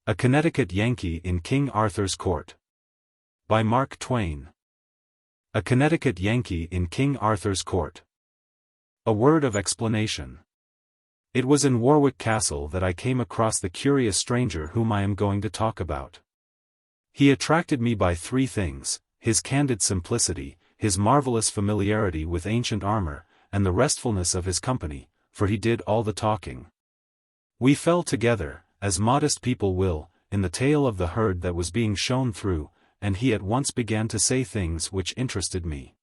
A Connecticut Yankee in King Arthur's Court. By Mark Twain. A Connecticut Yankee in King Arthur's Court. A word of explanation. It was in Warwick Castle that I came across the curious stranger whom I am going to talk about. He attracted me by three things: his candid simplicity, his marvelous familiarity with ancient armor, and the restfulness of his company, for he did all the talking. We fell together, as modest people will, in the tail of the herd that was being shown through, and he at once began to say things which interested me.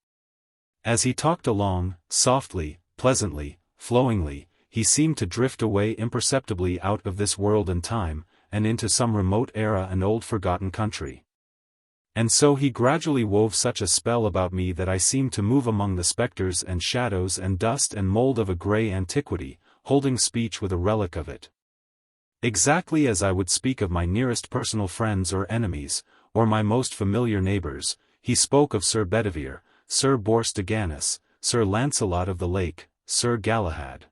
As he talked along, softly, pleasantly, flowingly, he seemed to drift away imperceptibly out of this world and time, and into some remote era and old forgotten country. And so he gradually wove such a spell about me that I seemed to move among the specters and shadows and dust and mold of a grey antiquity, holding speech with a relic of it. Exactly as I would speak of my nearest personal friends or enemies, or my most familiar neighbours, he spoke of Sir Bedivere, Sir Bors de Ganis, Sir Lancelot of the Lake, Sir Galahad,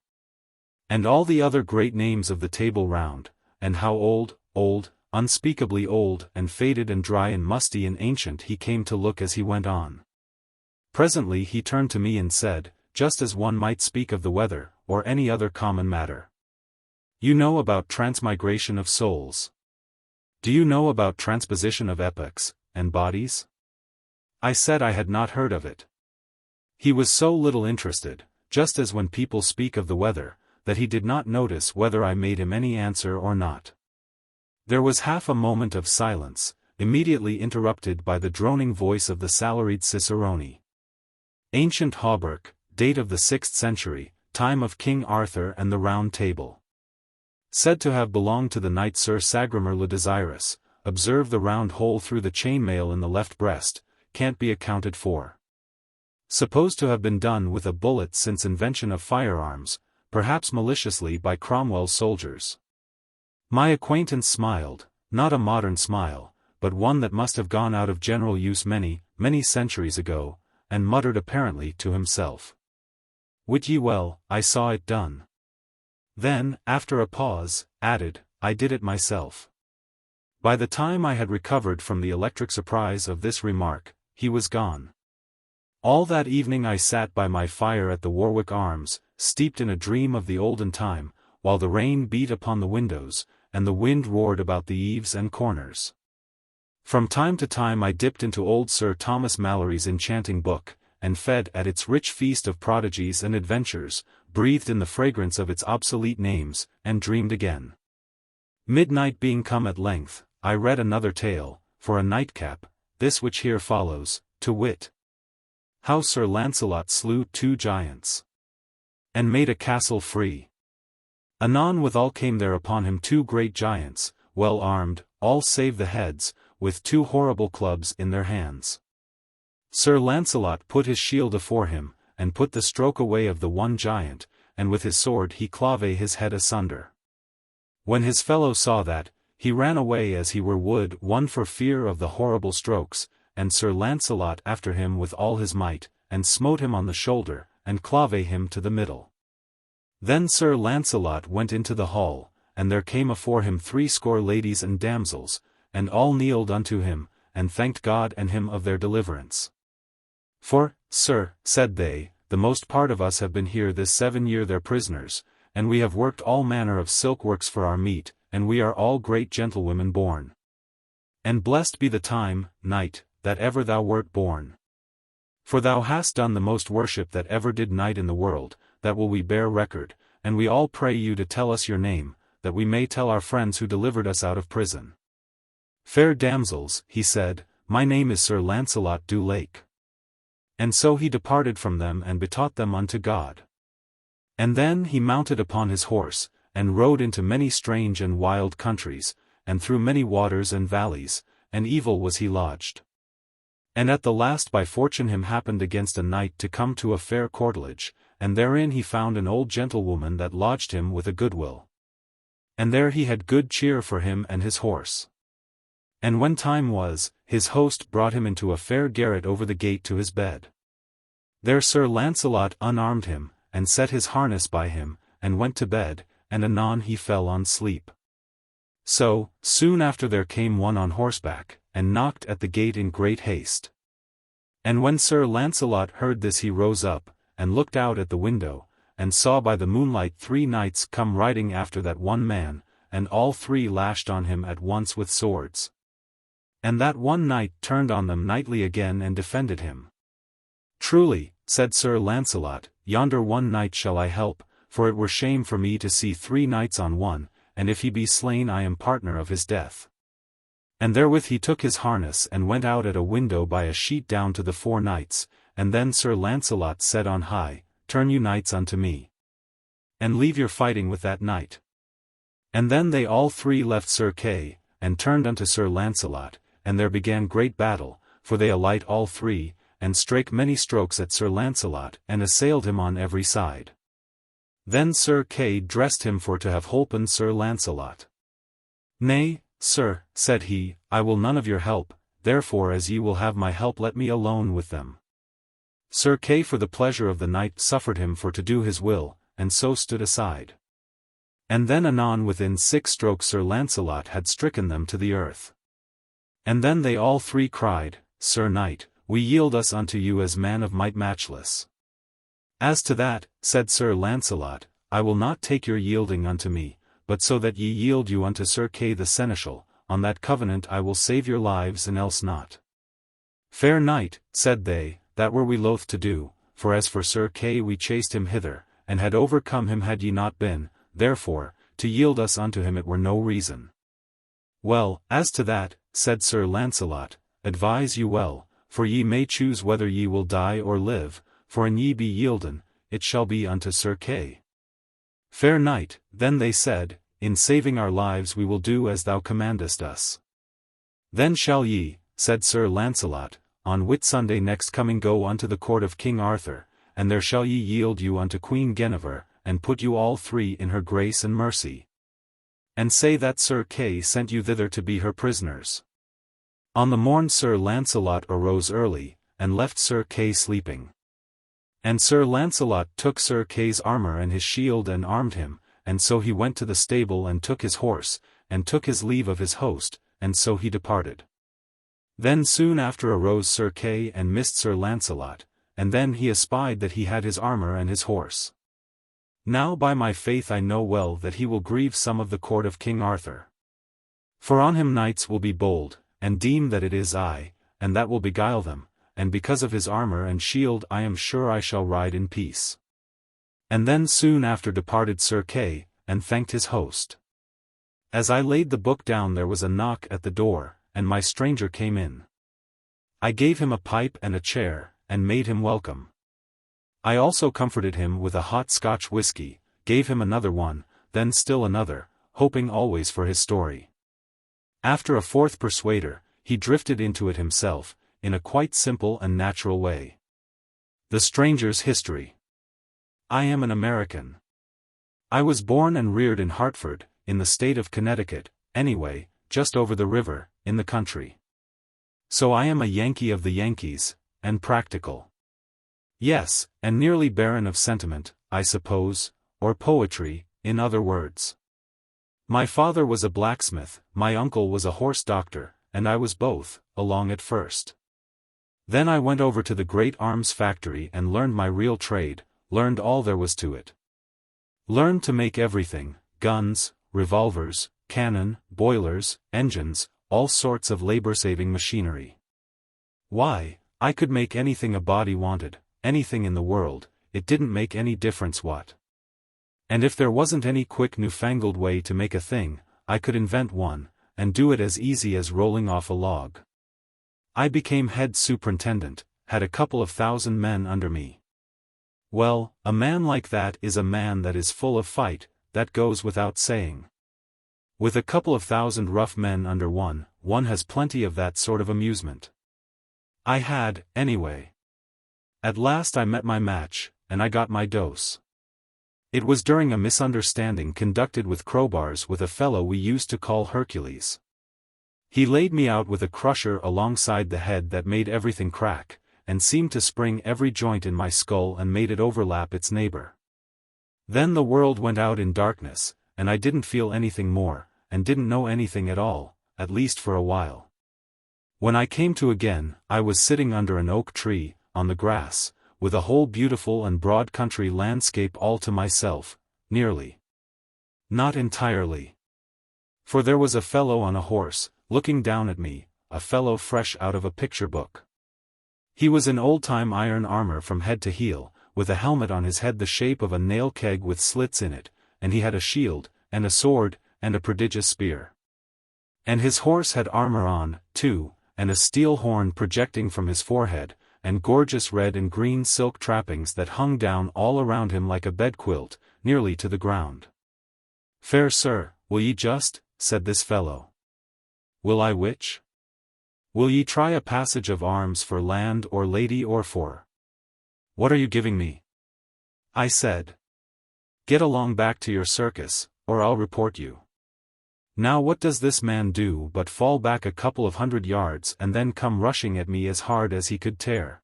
and all the other great names of the Table Round, and how old, unspeakably old and faded and dry and musty and ancient he came to look as he went on. Presently he turned to me and said, just as one might speak of the weather, or any other common matter: "You know about transmigration of souls? Do you know about transposition of epochs, and bodies?" I said I had not heard of it. He was so little interested, just as when people speak of the weather, that he did not notice whether I made him any answer or not. There was half a moment of silence, immediately interrupted by the droning voice of the salaried cicerone. Ancient hauberk, date of the 6th century, time of King Arthur and the Round Table. Said to have belonged to the knight Sir Sagramor le Desirous. Observe the round hole through the chainmail in the left breast, can't be accounted for. Supposed to have been done with a bullet since invention of firearms, perhaps maliciously by Cromwell's soldiers. My acquaintance smiled, not a modern smile, but one that must have gone out of general use many, many centuries ago, and muttered apparently to himself: "Wit ye well, I saw it done." Then, after a pause, added, "I did it myself." By the time I had recovered from the electric surprise of this remark, he was gone. All that evening I sat by my fire at the Warwick Arms, steeped in a dream of the olden time, while the rain beat upon the windows, and the wind roared about the eaves and corners. From time to time I dipped into old Sir Thomas Malory's enchanting book, and fed at its rich feast of prodigies and adventures, breathed in the fragrance of its obsolete names, and dreamed again. Midnight being come at length, I read another tale, for a nightcap, this which here follows, to wit: How Sir Lancelot slew 2 giants, and made a castle free. Anon withal came there upon him 2 great giants, well armed, all save the heads, with 2 horrible clubs in their hands. Sir Lancelot put his shield afore him, and put the stroke away of the one giant, and with his sword he clave his head asunder. When his fellow saw that, he ran away as he were wood one for fear of the horrible strokes, and Sir Lancelot after him with all his might, and smote him on the shoulder, and clave him to the middle. Then Sir Lancelot went into the hall, and there came afore him 60 ladies and damsels, and all kneeled unto him, and thanked God and him of their deliverance. For, sir, said they, the most part of us have been here this 7 year their prisoners, and we have worked all manner of silkworks for our meat, and we are all great gentlewomen born. And blessed be the time, knight, that ever thou wert born. For thou hast done the most worship that ever did knight in the world, that will we bear record, and we all pray you to tell us your name, that we may tell our friends who delivered us out of prison. Fair damsels, he said, my name is Sir Lancelot du Lake. And so he departed from them and betaught them unto God. And then he mounted upon his horse, and rode into many strange and wild countries, and through many waters and valleys, and evil was he lodged. And at the last by fortune him happened against a knight to come to a fair courtelage, and therein he found an old gentlewoman that lodged him with a good will. And there he had good cheer for him and his horse. And when time was, his host brought him into a fair garret over the gate to his bed. There Sir Lancelot unarmed him, and set his harness by him, and went to bed, and anon he fell on sleep. So, soon after there came one on horseback, and knocked at the gate in great haste. And when Sir Lancelot heard this he rose up, and looked out at the window, and saw by the moonlight 3 knights come riding after that one man, and all 3 lashed on him at once with swords. And that one knight turned on them knightly again and defended him. Truly, said Sir Lancelot, yonder one knight shall I help, for it were shame for me to see 3 knights on one, and if he be slain I am partner of his death. And therewith he took his harness and went out at a window by a sheet down to the 4 knights, and then Sir Lancelot said on high, Turn you knights unto me. And leave your fighting with that knight. And then they all 3 left Sir Kay, and turned unto Sir Lancelot, and there began great battle, for they alight all 3, and strake many strokes at Sir Lancelot and assailed him on every side. Then Sir Kay dressed him for to have holpen Sir Lancelot. Nay, sir, said he, I will none of your help, therefore as ye will have my help let me alone with them. Sir Kay for the pleasure of the knight suffered him for to do his will, and so stood aside. And then anon within 6 strokes Sir Lancelot had stricken them to the earth. And then they all 3 cried, Sir Knight, we yield us unto you as man of might matchless. As to that, said Sir Lancelot, I will not take your yielding unto me, but so that ye yield you unto Sir Kay the seneschal, on that covenant I will save your lives and else not. Fair knight, said they, that were we loath to do, for as for Sir Kay we chased him hither, and had overcome him had ye not been, therefore, to yield us unto him it were no reason. Well, as to that, said Sir Lancelot, advise you well, for ye may choose whether ye will die or live, for an ye be yielden, it shall be unto Sir Kay. Fair knight, then they said, in saving our lives we will do as thou commandest us. Then shall ye, said Sir Lancelot, on Whitsunday next coming go unto the court of King Arthur, and there shall ye yield you unto Queen Guinevere, and put you all 3 in her grace and mercy. And say that Sir Kay sent you thither to be her prisoners. On the morn Sir Lancelot arose early, and left Sir Kay sleeping. And Sir Lancelot took Sir Kay's armor and his shield and armed him, and so he went to the stable and took his horse, and took his leave of his host, and so he departed. Then soon after arose Sir Kay and missed Sir Lancelot, and then he espied that he had his armor and his horse. Now by my faith I know well that he will grieve some of the court of King Arthur. For on him knights will be bold, and deem that it is I, and that will beguile them, and because of his armor and shield I am sure I shall ride in peace. And then soon after departed Sir Kay, and thanked his host. As I laid the book down there was a knock at the door, and my stranger came in. I gave him a pipe and a chair, and made him welcome. I also comforted him with a hot Scotch whisky, gave him another one, then still another, hoping always for his story. After a 4th persuader, he drifted into it himself, in a quite simple and natural way. The Stranger's History. I am an American. I was born and reared in Hartford, in the state of Connecticut, anyway, just over the river, in the country. So I am a Yankee of the Yankees, and practical. Yes, and nearly barren of sentiment, I suppose, or poetry, in other words. My father was a blacksmith, my uncle was a horse doctor, and I was both, along at first. Then I went over to the great arms factory and learned my real trade, learned all there was to it. Learned to make everything, guns, revolvers, cannon, boilers, engines, all sorts of labor-saving machinery. Why, I could make anything a body wanted, anything in the world, it didn't make any difference what. And if there wasn't any quick newfangled way to make a thing, I could invent one, and do it as easy as rolling off a log. I became head superintendent, had a couple of 1,000 men under me. Well, a man like that is a man that is full of fight, that goes without saying. With a couple of 1,000 rough men under one has plenty of that sort of amusement. I had, anyway. At last I met my match, and I got my dose. It was during a misunderstanding conducted with crowbars with a fellow we used to call Hercules. He laid me out with a crusher alongside the head that made everything crack, and seemed to spring every joint in my skull and made it overlap its neighbor. Then the world went out in darkness, and I didn't feel anything more, and didn't know anything at all, at least for a while. When I came to again, I was sitting under an oak tree, on the grass, with a whole beautiful and broad country landscape all to myself, nearly. Not entirely. For there was a fellow on a horse, looking down at me, a fellow fresh out of a picture book. He was in old-time iron armor from head to heel, with a helmet on his head the shape of a nail keg with slits in it, and he had a shield, and a sword, and a prodigious spear. And his horse had armor on, too, and a steel horn projecting from his forehead, and gorgeous red and green silk trappings that hung down all around him like a bedquilt, nearly to the ground. "Fair sir, will ye just," said this fellow. "Will I which? Will ye try a passage of arms for land or lady or for? What are you giving me?" I said. "Get along back to your circus, or I'll report you." Now what does this man do but fall back a couple of 100 yards and then come rushing at me as hard as he could tear.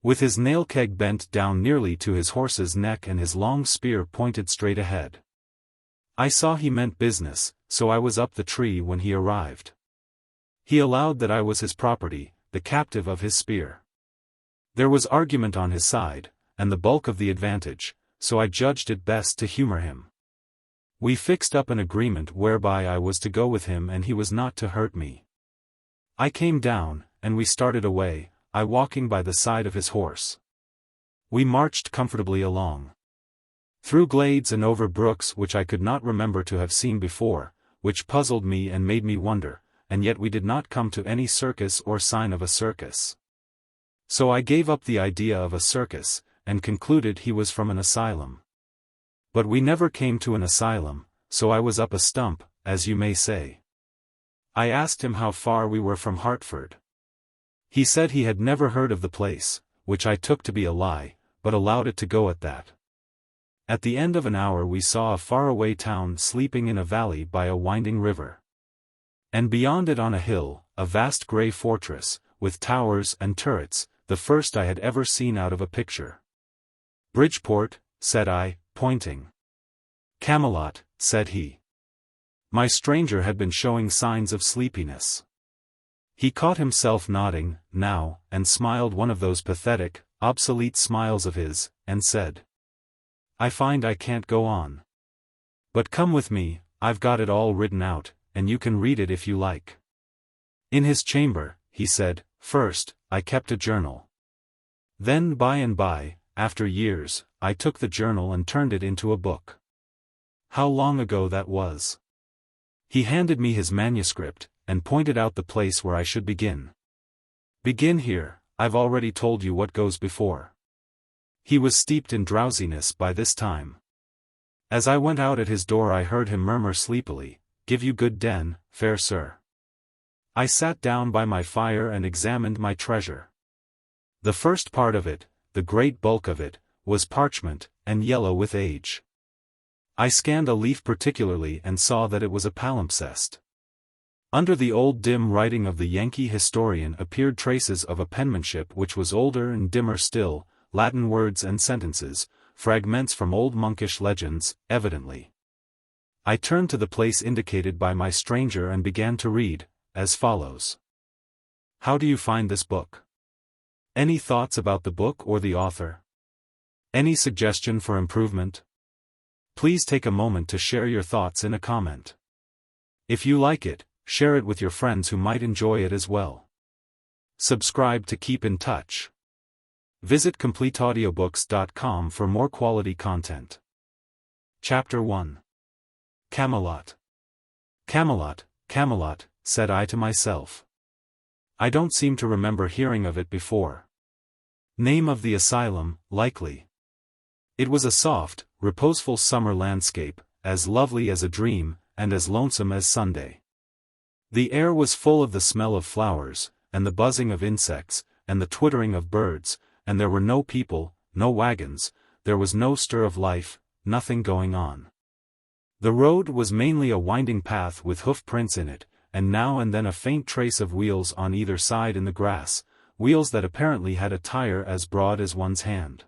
With his nail keg bent down nearly to his horse's neck and his long spear pointed straight ahead. I saw he meant business, so I was up the tree when he arrived. He allowed that I was his property, the captive of his spear. There was argument on his side, and the bulk of the advantage, so I judged it best to humor him. We fixed up an agreement whereby I was to go with him and he was not to hurt me. I came down, and we started away, I walking by the side of his horse. We marched comfortably along. Through glades and over brooks which I could not remember to have seen before, which puzzled me and made me wonder, and yet we did not come to any circus or sign of a circus. So I gave up the idea of a circus, and concluded he was from an asylum. But we never came to an asylum, so I was up a stump, as you may say. I asked him how far we were from Hartford. He said he had never heard of the place, which I took to be a lie, but allowed it to go at that. At the end of an hour we saw a faraway town sleeping in a valley by a winding river. And beyond it on a hill, a vast grey fortress, with towers and turrets, the first I had ever seen out of a picture. "Bridgeport," said I, pointing. "Camelot," said he. My stranger had been showing signs of sleepiness. He caught himself nodding, now, and smiled one of those pathetic, obsolete smiles of his, and said, "I find I can't go on. But come with me, I've got it all written out, and you can read it if you like." In his chamber, he said, first, I kept a journal. Then by and by, after years, I took the journal and turned it into a book. How long ago that was! He handed me his manuscript, and pointed out the place where I should begin. "Begin here, I've already told you what goes before." He was steeped in drowsiness by this time. As I went out at his door I heard him murmur sleepily, "Give you good den, fair sir." I sat down by my fire and examined my treasure. The first part of it, the great bulk of it, was parchment, and yellow with age. I scanned a leaf particularly and saw that it was a palimpsest. Under the old dim writing of the Yankee historian appeared traces of a penmanship which was older and dimmer still, Latin words and sentences, fragments from old monkish legends, evidently. I turned to the place indicated by my stranger and began to read, as follows. "How do you find this book? Any thoughts about the book or the author? Any suggestion for improvement? Please take a moment to share your thoughts in a comment. If you like it, share it with your friends who might enjoy it as well. Subscribe to keep in touch. Visit CompleteAudiobooks.com for more quality content." Chapter 1. Camelot. "Camelot, Camelot," said I to myself. "I don't seem to remember hearing of it before. Name of the asylum, likely." It was a soft, reposeful summer landscape, as lovely as a dream, and as lonesome as Sunday. The air was full of the smell of flowers, and the buzzing of insects, and the twittering of birds, and there were no people, no wagons, there was no stir of life, nothing going on. The road was mainly a winding path with hoof prints in it, and now and then a faint trace of wheels on either side in the grass, wheels that apparently had a tire as broad as one's hand.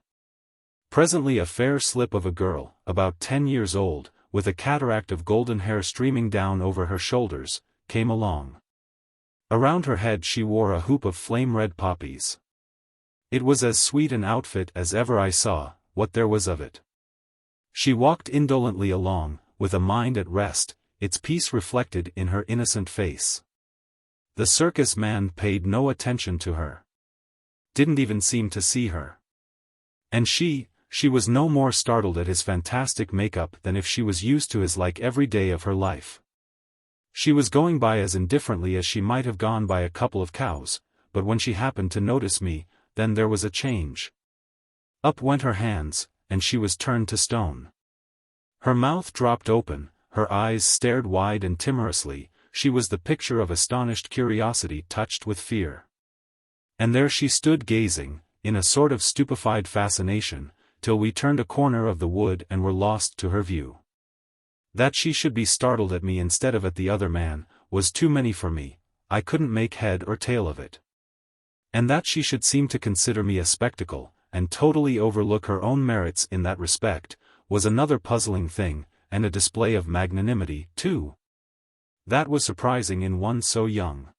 Presently a fair slip of a girl, about 10 years old, with a cataract of golden hair streaming down over her shoulders, came along. Around her head she wore a hoop of flame-red poppies. It was as sweet an outfit as ever I saw, what there was of it. She walked indolently along, with a mind at rest, its peace reflected in her innocent face. The circus man paid no attention to her. Didn't even seem to see her. And she was no more startled at his fantastic makeup than if she was used to his like every day of her life. She was going by as indifferently as she might have gone by a couple of cows, but when she happened to notice me, then there was a change. Up went her hands, and she was turned to stone. Her mouth dropped open, her eyes stared wide and timorously, she was the picture of astonished curiosity touched with fear. And there she stood gazing, in a sort of stupefied fascination, till we turned a corner of the wood and were lost to her view. That she should be startled at me instead of at the other man, was too many for me, I couldn't make head or tail of it. And that she should seem to consider me a spectacle, and totally overlook her own merits in that respect, was another puzzling thing, and a display of magnanimity, too. That was surprising in one so young.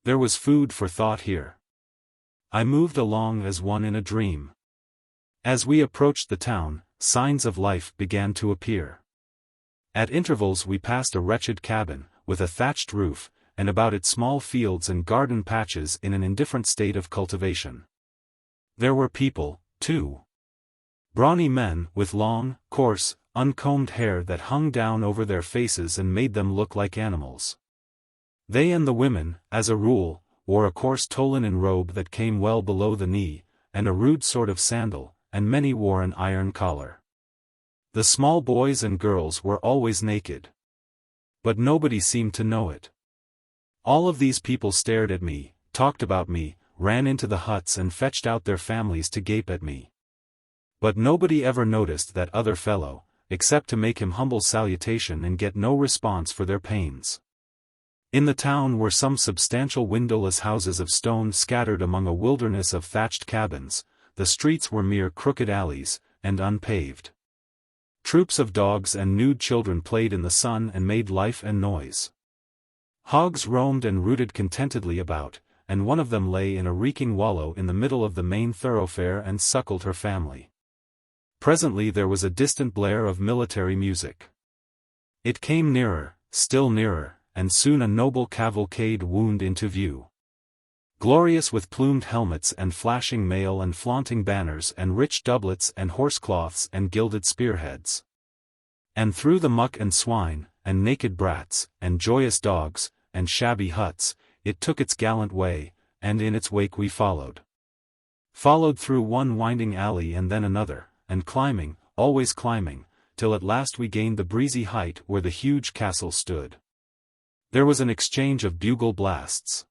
There was food for thought here. I moved along as one in a dream. As we approached the town, signs of life began to appear. At intervals we passed a wretched cabin, with a thatched roof, and about it small fields and garden patches in an indifferent state of cultivation. There were people, too. Brawny men, with long, coarse, uncombed hair that hung down over their faces and made them look like animals. They and the women, as a rule, wore a coarse tow-linen robe that came well below the knee, and a rude sort of sandal, and many wore an iron collar. The small boys and girls were always naked. But nobody seemed to know it. All of these people stared at me, talked about me, ran into the huts and fetched out their families to gape at me. But nobody ever noticed that other fellow, except to make him humble salutation and get no response for their pains. In the town were some substantial windowless houses of stone scattered among a wilderness of thatched cabins, the streets were mere crooked alleys, and unpaved. Troops of dogs and nude children played in the sun and made life and noise. Hogs roamed and rooted contentedly about, and one of them lay in a reeking wallow in the middle of the main thoroughfare and suckled her family. Presently there was a distant blare of military music. It came nearer, still nearer, and soon a noble cavalcade wound into view. Glorious with plumed helmets and flashing mail and flaunting banners and rich doublets and horsecloths and gilded spearheads. And through the muck and swine, and naked brats, and joyous dogs, and shabby huts, it took its gallant way, and in its wake we followed. Followed through one winding alley and then another, and climbing, always climbing, till at last we gained the breezy height where the huge castle stood. There was an exchange of bugle blasts.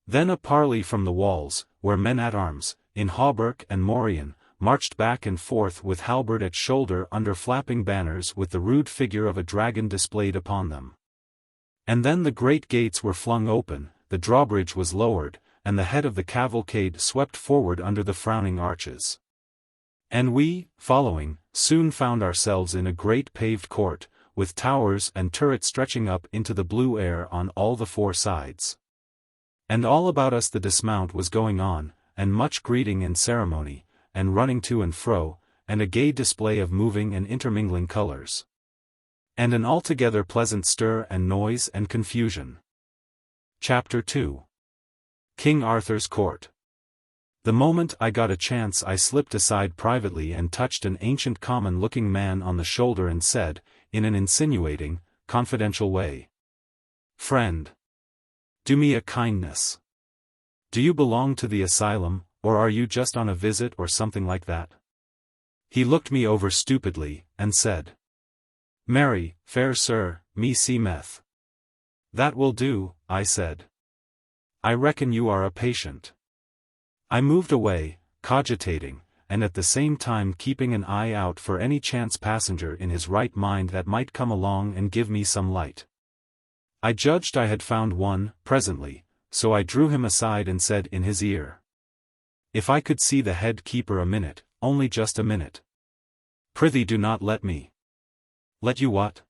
Then a parley from the walls, where men-at-arms, in hauberk and morion, marched back and forth with halberd at shoulder under flapping banners with the rude figure of a dragon displayed upon them. And then the great gates were flung open, the drawbridge was lowered, and the head of the cavalcade swept forward under the frowning arches. And we, following, soon found ourselves in a great paved court, with towers and turrets stretching up into the blue air on all the four sides. And all about us the dismount was going on, and much greeting and ceremony, and running to and fro, and a gay display of moving and intermingling colors. And an altogether pleasant stir and noise and confusion. Chapter 2. King Arthur's Court. The moment I got a chance I slipped aside privately and touched an ancient common-looking man on the shoulder and said, in an insinuating, confidential way, "Friend, do me a kindness. Do you belong to the asylum, or are you just on a visit or something like that?" He looked me over stupidly, and said, "Marry, fair sir, me seemeth." "That will do," I said. "I reckon you are a patient." I moved away, cogitating, and at the same time keeping an eye out for any chance passenger in his right mind that might come along and give me some light. I judged I had found one, presently, so I drew him aside and said in his ear, "If I could see the head keeper a minute, only just a minute. Prithee do not let me." Let you what?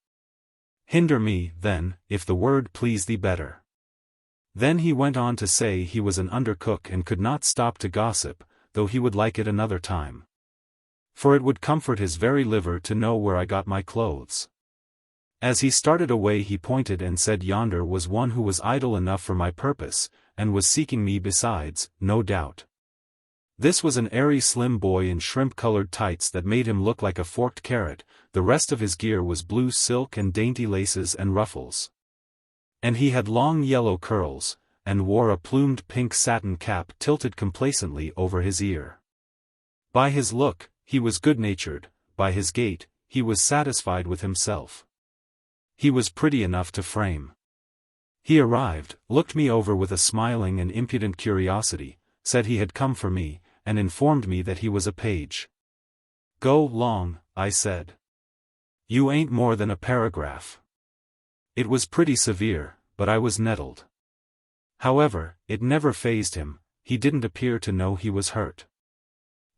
Hinder me, then, if the word please thee better. Then he went on to say he was an undercook and could not stop to gossip, though he would like it another time. For it would comfort his very liver to know where I got my clothes. As he started away he pointed and said yonder was one who was idle enough for my purpose, and was seeking me besides, no doubt. This was an airy slim boy in shrimp-colored tights that made him look like a forked carrot. The rest of his gear was blue silk and dainty laces and ruffles. And he had long yellow curls, and wore a plumed pink satin cap tilted complacently over his ear. By his look, he was good-natured, by his gait, he was satisfied with himself. He was pretty enough to frame. He arrived, looked me over with a smiling and impudent curiosity, said he had come for me, and informed me that he was a page. Go long, I said. You ain't more than a paragraph. It was pretty severe, but I was nettled. However, it never fazed him, he didn't appear to know he was hurt.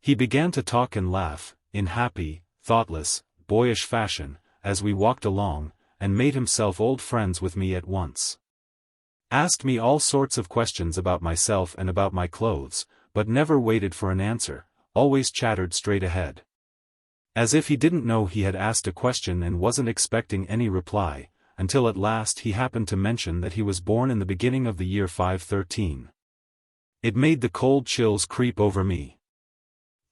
He began to talk and laugh, in happy, thoughtless, boyish fashion, as we walked along, and made himself old friends with me at once. Asked me all sorts of questions about myself and about my clothes, but never waited for an answer, always chattered straight ahead. As if he didn't know he had asked a question and wasn't expecting any reply, until at last he happened to mention that he was born in the beginning of the year 513. It made the cold chills creep over me.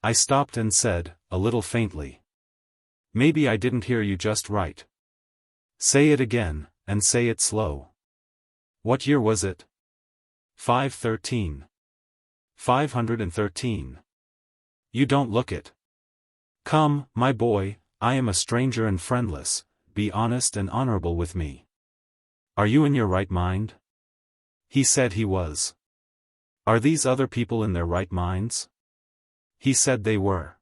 I stopped and said, a little faintly. Maybe I didn't hear you just right. Say it again, and say it slow. What year was it? 513. 513. You don't look it. Come, my boy, I am a stranger and friendless, be honest and honorable with me. Are you in your right mind? He said he was. Are these other people in their right minds? He said they were.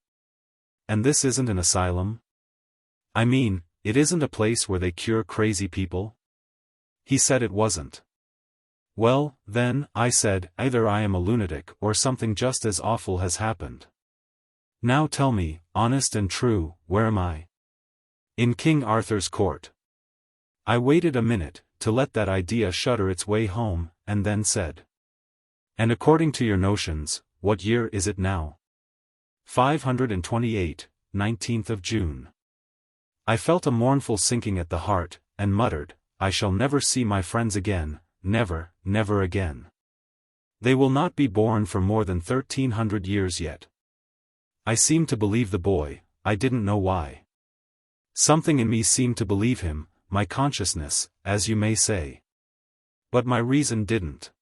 And this isn't an asylum? I mean, it isn't a place where they cure crazy people? He said it wasn't. Well, then, I said, either I am a lunatic or something just as awful has happened. Now tell me, honest and true, where am I? In King Arthur's court. I waited a minute, to let that idea shudder its way home, and then said. And according to your notions, what year is it now? 528, 19th of June. I felt a mournful sinking at the heart, and muttered, I shall never see my friends again, never, never again. They will not be born for more than 1300 years yet. I seemed to believe the boy, I didn't know why. Something in me seemed to believe him, my consciousness, as you may say. But my reason didn't.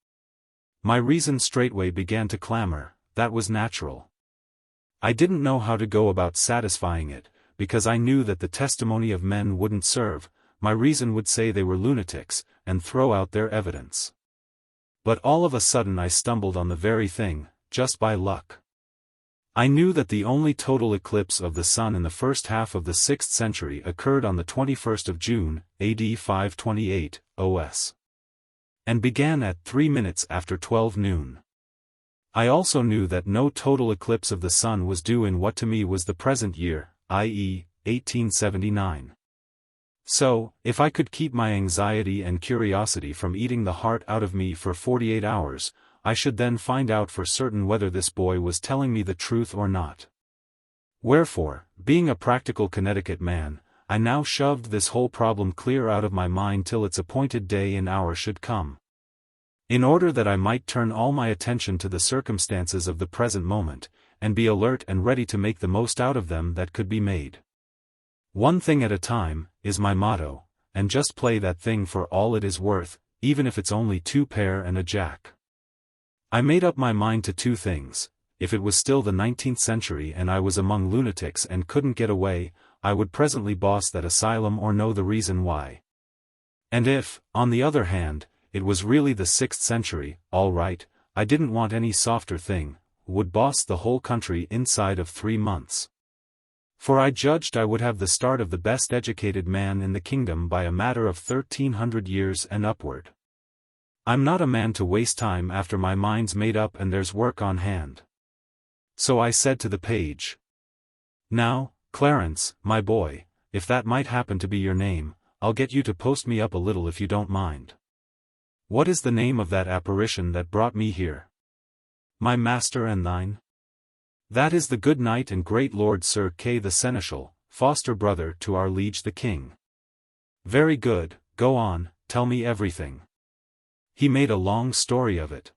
My reason straightway began to clamor, that was natural. I didn't know how to go about satisfying it, because I knew that the testimony of men wouldn't serve. My reason would say they were lunatics, and throw out their evidence. But all of a sudden I stumbled on the very thing, just by luck. I knew that the only total eclipse of the sun in the first half of the 6th century occurred on the 21st of June, AD 528, OS. And began at 3 minutes after 12 noon. I also knew that no total eclipse of the sun was due in what to me was the present year, i.e., 1879. So, if I could keep my anxiety and curiosity from eating the heart out of me for 48 hours, I should then find out for certain whether this boy was telling me the truth or not. Wherefore, being a practical Connecticut man, I now shoved this whole problem clear out of my mind till its appointed day and hour should come. In order that I might turn all my attention to the circumstances of the present moment, and be alert and ready to make the most out of them that could be made. One thing at a time, is my motto, and just play that thing for all it is worth, even if it's only 2 pair and a jack. I made up my mind to 2 things. If it was still the 19th century and I was among lunatics and couldn't get away, I would presently boss that asylum or know the reason why. And if, on the other hand, it was really the 6th century, all right, I didn't want any softer thing, would boss the whole country inside of 3 months. For I judged I would have the start of the best educated man in the kingdom by a matter of 1300 years and upward. I'm not a man to waste time after my mind's made up and there's work on hand. So I said to the page. Now, Clarence, my boy, if that might happen to be your name, I'll get you to post me up a little if you don't mind. What is the name of that apparition that brought me here? My master and thine? That is the good knight and great lord Sir Kay the Seneschal, foster brother to our liege the king. Very good, go on, tell me everything. He made a long story of it.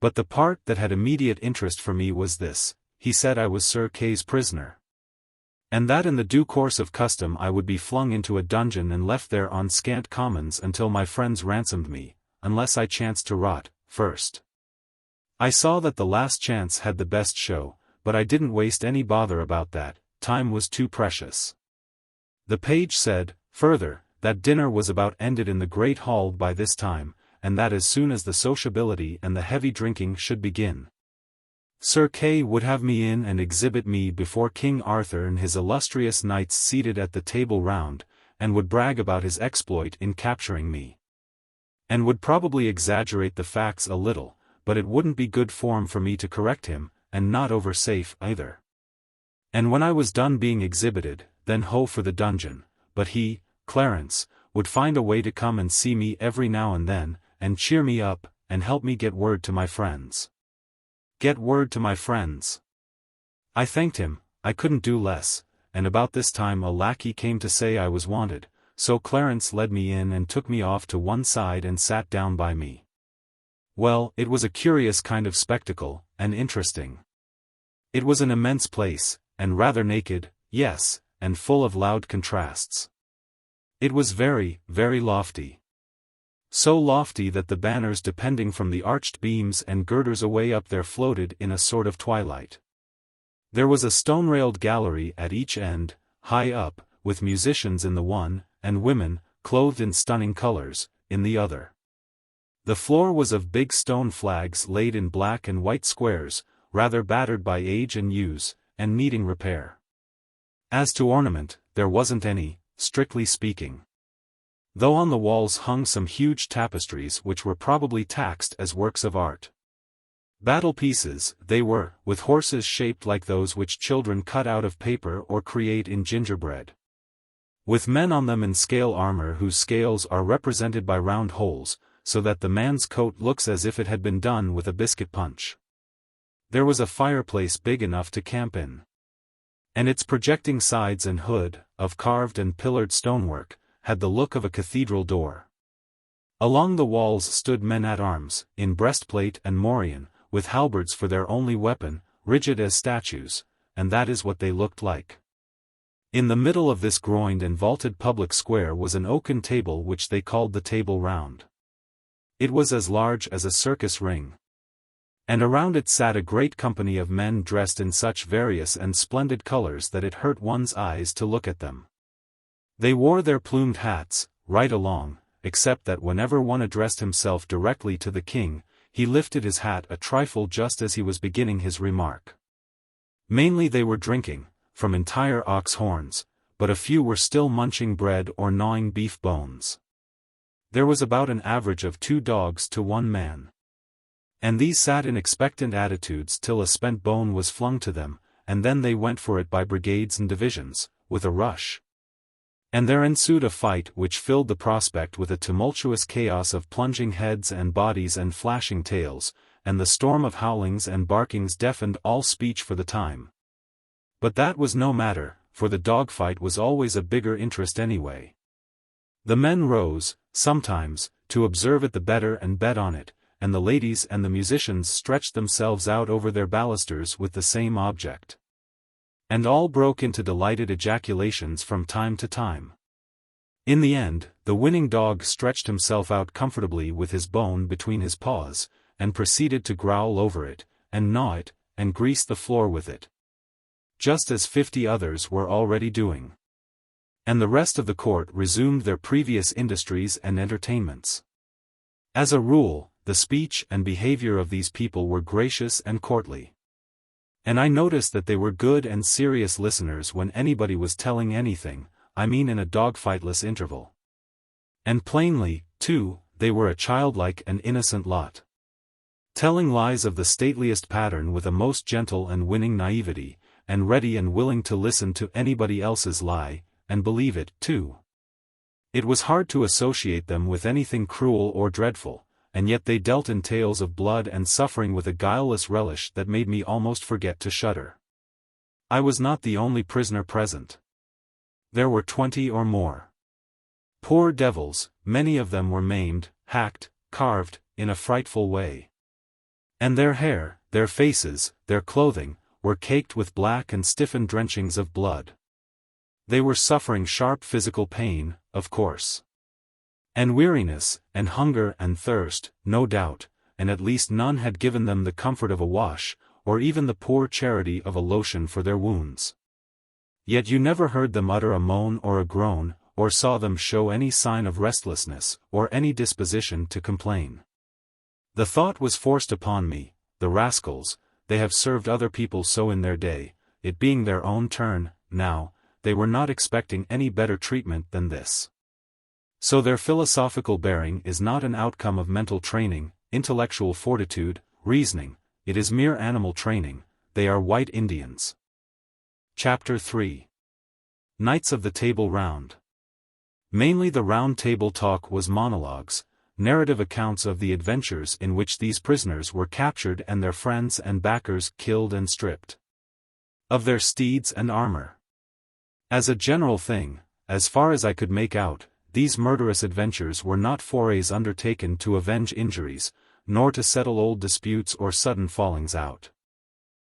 But the part that had immediate interest for me was this: he said I was Sir Kay's prisoner. And that in the due course of custom I would be flung into a dungeon and left there on scant commons until my friends ransomed me, unless I chanced to rot first. I saw that the last chance had the best show, but I didn't waste any bother about that, time was too precious. The page said, further, that dinner was about ended in the great hall by this time, and that as soon as the sociability and the heavy drinking should begin, Sir Kay would have me in and exhibit me before King Arthur and his illustrious knights seated at the Table Round, and would brag about his exploit in capturing me. And would probably exaggerate the facts a little, but it wouldn't be good form for me to correct him, and not over safe either. And when I was done being exhibited, then ho for the dungeon, but he, Clarence, would find a way to come and see me every now and then, and cheer me up, and help me get word to my friends. Get word to my friends. I thanked him, I couldn't do less, and about this time a lackey came to say I was wanted, so Clarence led me in and took me off to one side and sat down by me. Well, it was a curious kind of spectacle, and interesting. It was an immense place, and rather naked, yes, and full of loud contrasts. It was very, very lofty. So lofty that the banners depending from the arched beams and girders away up there floated in a sort of twilight. There was a stone-railed gallery at each end, high up, with musicians in the one, and women, clothed in stunning colors, in the other. The floor was of big stone flags laid in black and white squares, rather battered by age and use, and needing repair. As to ornament, there wasn't any, strictly speaking. Though on the walls hung some huge tapestries which were probably taxed as works of art. Battle pieces, they were, with horses shaped like those which children cut out of paper or create in gingerbread. With men on them in scale armor whose scales are represented by round holes, so that the man's coat looks as if it had been done with a biscuit punch. There was a fireplace big enough to camp in. And its projecting sides and hood, of carved and pillared stonework, had the look of a cathedral door. Along the walls stood men-at-arms, in breastplate and morion, with halberds for their only weapon, rigid as statues, and that is what they looked like. In the middle of this groined and vaulted public square was an oaken table which they called the Table Round. It was as large as a circus ring. And around it sat a great company of men dressed in such various and splendid colors that it hurt one's eyes to look at them. They wore their plumed hats, right along, except that whenever one addressed himself directly to the king, he lifted his hat a trifle just as he was beginning his remark. Mainly they were drinking, from entire ox horns, but a few were still munching bread or gnawing beef bones. There was about an average of 2 dogs to 1 man. And these sat in expectant attitudes till a spent bone was flung to them, and then they went for it by brigades and divisions, with a rush. And there ensued a fight which filled the prospect with a tumultuous chaos of plunging heads and bodies and flashing tails, and the storm of howlings and barkings deafened all speech for the time. But that was no matter, for the dogfight was always a bigger interest anyway. The men rose, sometimes, to observe it the better and bet on it, and the ladies and the musicians stretched themselves out over their balusters with the same object. And all broke into delighted ejaculations from time to time. In the end, the winning dog stretched himself out comfortably with his bone between his paws, and proceeded to growl over it, and gnaw it, and grease the floor with it. Just as 50 others were already doing. And the rest of the court resumed their previous industries and entertainments. As a rule, the speech and behavior of these people were gracious and courtly. And I noticed that they were good and serious listeners when anybody was telling anything, I mean in a dogfightless interval. And plainly, too, they were a childlike and innocent lot. Telling lies of the stateliest pattern with a most gentle and winning naivety, and ready and willing to listen to anybody else's lie, and believe it, too. It was hard to associate them with anything cruel or dreadful, and yet they dealt in tales of blood and suffering with a guileless relish that made me almost forget to shudder. I was not the only prisoner present. There were 20 or more. Poor devils, many of them were maimed, hacked, carved, in a frightful way. And their hair, their faces, their clothing, were caked with black and stiffened drenchings of blood. They were suffering sharp physical pain, of course. And weariness, and hunger and thirst, no doubt, and at least none had given them the comfort of a wash, or even the poor charity of a lotion for their wounds. Yet you never heard them utter a moan or a groan, or saw them show any sign of restlessness, or any disposition to complain. The thought was forced upon me, the rascals, they have served other people so in their day, it being their own turn, now, they were not expecting any better treatment than this. So their philosophical bearing is not an outcome of mental training, intellectual fortitude, reasoning, it is mere animal training, they are white Indians. Chapter 3. Knights of the Table Round. Mainly the Round Table talk was monologues, narrative accounts of the adventures in which these prisoners were captured and their friends and backers killed and stripped. Of their steeds and armor. As a general thing, as far as I could make out, these murderous adventures were not forays undertaken to avenge injuries, nor to settle old disputes or sudden fallings out.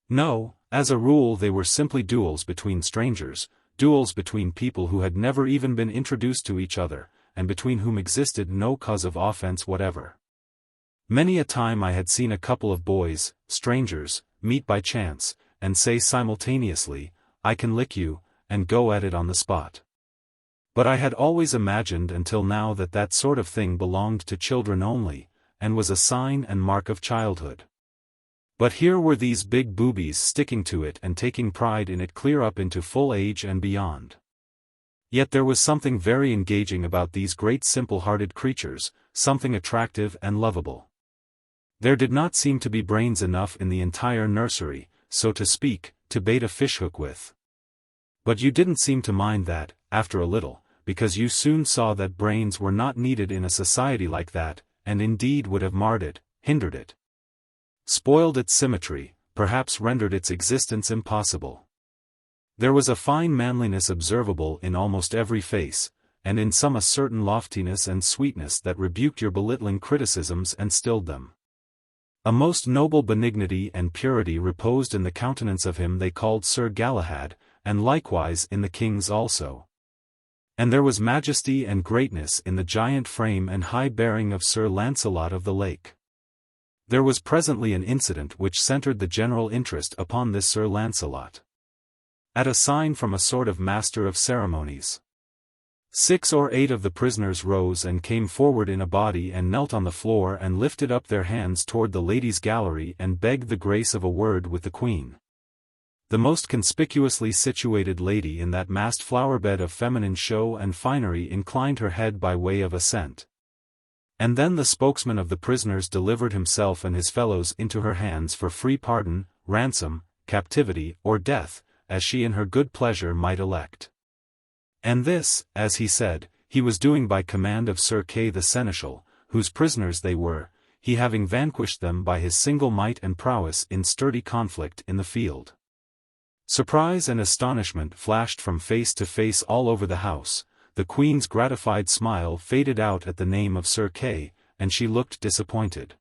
No, as a rule they were simply duels between strangers, duels between people who had never even been introduced to each other, and between whom existed no cause of offense whatever. Many a time I had seen a couple of boys, strangers, meet by chance, and say simultaneously, "I can lick you," and go at it on the spot. But I had always imagined until now that that sort of thing belonged to children only, and was a sign and mark of childhood. But here were these big boobies sticking to it and taking pride in it clear up into full age and beyond. Yet there was something very engaging about these great simple-hearted creatures, something attractive and lovable. There did not seem to be brains enough in the entire nursery, so to speak, to bait a fishhook with. But you didn't seem to mind that, after a little, because you soon saw that brains were not needed in a society like that, and indeed would have marred it, hindered it, spoiled its symmetry, perhaps rendered its existence impossible. There was a fine manliness observable in almost every face, and in some a certain loftiness and sweetness that rebuked your belittling criticisms and stilled them. A most noble benignity and purity reposed in the countenance of him they called Sir Galahad, and likewise in the king's also. And there was majesty and greatness in the giant frame and high bearing of Sir Lancelot of the Lake. There was presently an incident which centred the general interest upon this Sir Lancelot. At a sign from a sort of master of ceremonies, 6 or 8 of the prisoners rose and came forward in a body and knelt on the floor and lifted up their hands toward the ladies' gallery and begged the grace of a word with the Queen. The most conspicuously situated lady in that massed flowerbed of feminine show and finery inclined her head by way of assent. And then the spokesman of the prisoners delivered himself and his fellows into her hands for free pardon, ransom, captivity, or death, as she in her good pleasure might elect. And this, as he said, he was doing by command of Sir Kay the Seneschal, whose prisoners they were, he having vanquished them by his single might and prowess in sturdy conflict in the field. Surprise and astonishment flashed from face to face all over the house, the Queen's gratified smile faded out at the name of Sir Kay, and she looked disappointed.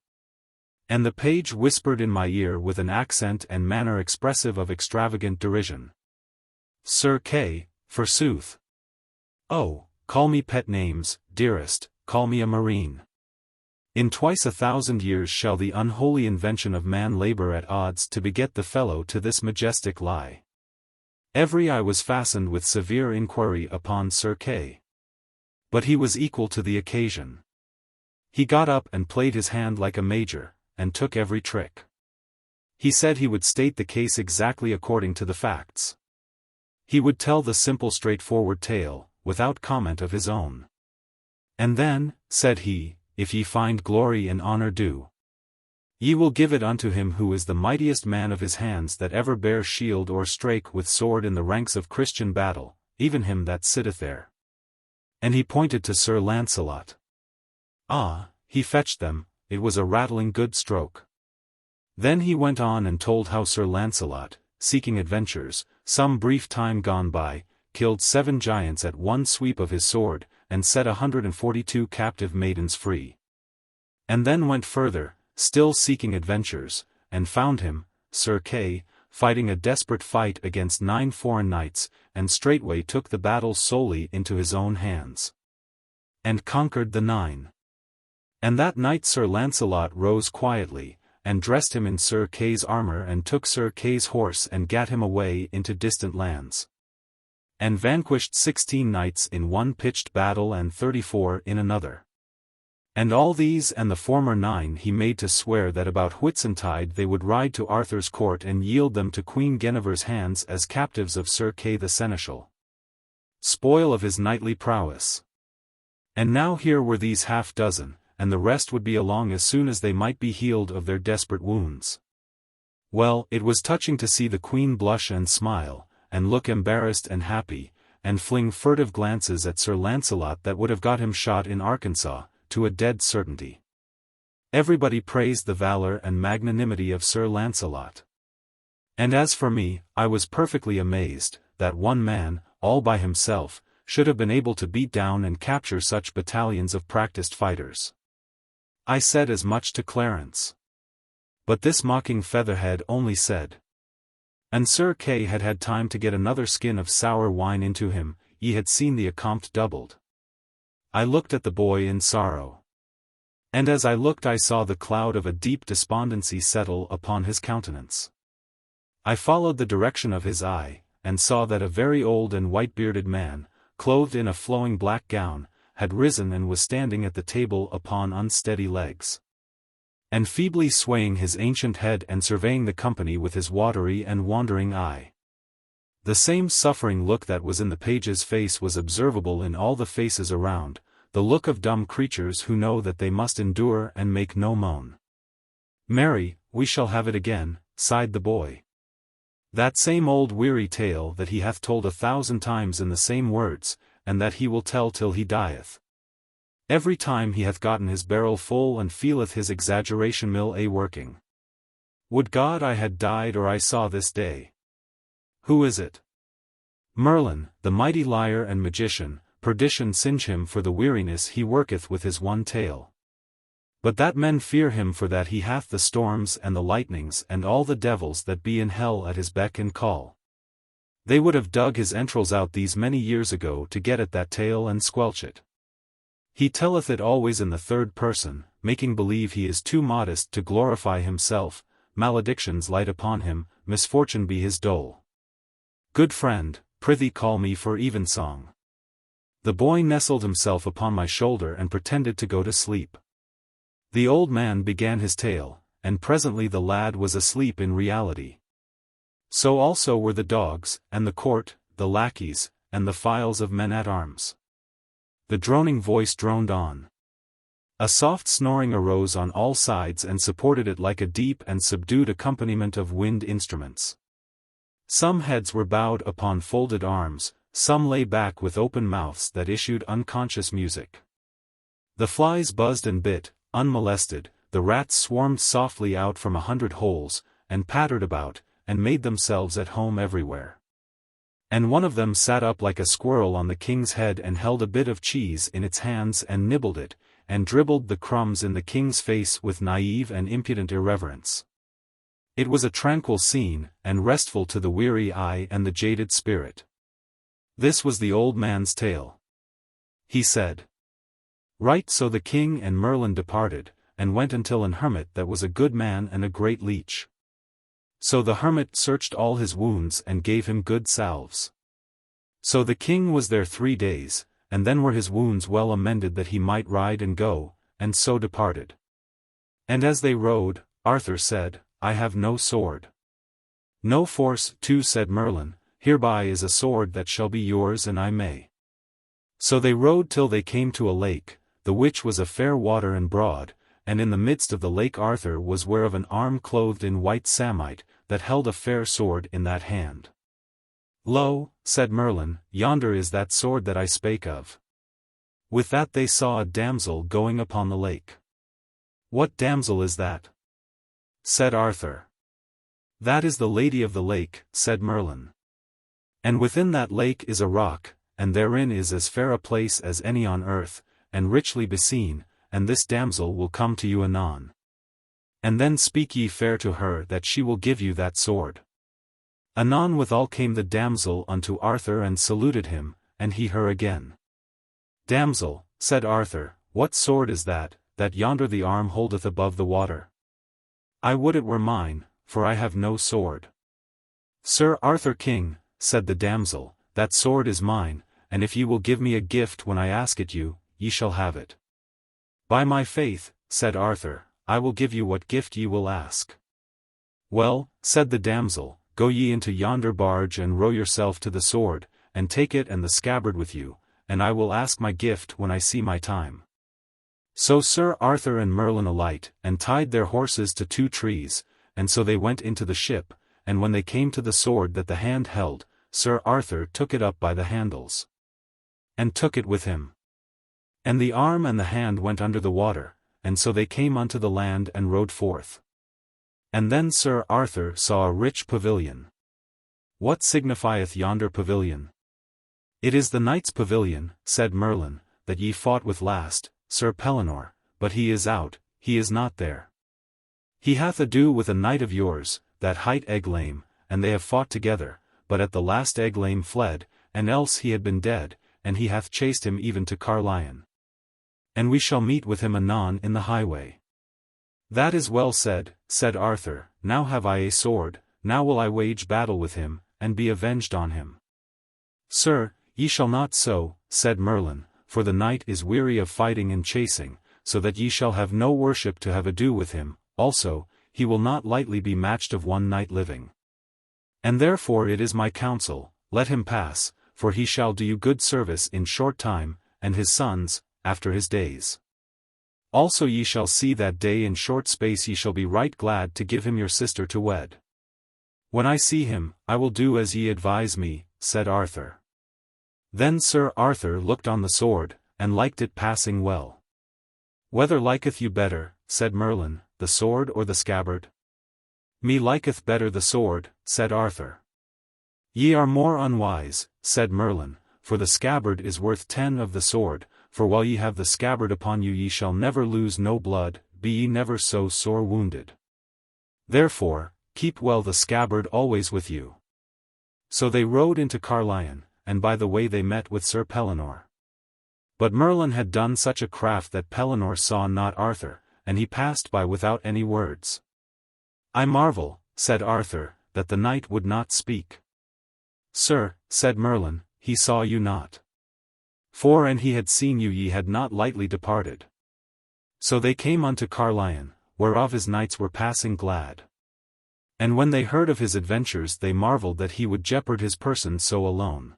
And the page whispered in my ear with an accent and manner expressive of extravagant derision, "Sir Kay, forsooth! Oh, call me pet names, dearest, call me a marine. In twice 1,000 years shall the unholy invention of man labor at odds to beget the fellow to this majestic lie." Every eye was fastened with severe inquiry upon Sir Kay. But he was equal to the occasion. He got up and played his hand like a major, and took every trick. He said he would state the case exactly according to the facts. He would tell the simple straightforward tale, without comment of his own. And then, said he, if ye find glory and honor due, ye will give it unto him who is the mightiest man of his hands that ever bare shield or strake with sword in the ranks of Christian battle, even him that sitteth there. And he pointed to Sir Lancelot. Ah, he fetched them, it was a rattling good stroke. Then he went on and told how Sir Lancelot, seeking adventures, some brief time gone by, killed 7 giants at one sweep of his sword, and set 142 captive maidens free. And then went further, still seeking adventures, and found him, Sir Kay, fighting a desperate fight against 9 foreign knights, and straightway took the battle solely into his own hands. And conquered the 9. And that night Sir Lancelot rose quietly, and dressed him in Sir Kay's armor and took Sir Kay's horse and gat him away into distant lands. And vanquished 16 knights in one pitched battle and 34 in another. And all these and the former 9 he made to swear that about Whitsuntide they would ride to Arthur's court and yield them to Queen Guinevere's hands as captives of Sir Kay the seneschal. Spoil of his knightly prowess. And now here were these half-dozen, and the rest would be along as soon as they might be healed of their desperate wounds. Well, it was touching to see the queen blush and smile, and look embarrassed and happy, and fling furtive glances at Sir Lancelot that would have got him shot in Arkansas, to a dead certainty. Everybody praised the valor and magnanimity of Sir Lancelot. And as for me, I was perfectly amazed, that one man, all by himself, should have been able to beat down and capture such battalions of practiced fighters. I said as much to Clarence. But this mocking featherhead only said, "And Sir Kay had had time to get another skin of sour wine into him, ye had seen the accompt doubled." I looked at the boy in sorrow. And as I looked I saw the cloud of a deep despondency settle upon his countenance. I followed the direction of his eye, and saw that a very old and white-bearded man, clothed in a flowing black gown, had risen and was standing at the table upon unsteady legs, and feebly swaying his ancient head and surveying the company with his watery and wandering eye. The same suffering look that was in the page's face was observable in all the faces around, the look of dumb creatures who know that they must endure and make no moan. "Marry, we shall have it again," sighed the boy. "That same old weary tale that he hath told 1,000 times in the same words, and that he will tell till he dieth. Every time he hath gotten his barrel full and feeleth his exaggeration mill a-working. Would God I had died or I saw this day. Who is it? Merlin, the mighty liar and magician, perdition singe him for the weariness he worketh with his one tale. But that men fear him for that he hath the storms and the lightnings and all the devils that be in hell at his beck and call. They would have dug his entrails out these many years ago to get at that tale and squelch it. He telleth it always in the third person, making believe he is too modest to glorify himself, maledictions light upon him, misfortune be his dole. Good friend, prithee call me for evensong." The boy nestled himself upon my shoulder and pretended to go to sleep. The old man began his tale, and presently the lad was asleep in reality. So also were the dogs, and the court, the lackeys, and the files of men-at-arms. The droning voice droned on. A soft snoring arose on all sides and supported it like a deep and subdued accompaniment of wind instruments. Some heads were bowed upon folded arms, some lay back with open mouths that issued unconscious music. The flies buzzed and bit, unmolested, the rats swarmed softly out from 100 holes, and pattered about, and made themselves at home everywhere. And one of them sat up like a squirrel on the king's head and held a bit of cheese in its hands and nibbled it, and dribbled the crumbs in the king's face with naive and impudent irreverence. It was a tranquil scene, and restful to the weary eye and the jaded spirit. This was the old man's tale. He said, "Right so the king and Merlin departed, and went until an hermit that was a good man and a great leech. So the hermit searched all his wounds and gave him good salves. So the king was there 3 days, and then were his wounds well amended that he might ride and go, and so departed. And as they rode, Arthur said, I have no sword. No force, too, said Merlin, hereby is a sword that shall be yours and I may. So they rode till they came to a lake, the which was a fair water and broad, and in the midst of the lake Arthur was whereof an arm clothed in white samite, that held a fair sword in that hand. Lo, said Merlin, yonder is that sword that I spake of. With that they saw a damsel going upon the lake. What damsel is that? Said Arthur. That is the Lady of the Lake, said Merlin. And within that lake is a rock, and therein is as fair a place as any on earth, and richly beseen, and this damsel will come to you anon. And then speak ye fair to her that she will give you that sword. Anon withal came the damsel unto Arthur and saluted him, and he her again. Damsel, said Arthur, what sword is that yonder the arm holdeth above the water? I would it were mine, for I have no sword. Sir Arthur King, said the damsel, that sword is mine, and if ye will give me a gift when I ask it you, ye shall have it. By my faith, said Arthur, I will give you what gift ye will ask. Well, said the damsel, go ye into yonder barge and row yourself to the sword, and take it and the scabbard with you, and I will ask my gift when I see my time. So Sir Arthur and Merlin alight, and tied their horses to 2 trees, and so they went into the ship, and when they came to the sword that the hand held, Sir Arthur took it up by the handles, and took it with him. And the arm and the hand went under the water, and so they came unto the land and rode forth. And then Sir Arthur saw a rich pavilion. What signifieth yonder pavilion? It is the knight's pavilion, said Merlin, that ye fought with last, Sir Pellinore, but he is out, he is not there. He hath ado with a knight of yours, that hight Eglaim, and they have fought together, but at the last Eglaim fled, and else he had been dead, and he hath chased him even to Carlion. And we shall meet with him anon in the highway. That is well said, said Arthur, now have I a sword, now will I wage battle with him, and be avenged on him. Sir, ye shall not so, said Merlin, for the knight is weary of fighting and chasing, so that ye shall have no worship to have ado with him, also, he will not lightly be matched of one knight living. And therefore it is my counsel, let him pass, for he shall do you good service in short time, and his sons, after his days. Also ye shall see that day in short space ye shall be right glad to give him your sister to wed. When I see him, I will do as ye advise me, said Arthur. Then Sir Arthur looked on the sword, and liked it passing well. Whether liketh you better, said Merlin, the sword or the scabbard? Me liketh better the sword, said Arthur. Ye are more unwise, said Merlin, for the scabbard is worth 10 of the sword, for while ye have the scabbard upon you ye shall never lose no blood, be ye never so sore wounded. Therefore, keep well the scabbard always with you. So they rode into Carlion, and by the way they met with Sir Pellinore. But Merlin had done such a craft that Pellinore saw not Arthur, and he passed by without any words. I marvel, said Arthur, that the knight would not speak. Sir, said Merlin, he saw you not. For an he had seen you ye had not lightly departed. So they came unto Carlion, whereof his knights were passing glad. And when they heard of his adventures they marvelled that he would jeopard his person so alone.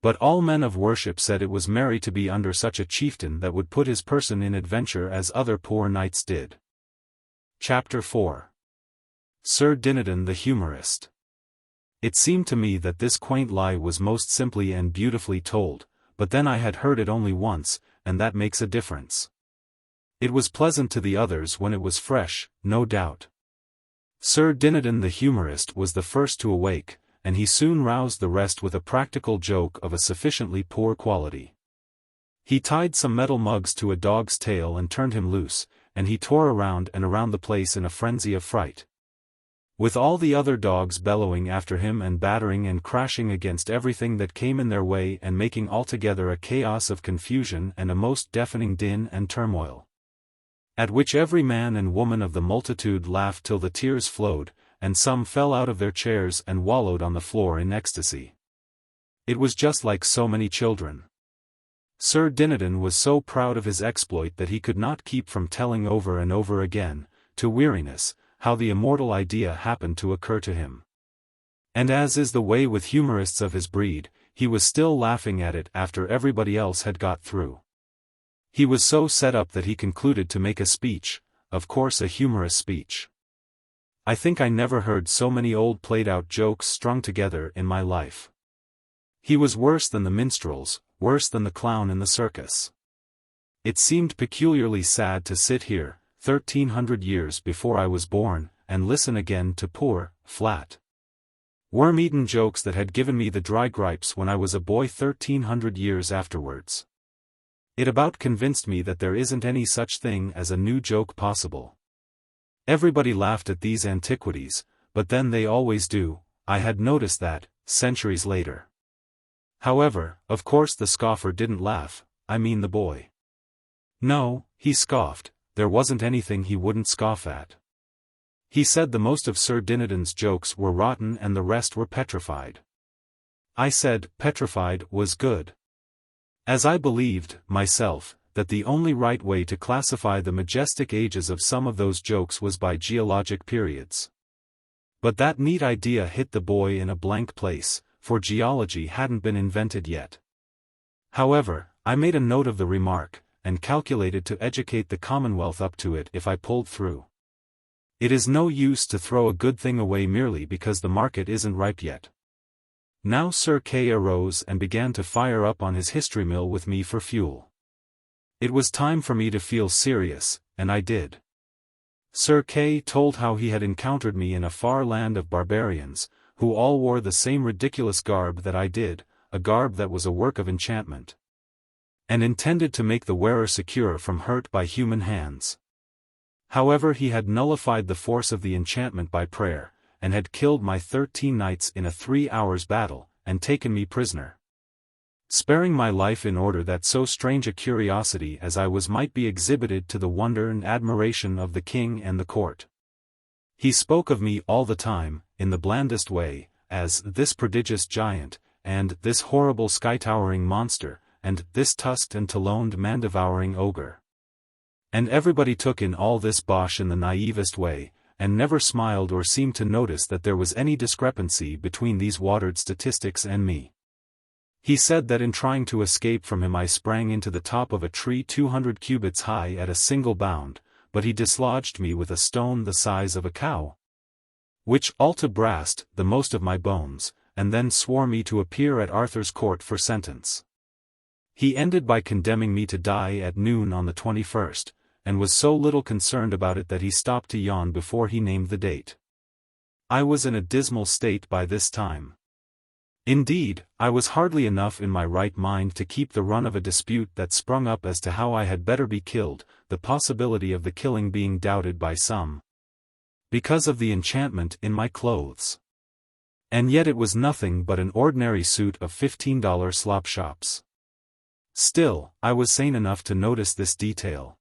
But all men of worship said it was merry to be under such a chieftain that would put his person in adventure as other poor knights did. Chapter 4. Sir Dinadan the Humorist. It seemed to me that this quaint lie was most simply and beautifully told, but then I had heard it only once, and that makes a difference. It was pleasant to the others when it was fresh, no doubt. Sir Dinadan the Humorist was the first to awake, and he soon roused the rest with a practical joke of a sufficiently poor quality. He tied some metal mugs to a dog's tail and turned him loose, and he tore around and around the place in a frenzy of fright. With all the other dogs bellowing after him and battering and crashing against everything that came in their way and making altogether a chaos of confusion and a most deafening din and turmoil. At which every man and woman of the multitude laughed till the tears flowed, and some fell out of their chairs and wallowed on the floor in ecstasy. It was just like so many children. Sir Dinadan was so proud of his exploit that he could not keep from telling over and over again, to weariness, how the immortal idea happened to occur to him. And as is the way with humorists of his breed, he was still laughing at it after everybody else had got through. He was so set up that he concluded to make a speech, of course a humorous speech. I think I never heard so many old played-out jokes strung together in my life. He was worse than the minstrels, worse than the clown in the circus. It seemed peculiarly sad to sit here, 1300 years before I was born, and listen again to poor, flat, worm-eaten jokes that had given me the dry gripes when I was a boy 1300 years afterwards. It about convinced me that there isn't any such thing as a new joke possible. Everybody laughed at these antiquities, but then they always do. I had noticed that, centuries later. However, of course the scoffer didn't laugh, I mean the boy. No, he scoffed, there wasn't anything he wouldn't scoff at. He said the most of Sir Dinadan's jokes were rotten and the rest were petrified. I said petrified was good. As I believed, myself, that the only right way to classify the majestic ages of some of those jokes was by geologic periods. But that neat idea hit the boy in a blank place, for geology hadn't been invented yet. However, I made a note of the remark, and calculated to educate the Commonwealth up to it if I pulled through. It is no use to throw a good thing away merely because the market isn't ripe yet. Now Sir Kay arose and began to fire up on his history mill with me for fuel. It was time for me to feel serious, and I did. Sir Kay told how he had encountered me in a far land of barbarians, who all wore the same ridiculous garb that I did, a garb that was a work of enchantment, and intended to make the wearer secure from hurt by human hands. However, he had nullified the force of the enchantment by prayer, and had killed my 13 knights in a 3 hours battle, and taken me prisoner, sparing my life in order that so strange a curiosity as I was might be exhibited to the wonder and admiration of the king and the court. He spoke of me all the time, in the blandest way, as this prodigious giant, and this horrible sky-towering monster, and this tusked and taloned man-devouring ogre. And everybody took in all this bosh in the naivest way, and never smiled or seemed to notice that there was any discrepancy between these watered statistics and me. He said that in trying to escape from him I sprang into the top of a tree 200 cubits high at a single bound, but he dislodged me with a stone the size of a cow, which all to brast the most of my bones, and then swore me to appear at Arthur's court for sentence. He ended by condemning me to die at noon on the 21st, and was so little concerned about it that he stopped to yawn before he named the date. I was in a dismal state by this time. Indeed, I was hardly enough in my right mind to keep the run of a dispute that sprung up as to how I had better be killed, the possibility of the killing being doubted by some, because of the enchantment in my clothes. And yet it was nothing but an ordinary suit of $15 slop shops. Still, I was sane enough to notice this detail.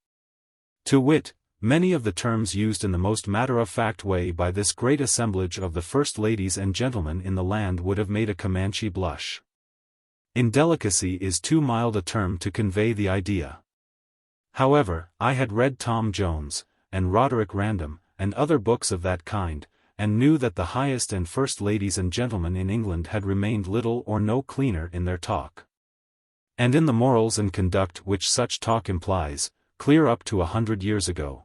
To wit, many of the terms used in the most matter-of-fact way by this great assemblage of the first ladies and gentlemen in the land would have made a Comanche blush. Indelicacy is too mild a term to convey the idea. However, I had read Tom Jones, and Roderick Random, and other books of that kind, and knew that the highest and first ladies and gentlemen in England had remained little or no cleaner in their talk, and in the morals and conduct which such talk implies, clear up to 100 years ago.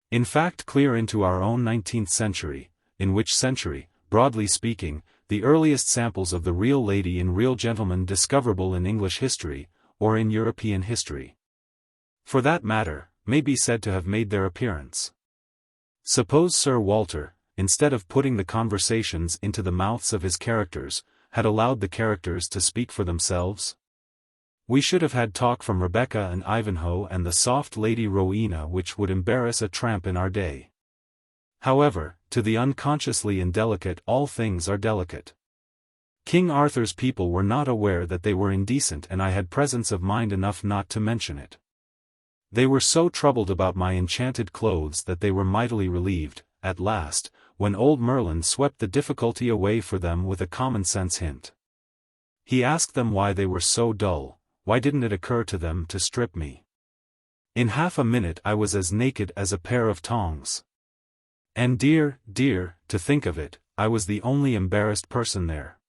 In fact, clear into our own 19th century, in which century, broadly speaking, the earliest samples of the real lady and real gentleman discoverable in English history, or in European history, for that matter, may be said to have made their appearance. Suppose Sir Walter, instead of putting the conversations into the mouths of his characters, had allowed the characters to speak for themselves? We should have had talk from Rebecca and Ivanhoe and the soft Lady Rowena which would embarrass a tramp in our day. However, to the unconsciously indelicate all things are delicate. King Arthur's people were not aware that they were indecent, and I had presence of mind enough not to mention it. They were so troubled about my enchanted clothes that they were mightily relieved, at last, when old Merlin swept the difficulty away for them with a common-sense hint. He asked them why they were so dull. Why didn't it occur to them to strip me? In half a minute I was as naked as a pair of tongs. And dear, to think of it, I was the only embarrassed person there.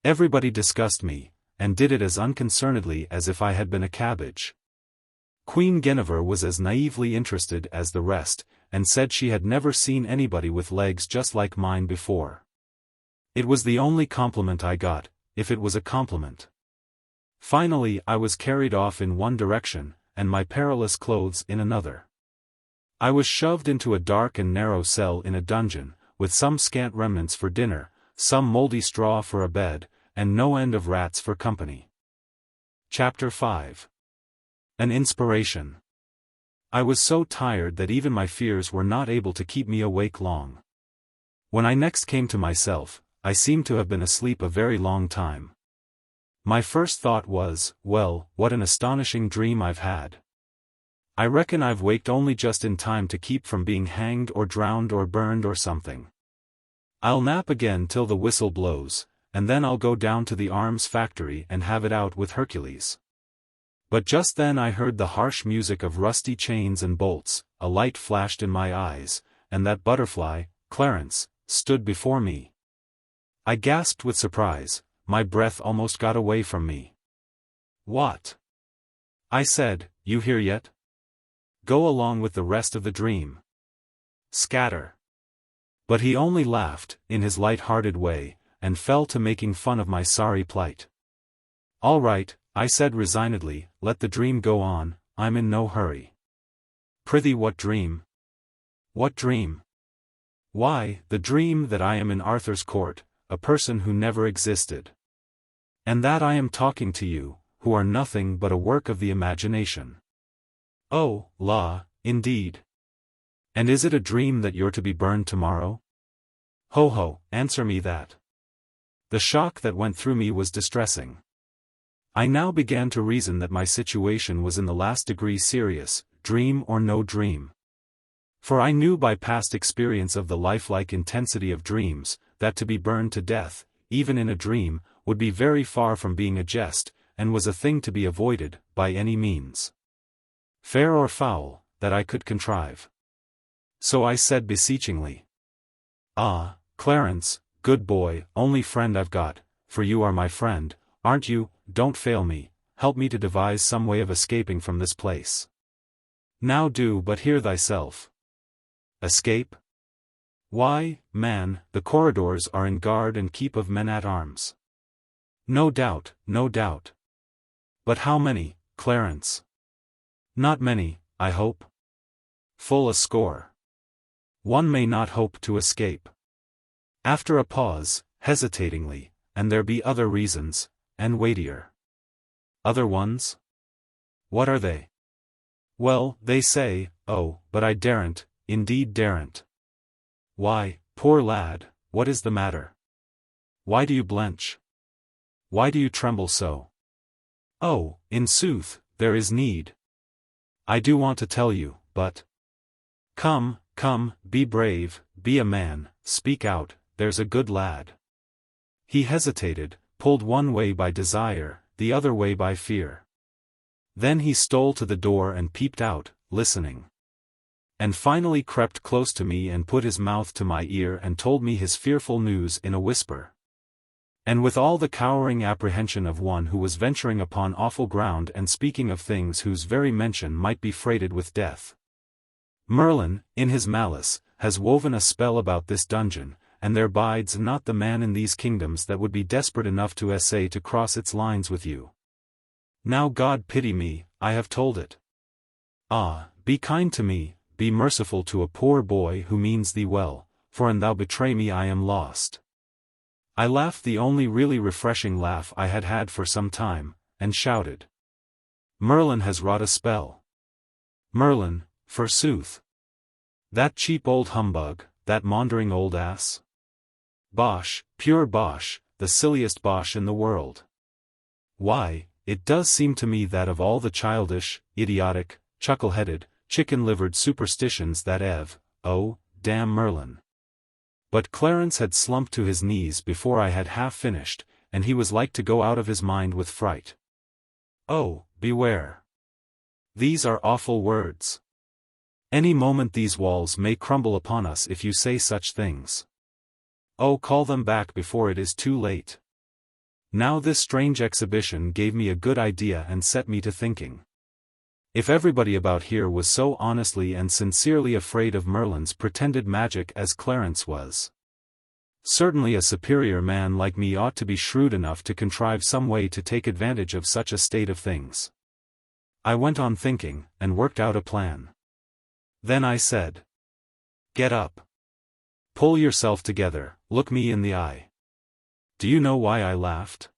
Everybody discussed me, and did it as unconcernedly as if I had been a cabbage. Queen Guinevere was as naively interested as the rest, and said she had never seen anybody with legs just like mine before. It was the only compliment I got, if it was a compliment. Finally I was carried off in one direction, and my perilous clothes in another. I was shoved into a dark and narrow cell in a dungeon, with some scant remnants for dinner, some moldy straw for a bed, and no end of rats for company. Chapter 5. An inspiration. I was so tired that even my fears were not able to keep me awake long. When I next came to myself, I seemed to have been asleep a very long time. My first thought was, well, what an astonishing dream I've had. I reckon I've waked only just in time to keep from being hanged or drowned or burned or something. I'll nap again till the whistle blows, and then I'll go down to the arms factory and have it out with Hercules. But just then I heard the harsh music of rusty chains and bolts, a light flashed in my eyes, and that butterfly, Clarence, stood before me. I gasped with surprise, my breath almost got away from me. "What?" I said, "You here yet? Go along with the rest of the dream. Scatter." But he only laughed, in his light-hearted way, and fell to making fun of my sorry plight. "All right," I said resignedly, "let the dream go on, I'm in no hurry." "Prithee, what dream?" "What dream?" "Why, the dream that I am in Arthur's court, a person who never existed. And that I am talking to you, who are nothing but a work of the imagination." "Oh, la, indeed. And is it a dream that you're to be burned tomorrow?" "Ho ho, answer me that." The shock that went through me was distressing. I now began to reason that my situation was in the last degree serious, dream or no dream. For I knew by past experience of the lifelike intensity of dreams, that to be burned to death, even in a dream, would be very far from being a jest, and was a thing to be avoided, by any means. Fair or foul, that I could contrive. So I said beseechingly, "Ah, Clarence, good boy, only friend I've got, for you are my friend, aren't you? Don't fail me, help me to devise some way of escaping from this place. Now do but hear thyself." "Escape? Why, man, the corridors are in guard and keep of men-at-arms." "No doubt, no doubt. But how many, Clarence?" "Not many, I hope." "Full a score." "One may not hope to escape." After a pause, hesitatingly, "And there be other reasons, and weightier." "Other ones? What are they?" "Well, they say, oh, but I daren't, indeed daren't." "Why, poor lad, what is the matter? Why do you blench? Why do you tremble so?" "Oh, in sooth, there is need. I do want to tell you, but—" "Come, come, be brave, be a man, speak out, there's a good lad." He hesitated, pulled one way by desire, the other way by fear. Then he stole to the door and peeped out, listening. And finally crept close to me and put his mouth to my ear and told me his fearful news in a whisper. And with all the cowering apprehension of one who was venturing upon awful ground and speaking of things whose very mention might be freighted with death. "Merlin, in his malice, has woven a spell about this dungeon, and there bides not the man in these kingdoms that would be desperate enough to essay to cross its lines with you. Now God pity me, I have told it. Ah, be kind to me, be merciful to a poor boy who means thee well, for an thou betray me I am lost." I laughed the only really refreshing laugh I had had for some time, and shouted. "Merlin has wrought a spell." "Merlin, forsooth. That cheap old humbug, that maundering old ass? Bosh, pure bosh, the silliest bosh in the world. Why, it does seem to me that of all the childish, idiotic, chuckle-headed, chicken-livered superstitions that oh, damn Merlin." But Clarence had slumped to his knees before I had half finished, and he was like to go out of his mind with fright. "Oh, beware. These are awful words. Any moment these walls may crumble upon us if you say such things. Oh, call them back before it is too late." Now this strange exhibition gave me a good idea and set me to thinking. If everybody about here was so honestly and sincerely afraid of Merlin's pretended magic as Clarence was, certainly a superior man like me ought to be shrewd enough to contrive some way to take advantage of such a state of things. I went on thinking, and worked out a plan. Then I said, "Get up. Pull yourself together, look me in the eye." Do you know why I laughed?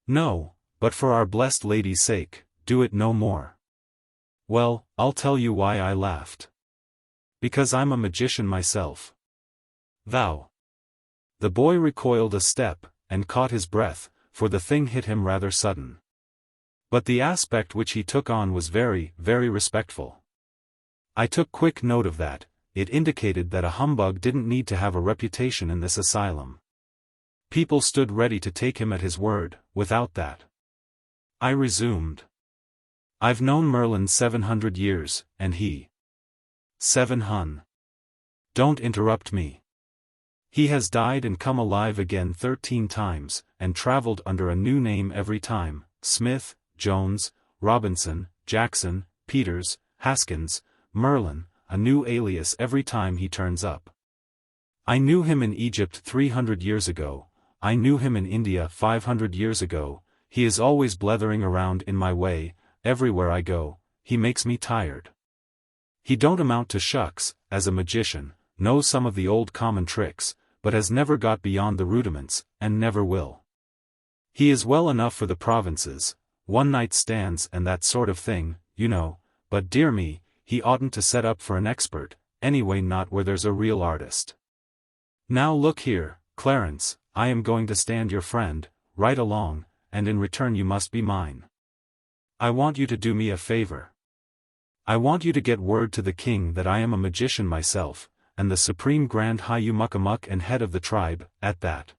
No, but for Our Blessed Lady's sake, do it no more. Well, I'll tell you why I laughed. Because I'm a magician myself. Thou. The boy recoiled a step, and caught his breath, for the thing hit him rather sudden. But the aspect which he took on was very, very respectful. I took quick note of that. It indicated that a humbug didn't need to have a reputation in this asylum. People stood ready to take him at his word, without that. I resumed. I've known Merlin 700 years, and he. 7 hun. Don't interrupt me. He has died and come alive again 13 times, and traveled under a new name every time: Smith, Jones, Robinson, Jackson, Peters, Haskins, Merlin, a new alias every time he turns up. I knew him in Egypt 300 years ago, I knew him in India 500 years ago, he is always blethering around in my way, everywhere I go, he makes me tired. He don't amount to shucks, as a magician, knows some of the old common tricks, but has never got beyond the rudiments, and never will. He is well enough for the provinces, one-night stands and that sort of thing, you know, but dear me, he oughtn't to set up for an expert, anyway not where there's a real artist. Now look here, Clarence, I am going to stand your friend, right along, and in return you must be mine. I want you to do me a favor. I want you to get word to the king that I am a magician myself, and the supreme grand Hayumukamuck and head of the tribe, at that.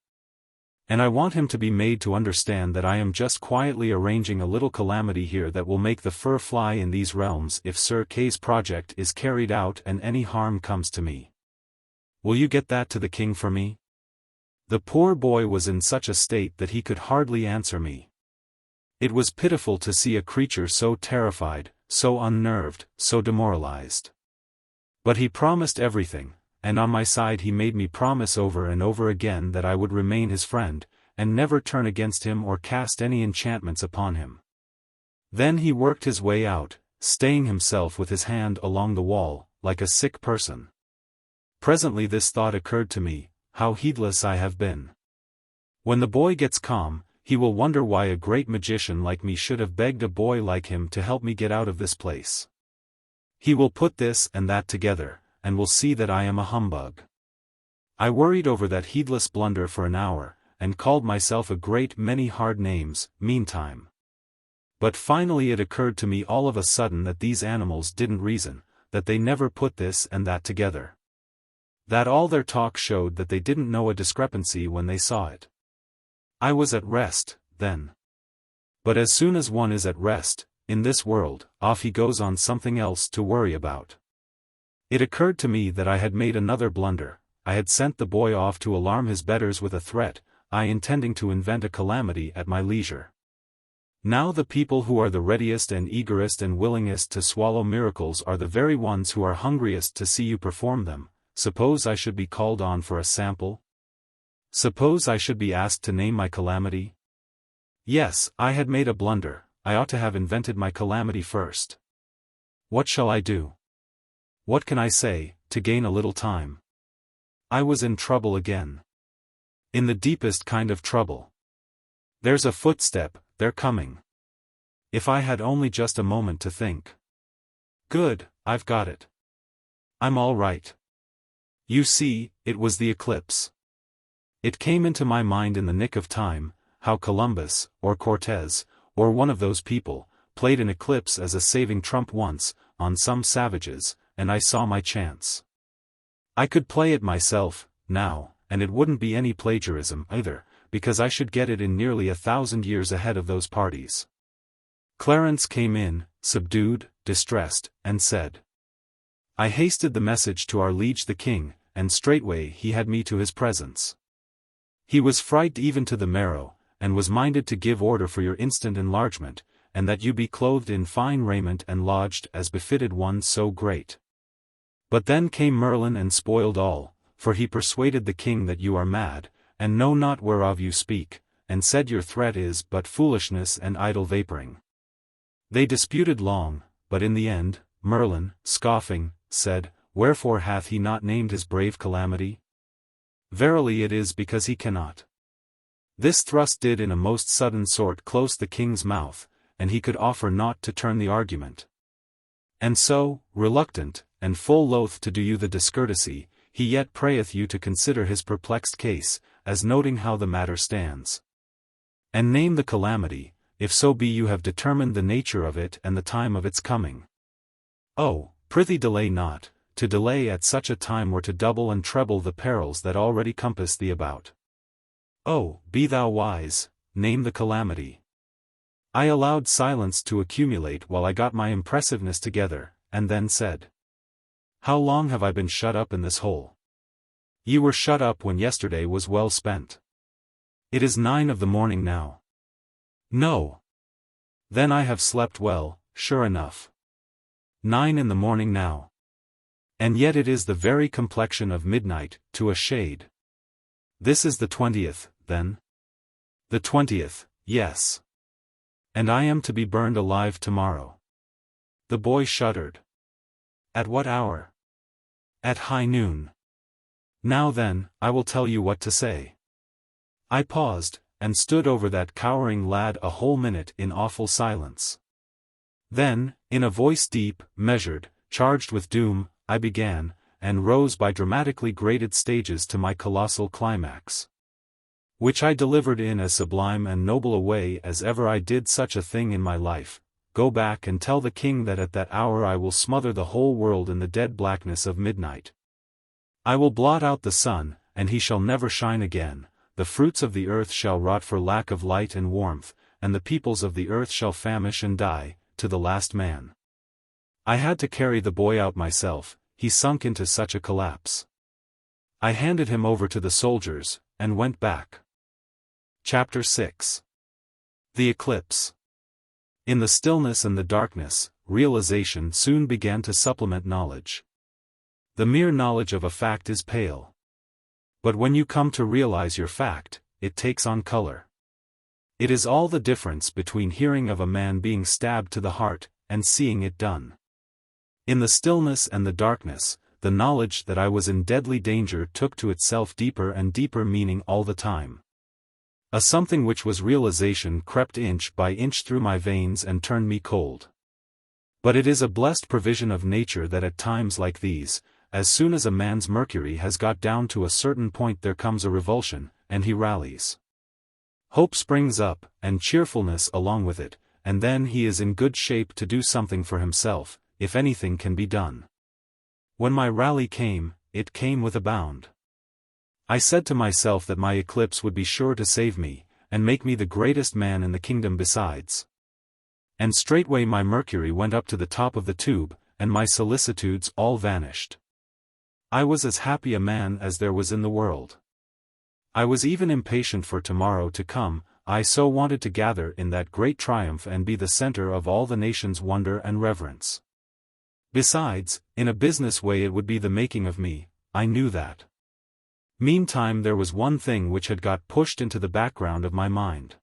And I want him to be made to understand that I am just quietly arranging a little calamity here that will make the fur fly in these realms if Sir Kay's project is carried out and any harm comes to me. Will you get that to the king for me? The poor boy was in such a state that he could hardly answer me. It was pitiful to see a creature so terrified, so unnerved, so demoralized. But he promised everything, and on my side he made me promise over and over again that I would remain his friend, and never turn against him or cast any enchantments upon him. Then he worked his way out, staying himself with his hand along the wall, like a sick person. Presently this thought occurred to me, how heedless I have been. When the boy gets calm, he will wonder why a great magician like me should have begged a boy like him to help me get out of this place. He will put this and that together, and will see that I am a humbug. I worried over that heedless blunder for an hour, and called myself a great many hard names, meantime. But finally it occurred to me all of a sudden that these animals didn't reason, that they never put this and that together. That all their talk showed that they didn't know a discrepancy when they saw it. I was at rest, then. But as soon as one is at rest, in this world, off he goes on something else to worry about. It occurred to me that I had made another blunder. I had sent the boy off to alarm his betters with a threat, I intending to invent a calamity at my leisure. Now the people who are the readiest and eagerest and willingest to swallow miracles are the very ones who are hungriest to see you perform them. Suppose I should be called on for a sample? Suppose I should be asked to name my calamity? Yes, I had made a blunder. I ought to have invented my calamity first. What shall I do? What can I say, to gain a little time? I was in trouble again. In the deepest kind of trouble. There's a footstep, they're coming. If I had only just a moment to think. Good, I've got it. I'm all right. You see, it was the eclipse. It came into my mind in the nick of time, how Columbus, or Cortez, or one of those people, played an eclipse as a saving trump once, on some savages, and I saw my chance. I could play it myself, now, and it wouldn't be any plagiarism either, because I should get it in nearly 1,000 years ahead of those parties. Clarence came in, subdued, distressed, and said. I hasted the message to our liege the king, and straightway he had me to his presence. He was frightened even to the marrow, and was minded to give order for your instant enlargement, and that you be clothed in fine raiment and lodged as befitted one so great. But then came Merlin and spoiled all, for he persuaded the king that you are mad, and know not whereof you speak, and said your threat is but foolishness and idle vaporing. They disputed long, but in the end, Merlin, scoffing, said, Wherefore hath he not named his brave calamity? Verily it is because he cannot. This thrust did in a most sudden sort close the king's mouth, and he could offer naught to turn the argument. And so, reluctant, and full loath to do you the discourtesy, he yet prayeth you to consider his perplexed case, as noting how the matter stands. And name the calamity, if so be you have determined the nature of it and the time of its coming. Oh, prithee delay not, to delay at such a time were to double and treble the perils that already compass thee about. Oh, be thou wise, name the calamity. I allowed silence to accumulate while I got my impressiveness together, and then said, How long have I been shut up in this hole? Ye were shut up when yesterday was well spent. It is 9 of the morning now. No. Then I have slept well, sure enough. 9 in the morning now. And yet it is the very complexion of midnight, to a shade. This is the 20th, then? The 20th, yes. And I am to be burned alive tomorrow. The boy shuddered. At what hour? At high noon. Now then, I will tell you what to say. I paused, and stood over that cowering lad a whole minute in awful silence. Then, in a voice deep, measured, charged with doom, I began, and rose by dramatically graded stages to my colossal climax. Which I delivered in as sublime and noble a way as ever I did such a thing in my life. Go back and tell the king that at that hour I will smother the whole world in the dead blackness of midnight. I will blot out the sun, and he shall never shine again, the fruits of the earth shall rot for lack of light and warmth, and the peoples of the earth shall famish and die, to the last man. I had to carry the boy out myself, he sunk into such a collapse. I handed him over to the soldiers, and went back. Chapter 6. The Eclipse. In the stillness and the darkness, realization soon began to supplement knowledge. The mere knowledge of a fact is pale. But when you come to realize your fact, it takes on color. It is all the difference between hearing of a man being stabbed to the heart, and seeing it done. In the stillness and the darkness, the knowledge that I was in deadly danger took to itself deeper and deeper meaning all the time. A something which was realization crept inch by inch through my veins and turned me cold. But it is a blessed provision of nature that at times like these, as soon as a man's mercury has got down to a certain point there comes a revulsion, and he rallies. Hope springs up, and cheerfulness along with it, and then he is in good shape to do something for himself, if anything can be done. When my rally came, it came with a bound. I said to myself that my eclipse would be sure to save me, and make me the greatest man in the kingdom besides. And straightway my mercury went up to the top of the tube, and my solicitudes all vanished. I was as happy a man as there was in the world. I was even impatient for tomorrow to come, I so wanted to gather in that great triumph and be the center of all the nation's wonder and reverence. Besides, in a business way it would be the making of me, I knew that. Meantime there was one thing which had got pushed into the background of my mind.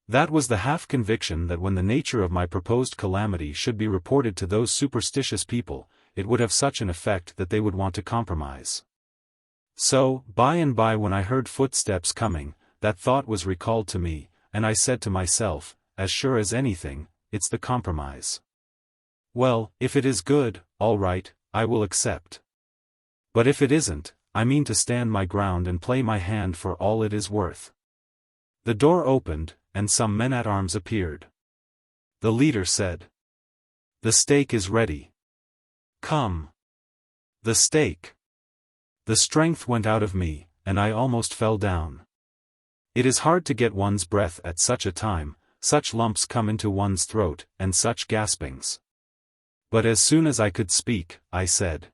That was the half-conviction that when the nature of my proposed calamity should be reported to those superstitious people, it would have such an effect that they would want to compromise. So, by and by when I heard footsteps coming, that thought was recalled to me, and I said to myself, as sure as anything, it's the compromise. Well, if it is good, all right, I will accept. But if it isn't, I mean to stand my ground and play my hand for all it is worth. The door opened, and some men-at-arms appeared. The leader said, "The stake is ready. Come." The stake. The strength went out of me, and I almost fell down. It is hard to get one's breath at such a time, such lumps come into one's throat, and such gaspings. But as soon as I could speak, I said,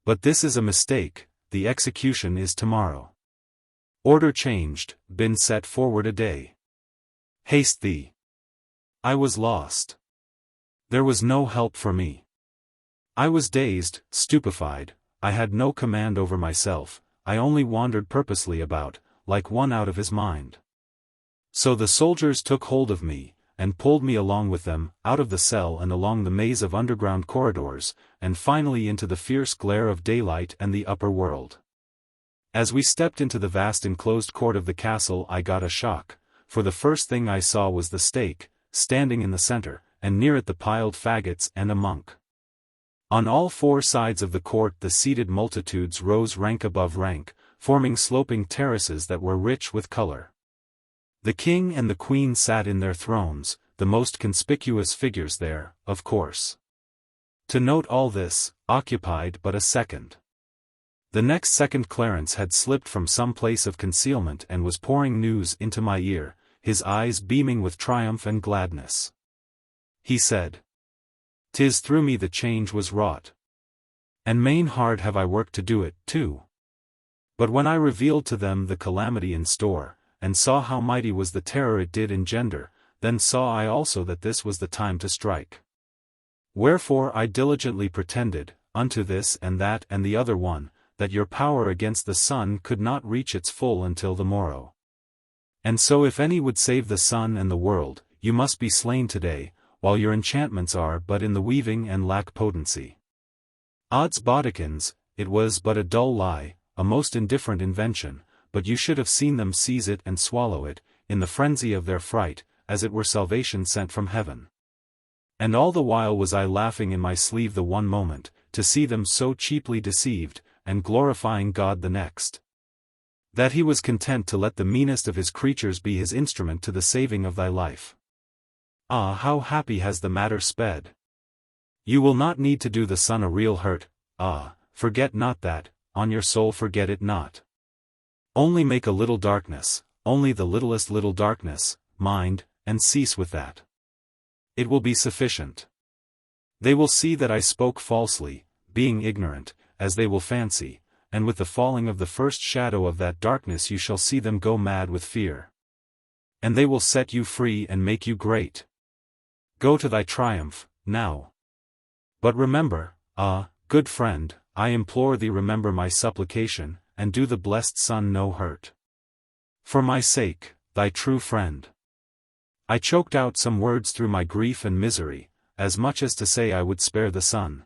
"But this is a mistake, the execution is tomorrow. Order changed, been set forward a day. Haste thee." I was lost. There was no help for me. I was dazed, stupefied, I had no command over myself, I only wandered purposely about, like one out of his mind. So the soldiers took hold of me, and pulled me along with them, out of the cell and along the maze of underground corridors, and finally into the fierce glare of daylight and the upper world. As we stepped into the vast enclosed court of the castle, I got a shock, for the first thing I saw was the stake, standing in the center, and near it the piled faggots and a monk. On all four sides of the court the seated multitudes rose rank above rank, forming sloping terraces that were rich with color. The king and the queen sat in their thrones, the most conspicuous figures there, of course. To note all this, occupied but a second. The next second Clarence had slipped from some place of concealment and was pouring news into my ear, his eyes beaming with triumph and gladness. He said, "'Tis through me the change was wrought. And main hard have I worked to do it, too." But when I revealed to them the calamity in store, and saw how mighty was the terror it did engender, then saw I also that this was the time to strike. Wherefore I diligently pretended, unto this and that and the other one, that your power against the sun could not reach its full until the morrow. And so if any would save the sun and the world, you must be slain today, while your enchantments are but in the weaving and lack potency. Odds bodikins, it was but a dull lie, a most indifferent invention, but you should have seen them seize it and swallow it, in the frenzy of their fright, as it were salvation sent from heaven. And all the while was I laughing in my sleeve the one moment, to see them so cheaply deceived, and glorifying God the next. That he was content to let the meanest of his creatures be his instrument to the saving of thy life. Ah, how happy has the matter sped! You will not need to do the sun a real hurt, forget not that, on your soul forget it not. Only make a little darkness, only the littlest little darkness, mind, and cease with that. It will be sufficient. They will see that I spoke falsely, being ignorant, as they will fancy, and with the falling of the first shadow of that darkness you shall see them go mad with fear. And they will set you free and make you great. Go to thy triumph, now. But remember, good friend, I implore thee, remember my supplication, and do the blessed sun no hurt. For my sake, thy true friend. I choked out some words through my grief and misery, as much as to say I would spare the sun.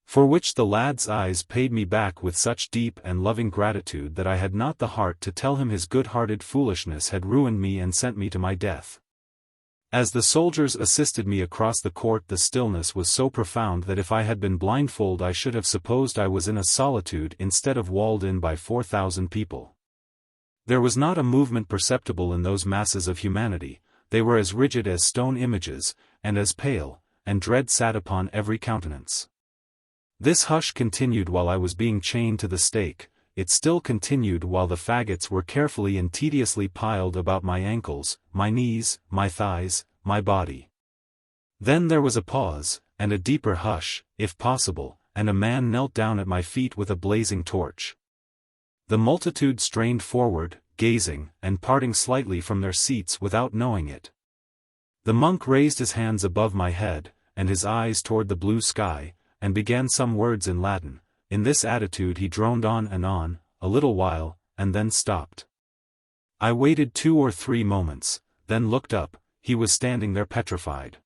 For which the lad's eyes paid me back with such deep and loving gratitude that I had not the heart to tell him his good-hearted foolishness had ruined me and sent me to my death. As the soldiers assisted me across the court, the stillness was so profound that if I had been blindfold I should have supposed I was in a solitude instead of walled in by 4,000 people. There was not a movement perceptible in those masses of humanity, they were as rigid as stone images, and as pale, and dread sat upon every countenance. This hush continued while I was being chained to the stake, it still continued while the faggots were carefully and tediously piled about my ankles, my knees, my thighs, my body. Then there was a pause, and a deeper hush, if possible, and a man knelt down at my feet with a blazing torch. The multitude strained forward, gazing, and parting slightly from their seats without knowing it. The monk raised his hands above my head, and his eyes toward the blue sky, and began some words in Latin. In this attitude he droned on and on, a little while, and then stopped. I waited 2 or 3 moments, then looked up, he was standing there petrified.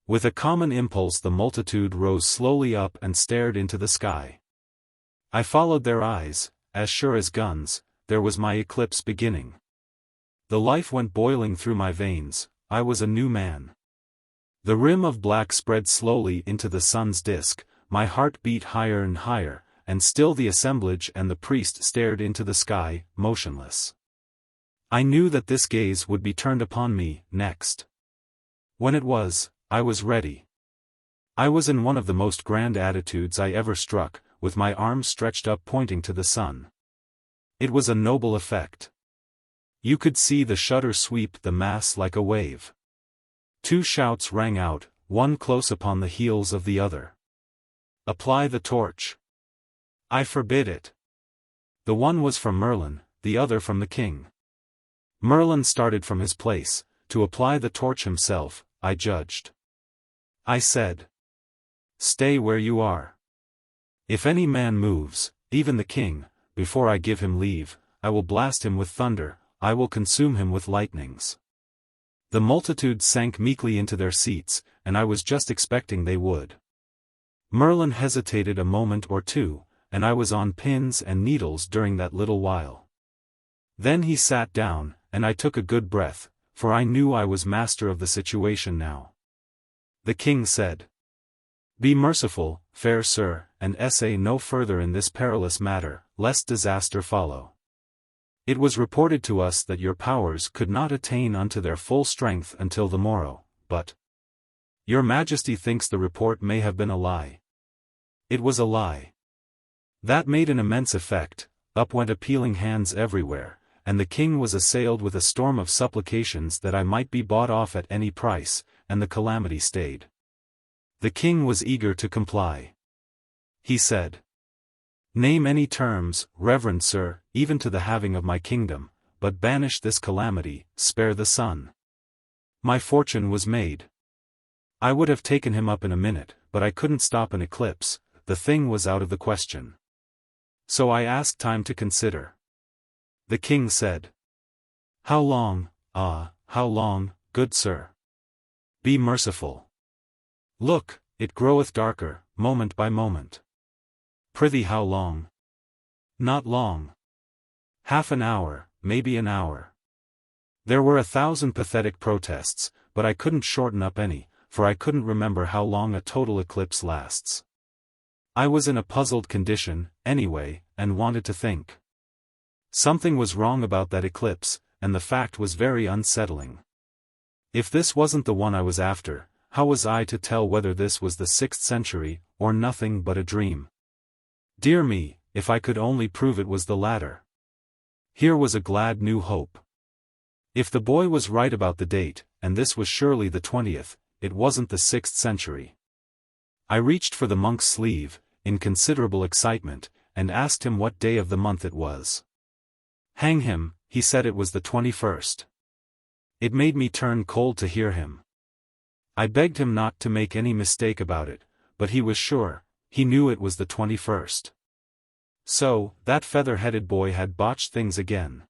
With a common impulse the multitude rose slowly up and stared into the sky. I followed their eyes, as sure as guns, there was my eclipse beginning. The life went boiling through my veins, I was a new man. The rim of black spread slowly into the sun's disk, my heart beat higher and higher, and still the assemblage and the priest stared into the sky, motionless. I knew that this gaze would be turned upon me, next. When it was, I was ready. I was in one of the most grand attitudes I ever struck, with my arms stretched up pointing to the sun. It was a noble effect. You could see the shudder sweep the mass like a wave. 2 shouts rang out, one close upon the heels of the other. Apply the torch. I forbid it. The one was from Merlin, the other from the king. Merlin started from his place, to apply the torch himself, I judged. I said, "Stay where you are. If any man moves, even the king, before I give him leave, I will blast him with thunder, I will consume him with lightnings." The multitude sank meekly into their seats, and I was just expecting they would. Merlin hesitated a moment or two, and I was on pins and needles during that little while. Then he sat down, and I took a good breath, for I knew I was master of the situation now. The king said, "Be merciful, fair sir, and essay no further in this perilous matter, lest disaster follow. It was reported to us that your powers could not attain unto their full strength until the morrow, but your majesty thinks the report may have been a lie." It was a lie. That made an immense effect, up went appealing hands everywhere, and the king was assailed with a storm of supplications that I might be bought off at any price, and the calamity stayed. The king was eager to comply. He said, "Name any terms, reverend sir, even to the halving of my kingdom, but banish this calamity, spare the sun." My fortune was made. I would have taken him up in a minute, but I couldn't stop an eclipse, the thing was out of the question. So I asked time to consider. The king said, "How long, how long, good sir? Be merciful. Look, it groweth darker, moment by moment. Prithee how long?" "Not long. Half an hour, maybe an hour." There were 1,000 pathetic protests, but I couldn't shorten up any, for I couldn't remember how long a total eclipse lasts. I was in a puzzled condition, anyway, and wanted to think. Something was wrong about that eclipse, and the fact was very unsettling. If this wasn't the one I was after, how was I to tell whether this was the 6th century, or nothing but a dream? Dear me, if I could only prove it was the latter. Here was a glad new hope. If the boy was right about the date, and this was surely the 20th, it wasn't the 6th century. I reached for the monk's sleeve, in considerable excitement, and asked him what day of the month it was. Hang him, he said it was the 21st. It made me turn cold to hear him. I begged him not to make any mistake about it, but he was sure, he knew it was the 21st. So, that feather-headed boy had botched things again.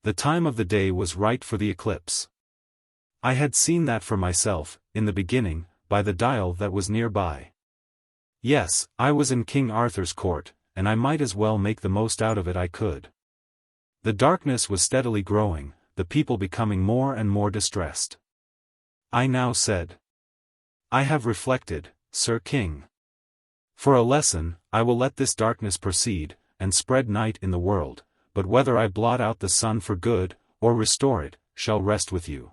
The time of the day was right for the eclipse. I had seen that for myself, in the beginning, by the dial that was nearby. Yes, I was in King Arthur's court, and I might as well make the most out of it I could. The darkness was steadily growing, the people becoming more and more distressed. I now said, "I have reflected, Sir King. For a lesson, I will let this darkness proceed, and spread night in the world, but whether I blot out the sun for good, or restore it, shall rest with you.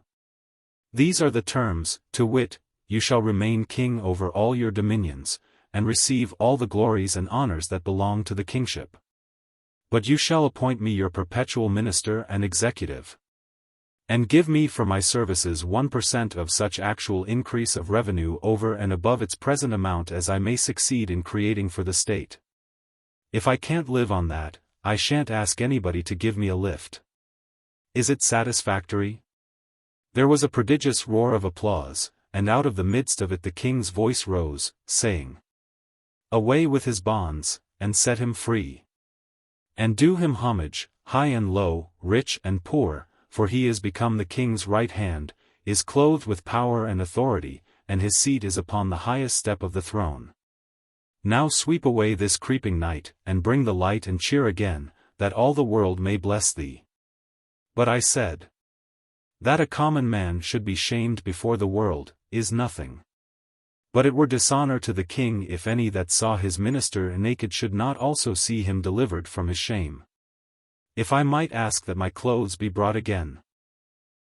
These are the terms, to wit, you shall remain king over all your dominions, and receive all the glories and honors that belong to the kingship. But you shall appoint me your perpetual minister and executive. And give me for my services 1% of such actual increase of revenue over and above its present amount as I may succeed in creating for the state. If I can't live on that, I shan't ask anybody to give me a lift. Is it satisfactory?" There was a prodigious roar of applause, and out of the midst of it the king's voice rose, saying, "Away with his bonds, and set him free. And do him homage, high and low, rich and poor, for he is become the king's right hand, is clothed with power and authority, and his seat is upon the highest step of the throne. Now sweep away this creeping night, and bring the light and cheer again, that all the world may bless thee." But I said, "That a common man should be shamed before the world, is nothing. But it were dishonor to the king if any that saw his minister naked should not also see him delivered from his shame. If I might ask that my clothes be brought again."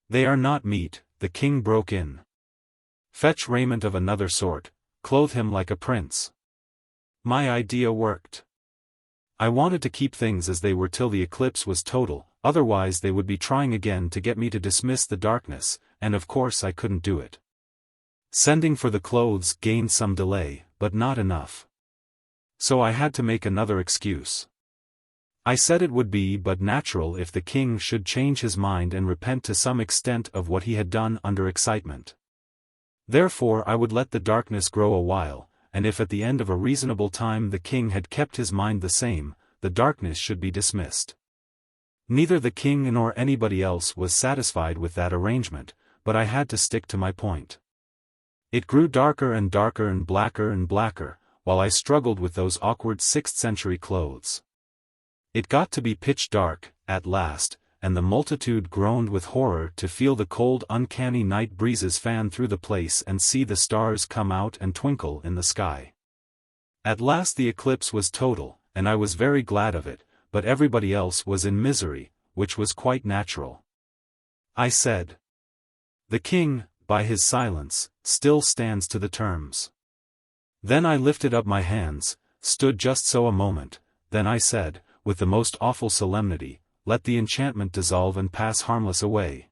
"They are not meet," the king broke in. "Fetch raiment of another sort, clothe him like a prince." My idea worked. I wanted to keep things as they were till the eclipse was total, otherwise they would be trying again to get me to dismiss the darkness, and of course I couldn't do it. Sending for the clothes gained some delay, but not enough. So I had to make another excuse. I said it would be but natural if the king should change his mind and repent to some extent of what he had done under excitement. Therefore I would let the darkness grow a while, and if at the end of a reasonable time the king had kept his mind the same, the darkness should be dismissed. Neither the king nor anybody else was satisfied with that arrangement, but I had to stick to my point. It grew darker and darker and blacker, while I struggled with those awkward 6th century clothes. It got to be pitch dark, at last, and the multitude groaned with horror to feel the cold uncanny night breezes fan through the place and see the stars come out and twinkle in the sky. At last the eclipse was total, and I was very glad of it, but everybody else was in misery, which was quite natural. I said, "The king, by his silence, still stands to the terms." Then I lifted up my hands, stood just so a moment, then I said, with the most awful solemnity, "Let the enchantment dissolve and pass harmless away."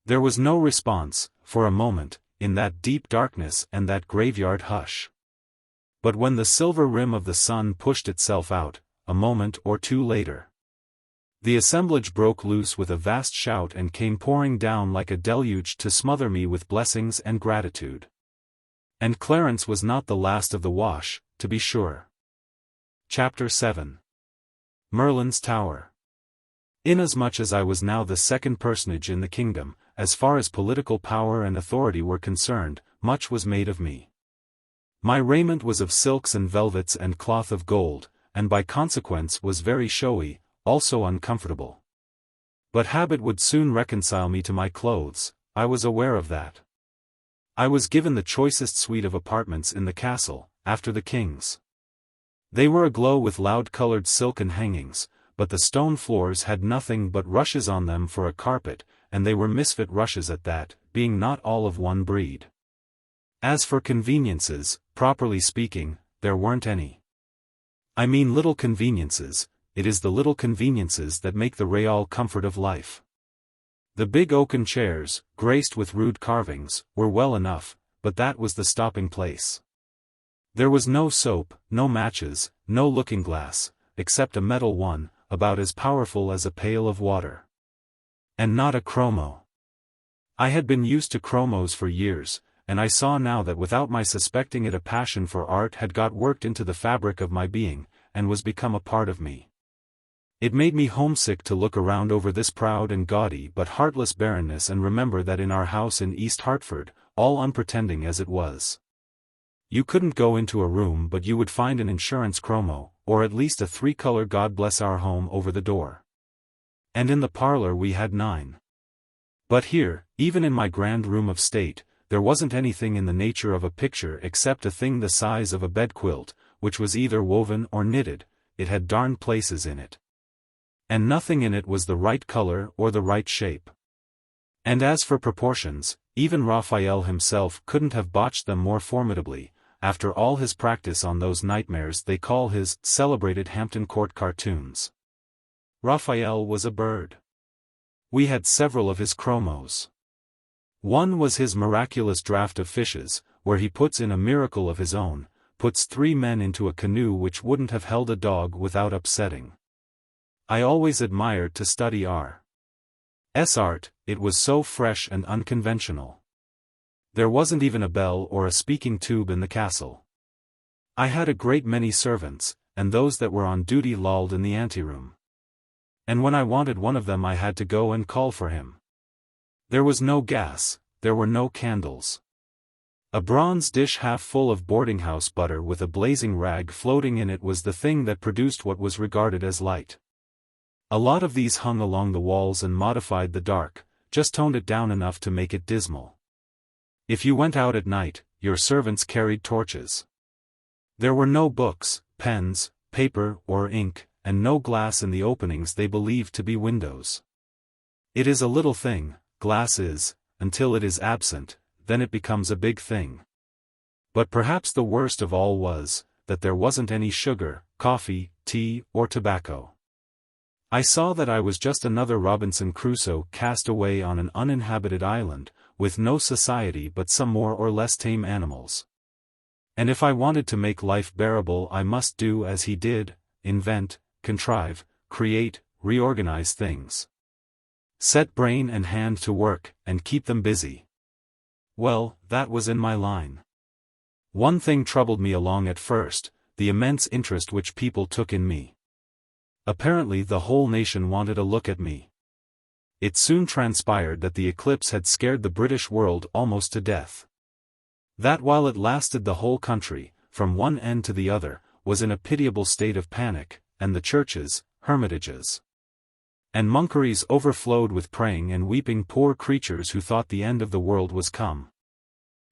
There was no response, for a moment, in that deep darkness and that graveyard hush. But when the silver rim of the sun pushed itself out, a moment or two later, the assemblage broke loose with a vast shout and came pouring down like a deluge to smother me with blessings and gratitude. And Clarence was not the last of the wash, to be sure. Chapter 7. Merlin's Tower. Inasmuch as I was now the second personage in the kingdom, as far as political power and authority were concerned, much was made of me. My raiment was of silks and velvets and cloth of gold, and by consequence was very showy, also uncomfortable. But habit would soon reconcile me to my clothes, I was aware of that. I was given the choicest suite of apartments in the castle, after the king's. They were aglow with loud-colored silken hangings, but the stone floors had nothing but rushes on them for a carpet, and they were misfit rushes at that, being not all of one breed. As for conveniences, properly speaking, there weren't any. I mean little conveniences, it is the little conveniences that make the real comfort of life. The big oaken chairs, graced with rude carvings, were well enough, but that was the stopping place. There was no soap, no matches, no looking-glass, except a metal one, about as powerful as a pail of water. And not a chromo. I had been used to chromos for years, and I saw now that without my suspecting it a passion for art had got worked into the fabric of my being, and was become a part of me. It made me homesick to look around over this proud and gaudy but heartless barrenness and remember that in our house in East Hartford, all unpretending as it was, you couldn't go into a room but you would find an insurance chromo, or at least a 3-color God Bless Our Home over the door. And in the parlor we had 9. But here, even in my grand room of state, there wasn't anything in the nature of a picture except a thing the size of a bedquilt, which was either woven or knitted, it had darned places in it. And nothing in it was the right color or the right shape. And as for proportions, even Raphael himself couldn't have botched them more formidably, after all his practice on those nightmares they call his celebrated Hampton Court cartoons. Raphael was a bird. We had several of his chromos. One was his miraculous draught of fishes, where he puts in a miracle of his own, puts 3 men into a canoe which wouldn't have held a dog without upsetting. I always admired to study R.'s art, it was so fresh and unconventional. There wasn't even a bell or a speaking tube in the castle. I had a great many servants, and those that were on duty lolled in the anteroom. And when I wanted one of them I had to go and call for him. There was no gas, there were no candles. A bronze dish half full of boarding-house butter with a blazing rag floating in it was the thing that produced what was regarded as light. A lot of these hung along the walls and modified the dark, just toned it down enough to make it dismal. If you went out at night, your servants carried torches. There were no books, pens, paper or ink, and no glass in the openings they believed to be windows. It is a little thing, glass is, until it is absent, then it becomes a big thing. But perhaps the worst of all was, that there wasn't any sugar, coffee, tea, or tobacco. I saw that I was just another Robinson Crusoe cast away on an uninhabited island, with no society but some more or less tame animals. And if I wanted to make life bearable I must do as he did, invent, contrive, create, reorganize things. Set brain and hand to work, and keep them busy. Well, that was in my line. One thing troubled me along at first, the immense interest which people took in me. Apparently the whole nation wanted a look at me. It soon transpired that the eclipse had scared the British world almost to death. That while it lasted the whole country, from one end to the other, was in a pitiable state of panic, and the churches, hermitages, and monkeries overflowed with praying and weeping poor creatures who thought the end of the world was come.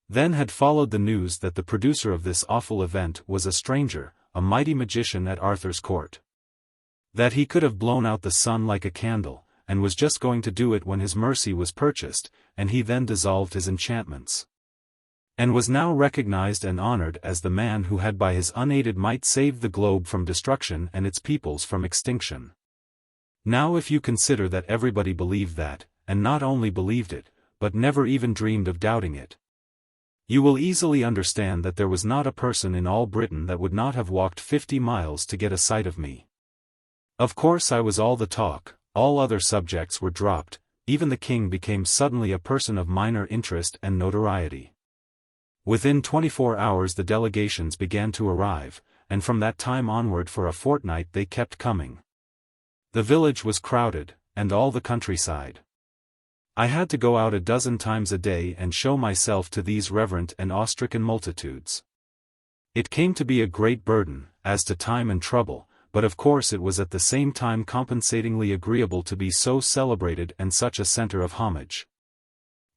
Then had followed the news that the producer of this awful event was a stranger, a mighty magician at Arthur's court. That he could have blown out the sun like a candle, and was just going to do it when his mercy was purchased, and he then dissolved his enchantments, and was now recognized and honored as the man who had by his unaided might saved the globe from destruction and its peoples from extinction. Now if you consider that everybody believed that, and not only believed it, but never even dreamed of doubting it, you will easily understand that there was not a person in all Britain that would not have walked 50 miles to get a sight of me. Of course I was all the talk, all other subjects were dropped, even the king became suddenly a person of minor interest and notoriety. Within 24 hours the delegations began to arrive, and from that time onward for a fortnight they kept coming. The village was crowded, and all the countryside. I had to go out a dozen times a day and show myself to these reverent and awe-stricken multitudes. It came to be a great burden, as to time and trouble, but of course it was at the same time compensatingly agreeable to be so celebrated and such a center of homage.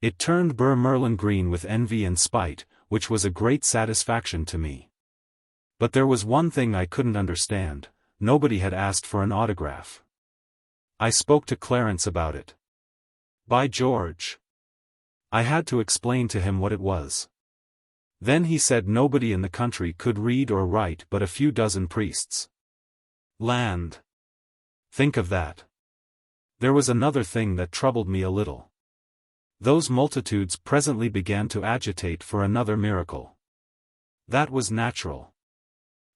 It turned Merlin green with envy and spite, which was a great satisfaction to me. But there was one thing I couldn't understand: nobody had asked for an autograph. I spoke to Clarence about it. By George! I had to explain to him what it was. Then he said nobody in the country could read or write but a few dozen priests. Land! Think of that! There was another thing that troubled me a little. Those multitudes presently began to agitate for another miracle. That was natural.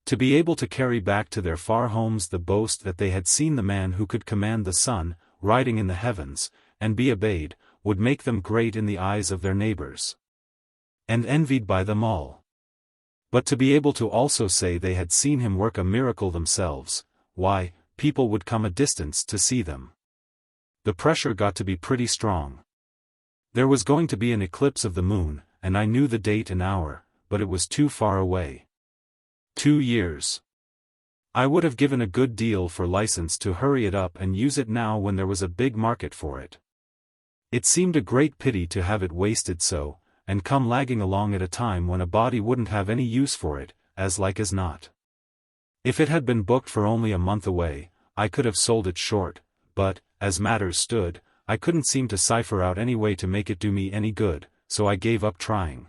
To be able to carry back to their far homes the boast that they had seen the man who could command the sun, riding in the heavens, and be obeyed, would make them great in the eyes of their neighbors, and envied by them all. But to be able to also say they had seen him work a miracle themselves, why, people would come a distance to see them. The pressure got to be pretty strong. There was going to be an eclipse of the moon, and I knew the date and hour, but it was too far away. 2 years. I would have given a good deal for license to hurry it up and use it now when there was a big market for it. It seemed a great pity to have it wasted so, and come lagging along at a time when a body wouldn't have any use for it, as like as not. If it had been booked for only a month away, I could have sold it short, but, as matters stood, I couldn't seem to cipher out any way to make it do me any good, so I gave up trying.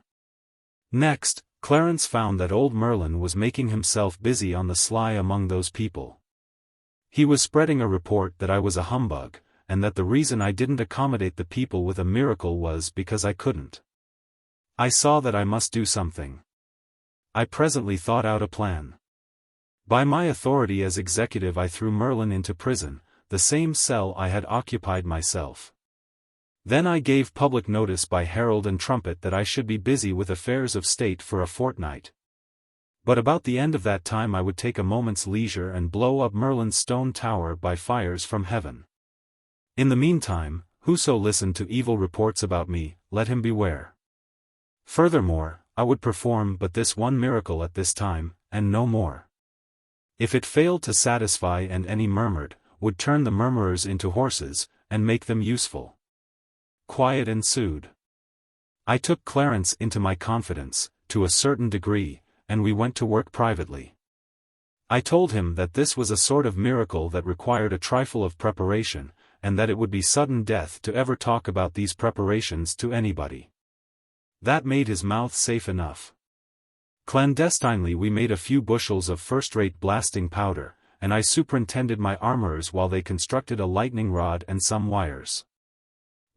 Next, Clarence found that old Merlin was making himself busy on the sly among those people. He was spreading a report that I was a humbug, and that the reason I didn't accommodate the people with a miracle was because I couldn't. I saw that I must do something. I presently thought out a plan. By my authority as executive I threw Merlin into prison, the same cell I had occupied myself. Then I gave public notice by herald and trumpet that I should be busy with affairs of state for a fortnight. But about the end of that time I would take a moment's leisure and blow up Merlin's stone tower by fires from heaven. In the meantime, whoso listened to evil reports about me, let him beware. Furthermore, I would perform but this one miracle at this time, and no more. If it failed to satisfy and any murmured, would turn the murmurers into horses, and make them useful. Quiet ensued. I took Clarence into my confidence, to a certain degree, and we went to work privately. I told him that this was a sort of miracle that required a trifle of preparation, and that it would be sudden death to ever talk about these preparations to anybody. That made his mouth safe enough. Clandestinely we made a few bushels of first-rate blasting powder, and I superintended my armorers while they constructed a lightning rod and some wires.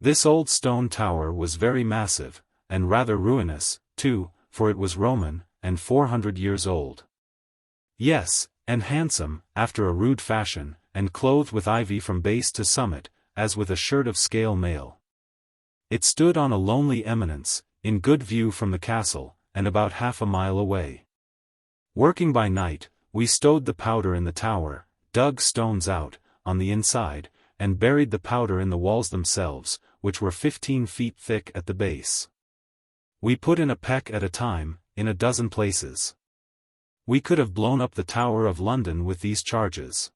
This old stone tower was very massive, and rather ruinous, too, for it was Roman, and 400 years old. Yes, and handsome, after a rude fashion, and clothed with ivy from base to summit, as with a shirt of scale mail. It stood on a lonely eminence, in good view from the castle, and about half a mile away. Working by night, we stowed the powder in the tower, dug stones out, on the inside, and buried the powder in the walls themselves, which were 15 feet thick at the base. We put in a peck at a time, in a dozen places. We could have blown up the Tower of London with these charges.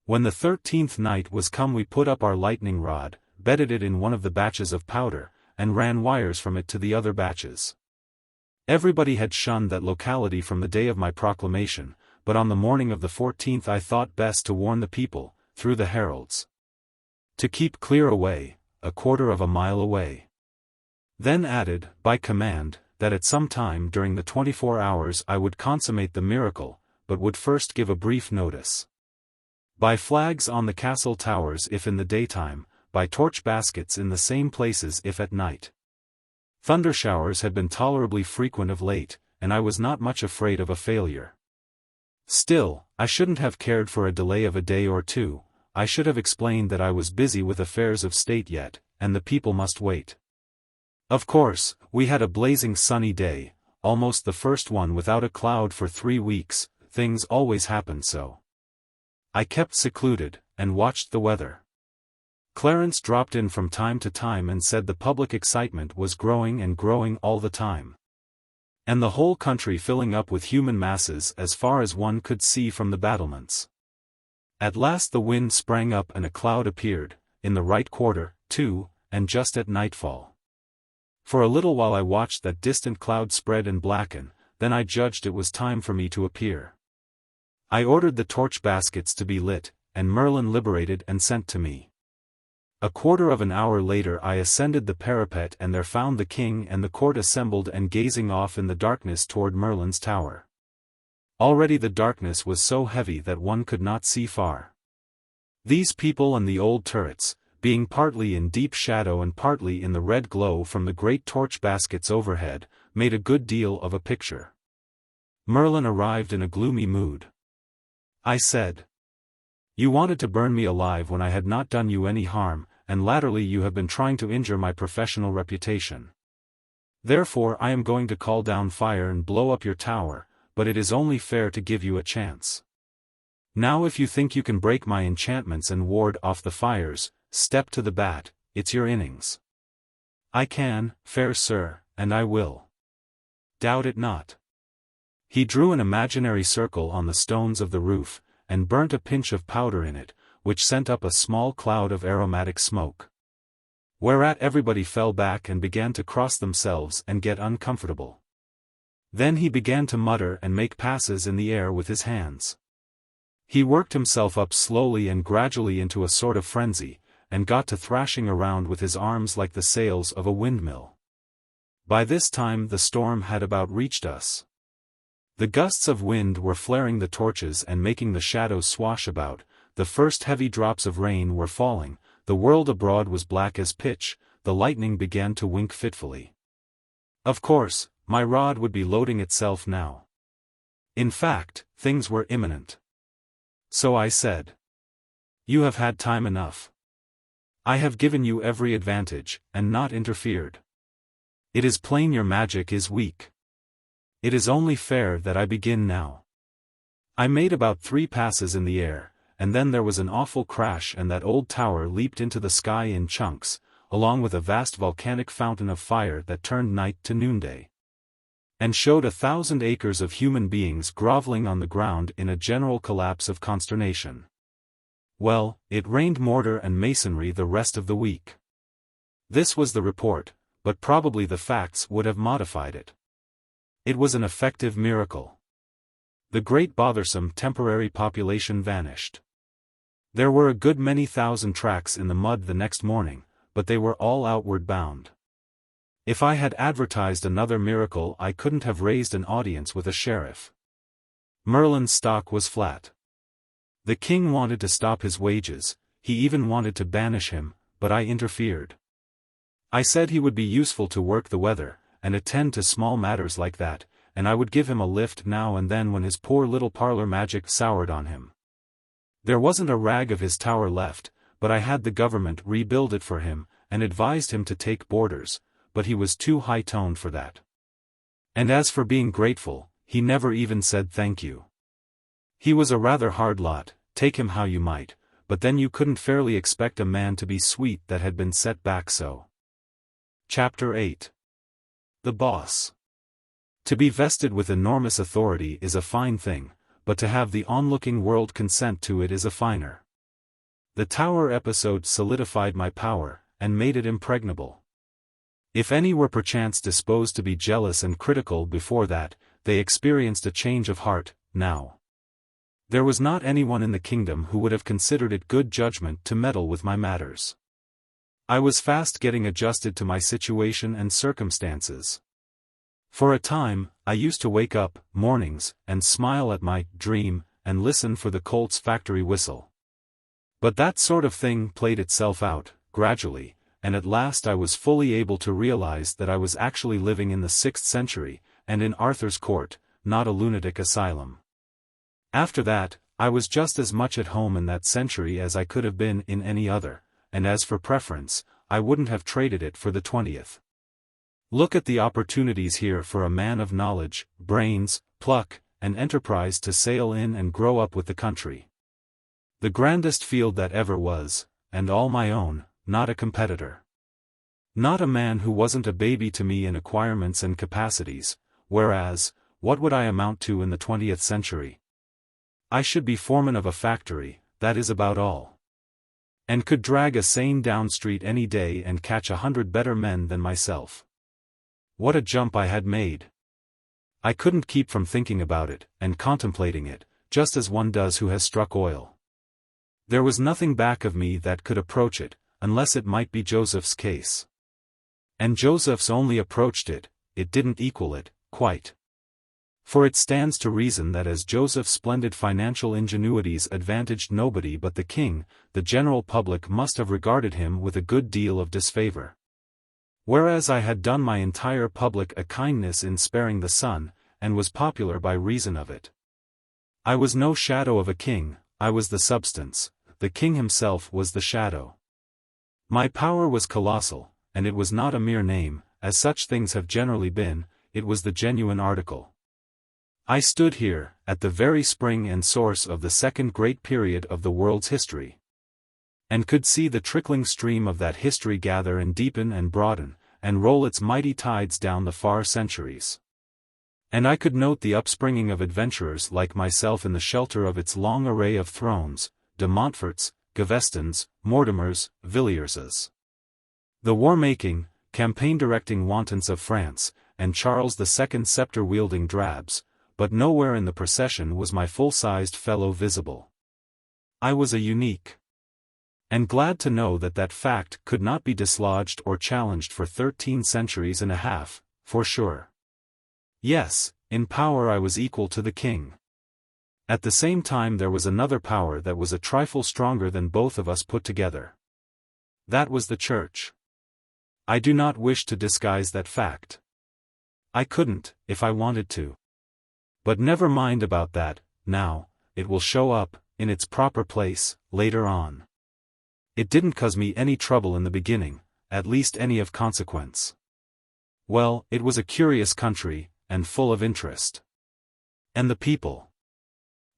When the 13th night was come, we put up our lightning rod, bedded it in one of the batches of powder, and ran wires from it to the other batches. Everybody had shunned that locality from the day of my proclamation, but on the morning of the 14th I thought best to warn the people, through the heralds, to keep clear away, a quarter of a mile away. Then added, by command, that at some time during the 24 hours I would consummate the miracle, but would first give a brief notice. By flags on the castle towers if in the daytime, by torch baskets in the same places if at night. Thundershowers had been tolerably frequent of late, and I was not much afraid of a failure. Still, I shouldn't have cared for a delay of a day or two. I should have explained that I was busy with affairs of state yet, and the people must wait. Of course, we had a blazing sunny day, almost the first one without a cloud for 3 weeks. Things always happened so. I kept secluded, and watched the weather. Clarence dropped in from time to time and said the public excitement was growing and growing all the time, and the whole country filling up with human masses as far as one could see from the battlements. At last the wind sprang up and a cloud appeared, in the right quarter, too, and just at nightfall. For a little while I watched that distant cloud spread and blacken, then I judged it was time for me to appear. I ordered the torch baskets to be lit, and Merlin liberated and sent to me. A quarter of an hour later I ascended the parapet and there found the king and the court assembled and gazing off in the darkness toward Merlin's tower. Already the darkness was so heavy that one could not see far. These people and the old turrets, being partly in deep shadow and partly in the red glow from the great torch baskets overhead, made a good deal of a picture. Merlin arrived in a gloomy mood. I said, "You wanted to burn me alive when I had not done you any harm, and latterly you have been trying to injure my professional reputation. Therefore I am going to call down fire and blow up your tower, but it is only fair to give you a chance. Now if you think you can break my enchantments and ward off the fires, step to the bat, it's your innings." "I can, fair sir, and I will. Doubt it not." He drew an imaginary circle on the stones of the roof, and burnt a pinch of powder in it, which sent up a small cloud of aromatic smoke. Whereat everybody fell back and began to cross themselves and get uncomfortable. Then he began to mutter and make passes in the air with his hands. He worked himself up slowly and gradually into a sort of frenzy, and got to thrashing around with his arms like the sails of a windmill. By this time the storm had about reached us. The gusts of wind were flaring the torches and making the shadows swash about, the first heavy drops of rain were falling, the world abroad was black as pitch, the lightning began to wink fitfully. Of course, my rod would be loading itself now. In fact, things were imminent. So I said, "You have had time enough. I have given you every advantage, and not interfered. It is plain your magic is weak. It is only fair that I begin now." I made about 3 passes in the air, and then there was an awful crash and that old tower leaped into the sky in chunks, along with a vast volcanic fountain of fire that turned night to noonday, and showed 1,000 acres of human beings groveling on the ground in a general collapse of consternation. Well, it rained mortar and masonry the rest of the week. This was the report, but probably the facts would have modified it. It was an effective miracle. The great bothersome temporary population vanished. There were a good many thousand tracks in the mud the next morning, but they were all outward bound. If I had advertised another miracle I couldn't have raised an audience with a sheriff. Merlin's stock was flat. The king wanted to stop his wages, he even wanted to banish him, but I interfered. I said he would be useful to work the weather, and attend to small matters like that, and I would give him a lift now and then when his poor little parlor magic soured on him. There wasn't a rag of his tower left, but I had the government rebuild it for him, and advised him to take boarders, but he was too high-toned for that. And as for being grateful, he never even said thank you. He was a rather hard lot, take him how you might, but then you couldn't fairly expect a man to be sweet that had been set back so. Chapter 8. The Boss. To be vested with enormous authority is a fine thing, but to have the onlooking world consent to it is a finer. The Tower episode solidified my power, and made it impregnable. If any were perchance disposed to be jealous and critical before that, they experienced a change of heart, now. There was not anyone in the kingdom who would have considered it good judgment to meddle with my matters. I was fast getting adjusted to my situation and circumstances. For a time, I used to wake up, mornings, and smile at my dream, and listen for the Colt's factory whistle. But that sort of thing played itself out, gradually, and at last I was fully able to realize that I was actually living in the 6th century, and in Arthur's court, not a lunatic asylum. After that, I was just as much at home in that century as I could have been in any other, and as for preference, I wouldn't have traded it for the 20th. Look at the opportunities here for a man of knowledge, brains, pluck, and enterprise to sail in and grow up with the country. The grandest field that ever was, and all my own, not a competitor. Not a man who wasn't a baby to me in acquirements and capacities, whereas, what would I amount to in the 20th century? I should be foreman of a factory, that is about all. And could drag a seine down street any day and catch 100 better men than myself. What a jump I had made! I couldn't keep from thinking about it, and contemplating it, just as one does who has struck oil. There was nothing back of me that could approach it, unless it might be Joseph's case. And Joseph's only approached it, it didn't equal it, quite. For it stands to reason that as Joseph's splendid financial ingenuities advantaged nobody but the king, the general public must have regarded him with a good deal of disfavor. Whereas I had done my entire public a kindness in sparing the son, and was popular by reason of it. I was no shadow of a king, I was the substance, the king himself was the shadow. My power was colossal, and it was not a mere name, as such things have generally been, it was the genuine article. I stood here, at the very spring and source of the second great period of the world's history. And could see the trickling stream of that history gather and deepen and broaden, and roll its mighty tides down the far centuries. And I could note the upspringing of adventurers like myself in the shelter of its long array of thrones, de Montforts, Gavestons, Mortimers, Villierses. The war-making, campaign-directing wantons of France, and Charles II's sceptre-wielding drabs, but nowhere in the procession was my full-sized fellow visible. I was a unique. And glad to know that that fact could not be dislodged or challenged for 13 centuries and a half, for sure. Yes, in power I was equal to the king. At the same time there was another power that was a trifle stronger than both of us put together. That was the church. I do not wish to disguise that fact. I couldn't, if I wanted to. But never mind about that, now, it will show up, in its proper place, later on. It didn't cause me any trouble in the beginning, at least any of consequence. Well, it was a curious country, and full of interest. And the people.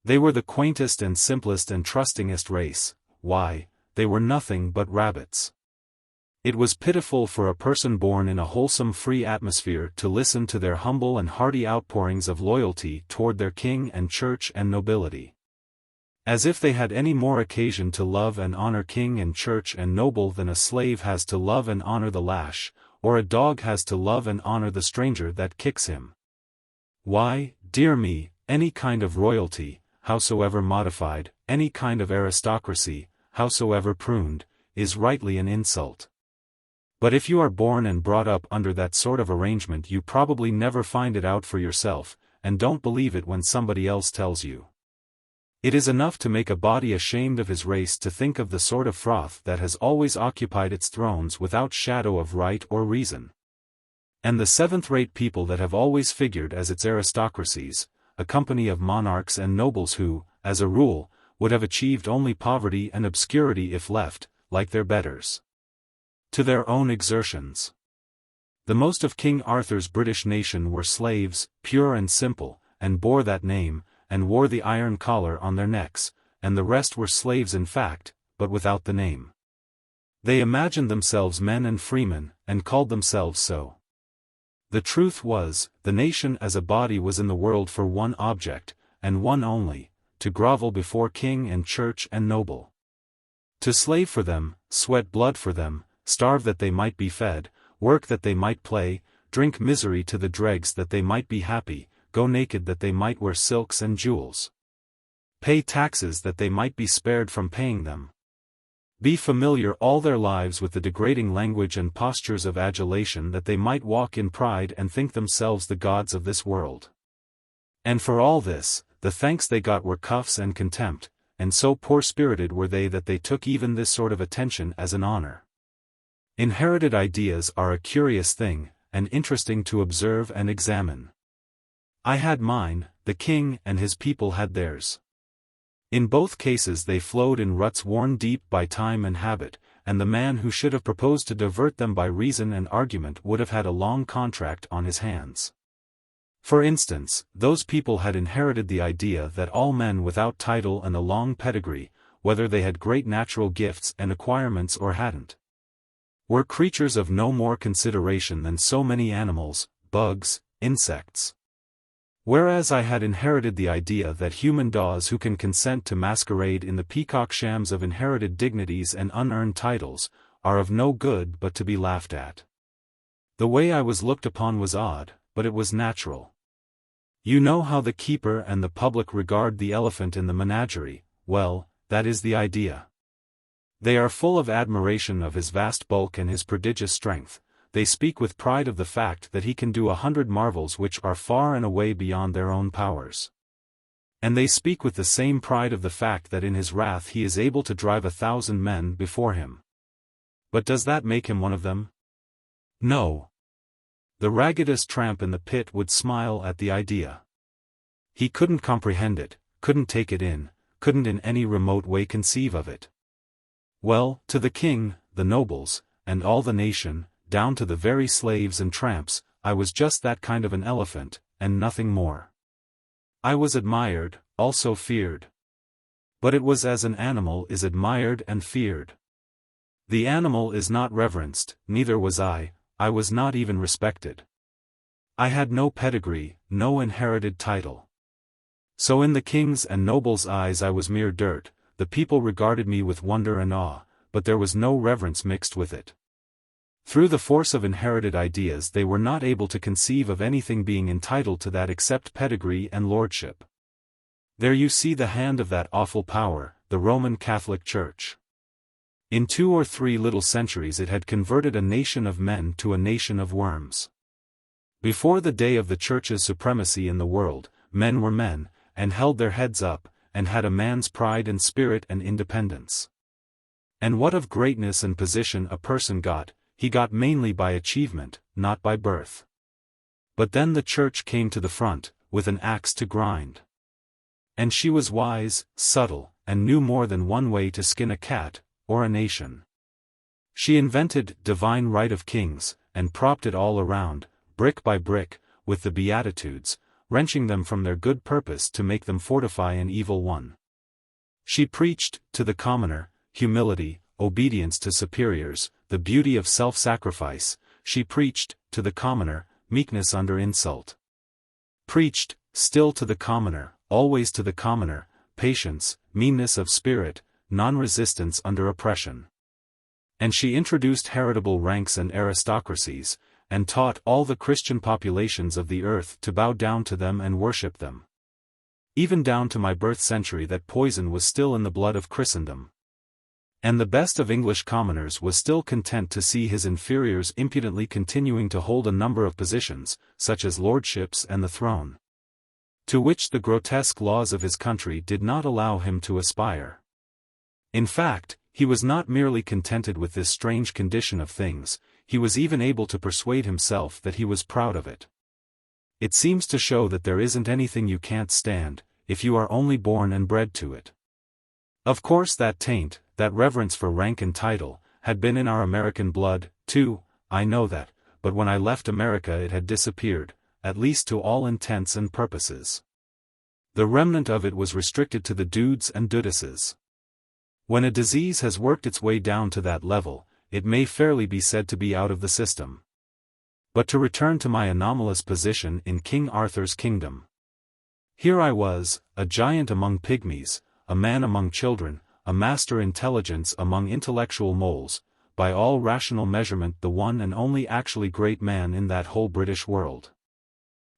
They were the quaintest and simplest and trustingest race, why, they were nothing but rabbits. It was pitiful for a person born in a wholesome free atmosphere to listen to their humble and hearty outpourings of loyalty toward their king and church and nobility. As if they had any more occasion to love and honor king and church and noble than a slave has to love and honor the lash, or a dog has to love and honor the stranger that kicks him. Why, dear me, any kind of royalty, howsoever modified, any kind of aristocracy, howsoever pruned, is rightly an insult. But if you are born and brought up under that sort of arrangement you probably never find it out for yourself, and don't believe it when somebody else tells you. It is enough to make a body ashamed of his race to think of the sort of froth that has always occupied its thrones without shadow of right or reason. And the seventh-rate people that have always figured as its aristocracies, a company of monarchs and nobles who, as a rule, would have achieved only poverty and obscurity if left, like their betters, to their own exertions. The most of King Arthur's British nation were slaves, pure and simple, and bore that name, and wore the iron collar on their necks, and the rest were slaves in fact, but without the name. They imagined themselves men and freemen, and called themselves so. The truth was, the nation as a body was in the world for one object, and one only, to grovel before king and church and noble. To slave for them, sweat blood for them, starve that they might be fed, work that they might play, drink misery to the dregs that they might be happy, go naked that they might wear silks and jewels. Pay taxes that they might be spared from paying them. Be familiar all their lives with the degrading language and postures of adulation that they might walk in pride and think themselves the gods of this world. And for all this, the thanks they got were cuffs and contempt, and so poor-spirited were they that they took even this sort of attention as an honor. Inherited ideas are a curious thing, and interesting to observe and examine. I had mine, the king and his people had theirs. In both cases they flowed in ruts worn deep by time and habit, and the man who should have proposed to divert them by reason and argument would have had a long contract on his hands. For instance, those people had inherited the idea that all men without title and a long pedigree, whether they had great natural gifts and acquirements or hadn't, were creatures of no more consideration than so many animals, bugs, insects. Whereas I had inherited the idea that human daws who can consent to masquerade in the peacock shams of inherited dignities and unearned titles, are of no good but to be laughed at. The way I was looked upon was odd, but it was natural. You know how the keeper and the public regard the elephant in the menagerie. Well, that is the idea. They are full of admiration of his vast bulk and his prodigious strength. They speak with pride of the fact that he can do 100 marvels which are far and away beyond their own powers. And they speak with the same pride of the fact that in his wrath he is able to drive 1,000 men before him. But does that make him one of them? No. The raggedest tramp in the pit would smile at the idea. He couldn't comprehend it, couldn't take it in, couldn't in any remote way conceive of it. Well, to the king, the nobles, and all the nation, down to the very slaves and tramps, I was just that kind of an elephant, and nothing more. I was admired, also feared. But it was as an animal is admired and feared. The animal is not reverenced, neither was I was not even respected. I had no pedigree, no inherited title. So in the king's and nobles' eyes I was mere dirt. The people regarded me with wonder and awe, but there was no reverence mixed with it. Through the force of inherited ideas they were not able to conceive of anything being entitled to that except pedigree and lordship. There you see the hand of that awful power, the Roman Catholic Church. In 2 or 3 little centuries it had converted a nation of men to a nation of worms. Before the day of the Church's supremacy in the world, men were men, and held their heads up, and had a man's pride and spirit and independence. And what of greatness and position a person got, he got mainly by achievement, not by birth. But then the Church came to the front, with an axe to grind. And she was wise, subtle, and knew more than one way to skin a cat, or a nation. She invented divine right of kings, and propped it all around, brick by brick, with the Beatitudes, wrenching them from their good purpose to make them fortify an evil one. She preached, to the commoner, humility, obedience to superiors, the beauty of self-sacrifice. She preached, to the commoner, meekness under insult. Preached, still to the commoner, always to the commoner, patience, meanness of spirit, non-resistance under oppression. And she introduced heritable ranks and aristocracies, and taught all the Christian populations of the earth to bow down to them and worship them. Even down to my birth century that poison was still in the blood of Christendom. And the best of English commoners was still content to see his inferiors impudently continuing to hold a number of positions, such as lordships and the throne, to which the grotesque laws of his country did not allow him to aspire. In fact, he was not merely contented with this strange condition of things, he was even able to persuade himself that he was proud of it. It seems to show that there isn't anything you can't stand, if you are only born and bred to it. Of course that taint, that reverence for rank and title, had been in our American blood, too, I know that, but when I left America it had disappeared, at least to all intents and purposes. The remnant of it was restricted to the dudes and dudesses. When a disease has worked its way down to that level, it may fairly be said to be out of the system. But to return to my anomalous position in King Arthur's kingdom. Here I was, a giant among pygmies, a man among children, a master intelligence among intellectual moles, by all rational measurement the one and only actually great man in that whole British world.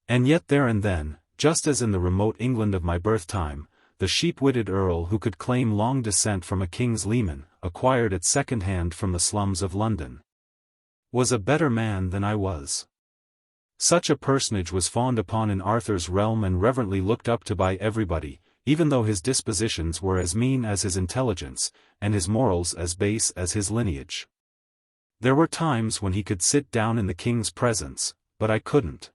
And yet there and then, just as in the remote England of my birth time, the sheep-witted earl who could claim long descent from a king's leman, acquired at second hand from the slums of London, was a better man than I was. Such a personage was fawned upon in Arthur's realm and reverently looked up to by everybody, even though his dispositions were as mean as his intelligence, and his morals as base as his lineage. There were times when he could sit down in the king's presence, but I couldn't.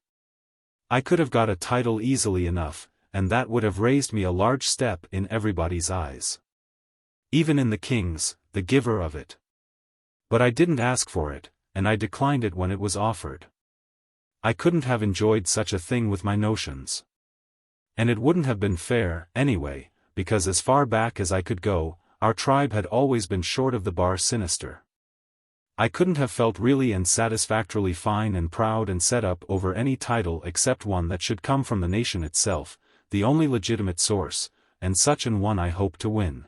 I could have got a title easily enough, and that would have raised me a large step in everybody's eyes. Even in the king's, the giver of it. But I didn't ask for it, and I declined it when it was offered. I couldn't have enjoyed such a thing with my notions. And it wouldn't have been fair, anyway, because as far back as I could go, our tribe had always been short of the bar sinister. I couldn't have felt really and satisfactorily fine and proud and set up over any title except one that should come from the nation itself, the only legitimate source, and such an one I hoped to win.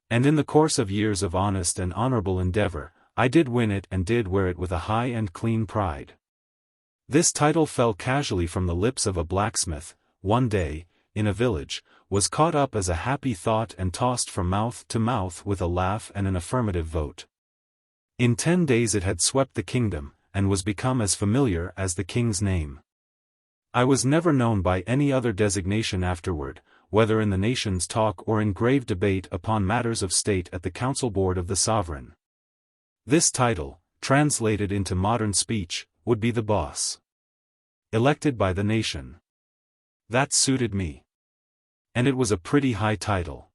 And in the course of years of honest and honorable endeavor, I did win it and did wear it with a high and clean pride. This title fell casually from the lips of a blacksmith, one day, in a village, was caught up as a happy thought and tossed from mouth to mouth with a laugh and an affirmative vote. In 10 days it had swept the kingdom, and was become as familiar as the king's name. I was never known by any other designation afterward, whether in the nation's talk or in grave debate upon matters of state at the council board of the sovereign. This title, translated into modern speech, would be the boss. Elected by the nation. That suited me. And it was a pretty high title.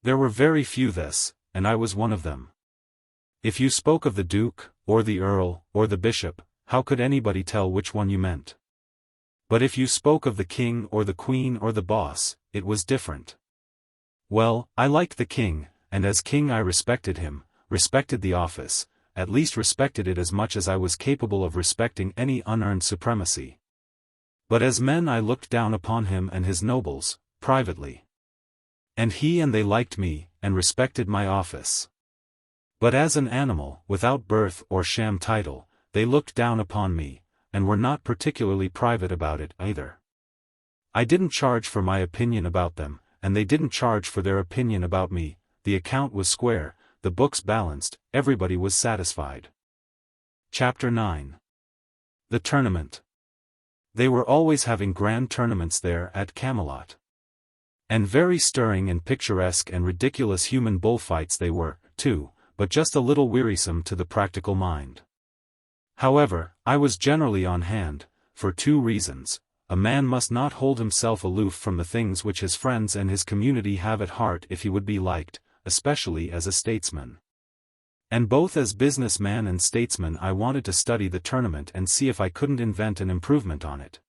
There were very few this, and I was one of them. If you spoke of the duke, or the earl, or the bishop, how could anybody tell which one you meant? But if you spoke of the king or the queen or the boss, it was different. Well, I liked the king, and as king I respected him, respected the office, at least respected it as much as I was capable of respecting any unearned supremacy. But as men I looked down upon him and his nobles, privately. And he and they liked me, and respected my office. But as an animal, without birth or sham title, they looked down upon me, and were not particularly private about it either. I didn't charge for my opinion about them, and they didn't charge for their opinion about me, the account was square, the books balanced, everybody was satisfied. Chapter 9. The Tournament. They were always having grand tournaments there at Camelot. And very stirring and picturesque and ridiculous human bullfights they were, too, but just a little wearisome to the practical mind. However, I was generally on hand, for 2 reasons. A man must not hold himself aloof from the things which his friends and his community have at heart if he would be liked, especially as a statesman. And both as businessman and statesman I wanted to study the tournament and see if I couldn't invent an improvement on it.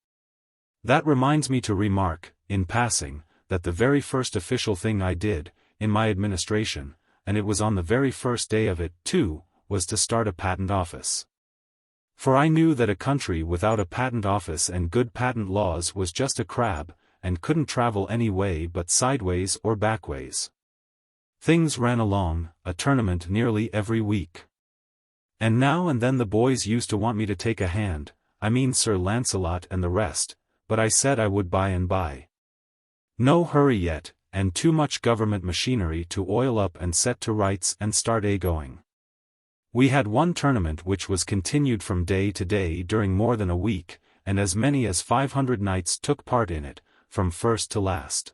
That reminds me to remark, in passing, that the very first official thing I did, in my administration, and it was on the very first day of it, too, was to start a patent office. For I knew that a country without a patent office and good patent laws was just a crab, and couldn't travel any way but sideways or backways. Things ran along, a tournament nearly every week. And now and then the boys used to want me to take a hand, I mean Sir Lancelot and the rest, but I said I would by and by. No hurry yet, and too much government machinery to oil up and set to rights and start going. We had one tournament which was continued from day to day during more than a week, and as many as 500 knights took part in it, from first to last.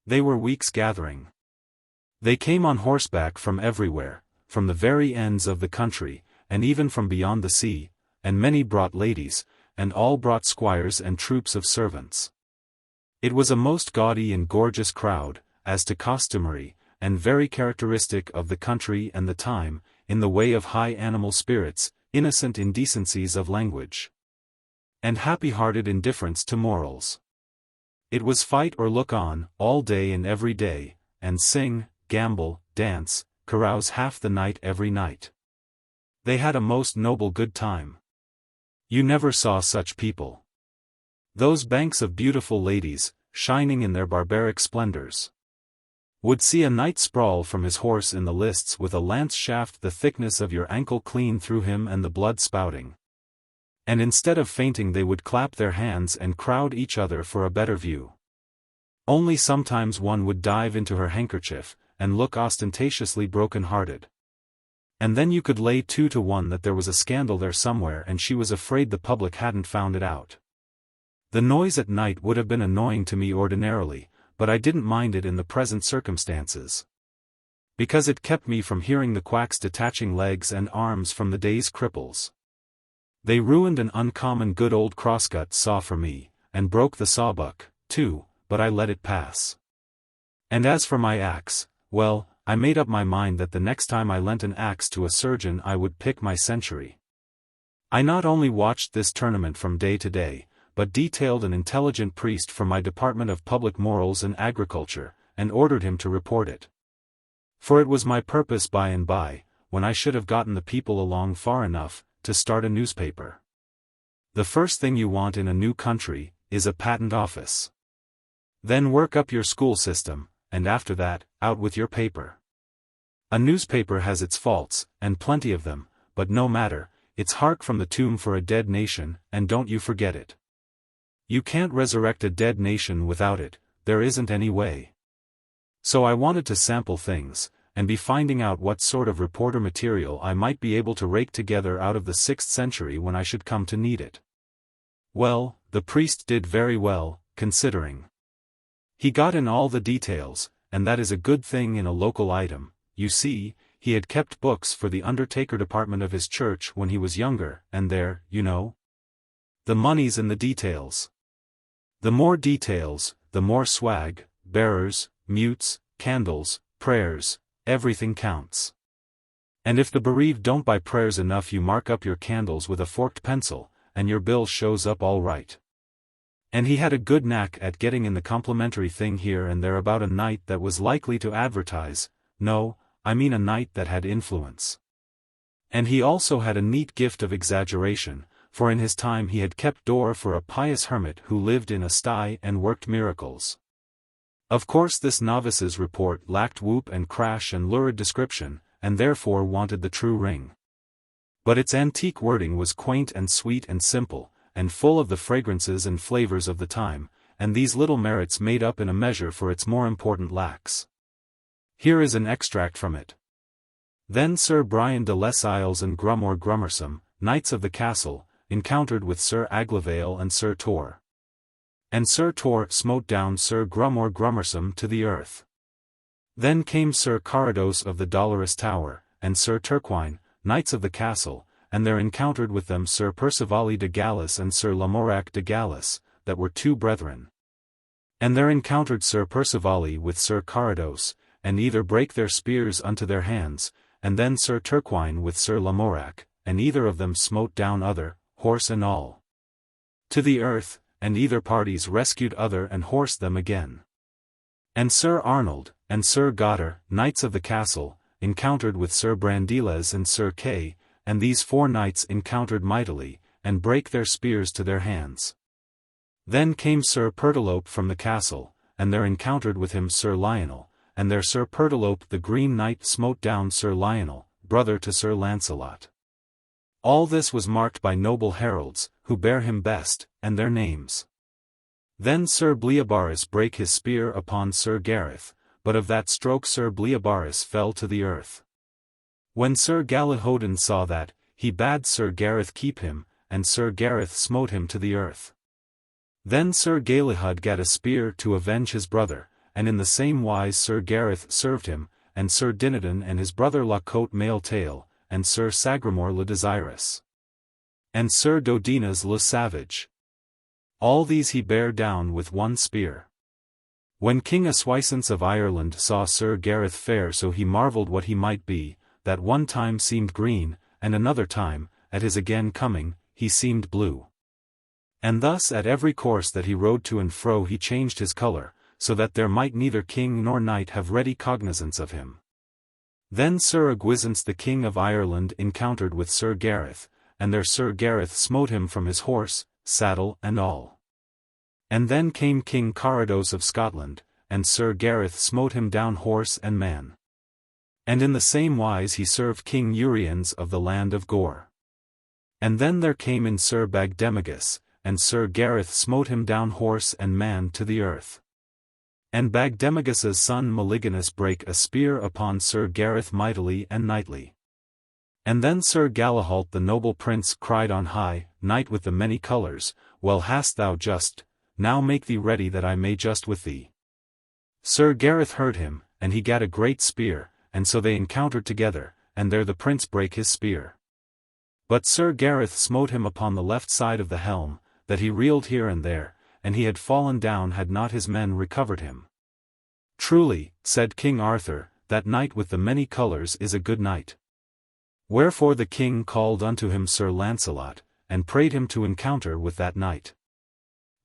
They were weeks gathering. They came on horseback from everywhere, from the very ends of the country, and even from beyond the sea, and many brought ladies, and all brought squires and troops of servants. It was a most gaudy and gorgeous crowd, as to costumery, and very characteristic of the country and the time, in the way of high animal spirits, innocent indecencies of language, and happy-hearted indifference to morals. It was fight or look on, all day and every day, and sing, gamble, dance, carouse half the night every night. They had a most noble good time. You never saw such people. Those banks of beautiful ladies, shining in their barbaric splendors, would see a knight sprawl from his horse in the lists with a lance shaft the thickness of your ankle clean through him and the blood spouting. And instead of fainting they would clap their hands and crowd each other for a better view. Only sometimes one would dive into her handkerchief, and look ostentatiously broken-hearted. And then you could lay 2 to 1 that there was a scandal there somewhere and she was afraid the public hadn't found it out. The noise at night would have been annoying to me ordinarily, but I didn't mind it in the present circumstances, because it kept me from hearing the quacks detaching legs and arms from the day's cripples. They ruined an uncommon good old crosscut saw for me, and broke the sawbuck, too, but I let it pass. And as for my axe, well, I made up my mind that the next time I lent an axe to a surgeon I would pick my century. I not only watched this tournament from day to day, but detailed an intelligent priest from my Department of Public Morals and Agriculture, and ordered him to report it. For it was my purpose by and by, when I should have gotten the people along far enough, to start a newspaper. The first thing you want in a new country is a patent office. Then work up your school system, and after that, out with your paper. A newspaper has its faults, and plenty of them, but no matter, it's hark from the tomb for a dead nation, and don't you forget it. You can't resurrect a dead nation without it, there isn't any way. So I wanted to sample things, and be finding out what sort of reporter material I might be able to rake together out of the 6th century when I should come to need it. Well, the priest did very well, considering. He got in all the details, and that is a good thing in a local item. You see, he had kept books for the undertaker department of his church when he was younger, and there, you know, the money's in the details. The more details, the more swag, bearers, mutes, candles, prayers, everything counts. And if the bereaved don't buy prayers enough you mark up your candles with a forked pencil, and your bill shows up all right. And he had a good knack at getting in the complimentary thing here and there about a knight that was likely to advertise, no, I mean a knight that had influence. And he also had a neat gift of exaggeration, for in his time he had kept door for a pious hermit who lived in a sty and worked miracles. Of course this novice's report lacked whoop and crash and lurid description, and therefore wanted the true ring. But its antique wording was quaint and sweet and simple, and full of the fragrances and flavors of the time, and these little merits made up in a measure for its more important lacks. Here is an extract from it. Then Sir Brian de Les Isles and Grummore Grummersome, knights of the castle, encountered with Sir Aglavale and Sir Tor. And Sir Tor smote down Sir Grummore Grummersome to the earth. Then came Sir Carados of the Dolorous Tower, and Sir Turquine, knights of the castle, and there encountered with them Sir Percivali de Gallus and Sir Lamorac de Gallus, that were 2 brethren. And there encountered Sir Percivali with Sir Carados, and either brake their spears unto their hands, and then Sir Turquine with Sir Lamorac, and either of them smote down other, horse and all, to the earth, and either parties rescued other and horsed them again. And Sir Arnold, and Sir Gotter, knights of the castle, encountered with Sir Brandiles and Sir Kay, and these 4 knights encountered mightily, and brake their spears to their hands. Then came Sir Pertilope from the castle, and there encountered with him Sir Lionel, and there Sir Pertilope the Green Knight smote down Sir Lionel, brother to Sir Lancelot. All this was marked by noble heralds, who bear him best, and their names. Then Sir Bleobaris brake his spear upon Sir Gareth, but of that stroke Sir Bleobaris fell to the earth. When Sir Galihodin saw that, he bade Sir Gareth keep him, and Sir Gareth smote him to the earth. Then Sir Galihud gat a spear to avenge his brother, and in the same wise Sir Gareth served him, and Sir Dinadan and his brother La Cote Male Tail, and Sir Sagramore le Desirous, and Sir Dodinas le Savage. All these he bare down with 1 spear. When King Aswisance of Ireland saw Sir Gareth fare so he marvelled what he might be, that one time seemed green, and another time, at his again coming, he seemed blue. And thus at every course that he rode to and fro he changed his colour, so that there might neither king nor knight have ready cognizance of him. Then Sir Ogwizance the King of Ireland encountered with Sir Gareth, and there Sir Gareth smote him from his horse, saddle and all. And then came King Carados of Scotland, and Sir Gareth smote him down horse and man. And in the same wise he served King Uriens of the land of Gore. And then there came in Sir Bagdemagus, and Sir Gareth smote him down horse and man to the earth. And Bagdemagus's son Meliganus brake a spear upon Sir Gareth mightily and knightly. And then Sir Galahalt the noble prince cried on high, Knight with the many colours, well hast thou just, now make thee ready that I may just with thee. Sir Gareth heard him, and he gat a great spear, and so they encountered together, and there the prince brake his spear. But Sir Gareth smote him upon the left side of the helm, that he reeled here and there, and he had fallen down had not his men recovered him. Truly, said King Arthur, that knight with the many colours is a good knight. Wherefore the king called unto him Sir Lancelot, and prayed him to encounter with that knight.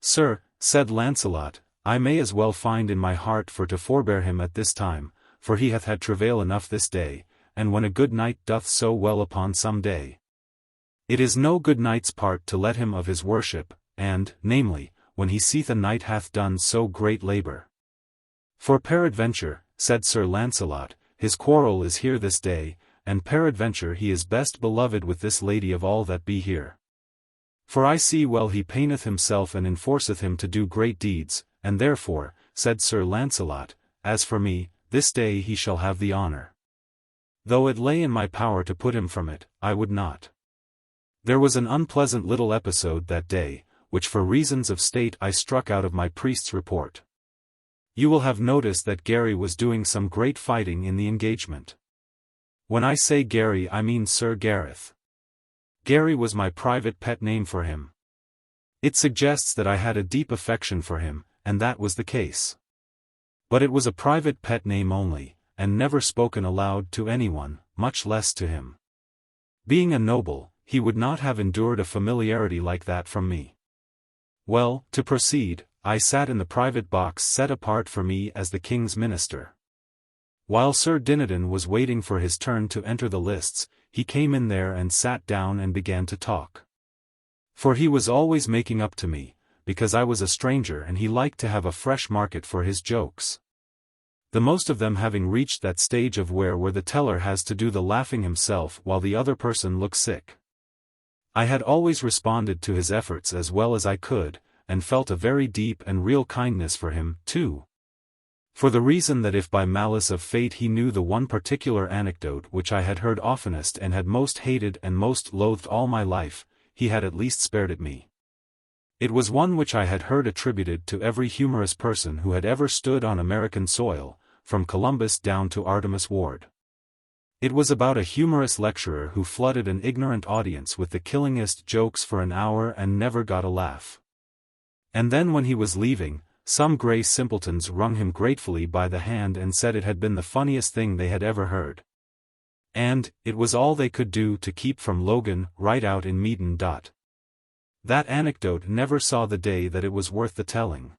Sir, said Lancelot, I may as well find in my heart for to forbear him at this time, for he hath had travail enough this day, and when a good knight doth so well upon some day, it is no good knight's part to let him of his worship, and, namely, when he seeth a knight hath done so great labour. For peradventure, said Sir Lancelot, his quarrel is here this day, and peradventure he is best beloved with this lady of all that be here. For I see well he paineth himself and enforceth him to do great deeds, and therefore, said Sir Lancelot, as for me, this day he shall have the honour. Though it lay in my power to put him from it, I would not. There was an unpleasant little episode that day, which for reasons of state I struck out of my priest's report. You will have noticed that Gary was doing some great fighting in the engagement. When I say Gary I mean Sir Gareth. Gary was my private pet name for him. It suggests that I had a deep affection for him, and that was the case. But it was a private pet name only, and never spoken aloud to anyone, much less to him. Being a noble, he would not have endured a familiarity like that from me. Well, to proceed, I sat in the private box set apart for me as the king's minister. While Sir Dinadan was waiting for his turn to enter the lists, he came in there and sat down and began to talk. For he was always making up to me, because I was a stranger and he liked to have a fresh market for his jokes. The most of them having reached that stage of where the teller has to do the laughing himself while the other person looks sick. I had always responded to his efforts as well as I could, and felt a very deep and real kindness for him, too. For the reason that if by malice of fate he knew the one particular anecdote which I had heard oftenest and had most hated and most loathed all my life, he had at least spared it me. It was one which I had heard attributed to every humorous person who had ever stood on American soil, from Columbus down to Artemus Ward. It was about a humorous lecturer who flooded an ignorant audience with the killingest jokes for an hour and never got a laugh. And then when he was leaving, some grey simpletons wrung him gratefully by the hand and said it had been the funniest thing they had ever heard. And, it was all they could do to keep from Logan right out in Meaden. That anecdote never saw the day that it was worth the telling.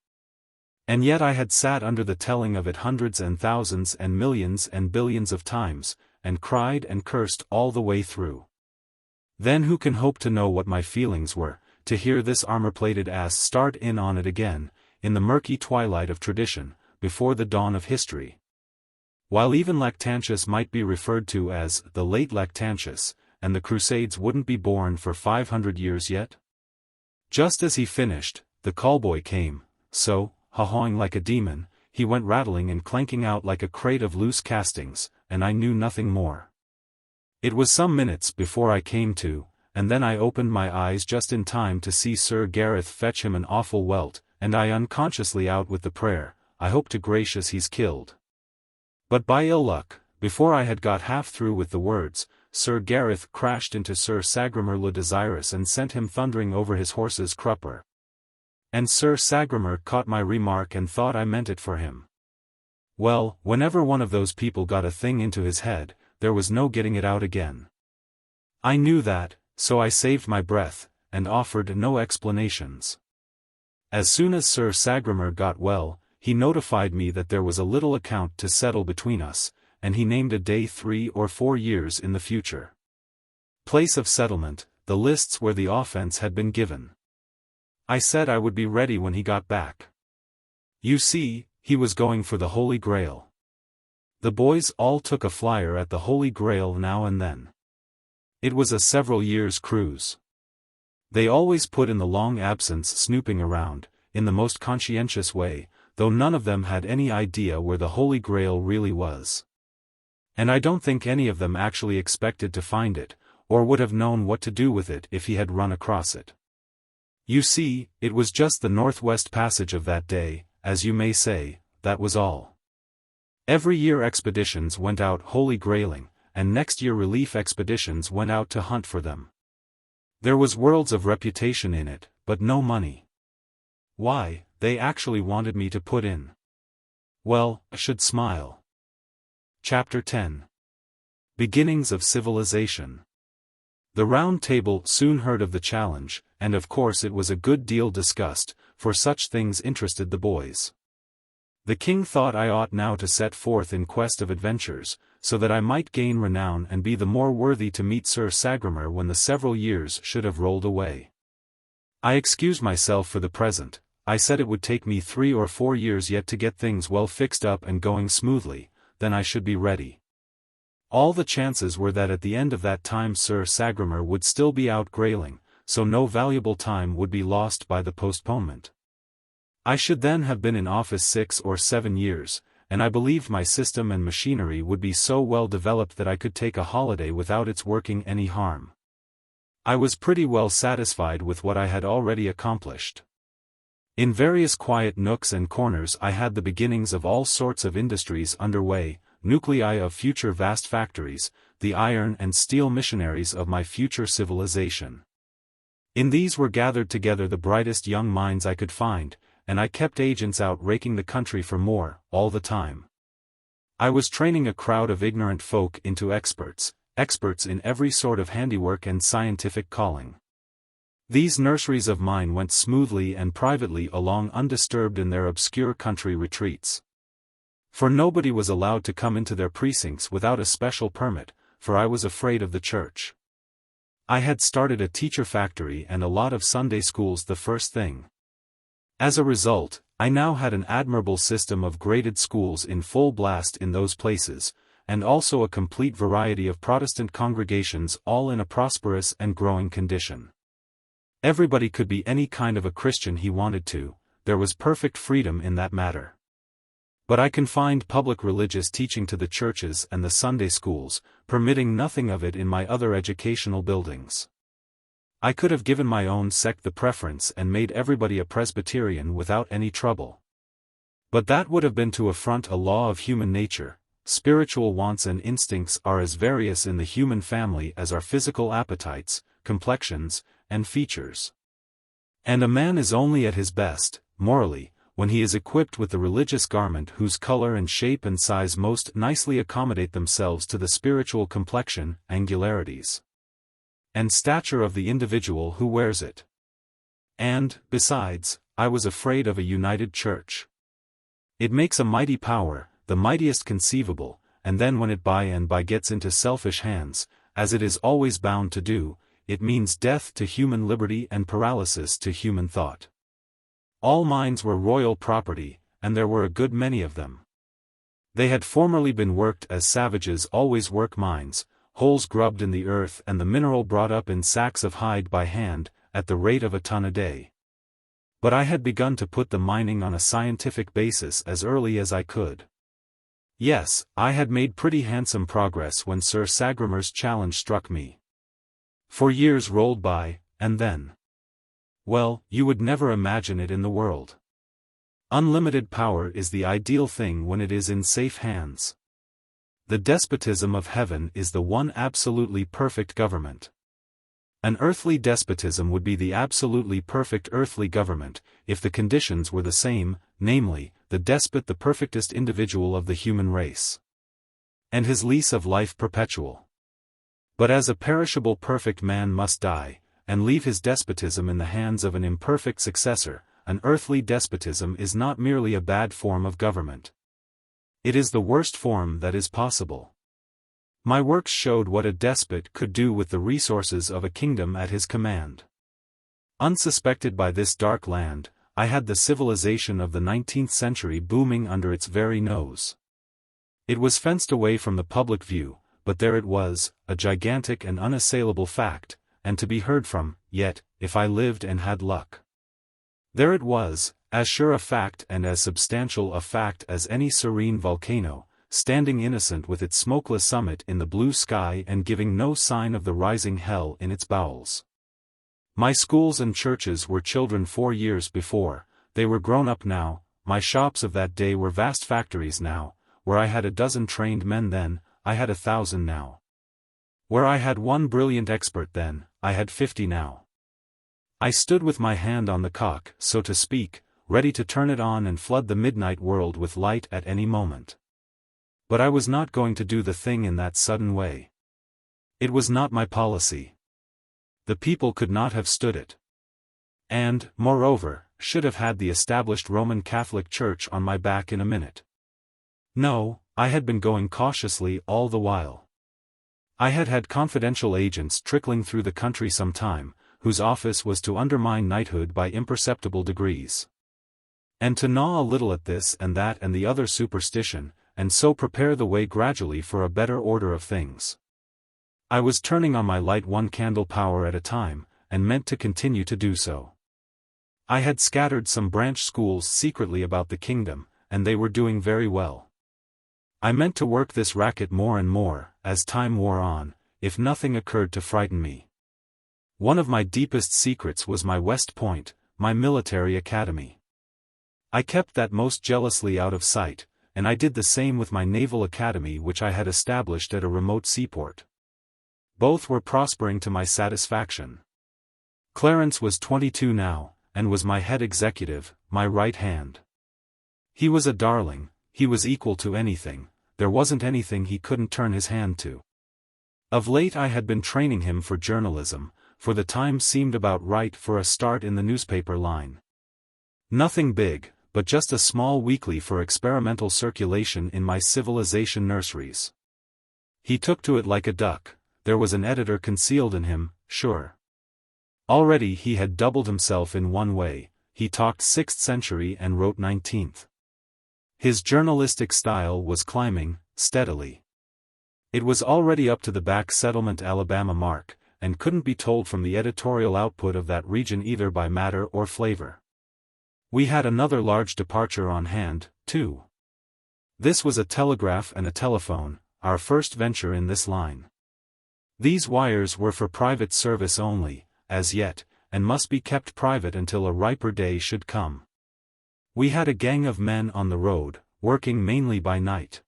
And yet I had sat under the telling of it hundreds and thousands and millions and billions of times, and cried and cursed all the way through. Then who can hope to know what my feelings were, to hear this armor-plated ass start in on it again, in the murky twilight of tradition, before the dawn of history? While even Lactantius might be referred to as the late Lactantius, and the Crusades wouldn't be born for 500 years yet? Just as he finished, the callboy came, so, haw-hawing like a demon, he went rattling and clanking out like a crate of loose castings, and I knew nothing more. It was some minutes before I came to, and then I opened my eyes just in time to see Sir Gareth fetch him an awful welt, and I unconsciously out with the prayer, I hope to gracious he's killed. But by ill luck, before I had got half through with the words, Sir Gareth crashed into Sir Sagramor le Desirous and sent him thundering over his horse's crupper. And Sir Sagramor caught my remark and thought I meant it for him. Well, whenever one of those people got a thing into his head, there was no getting it out again. I knew that, so I saved my breath, and offered no explanations. As soon as Sir Sagramor got well, he notified me that there was a little account to settle between us, and he named a day 3 or 4 years in the future. Place of settlement, the lists where the offence had been given. I said I would be ready when he got back. You see, he was going for the Holy Grail. The boys all took a flyer at the Holy Grail now and then. It was a several years' cruise. They always put in the long absence snooping around, in the most conscientious way, though none of them had any idea where the Holy Grail really was. And I don't think any of them actually expected to find it, or would have known what to do with it if he had run across it. You see, it was just the Northwest Passage of that day, as you may say, that was all. Every year expeditions went out Holy Grailing, and next year relief expeditions went out to hunt for them. There was worlds of reputation in it, but no money. Why, they actually wanted me to put in. Well, I should smile. Chapter 10. Beginnings of Civilization. The Round Table soon heard of the challenge, and of course it was a good deal discussed, for such things interested the boys. The king thought I ought now to set forth in quest of adventures, so that I might gain renown and be the more worthy to meet Sir Sagramor when the several years should have rolled away. I excused myself for the present. I said it would take me 3 or 4 years yet to get things well fixed up and going smoothly, then I should be ready. All the chances were that at the end of that time Sir Sagramor would still be out grailing, so no valuable time would be lost by the postponement. I should then have been in office 6 or 7 years, and I believed my system and machinery would be so well developed that I could take a holiday without its working any harm. I was pretty well satisfied with what I had already accomplished. In various quiet nooks and corners I had the beginnings of all sorts of industries underway, nuclei of future vast factories, the iron and steel missionaries of my future civilization. In these were gathered together the brightest young minds I could find, and I kept agents out raking the country for more, all the time. I was training a crowd of ignorant folk into experts in every sort of handiwork and scientific calling. These nurseries of mine went smoothly and privately along undisturbed in their obscure country retreats. For nobody was allowed to come into their precincts without a special permit, for I was afraid of the church. I had started a teacher factory and a lot of Sunday schools the first thing. As a result, I now had an admirable system of graded schools in full blast in those places, and also a complete variety of Protestant congregations all in a prosperous and growing condition. Everybody could be any kind of a Christian he wanted to, there was perfect freedom in that matter. But I confined public religious teaching to the churches and the Sunday schools, permitting nothing of it in my other educational buildings. I could have given my own sect the preference and made everybody a Presbyterian without any trouble. But that would have been to affront a law of human nature. Spiritual wants and instincts are as various in the human family as are physical appetites, complexions, and features. And a man is only at his best, morally, when he is equipped with the religious garment whose color and shape and size most nicely accommodate themselves to the spiritual complexion, angularities, and stature of the individual who wears it. And, besides, I was afraid of a united church. It makes a mighty power, the mightiest conceivable, and then when it by and by gets into selfish hands, as it is always bound to do, it means death to human liberty and paralysis to human thought. All minds were royal property, and there were a good many of them. They had formerly been worked as savages always work mines, holes grubbed in the earth and the mineral brought up in sacks of hide by hand, at the rate of a ton a day. But I had begun to put the mining on a scientific basis as early as I could. Yes, I had made pretty handsome progress when Sir Sagramor's challenge struck me. 4 years rolled by, and then... well, you would never imagine it in the world. Unlimited power is the ideal thing when it is in safe hands. The despotism of heaven is the one absolutely perfect government. An earthly despotism would be the absolutely perfect earthly government, if the conditions were the same, namely, the despot the perfectest individual of the human race. And his lease of life perpetual. But as a perishable perfect man must die, and leave his despotism in the hands of an imperfect successor, an earthly despotism is not merely a bad form of government. It is the worst form that is possible. My works showed what a despot could do with the resources of a kingdom at his command. Unsuspected by this dark land, I had the civilization of the 19th century booming under its very nose. It was fenced away from the public view, but there it was, a gigantic and unassailable fact, and to be heard from, yet, if I lived and had luck. There it was, as sure a fact and as substantial a fact as any serene volcano, standing innocent with its smokeless summit in the blue sky and giving no sign of the rising hell in its bowels. My schools and churches were children 4 years before, they were grown up now, my shops of that day were vast factories now, where I had a dozen trained men then, I had 1,000 now. Where I had one brilliant expert then, I had 50 now. I stood with my hand on the cock, so to speak, ready to turn it on and flood the midnight world with light at any moment. But I was not going to do the thing in that sudden way. It was not my policy. The people could not have stood it. And, moreover, should have had the established Roman Catholic Church on my back in a minute. No, I had been going cautiously all the while. I had had confidential agents trickling through the country some time, whose office was to undermine knighthood by imperceptible degrees. And to gnaw a little at this and that and the other superstition, and so prepare the way gradually for a better order of things. I was turning on my light one candle power at a time, and meant to continue to do so. I had scattered some branch schools secretly about the kingdom, and they were doing very well. I meant to work this racket more and more, as time wore on, if nothing occurred to frighten me. One of my deepest secrets was my West Point, my military academy. I kept that most jealously out of sight, and I did the same with my naval academy which I had established at a remote seaport. Both were prospering to my satisfaction. Clarence was 22 now, and was my head executive, my right hand. He was a darling, he was equal to anything, there wasn't anything he couldn't turn his hand to. Of late I had been training him for journalism, for the time seemed about right for a start in the newspaper line. Nothing big, but just a small weekly for experimental circulation in my civilization nurseries. He took to it like a duck, there was an editor concealed in him, sure. Already he had doubled himself in one way, he talked 6th century and wrote 19th. His journalistic style was climbing, steadily. It was already up to the back settlement Alabama mark, and couldn't be told from the editorial output of that region either by matter or flavor. We had another large departure on hand, too. This was a telegraph and a telephone, our first venture in this line. These wires were for private service only, as yet, and must be kept private until a riper day should come. We had a gang of men on the road, working mainly by night.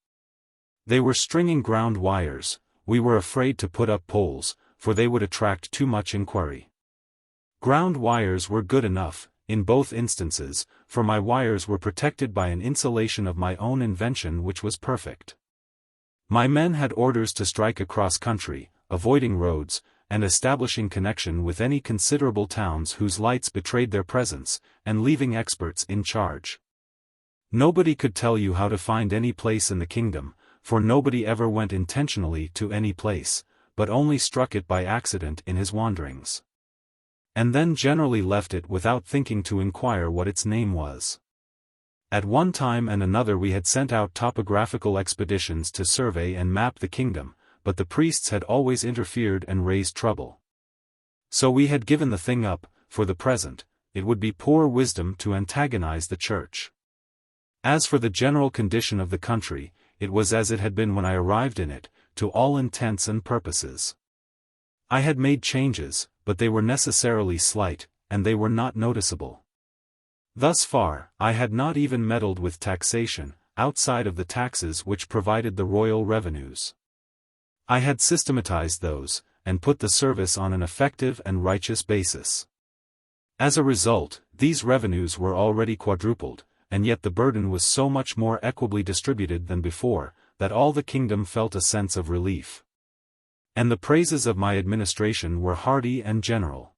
They were stringing ground wires, we were afraid to put up poles, for they would attract too much inquiry. Ground wires were good enough, in both instances, for my wires were protected by an insulation of my own invention which was perfect. My men had orders to strike across country, avoiding roads, and establishing connection with any considerable towns whose lights betrayed their presence, and leaving experts in charge. Nobody could tell you how to find any place in the kingdom, for nobody ever went intentionally to any place, but only struck it by accident in his wanderings. And then generally left it without thinking to inquire what its name was. At one time and another we had sent out topographical expeditions to survey and map the kingdom, but the priests had always interfered and raised trouble. So we had given the thing up, for the present, it would be poor wisdom to antagonize the church. As for the general condition of the country, it was as it had been when I arrived in it, to all intents and purposes. I had made changes, but they were necessarily slight, and they were not noticeable. Thus far, I had not even meddled with taxation, outside of the taxes which provided the royal revenues. I had systematized those, and put the service on an effective and righteous basis. As a result, these revenues were already quadrupled, and yet the burden was so much more equably distributed than before, that all the kingdom felt a sense of relief. And the praises of my administration were hearty and general.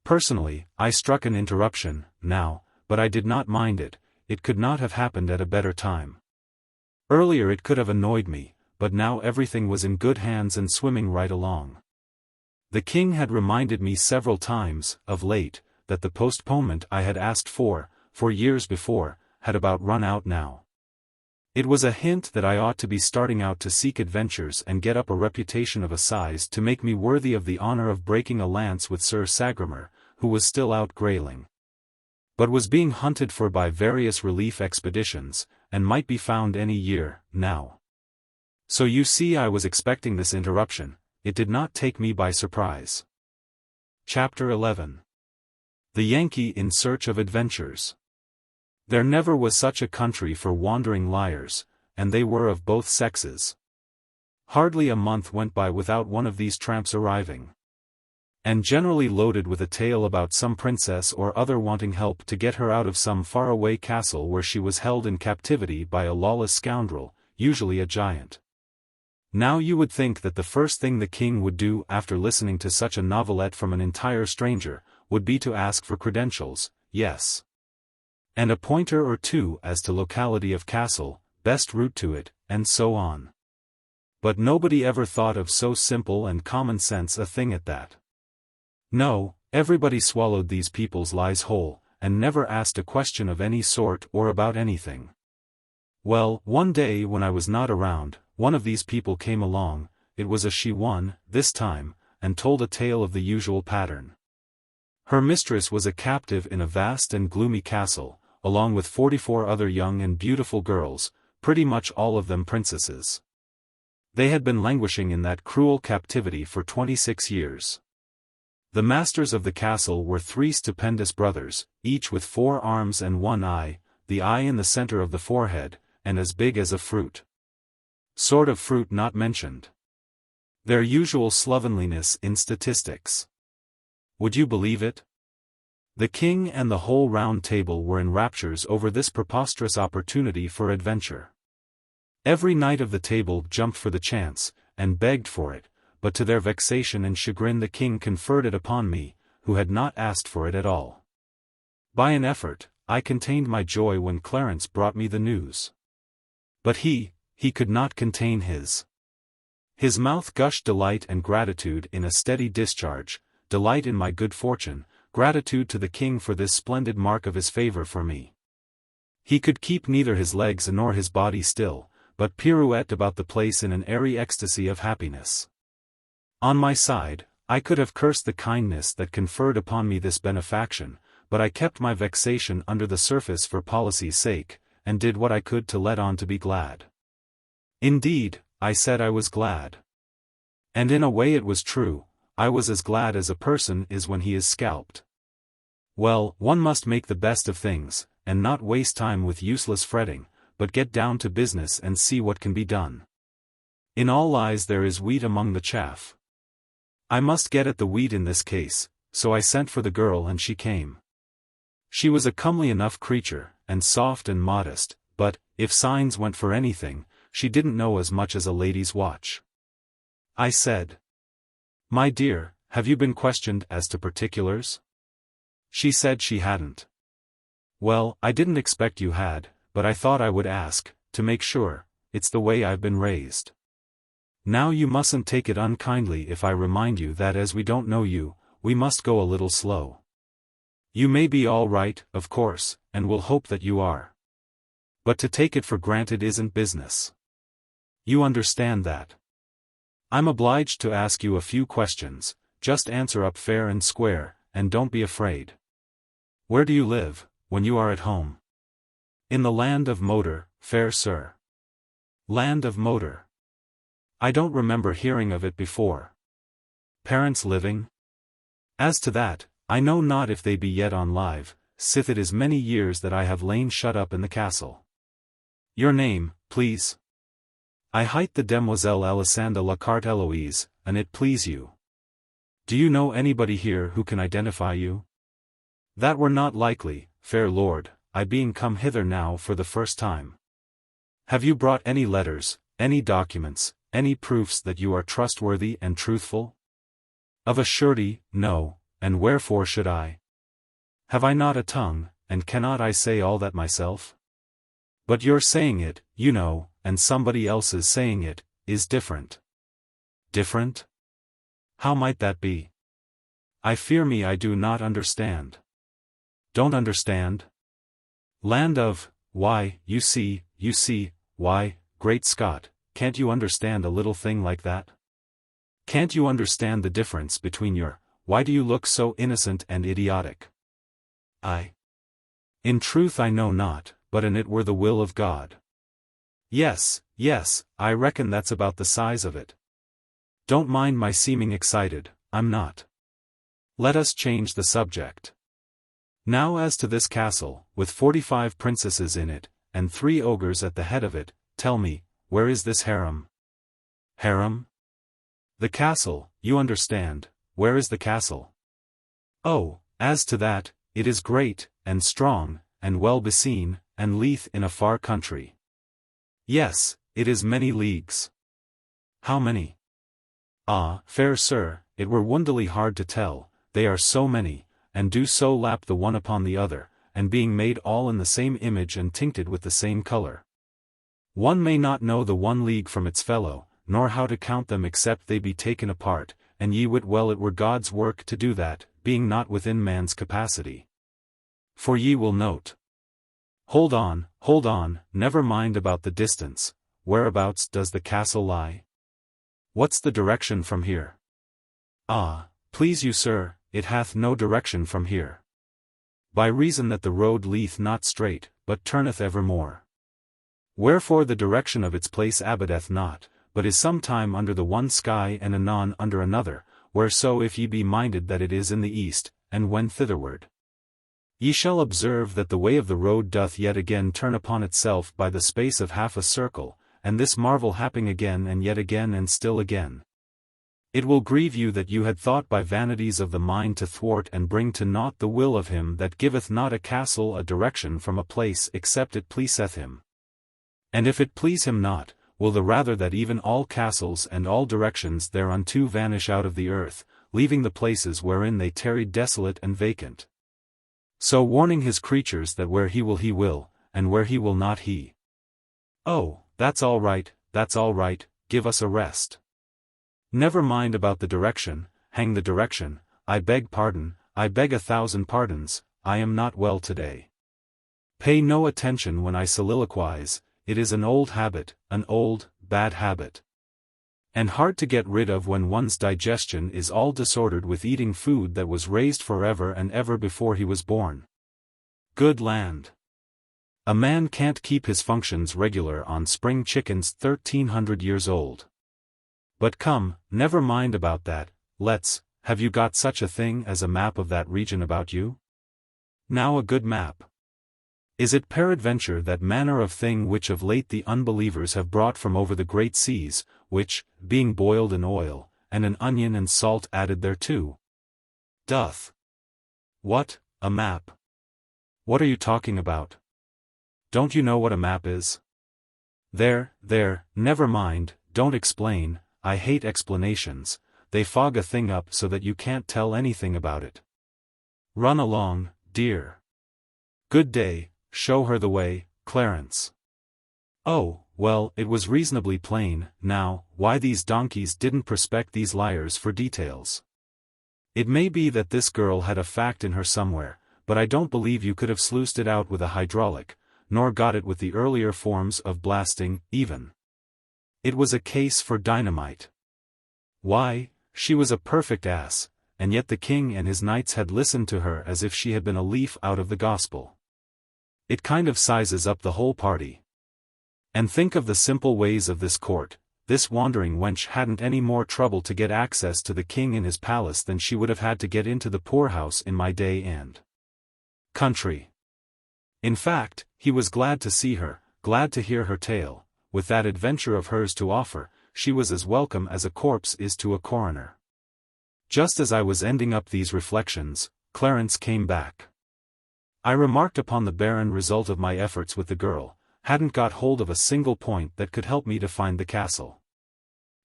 Personally, I struck an interruption, now, but I did not mind it. It could not have happened at a better time. Earlier it could have annoyed me, but now everything was in good hands and swimming right along. The king had reminded me several times, of late, that the postponement I had asked for years before, had about run out now. It was a hint that I ought to be starting out to seek adventures and get up a reputation of a size to make me worthy of the honor of breaking a lance with Sir Sagramor, who was still out grailing, but was being hunted for by various relief expeditions, and might be found any year, now. So you see, I was expecting this interruption. It did not take me by surprise. Chapter 11. The Yankee in Search of Adventures. There never was such a country for wandering liars, and they were of both sexes. Hardly a month went by without one of these tramps arriving, and generally loaded with a tale about some princess or other wanting help to get her out of some faraway castle where she was held in captivity by a lawless scoundrel, usually a giant. Now you would think that the first thing the king would do after listening to such a novelette from an entire stranger, would be to ask for credentials, yes, and a pointer or two as to locality of castle, best route to it, and so on. But nobody ever thought of so simple and common sense a thing at that. No, everybody swallowed these people's lies whole, and never asked a question of any sort or about anything. Well, one day when I was not around, one of these people came along. It was a she-one, this time, and told a tale of the usual pattern. Her mistress was a captive in a vast and gloomy castle, along with 44 other young and beautiful girls, pretty much all of them princesses. They had been languishing in that cruel captivity for 26 years. The masters of the castle were 3 stupendous brothers, each with 4 arms and 1 eye, the eye in the center of the forehead, and as big as a fruit. Sort of fruit not mentioned. Their usual slovenliness in statistics. Would you believe it? The king and the whole round table were in raptures over this preposterous opportunity for adventure. Every knight of the table jumped for the chance, and begged for it, but to their vexation and chagrin the king conferred it upon me, who had not asked for it at all. By an effort, I contained my joy when Clarence brought me the news. But he could not contain his. His mouth gushed delight and gratitude in a steady discharge, delight in my good fortune, gratitude to the king for this splendid mark of his favor for me. He could keep neither his legs nor his body still, but pirouette about the place in an airy ecstasy of happiness. On my side, I could have cursed the kindness that conferred upon me this benefaction, but I kept my vexation under the surface for policy's sake, and did what I could to let on to be glad. Indeed, I said I was glad. And in a way it was true. I was as glad as a person is when he is scalped. Well, one must make the best of things, and not waste time with useless fretting, but get down to business and see what can be done. In all lies there is wheat among the chaff. I must get at the wheat in this case, so I sent for the girl and she came. She was a comely enough creature, and soft and modest, but, if signs went for anything, she didn't know as much as a lady's watch. I said, "My dear, have you been questioned as to particulars?" She said she hadn't. Well, I didn't expect you had, but I thought I would ask, to make sure. It's the way I've been raised. Now you mustn't take it unkindly if I remind you that as we don't know you, we must go a little slow. You may be all right, of course, and we'll hope that you are. But to take it for granted isn't business. You understand that. I'm obliged to ask you a few questions, just answer up fair and square, and don't be afraid. Where do you live, when you are at home? In the land of Moder, fair sir. Land of Moder. I don't remember hearing of it before. Parents living? As to that, I know not if they be yet on live, sith it is many years that I have lain shut up in the castle. Your name, please? I hight the Demoiselle Alessandra Lacarte Eloise, and it please you. Do you know anybody here who can identify you? That were not likely, fair lord, I being come hither now for the first time. Have you brought any letters, any documents, any proofs that you are trustworthy and truthful? Of a surety, no, and wherefore should I? Have I not a tongue, and cannot I say all that myself? But your saying it, you know, and somebody else's saying it, is different. Different? How might that be? I fear me I do not understand. Don't understand? Land of, why, you see, why, great Scott, can't you understand a little thing like that? Can't you understand the difference between your, why do you look so innocent and idiotic? In truth I know not, but an it were the will of God. Yes, I reckon that's about the size of it. Don't mind my seeming excited, I'm not. Let us change the subject. Now as to this castle, with 45 princesses in it, and 3 ogres at the head of it, tell me, where is this harem? Harem? The castle, you understand, where is the castle? Oh, as to that, it is great, and strong, and well beseen, and lieth in a far country. Yes, it is many leagues. How many? Ah, fair sir, it were wonderly hard to tell, they are so many, and do so lap the one upon the other, and being made all in the same image and tincted with the same colour. One may not know the one league from its fellow, nor how to count them except they be taken apart, and ye wit well it were God's work to do that, being not within man's capacity. For ye will note. Hold on, never mind about the distance, whereabouts does the castle lie? What's the direction from here? Ah, please you sir, it hath no direction from here. By reason that the road leeth not straight, but turneth evermore. Wherefore the direction of its place abideth not, but is sometime under the one sky and anon under another, whereso if ye be minded that it is in the east, and wend thitherward. Ye shall observe that the way of the road doth yet again turn upon itself by the space of half a circle, and this marvel happing again and yet again and still again. It will grieve you that you had thought by vanities of the mind to thwart and bring to naught the will of him that giveth not a castle a direction from a place except it pleaseth him. And if it please him not, will the rather that even all castles and all directions thereunto vanish out of the earth, leaving the places wherein they tarried desolate and vacant. So warning his creatures that where he will, and where he will not he. Oh, that's all right, give us a rest. Never mind about the direction, hang the direction, I beg pardon, I beg 1,000 pardons, I am not well today. Pay no attention when I soliloquize, it is an old habit, an old, bad habit. And hard to get rid of when one's digestion is all disordered with eating food that was raised forever and ever before he was born. Good land! A man can't keep his functions regular on spring chickens 1,300 years old. But come, never mind about that, have you got such a thing as a map of that region about you? Now a good map. Is it peradventure that manner of thing which of late the unbelievers have brought from over the great seas, which, being boiled in oil, and an onion and salt added thereto, doth? What, a map? What are you talking about? Don't you know what a map is? There, never mind, don't explain, I hate explanations, they fog a thing up so that you can't tell anything about it. Run along, dear. Good day, show her the way, Clarence. Oh, well, it was reasonably plain, now, why these donkeys didn't prospect these liars for details. It may be that this girl had a fact in her somewhere, but I don't believe you could have sluiced it out with a hydraulic, nor got it with the earlier forms of blasting, even. It was a case for dynamite. Why, she was a perfect ass, and yet the king and his knights had listened to her as if she had been a leaf out of the gospel. It kind of sizes up the whole party. And think of the simple ways of this court, this wandering wench hadn't any more trouble to get access to the king in his palace than she would have had to get into the poorhouse in my day and country. In fact, he was glad to see her, glad to hear her tale, with that adventure of hers to offer, she was as welcome as a corpse is to a coroner. Just as I was ending up these reflections, Clarence came back. I remarked upon the barren result of my efforts with the girl, hadn't got hold of a single point that could help me to find the castle.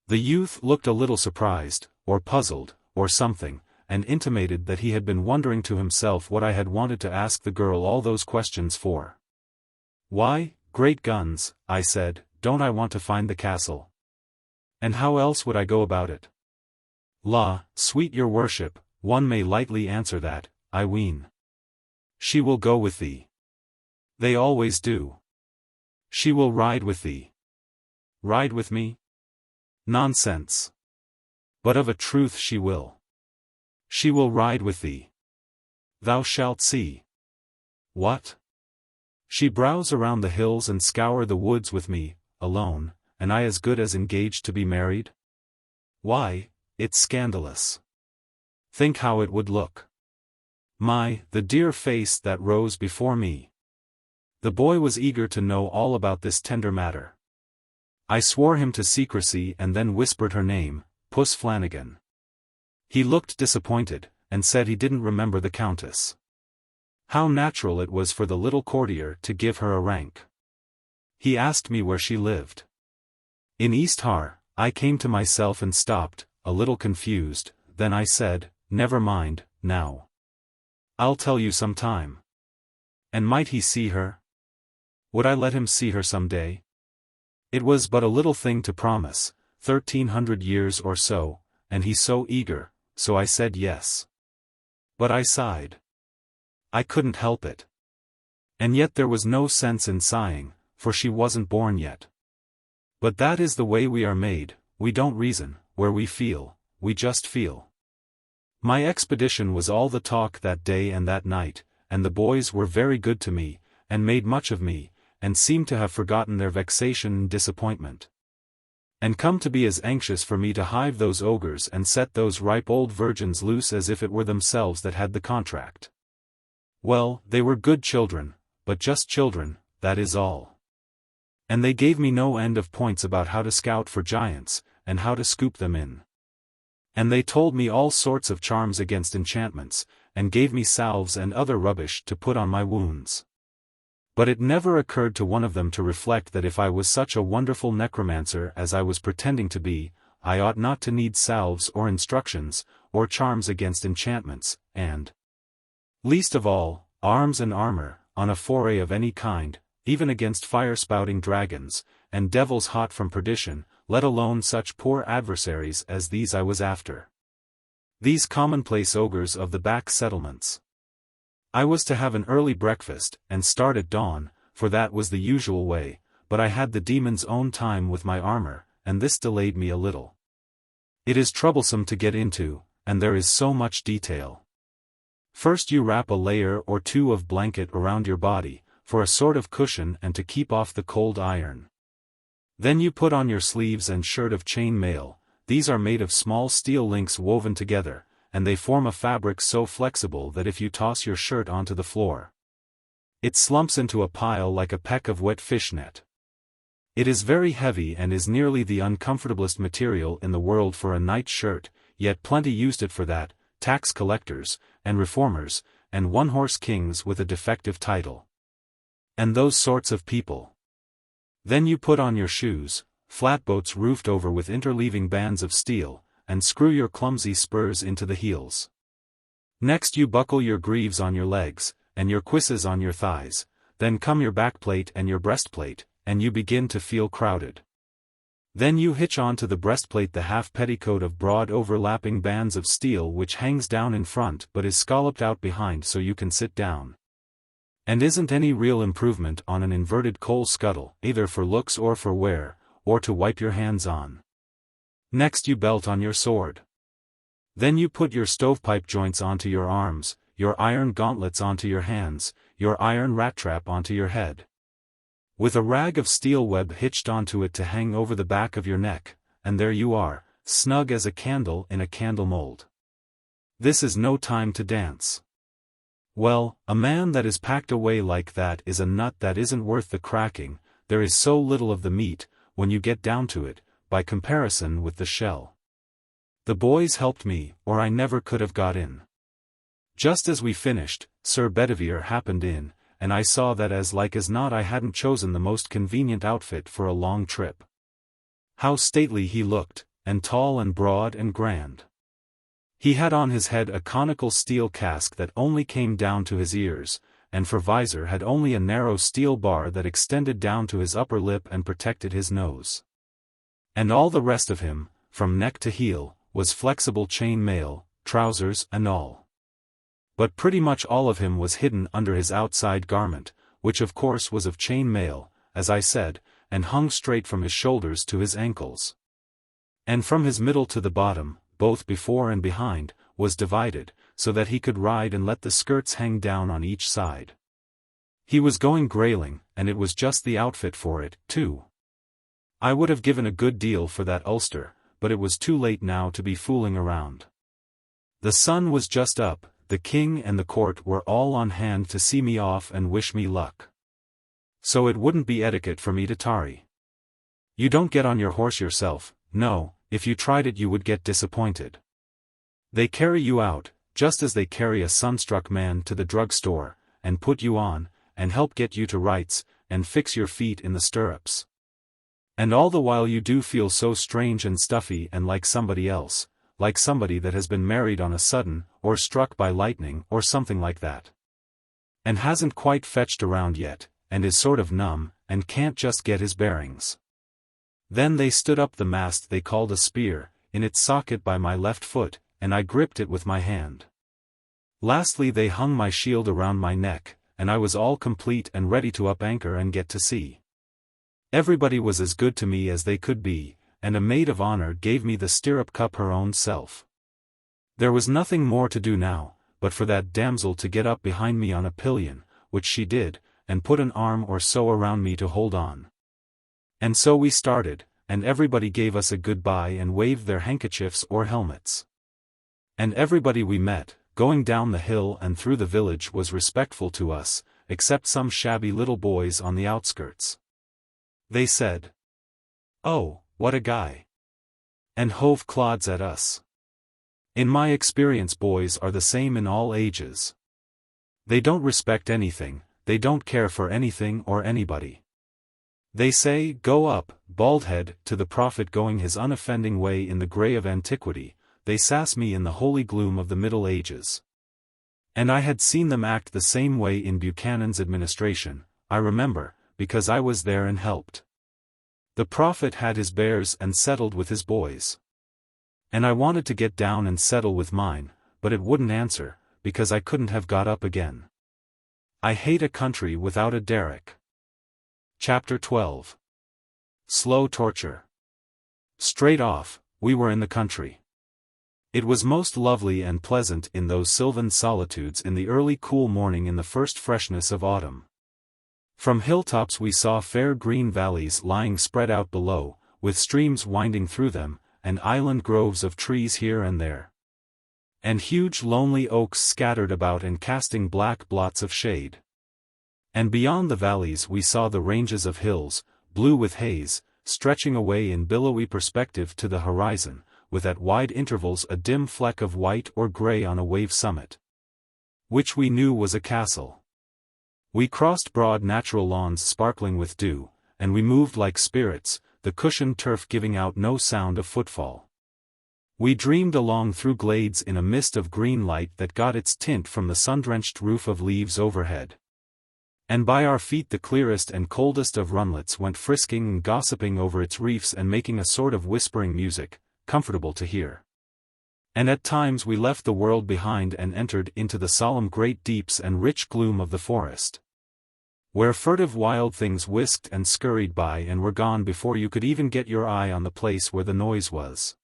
The youth looked a little surprised, or puzzled, or something, and intimated that he had been wondering to himself what I had wanted to ask the girl all those questions for. "Why, great guns," I said, "don't I want to find the castle? And how else would I go about it?" "La, sweet your worship, one may lightly answer that, I ween. She will go with thee. They always do. She will ride with thee." "Ride with me? Nonsense. But of a truth she will. She will ride with thee. Thou shalt see." "What? She browse around the hills and scour the woods with me, alone, and I as good as engaged to be married? Why, it's scandalous. Think how it would look. My, the dear face that rose before me." The boy was eager to know all about this tender matter. I swore him to secrecy and then whispered her name, Puss Flanagan. He looked disappointed, and said he didn't remember the Countess. How natural it was for the little courtier to give her a rank. He asked me where she lived. "In East Har." I came to myself and stopped, a little confused, then I said, "Never mind, now. I'll tell you some time." And might he see her? Would I let him see her some day? It was but a little thing to promise, 1300 years or so, and he so eager, so I said yes. But I sighed. I couldn't help it. And yet there was no sense in sighing, for she wasn't born yet. But that is the way we are made, we don't reason, where we feel, we just feel. My expedition was all the talk that day and that night, and the boys were very good to me, and made much of me, and seemed to have forgotten their vexation and disappointment. And come to be as anxious for me to hive those ogres and set those ripe old virgins loose as if it were themselves that had the contract. Well, they were good children, but just children, that is all. And they gave me no end of points about how to scout for giants, and how to scoop them in. And they told me all sorts of charms against enchantments, and gave me salves and other rubbish to put on my wounds. But it never occurred to one of them to reflect that if I was such a wonderful necromancer as I was pretending to be, I ought not to need salves or instructions, or charms against enchantments, and least of all, arms and armor, on a foray of any kind, even against fire-spouting dragons, and devils hot from perdition, let alone such poor adversaries as these I was after. These commonplace ogres of the back settlements. I was to have an early breakfast, and start at dawn, for that was the usual way, but I had the demon's own time with my armor, and this delayed me a little. It is troublesome to get into, and there is so much detail. First you wrap a layer or two of blanket around your body, for a sort of cushion and to keep off the cold iron. Then you put on your sleeves and shirt of chain mail. These are made of small steel links woven together, and they form a fabric so flexible that if you toss your shirt onto the floor, it slumps into a pile like a peck of wet fishnet. It is very heavy and is nearly the uncomfortablest material in the world for a night shirt, yet plenty used it for that, tax collectors, and reformers, and one-horse kings with a defective title. And those sorts of people. Then you put on your shoes, flatboats roofed over with interleaving bands of steel, and screw your clumsy spurs into the heels. Next you buckle your greaves on your legs, and your cuisses on your thighs, then come your backplate and your breastplate, and you begin to feel crowded. Then you hitch on to the breastplate the half petticoat of broad overlapping bands of steel which hangs down in front but is scalloped out behind so you can sit down. And isn't any real improvement on an inverted coal scuttle, either for looks or for wear, or to wipe your hands on. Next you belt on your sword. Then you put your stovepipe joints onto your arms, your iron gauntlets onto your hands, your iron rat-trap onto your head. With a rag of steel web hitched onto it to hang over the back of your neck, and there you are, snug as a candle in a candle mold. This is no time to dance. Well, a man that is packed away like that is a nut that isn't worth the cracking. There is so little of the meat, when you get down to it, by comparison with the shell. The boys helped me, or I never could have got in. Just as we finished, Sir Bedivere happened in, and I saw that as like as not I hadn't chosen the most convenient outfit for a long trip. How stately he looked, and tall and broad and grand. He had on his head a conical steel casque that only came down to his ears, and for visor had only a narrow steel bar that extended down to his upper lip and protected his nose. And all the rest of him, from neck to heel, was flexible chain mail, trousers and all. But pretty much all of him was hidden under his outside garment, which of course was of chain mail, as I said, and hung straight from his shoulders to his ankles. And from his middle to the bottom, both before and behind, was divided, so that he could ride and let the skirts hang down on each side. He was going grailing, and it was just the outfit for it, too. I would have given a good deal for that ulster, but it was too late now to be fooling around. The sun was just up, the king and the court were all on hand to see me off and wish me luck. So it wouldn't be etiquette for me to tarry. You don't get on your horse yourself, no, if you tried it you would get disappointed. They carry you out, just as they carry a sunstruck man to the drugstore, and put you on, and help get you to rights, and fix your feet in the stirrups. And all the while you do feel so strange and stuffy and like somebody else, like somebody that has been married on a sudden, or struck by lightning or something like that. And hasn't quite fetched around yet, and is sort of numb, and can't just get his bearings. Then they stood up the mast they called a spear, in its socket by my left foot, and I gripped it with my hand. Lastly they hung my shield around my neck, and I was all complete and ready to up anchor and get to sea. Everybody was as good to me as they could be, and a maid of honor gave me the stirrup cup her own self. There was nothing more to do now, but for that damsel to get up behind me on a pillion, which she did, and put an arm or so around me to hold on. And so we started, and everybody gave us a goodbye and waved their handkerchiefs or helmets. And everybody we met, going down the hill and through the village was respectful to us, except some shabby little boys on the outskirts. They said, "Oh, what a guy!" and hove clods at us. In my experience boys are the same in all ages. They don't respect anything, they don't care for anything or anybody. They say, "Go up, baldhead," to the prophet going his unoffending way in the grey of antiquity, they sass me in the holy gloom of the Middle Ages. And I had seen them act the same way in Buchanan's administration, I remember, because I was there and helped. The prophet had his bears and settled with his boys. And I wanted to get down and settle with mine, but it wouldn't answer, because I couldn't have got up again. I hate a country without a derrick. Chapter 12. Slow torture. Straight off, we were in the country. It was most lovely and pleasant in those sylvan solitudes in the early cool morning in the first freshness of autumn. From hilltops we saw fair green valleys lying spread out below, with streams winding through them, and island groves of trees here and there. And huge lonely oaks scattered about and casting black blots of shade. And beyond the valleys we saw the ranges of hills, blue with haze, stretching away in billowy perspective to the horizon, with at wide intervals a dim fleck of white or grey on a wave summit, which we knew was a castle. We crossed broad natural lawns sparkling with dew, and we moved like spirits, the cushioned turf giving out no sound of footfall. We dreamed along through glades in a mist of green light that got its tint from the sun-drenched roof of leaves overhead. And by our feet the clearest and coldest of runlets went frisking and gossiping over its reefs and making a sort of whispering music, comfortable to hear. And at times we left the world behind and entered into the solemn great deeps and rich gloom of the forest, where furtive wild things whisked and scurried by and were gone before you could even get your eye on the place where the noise was.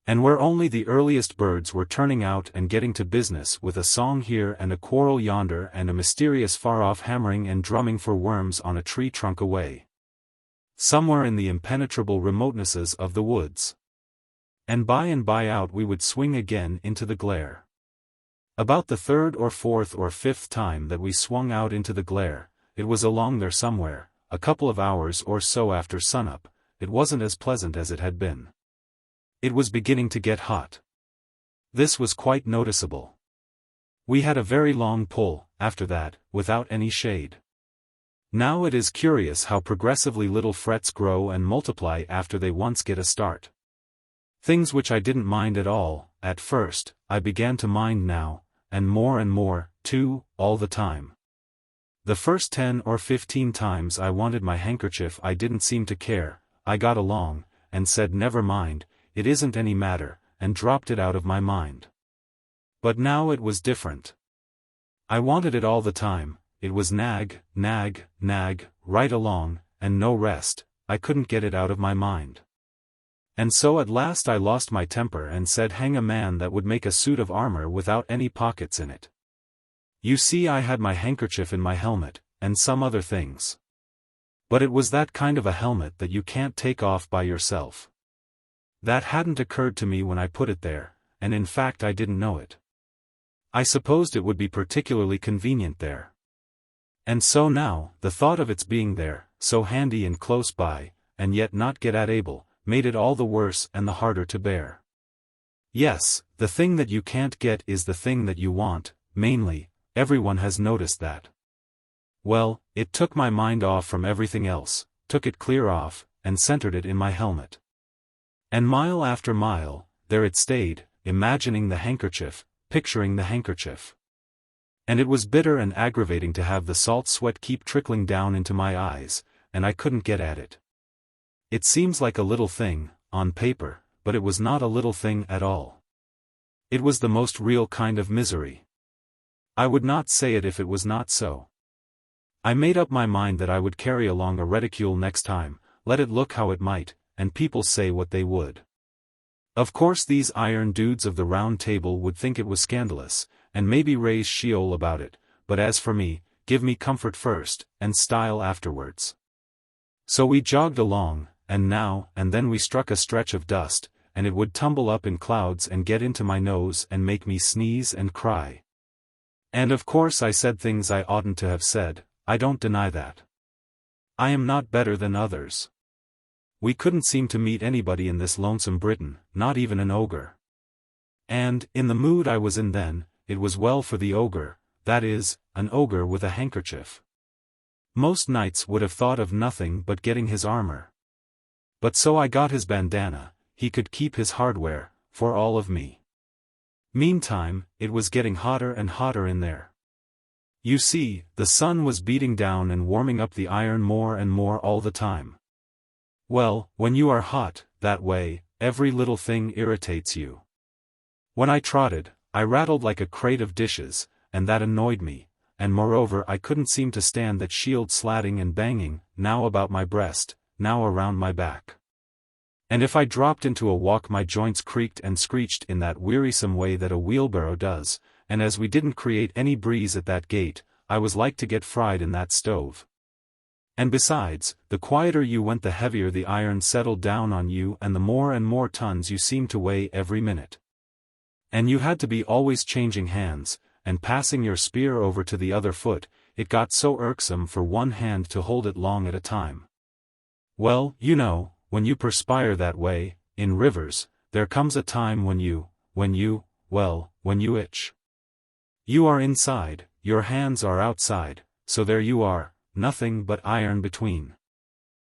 And where only the earliest birds were turning out and getting to business with a song here and a quarrel yonder and a mysterious far-off hammering and drumming for worms on a tree trunk away, somewhere in the impenetrable remotenesses of the woods. And by out we would swing again into the glare. About the third or fourth or fifth time that we swung out into the glare, it was along there somewhere, a couple of hours or so after sunup. It wasn't as pleasant as it had been. It was beginning to get hot. This was quite noticeable. We had a very long pull, after that, without any shade. Now it is curious how progressively little frets grow and multiply after they once get a start. Things which I didn't mind at all, at first, I began to mind now, and more, too, all the time. The first 10 or 15 times I wanted my handkerchief I didn't seem to care, I got along, and said never mind, it isn't any matter, and dropped it out of my mind. But now it was different. I wanted it all the time, it was nag, right along, and no rest, I couldn't get it out of my mind. And so at last I lost my temper and said hang a man that would make a suit of armor without any pockets in it. You see I had my handkerchief in my helmet, and some other things. But it was that kind of a helmet that you can't take off by yourself. That hadn't occurred to me when I put it there, and in fact I didn't know it. I supposed it would be particularly convenient there. And so now, the thought of its being there, so handy and close by, and yet not get at able, made it all the worse and the harder to bear. Yes, the thing that you can't get is the thing that you want, mainly, everyone has noticed that. Well, it took my mind off from everything else, took it clear off, and centered it in my helmet. And mile after mile, there it stayed, imagining the handkerchief, picturing the handkerchief. And it was bitter and aggravating to have the salt sweat keep trickling down into my eyes, and I couldn't get at it. It seems like a little thing, on paper, but it was not a little thing at all. It was the most real kind of misery. I would not say it if it was not so. I made up my mind that I would carry along a reticule next time, let it look how it might, and people say what they would. Of course these iron dudes of the Round Table would think it was scandalous, and maybe raise Sheol about it, but as for me, give me comfort first, and style afterwards. So we jogged along, and now and then we struck a stretch of dust, and it would tumble up in clouds and get into my nose and make me sneeze and cry. And of course I said things I oughtn't to have said, I don't deny that. I am not better than others. We couldn't seem to meet anybody in this lonesome Britain, not even an ogre. And, in the mood I was in then, it was well for the ogre, that is, an ogre with a handkerchief. Most knights would have thought of nothing but getting his armor. But so I got his bandana, he could keep his hardware, for all of me. Meantime, it was getting hotter and hotter in there. You see, the sun was beating down and warming up the iron more and more all the time. Well, when you are hot, that way, every little thing irritates you. When I trotted, I rattled like a crate of dishes, and that annoyed me, and moreover I couldn't seem to stand that shield slatting and banging, now about my breast, now around my back. And if I dropped into a walk my joints creaked and screeched in that wearisome way that a wheelbarrow does, and as we didn't create any breeze at that gate, I was like to get fried in that stove. And besides, the quieter you went the heavier the iron settled down on you and the more tons you seemed to weigh every minute. And you had to be always changing hands, and passing your spear over to the other foot, it got so irksome for one hand to hold it long at a time. Well, you know, when you perspire that way, in rivers, there comes a time when you itch. You are inside, your hands are outside, so there you are, nothing but iron between.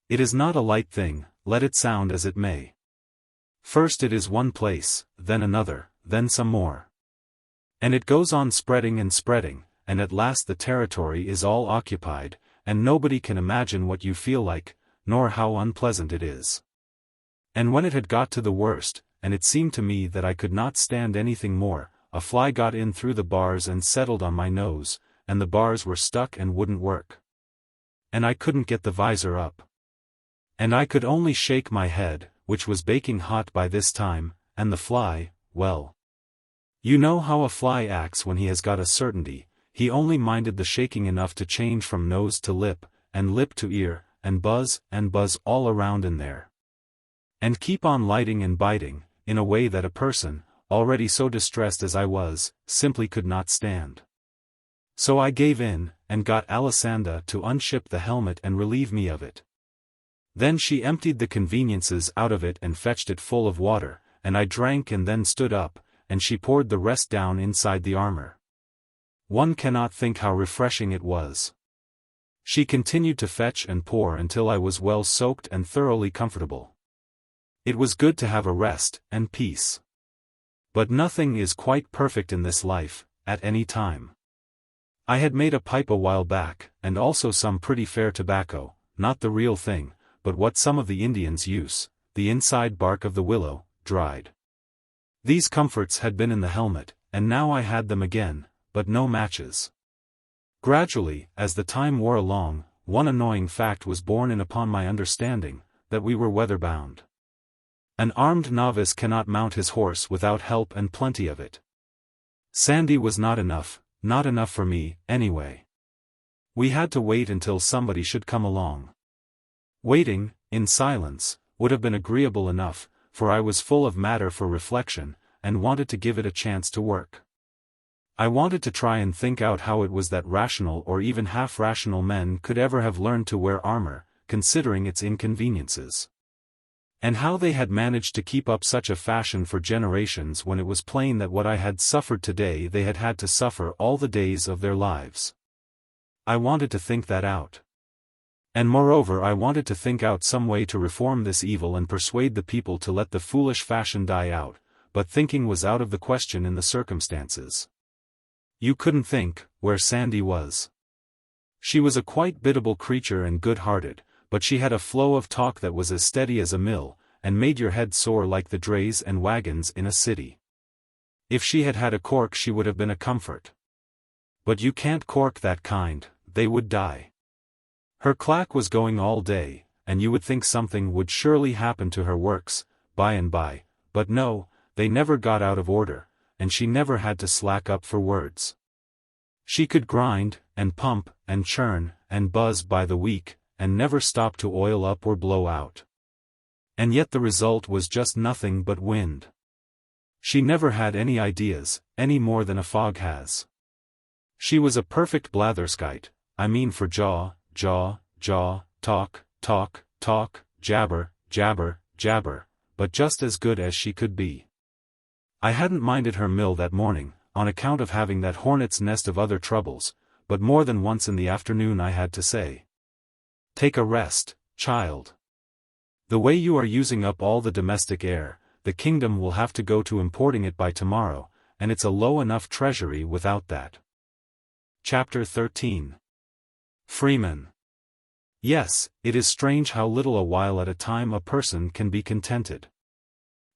It is not a light thing, let it sound as it may. First it is one place, then another, then some more. And it goes on spreading, and at last the territory is all occupied, and nobody can imagine what you feel like, nor how unpleasant it is. And when it had got to the worst, and it seemed to me that I could not stand anything more, a fly got in through the bars and settled on my nose, and the bars were stuck and wouldn't work. And I couldn't get the visor up. And I could only shake my head, which was baking hot by this time, and the fly, well. You know how a fly acts when he has got a certainty, he only minded the shaking enough to change from nose to lip, and lip to ear, and buzz all around in there. And keep on lighting and biting, in a way that a person, already so distressed as I was, simply could not stand. So I gave in, and got Alessandra to unship the helmet and relieve me of it. Then she emptied the conveniences out of it and fetched it full of water, and I drank and then stood up, and she poured the rest down inside the armor. One cannot think how refreshing it was. She continued to fetch and pour until I was well soaked and thoroughly comfortable. It was good to have a rest and peace. But nothing is quite perfect in this life, at any time. I had made a pipe a while back, and also some pretty fair tobacco, not the real thing, but what some of the Indians use, the inside bark of the willow, dried. These comforts had been in the helmet, and now I had them again, but no matches. Gradually, as the time wore along, one annoying fact was borne in upon my understanding, that we were weather-bound. An armed novice cannot mount his horse without help and plenty of it. Sandy was not enough for me, anyway. We had to wait until somebody should come along. Waiting, in silence, would have been agreeable enough, for I was full of matter for reflection, and wanted to give it a chance to work. I wanted to try and think out how it was that rational or even half-rational men could ever have learned to wear armor, considering its inconveniences. And how they had managed to keep up such a fashion for generations when it was plain that what I had suffered today they had had to suffer all the days of their lives. I wanted to think that out. And moreover I wanted to think out some way to reform this evil and persuade the people to let the foolish fashion die out, but thinking was out of the question in the circumstances. You couldn't think, where Sandy was. She was a quite biddable creature and good-hearted, but she had a flow of talk that was as steady as a mill, and made your head sore like the drays and wagons in a city. If she had had a cork she would have been a comfort. But you can't cork that kind, they would die. Her clack was going all day, and you would think something would surely happen to her works, by and by, but no, they never got out of order, and she never had to slack up for words. She could grind, and pump, and churn, and buzz by the week, and never stop to oil up or blow out. And yet the result was just nothing but wind. She never had any ideas, any more than a fog has. She was a perfect blatherskite, I mean for jaw, talk, jabber, but just as good as she could be. I hadn't minded her mill that morning, on account of having that hornet's nest of other troubles, but more than once in the afternoon I had to say, "Take a rest, child. The way you are using up all the domestic air, the kingdom will have to go to importing it by tomorrow, and it's a low enough treasury without that." Chapter 13. Freemen. Yes, it is strange how little a while at a time a person can be contented.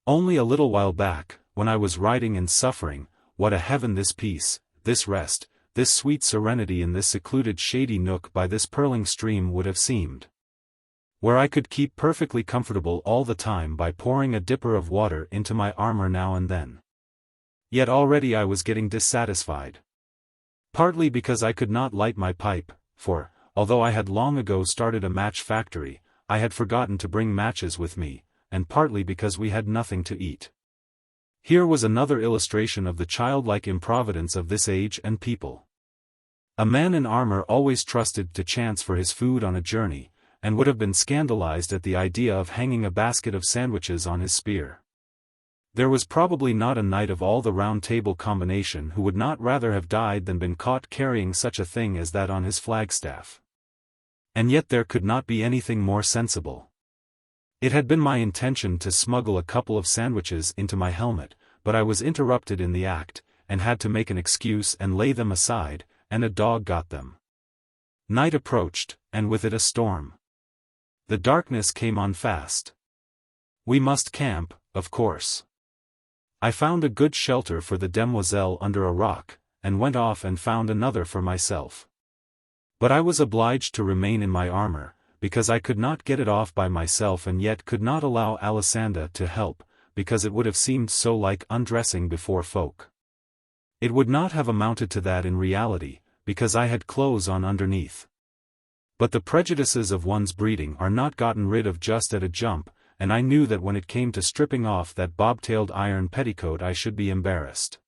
Only a little while back, when I was riding and suffering, what a heaven this peace, this rest, this sweet serenity in this secluded shady nook by this purling stream would have seemed. Where I could keep perfectly comfortable all the time by pouring a dipper of water into my armor now and then. Yet already I was getting dissatisfied. Partly because I could not light my pipe, for, although I had long ago started a match factory, I had forgotten to bring matches with me, and partly because we had nothing to eat. Here was another illustration of the childlike improvidence of this age and people. A man in armor always trusted to chance for his food on a journey, and would have been scandalized at the idea of hanging a basket of sandwiches on his spear. There was probably not a knight of all the Round Table combination who would not rather have died than been caught carrying such a thing as that on his flagstaff. And yet there could not be anything more sensible. It had been my intention to smuggle a couple of sandwiches into my helmet, but I was interrupted in the act, and had to make an excuse and lay them aside, and a dog got them. Night approached, and with it a storm. The darkness came on fast. We must camp, of course. I found a good shelter for the demoiselle under a rock, and went off and found another for myself. But I was obliged to remain in my armor, because I could not get it off by myself and yet could not allow Alessandra to help, because it would have seemed so like undressing before folk. It would not have amounted to that in reality, because I had clothes on underneath. But the prejudices of one's breeding are not gotten rid of just at a jump, and I knew that when it came to stripping off that bobtailed iron petticoat I should be embarrassed.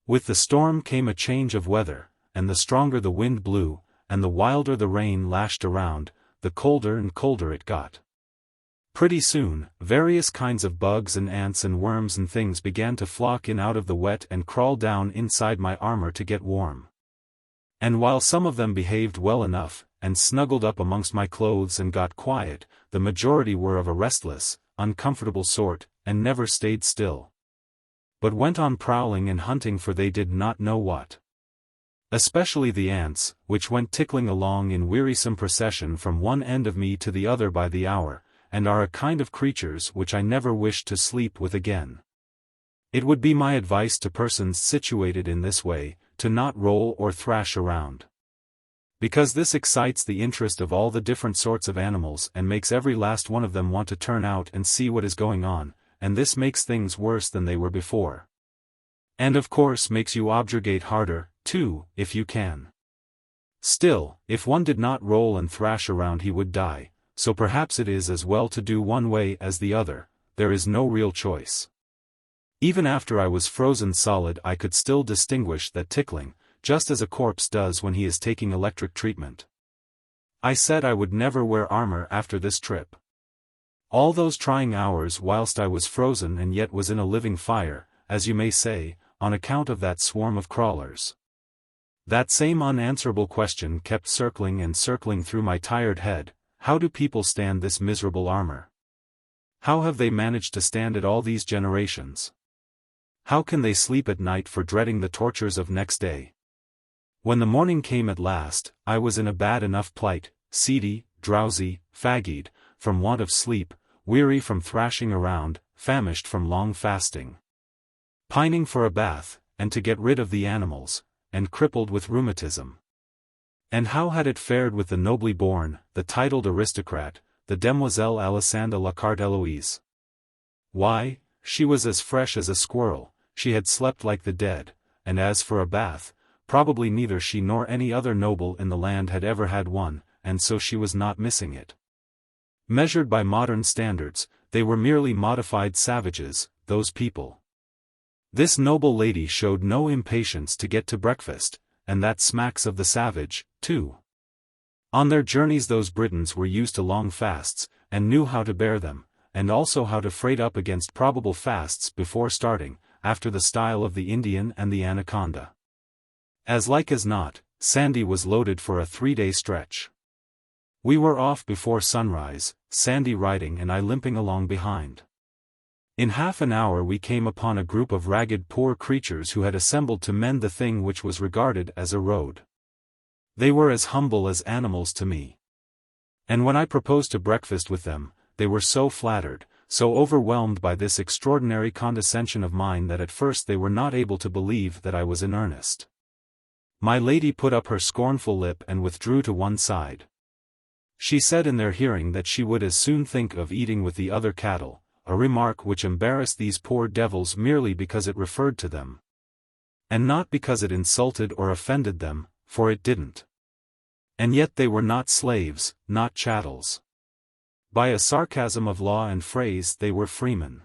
With the storm came a change of weather, and the stronger the wind blew, and the wilder the rain lashed around, the colder and colder it got. Pretty soon, various kinds of bugs and ants and worms and things began to flock in out of the wet and crawl down inside my armor to get warm. And while some of them behaved well enough, and snuggled up amongst my clothes and got quiet, the majority were of a restless, uncomfortable sort, and never stayed still, but went on prowling and hunting for they did not know what. Especially the ants, which went tickling along in wearisome procession from one end of me to the other by the hour, and are a kind of creatures which I never wished to sleep with again. It would be my advice to persons situated in this way, to not roll or thrash around, because this excites the interest of all the different sorts of animals and makes every last one of them want to turn out and see what is going on, and this makes things worse than they were before. And of course makes you objurgate harder, too, if you can. Still, if one did not roll and thrash around he would die, so perhaps it is as well to do one way as the other, there is no real choice. Even after I was frozen solid I could still distinguish that tickling, just as a corpse does when he is taking electric treatment. I said I would never wear armor after this trip. All those trying hours whilst I was frozen and yet was in a living fire, as you may say, on account of that swarm of crawlers. That same unanswerable question kept circling and circling through my tired head: how do people stand this miserable armor? How have they managed to stand it all these generations? How can they sleep at night for dreading the tortures of next day? When the morning came at last, I was in a bad enough plight, seedy, drowsy, fagged, from want of sleep, weary from thrashing around, famished from long fasting, pining for a bath, and to get rid of the animals, and crippled with rheumatism. And how had it fared with the nobly born, the titled aristocrat, the demoiselle Alessandra la Carte Eloise? Why, she was as fresh as a squirrel, she had slept like the dead, and as for a bath, probably neither she nor any other noble in the land had ever had one, and so she was not missing it. Measured by modern standards, they were merely modified savages, those people. This noble lady showed no impatience to get to breakfast, and that smacks of the savage, too. On their journeys those Britons were used to long fasts, and knew how to bear them, and also how to freight up against probable fasts before starting, after the style of the Indian and the anaconda. As like as not, Sandy was loaded for a 3-day stretch. We were off before sunrise, Sandy riding and I limping along behind. In half an hour we came upon a group of ragged poor creatures who had assembled to mend the thing which was regarded as a road. They were as humble as animals to me. And when I proposed to breakfast with them, they were so flattered, so overwhelmed by this extraordinary condescension of mine that at first they were not able to believe that I was in earnest. My lady put up her scornful lip and withdrew to one side. She said in their hearing that she would as soon think of eating with the other cattle, a remark which embarrassed these poor devils merely because it referred to them, and not because it insulted or offended them, for it didn't. And yet they were not slaves, not chattels. By a sarcasm of law and phrase they were freemen.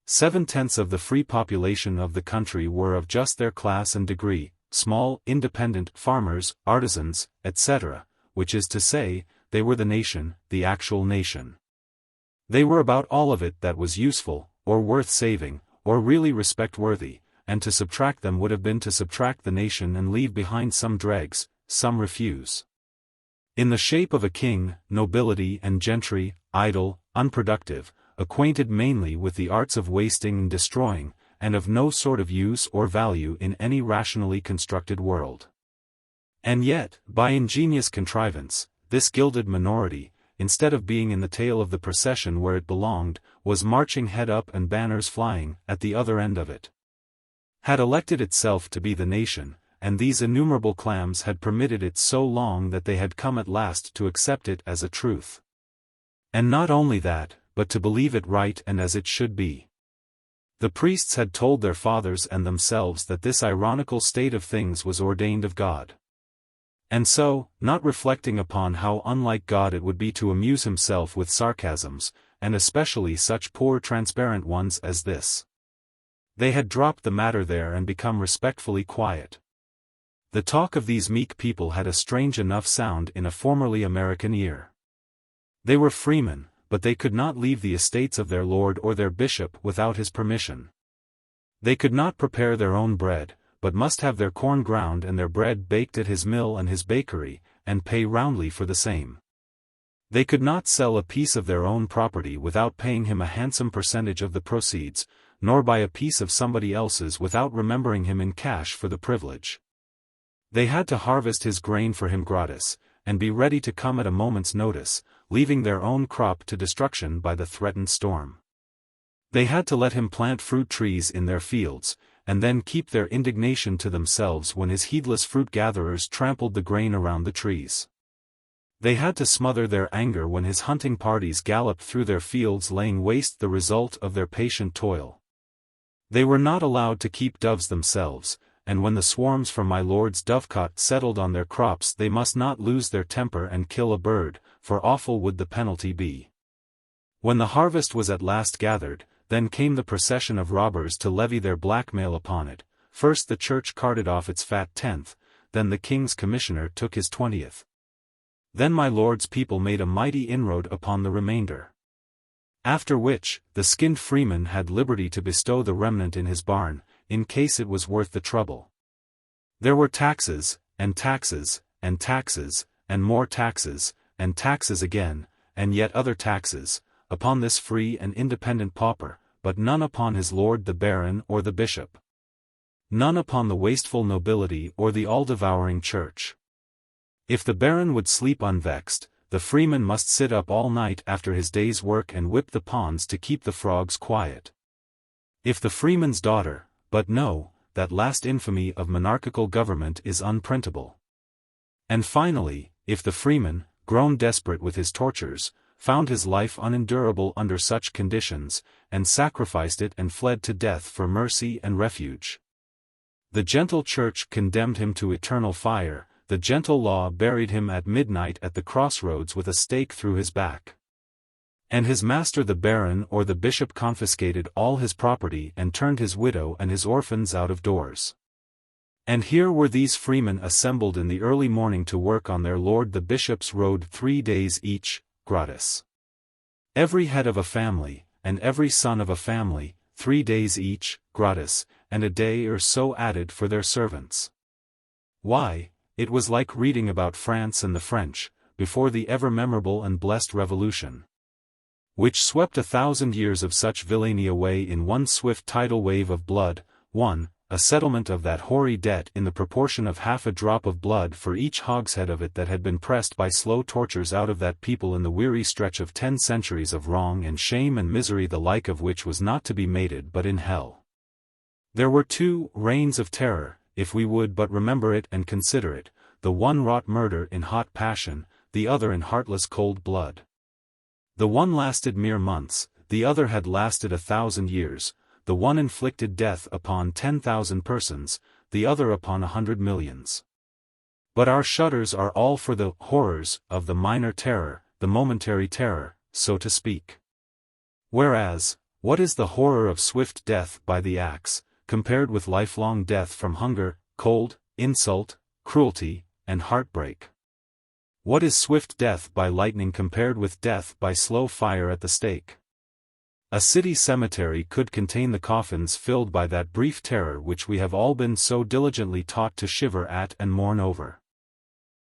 7/10 of the free population of the country were of just their class and degree, small, independent farmers, artisans, etc., which is to say, they were the nation, the actual nation. They were about all of it that was useful, or worth saving, or really respect-worthy, and to subtract them would have been to subtract the nation and leave behind some dregs, some refuse. In the shape of a king, nobility and gentry, idle, unproductive, acquainted mainly with the arts of wasting and destroying, and of no sort of use or value in any rationally constructed world. And yet, by ingenious contrivance, this gilded minority, instead of being in the tail of the procession where it belonged, was marching head up and banners flying, at the other end of it. Had elected itself to be the nation, and these innumerable clams had permitted it so long that they had come at last to accept it as a truth. And not only that, but to believe it right and as it should be. The priests had told their fathers and themselves that this ironical state of things was ordained of God. And so, not reflecting upon how unlike God it would be to amuse himself with sarcasms, and especially such poor transparent ones as this, they had dropped the matter there and become respectfully quiet. The talk of these meek people had a strange enough sound in a formerly American ear. They were freemen, but they could not leave the estates of their lord or their bishop without his permission. They could not prepare their own bread, but must have their corn ground and their bread baked at his mill and his bakery, and pay roundly for the same. They could not sell a piece of their own property without paying him a handsome percentage of the proceeds, nor buy a piece of somebody else's without remembering him in cash for the privilege. They had to harvest his grain for him gratis, and be ready to come at a moment's notice, leaving their own crop to destruction by the threatened storm. They had to let him plant fruit trees in their fields, and then keep their indignation to themselves when his heedless fruit-gatherers trampled the grain around the trees. They had to smother their anger when his hunting parties galloped through their fields laying waste the result of their patient toil. They were not allowed to keep doves themselves, and when the swarms from my lord's dovecot settled on their crops they must not lose their temper and kill a bird, for awful would the penalty be. When the harvest was at last gathered, then came the procession of robbers to levy their blackmail upon it. First the church carted off its fat 10th, then the king's commissioner took his 20th. Then my lord's people made a mighty inroad upon the remainder. After which, the skinned freeman had liberty to bestow the remnant in his barn, in case it was worth the trouble. There were taxes, and taxes, and taxes, and more taxes, and taxes again, and yet other taxes, upon this free and independent pauper, but none upon his lord the baron or the bishop. None upon the wasteful nobility or the all-devouring church. If the baron would sleep unvexed, the freeman must sit up all night after his day's work and whip the ponds to keep the frogs quiet. If the freeman's daughter, but no, that last infamy of monarchical government is unprintable. And finally, if the freeman, grown desperate with his tortures, found his life unendurable under such conditions, and sacrificed it and fled to death for mercy and refuge. The gentle church condemned him to eternal fire, the gentle law buried him at midnight at the crossroads with a stake through his back. And his master the baron or the bishop confiscated all his property and turned his widow and his orphans out of doors. And here were these freemen assembled in the early morning to work on their lord the bishop's road 3 days each, gratis. Every head of a family, and every son of a family, 3 days each, gratis, and a day or so added for their servants. Why, it was like reading about France and the French, before the ever-memorable and blessed Revolution, which swept 1,000 years of such villainy away in one swift tidal wave of blood. 1. A settlement of that hoary debt in the proportion of half a drop of blood for each hogshead of it that had been pressed by slow tortures out of that people in the weary stretch of 10 centuries of wrong and shame and misery, the like of which was not to be mated but in hell. There were 2 reigns of terror, if we would but remember it and consider it, the one wrought murder in hot passion, the other in heartless cold blood. The one lasted mere months, the other had lasted 1,000 years, the one inflicted death upon 10,000 persons, the other upon 100 millions. But our shudders are all for the horrors of the minor terror, the momentary terror, so to speak. Whereas, what is the horror of swift death by the axe, compared with lifelong death from hunger, cold, insult, cruelty, and heartbreak? What is swift death by lightning compared with death by slow fire at the stake? A city cemetery could contain the coffins filled by that brief terror which we have all been so diligently taught to shiver at and mourn over.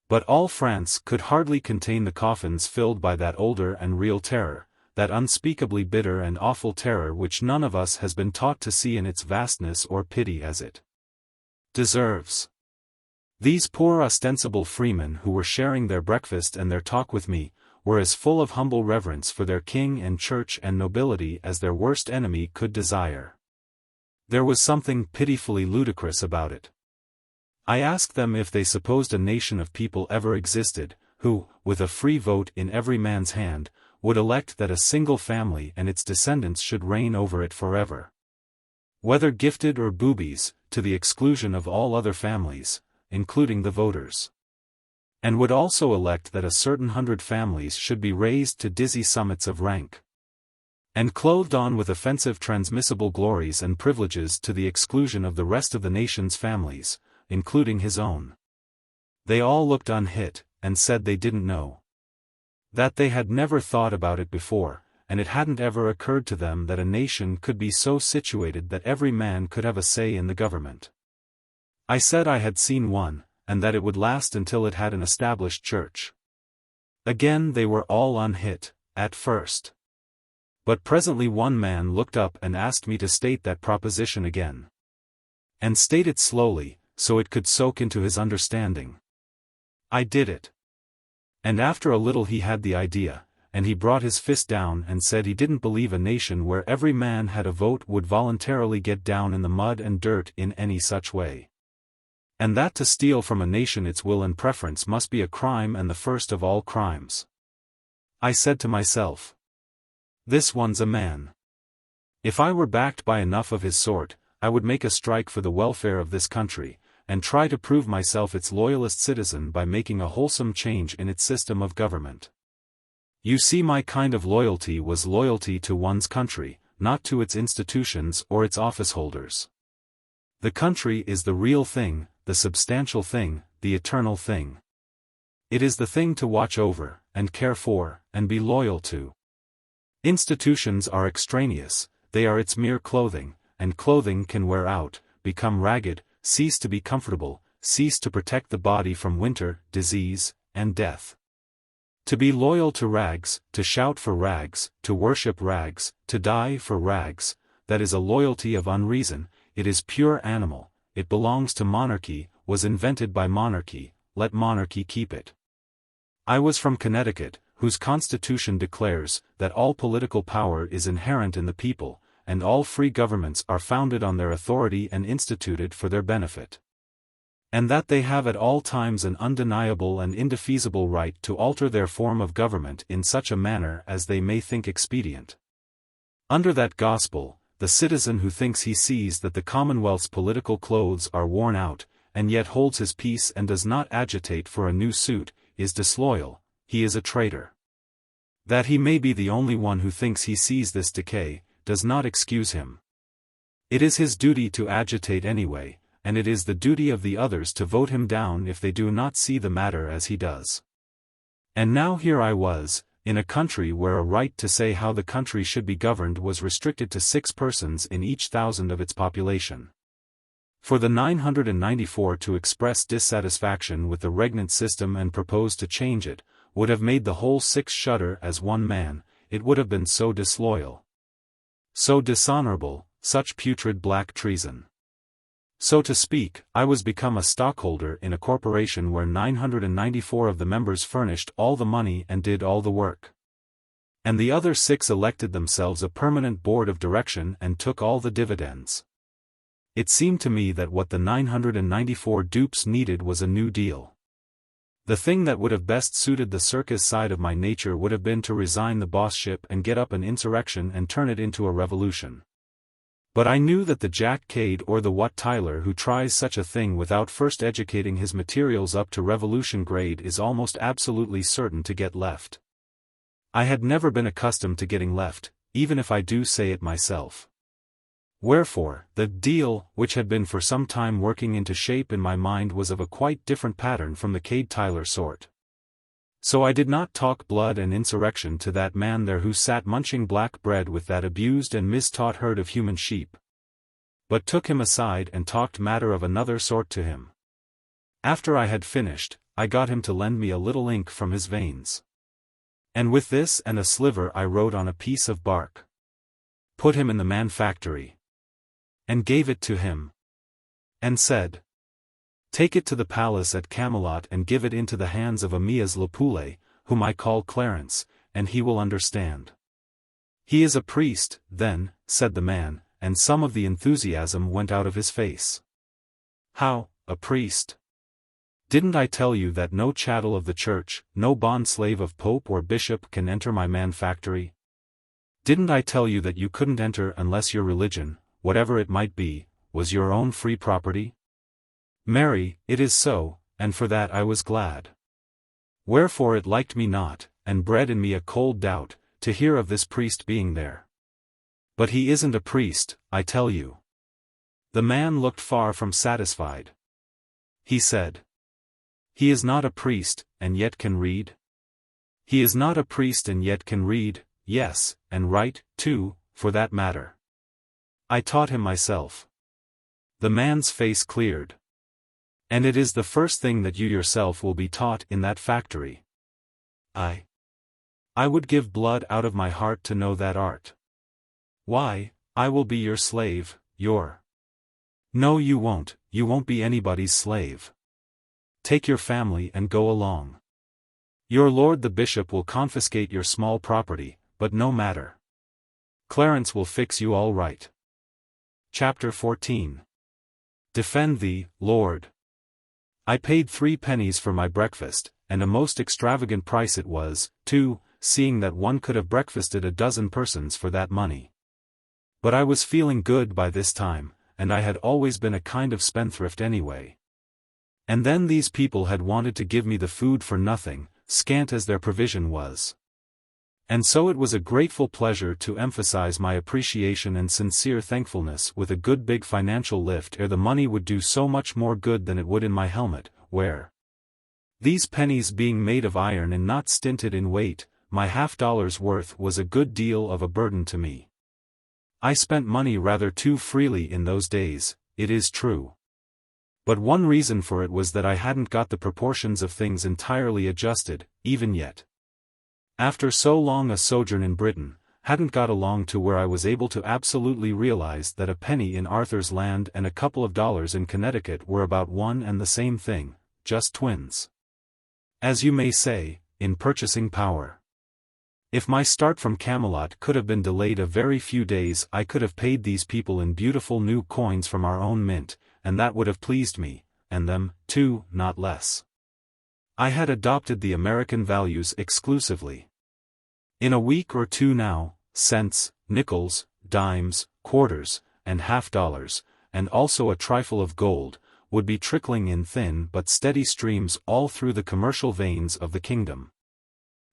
But all France could hardly contain the coffins filled by that older and real terror, that unspeakably bitter and awful terror which none of us has been taught to see in its vastness or pity as it deserves. These poor ostensible freemen who were sharing their breakfast and their talk with me, were as full of humble reverence for their king and church and nobility as their worst enemy could desire. There was something pitifully ludicrous about it. I asked them if they supposed a nation of people ever existed, who, with a free vote in every man's hand, would elect that a single family and its descendants should reign over it forever. Whether gifted or boobies, to the exclusion of all other families, including the voters. And would also elect that a certain 100 families should be raised to dizzy summits of rank, and clothed on with offensive transmissible glories and privileges to the exclusion of the rest of the nation's families, including his own. They all looked unhit, and said they didn't know. That they had never thought about it before, and it hadn't ever occurred to them that a nation could be so situated that every man could have a say in the government. I said I had seen one, and that it would last until it had an established church. Again they were all unhit, at first. But presently one man looked up and asked me to state that proposition again. And state it slowly, so it could soak into his understanding. I did it. And after a little he had the idea, and he brought his fist down and said he didn't believe a nation where every man had a vote would voluntarily get down in the mud and dirt in any such way. And that to steal from a nation its will and preference must be a crime and the first of all crimes. I said to myself, this one's a man. If I were backed by enough of his sort, I would make a strike for the welfare of this country, and try to prove myself its loyalist citizen by making a wholesome change in its system of government. You see, my kind of loyalty was loyalty to one's country, not to its institutions or its office holders. The country is the real thing, the substantial thing, the eternal thing. It is the thing to watch over, and care for, and be loyal to. Institutions are extraneous, they are its mere clothing, and clothing can wear out, become ragged, cease to be comfortable, cease to protect the body from winter, disease, and death. To be loyal to rags, to shout for rags, to worship rags, to die for rags, that is a loyalty of unreason, it is pure animal, it belongs to monarchy, was invented by monarchy, let monarchy keep it. I was from Connecticut, whose constitution declares that all political power is inherent in the people, and all free governments are founded on their authority and instituted for their benefit. And that they have at all times an undeniable and indefeasible right to alter their form of government in such a manner as they may think expedient. Under that gospel, the citizen who thinks he sees that the Commonwealth's political clothes are worn out, and yet holds his peace and does not agitate for a new suit, is disloyal, he is a traitor. That he may be the only one who thinks he sees this decay, does not excuse him. It is his duty to agitate anyway, and it is the duty of the others to vote him down if they do not see the matter as he does. And now here I was, in a country where a right to say how the country should be governed was restricted to 6 persons in each 1,000 of its population. For the 994 to express dissatisfaction with the regnant system and propose to change it, would have made the whole 6 shudder as one man, it would have been so disloyal, so dishonorable, such putrid black treason. So to speak, I was become a stockholder in a corporation where 994 of the members furnished all the money and did all the work. And the other 6 elected themselves a permanent board of direction and took all the dividends. It seemed to me that what the 994 dupes needed was a new deal. The thing that would have best suited the circus side of my nature would have been to resign the bossship and get up an insurrection and turn it into a revolution. But I knew that the Jack Cade or the Wat Tyler who tries such a thing without first educating his materials up to revolution grade is almost absolutely certain to get left. I had never been accustomed to getting left, even if I do say it myself. Wherefore, the deal, which had been for some time working into shape in my mind, was of a quite different pattern from the Cade-Tyler sort. So I did not talk blood and insurrection to that man there who sat munching black bread with that abused and mistaught herd of human sheep, but took him aside and talked matter of another sort to him. After I had finished, I got him to lend me a little ink from his veins. And with this and a sliver I wrote on a piece of bark, put him in the man-factory, and gave it to him, and said, "Take it to the palace at Camelot and give it into the hands of Amias Lapule, whom I call Clarence, and he will understand." "He is a priest, then," said the man, and some of the enthusiasm went out of his face. "How, a priest? Didn't I tell you that no chattel of the church, no bond-slave of pope or bishop can enter my man-factory? Didn't I tell you that you couldn't enter unless your religion, whatever it might be, was your own free property? Marry, it is so, and for that I was glad. Wherefore it liked me not, and bred in me a cold doubt, to hear of this priest being there. But he isn't a priest, I tell you." The man looked far from satisfied. He said, "He is not a priest, and yet can read?" "He is not a priest and yet can read, yes, and write, too, for that matter. I taught him myself." The man's face cleared. "And it is the first thing that you yourself will be taught in that factory." I would give blood out of my heart to know that art. Why, I will be your slave, No, you won't be anybody's slave. Take your family and go along. Your lord the bishop will confiscate your small property, but no matter. Clarence will fix you all right. Chapter 14. Defend thee, Lord. I paid 3 pennies for my breakfast, and a most extravagant price it was, too, seeing that one could have breakfasted a dozen persons for that money. But I was feeling good by this time, and I had always been a kind of spendthrift anyway. And then these people had wanted to give me the food for nothing, scant as their provision was. And so it was a grateful pleasure to emphasize my appreciation and sincere thankfulness with a good big financial lift ere the money would do so much more good than it would in my helmet, where, these pennies being made of iron and not stinted in weight, my $50 worth was a good deal of a burden to me. I spent money rather too freely in those days, it is true. But one reason for it was that I hadn't got the proportions of things entirely adjusted, even yet. After so long a sojourn in Britain, hadn't got along to where I was able to absolutely realize that a penny in Arthur's land and a couple of dollars in Connecticut were about one and the same thing, just twins. As you may say, in purchasing power. If my start from Camelot could have been delayed a very few days, I could have paid these people in beautiful new coins from our own mint, and that would have pleased me, and them, too, not less. I had adopted the American values exclusively. In a week or two now, cents, nickels, dimes, quarters, and $50, and also a trifle of gold, would be trickling in thin but steady streams all through the commercial veins of the kingdom.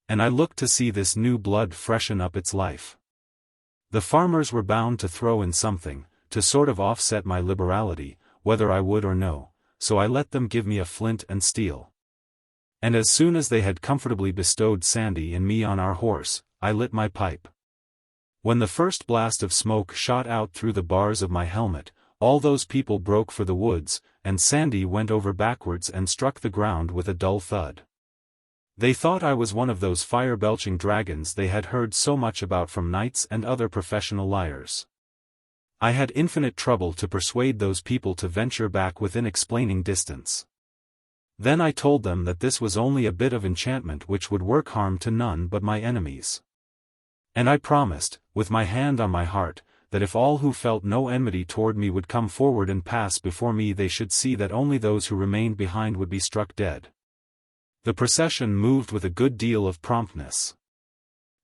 And I looked to see this new blood freshen up its life. The farmers were bound to throw in something, to sort of offset my liberality, whether I would or no, so I let them give me a flint and steel. And as soon as they had comfortably bestowed Sandy and me on our horse, I lit my pipe. When the first blast of smoke shot out through the bars of my helmet, all those people broke for the woods, and Sandy went over backwards and struck the ground with a dull thud. They thought I was one of those fire-belching dragons they had heard so much about from knights and other professional liars. I had infinite trouble to persuade those people to venture back within explaining distance. Then I told them that this was only a bit of enchantment which would work harm to none but my enemies. And I promised, with my hand on my heart, that if all who felt no enmity toward me would come forward and pass before me, they should see that only those who remained behind would be struck dead. The procession moved with a good deal of promptness.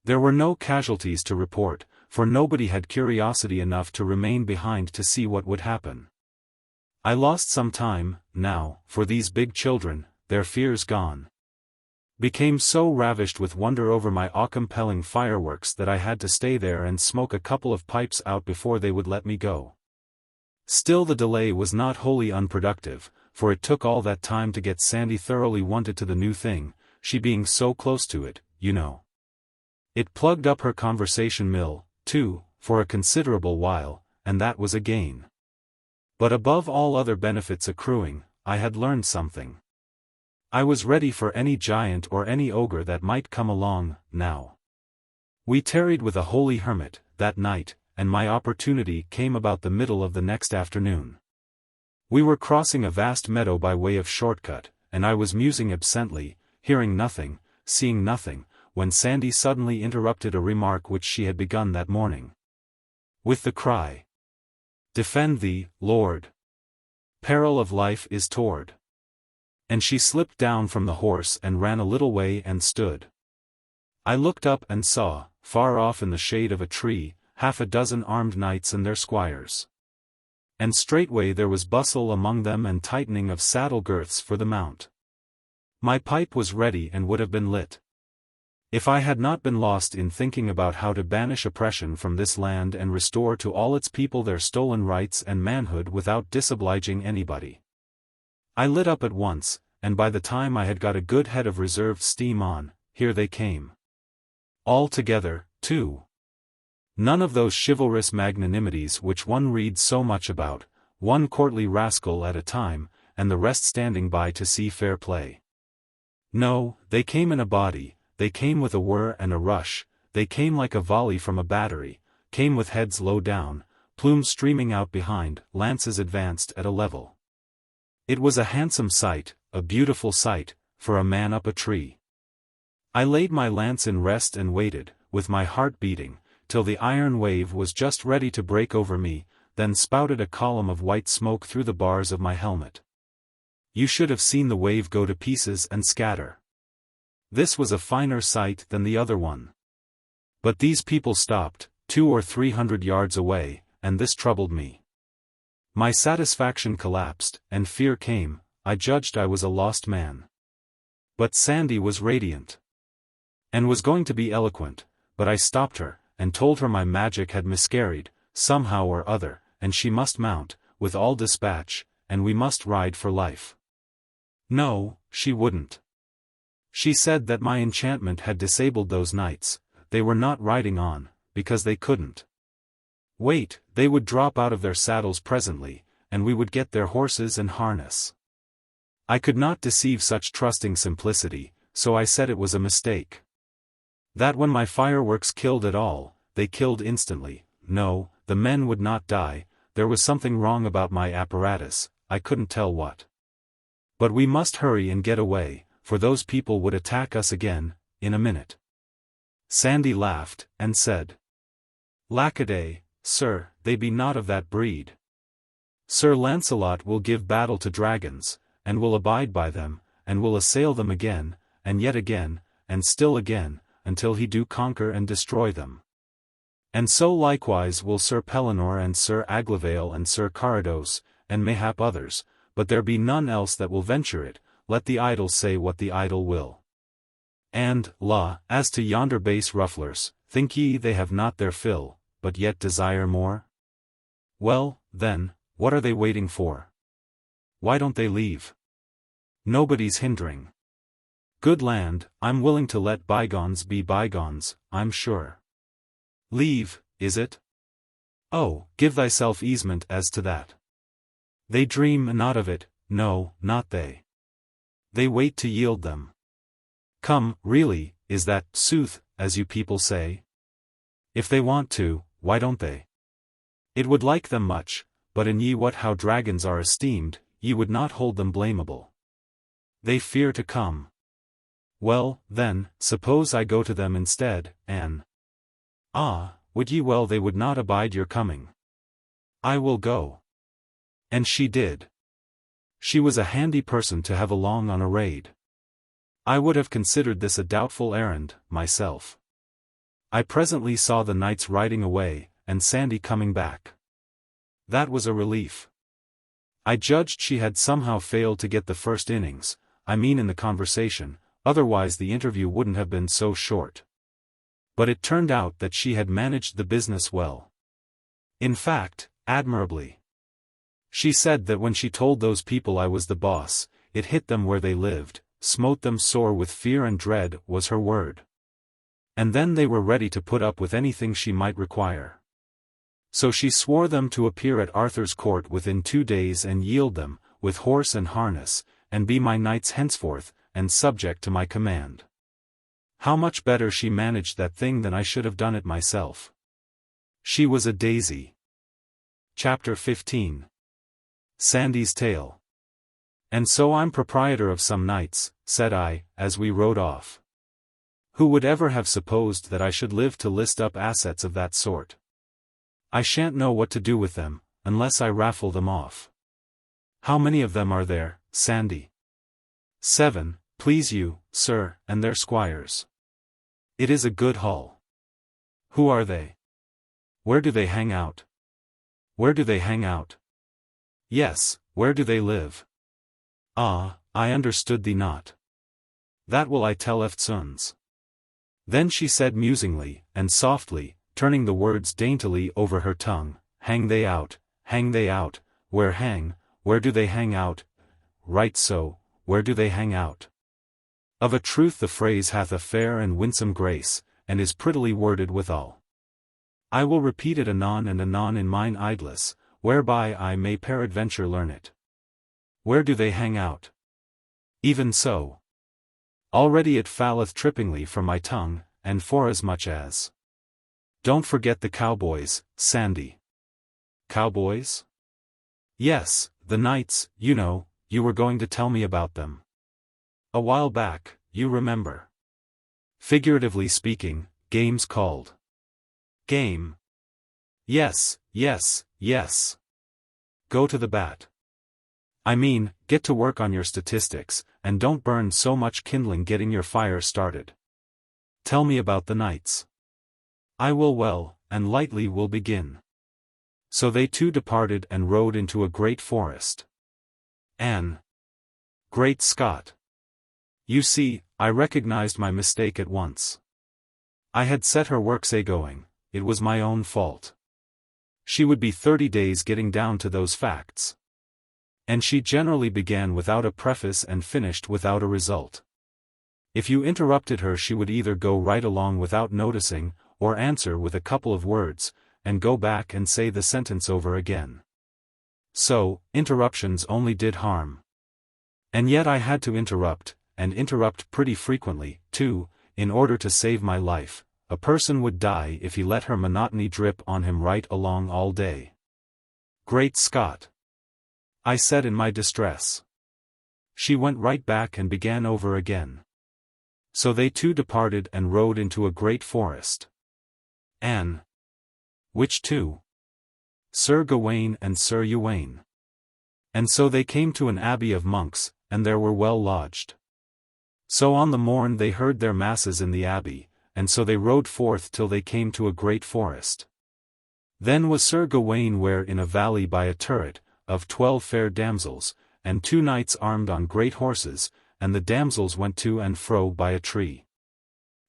There were no casualties to report, for nobody had curiosity enough to remain behind to see what would happen. I lost some time, now, for these big children, their fears gone, became so ravished with wonder over my awe-compelling fireworks that I had to stay there and smoke a couple of pipes out before they would let me go. Still, the delay was not wholly unproductive, for it took all that time to get Sandy thoroughly wonted to the new thing, she being so close to it, you know. It plugged up her conversation mill, too, for a considerable while, and that was a gain. But above all other benefits accruing, I had learned something. I was ready for any giant or any ogre that might come along, now. We tarried with a holy hermit, that night, and my opportunity came about the middle of the next afternoon. We were crossing a vast meadow by way of shortcut, and I was musing absently, hearing nothing, seeing nothing, when Sandy suddenly interrupted a remark which she had begun that morning. With the cry, "Defend thee, Lord! Peril of life is toward." And she slipped down from the horse and ran a little way and stood. I looked up and saw, far off in the shade of a tree, half a dozen armed knights and their squires. And straightway there was bustle among them and tightening of saddle girths for the mount. My pipe was ready and would have been lit, if I had not been lost in thinking about how to banish oppression from this land and restore to all its people their stolen rights and manhood without disobliging anybody. I lit up at once, and by the time I had got a good head of reserved steam on, here they came. All together, too. None of those chivalrous magnanimities which one reads so much about, one courtly rascal at a time, and the rest standing by to see fair play. No, they came in a body, they came with a whir and a rush, they came like a volley from a battery, came with heads low down, plumes streaming out behind, lances advanced at a level. It was a handsome sight, a beautiful sight, for a man up a tree. I laid my lance in rest and waited, with my heart beating, till the iron wave was just ready to break over me, then spouted a column of white smoke through the bars of my helmet. You should have seen the wave go to pieces and scatter. This was a finer sight than the other one. But these people stopped, 200 or 300 yards away, and this troubled me. My satisfaction collapsed, and fear came. I judged I was a lost man. But Sandy was radiant, and was going to be eloquent, but I stopped her, and told her my magic had miscarried, somehow or other, and she must mount, with all dispatch, and we must ride for life. No, she wouldn't. She said that my enchantment had disabled those knights, they were not riding on, because they couldn't. Wait, they would drop out of their saddles presently, and we would get their horses and harness. I could not deceive such trusting simplicity, so I said it was a mistake. That when my fireworks killed at all, they killed instantly. No, the men would not die, there was something wrong about my apparatus, I couldn't tell what. But we must hurry and get away, for those people would attack us again, in a minute. Sandy laughed, and said, "Lackaday, sir, they be not of that breed. Sir Lancelot will give battle to dragons, and will abide by them, and will assail them again, and yet again, and still again, until he do conquer and destroy them. And so likewise will Sir Pellinore and Sir Aglavale and Sir Carados, and mayhap others, but there be none else that will venture it, let the idle say what the idle will. And, la, as to yonder base rufflers, think ye they have not their fill, but yet desire more? Well, then, what are they waiting for? Why don't they leave? Nobody's hindering. Good land, I'm willing to let bygones be bygones, I'm sure. Leave, is it? Oh, give thyself easement as to that. They dream not of it, no, not they. They wait to yield them. Come, really, is that sooth, as you people say? If they want to, why don't they? It would like them much, but in ye what how dragons are esteemed, ye would not hold them blamable. They fear to come. Well, then, suppose I go to them instead, and— Ah, would ye well they would not abide your coming. I will go. And she did. She was a handy person to have along on a raid. I would have considered this a doubtful errand, myself. I presently saw the knights riding away, and Sandy coming back. That was a relief. I judged she had somehow failed to get the first innings, I mean in the conversation, otherwise the interview wouldn't have been so short. But it turned out that she had managed the business well. In fact, admirably. She said that when she told those people I was the boss, it hit them where they lived, smote them sore with fear and dread, was her word. And then they were ready to put up with anything she might require. So she swore them to appear at Arthur's court within 2 days and yield them, with horse and harness, and be my knights henceforth, and subject to my command. How much better she managed that thing than I should have done it myself. She was a daisy. Chapter 15. Sandy's Tale. And so I'm proprietor of some knights, said I, as we rode off. Who would ever have supposed that I should live to list up assets of that sort? I shan't know what to do with them, unless I raffle them off. How many of them are there, Sandy? 7, please you, sir, and their squires. It is a good haul. Who are they? Where do they hang out? Where do they hang out? Yes, where do they live? Ah, I understood thee not. That will I tell eftsoons. Then she said musingly, and softly, turning the words daintily over her tongue, hang they out, where do they hang out? Right so, where do they hang out? Of a truth the phrase hath a fair and winsome grace, and is prettily worded withal. I will repeat it anon and anon in mine idlesse, whereby I may peradventure learn it. Where do they hang out? Even so. Already it falleth trippingly from my tongue, and forasmuch as. Don't forget the cowboys, Sandy. Cowboys? Yes, the knights, you know, you were going to tell me about them. A while back, you remember. Figuratively speaking, games called. Game. Yes, yes, yes. Go to the bat. I mean, get to work on your statistics, and don't burn so much kindling getting your fire started. Tell me about the knights. I will well, and lightly will begin. So they two departed and rode into a great forest. An. Great Scott! You see, I recognized my mistake at once. I had set her works a-going, it was my own fault. She would be 30 days getting down to those facts. And she generally began without a preface and finished without a result. If you interrupted her she would either go right along without noticing, or answer with a couple of words, and go back and say the sentence over again. So, interruptions only did harm. And yet I had to interrupt, and interrupt pretty frequently, too, in order to save my life. A person would die if he let her monotony drip on him right along all day. Great Scott! I said in my distress. She went right back and began over again. So they two departed and rode into a great forest. An. Which two? Sir Gawain and Sir Uwaine. And so they came to an abbey of monks, and there were well lodged. So on the morn they heard their masses in the abbey, and so they rode forth till they came to a great forest. Then was Sir Gawain ware in a valley by a turret, of 12 fair damsels, and 2 knights armed on great horses, and the damsels went to and fro by a tree.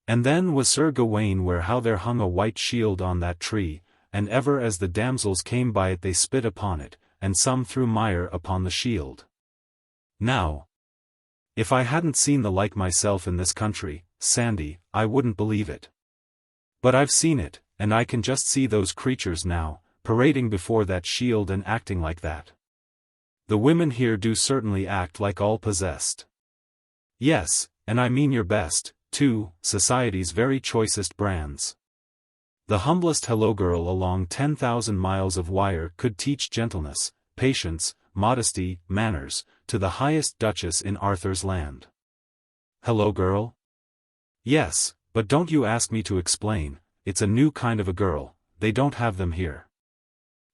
And then was Sir Gawain ware how there hung a white shield on that tree, and ever as the damsels came by it they spit upon it, and some threw mire upon the shield. Now, if I hadn't seen the like myself in this country, Sandy, I wouldn't believe it. But I've seen it, and I can just see those creatures now, parading before that shield and acting like that. The women here do certainly act like all possessed. Yes, and I mean your best, too, society's very choicest brands. The humblest hello girl along 10,000 miles of wire could teach gentleness, patience, modesty, manners, to the highest duchess in Arthur's land. Hello girl? Yes, but don't you ask me to explain, it's a new kind of a girl, they don't have them here.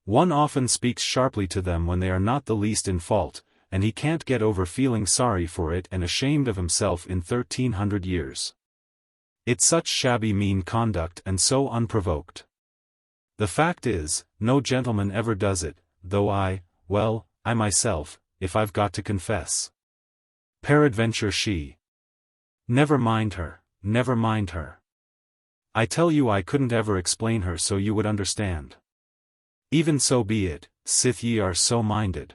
One often speaks sharply to them when they are not the least in fault, and he can't get over feeling sorry for it and ashamed of himself in 1300 years. It's such shabby mean conduct and so unprovoked. The fact is, no gentleman ever does it, though I myself, if I've got to confess. Peradventure she. Never mind her, never mind her. I tell you I couldn't ever explain her so you would understand. Even so be it, sith ye are so minded.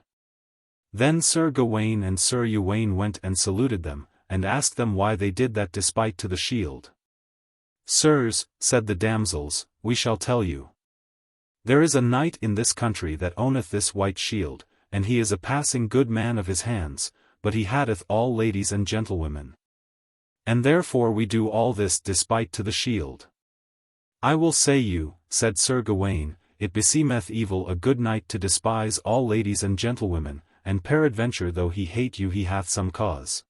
Then Sir Gawain and Sir Uwaine went and saluted them, and asked them why they did that despite to the shield. Sirs, said the damsels, we shall tell you. There is a knight in this country that owneth this white shield, and he is a passing good man of his hands, but he hateth all ladies and gentlewomen. And therefore we do all this despite to the shield. I will say you, said Sir Gawain, it beseemeth evil a good knight to despise all ladies and gentlewomen, and peradventure though he hate you he hath some cause.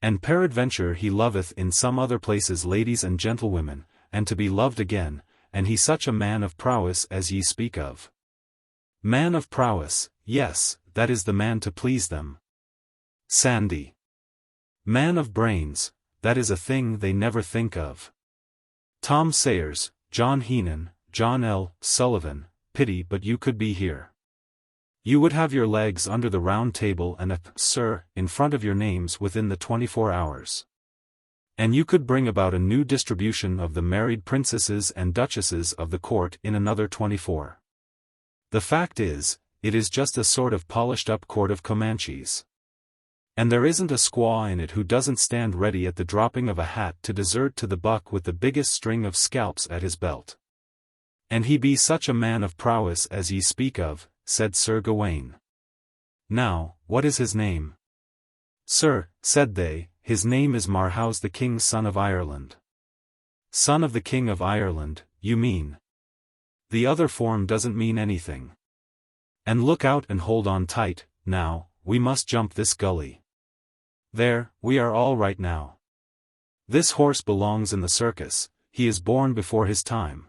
And peradventure he loveth in some other places ladies and gentlewomen, and to be loved again, and he such a man of prowess as ye speak of. Man of prowess, yes, that is the man to please them. Sandy. Man of brains, that is a thing they never think of. Tom Sayers, John Heenan, John L. Sullivan, pity but you could be here. You would have your legs under the round table and a sir in front of your names within the 24 hours. And you could bring about a new distribution of the married princesses and duchesses of the court in another 24. The fact is, it is just a sort of polished-up court of Comanches. And there isn't a squaw in it who doesn't stand ready at the dropping of a hat to desert to the buck with the biggest string of scalps at his belt. And he be such a man of prowess as ye speak of, said Sir Gawain. Now, what is his name? Sir, said they, his name is Manor-House, the king's son of Ireland. Son of the king of Ireland, you mean? The other form doesn't mean anything. And look out and hold on tight, now, we must jump this gully. There, we are all right now. This horse belongs in the circus, he is born before his time.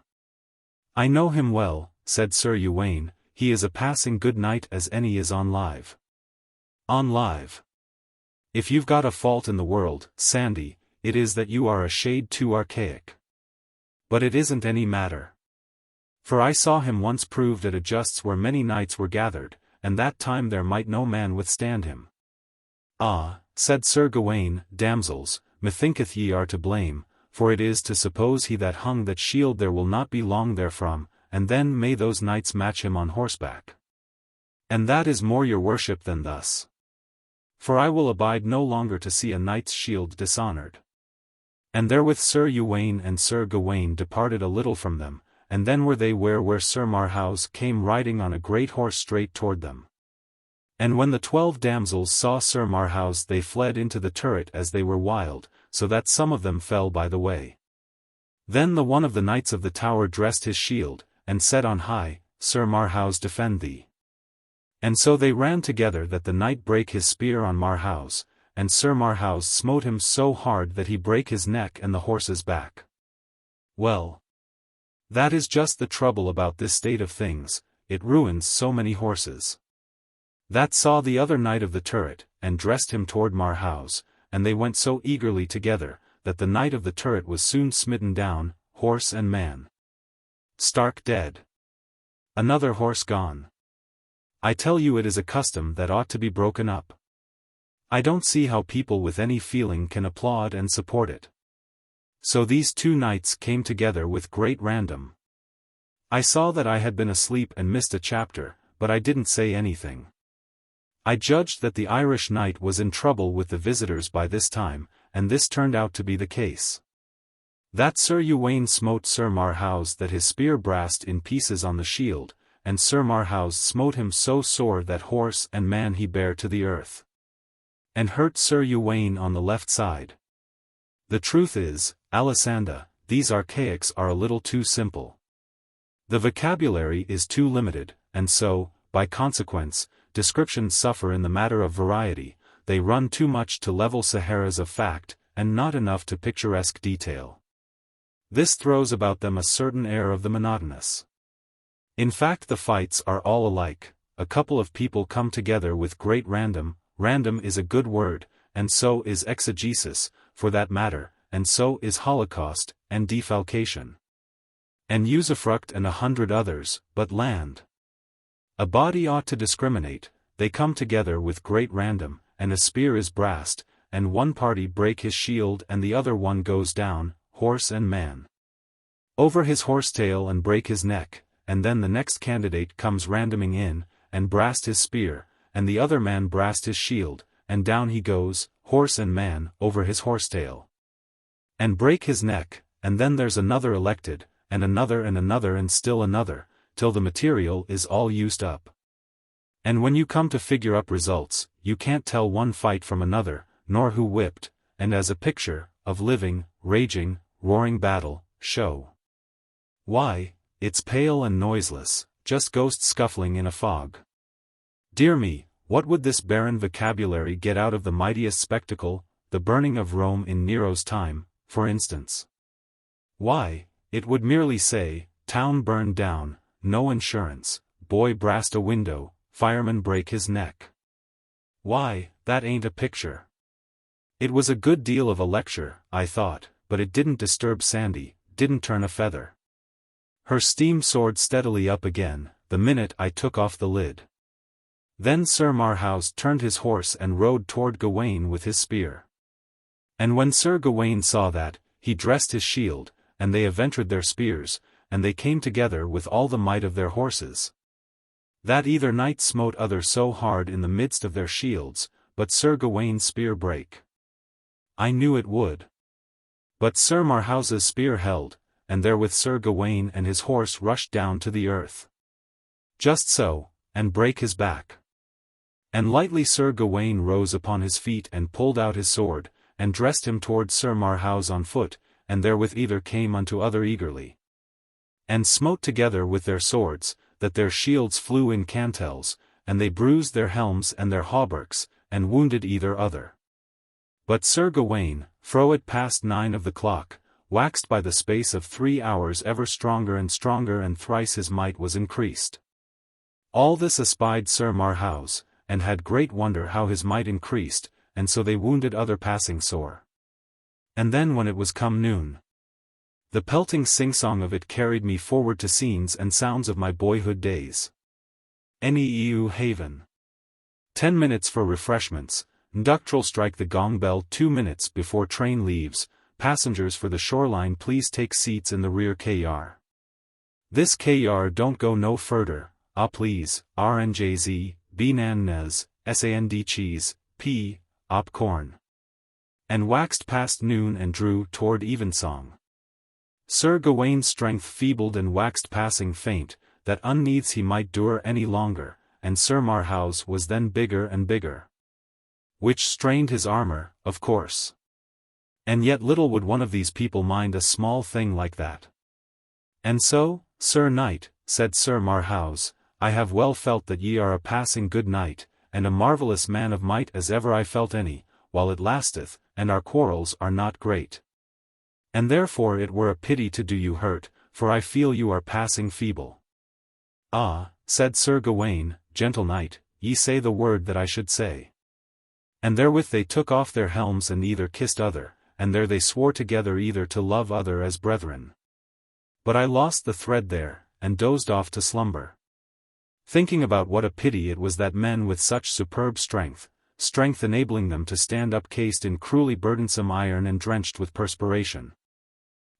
I know him well, said Sir Uwaine, he is a passing good knight as any is on live. On live. If you've got a fault in the world, Sandy, it is that you are a shade too archaic. But it isn't any matter. For I saw him once proved at a justs where many knights were gathered, and that time there might no man withstand him. Ah, said Sir Gawaine, damsels, methinketh ye are to blame, for it is to suppose he that hung that shield there will not be long therefrom, and then may those knights match him on horseback. And that is more your worship than thus. For I will abide no longer to see a knight's shield dishonoured. And therewith Sir Uwaine and Sir Gawaine departed a little from them, and then were they where Sir Manor-House came riding on a great horse straight toward them. And when the 12 damsels saw Sir Manor-House they fled into the turret as they were wild, so that some of them fell by the way. Then the one of the knights of the tower dressed his shield, and said on high, Sir Manor-House defend thee. And so they ran together that the knight brake his spear on Manor-House, and Sir Manor-House smote him so hard that he brake his neck and the horse's back. Well, that is just the trouble about this state of things, it ruins so many horses. That saw the other knight of the turret, and dressed him toward Manor-House, and they went so eagerly together, that the knight of the turret was soon smitten down, horse and man. Stark dead. Another horse gone. I tell you it is a custom that ought to be broken up. I don't see how people with any feeling can applaud and support it. So these 2 knights came together with great random. I saw that I had been asleep and missed a chapter, but I didn't say anything. I judged that the Irish knight was in trouble with the visitors by this time, and this turned out to be the case. That Sir Uwaine smote Sir Manor-House that his spear brast in pieces on the shield, and Sir Manor-House smote him so sore that horse and man he bare to the earth. And hurt Sir Uwaine on the left side. The truth is, Alisanda, these archaics are a little too simple. The vocabulary is too limited, and so, by consequence, descriptions suffer in the matter of variety, they run too much to level Saharas of fact, and not enough to picturesque detail. This throws about them a certain air of the monotonous. In fact the fights are all alike, a couple of people come together with great random is a good word, and so is exegesis, for that matter, and so is holocaust, and defalcation. And usufruct and 100 others, but land. A body ought to discriminate, they come together with great random, and a spear is brast, and one party break his shield and the other one goes down, horse and man. Over his horsetail and break his neck, and then the next candidate comes randoming in, and brast his spear, and the other man brast his shield, and down he goes, horse and man, over his horsetail. And break his neck, and then there's another elected, and another and still another, till the material is all used up. And when you come to figure up results, you can't tell one fight from another, nor who whipped, and as a picture, of living, raging, roaring battle, show. Why, it's pale and noiseless, just ghosts scuffling in a fog. Dear me, what would this barren vocabulary get out of the mightiest spectacle, the burning of Rome in Nero's time, for instance? Why, it would merely say, town burned down, no insurance, boy brast a window, fireman break his neck. Why, that ain't a picture. It was a good deal of a lecture, I thought, but it didn't disturb Sandy, didn't turn a feather. Her steam soared steadily up again, the minute I took off the lid. Then Sir Manor-House turned his horse and rode toward Gawaine with his spear. And when Sir Gawaine saw that, he dressed his shield, and they aventured their spears, and they came together with all the might of their horses. That either knight smote other so hard in the midst of their shields, but Sir Gawaine's spear brake. I knew it would. But Sir Manor-House's spear held, and therewith Sir Gawaine and his horse rushed down to the earth. Just so, and brake his back. And lightly Sir Gawaine rose upon his feet and pulled out his sword, and dressed him toward Sir Marhaus on foot, and therewith either came unto other eagerly. And smote together with their swords, that their shields flew in cantels, and they bruised their helms and their hauberks, and wounded either other. But Sir Gawain, fro it past 9 of the clock, waxed by the space of 3 hours ever stronger, and thrice his might was increased. All this espied Sir Marhaus, and had great wonder how his might increased, and so they wounded other passing sore. And then when it was come noon, the pelting sing-song of it carried me forward to scenes and sounds of my boyhood days. Neu Haven. 10 minutes for refreshments. Conductor'll strike the gong bell 2 minutes before train leaves. Passengers for the shoreline please take seats in the rear car. This car don't go no further, please, RNJZ, Bnanes, SAND cheese, P, corn. And waxed past noon and drew toward evensong. Sir Gawain's strength feebled and waxed passing faint, that unneaths he might dure any longer, and Sir Marhaus was then bigger and bigger. Which strained his armor, of course. And yet little would one of these people mind a small thing like that. And so, Sir Knight, said Sir Marhaus, I have well felt that ye are a passing good knight, and a marvellous man of might as ever I felt any, while it lasteth, and our quarrels are not great. And therefore it were a pity to do you hurt, for I feel you are passing feeble. Ah, said Sir Gawain, gentle knight, ye say the word that I should say. And therewith they took off their helms and either kissed other, and there they swore together either to love other as brethren. But I lost the thread there, and dozed off to slumber. Thinking about what a pity it was that men with such superb strength enabling them to stand up cased in cruelly burdensome iron and drenched with perspiration,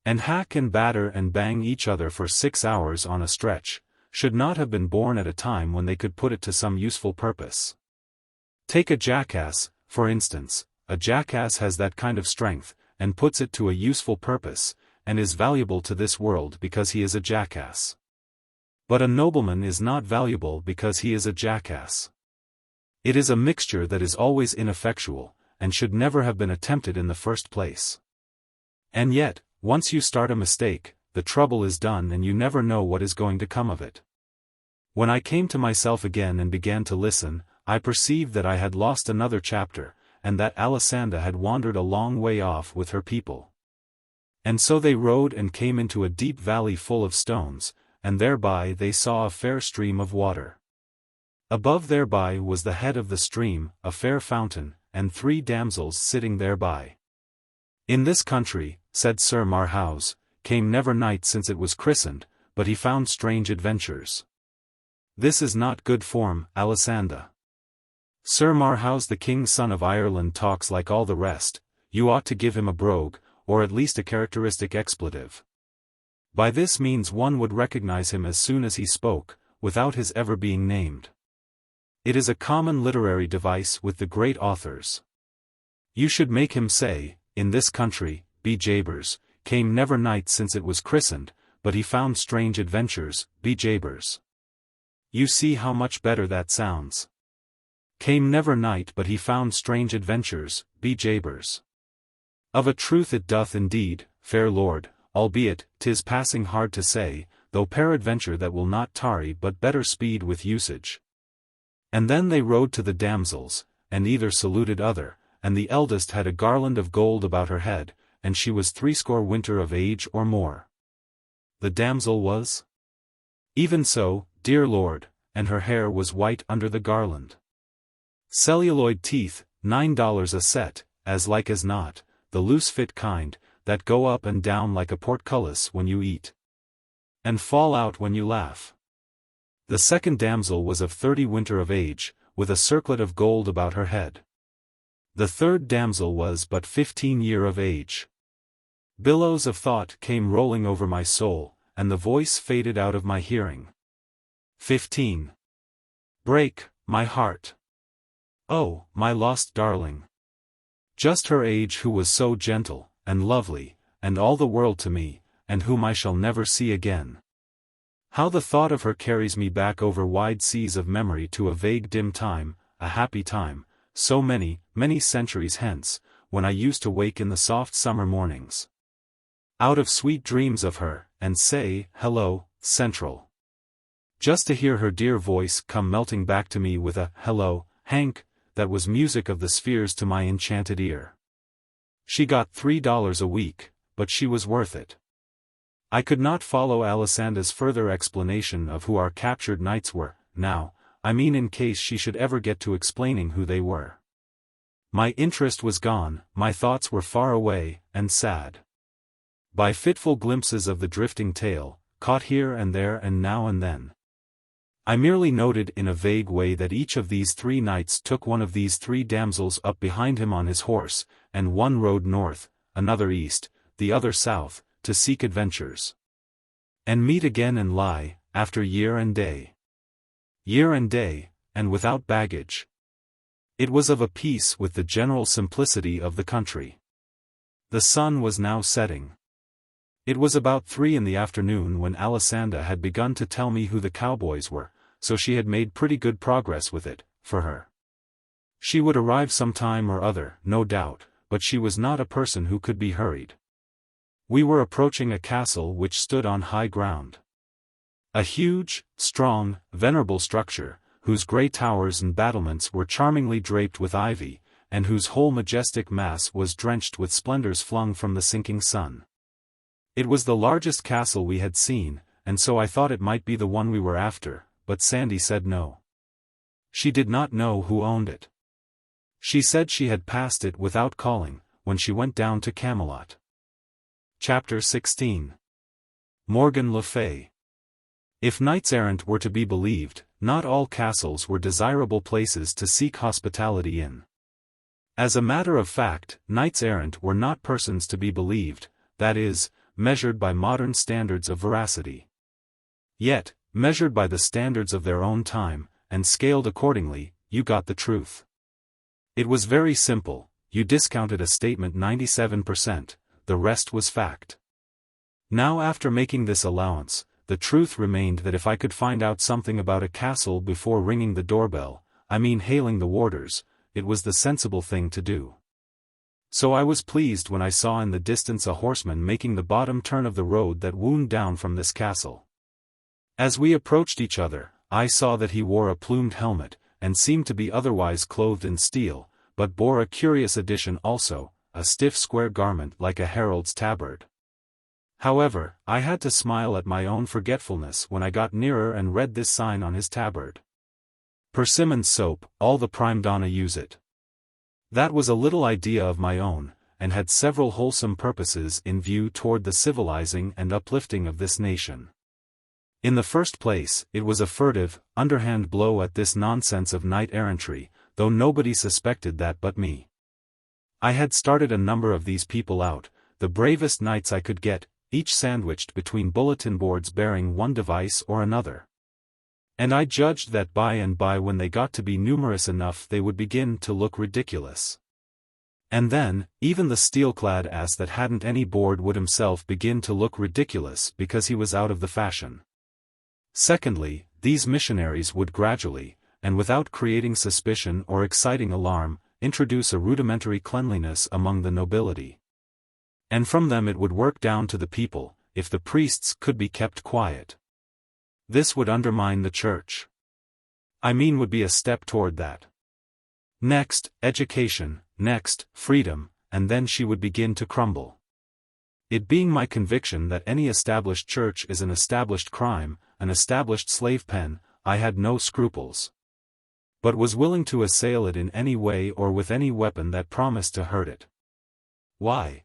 and hack and batter and bang each other for 6 hours on a stretch, should not have been born at a time when they could put it to some useful purpose. Take a jackass, for instance. A jackass has that kind of strength, and puts it to a useful purpose, and is valuable to this world because he is a jackass. But a nobleman is not valuable because he is a jackass. It is a mixture that is always ineffectual, and should never have been attempted in the first place. And yet, once you start a mistake, the trouble is done and you never know what is going to come of it. When I came to myself again and began to listen, I perceived that I had lost another chapter, and that Alisanda had wandered a long way off with her people. And so they rode and came into a deep valley full of stones, and thereby they saw a fair stream of water. Above thereby was the head of the stream, a fair fountain, and 3 damsels sitting thereby. In this country, said Sir Marhaus, came never knight since it was christened, but he found strange adventures. This is not good form, Alisanda. Sir Marhaus the king's son of Ireland talks like all the rest, you ought to give him a brogue, or at least a characteristic expletive. By this means one would recognize him as soon as he spoke, without his ever being named. It is a common literary device with the great authors. You should make him say, in this country, be jabers, came never knight since it was christened, but he found strange adventures, be jabers. You see how much better that sounds. Came never knight but he found strange adventures, be jabers. Of a truth it doth indeed, fair lord, albeit 'tis passing hard to say, though peradventure that will not tarry but better speed with usage. And then they rode to the damsels, and either saluted other, and the eldest had a garland of gold about her head, and she was 60 winter of age or more. The damsel was? Even so, dear lord, and her hair was white under the garland. Celluloid teeth, $9 a set, as like as not, the loose fit kind, that go up and down like a portcullis when you eat, and fall out when you laugh. The second damsel was of 30 winter of age, with a circlet of gold about her head. The third damsel was but 15 year of age. Billows of thought came rolling over my soul, and the voice faded out of my hearing. 15. Break, my heart. Oh, my lost darling. Just her age who was so gentle, and lovely, and all the world to me, and whom I shall never see again. How the thought of her carries me back over wide seas of memory to a vague dim time, a happy time, so many, many centuries hence, when I used to wake in the soft summer mornings. Out of sweet dreams of her, and say, "Hello, Central." Just to hear her dear voice come melting back to me with a, "Hello, Hank," that was music of the spheres to my enchanted ear. She got $3 a week, but she was worth it. I could not follow Alisanda's further explanation of who our captured knights were, now, I mean in case she should ever get to explaining who they were. My interest was gone, my thoughts were far away, and sad. By fitful glimpses of the drifting tale, caught here and there and now and then. I merely noted in a vague way that each of these 3 knights took one of these 3 damsels up behind him on his horse, and one rode north, another east, the other south, to seek adventures. And meet again and lie, after year and day. Year and day, and without baggage. It was of a piece with the general simplicity of the country. The sun was now setting. It was about 3 in the afternoon when Alisanda had begun to tell me who the cowboys were, so she had made pretty good progress with it, for her. She would arrive some time or other, no doubt, but she was not a person who could be hurried. We were approaching a castle which stood on high ground. A huge, strong, venerable structure, whose grey towers and battlements were charmingly draped with ivy, and whose whole majestic mass was drenched with splendors flung from the sinking sun. It was the largest castle we had seen, and so I thought it might be the one we were after, but Sandy said no. She did not know who owned it. She said she had passed it without calling, when she went down to Camelot. Chapter 16. Morgan Le Fay. If knights-errant were to be believed, not all castles were desirable places to seek hospitality in. As a matter of fact, knights-errant were not persons to be believed, that is, measured by modern standards of veracity. Yet, measured by the standards of their own time, and scaled accordingly, you got the truth. It was very simple, you discounted a statement 97%, the rest was fact. Now after making this allowance, the truth remained that if I could find out something about a castle before ringing the doorbell, I mean hailing the warders, it was the sensible thing to do. So I was pleased when I saw in the distance a horseman making the bottom turn of the road that wound down from this castle. As we approached each other, I saw that he wore a plumed helmet, and seemed to be otherwise clothed in steel, but bore a curious addition also, a stiff square garment like a herald's tabard. However, I had to smile at my own forgetfulness when I got nearer and read this sign on his tabard. Persimmon soap, all the prime donna use it. That was a little idea of my own, and had several wholesome purposes in view toward the civilizing and uplifting of this nation. In the first place, it was a furtive, underhand blow at this nonsense of knight-errantry, though nobody suspected that but me. I had started a number of these people out, the bravest knights I could get, each sandwiched between bulletin boards bearing one device or another. And I judged that by and by when they got to be numerous enough they would begin to look ridiculous. And then, even the steel-clad ass that hadn't any board would himself begin to look ridiculous because he was out of the fashion. Secondly, these missionaries would gradually, and without creating suspicion or exciting alarm, introduce a rudimentary cleanliness among the nobility. And from them it would work down to the people, if the priests could be kept quiet. This would undermine the church. I mean would be a step toward that. Next, education, next, freedom, and then she would begin to crumble. It being my conviction that any established church is an established crime, an established slave pen, I had no scruples. But was willing to assail it in any way or with any weapon that promised to hurt it. Why?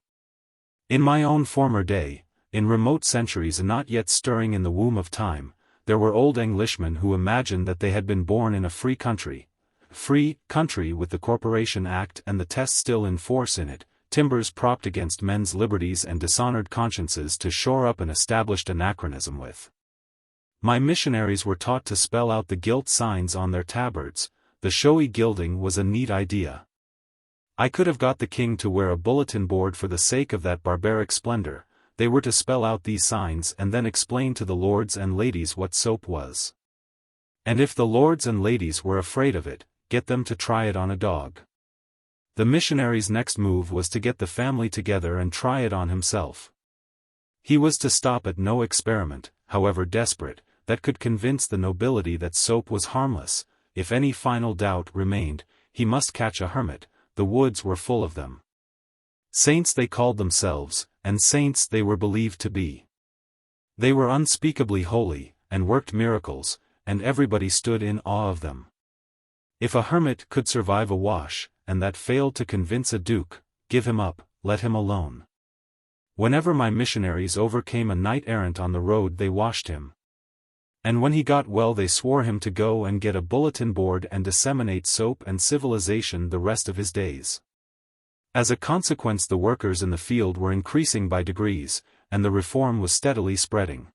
In my own former day, in remote centuries not yet stirring in the womb of time, there were old Englishmen who imagined that they had been born in a free country with the Corporation Act and the test still in force in it, timbers propped against men's liberties and dishonored consciences to shore up an established anachronism with. My missionaries were taught to spell out the gilt signs on their tabards. The showy gilding was a neat idea. I could have got the king to wear a bulletin board for the sake of that barbaric splendor. They were to spell out these signs and then explain to the lords and ladies what soap was. And if the lords and ladies were afraid of it, get them to try it on a dog. The missionary's next move was to get the family together and try it on himself. He was to stop at no experiment, however desperate, that could convince the nobility that soap was harmless. If any final doubt remained, he must catch a hermit. The woods were full of them. Saints they called themselves, and saints they were believed to be. They were unspeakably holy, and worked miracles, and everybody stood in awe of them. If a hermit could survive a wash, and that failed to convince a duke, give him up, let him alone. Whenever my missionaries overcame a knight-errant on the road they washed him. And when he got well they swore him to go and get a bulletin board and disseminate soap and civilization the rest of his days. As a consequence the workers in the field were increasing by degrees, and the reform was steadily spreading.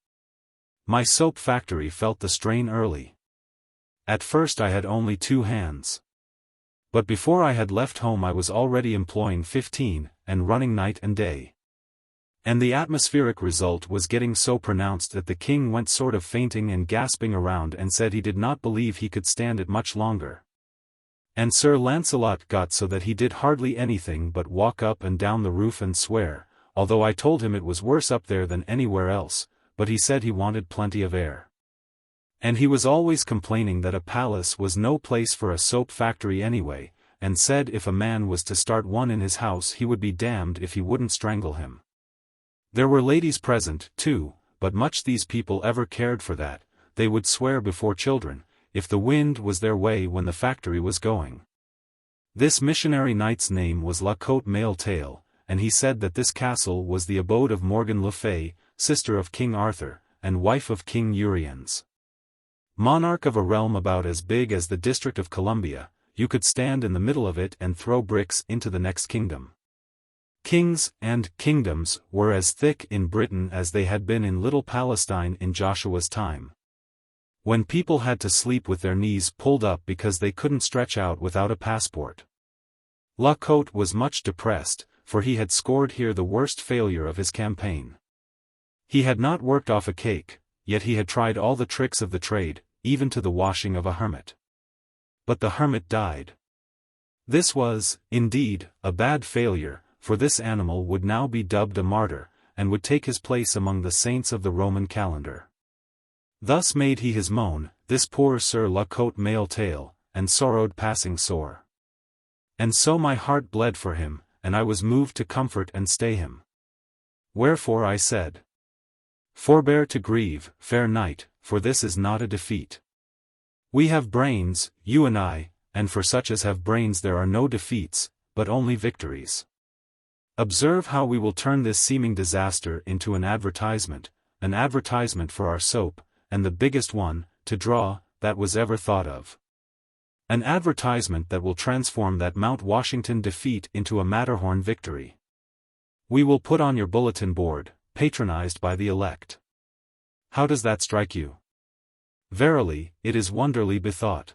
My soap factory felt the strain early. At first I had only 2 hands. But before I had left home I was already employing 15, and running night and day. And the atmospheric result was getting so pronounced that the king went sort of fainting and gasping around and said he did not believe he could stand it much longer. And Sir Lancelot got so that he did hardly anything but walk up and down the roof and swear, although I told him it was worse up there than anywhere else, but he said he wanted plenty of air. And he was always complaining that a palace was no place for a soap factory anyway, and said if a man was to start one in his house he would be damned if he wouldn't strangle him. There were ladies present, too, but much these people ever cared for that, they would swear before children, if the wind was their way when the factory was going. This missionary knight's name was La Cote Male Tail, and he said that this castle was the abode of Morgan le Fay, sister of King Arthur, and wife of King Uriens. Monarch of a realm about as big as the District of Columbia, you could stand in the middle of it and throw bricks into the next kingdom. Kings and kingdoms were as thick in Britain as they had been in Little Palestine in Joshua's time. When people had to sleep with their knees pulled up because they couldn't stretch out without a passport. La Cote was much depressed, for he had scored here the worst failure of his campaign. He had not worked off a cake, yet he had tried all the tricks of the trade, even to the washing of a hermit. But the hermit died. This was, indeed, a bad failure, for this animal would now be dubbed a martyr, and would take his place among the saints of the Roman calendar. Thus made he his moan, this poor Sir La Cote Male Tail, and sorrowed passing sore. And so my heart bled for him, and I was moved to comfort and stay him. Wherefore I said, Forbear to grieve, fair knight, for this is not a defeat. We have brains, you and I, and for such as have brains there are no defeats, but only victories. Observe how we will turn this seeming disaster into an advertisement for our soap, and the biggest one, to draw, that was ever thought of. An advertisement that will transform that Mount Washington defeat into a Matterhorn victory. We will put on your bulletin board, patronized by the elect. How does that strike you? Verily, it is wonderly bethought.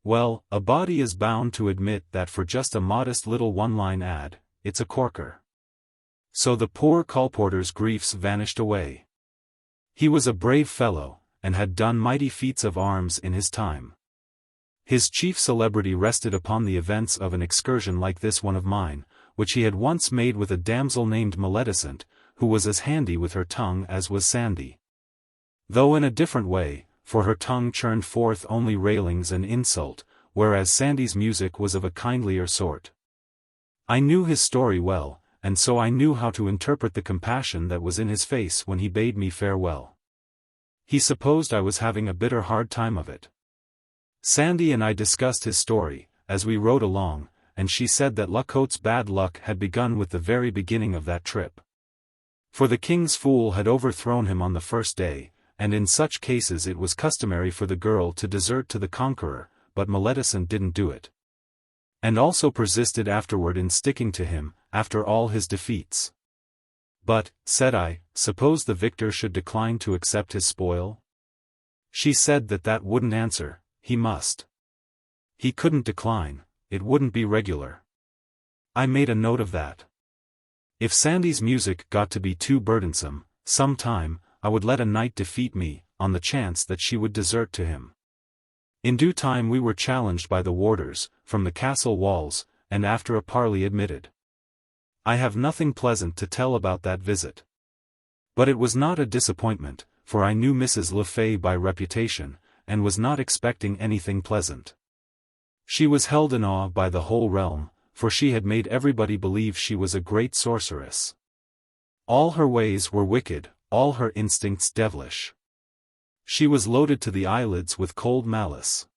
Well, a body is bound to admit that for just a modest little one-line ad, it's a corker. So the poor colporteur's griefs vanished away. He was a brave fellow, and had done mighty feats of arms in his time. His chief celebrity rested upon the events of an excursion like this one of mine, which he had once made with a damsel named Maledicent, who was as handy with her tongue as was Sandy. Though in a different way, for her tongue churned forth only railings and insult, whereas Sandy's music was of a kindlier sort. I knew his story well, and so I knew how to interpret the compassion that was in his face when he bade me farewell. He supposed I was having a bitter hard time of it. Sandy and I discussed his story, as we rode along, and she said that La Cote's bad luck had begun with the very beginning of that trip. For the king's fool had overthrown him on the first day, and in such cases it was customary for the girl to desert to the conqueror, but Maledicent didn't do it. And also persisted afterward in sticking to him, after all his defeats. But, said I, suppose the victor should decline to accept his spoil? She said that wouldn't answer, he must. He couldn't decline, it wouldn't be regular. I made a note of that. If Sandy's music got to be too burdensome, some time, I would let a knight defeat me, on the chance that she would desert to him. In due time we were challenged by the warders, from the castle walls, and after a parley admitted, "I have nothing pleasant to tell about that visit." But it was not a disappointment, for I knew Mrs. Le Fay by reputation, and was not expecting anything pleasant. She was held in awe by the whole realm, for she had made everybody believe she was a great sorceress. All her ways were wicked, all her instincts devilish. She was loaded to the eyelids with cold malice.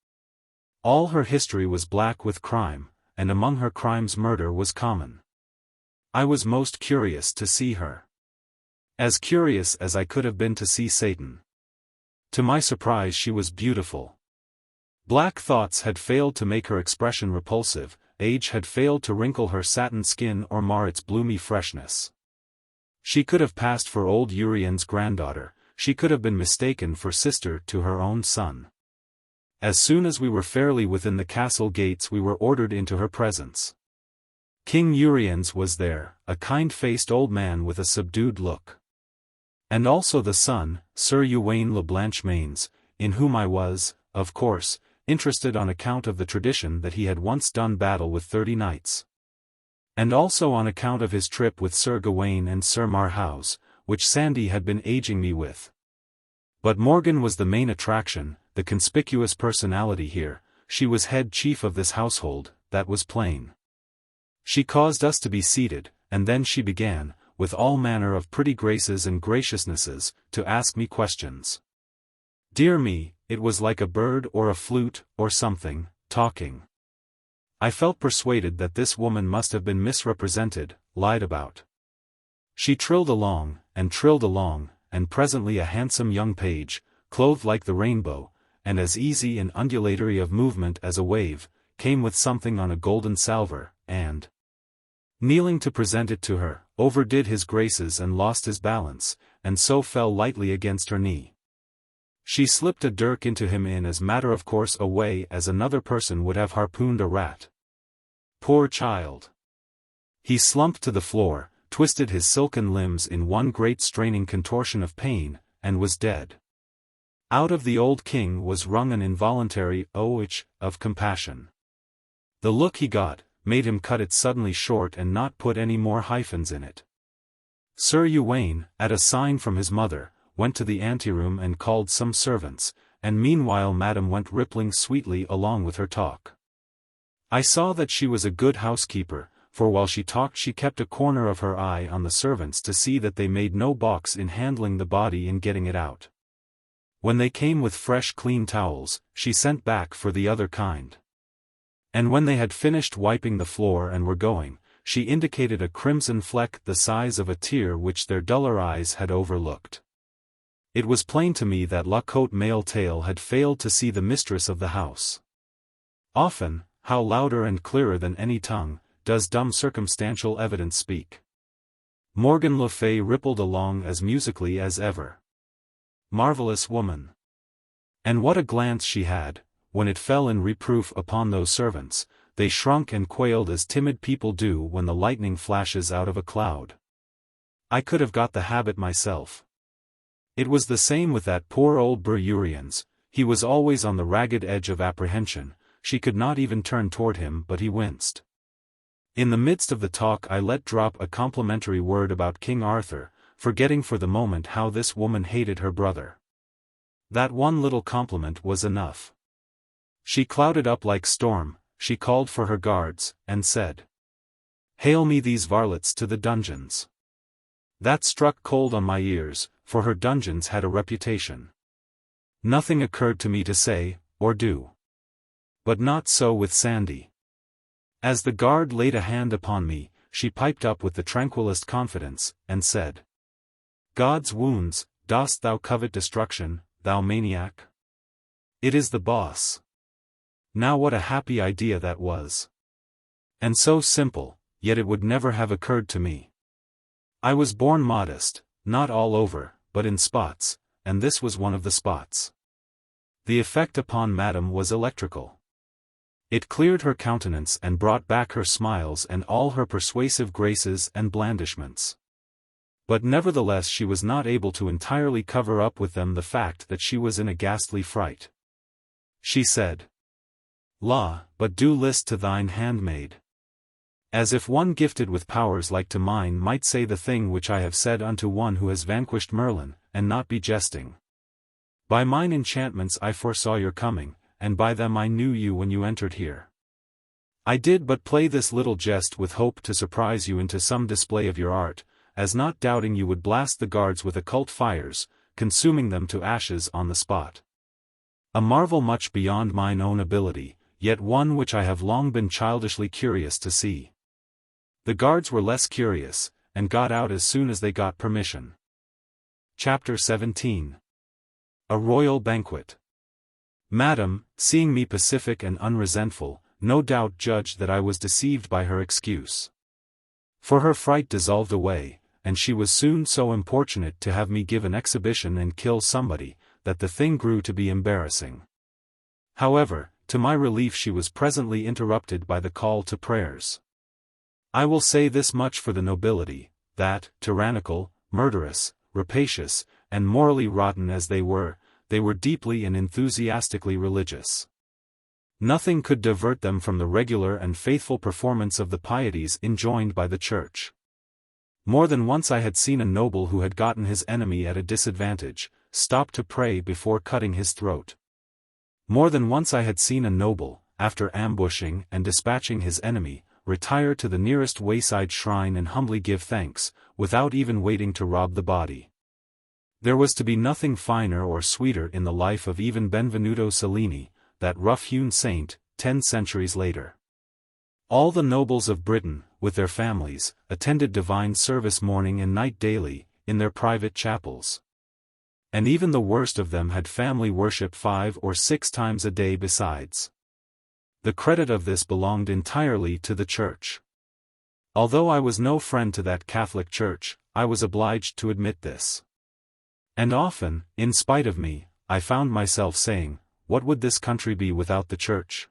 All her history was black with crime, and among her crimes murder was common. I was most curious to see her. As curious as I could have been to see Satan. To my surprise she was beautiful. Black thoughts had failed to make her expression repulsive, age had failed to wrinkle her satin skin or mar its bloomy freshness. She could have passed for old Urien's granddaughter, she could have been mistaken for sister to her own son. As soon as we were fairly within the castle gates we were ordered into her presence. King Uriens was there, a kind-faced old man with a subdued look. And also the son, Sir Uwaine le Blanchemains, in whom I was, of course, interested on account of the tradition that he had once done battle with 30 knights. And also on account of his trip with Sir Gawain and Sir Marhaus, which Sandy had been aging me with. But Morgan was the main attraction, the conspicuous personality here. She was head chief of this household, that was plain. She caused us to be seated, and then she began, with all manner of pretty graces and graciousnesses, to ask me questions. Dear me, it was like a bird or a flute, or something, talking. I felt persuaded that this woman must have been misrepresented, lied about. She trilled along, and presently a handsome young page, clothed like the rainbow, and as easy and undulatory of movement as a wave, came with something on a golden salver, and, kneeling to present it to her, overdid his graces and lost his balance, and so fell lightly against her knee. She slipped a dirk into him in as matter-of-course a way as another person would have harpooned a rat. Poor child! He slumped to the floor, twisted his silken limbs in one great straining contortion of pain, and was dead. Out of the old king was wrung an involuntary "oh-ich" of compassion. The look he got made him cut it suddenly short and not put any more hyphens in it. Sir Uwaine, at a sign from his mother, went to the anteroom and called some servants, and meanwhile Madame went rippling sweetly along with her talk. I saw that she was a good housekeeper, for while she talked she kept a corner of her eye on the servants to see that they made no balks in handling the body and getting it out. When they came with fresh clean towels, she sent back for the other kind. And when they had finished wiping the floor and were going, she indicated a crimson fleck the size of a tear which their duller eyes had overlooked. It was plain to me that La Cote Male Tail had failed to see the mistress of the house. Often, how louder and clearer than any tongue, does dumb circumstantial evidence speak. Morgan Le Fay rippled along as musically as ever. Marvelous woman! And what a glance she had! When it fell in reproof upon those servants, they shrunk and quailed as timid people do when the lightning flashes out of a cloud. I could have got the habit myself. It was the same with that poor old Bur Uriens, he was always on the ragged edge of apprehension, she could not even turn toward him but he winced. In the midst of the talk I let drop a complimentary word about King Arthur, forgetting for the moment how this woman hated her brother. That one little compliment was enough. She clouded up like storm, she called for her guards, and said, "Hail me these varlets to the dungeons." That struck cold on my ears, for her dungeons had a reputation. Nothing occurred to me to say, or do. But not so with Sandy. As the guard laid a hand upon me, she piped up with the tranquillest confidence, and said, "God's wounds, dost thou covet destruction, thou maniac? It is the boss." Now what a happy idea that was. And so simple, yet it would never have occurred to me. I was born modest, not all over, but in spots, and this was one of the spots. The effect upon Madame was electrical. It cleared her countenance and brought back her smiles and all her persuasive graces and blandishments. But nevertheless she was not able to entirely cover up with them the fact that she was in a ghastly fright. She said, "La, but do list to thine handmaid. As if one gifted with powers like to mine might say the thing which I have said unto one who has vanquished Merlin, and not be jesting. By mine enchantments I foresaw your coming, and by them I knew you when you entered here. I did but play this little jest with hope to surprise you into some display of your art, as not doubting you would blast the guards with occult fires, consuming them to ashes on the spot. A marvel much beyond mine own ability, yet one which I have long been childishly curious to see. The guards were less curious, and got out as soon as they got permission. Chapter 17. A Royal Banquet. Madam, seeing me pacific and unresentful, no doubt judged that I was deceived by her excuse. For her fright dissolved away, and she was soon so importunate to have me give an exhibition and kill somebody, that the thing grew to be embarrassing. However, to my relief she was presently interrupted by the call to prayers. I will say this much for the nobility, that, tyrannical, murderous, rapacious, and morally rotten as they were deeply and enthusiastically religious. Nothing could divert them from the regular and faithful performance of the pieties enjoined by the Church. More than once I had seen a noble who had gotten his enemy at a disadvantage, stop to pray before cutting his throat. More than once I had seen a noble, after ambushing and dispatching his enemy, retire to the nearest wayside shrine and humbly give thanks, without even waiting to rob the body. There was to be nothing finer or sweeter in the life of even Benvenuto Cellini, that rough-hewn saint, 10 centuries later. All the nobles of Britain, with their families, attended divine service morning and night daily, in their private chapels. And even the worst of them had family worship 5 or 6 times a day besides. The credit of this belonged entirely to the Church. Although I was no friend to that Catholic Church, I was obliged to admit this. And often, in spite of me, I found myself saying, what would this country be without the Church?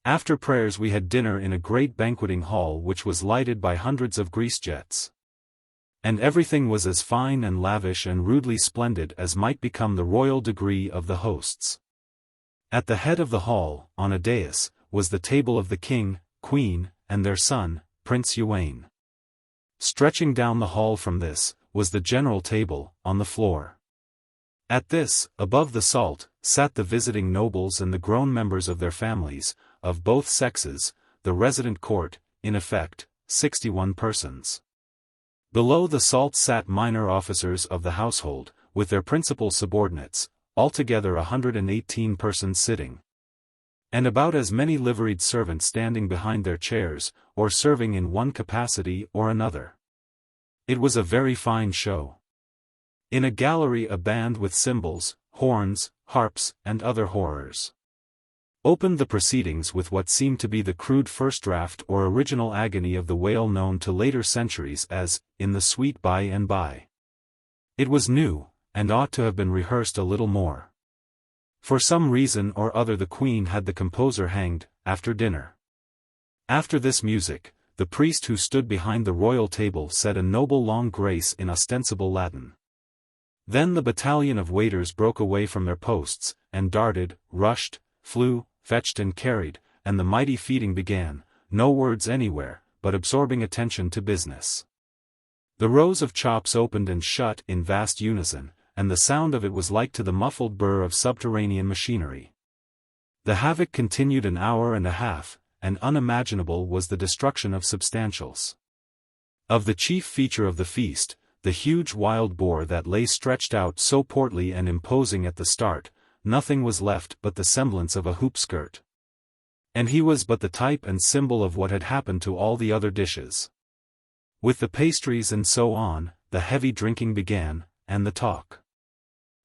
After prayers we had dinner in a great banqueting hall which was lighted by hundreds of grease jets. And everything was as fine and lavish and rudely splendid as might become the royal degree of the hosts. At the head of the hall, on a dais, was the table of the king, queen, and their son, Prince Ywain. Stretching down the hall from this, was the general table, on the floor. At this, above the salt, sat the visiting nobles and the grown members of their families, of both sexes, the resident court, in effect, 61 persons. Below the salt sat minor officers of the household, with their principal subordinates, altogether 118 persons sitting. And about as many liveried servants standing behind their chairs, or serving in one capacity or another. It was a very fine show. In a gallery a band with cymbals, horns, harps, and other horrors opened the proceedings with what seemed to be the crude first draft or original agony of the wail known to later centuries as, "In the Sweet By and By." It was new, and ought to have been rehearsed a little more. For some reason or other the Queen had the composer hanged, after dinner. After this music, the priest who stood behind the royal table said a noble long grace in ostensible Latin. Then the battalion of waiters broke away from their posts, and darted, rushed, flew, fetched and carried, and the mighty feeding began, no words anywhere, but absorbing attention to business. The rows of chops opened and shut in vast unison, and the sound of it was like to the muffled burr of subterranean machinery. The havoc continued an hour and a half, and unimaginable was the destruction of substantials. Of the chief feature of the feast, the huge wild boar that lay stretched out so portly and imposing at the start, nothing was left but the semblance of a hoop skirt. And he was but the type and symbol of what had happened to all the other dishes. With the pastries and so on, the heavy drinking began, and the talk.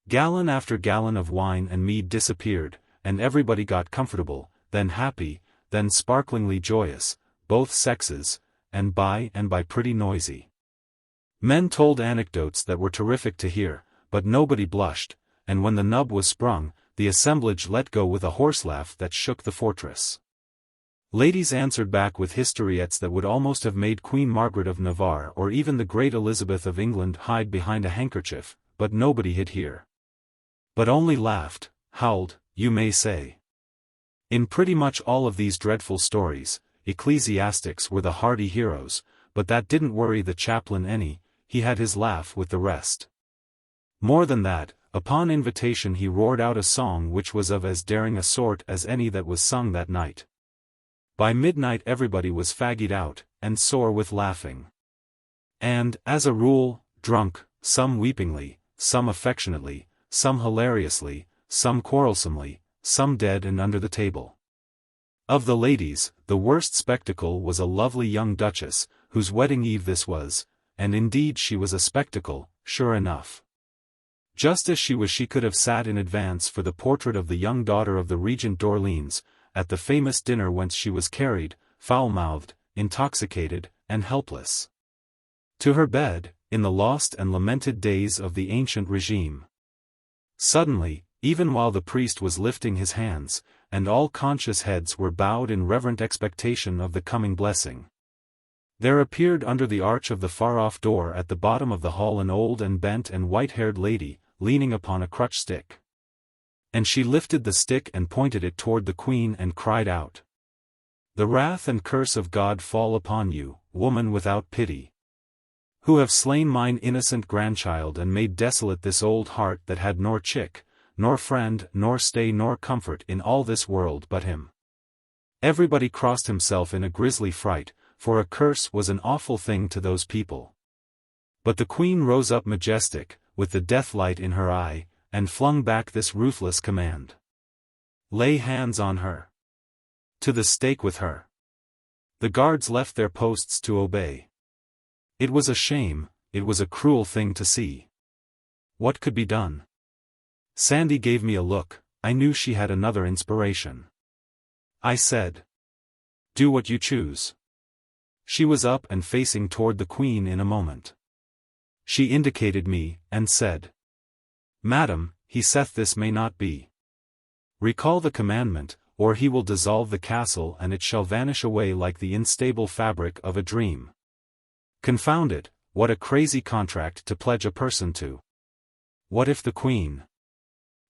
Gallon after gallon of wine and mead disappeared, and everybody got comfortable, then happy, then sparklingly joyous, both sexes, and by pretty noisy. Men told anecdotes that were terrific to hear, but nobody blushed, and when the nub was sprung, the assemblage let go with a horse laugh that shook the fortress. Ladies answered back with historiettes that would almost have made Queen Margaret of Navarre or even the great Elizabeth of England hide behind a handkerchief, but nobody hid here. But only laughed, howled, you may say. In pretty much all of these dreadful stories, ecclesiastics were the hardy heroes, but that didn't worry the chaplain any, he had his laugh with the rest. More than that, upon invitation he roared out a song which was of as daring a sort as any that was sung that night. By midnight everybody was faggied out, and sore with laughing. And, as a rule, drunk, some weepingly, some affectionately, some hilariously, some quarrelsomely, some dead and under the table. Of the ladies, the worst spectacle was a lovely young duchess, whose wedding eve this was, and indeed she was a spectacle, sure enough. Just as she could have sat in advance for the portrait of the young daughter of the Regent d'Orleans, at the famous dinner whence she was carried, foul-mouthed, intoxicated, and helpless, to her bed, in the lost and lamented days of the ancient regime. Suddenly, even while the priest was lifting his hands, and all conscious heads were bowed in reverent expectation of the coming blessing, there appeared under the arch of the far-off door at the bottom of the hall an old and bent and white-haired lady, leaning upon a crutch-stick. And she lifted the stick and pointed it toward the queen and cried out, "The wrath and curse of God fall upon you, woman without pity, who have slain mine innocent grandchild and made desolate this old heart that had nor chick, nor friend, nor stay nor comfort in all this world but him." Everybody crossed himself in a grisly fright, for a curse was an awful thing to those people. But the queen rose up majestic, with the death-light in her eye, and flung back this ruthless command. "Lay hands on her. To the stake with her." The guards left their posts to obey. It was a shame, it was a cruel thing to see. What could be done? Sandy gave me a look, I knew she had another inspiration. I said, "Do what you choose." She was up and facing toward the queen in a moment. She indicated me, and said, "Madam, he saith this may not be. Recall the commandment, or he will dissolve the castle and it shall vanish away like the instable fabric of a dream. Confound it, what a crazy contract to pledge a person to. What if the queen—"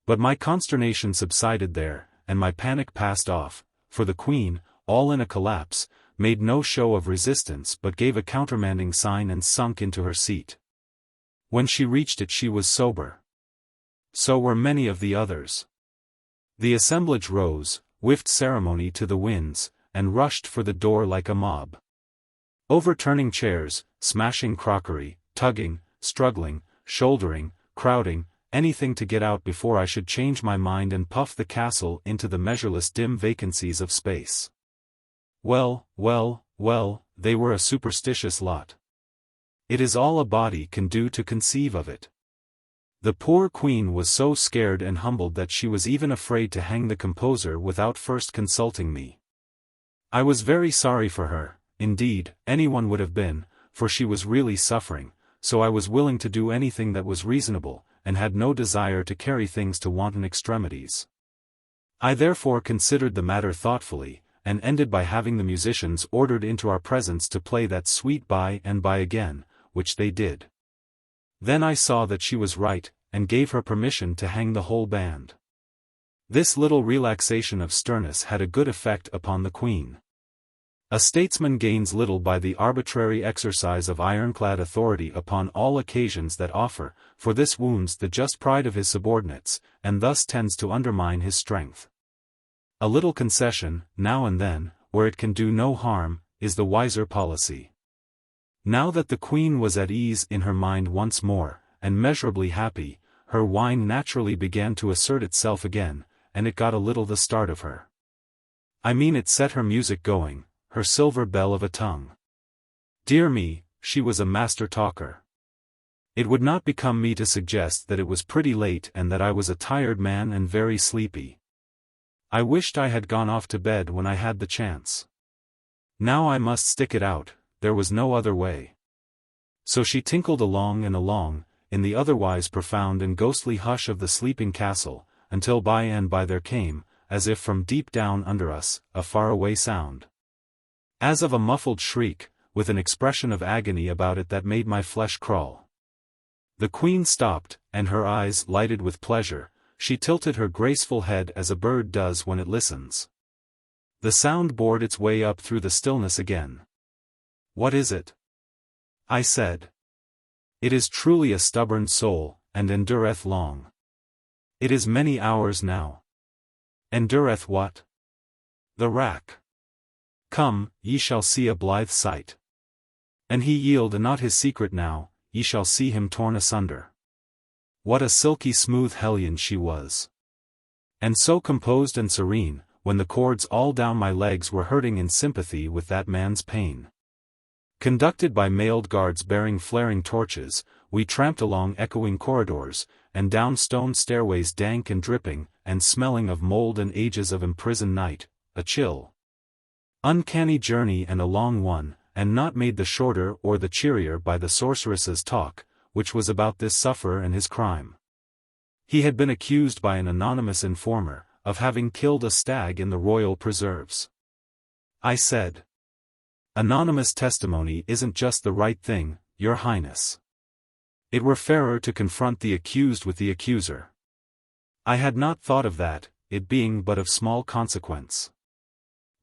But my consternation subsided there, and my panic passed off, for the queen, all in a collapse, made no show of resistance but gave a countermanding sign and sunk into her seat. When she reached it she was sober. So were many of the others. The assemblage rose, whiffed ceremony to the winds, and rushed for the door like a mob. Overturning chairs, smashing crockery, tugging, struggling, shouldering, crowding, anything to get out before I should change my mind and puff the castle into the measureless dim vacancies of space. Well, well, well, they were a superstitious lot. It is all a body can do to conceive of it. The poor queen was so scared and humbled that she was even afraid to hang the composer without first consulting me. I was very sorry for her, indeed, anyone would have been, for she was really suffering, so I was willing to do anything that was reasonable, and had no desire to carry things to wanton extremities. I therefore considered the matter thoughtfully, and ended by having the musicians ordered into our presence to play that sweet By and By Again, which they did. Then I saw that she was right, and gave her permission to hang the whole band. This little relaxation of sternness had a good effect upon the queen. A statesman gains little by the arbitrary exercise of ironclad authority upon all occasions that offer, for this wounds the just pride of his subordinates, and thus tends to undermine his strength. A little concession, now and then, where it can do no harm, is the wiser policy. Now that the queen was at ease in her mind once more, and measurably happy, her wine naturally began to assert itself again, and it got a little the start of her. I mean it set her music going, her silver bell of a tongue. Dear me, she was a master talker. It would not become me to suggest that it was pretty late and that I was a tired man and very sleepy. I wished I had gone off to bed when I had the chance. Now I must stick it out, there was no other way. So she tinkled along and along, in the otherwise profound and ghostly hush of the sleeping castle, until by and by there came, as if from deep down under us, a faraway sound. As of a muffled shriek, with an expression of agony about it that made my flesh crawl. The queen stopped, and her eyes lighted with pleasure, she tilted her graceful head as a bird does when it listens. The sound bored its way up through the stillness again. "What is it?" I said. "It is truly a stubborn soul, and endureth long. It is many hours now." "Endureth what?" "The rack. Come, ye shall see a blithe sight. And he yield not his secret now, ye shall see him torn asunder." What a silky smooth hellion she was! And so composed and serene, when the cords all down my legs were hurting in sympathy with that man's pain. Conducted by mailed guards bearing flaring torches, we tramped along echoing corridors, and down stone stairways dank and dripping, and smelling of mold and ages of imprisoned night, a chill, uncanny journey and a long one, and not made the shorter or the cheerier by the sorceress's talk, which was about this sufferer and his crime. He had been accused by an anonymous informer, of having killed a stag in the royal preserves. I said, "Anonymous testimony isn't just the right thing, Your Highness. It were fairer to confront the accused with the accuser." I had not thought of that, it being but of small consequence.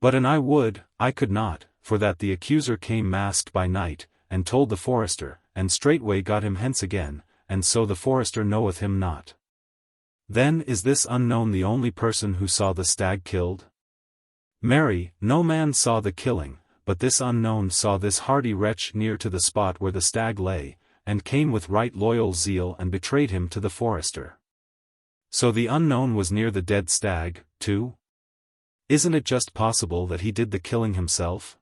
But an I could not, for that the accuser came masked by night, and told the forester, and straightway got him hence again, and so the forester knoweth him not. Then is this unknown the only person who saw the stag killed? Marry, no man saw the killing, but this unknown saw this hardy wretch near to the spot where the stag lay, and came with right loyal zeal and betrayed him to the forester. So the unknown was near the dead stag, too? Isn't it just possible that he did the killing himself?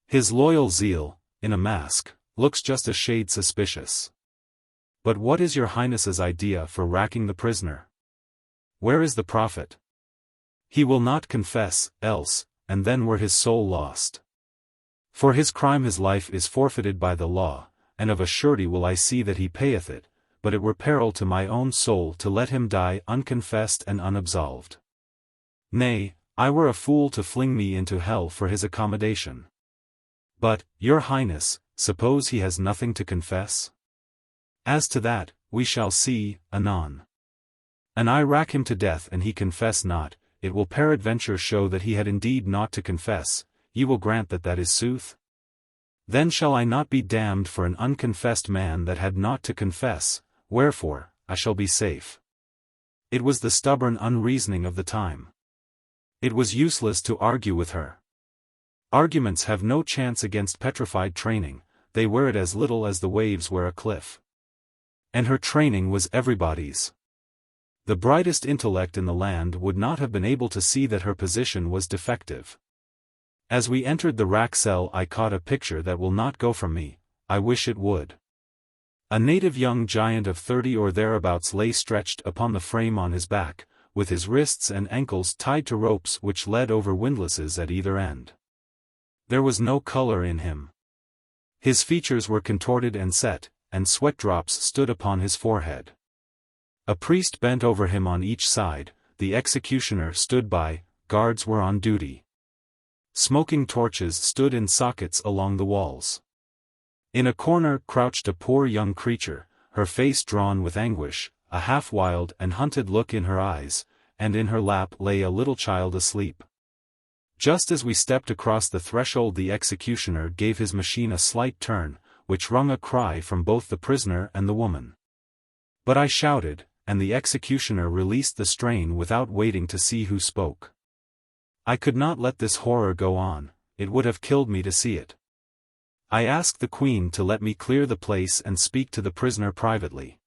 His loyal zeal, in a mask, looks just a shade suspicious. But what is your Highness's idea for racking the prisoner? Where is the profit? He will not confess, else, and then were his soul lost. For his crime his life is forfeited by the law, and of a surety will I see that he payeth it, but it were peril to my own soul to let him die unconfessed and unabsolved. Nay, I were a fool to fling me into hell for his accommodation. But, Your Highness, suppose he has nothing to confess? As to that, we shall see, anon. An I rack him to death and he confess not, it will peradventure show that he had indeed naught to confess. Ye will grant that that is sooth? Then shall I not be damned for an unconfessed man that had naught to confess, wherefore, I shall be safe. It was the stubborn unreasoning of the time. It was useless to argue with her. Arguments have no chance against petrified training, they wear it as little as the waves wear a cliff. And her training was everybody's. The brightest intellect in the land would not have been able to see that her position was defective. As we entered the rack cell I caught a picture that will not go from me, I wish it would. A native young giant of 30 or thereabouts lay stretched upon the frame on his back, with his wrists and ankles tied to ropes which led over windlasses at either end. There was no color in him. His features were contorted and set, and sweat drops stood upon his forehead. A priest bent over him on each side, the executioner stood by, guards were on duty. Smoking torches stood in sockets along the walls. In a corner crouched a poor young creature, her face drawn with anguish, a half-wild and hunted look in her eyes, and in her lap lay a little child asleep. Just as we stepped across the threshold the executioner gave his machine a slight turn, which wrung a cry from both the prisoner and the woman. But I shouted, and the executioner released the strain without waiting to see who spoke. I could not let this horror go on, it would have killed me to see it. I asked the Queen to let me clear the place and speak to the prisoner privately.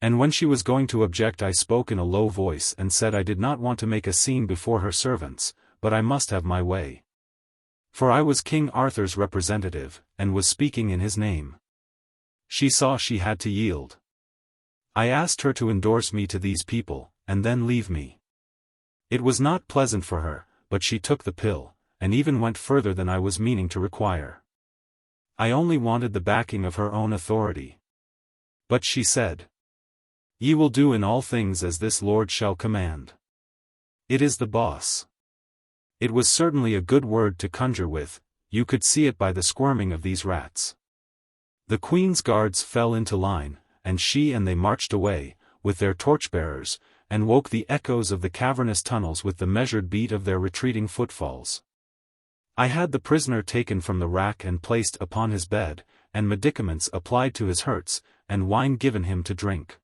And when she was going to object I spoke in a low voice and said I did not want to make a scene before her servants, but I must have my way. For I was King Arthur's representative, and was speaking in his name. She saw she had to yield. I asked her to endorse me to these people, and then leave me. It was not pleasant for her, but she took the pill, and even went further than I was meaning to require. I only wanted the backing of her own authority. But she said, "Ye will do in all things as this lord shall command. It is the boss." It was certainly a good word to conjure with, you could see it by the squirming of these rats. The Queen's guards fell into line, and she and they marched away, with their torchbearers, and woke the echoes of the cavernous tunnels with the measured beat of their retreating footfalls. I had the prisoner taken from the rack and placed upon his bed, and medicaments applied to his hurts, and wine given him to drink.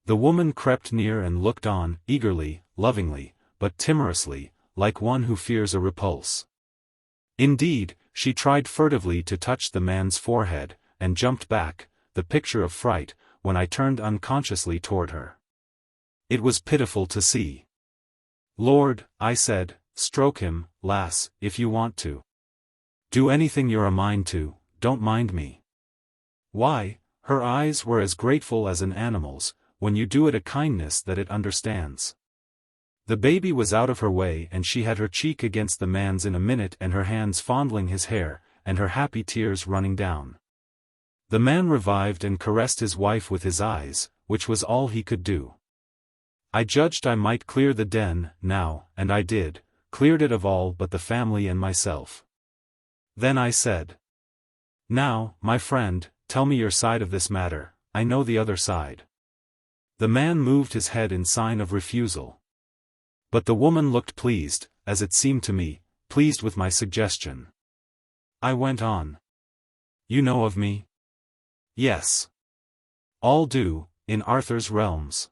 The woman crept near and looked on, eagerly, lovingly, but timorously, like one who fears a repulse. Indeed, she tried furtively to touch the man's forehead, and jumped back, the picture of fright, when I turned unconsciously toward her. It was pitiful to see. "Lord," I said, "stroke him, lass, if you want to. Do anything you're a mind to, don't mind me." Why, her eyes were as grateful as an animal's, when you do it a kindness that it understands. The baby was out of her way and she had her cheek against the man's in a minute and her hands fondling his hair, and her happy tears running down. The man revived and caressed his wife with his eyes, which was all he could do. I judged I might clear the den, now, and I did, cleared it of all but the family and myself. Then I said, "Now, my friend, tell me your side of this matter, I know the other side." The man moved his head in sign of refusal. But the woman looked pleased, as it seemed to me, pleased with my suggestion. I went on. "You know of me?" "Yes. All do, in Arthur's realms.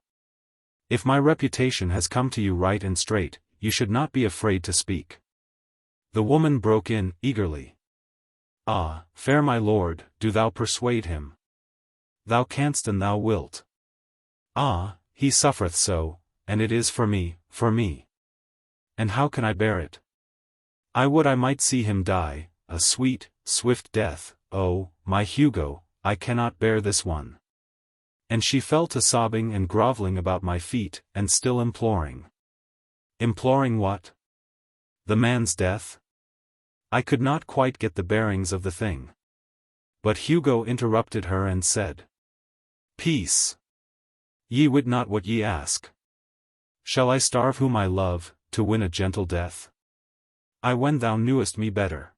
If my reputation has come to you right and straight, you should not be afraid to speak." The woman broke in, eagerly. "Ah, fair my lord, do thou persuade him. Thou canst and thou wilt. Ah, he suffereth so, and it is for me, for me. And how can I bear it? I would I might see him die, a sweet, swift death. Oh, my Hugo, I cannot bear this one." And she fell to sobbing and groveling about my feet, and still imploring. Imploring what? The man's death? I could not quite get the bearings of the thing. But Hugo interrupted her and said, "Peace. Ye wit not what ye ask. Shall I starve whom I love, to win a gentle death? I when thou knewest me better."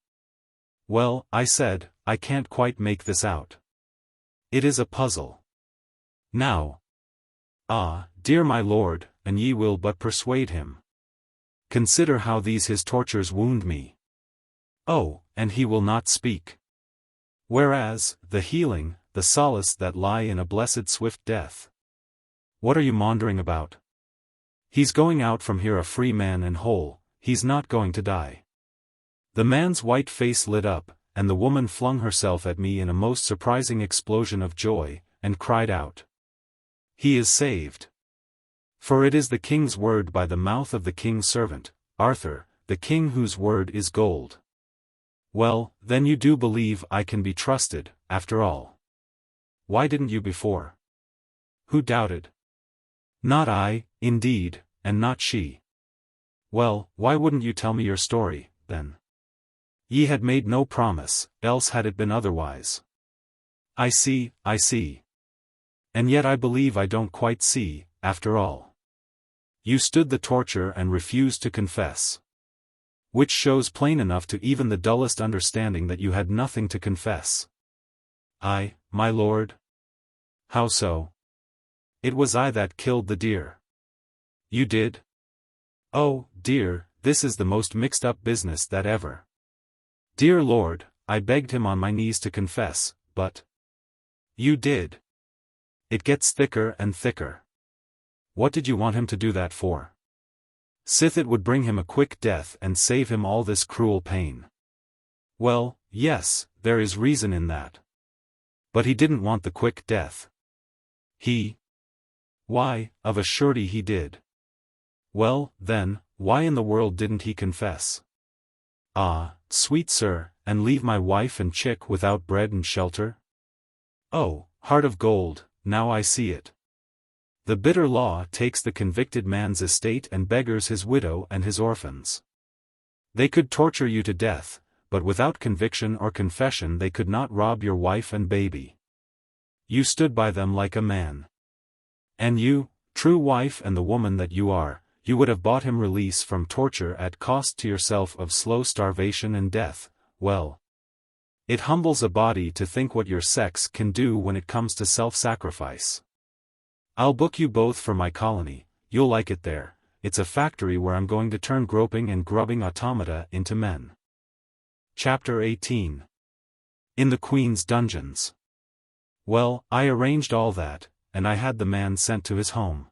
"Well," I said, "I can't quite make this out. It is a puzzle. Now. Ah, dear my lord, an ye will but persuade him. Consider how these his tortures wound me. Oh, and he will not speak. Whereas, the healing, the solace that lie in a blessed swift death. What are you maundering about? He's going out from here a free man and whole, he's not going to die." The man's white face lit up, and the woman flung herself at me in a most surprising explosion of joy, and cried out, "He is saved. For it is the king's word by the mouth of the king's servant, Arthur, the king whose word is gold." "Well, then you do believe I can be trusted, after all. Why didn't you before?" "Who doubted?" "Not I, indeed, and not she." "Well, why wouldn't you tell me your story, then? Ye had made no promise, else had it been otherwise." I see. And yet I believe I don't quite see, after all. You stood the torture and refused to confess. Which shows plain enough to even the dullest understanding that you had nothing to confess." "I, my lord? How so?" "It was I that killed the deer." "You did? Oh, dear, this is the most mixed-up business that ever. Dear lord, I begged him on my knees to confess, but—" "You did. It gets thicker and thicker. What did you want him to do that for?" "Sith it would bring him a quick death and save him all this cruel pain." "Well, yes, there is reason in that. But he didn't want the quick death." "He? Why, of a surety he did." "Well, then, why in the world didn't he confess?" "Ah, sweet sir, and leave my wife and chick without bread and shelter? Oh, heart of gold, now I see it. The bitter law takes the convicted man's estate and beggars his widow and his orphans. They could torture you to death, but without conviction or confession they could not rob your wife and baby. You stood by them like a man. And you, true wife and the woman that you are, you would have bought him release from torture at cost to yourself of slow starvation and death. Well, it humbles a body to think what your sex can do when it comes to self-sacrifice. I'll book you both for my colony, you'll like it there, it's a factory where I'm going to turn groping and grubbing automata into men. Chapter 18. In the Queen's Dungeons. Well, I arranged all that, and I had the man sent to his home.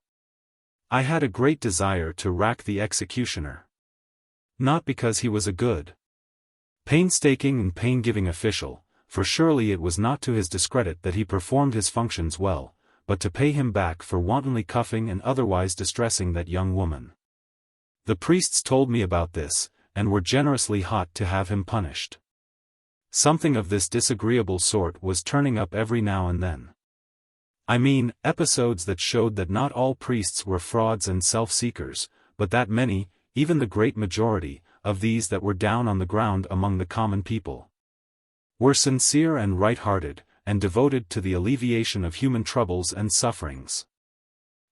I had a great desire to rack the executioner. Not because he was a good, painstaking and pain-giving official, for surely it was not to his discredit that he performed his functions well, but to pay him back for wantonly cuffing and otherwise distressing that young woman. The priests told me about this, and were generously hot to have him punished. Something of this disagreeable sort was turning up every now and then. I mean, episodes that showed that not all priests were frauds and self-seekers, but that many, even the great majority, of these that were down on the ground among the common people, were sincere and right-hearted, and devoted to the alleviation of human troubles and sufferings.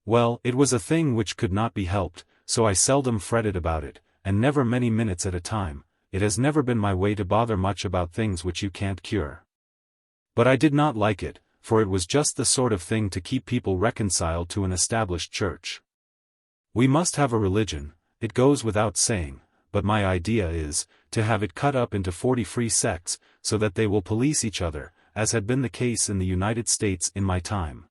Well, it was a thing which could not be helped, so I seldom fretted about it, and never many minutes at a time. It has never been my way to bother much about things which you can't cure. But I did not like it, for it was just the sort of thing to keep people reconciled to an established church. We must have a religion, it goes without saying, but my idea is, to have it cut up into 40 free sects, so that they will police each other, as had been the case in the United States in my time.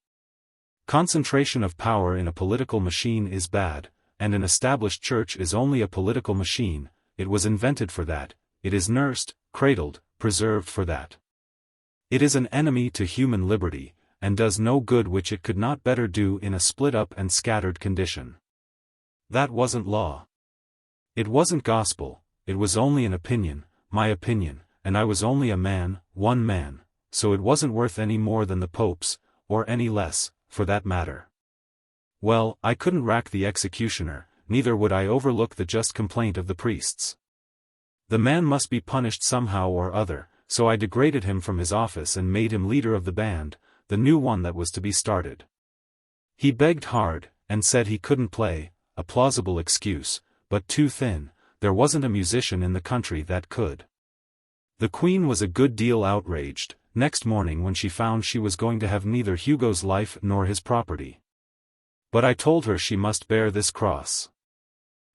Concentration of power in a political machine is bad, and an established church is only a political machine. It was invented for that, it is nursed, cradled, preserved for that. It is an enemy to human liberty, and does no good which it could not better do in a split-up and scattered condition. That wasn't law. It wasn't gospel, it was only an opinion, my opinion, and I was only a man, one man, so it wasn't worth any more than the Pope's, or any less, for that matter. Well, I couldn't rack the executioner, neither would I overlook the just complaint of the priests. The man must be punished somehow or other, so I degraded him from his office and made him leader of the band, the new one that was to be started. He begged hard, and said he couldn't play, a plausible excuse, but too thin, there wasn't a musician in the country that could. The Queen was a good deal outraged, next morning when she found she was going to have neither Hugo's life nor his property. But I told her she must bear this cross.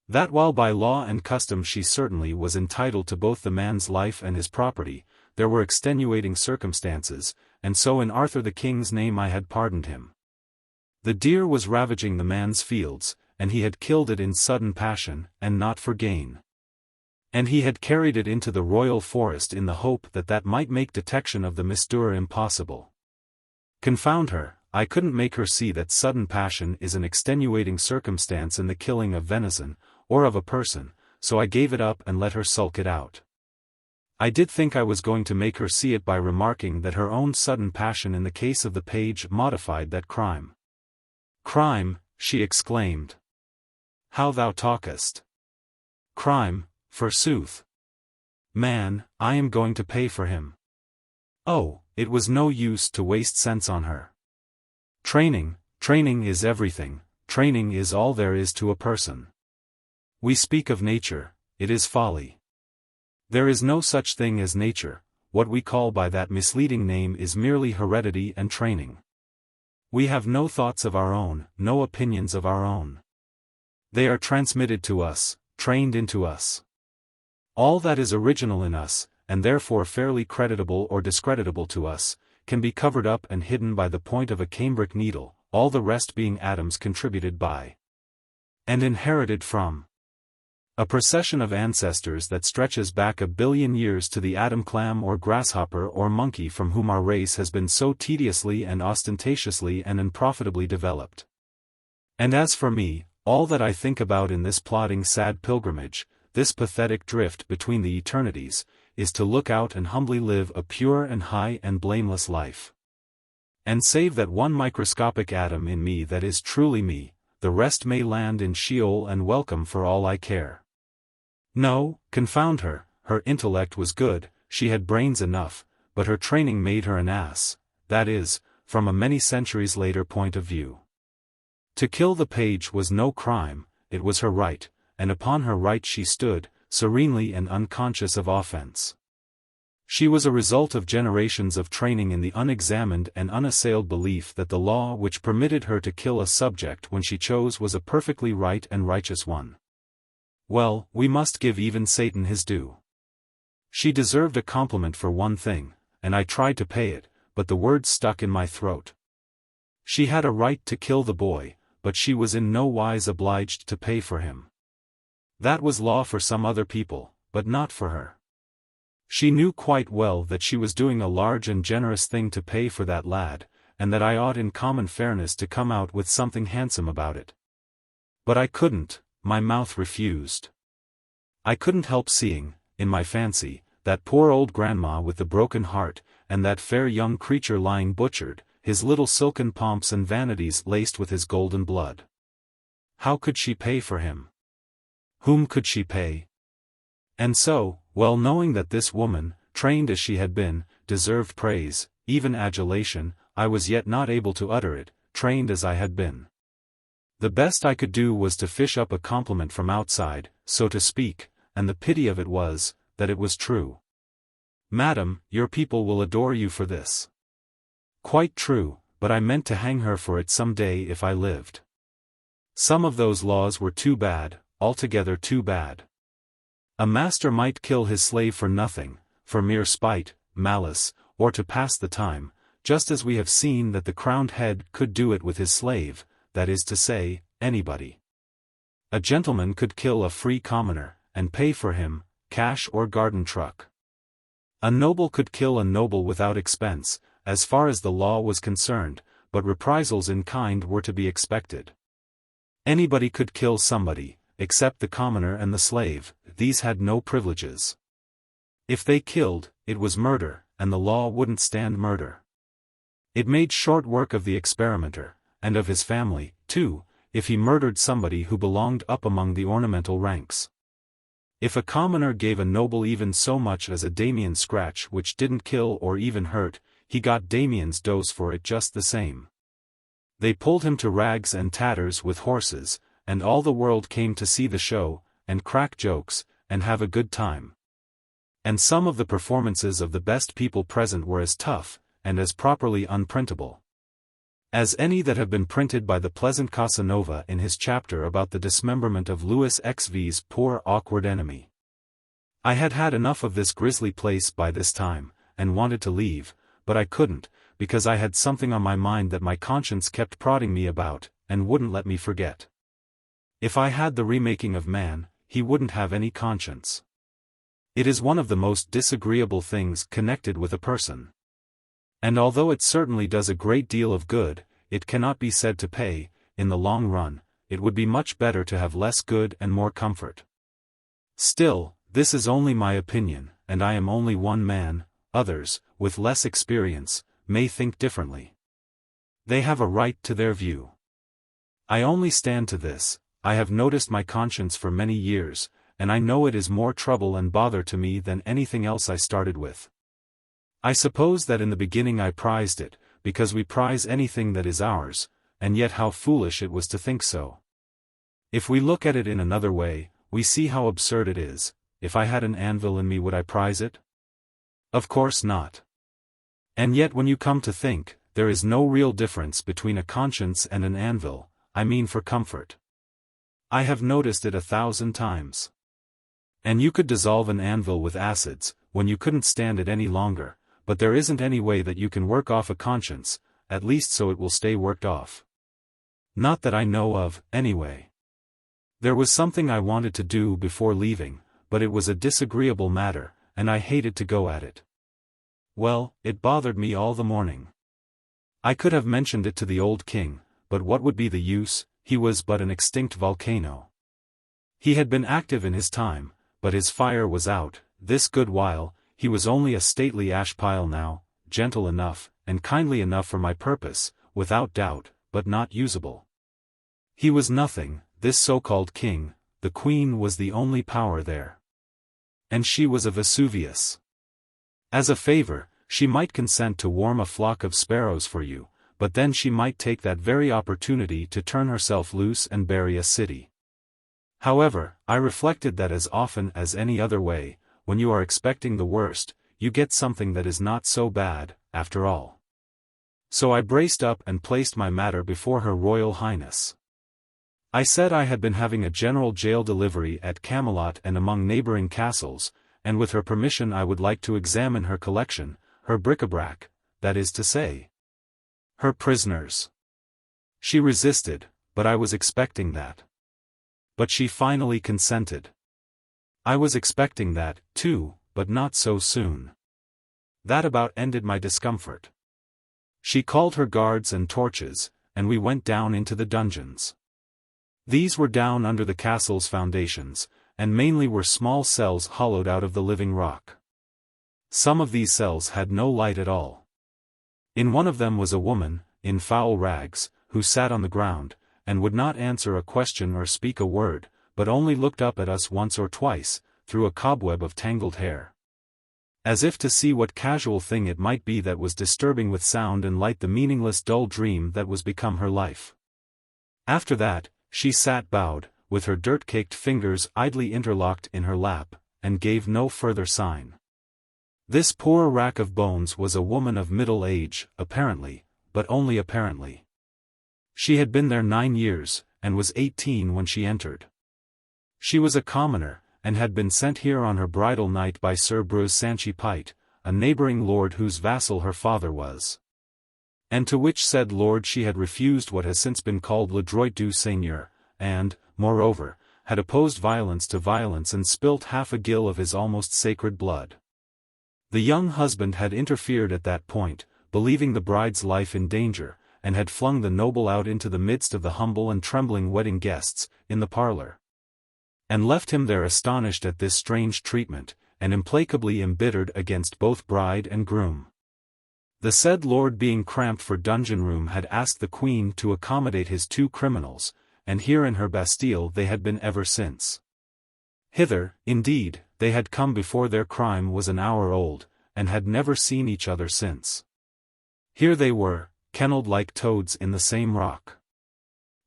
That while by law and custom she certainly was entitled to both the man's life and his property, there were extenuating circumstances, and so in Arthur the King's name I had pardoned him. The deer was ravaging the man's fields, and he had killed it in sudden passion, and not for gain. And he had carried it into the royal forest in the hope that that might make detection of the misdoer impossible. Confound her, I couldn't make her see that sudden passion is an extenuating circumstance in the killing of venison, or of a person, so I gave it up and let her sulk it out. I did think I was going to make her see it by remarking that her own sudden passion in the case of the page modified that crime. Crime, she exclaimed. How thou talkest. Crime, forsooth. Man, I am going to pay for him. Oh, it was no use to waste sense on her. Training is everything, training is all there is to a person. We speak of nature, it is folly. There is no such thing as nature, what we call by that misleading name is merely heredity and training. We have no thoughts of our own, no opinions of our own. They are transmitted to us, trained into us. All that is original in us, and therefore fairly creditable or discreditable to us, can be covered up and hidden by the point of a cambric needle, all the rest being atoms contributed by and inherited from a procession of ancestors that stretches back 1 billion years to the atom clam or grasshopper or monkey from whom our race has been so tediously and ostentatiously and unprofitably developed. And as for me, all that I think about in this plodding sad pilgrimage, this pathetic drift between the eternities, is to look out and humbly live a pure and high and blameless life. And save that one microscopic atom in me that is truly me, the rest may land in Sheol and welcome for all I care. No, confound her, her intellect was good, she had brains enough, but her training made her an ass, that is, from a many centuries later point of view. To kill the page was no crime, it was her right, and upon her right she stood, serenely and unconscious of offense. She was a result of generations of training in the unexamined and unassailed belief that the law which permitted her to kill a subject when she chose was a perfectly right and righteous one. Well, we must give even Satan his due. She deserved a compliment for one thing, and I tried to pay it, but the words stuck in my throat. She had a right to kill the boy, but she was in no wise obliged to pay for him. That was law for some other people, but not for her. She knew quite well that she was doing a large and generous thing to pay for that lad, and that I ought in common fairness to come out with something handsome about it. But I couldn't, my mouth refused. I couldn't help seeing, in my fancy, that poor old grandma with the broken heart, and that fair young creature lying butchered, his little silken pomps and vanities laced with his golden blood. How could she pay for him? Whom could she pay? And so, well knowing that this woman, trained as she had been, deserved praise, even adulation, I was yet not able to utter it, trained as I had been. The best I could do was to fish up a compliment from outside, so to speak, and the pity of it was, that it was true. "Madam, your people will adore you for this." Quite true, but I meant to hang her for it some day if I lived. Some of those laws were too bad, altogether too bad. A master might kill his slave for nothing, for mere spite, malice, or to pass the time, just as we have seen that the crowned head could do it with his slave, that is to say, anybody. A gentleman could kill a free commoner, and pay for him, cash or garden truck. A noble could kill a noble without expense, as far as the law was concerned, but reprisals in kind were to be expected. Anybody could kill somebody, except the commoner and the slave, these had no privileges. If they killed, it was murder, and the law wouldn't stand murder. It made short work of the experimenter, and of his family, too, if he murdered somebody who belonged up among the ornamental ranks. If a commoner gave a noble even so much as a Damien scratch which didn't kill or even hurt, he got Damien's dose for it just the same. They pulled him to rags and tatters with horses, and all the world came to see the show, and crack jokes, and have a good time. And some of the performances of the best people present were as tough, and as properly unprintable, as any that have been printed by the pleasant Casanova in his chapter about the dismemberment of Louis XVII's poor awkward enemy. I had had enough of this grisly place by this time, and wanted to leave, but I couldn't, because I had something on my mind that my conscience kept prodding me about, and wouldn't let me forget. If I had the remaking of man, he wouldn't have any conscience. It is one of the most disagreeable things connected with a person. And although it certainly does a great deal of good, it cannot be said to pay. In the long run, it would be much better to have less good and more comfort. Still, this is only my opinion, and I am only one man. Others, with less experience, may think differently. They have a right to their view. I only stand to this. I have noticed my conscience for many years, and I know it is more trouble and bother to me than anything else I started with. I suppose that in the beginning I prized it, because we prize anything that is ours, and yet how foolish it was to think so. If we look at it in another way, we see how absurd it is. If I had an anvil in me, would I prize it? Of course not. And yet when you come to think, there is no real difference between a conscience and an anvil, I mean for comfort. I have noticed it 1,000 times. And you could dissolve an anvil with acids, when you couldn't stand it any longer, but there isn't any way that you can work off a conscience, at least so it will stay worked off. Not that I know of, anyway. There was something I wanted to do before leaving, but it was a disagreeable matter, and I hated to go at it. Well, it bothered me all the morning. I could have mentioned it to the old king, but what would be the use? He was but an extinct volcano. He had been active in his time, but his fire was out, this good while. He was only a stately ash pile now, gentle enough, and kindly enough for my purpose, without doubt, but not usable. He was nothing, this so-called king. The queen was the only power there. And she was a Vesuvius. As a favor, she might consent to warm a flock of sparrows for you, but then she might take that very opportunity to turn herself loose and bury a city. However, I reflected that as often as any other way, when you are expecting the worst, you get something that is not so bad, after all. So I braced up and placed my matter before Her Royal Highness. I said I had been having a general jail delivery at Camelot and among neighboring castles, and with her permission I would like to examine her collection, her bric-a-brac, that is to say, her prisoners. She resisted, but I was expecting that. But she finally consented. I was expecting that, too, but not so soon. That about ended my discomfort. She called her guards and torches, and we went down into the dungeons. These were down under the castle's foundations, and mainly were small cells hollowed out of the living rock. Some of these cells had no light at all. In one of them was a woman, in foul rags, who sat on the ground, and would not answer a question or speak a word, but only looked up at us once or twice, through a cobweb of tangled hair. As if to see what casual thing it might be that was disturbing with sound and light the meaningless dull dream that was become her life. After that, she sat bowed, with her dirt-caked fingers idly interlocked in her lap, and gave no further sign. This poor rack of bones was a woman of middle age, apparently, but only apparently. She had been there 9 years, and was 18 when she entered. She was a commoner, and had been sent here on her bridal night by Sir Bruz Sanchy-Pite, a neighboring lord whose vassal her father was. And to which said lord she had refused what has since been called le droit du seigneur, and, moreover, had opposed violence to violence and spilt half a gill of his almost sacred blood. The young husband had interfered at that point, believing the bride's life in danger, and had flung the noble out into the midst of the humble and trembling wedding guests, in the parlor. And left him there astonished at this strange treatment, and implacably embittered against both bride and groom. The said lord being cramped for dungeon room had asked the queen to accommodate his 2 criminals, and here in her Bastille they had been ever since. Hither, indeed, they had come before their crime was an hour old, and had never seen each other since. Here they were, kennelled like toads in the same rock.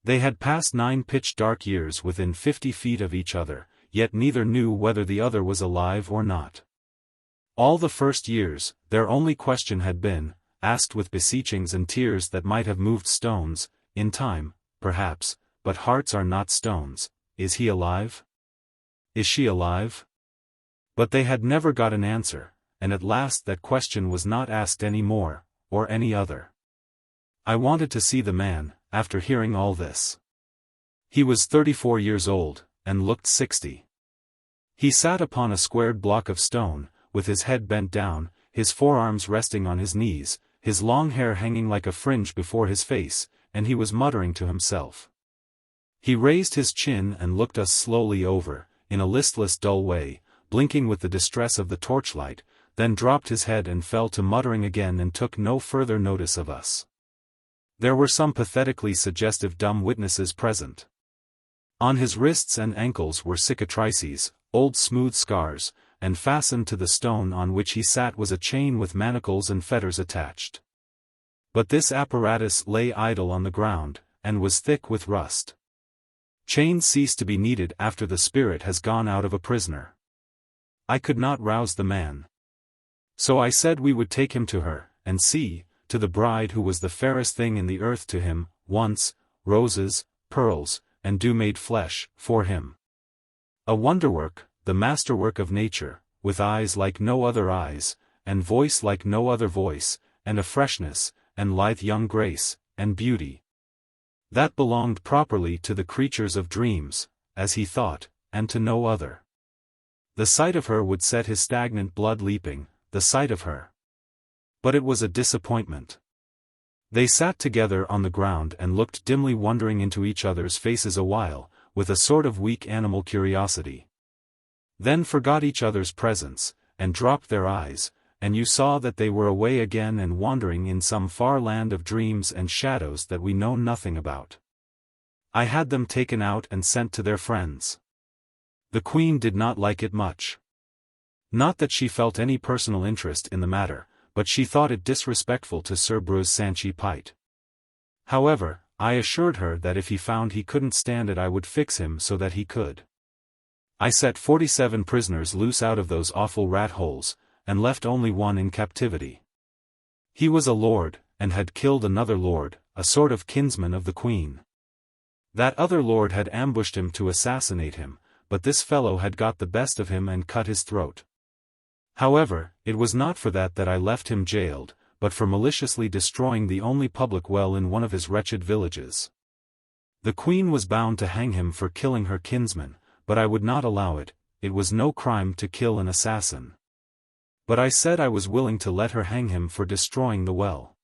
They had passed 9 pitch-dark years within 50 feet of each other, yet neither knew whether the other was alive or not. All the first years, their only question had been, asked with beseechings and tears that might have moved stones, in time, perhaps, but hearts are not stones, is he alive? Is she alive? But they had never got an answer, and at last that question was not asked any more, or any other. I wanted to see the man, after hearing all this. He was 34 years old, and looked 60. He sat upon a squared block of stone, with his head bent down, his forearms resting on his knees, his long hair hanging like a fringe before his face, and he was muttering to himself. He raised his chin and looked us slowly over, in a listless dull way, blinking with the distress of the torchlight, then dropped his head and fell to muttering again and took no further notice of us. There were some pathetically suggestive dumb witnesses present. On his wrists and ankles were cicatrices, old smooth scars, and fastened to the stone on which he sat was a chain with manacles and fetters attached. But this apparatus lay idle on the ground, and was thick with rust. Chains cease to be needed after the spirit has gone out of a prisoner. I could not rouse the man. So I said we would take him to her, and see, to the bride who was the fairest thing in the earth to him, once, roses, pearls, and dew made flesh, for him. A wonderwork, the masterwork of nature, with eyes like no other eyes, and voice like no other voice, and a freshness, and lithe young grace, and beauty. That belonged properly to the creatures of dreams, as he thought, and to no other. The sight of her would set his stagnant blood leaping, the sight of her. But it was a disappointment. They sat together on the ground and looked dimly wondering into each other's faces a while, with a sort of weak animal curiosity. Then forgot each other's presence, and dropped their eyes, and you saw that they were away again and wandering in some far land of dreams and shadows that we know nothing about. I had them taken out and sent to their friends. The queen did not like it much. Not that she felt any personal interest in the matter, but she thought it disrespectful to Sir Bruz Sanchy-Pite. However, I assured her that if he found he couldn't stand it I would fix him so that he could. I set 47 prisoners loose out of those awful rat holes, and left only one in captivity. He was a lord, and had killed another lord, a sort of kinsman of the queen. That other lord had ambushed him to assassinate him, but this fellow had got the best of him and cut his throat. However, it was not for that I left him jailed, but for maliciously destroying the only public well in one of his wretched villages. The queen was bound to hang him for killing her kinsman, but I would not allow it. It was no crime to kill an assassin. But I said I was willing to let her hang him for destroying the well.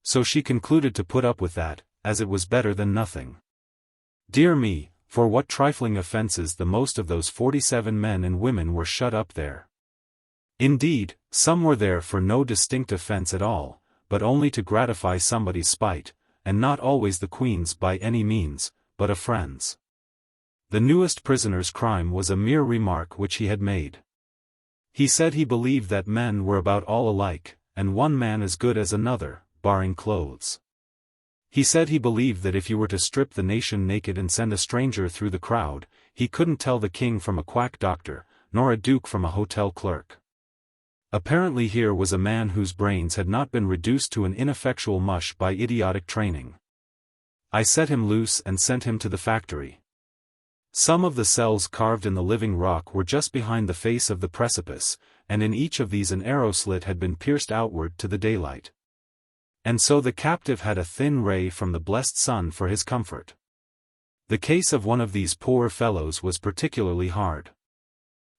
So she concluded to put up with that, as it was better than nothing. Dear me, for what trifling offences the most of those 47 men and women were shut up there. Indeed, some were there for no distinct offence at all, but only to gratify somebody's spite, and not always the queen's by any means, but a friend's. The newest prisoner's crime was a mere remark which he had made. He said he believed that men were about all alike, and one man as good as another, barring clothes. He said he believed that if you were to strip the nation naked and send a stranger through the crowd, he couldn't tell the king from a quack doctor, nor a duke from a hotel clerk. Apparently here was a man whose brains had not been reduced to an ineffectual mush by idiotic training. I set him loose and sent him to the factory. Some of the cells carved in the living rock were just behind the face of the precipice, and in each of these an arrow slit had been pierced outward to the daylight. And so the captive had a thin ray from the blessed sun for his comfort. The case of one of these poor fellows was particularly hard.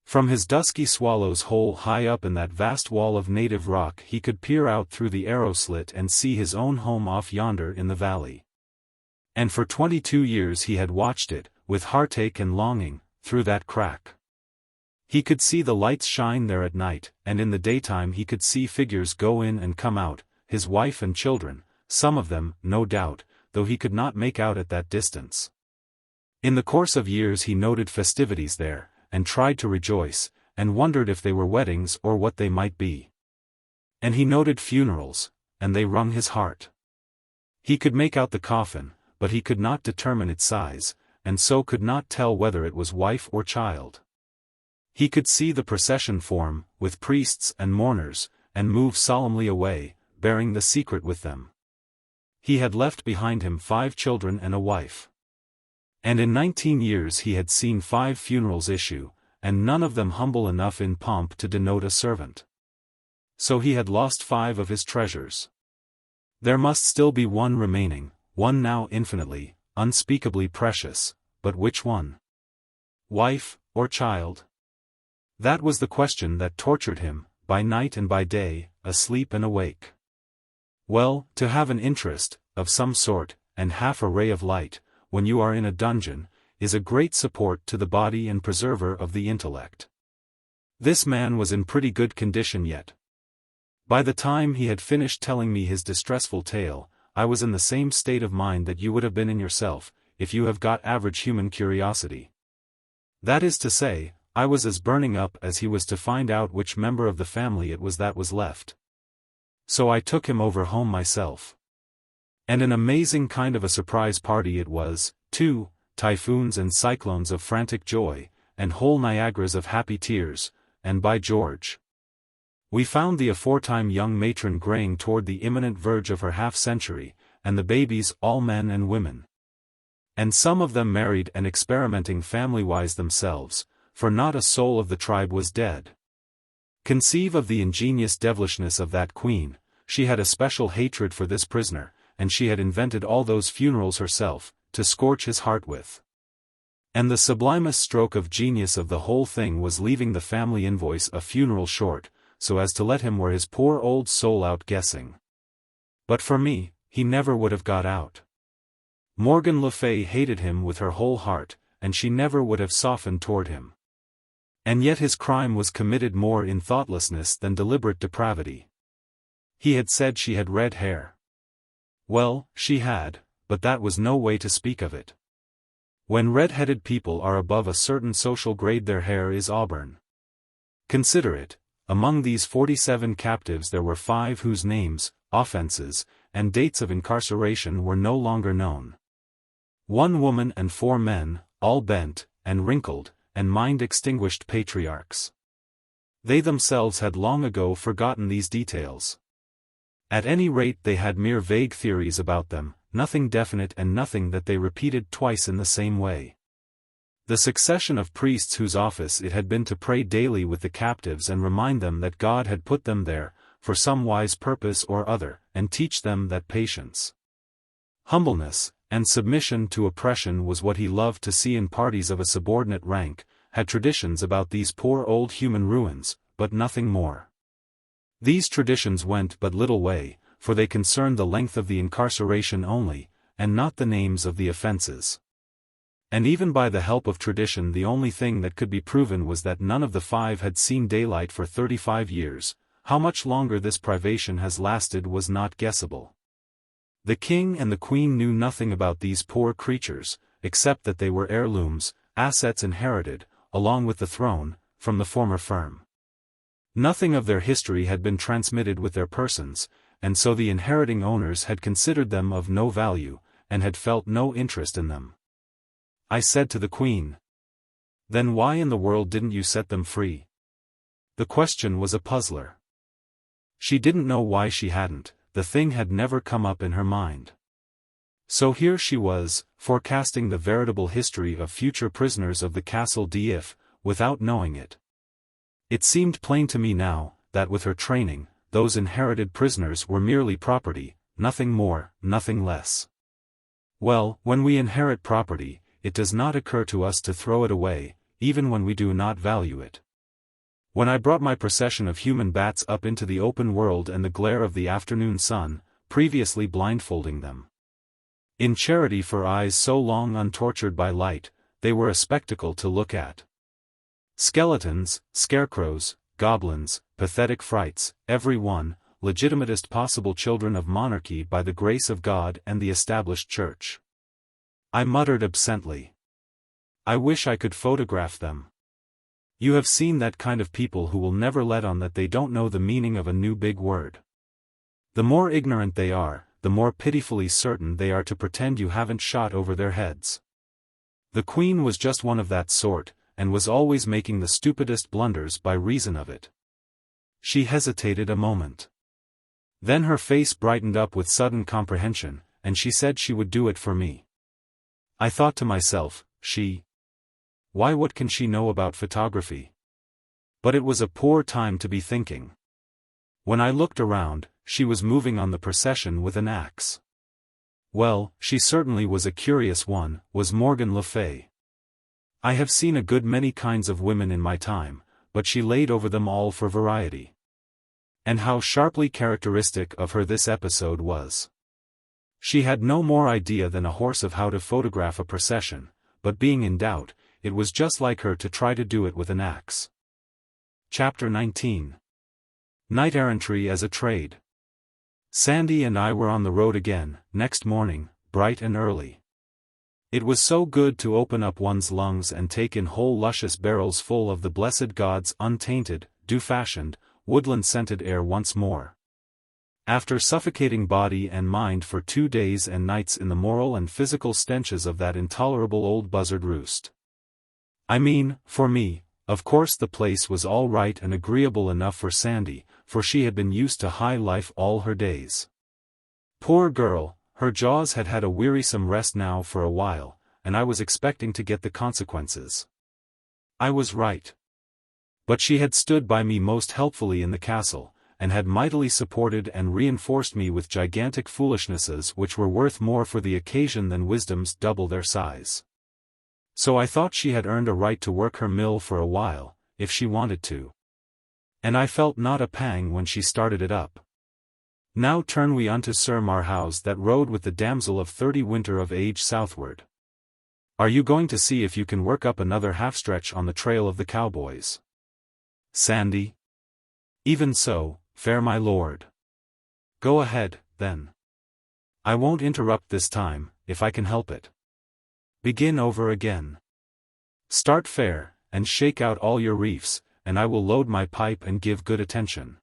From his dusky swallow's hole high up in that vast wall of native rock he could peer out through the arrow slit and see his own home off yonder in the valley. And for 22 years he had watched it, with heartache and longing, through that crack. He could see the lights shine there at night, and in the daytime he could see figures go in and come out, his wife and children, some of them, no doubt, though he could not make out at that distance. In the course of years he noted festivities there, and tried to rejoice, and wondered if they were weddings or what they might be. And he noted funerals, and they wrung his heart. He could make out the coffin, but he could not determine its size, and so could not tell whether it was wife or child. He could see the procession form, with priests and mourners, and move solemnly away, bearing the secret with them. He had left behind him 5 children and a wife. And in 19 years he had seen 5 funerals issue, and none of them humble enough in pomp to denote a servant. So he had lost 5 of his treasures. There must still be one remaining, one now infinitely, unspeakably precious, but which one? Wife, or child? That was the question that tortured him, by night and by day, asleep and awake. Well, to have an interest, of some sort, and half a ray of light, when you are in a dungeon, is a great support to the body and preserver of the intellect. This man was in pretty good condition yet. By the time he had finished telling me his distressful tale, I was in the same state of mind that you would have been in yourself, if you have got average human curiosity. That is to say, I was as burning up as he was to find out which member of the family it was that was left. So I took him over home myself. And an amazing kind of a surprise party it was, too, typhoons and cyclones of frantic joy, and whole Niagaras of happy tears, and by George! We found the aforetime young matron graying toward the imminent verge of her half-century, and the babies all men and women. And some of them married and experimenting family-wise themselves, for not a soul of the tribe was dead. Conceive of the ingenious devilishness of that queen. She had a special hatred for this prisoner, and she had invented all those funerals herself, to scorch his heart with. And the sublimest stroke of genius of the whole thing was leaving the family invoice a funeral short, so as to let him wear his poor old soul out guessing. But for me, he never would have got out. Morgan Le Fay hated him with her whole heart, and she never would have softened toward him. And yet his crime was committed more in thoughtlessness than deliberate depravity. He had said she had red hair. Well, she had, but that was no way to speak of it. When red-headed people are above a certain social grade their hair is auburn. Consider it, among these 47 captives there were 5 whose names, offenses, and dates of incarceration were no longer known. 1 woman and 4 men, all bent, and wrinkled, and mind-extinguished patriarchs. They themselves had long ago forgotten these details. At any rate they had mere vague theories about them, nothing definite and nothing that they repeated twice in the same way. The succession of priests whose office it had been to pray daily with the captives and remind them that God had put them there, for some wise purpose or other, and teach them that patience, humbleness, and submission to oppression was what he loved to see in parties of a subordinate rank, had traditions about these poor old human ruins, but nothing more. These traditions went but little way, for they concerned the length of the incarceration only, and not the names of the offenses. And even by the help of tradition the only thing that could be proven was that none of the five had seen daylight for 35 years, how much longer this privation has lasted was not guessable. The king and the queen knew nothing about these poor creatures, except that they were heirlooms, assets inherited, along with the throne, from the former firm. Nothing of their history had been transmitted with their persons, and so the inheriting owners had considered them of no value, and had felt no interest in them. I said to the queen, "Then why in the world didn't you set them free?" The question was a puzzler. She didn't know why she hadn't, the thing had never come up in her mind. So here she was, forecasting the veritable history of future prisoners of the Castle d'If, without knowing it. It seemed plain to me now, that with her training, those inherited prisoners were merely property, nothing more, nothing less. Well, when we inherit property, it does not occur to us to throw it away, even when we do not value it. When I brought my procession of human bats up into the open world and the glare of the afternoon sun, previously blindfolding them, in charity for eyes so long untortured by light, they were a spectacle to look at. Skeletons, scarecrows, goblins, pathetic frights, every one, legitimatest possible children of monarchy by the grace of God and the established church. I muttered absently, "I wish I could photograph them." You have seen that kind of people who will never let on that they don't know the meaning of a new big word. The more ignorant they are, the more pitifully certain they are to pretend you haven't shot over their heads. The queen was just one of that sort, and was always making the stupidest blunders by reason of it. She hesitated a moment. Then her face brightened up with sudden comprehension, and she said she would do it for me. I thought to myself, why, what can she know about photography? But it was a poor time to be thinking. When I looked around, she was moving on the procession with an axe. Well, she certainly was a curious one, was Morgan Le Fay. I have seen a good many kinds of women in my time, but she laid over them all for variety. And how sharply characteristic of her this episode was. She had no more idea than a horse of how to photograph a procession, but being in doubt, it was just like her to try to do it with an axe. Chapter 19. Knight-Errantry as a Trade. Sandy and I were on the road again, next morning, bright and early. It was so good to open up one's lungs and take in whole luscious barrels full of the blessed God's untainted, dew-fashioned, woodland-scented air once more. After suffocating body and mind for 2 days and nights in the moral and physical stenches of that intolerable old buzzard roost. I mean, for me, of course the place was all right and agreeable enough for Sandy, for she had been used to high life all her days. Poor girl, her jaws had had a wearisome rest now for a while, and I was expecting to get the consequences. I was right. But she had stood by me most helpfully in the castle, and had mightily supported and reinforced me with gigantic foolishnesses which were worth more for the occasion than wisdoms double their size. So I thought she had earned a right to work her mill for a while, if she wanted to. And I felt not a pang when she started it up. Now turn we unto Sir Marhaus that rode with the damsel of 30 winter of age southward. Are you going to see if you can work up another half-stretch on the trail of the cowboys? Sandy? Even so, fair my lord. Go ahead, then. I won't interrupt this time, if I can help it. Begin over again. Start fair, and shake out all your reefs, and I will load my pipe and give good attention.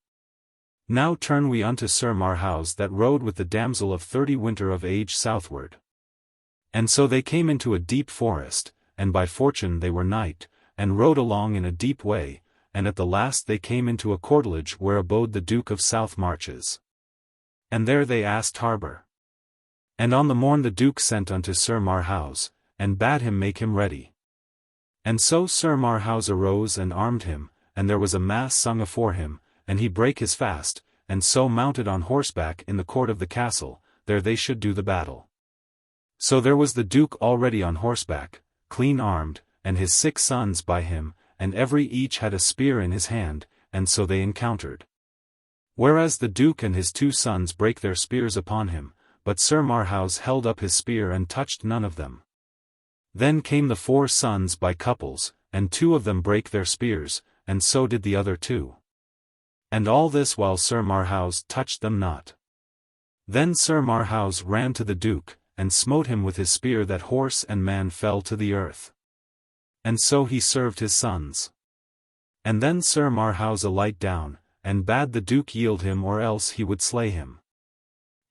Now turn we unto Sir Marhaus that rode with the damsel of 30 winter of age southward. And so they came into a deep forest, and by fortune they were night, and rode along in a deep way, and at the last they came into a courtelage where abode the Duke of South Marches. And there they asked harbour. And on the morn the Duke sent unto Sir Marhaus, and bade him make him ready. And so Sir Marhaus arose and armed him, and there was a mass sung afore him, and he brake his fast, and so mounted on horseback in the court of the castle, there they should do the battle. So there was the Duke already on horseback, clean armed, and his 6 sons by him, and every each had a spear in his hand, and so they encountered. Whereas the Duke and his 2 sons brake their spears upon him, but Sir Marhaus held up his spear and touched none of them. Then came the 4 sons by couples, and 2 of them brake their spears, and so did the other 2. And all this while Sir Marhaus touched them not. Then Sir Marhaus ran to the Duke, and smote him with his spear that horse and man fell to the earth. And so he served his sons. And then Sir Marhaus alight down, and bade the Duke yield him or else he would slay him.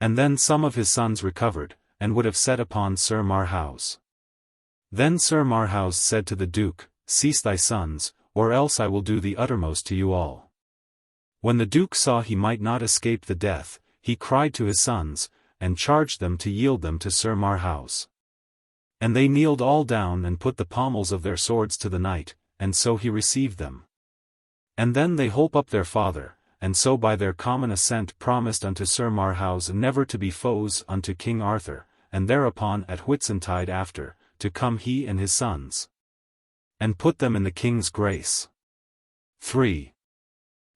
And then some of his sons recovered, and would have set upon Sir Marhaus. Then Sir Marhaus said to the Duke, Cease thy sons, or else I will do the uttermost to you all. When the Duke saw he might not escape the death, he cried to his sons, and charged them to yield them to Sir Marhaus. And they kneeled all down and put the pommels of their swords to the knight, and so he received them. And then they holp up their father, and so by their common assent promised unto Sir Marhaus never to be foes unto King Arthur, and thereupon at Whitsuntide after, to come he and his sons, and put them in the king's grace. 3.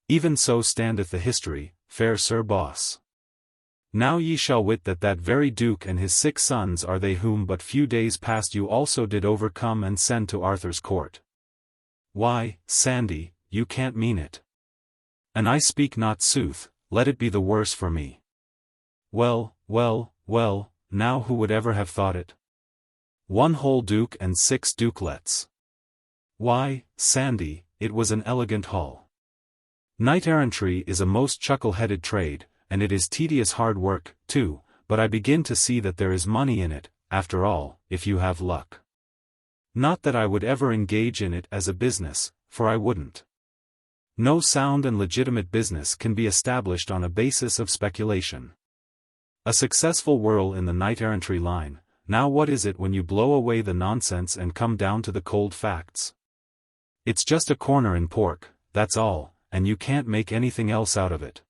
Even so standeth the history, fair Sir Boss. Now ye shall wit that that very Duke and his 6 sons are they whom but few days past you also did overcome and send to Arthur's court. Why, Sandy, you can't mean it. And I speak not sooth, let it be the worse for me. Well, well, well, now who would ever have thought it? 1 whole Duke and 6 Dukelets. Why, Sandy, it was an elegant haul. Knight-Errantry is a most chuckle-headed trade, and it is tedious hard work, too, but I begin to see that there is money in it, after all, if you have luck. Not that I would ever engage in it as a business, for I wouldn't. No sound and legitimate business can be established on a basis of speculation. A successful whirl in the knight-errantry line, now what is it when you blow away the nonsense and come down to the cold facts? It's just a corner in pork, that's all, and you can't make anything else out of it.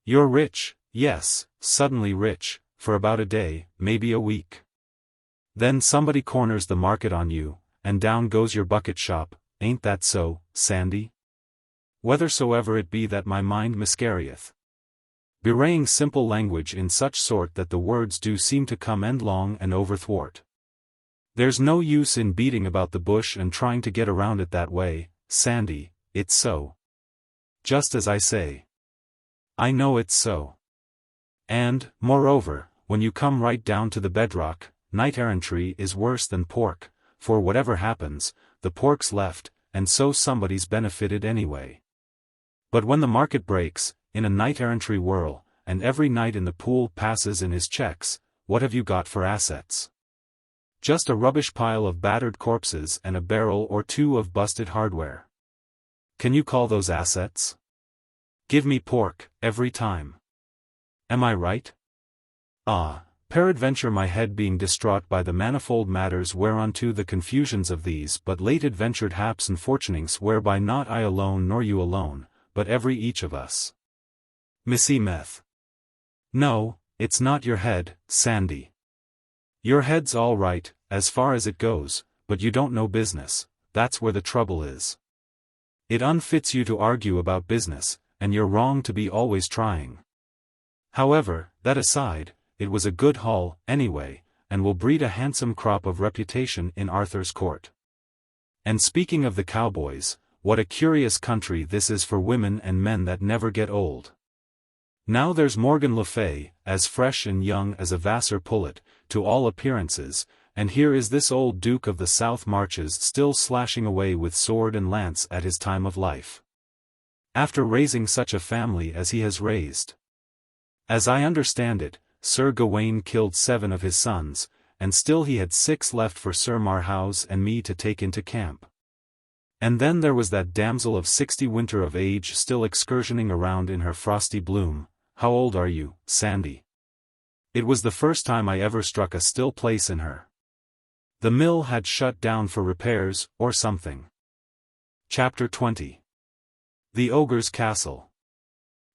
You're rich, yes, suddenly rich, for about a day, maybe a week. Then somebody corners the market on you, and down goes your bucket shop, ain't that so, Sandy? Whethersoever it be that my mind miscarrieth. Bewraying simple language in such sort that the words do seem to come endlong and overthwart. There's no use in beating about the bush and trying to get around it that way, Sandy, it's so. Just as I say. I know it's so. And, moreover, when you come right down to the bedrock, knight-errantry is worse than pork, for whatever happens, the pork's left, and so somebody's benefited anyway. But when the market breaks, in a knight-errantry whirl, and every knight in the pool passes in his checks, what have you got for assets? Just a rubbish pile of battered corpses and a barrel or 2 of busted hardware. Can you call those assets? Give me pork, every time. Am I right? Ah, peradventure my head being distraught by the manifold matters whereunto the confusions of these but late adventured haps and fortunings whereby not I alone nor you alone, but every each of us. Missy Meth. No, it's not your head, Sandy. Your head's all right, as far as it goes, but you don't know business, that's where the trouble is. It unfits you to argue about business, and you're wrong to be always trying. However, that aside, it was a good haul, anyway, and will breed a handsome crop of reputation in Arthur's court. And speaking of the cowboys, what a curious country this is for women and men that never get old. Now there's Morgan Le Fay, as fresh and young as a Vassar pullet, to all appearances, and here is this old Duke of the South Marches still slashing away with sword and lance at his time of life. After raising such a family as he has raised. As I understand it, Sir Gawain killed 7 of his sons, and still he had 6 left for Sir Marhaus and me to take into camp. And then there was that damsel of 60 winter of age still excursioning around in her frosty bloom. How old are you, Sandy? It was the first time I ever struck a still place in her. The mill had shut down for repairs, or something. Chapter 20. The Ogre's Castle.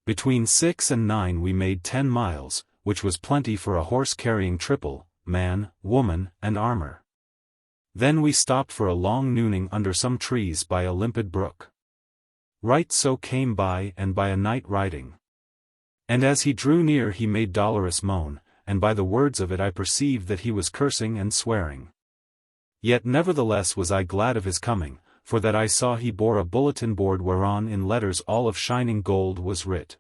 Between 6 and 9 we made 10 miles, which was plenty for a horse carrying triple, man, woman, and armor. Then we stopped for a long nooning under some trees by a limpid brook. Right so came by and by a knight riding. And as he drew near he made dolorous moan, and by the words of it I perceived that he was cursing and swearing. Yet nevertheless was I glad of his coming, for that I saw he bore a bulletin board whereon in letters all of shining gold was writ.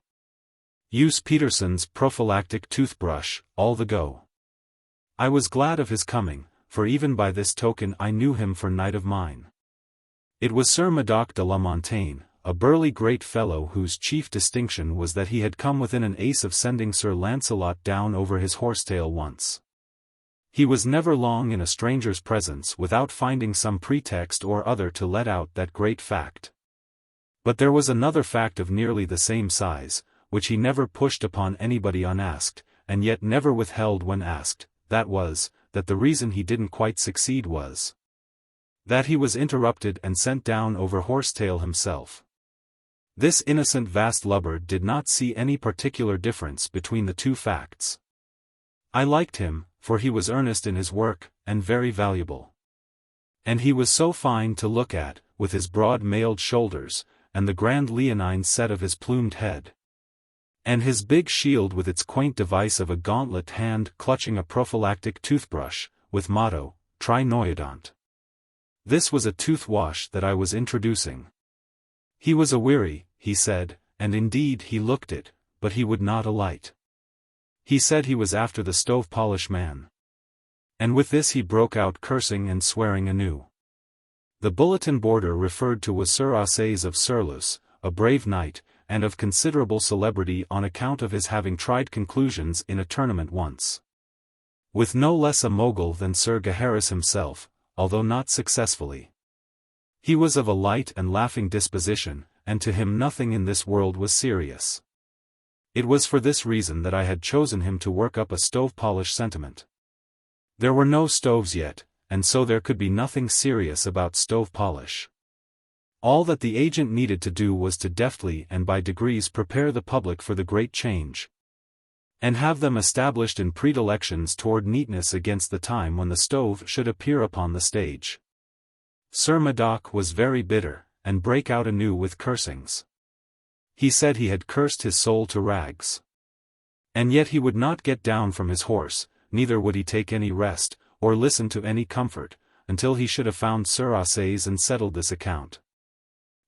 Use Peterson's prophylactic toothbrush, all the go. I was glad of his coming, for even by this token I knew him for knight of mine. It was Sir Madoc de la Montaigne, a burly great fellow whose chief distinction was that he had come within an ace of sending Sir Lancelot down over his horsetail once. He was never long in a stranger's presence without finding some pretext or other to let out that great fact. But there was another fact of nearly the same size, which he never pushed upon anybody unasked, and yet never withheld when asked, that was, that the reason he didn't quite succeed was that he was interrupted and sent down over horsetail himself. This innocent vast lubber did not see any particular difference between the two facts. I liked him, for he was earnest in his work, and very valuable. And he was so fine to look at, with his broad mailed shoulders, and the grand leonine set of his plumed head. And his big shield with its quaint device of a gauntlet hand clutching a prophylactic toothbrush, with motto, Tri Noyadont. This was a tooth wash that I was introducing. He was aweary, he said, and indeed he looked it, but he would not alight. He said he was after the stove polish man. And with this he broke out cursing and swearing anew. The bulletin boarder referred to was Sir Ossaise of Surlus, a brave knight, and of considerable celebrity on account of his having tried conclusions in a tournament once. With no less a mogul than Sir Gaheris himself, although not successfully. He was of a light and laughing disposition, and to him nothing in this world was serious. It was for this reason that I had chosen him to work up a stove polish sentiment. There were no stoves yet, and so there could be nothing serious about stove polish. All that the agent needed to do was to deftly and by degrees prepare the public for the great change, and have them established in predilections toward neatness against the time when the stove should appear upon the stage. Sir Madoc was very bitter, and brake out anew with cursings. He said he had cursed his soul to rags. And yet he would not get down from his horse, neither would he take any rest, or listen to any comfort, until he should have found Sir Ossaise and settled this account.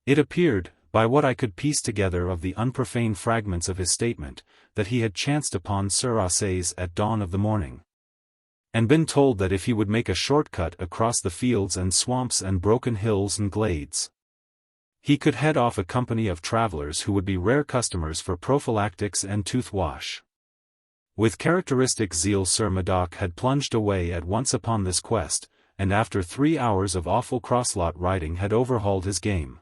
It appeared, by what I could piece together of the unprofane fragments of his statement, that he had chanced upon Sir Ossaise at dawn of the morning, and been told that if he would make a short cut across the fields and swamps and broken hills and glades, he could head off a company of travelers who would be rare customers for prophylactics and tooth wash. With characteristic zeal Sir Madoc had plunged away at once upon this quest, and after 3 hours of awful crosslot riding had overhauled his game.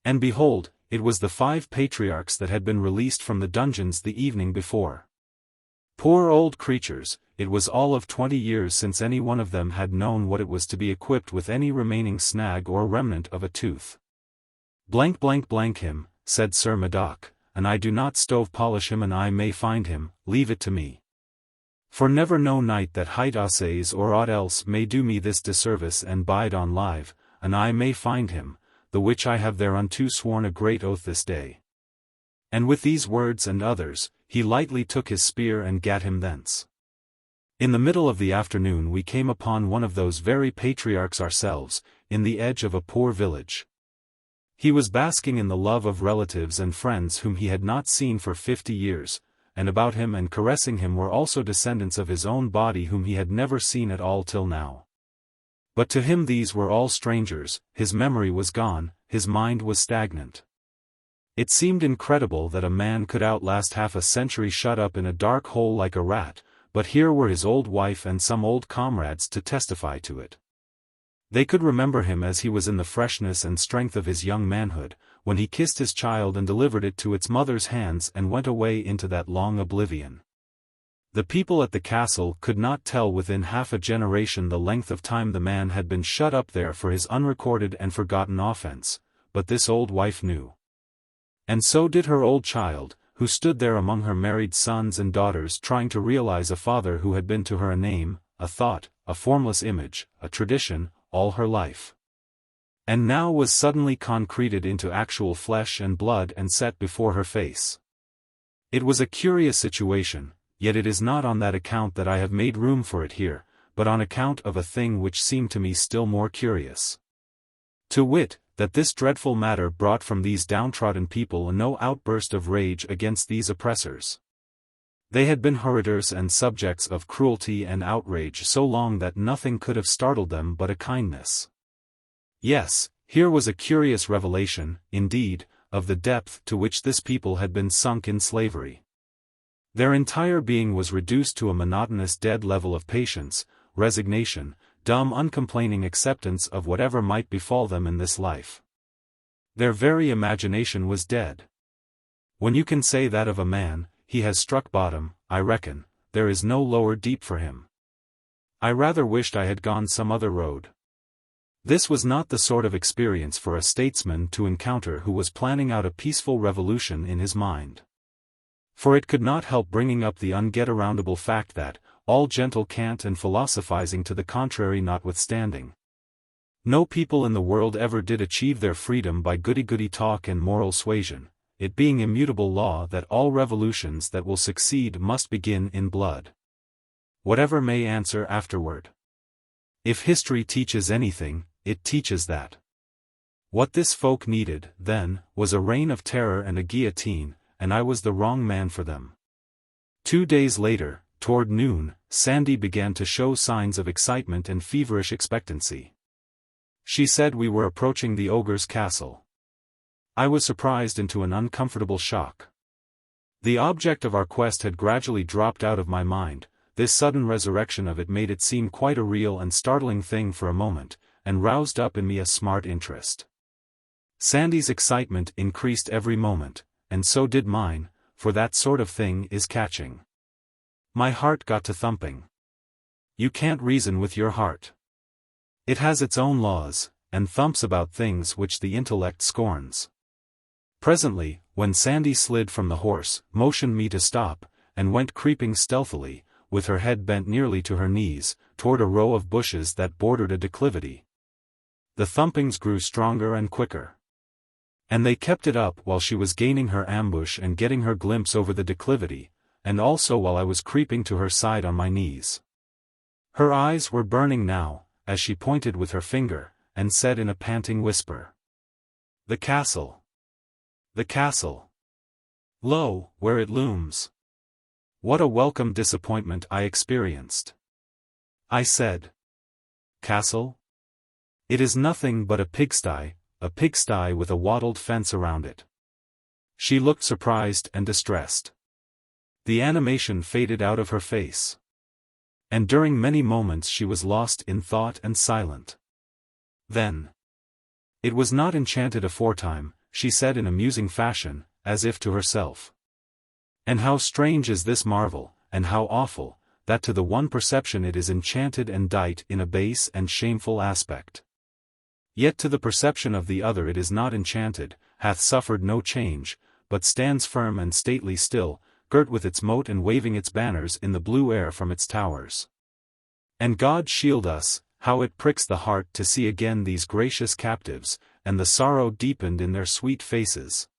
And behold, it was the 5 patriarchs that had been released from the dungeons the evening before. Poor old creatures, it was all of 20 years since any one of them had known what it was to be equipped with any remaining snag or remnant of a tooth. Blank him, said Sir Madoc, and I do not stove polish him and I may find him, leave it to me. For never no knight that hight Ossaise or aught else may do me this disservice and bide on live, and I may find him, the which I have thereunto sworn a great oath this day. And with these words and others, he lightly took his spear and gat him thence. In the middle of the afternoon we came upon one of those very patriarchs ourselves, in the edge of a poor village. He was basking in the love of relatives and friends whom he had not seen for 50 years, and about him and caressing him were also descendants of his own body whom he had never seen at all till now. But to him these were all strangers, his memory was gone, his mind was stagnant. It seemed incredible that a man could outlast half a century shut up in a dark hole like a rat, but here were his old wife and some old comrades to testify to it. They could remember him as he was in the freshness and strength of his young manhood, when he kissed his child and delivered it to its mother's hands and went away into that long oblivion. The people at the castle could not tell within half a generation the length of time the man had been shut up there for his unrecorded and forgotten offense, but this old wife knew. And so did her old child, who stood there among her married sons and daughters trying to realize a father who had been to her a name, a thought, a formless image, a tradition, all her life. And now was suddenly concreted into actual flesh and blood and set before her face. It was a curious situation, yet it is not on that account that I have made room for it here, but on account of a thing which seemed to me still more curious. To wit, that this dreadful matter brought from these downtrodden people no outburst of rage against these oppressors. They had been heritors and subjects of cruelty and outrage so long that nothing could have startled them but a kindness. Yes, here was a curious revelation, indeed, of the depth to which this people had been sunk in slavery. Their entire being was reduced to a monotonous dead level of patience, resignation, dumb uncomplaining acceptance of whatever might befall them in this life. Their very imagination was dead. When you can say that of a man, he has struck bottom, I reckon, there is no lower deep for him. I rather wished I had gone some other road. This was not the sort of experience for a statesman to encounter who was planning out a peaceful revolution in his mind. For it could not help bringing up the unget-aroundable fact that, all gentle cant and philosophizing to the contrary notwithstanding, no people in the world ever did achieve their freedom by goody-goody talk and moral suasion, it being immutable law that all revolutions that will succeed must begin in blood. Whatever may answer afterward. If history teaches anything, it teaches that. What this folk needed, then, was a reign of terror and a guillotine, and I was the wrong man for them. 2 days later, toward noon, Sandy began to show signs of excitement and feverish expectancy. She said we were approaching the ogre's castle. I was surprised into an uncomfortable shock. The object of our quest had gradually dropped out of my mind. This sudden resurrection of it made it seem quite a real and startling thing for a moment, and roused up in me a smart interest. Sandy's excitement increased every moment, and so did mine, for that sort of thing is catching. My heart got to thumping. You can't reason with your heart. It has its own laws, and thumps about things which the intellect scorns. Presently, when Sandy slid from the horse, motioned me to stop, and went creeping stealthily, with her head bent nearly to her knees, toward a row of bushes that bordered a declivity. The thumpings grew stronger and quicker. And they kept it up while she was gaining her ambush and getting her glimpse over the declivity, and also while I was creeping to her side on my knees. Her eyes were burning now, as she pointed with her finger, and said in a panting whisper, "The castle! The castle! Lo, where it looms!" What a welcome disappointment I experienced. I said, "Castle? It is nothing but a pigsty with a wattled fence around it." She looked surprised and distressed. The animation faded out of her face. And during many moments she was lost in thought and silent. Then, "It was not enchanted aforetime," she said in a musing fashion, as if to herself. "And how strange is this marvel, and how awful, that to the one perception it is enchanted and dight in a base and shameful aspect. Yet to the perception of the other it is not enchanted, hath suffered no change, but stands firm and stately still, girt with its moat and waving its banners in the blue air from its towers. And God shield us, how it pricks the heart to see again these gracious captives, and the sorrow deepened in their sweet faces.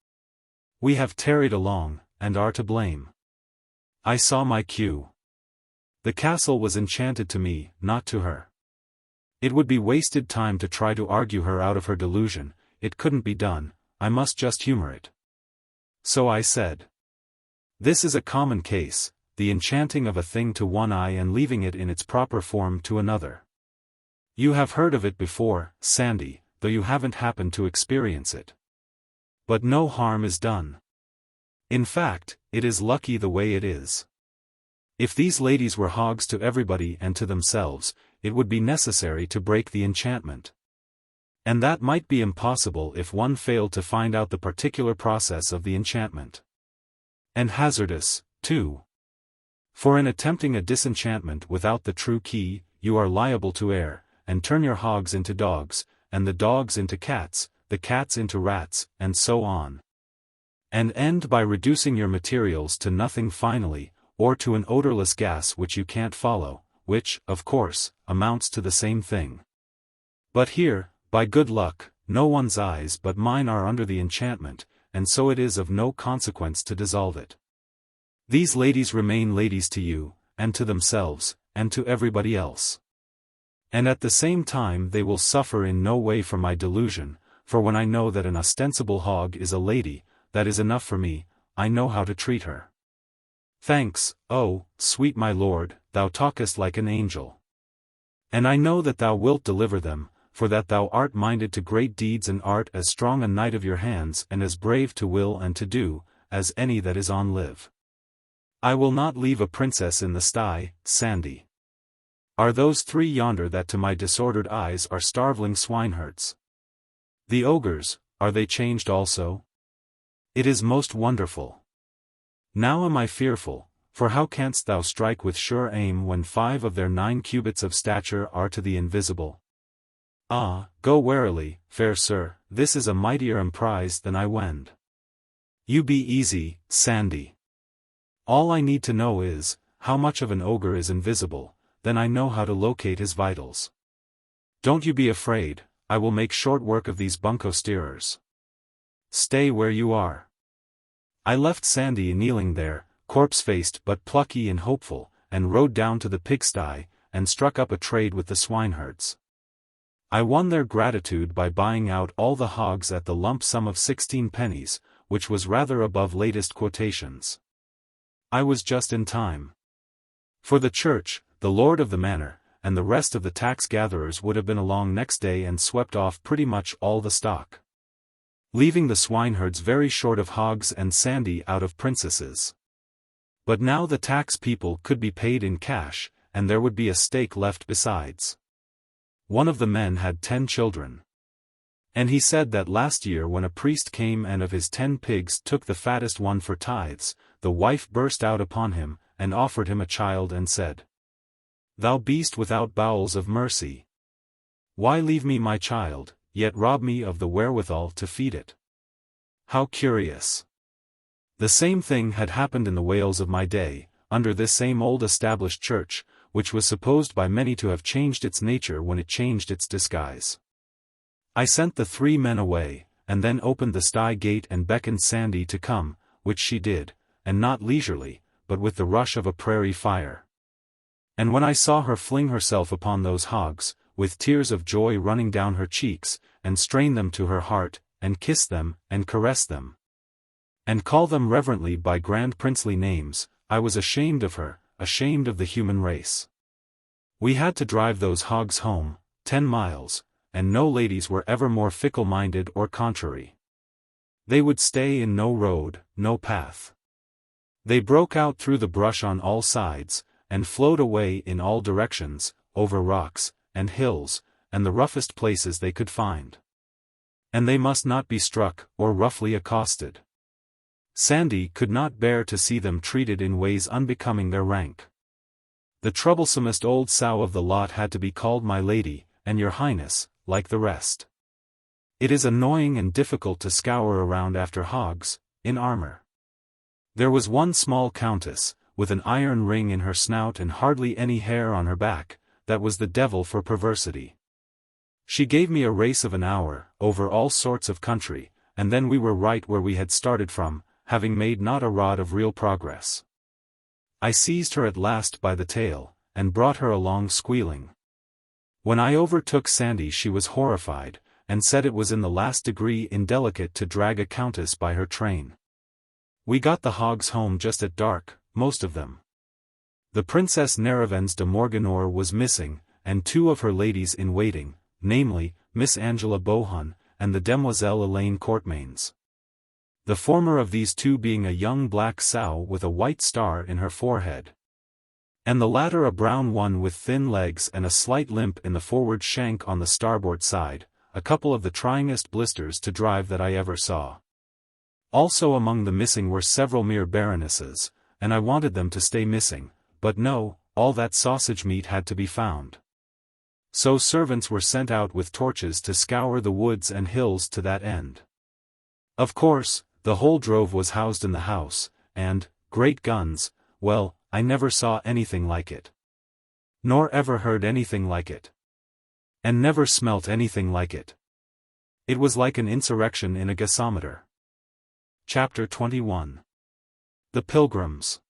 We have tarried along, and are to blame. I saw my cue. The castle was enchanted to me, not to her. It would be wasted time to try to argue her out of her delusion, it couldn't be done, I must just humor it. So I said, "This is a common case, the enchanting of a thing to one eye and leaving it in its proper form to another. You have heard of it before, Sandy, though you haven't happened to experience it. But no harm is done. In fact, it is lucky the way it is. If these ladies were hogs to everybody and to themselves, it would be necessary to break the enchantment. And that might be impossible if one failed to find out the particular process of the enchantment. And hazardous, too. For in attempting a disenchantment without the true key, you are liable to err, and turn your hogs into dogs, and the dogs into cats, the cats into rats, and so on. And end by reducing your materials to nothing finally, or to an odorless gas which you can't follow, which, of course, amounts to the same thing. But here, by good luck, no one's eyes but mine are under the enchantment, and so it is of no consequence to dissolve it. These ladies remain ladies to you, and to themselves, and to everybody else. And at the same time they will suffer in no way from my delusion, for when I know that an ostensible hog is a lady, that is enough for me, I know how to treat her. Thanks, oh, sweet my lord, thou talkest like an angel. And I know that thou wilt deliver them, for that thou art minded to great deeds and art as strong a knight of your hands and as brave to will and to do, as any that is on live. I will not leave a princess in the sty, Sandy. Are those three yonder that to my disordered eyes are starveling swineherds? The ogres, are they changed also? It is most wonderful. Now am I fearful, for how canst thou strike with sure aim when 5 of their 9 cubits of stature are to the invisible? Ah, go warily, fair sir, this is a mightier emprise than I wend. You be easy, Sandy. All I need to know is, how much of an ogre is invisible, then I know how to locate his vitals. Don't you be afraid, I will make short work of these bunco steerers. Stay where you are. I left Sandy kneeling there, corpse-faced but plucky and hopeful, and rode down to the pigsty, and struck up a trade with the swineherds. I won their gratitude by buying out all the hogs at the lump sum of 16 pennies, which was rather above latest quotations. I was just in time. For the church, the lord of the manor, and the rest of the tax-gatherers would have been along next day and swept off pretty much all the stock, leaving the swineherds very short of hogs and Sandy out of princesses. But now the tax people could be paid in cash, and there would be a stake left besides. One of the men had 10 children. And he said that last year when a priest came and of his 10 pigs took the fattest one for tithes, the wife burst out upon him, and offered him a child and said, "Thou beast without bowels of mercy! Why leave me my child, yet rob me of the wherewithal to feed it?" How curious! The same thing had happened in the Wales of my day, under this same old established church, which was supposed by many to have changed its nature when it changed its disguise. I sent the 3 men away, and then opened the sty gate and beckoned Sandy to come, which she did, and not leisurely, but with the rush of a prairie fire. And when I saw her fling herself upon those hogs, with tears of joy running down her cheeks, and strain them to her heart, and kiss them, and caress them, and call them reverently by grand princely names, I was ashamed of her, ashamed of the human race. We had to drive those hogs home, 10 miles, and no ladies were ever more fickle-minded or contrary. They would stay in no road, no path. They broke out through the brush on all sides, and flowed away in all directions, over rocks, and hills, and the roughest places they could find. And they must not be struck, or roughly accosted. Sandy could not bear to see them treated in ways unbecoming their rank. The troublesomest old sow of the lot had to be called my lady, and your highness, like the rest. It is annoying and difficult to scour around after hogs, in armor. There was one small countess, with an iron ring in her snout and hardly any hair on her back, that was the devil for perversity. She gave me a race of an hour, over all sorts of country, and then we were right where we had started from, having made not a rod of real progress. I seized her at last by the tail, and brought her along squealing. When I overtook Sandy she was horrified, and said it was in the last degree indelicate to drag a countess by her train. We got the hogs home just at dark, most of them. The Princess Neravens de Morganore was missing, and 2 of her ladies-in-waiting, namely, Miss Angela Bohun, and the Demoiselle Elaine Courtmains. The former of these 2 being a young black sow with a white star in her forehead. and the latter a brown one with thin legs and a slight limp in the forward shank on the starboard side, a couple of the tryingest blisters to drive that I ever saw. Also among the missing were several mere baronesses, and I wanted them to stay missing, but no, all that sausage meat had to be found. So servants were sent out with torches to scour the woods and hills to that end. Of course, the whole drove was housed in the house, and, great guns, well, I never saw anything like it. Nor ever heard anything like it. And never smelt anything like it. It was like an insurrection in a gasometer. Chapter 21. The Pilgrims.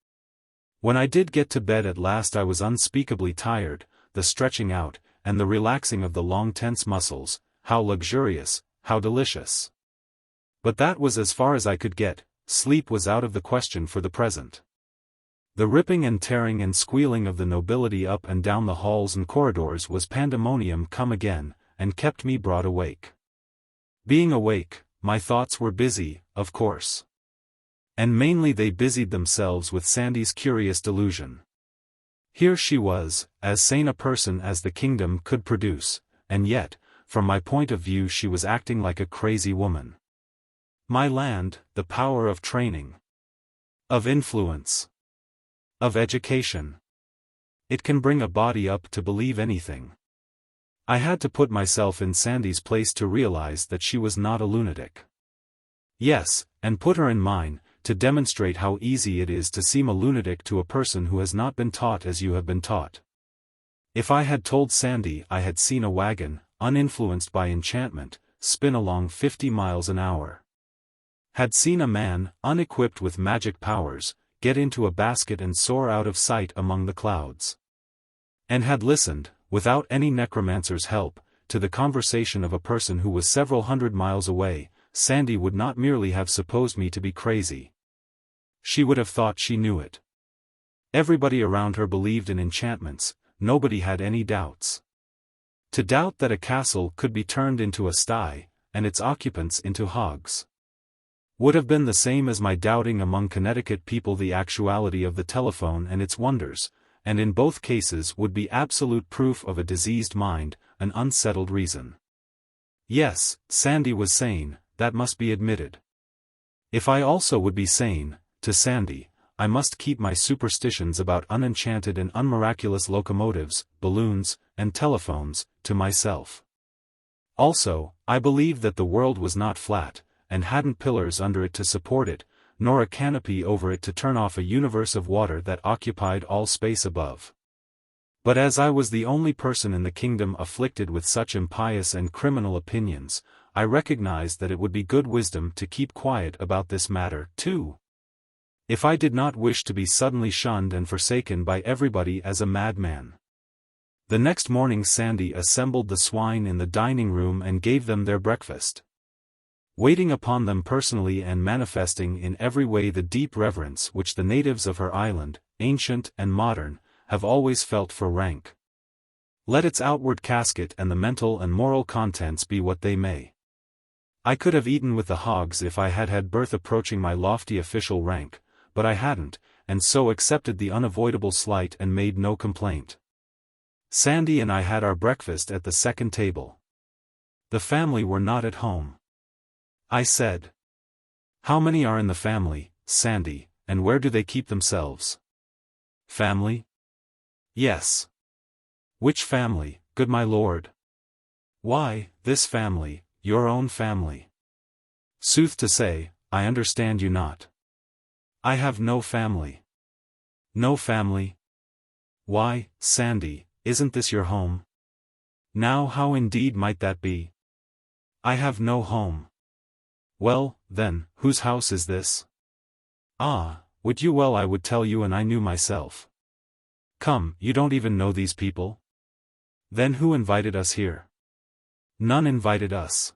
When I did get to bed at last I was unspeakably tired, the stretching out, and the relaxing of the long tense muscles, how luxurious, how delicious. But that was as far as I could get, sleep was out of the question for the present. The ripping and tearing and squealing of the nobility up and down the halls and corridors was pandemonium come again, and kept me broad awake. Being awake, my thoughts were busy, of course. And mainly they busied themselves with Sandy's curious delusion. Here she was, as sane a person as the kingdom could produce, and yet, from my point of view she was acting like a crazy woman. My land, the power of training. Of influence. Of education. It can bring a body up to believe anything. I had to put myself in Sandy's place to realize that she was not a lunatic. Yes, and put her in mine, to demonstrate how easy it is to seem a lunatic to a person who has not been taught as you have been taught. If I had told Sandy I had seen a wagon, uninfluenced by enchantment, spin along 50 miles an hour. Had seen a man, unequipped with magic powers, get into a basket and soar out of sight among the clouds. And had listened, without any necromancer's help, to the conversation of a person who was several hundred miles away, Sandy would not merely have supposed me to be crazy. She would have thought she knew it. Everybody around her believed in enchantments, nobody had any doubts. To doubt that a castle could be turned into a sty, and its occupants into hogs, would have been the same as my doubting among Connecticut people the actuality of the telephone and its wonders, and in both cases would be absolute proof of a diseased mind, an unsettled reason. Yes, Sandy was sane, that must be admitted. If I also would be sane, to Sandy, I must keep my superstitions about unenchanted and unmiraculous locomotives, balloons, and telephones, to myself. Also, I believed that the world was not flat, and hadn't pillars under it to support it, nor a canopy over it to turn off a universe of water that occupied all space above. But as I was the only person in the kingdom afflicted with such impious and criminal opinions, I recognized that it would be good wisdom to keep quiet about this matter, too. If I did not wish to be suddenly shunned and forsaken by everybody as a madman. The next morning Sandy assembled the swine in the dining room and gave them their breakfast. Waiting upon them personally and manifesting in every way the deep reverence which the natives of her island, ancient and modern, have always felt for rank. Let its outward casket and the mental and moral contents be what they may. I could have eaten with the hogs if I had had birth approaching my lofty official rank, but I hadn't, and so accepted the unavoidable slight and made no complaint. Sandy and I had our breakfast at the second table. The family were not at home. I said, "How many are in the family, Sandy, and where do they keep themselves?" "Family?" "Yes." "Which family, good my lord?" "Why, this family, your own family." "Sooth to say, I understand you not." "I have no family." "No family? Why, Sandy, isn't this your home?" "Now how indeed might that be?" "I have no home." "Well, then, whose house is this?" "Ah, would you well I would tell you and I knew myself." "Come, you don't even know these people?" "Then who invited us here?" "None invited us.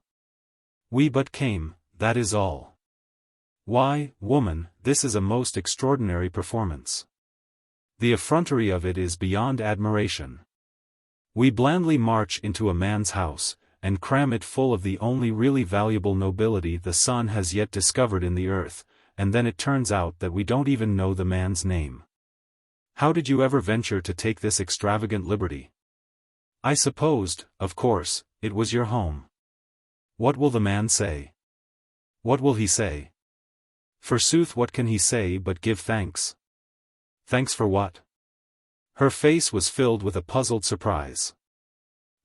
We but came, that is all." "Why, woman, this is a most extraordinary performance. The effrontery of it is beyond admiration. We blandly march into a man's house, and cram it full of the only really valuable nobility the sun has yet discovered in the earth, and then it turns out that we don't even know the man's name. How did you ever venture to take this extravagant liberty? I supposed, of course, it was your home. What will the man say? What will he say? Forsooth, what can he say but give thanks? Thanks for what? Her face was filled with a puzzled surprise.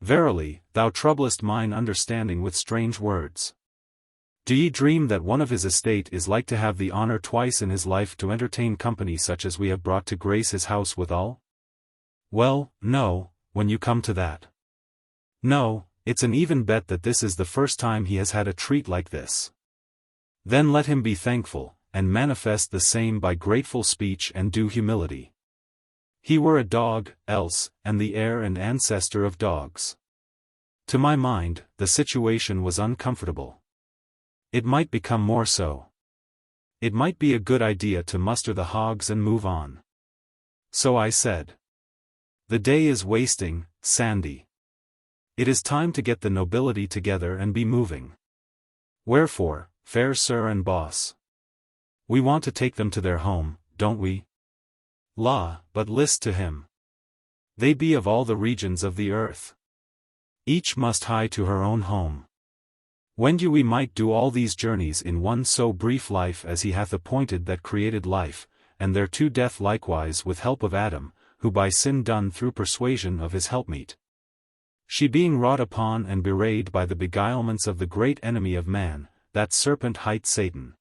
Verily, thou troublest mine understanding with strange words. Do ye dream that one of his estate is like to have the honor twice in his life to entertain company such as we have brought to grace his house withal? Well, no, when you come to that. No, it's an even bet that this is the first time he has had a treat like this. Then let him be thankful, and manifest the same by grateful speech and due humility. He were a dog, else, and the heir and ancestor of dogs. To my mind, the situation was uncomfortable. It might become more so. It might be a good idea to muster the hogs and move on. So I said. The day is wasting, Sandy. It is time to get the nobility together and be moving. Wherefore, fair sir and boss, we want to take them to their home, don't we? La, but list to him. They be of all the regions of the earth. Each must hie to her own home. When do we might do all these journeys in one so brief life as he hath appointed that created life, and thereto death likewise with help of Adam, who by sin done through persuasion of his helpmeet. She being wrought upon and bewrayed by the beguilements of the great enemy of man, that serpent hight Satan.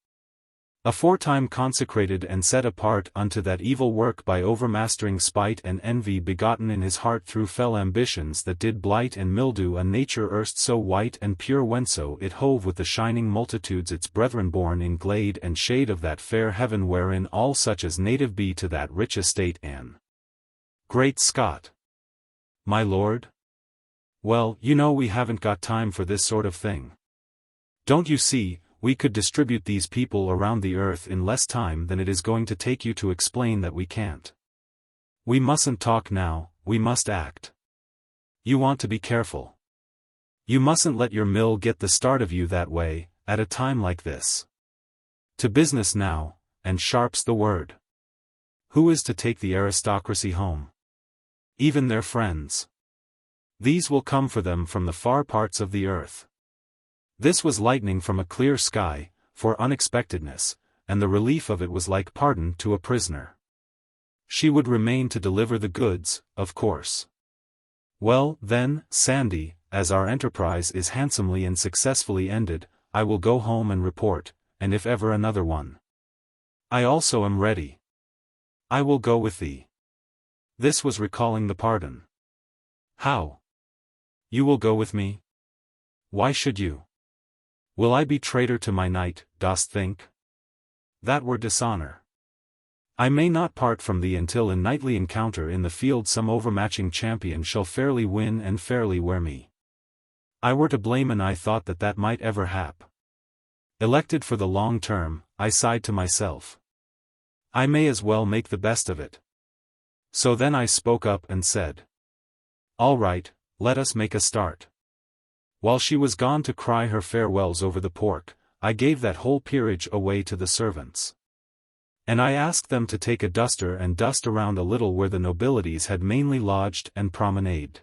Aforetime consecrated and set apart unto that evil work by overmastering spite and envy begotten in his heart through fell ambitions that did blight and mildew a nature erst so white and pure whenso it hove with the shining multitudes its brethren born in glade and shade of that fair heaven wherein all such as native be to that rich estate and Great Scott! My lord? Well, you know we haven't got time for this sort of thing. Don't you see, we could distribute these people around the earth in less time than it is going to take you to explain that we can't. We mustn't talk now, we must act. You want to be careful. You mustn't let your mill get the start of you that way, at a time like this. To business now, and sharp's the word. Who is to take the aristocracy home? Even their friends. These will come for them from the far parts of the earth. This was lightning from a clear sky, for unexpectedness, and the relief of it was like pardon to a prisoner. She would remain to deliver the goods, of course. Well, then, Sandy, as our enterprise is handsomely and successfully ended, I will go home and report, and if ever another one. I also am ready. I will go with thee. This was recalling the pardon. How? You will go with me? Why should you? Will I be traitor to my knight, dost think? That were dishonor. I may not part from thee until in knightly encounter in the field some overmatching champion shall fairly win and fairly wear me. I were to blame and I thought that that might ever hap. Elected for the long term, I sighed to myself. I may as well make the best of it. So then I spoke up and said. All right, let us make a start. While she was gone to cry her farewells over the pork, I gave that whole peerage away to the servants. And I asked them to take a duster and dust around a little where the nobilities had mainly lodged and promenaded.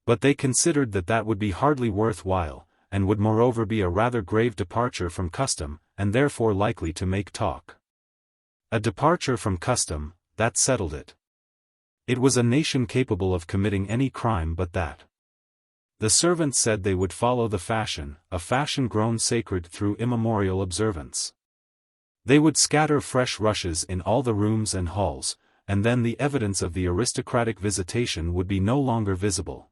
But they considered that that would be hardly worth while, and would moreover be a rather grave departure from custom, and therefore likely to make talk. A departure from custom, that settled it. It was a nation capable of committing any crime but that. The servants said they would follow the fashion, a fashion grown sacred through immemorial observance. They would scatter fresh rushes in all the rooms and halls, and then the evidence of the aristocratic visitation would be no longer visible.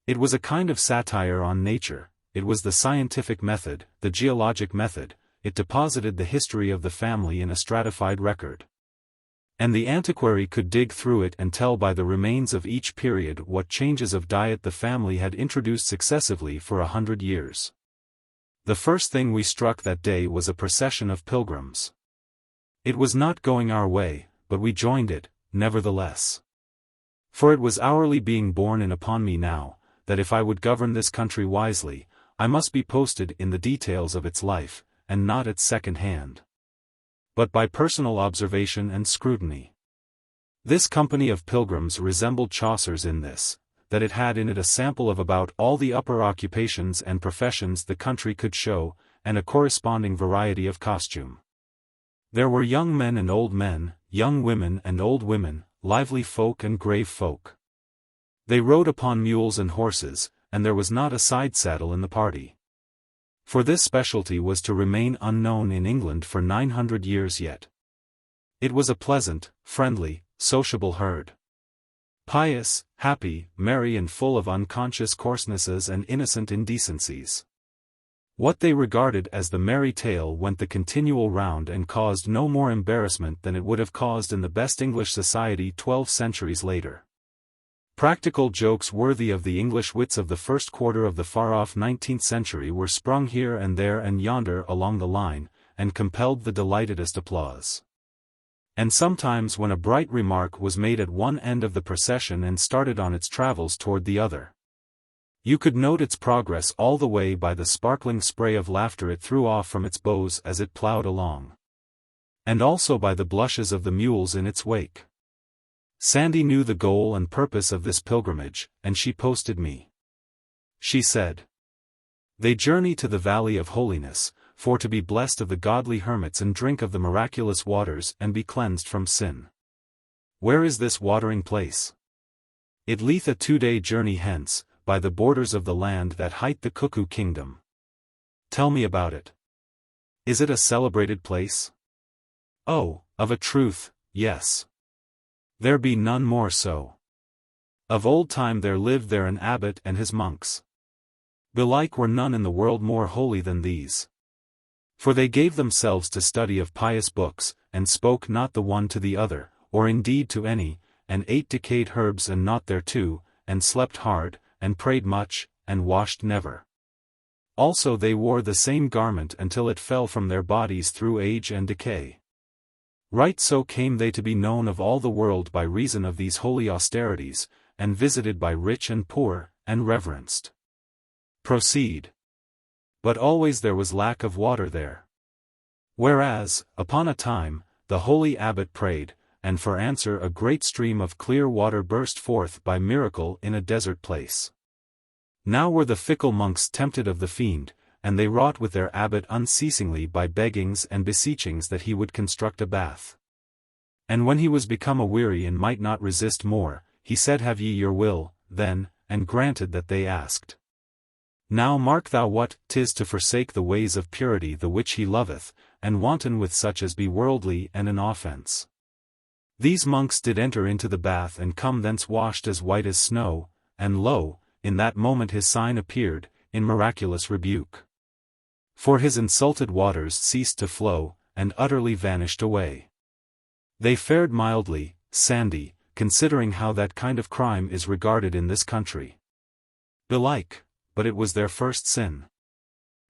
It was a kind of satire on nature, it was the scientific method, the geologic method, it deposited the history of the family in a stratified record. And the antiquary could dig through it and tell by the remains of each period what changes of diet the family had introduced successively for 100 years. The first thing we struck that day was a procession of pilgrims. It was not going our way, but we joined it, nevertheless. For it was hourly being borne in upon me now, that if I would govern this country wisely, I must be posted in the details of its life, and not at second hand, but by personal observation and scrutiny. This company of pilgrims resembled Chaucer's in this, that it had in it a sample of about all the upper occupations and professions the country could show, and a corresponding variety of costume. There were young men and old men, young women and old women, lively folk and grave folk. They rode upon mules and horses, and there was not a side saddle in the party. For this specialty was to remain unknown in England for 900 years yet. It was a pleasant, friendly, sociable herd. Pious, happy, merry and full of unconscious coarsenesses and innocent indecencies. What they regarded as the merry tale went the continual round and caused no more embarrassment than it would have caused in the best English society 12 centuries later. Practical jokes worthy of the English wits of the first quarter of the far-off 19th century were sprung here and there and yonder along the line, and compelled the delightedest applause. And sometimes when a bright remark was made at one end of the procession and started on its travels toward the other, you could note its progress all the way by the sparkling spray of laughter it threw off from its bows as it ploughed along. And also by the blushes of the mules in its wake. Sandy knew the goal and purpose of this pilgrimage, and she posted me. She said, "They journey to the Valley of Holiness, for to be blessed of the godly hermits and drink of the miraculous waters and be cleansed from sin. Where is this watering place? It lieth a 2-day journey hence, by the borders of the land that hight the Cuckoo Kingdom. Tell me about it. Is it a celebrated place? Oh, of a truth, yes. There be none more so. Of old time there lived there an abbot and his monks. Belike were none in the world more holy than these. For they gave themselves to study of pious books, and spoke not the one to the other, or indeed to any, and ate decayed herbs and not thereto, and slept hard, and prayed much, and washed never. Also they wore the same garment until it fell from their bodies through age and decay. Right so came they to be known of all the world by reason of these holy austerities, and visited by rich and poor, and reverenced." Proceed. "But always there was lack of water there. Whereas, upon a time, the holy abbot prayed, and for answer a great stream of clear water burst forth by miracle in a desert place. Now were the fickle monks tempted of the fiend, and they wrought with their abbot unceasingly by beggings and beseechings that he would construct a bath. And when he was become aweary and might not resist more, he said, Have ye your will, then, and granted that they asked. Now mark thou what 'tis to forsake the ways of purity the which he loveth, and wanton with such as be worldly and an offence. These monks did enter into the bath and come thence washed as white as snow, and lo, in that moment his sign appeared, in miraculous rebuke. For his insulted waters ceased to flow, and utterly vanished away. They fared mildly, Sandy, considering how that kind of crime is regarded in this country. Belike, but it was their first sin.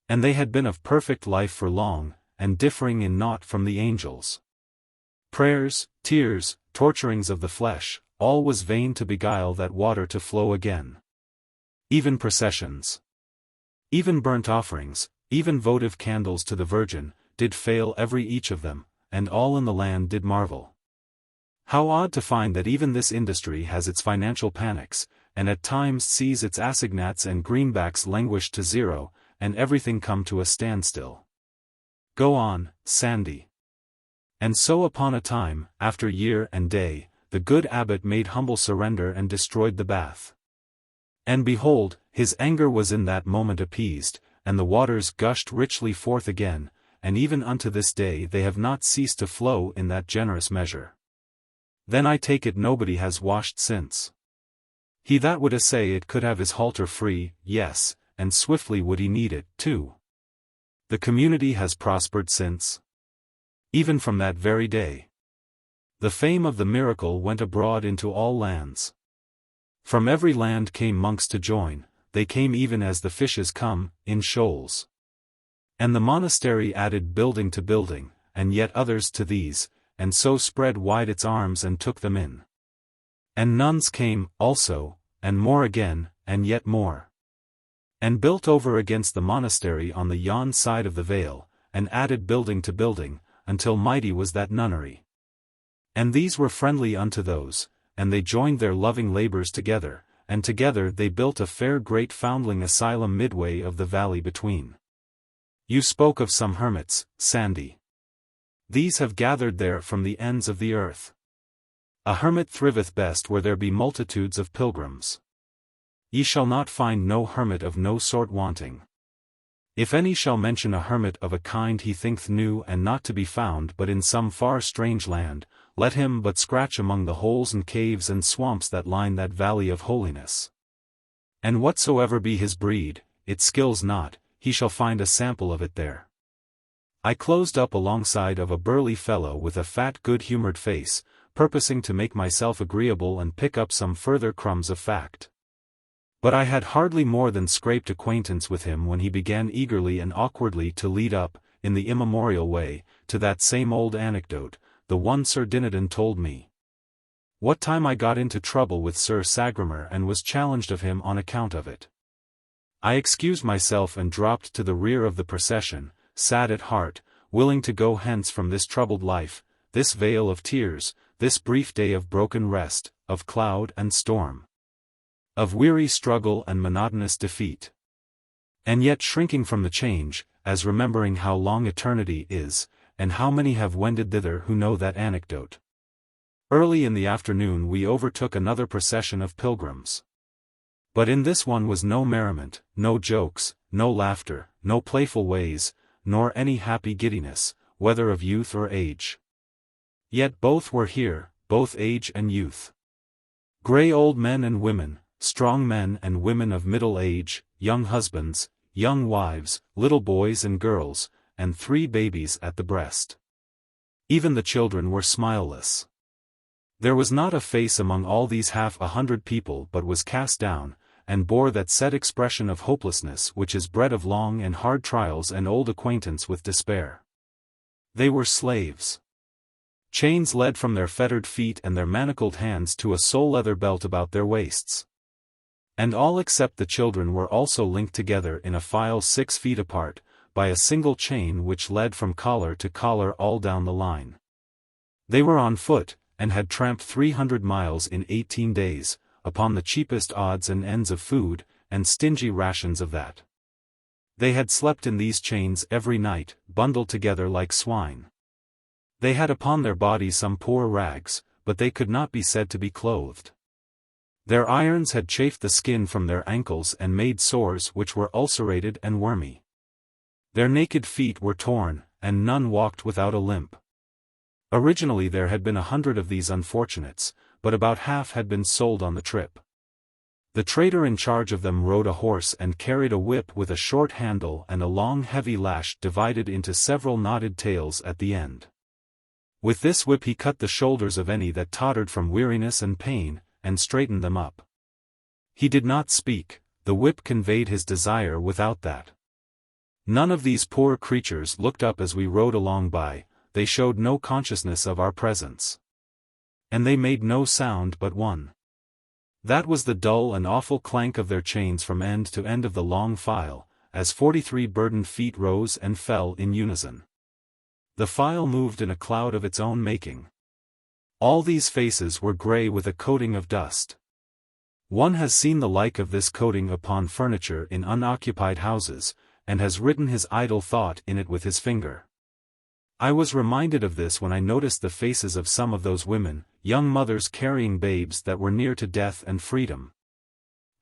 And they had been of perfect life for long, and differing in naught from the angels. Prayers, tears, torturings of the flesh, all was vain to beguile that water to flow again. Even processions, even burnt offerings, even votive candles to the Virgin, did fail every each of them, and all in the land did marvel. How odd to find that even this industry has its financial panics, and at times sees its assignats and greenbacks languish to zero, and everything come to a standstill. Go on, Sandy. And so upon a time, after year and day, the good abbot made humble surrender and destroyed the bath. And behold, his anger was in that moment appeased, and the waters gushed richly forth again, and even unto this day they have not ceased to flow in that generous measure. Then I take it nobody has washed since. He that would essay it could have his halter free, yes, and swiftly would he need it, too. The community has prospered since. Even from that very day. The fame of the miracle went abroad into all lands. From every land came monks to join, they came even as the fishes come, in shoals. And the monastery added building to building, and yet others to these, and so spread wide its arms and took them in. And nuns came, also, and more again, and yet more. And built over against the monastery on the yon side of the vale, and added building to building, until mighty was that nunnery. And these were friendly unto those, and they joined their loving labors together, and together they built a fair great foundling asylum midway of the valley between. You spoke of some hermits, Sandy. These have gathered there from the ends of the earth. A hermit thriveth best where there be multitudes of pilgrims. Ye shall not find no hermit of no sort wanting. If any shall mention a hermit of a kind he thinketh new and not to be found but in some far strange land, let him but scratch among the holes and caves and swamps that line that valley of holiness. And whatsoever be his breed, it skills not, he shall find a sample of it there. I closed up alongside of a burly fellow with a fat good-humored face, purposing to make myself agreeable and pick up some further crumbs of fact. But I had hardly more than scraped acquaintance with him when he began eagerly and awkwardly to lead up, in the immemorial way, to that same old anecdote, the one Sir Dinadan told me. What time I got into trouble with Sir Sagramor and was challenged of him on account of it. I excused myself and dropped to the rear of the procession, sad at heart, willing to go hence from this troubled life, this vale of tears, this brief day of broken rest, of cloud and storm, of weary struggle and monotonous defeat. And yet shrinking from the change, as remembering how long eternity is, and how many have wended thither who know that anecdote. Early in the afternoon we overtook another procession of pilgrims. But in this one was no merriment, no jokes, no laughter, no playful ways, nor any happy giddiness, whether of youth or age. Yet both were here, both age and youth. Grey old men and women, strong men and women of middle age, young husbands, young wives, little boys and girls, and 3 babies at the breast. Even the children were smileless. There was not a face among all these 100 people but was cast down, and bore that set expression of hopelessness which is bred of long and hard trials and old acquaintance with despair. They were slaves. Chains led from their fettered feet and their manacled hands to a sole leather belt about their waists. And all except the children were also linked together in a file 6 feet apart, by a single chain which led from collar to collar all down the line. They were on foot, and had tramped 300 miles in 18 days, upon the cheapest odds and ends of food, and stingy rations of that. They had slept in these chains every night, bundled together like swine. They had upon their bodies some poor rags, but they could not be said to be clothed. Their irons had chafed the skin from their ankles and made sores which were ulcerated and wormy. Their naked feet were torn, and none walked without a limp. Originally there had been 100 of these unfortunates, but about half had been sold on the trip. The trader in charge of them rode a horse and carried a whip with a short handle and a long heavy lash divided into several knotted tails at the end. With this whip he cut the shoulders of any that tottered from weariness and pain, and straightened them up. He did not speak, the whip conveyed his desire without that. None of these poor creatures looked up as we rode along by, they showed no consciousness of our presence. And they made no sound but one. That was the dull and awful clank of their chains from end to end of the long file, as 43 burdened feet rose and fell in unison. The file moved in a cloud of its own making. All these faces were grey with a coating of dust. One has seen the like of this coating upon furniture in unoccupied houses, and has written his idle thought in it with his finger. I was reminded of this when I noticed the faces of some of those women, young mothers carrying babes that were near to death and freedom.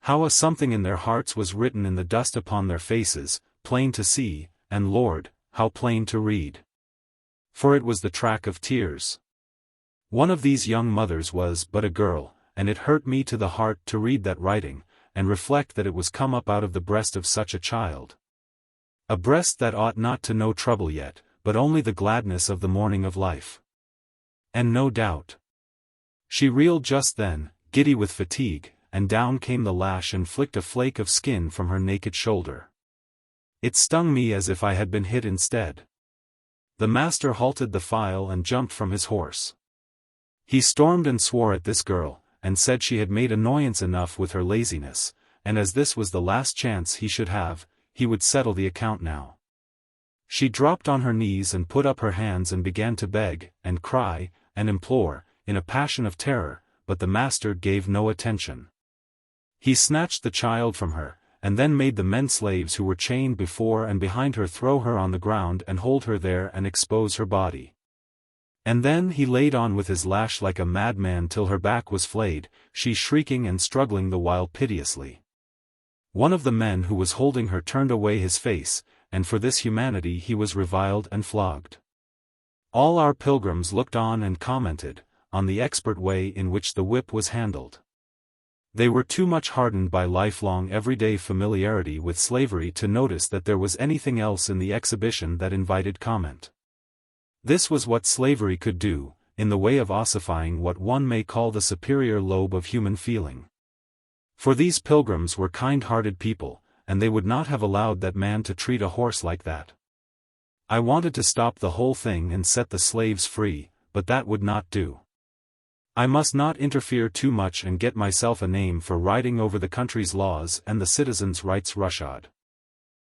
How a something in their hearts was written in the dust upon their faces, plain to see, and Lord, how plain to read. For it was the track of tears. One of these young mothers was but a girl, and it hurt me to the heart to read that writing, and reflect that it was come up out of the breast of such a child. A breast that ought not to know trouble yet, but only the gladness of the morning of life. And no doubt. She reeled just then, giddy with fatigue, and down came the lash and flicked a flake of skin from her naked shoulder. It stung me as if I had been hit instead. The master halted the file and jumped from his horse. He stormed and swore at this girl, and said she had made annoyance enough with her laziness, and as this was the last chance he should have, he would settle the account now. She dropped on her knees and put up her hands and began to beg, and cry, and implore, in a passion of terror, but the master gave no attention. He snatched the child from her, and then made the men slaves who were chained before and behind her throw her on the ground and hold her there and expose her body. And then he laid on with his lash like a madman till her back was flayed, she shrieking and struggling the while piteously. One of the men who was holding her turned away his face, and for this humanity he was reviled and flogged. All our pilgrims looked on and commented on the expert way in which the whip was handled. They were too much hardened by lifelong everyday familiarity with slavery to notice that there was anything else in the exhibition that invited comment. This was what slavery could do, in the way of ossifying what one may call the superior lobe of human feeling. For these pilgrims were kind-hearted people, and they would not have allowed that man to treat a horse like that. I wanted to stop the whole thing and set the slaves free, but that would not do. I must not interfere too much and get myself a name for riding over the country's laws and the citizens' rights roughshod.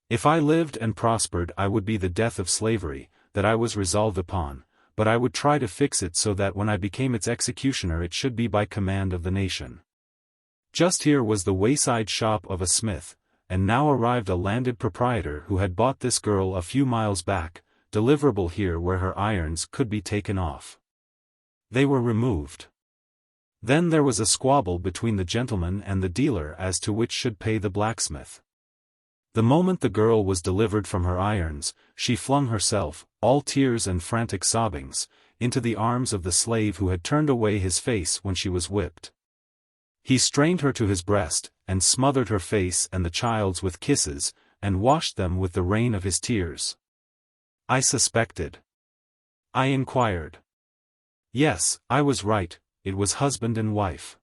If I lived and prospered I would be the death of slavery, that I was resolved upon, but I would try to fix it so that when I became its executioner it should be by command of the nation. Just here was the wayside shop of a smith, and now arrived a landed proprietor who had bought this girl a few miles back, deliverable here where her irons could be taken off. They were removed. Then there was a squabble between the gentleman and the dealer as to which should pay the blacksmith. The moment the girl was delivered from her irons, she flung herself, all tears and frantic sobbings, into the arms of the slave who had turned away his face when she was whipped. He strained her to his breast, and smothered her face and the child's with kisses, and washed them with the rain of his tears. I suspected. I inquired. Yes, I was right, it was husband and wife.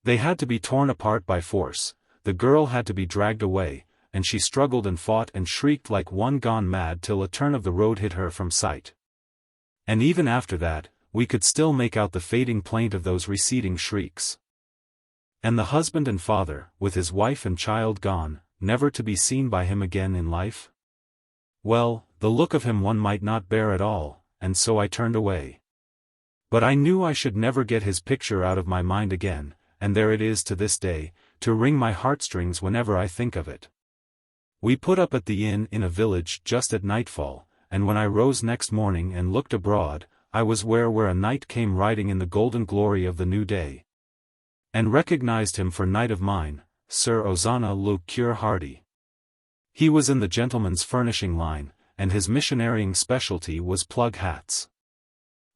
They had to be torn apart by force, the girl had to be dragged away, and she struggled and fought and shrieked like one gone mad till a turn of the road hid her from sight. And even after that, we could still make out the fading plaint of those receding shrieks. And the husband and father, with his wife and child gone, never to be seen by him again in life? Well, the look of him one might not bear at all, and so I turned away. But I knew I should never get his picture out of my mind again, and there it is to this day, to wring my heartstrings whenever I think of it. We put up at the inn in a village just at nightfall, and when I rose next morning and looked abroad, I was where a knight came riding in the golden glory of the new day. And recognized him for knight of mine, Sir Ozana le Cure Hardy. He was in the gentleman's furnishing line, and his missionarying specialty was plug hats.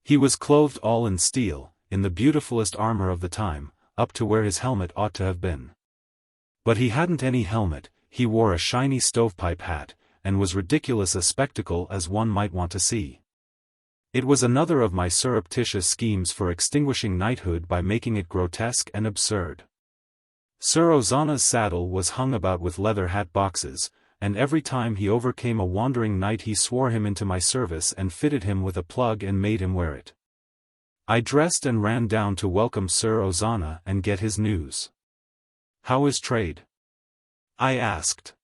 He was clothed all in steel, in the beautifulest armor of the time, up to where his helmet ought to have been. But he hadn't any helmet, he wore a shiny stovepipe hat, and was ridiculous a spectacle as one might want to see. It was another of my surreptitious schemes for extinguishing knighthood by making it grotesque and absurd. Sir Ozana's saddle was hung about with leather hat boxes, and every time he overcame a wandering knight he swore him into my service and fitted him with a plug and made him wear it. I dressed and ran down to welcome Sir Ozana and get his news. "How is trade?" I asked.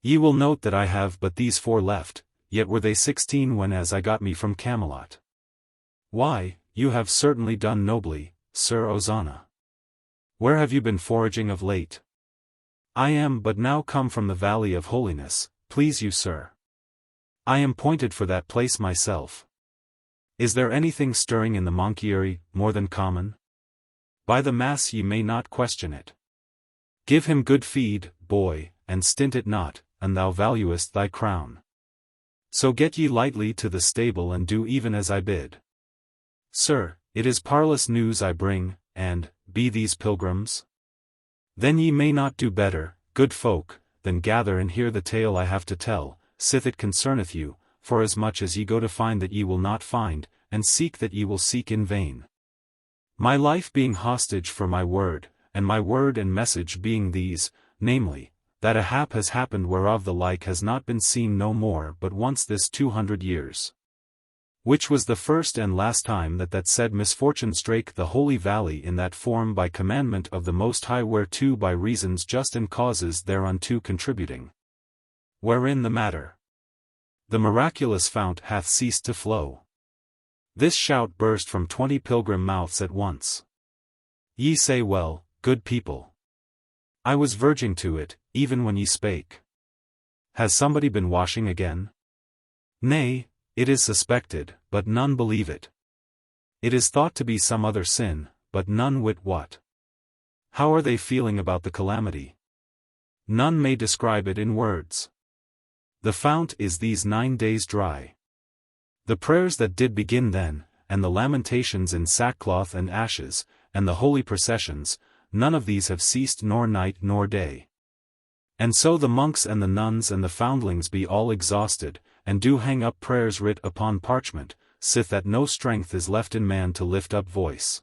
"Ye will note that I have but these 4 left, yet were they 16 when as I got me from Camelot." "Why, you have certainly done nobly, Sir Ozana. Where have you been foraging of late?" "I am but now come from the Valley of Holiness, please you sir. I am pointed for that place myself. Is there anything stirring in the Monchieri, more than common? By the mass ye may not question it. Give him good feed, boy, and stint it not, and thou valuest thy crown. So get ye lightly to the stable and do even as I bid. Sir, it is parlous news I bring, and, be these pilgrims? Then ye may not do better, good folk, than gather and hear the tale I have to tell, sith it concerneth you, forasmuch as ye go to find that ye will not find, and seek that ye will seek in vain. My life being hostage for my word, and my word and message being these, namely, that a hap has happened whereof the like has not been seen no more but once this 200 years. Which was the first and last time that said misfortune strake the holy valley in that form by commandment of the Most High, whereto by reasons just and causes thereunto contributing. Wherein the matter? The miraculous fount hath ceased to flow. This shout burst from 20 pilgrim mouths at once. Ye say well, good people. I was verging to it, even when ye spake. Has somebody been washing again? Nay, it is suspected, but none believe it. It is thought to be some other sin, but none wit what. How are they feeling about the calamity? None may describe it in words. The fount is these 9 days dry. The prayers that did begin then, and the lamentations in sackcloth and ashes, and the holy processions, none of these have ceased nor night nor day. And so the monks and the nuns and the foundlings be all exhausted, and do hang up prayers writ upon parchment, sith that no strength is left in man to lift up voice.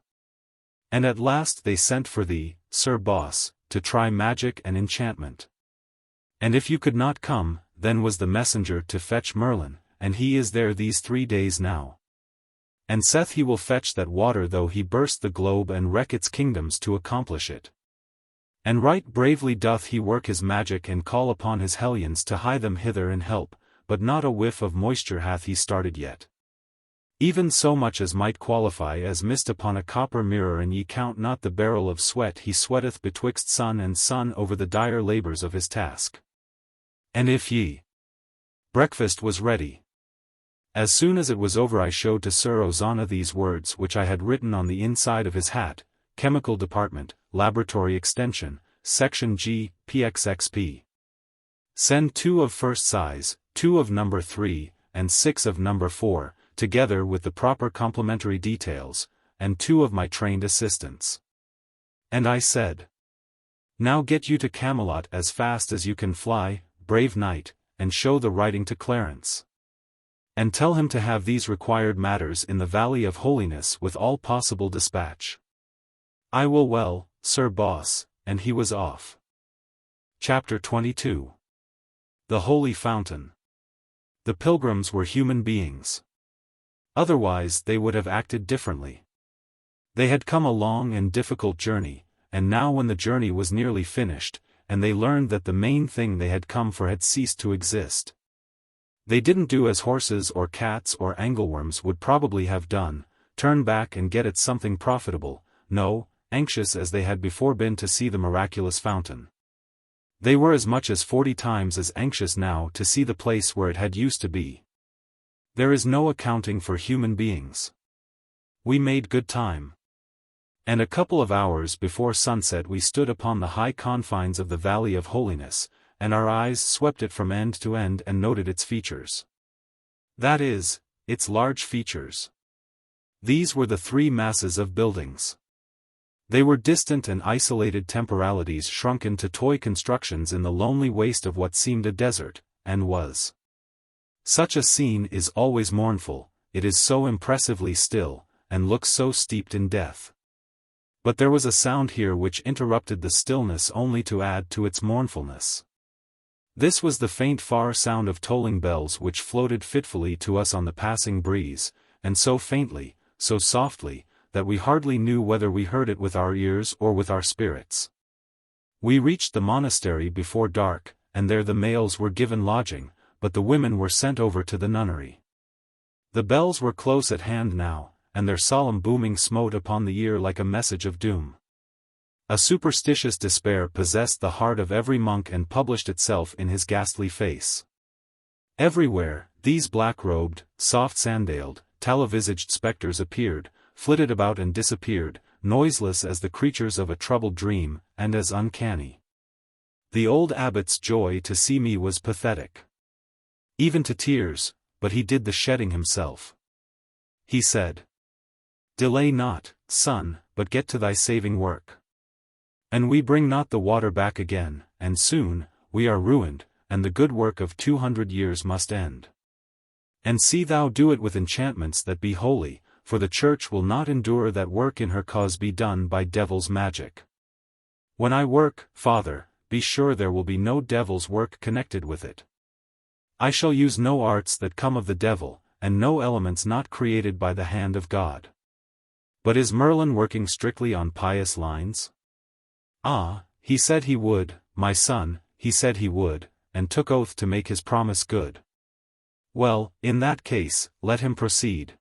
And at last they sent for thee, Sir Boss, to try magic and enchantment. And if you could not come, then was the messenger to fetch Merlin, and he is there these 3 days now. And saith he will fetch that water though he burst the globe and wreck its kingdoms to accomplish it. And right bravely doth he work his magic and call upon his hellions to hie them hither and help, but not a whiff of moisture hath he started yet. Even so much as might qualify as mist upon a copper mirror, and ye count not the barrel of sweat he sweateth betwixt sun and sun over the dire labours of his task. And if ye... Breakfast was ready. As soon as it was over I showed to Sir Ozana these words which I had written on the inside of his hat: Chemical Department, Laboratory Extension, Section G, PXXP. Send 2 of first size, 2 of number 3, and 6 of number 4, together with the proper complementary details, and 2 of my trained assistants. And I said, now get you to Camelot as fast as you can fly, brave knight, and show the writing to Clarence. And tell him to have these required matters in the Valley of Holiness with all possible dispatch. I will well, Sir Boss, and he was off. Chapter 22. The Holy Fountain. The pilgrims were human beings. Otherwise they would have acted differently. They had come a long and difficult journey, and now when the journey was nearly finished, and they learned that the main thing they had come for had ceased to exist, they didn't do as horses or cats or angleworms would probably have done, turn back and get at something profitable. No, anxious as they had before been to see the miraculous fountain, they were as much as 40 times as anxious now to see the place where it had used to be. There is no accounting for human beings. We made good time. And a couple of hours before sunset we stood upon the high confines of the Valley of Holiness, and our eyes swept it from end to end and noted its features. That is, its large features. These were the 3 masses of buildings. They were distant and isolated temporalities shrunken to toy constructions in the lonely waste of what seemed a desert, and was. Such a scene is always mournful, it is so impressively still, and looks so steeped in death. But there was a sound here which interrupted the stillness only to add to its mournfulness. This was the faint far sound of tolling bells which floated fitfully to us on the passing breeze, and so faintly, so softly, that we hardly knew whether we heard it with our ears or with our spirits. We reached the monastery before dark, and there the males were given lodging, but the women were sent over to the nunnery. The bells were close at hand now, and their solemn booming smote upon the ear like a message of doom. A superstitious despair possessed the heart of every monk and published itself in his ghastly face. Everywhere, these black-robed, soft-sandaled, tallow-visaged spectres appeared, flitted about and disappeared, noiseless as the creatures of a troubled dream, and as uncanny. The old abbot's joy to see me was pathetic. Even to tears, but he did the shedding himself. He said, "Delay not, son, but get to thy saving work. And we bring not the water back again, and soon, we are ruined, and the good work of 200 years must end. And see thou do it with enchantments that be holy, for the Church will not endure that work in her cause be done by devil's magic. When I work, Father, be sure there will be no devil's work connected with it. I shall use no arts that come of the devil, and no elements not created by the hand of God. But is Merlin working strictly on pious lines? Ah, he said he would, my son, he said he would, and took oath to make his promise good. Well, in that case, let him proceed.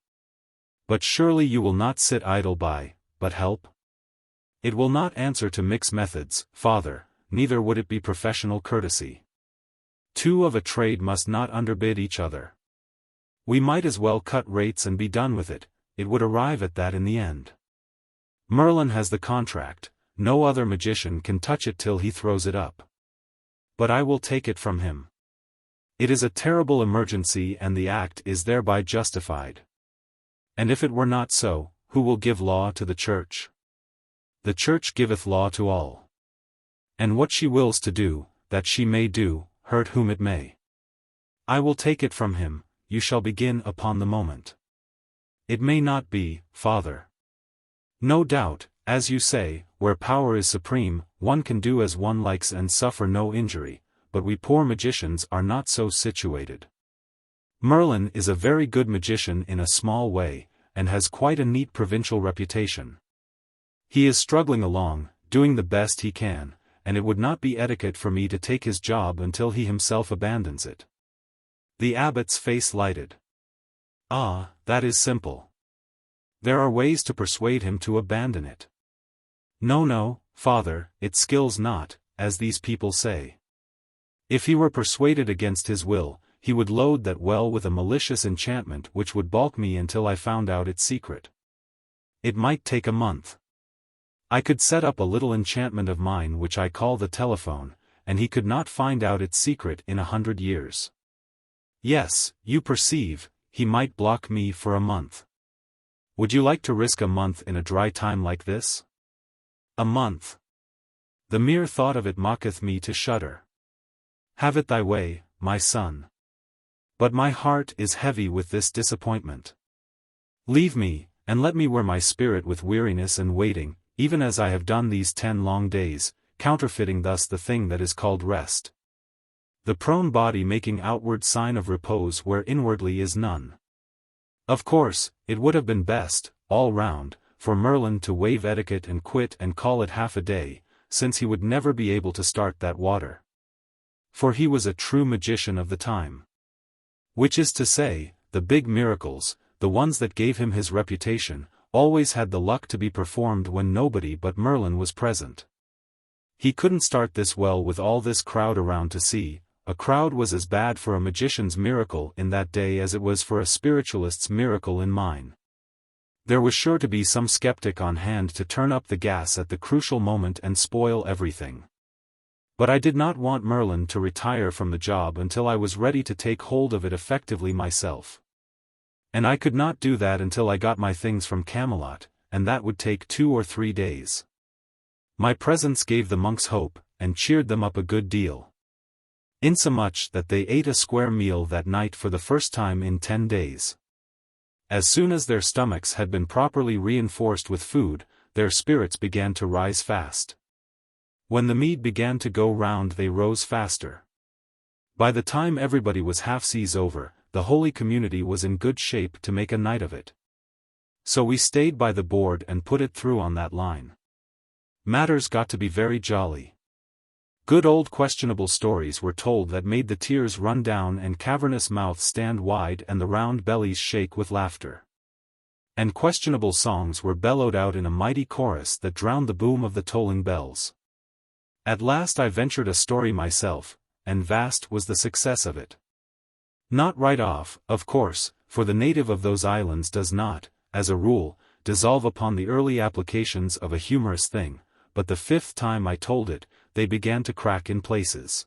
But surely you will not sit idle by, but help? It will not answer to mix methods, father, neither would it be professional courtesy. Two of a trade must not underbid each other. We might as well cut rates and be done with it, it would arrive at that in the end. Merlin has the contract, no other magician can touch it till he throws it up. But I will take it from him. It is a terrible emergency and the act is thereby justified. And if it were not so, who will give law to the Church? The Church giveth law to all. And what she wills to do, that she may do, hurt whom it may. I will take it from him, you shall begin upon the moment. It may not be, father. No doubt, as you say, where power is supreme, one can do as one likes and suffer no injury, but we poor magicians are not so situated. Merlin is a very good magician in a small way, and has quite a neat provincial reputation. He is struggling along, doing the best he can, and it would not be etiquette for me to take his job until he himself abandons it. The abbot's face lighted. Ah, that is simple. There are ways to persuade him to abandon it. No, father, it skills not, as these people say. If he were persuaded against his will, he would load that well with a malicious enchantment which would balk me until I found out its secret. It might take a month. I could set up a little enchantment of mine which I call the telephone, and he could not find out its secret in 100 years. Yes, you perceive, he might block me for a month. Would you like to risk a month in a dry time like this? A month. The mere thought of it mocketh me to shudder. Have it thy way, my son. But my heart is heavy with this disappointment. Leave me, and let me wear my spirit with weariness and waiting, even as I have done these 10 long days, counterfeiting thus the thing that is called rest. The prone body making outward sign of repose where inwardly is none. Of course, it would have been best, all round, for Merlin to waive etiquette and quit and call it half a day, since he would never be able to start that water. For he was a true magician of the time. Which is to say, the big miracles, the ones that gave him his reputation, always had the luck to be performed when nobody but Merlin was present. He couldn't start this well with all this crowd around to see. A crowd was as bad for a magician's miracle in that day as it was for a spiritualist's miracle in mine. There was sure to be some skeptic on hand to turn up the gas at the crucial moment and spoil everything. But I did not want Merlin to retire from the job until I was ready to take hold of it effectively myself. And I could not do that until I got my things from Camelot, and that would take 2 or 3 days. My presence gave the monks hope, and cheered them up a good deal. Insomuch that they ate a square meal that night for the first time in 10 days. As soon as their stomachs had been properly reinforced with food, their spirits began to rise fast. When the mead began to go round they rose faster. By the time everybody was half-seas over, the holy community was in good shape to make a night of it. So we stayed by the board and put it through on that line. Matters got to be very jolly. Good old questionable stories were told that made the tears run down and cavernous mouths stand wide and the round bellies shake with laughter. And questionable songs were bellowed out in a mighty chorus that drowned the boom of the tolling bells. At last I ventured a story myself, and vast was the success of it. Not right off, of course, for the native of those islands does not, as a rule, dissolve upon the early applications of a humorous thing, but the 5th time I told it, they began to crack in places.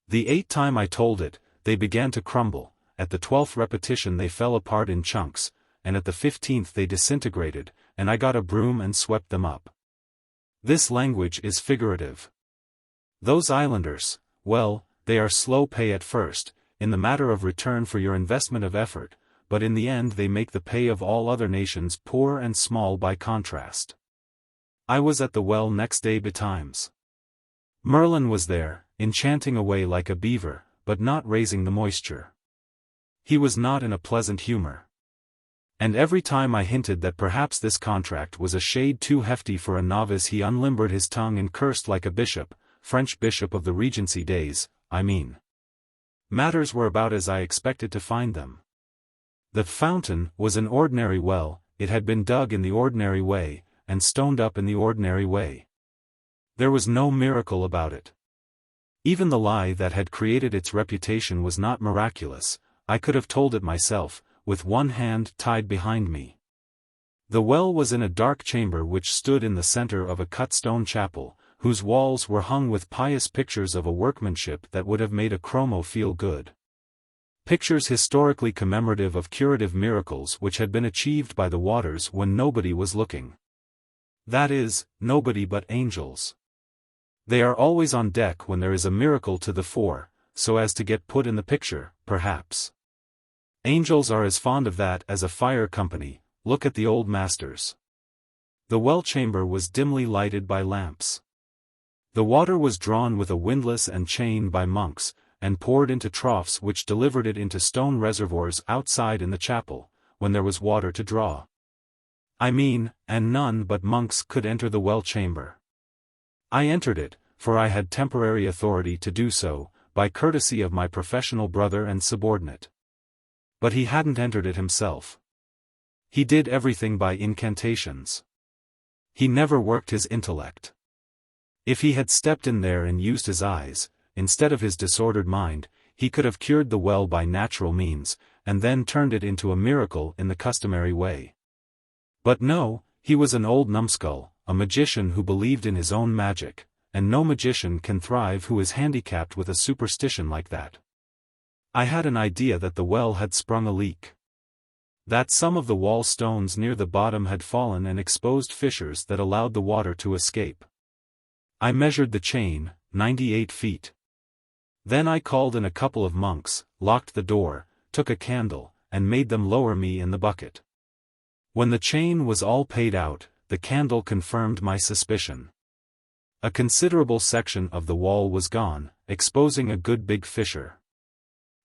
The 8th time I told it, they began to crumble, at the 12th repetition they fell apart in chunks, and at the 15th they disintegrated, and I got a broom and swept them up. This language is figurative. Those islanders, well, they are slow pay at first, in the matter of return for your investment of effort, but in the end they make the pay of all other nations poor and small by contrast. I was at the well next day betimes. Merlin was there, enchanting away like a beaver, but not raising the moisture. He was not in a pleasant humor. And every time I hinted that perhaps this contract was a shade too hefty for a novice he unlimbered his tongue and cursed like a bishop, French bishop of the Regency days, I mean. Matters were about as I expected to find them. The fountain was an ordinary well, it had been dug in the ordinary way, and stoned up in the ordinary way. There was no miracle about it. Even the lie that had created its reputation was not miraculous. I could have told it myself, with one hand tied behind me. The well was in a dark chamber which stood in the center of a cut stone chapel, whose walls were hung with pious pictures of a workmanship that would have made a chromo feel good. Pictures historically commemorative of curative miracles which had been achieved by the waters when nobody was looking. That is, nobody but angels. They are always on deck when there is a miracle to the fore, so as to get put in the picture, perhaps. Angels are as fond of that as a fire company. Look at the old masters. The well chamber was dimly lighted by lamps. The water was drawn with a windlass and chain by monks, and poured into troughs which delivered it into stone reservoirs outside in the chapel, when there was water to draw. I mean, and none but monks could enter the well chamber. I entered it, for I had temporary authority to do so, by courtesy of my professional brother and subordinate. But he hadn't entered it himself. He did everything by incantations. He never worked his intellect. If he had stepped in there and used his eyes, instead of his disordered mind, he could have cured the well by natural means, and then turned it into a miracle in the customary way. But no, he was an old numbskull, a magician who believed in his own magic, and no magician can thrive who is handicapped with a superstition like that. I had an idea that the well had sprung a leak. That some of the wall stones near the bottom had fallen and exposed fissures that allowed the water to escape. I measured the chain, 98 feet. Then I called in a couple of monks, locked the door, took a candle, and made them lower me in the bucket. When the chain was all paid out, the candle confirmed my suspicion. A considerable section of the wall was gone, exposing a good big fissure.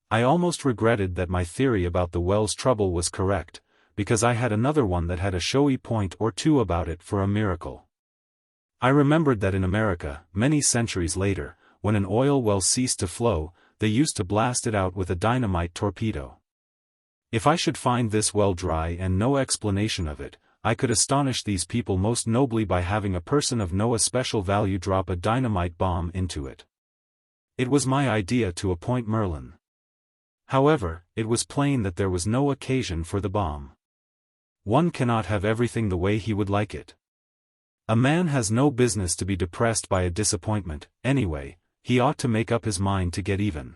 I almost regretted that my theory about the well's trouble was correct, because I had another one that had a showy point or two about it for a miracle. I remembered that in America, many centuries later, when an oil well ceased to flow, they used to blast it out with a dynamite torpedo. If I should find this well dry and no explanation of it, I could astonish these people most nobly by having a person of no especial value drop a dynamite bomb into it. It was my idea to appoint Merlin. However, it was plain that there was no occasion for the bomb. One cannot have everything the way he would like it. A man has no business to be depressed by a disappointment, anyway. He ought to make up his mind to get even.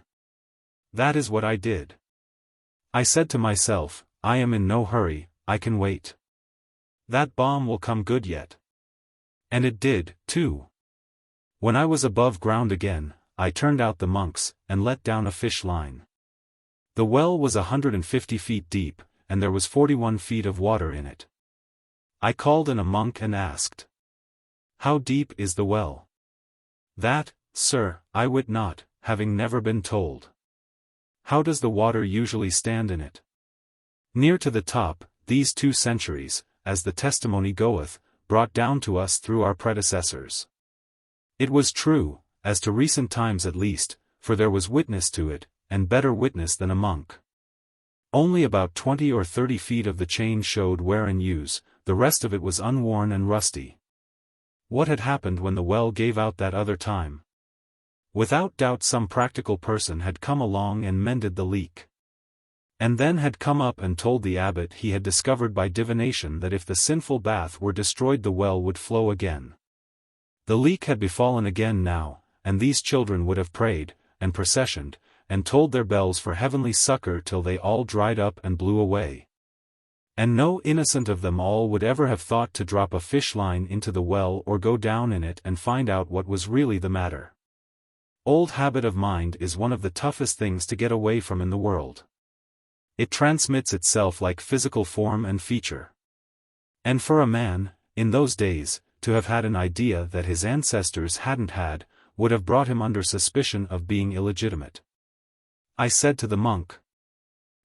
That is what I did. I said to myself, I am in no hurry, I can wait. That bomb will come good yet. And it did, too. When I was above ground again, I turned out the monks, and let down a fish line. The well was 150 feet deep, and there was 41 feet of water in it. I called in a monk and asked, "How deep is the well?" "That, sir, I wit not, having never been told." "How does the water usually stand in it?" "Near to the top, these 2 centuries, as the testimony goeth, brought down to us through our predecessors." It was true, as to recent times at least, for there was witness to it, and better witness than a monk. Only about 20 or 30 feet of the chain showed wear and use, the rest of it was unworn and rusty. What had happened when the well gave out that other time? Without doubt some practical person had come along and mended the leak. And then had come up and told the abbot he had discovered by divination that if the sinful bath were destroyed the well would flow again. The leak had befallen again now, and these children would have prayed, and processioned, and tolled their bells for heavenly succor till they all dried up and blew away. And no innocent of them all would ever have thought to drop a fish line into the well or go down in it and find out what was really the matter. Old habit of mind is one of the toughest things to get away from in the world. It transmits itself like physical form and feature. And for a man, in those days, to have had an idea that his ancestors hadn't had, would have brought him under suspicion of being illegitimate. I said to the monk,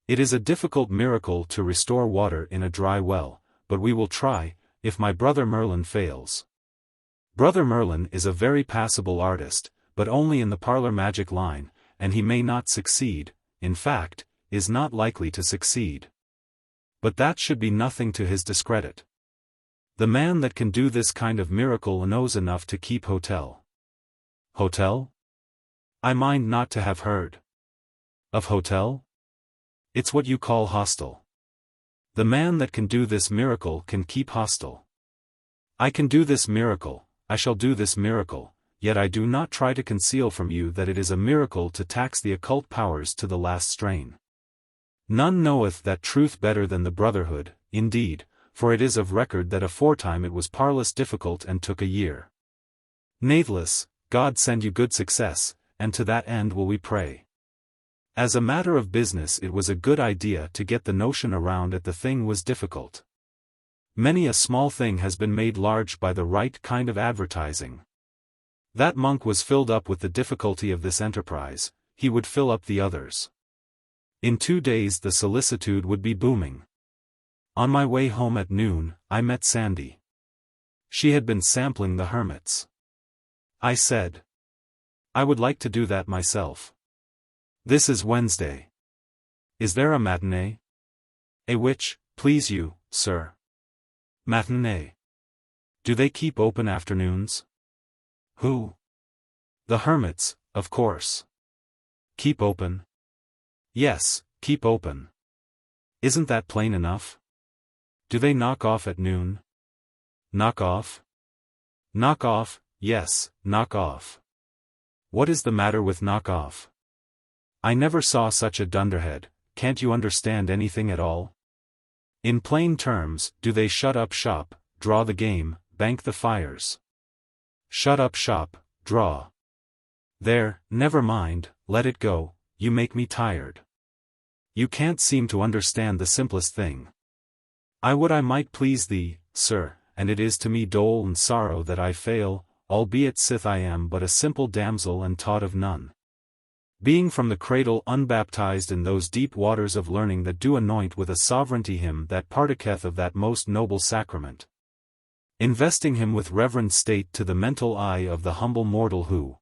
"It is a difficult miracle to restore water in a dry well, but we will try, if my brother Merlin fails." Brother Merlin is a very passable artist, but only in the parlor magic line, and he may not succeed, in fact, is not likely to succeed. But that should be nothing to his discredit. The man that can do this kind of miracle knows enough to keep hotel. Hotel? I mind not to have heard of hotel? It's what you call hostel. The man that can do this miracle can keep hostel. I can do this miracle, I shall do this miracle, yet I do not try to conceal from you that it is a miracle to tax the occult powers to the last strain. None knoweth that truth better than the brotherhood, indeed, for it is of record that aforetime it was parlous difficult and took a year. Natheless, God send you good success, and to that end will we pray. As a matter of business it was a good idea to get the notion around that the thing was difficult. Many a small thing has been made large by the right kind of advertising. That monk was filled up with the difficulty of this enterprise, he would fill up the others. In 2 days the solicitude would be booming. On my way home at noon, I met Sandy. She had been sampling the hermits. I said, I would like to do that myself. This is Wednesday. Is there a matinee? A which, please you, sir? Matinee. Do they keep open afternoons? Who? The hermits, of course. Keep open? Yes, keep open. Isn't that plain enough? Do they knock off at noon? Knock off? Knock off, yes, knock off. What is the matter with knock off? I never saw such a dunderhead, can't you understand anything at all? In plain terms, do they shut up shop, draw the game, bank the fires? Shut up shop, draw. There, never mind, let it go, you make me tired. You can't seem to understand the simplest thing. I would I might please thee, sir, and it is to me dole and sorrow that I fail, albeit sith I am but a simple damsel and taught of none. Being from the cradle unbaptized in those deep waters of learning that do anoint with a sovereignty him that partaketh of that most noble sacrament. Investing him with reverend state to the mental eye of the humble mortal who,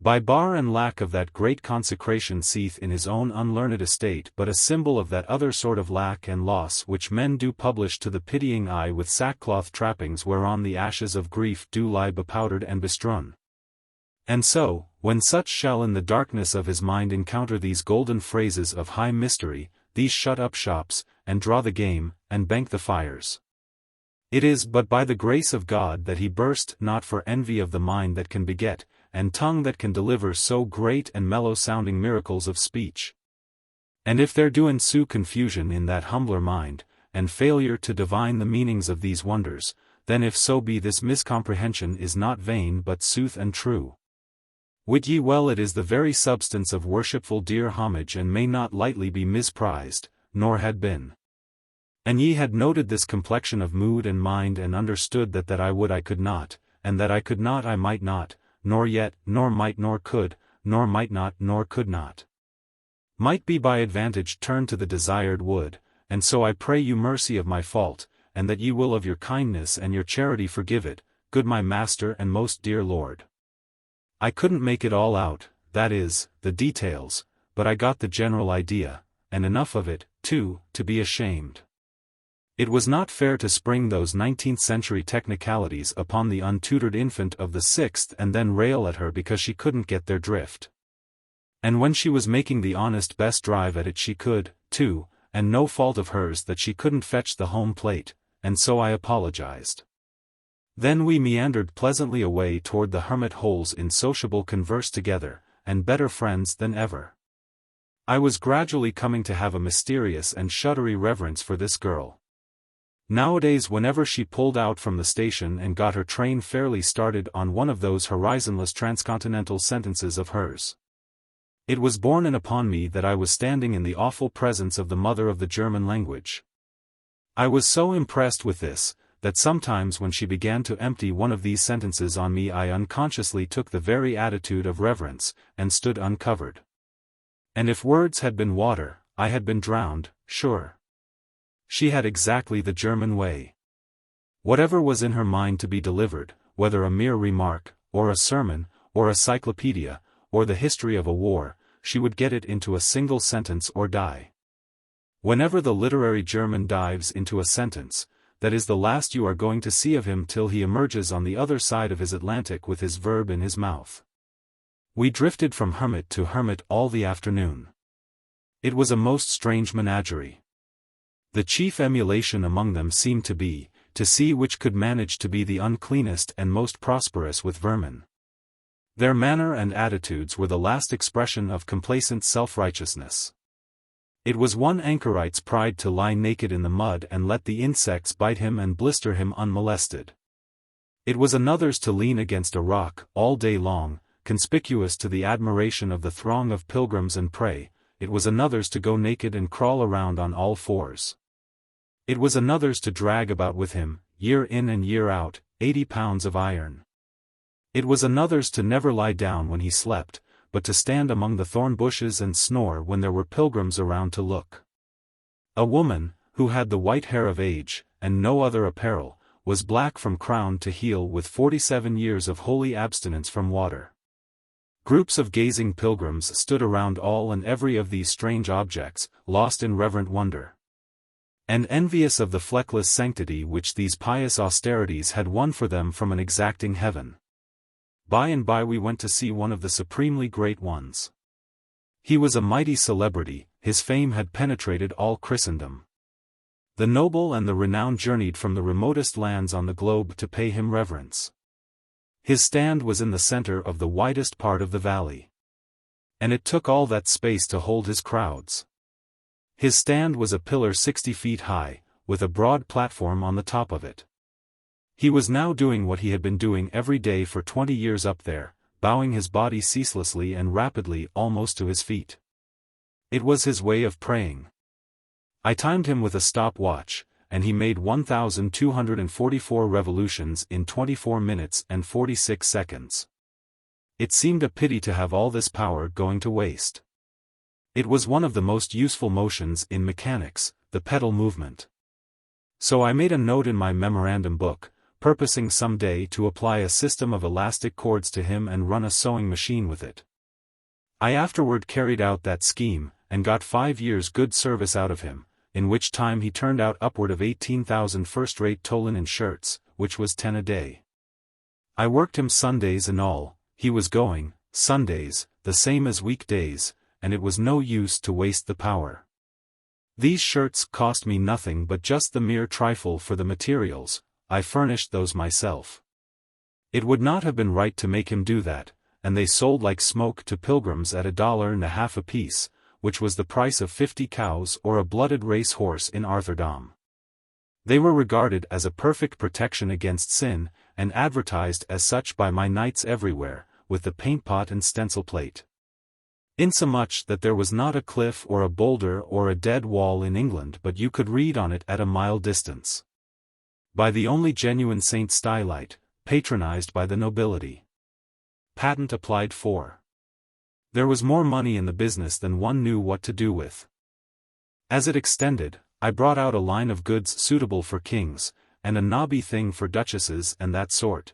by bar and lack of that great consecration seeth in his own unlearned estate but a symbol of that other sort of lack and loss which men do publish to the pitying eye with sackcloth trappings whereon the ashes of grief do lie bepowdered and bestrewn. And so, when such shall in the darkness of his mind encounter these golden phrases of high mystery, these shut up shops, and draw the game, and bank the fires, it is but by the grace of God that he burst not for envy of the mind that can beget, and tongue that can deliver so great and mellow-sounding miracles of speech. And if there do ensue confusion in that humbler mind, and failure to divine the meanings of these wonders, then if so be this miscomprehension is not vain but sooth and true. Wit ye well it is the very substance of worshipful dear homage and may not lightly be misprized, nor had been. And ye had noted this complexion of mood and mind and understood that I would I could not, and that I could not I might not, nor yet, nor might nor could, nor might not nor could not. Might be by advantage turned to the desired would, and so I pray you mercy of my fault, and that ye will of your kindness and your charity forgive it, good my master and most dear lord. I couldn't make it all out, that is, the details, but I got the general idea, and enough of it, too, to be ashamed. It was not fair to spring those 19th-century technicalities upon the untutored infant of the 6th and then rail at her because she couldn't get their drift. And when she was making the honest best drive at it she could, too, and no fault of hers that she couldn't fetch the home plate, and so I apologized. Then we meandered pleasantly away toward the hermit holes in sociable converse together, and better friends than ever. I was gradually coming to have a mysterious and shuddery reverence for this girl. Nowadays whenever she pulled out from the station and got her train fairly started on one of those horizonless transcontinental sentences of hers, it was borne in upon me that I was standing in the awful presence of the mother of the German language. I was so impressed with this, that sometimes when she began to empty one of these sentences on me I unconsciously took the very attitude of reverence, and stood uncovered. And if words had been water, I had been drowned, sure. She had exactly the German way. Whatever was in her mind to be delivered, whether a mere remark, or a sermon, or a cyclopedia, or the history of a war, she would get it into a single sentence or die. Whenever the literary German dives into a sentence, that is the last you are going to see of him till he emerges on the other side of his Atlantic with his verb in his mouth. We drifted from hermit to hermit all the afternoon. It was a most strange menagerie. The chief emulation among them seemed to be, to see which could manage to be the uncleanest and most prosperous with vermin. Their manner and attitudes were the last expression of complacent self-righteousness. It was one anchorite's pride to lie naked in the mud and let the insects bite him and blister him unmolested. It was another's to lean against a rock all day long, conspicuous to the admiration of the throng of pilgrims and pray. It was another's to go naked and crawl around on all fours. It was another's to drag about with him, year in and year out, 80 pounds of iron. It was another's to never lie down when he slept, but to stand among the thorn bushes and snore when there were pilgrims around to look. A woman, who had the white hair of age, and no other apparel, was black from crown to heel with 47 years of holy abstinence from water. Groups of gazing pilgrims stood around all and every of these strange objects, lost in reverent wonder, and envious of the fleckless sanctity which these pious austerities had won for them from an exacting heaven. By and by we went to see one of the supremely great ones. He was a mighty celebrity, his fame had penetrated all Christendom. The noble and the renowned journeyed from the remotest lands on the globe to pay him reverence. His stand was in the center of the widest part of the valley, and it took all that space to hold his crowds. His stand was a pillar 60 feet high, with a broad platform on the top of it. He was now doing what he had been doing every day for 20 years up there, bowing his body ceaselessly and rapidly almost to his feet. It was his way of praying. I timed him with a stopwatch, and he made 1,244 revolutions in 24 minutes and 46 seconds. It seemed a pity to have all this power going to waste. It was one of the most useful motions in mechanics, the pedal movement. So I made a note in my memorandum book, purposing some day to apply a system of elastic cords to him and run a sewing machine with it. I afterward carried out that scheme, and got 5 years' good service out of him, in which time he turned out upward of 18,000 first-rate tow linen shirts, which was 10 a day. I worked him Sundays and all, he was going, Sundays, the same as weekdays, and it was no use to waste the power. These shirts cost me nothing but just the mere trifle for the materials. I furnished those myself. It would not have been right to make him do that, and they sold like smoke to pilgrims at $1.50 apiece, which was the price of 50 cows or a blooded race horse in Arthurdom. They were regarded as a perfect protection against sin, and advertised as such by my knights everywhere, with the paint pot and stencil plate. Insomuch that there was not a cliff or a boulder or a dead wall in England but you could read on it at a mile distance. By the only genuine Saint Stylite, patronized by the nobility. Patent applied for. There was more money in the business than one knew what to do with. As it extended, I brought out a line of goods suitable for kings, and a knobby thing for duchesses and that sort.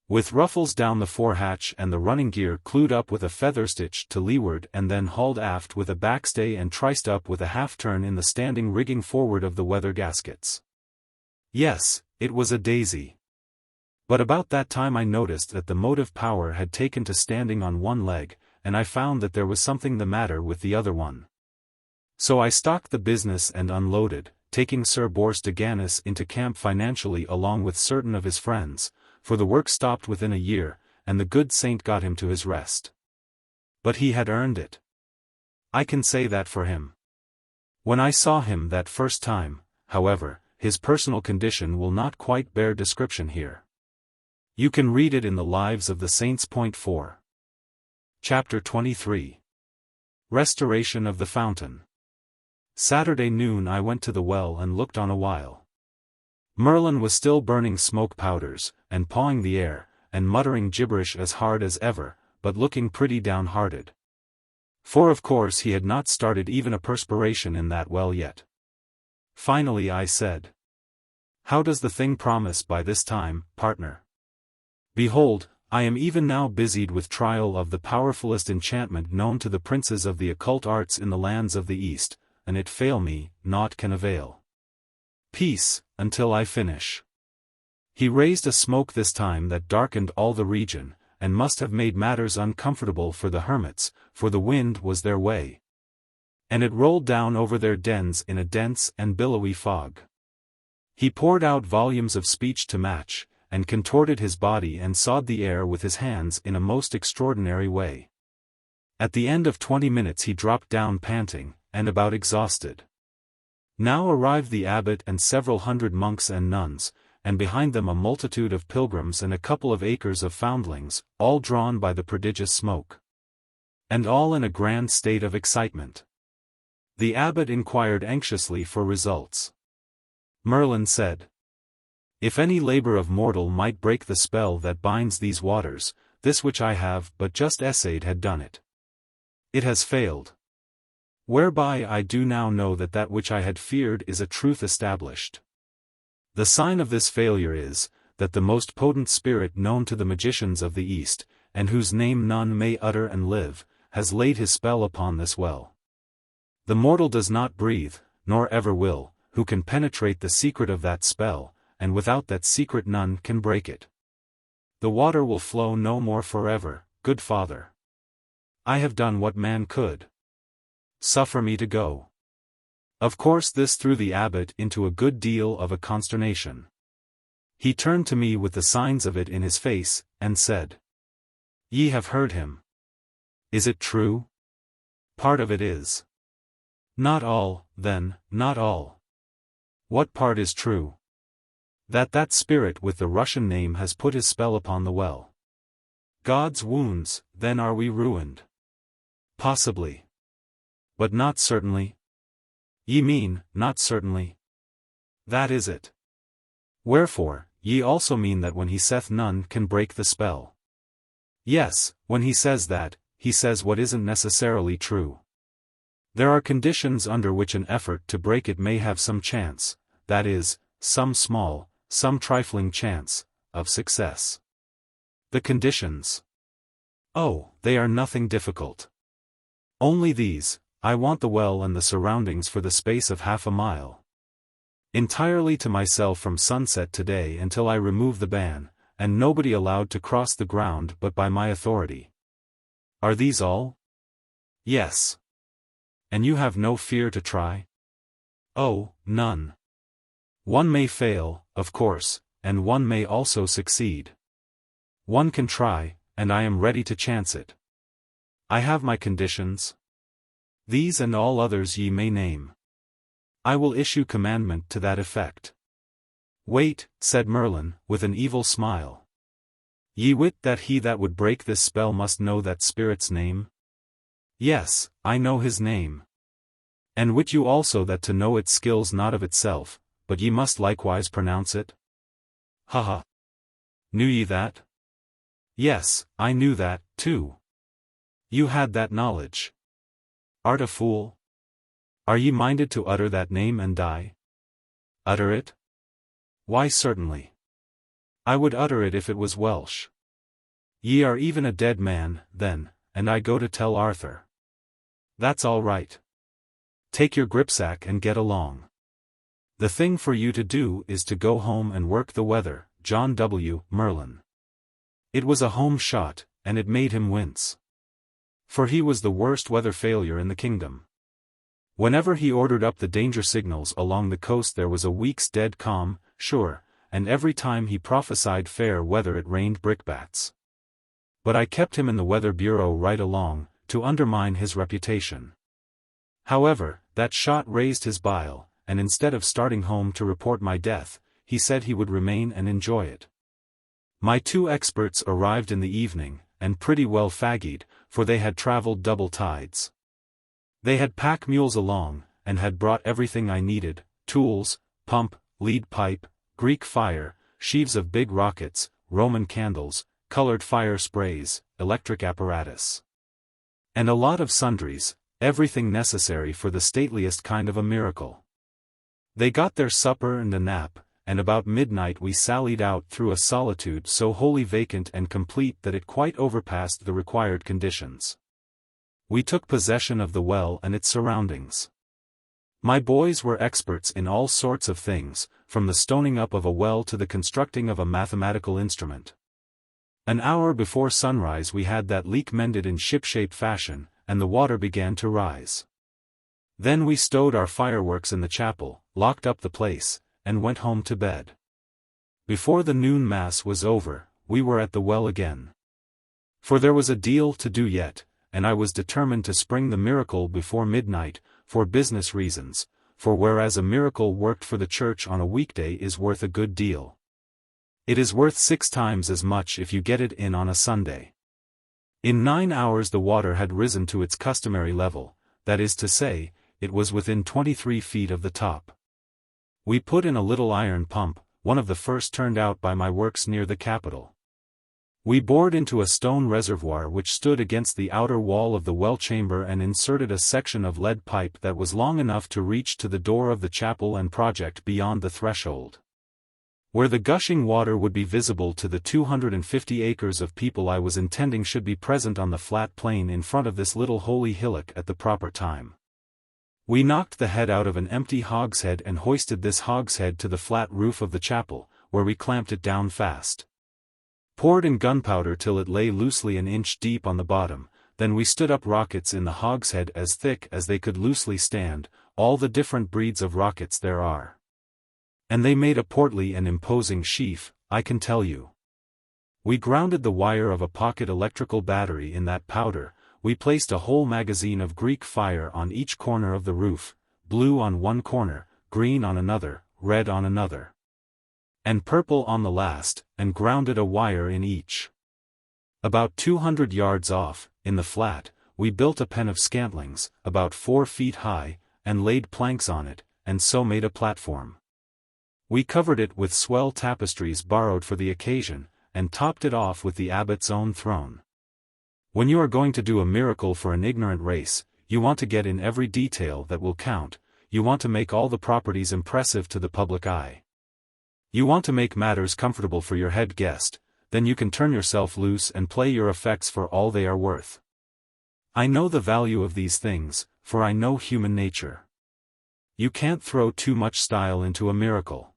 With ruffles down the forehatch and the running gear clued up with a feather stitch to leeward and then hauled aft with a backstay and triced up with a half-turn in the standing rigging forward of the weather gaskets. Yes, it was a daisy. But about that time I noticed that the motive power had taken to standing on one leg, and I found that there was something the matter with the other one. So I stocked the business and unloaded, taking Sir Bors de Ganis into camp financially along with certain of his friends, for the work stopped within a year, and the good saint got him to his rest. But he had earned it. I can say that for him. When I saw him that first time, however, his personal condition will not quite bear description here. You can read it in the Lives of the Saints. 4. Chapter 23. Restoration of the Fountain. Saturday noon I went to the well and looked on a while. Merlin was still burning smoke powders, and pawing the air, and muttering gibberish as hard as ever, but looking pretty downhearted. For of course he had not started even a perspiration in that well yet. Finally I said, "How does the thing promise by this time, partner? Behold, I am even now busied with trial of the powerfulest enchantment known to the princes of the occult arts in the lands of the East, and it fail me, naught can avail. Peace, until I finish. He raised a smoke this time that darkened all the region, and must have made matters uncomfortable for the hermits, for the wind was their way. And it rolled down over their dens in a dense and billowy fog. He poured out volumes of speech to match, and contorted his body and sawed the air with his hands in a most extraordinary way. At the end of 20 minutes he dropped down panting, and about exhausted. Now arrived the abbot and several hundred monks and nuns, and behind them a multitude of pilgrims and a couple of acres of foundlings, all drawn by the prodigious smoke. And all in a grand state of excitement. The abbot inquired anxiously for results. Merlin said, "If any labor of mortal might break the spell that binds these waters, this which I have but just essayed had done it. It has failed. Whereby I do now know that that which I had feared is a truth established. The sign of this failure is, that the most potent spirit known to the magicians of the East, and whose name none may utter and live, has laid his spell upon this well. The mortal does not breathe, nor ever will, who can penetrate the secret of that spell, and without that secret none can break it. The water will flow no more forever, good father. I have done what man could. Suffer me to go." Of course this threw the abbot into a good deal of a consternation. He turned to me with the signs of it in his face, and said, "Ye have heard him. Is it true?" "Part of it is." "Not all, then, not all." "What part is true?" That spirit with the Russian name has put his spell upon the well." "God's wounds, then are we ruined?" "Possibly. But not certainly." "Ye mean, not certainly?" "That is it." "Wherefore, ye also mean that when he saith none can break the spell." "Yes, when he says that, he says what isn't necessarily true. There are conditions under which an effort to break it may have some chance, that is, some small, some trifling chance, of success." "The conditions?" "Oh, they are nothing difficult. Only these: I want the well and the surroundings for the space of half a mile. Entirely to myself from sunset today until I remove the ban, and nobody allowed to cross the ground but by my authority. Are these all?" "Yes." "And you have no fear to try?" "Oh, none. One may fail, of course, and one may also succeed. One can try, and I am ready to chance it. I have my conditions. These and all others ye may name. I will issue commandment to that effect." "Wait," said Merlin, with an evil smile. "Ye wit that he that would break this spell must know that spirit's name?" "Yes, I know his name." "And wit you also that to know it skills not of itself, but ye must likewise pronounce it?" "Ha ha! Knew ye that?" "Yes, I knew that, too." "You had that knowledge. Art a fool? Are ye minded to utter that name and die?" "Utter it? Why certainly. I would utter it if it was Welsh." "Ye are even a dead man, then, and I go to tell Arthur." "That's all right. Take your gripsack and get along. The thing for you to do is to go home and work the weather." John W. Merlin. It was a home shot, and it made him wince. For he was the worst weather failure in the kingdom. Whenever he ordered up the danger signals along the coast there was a week's dead calm, sure, and every time he prophesied fair weather it rained brickbats. But I kept him in the Weather Bureau right along, to undermine his reputation. However, that shot raised his bile, and instead of starting home to report my death, he said he would remain and enjoy it. My two experts arrived in the evening, and pretty well faggied, for they had traveled double tides. They had pack mules along, and had brought everything I needed: tools, pump, lead pipe, Greek fire, sheaves of big rockets, Roman candles, colored fire sprays, electric apparatus. And a lot of sundries, everything necessary for the stateliest kind of a miracle. They got their supper and a nap, and about midnight we sallied out through a solitude so wholly vacant and complete that it quite overpassed the required conditions. We took possession of the well and its surroundings. My boys were experts in all sorts of things, from the stoning up of a well to the constructing of a mathematical instrument. An hour before sunrise we had that leak mended in ship-shape fashion, and the water began to rise. Then we stowed our fireworks in the chapel, locked up the place, and went home to bed. Before the noon mass was over, we were at the well again. For there was a deal to do yet, and I was determined to spring the miracle before midnight, for business reasons, for whereas a miracle worked for the church on a weekday is worth a good deal, it is worth 6 times as much if you get it in on a Sunday. In 9 hours the water had risen to its customary level, that is to say, it was within 23 feet of the top. We put in a little iron pump, one of the first turned out by my works near the Capitol. We bored into a stone reservoir which stood against the outer wall of the well chamber and inserted a section of lead pipe that was long enough to reach to the door of the chapel and project beyond the threshold, where the gushing water would be visible to the 250 acres of people I was intending should be present on the flat plain in front of this little holy hillock at the proper time. We knocked the head out of an empty hogshead and hoisted this hogshead to the flat roof of the chapel, where we clamped it down fast. Poured in gunpowder till it lay loosely an inch deep on the bottom, then we stood up rockets in the hogshead as thick as they could loosely stand, all the different breeds of rockets there are. And they made a portly and imposing sheaf, I can tell you. We grounded the wire of a pocket electrical battery in that powder, we placed a whole magazine of Greek fire on each corner of the roof, blue on one corner, green on another, red on another, and purple on the last, and grounded a wire in each. About 200 yards off, in the flat, we built a pen of scantlings, about 4 feet high, and laid planks on it, and so made a platform. We covered it with swell tapestries borrowed for the occasion, and topped it off with the abbot's own throne. When you are going to do a miracle for an ignorant race, you want to get in every detail that will count, you want to make all the properties impressive to the public eye. You want to make matters comfortable for your head guest, then you can turn yourself loose and play your effects for all they are worth. I know the value of these things, for I know human nature. You can't throw too much style into a miracle.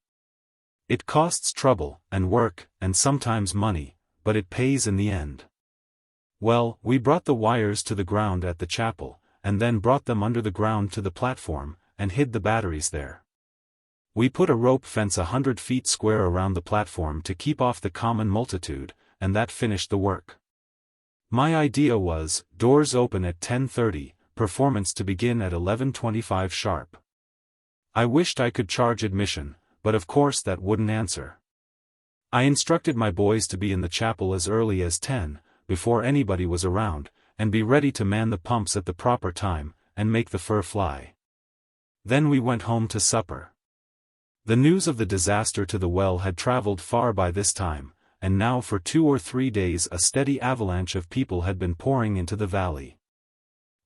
It costs trouble, and work, and sometimes money, but it pays in the end. Well, we brought the wires to the ground at the chapel, and then brought them under the ground to the platform, and hid the batteries there. We put a rope fence 100 feet square around the platform to keep off the common multitude, and that finished the work. My idea was, doors open at 10:30, performance to begin at 11:25 sharp. I wished I could charge admission, but of course that wouldn't answer. I instructed my boys to be in the chapel as early as 10, before anybody was around, and be ready to man the pumps at the proper time, and make the fur fly. Then we went home to supper. The news of the disaster to the well had traveled far by this time, and now for 2 or 3 days a steady avalanche of people had been pouring into the valley.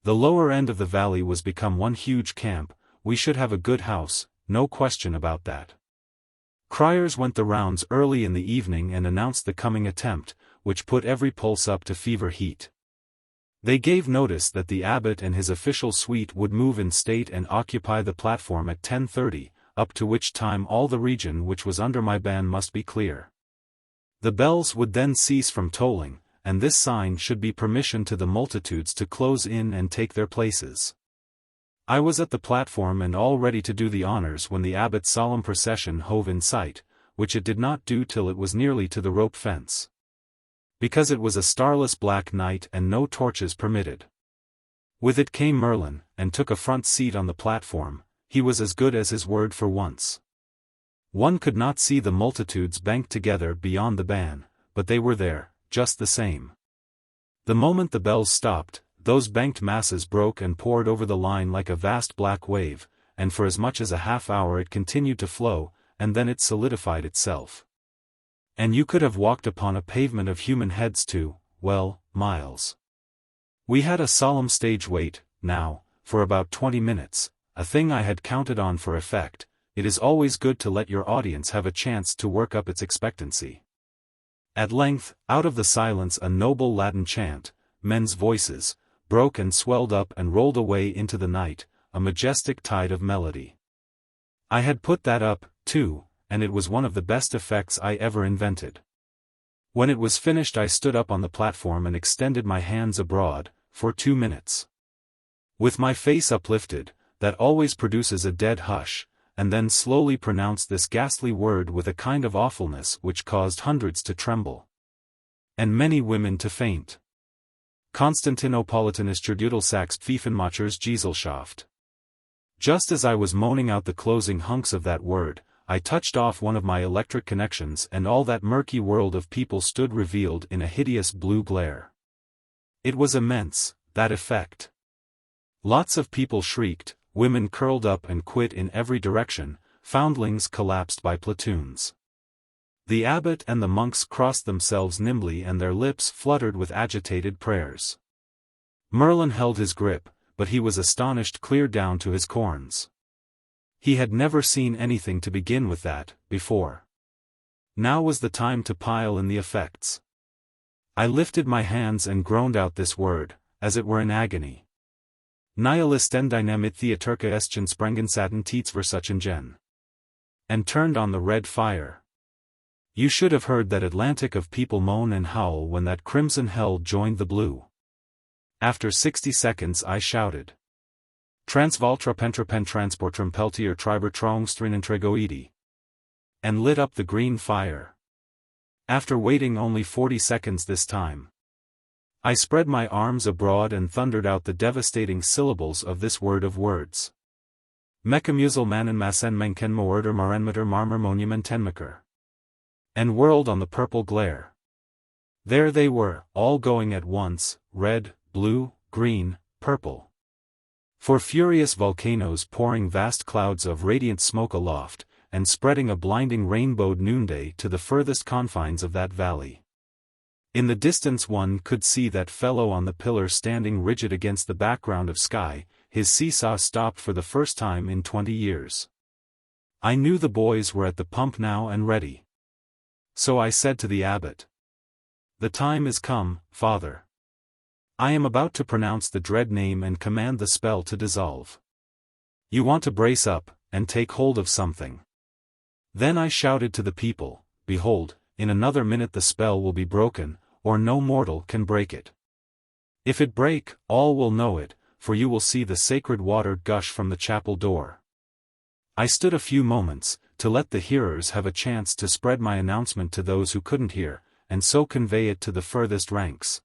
The lower end of the valley was become one huge camp. We should have a good house, no question about that. Criers went the rounds early in the evening and announced the coming attempt, which put every pulse up to fever heat. They gave notice that the abbot and his official suite would move in state and occupy the platform at 10:30, up to which time all the region which was under my ban must be clear. The bells would then cease from tolling, and this sign should be permission to the multitudes to close in and take their places. I was at the platform and all ready to do the honors when the abbot's solemn procession hove in sight, which it did not do till it was nearly to the rope fence, because it was a starless black night and no torches permitted. With it came Merlin, and took a front seat on the platform. He was as good as his word for once. One could not see the multitudes banked together beyond the ban, but they were there, just the same. The moment the bells stopped, those banked masses broke and poured over the line like a vast black wave, and for as much as a half hour it continued to flow, and then it solidified itself. And you could have walked upon a pavement of human heads miles. We had a solemn stage wait, now, for about 20 minutes, a thing I had counted on for effect. It is always good to let your audience have a chance to work up its expectancy. At length, out of the silence a noble Latin chant, men's voices, broke and swelled up and rolled away into the night, a majestic tide of melody. I had put that up, too, and it was one of the best effects I ever invented. When it was finished I stood up on the platform and extended my hands abroad, for 2 minutes. With my face uplifted, that always produces a dead hush, and then slowly pronounced this ghastly word with a kind of awfulness which caused hundreds to tremble. And many women to faint. Konstantinopolitanischer Dudelsackspfiffenmachers Gesellschaft. Just as I was moaning out the closing hunks of that word, I touched off one of my electric connections and all that murky world of people stood revealed in a hideous blue glare. It was immense, that effect. Lots of people shrieked, women curled up and quit in every direction, foundlings collapsed by platoons. The abbot and the monks crossed themselves nimbly and their lips fluttered with agitated prayers. Merlin held his grip, but he was astonished clear down to his corns. He had never seen anything to begin with that, before. Now was the time to pile in the effects. I lifted my hands and groaned out this word, as it were in agony. Nihilisten dynamit theaterka estchen sprengensatten Tietsversuchen. And turned on the red fire. You should have heard that Atlantic of people moan and howl when that crimson hell joined the blue. After 60 seconds I shouted. Transvaltrapentrapen transportrum peltier triber traungstrinentregoidi. And lit up the green fire. After waiting only 40 seconds this time. I spread my arms abroad and thundered out the devastating syllables of this word of words. Mekamusel massen menken moerder marenmeter marmer monumentenmaker. And whirled on the purple glare. There they were, all going at once, red, blue, green, purple. For furious volcanoes pouring vast clouds of radiant smoke aloft, and spreading a blinding rainbowed noonday to the furthest confines of that valley. In the distance one could see that fellow on the pillar standing rigid against the background of sky, his seesaw stopped for the first time in 20 years. I knew the boys were at the pump now and ready. So I said to the abbot, "The time is come, Father. I am about to pronounce the dread name and command the spell to dissolve. You want to brace up, and take hold of something." Then I shouted to the people, "Behold, in another minute the spell will be broken, or no mortal can break it. If it break, all will know it, for you will see the sacred water gush from the chapel door." I stood a few moments, to let the hearers have a chance to spread my announcement to those who couldn't hear, and so convey it to the furthest ranks.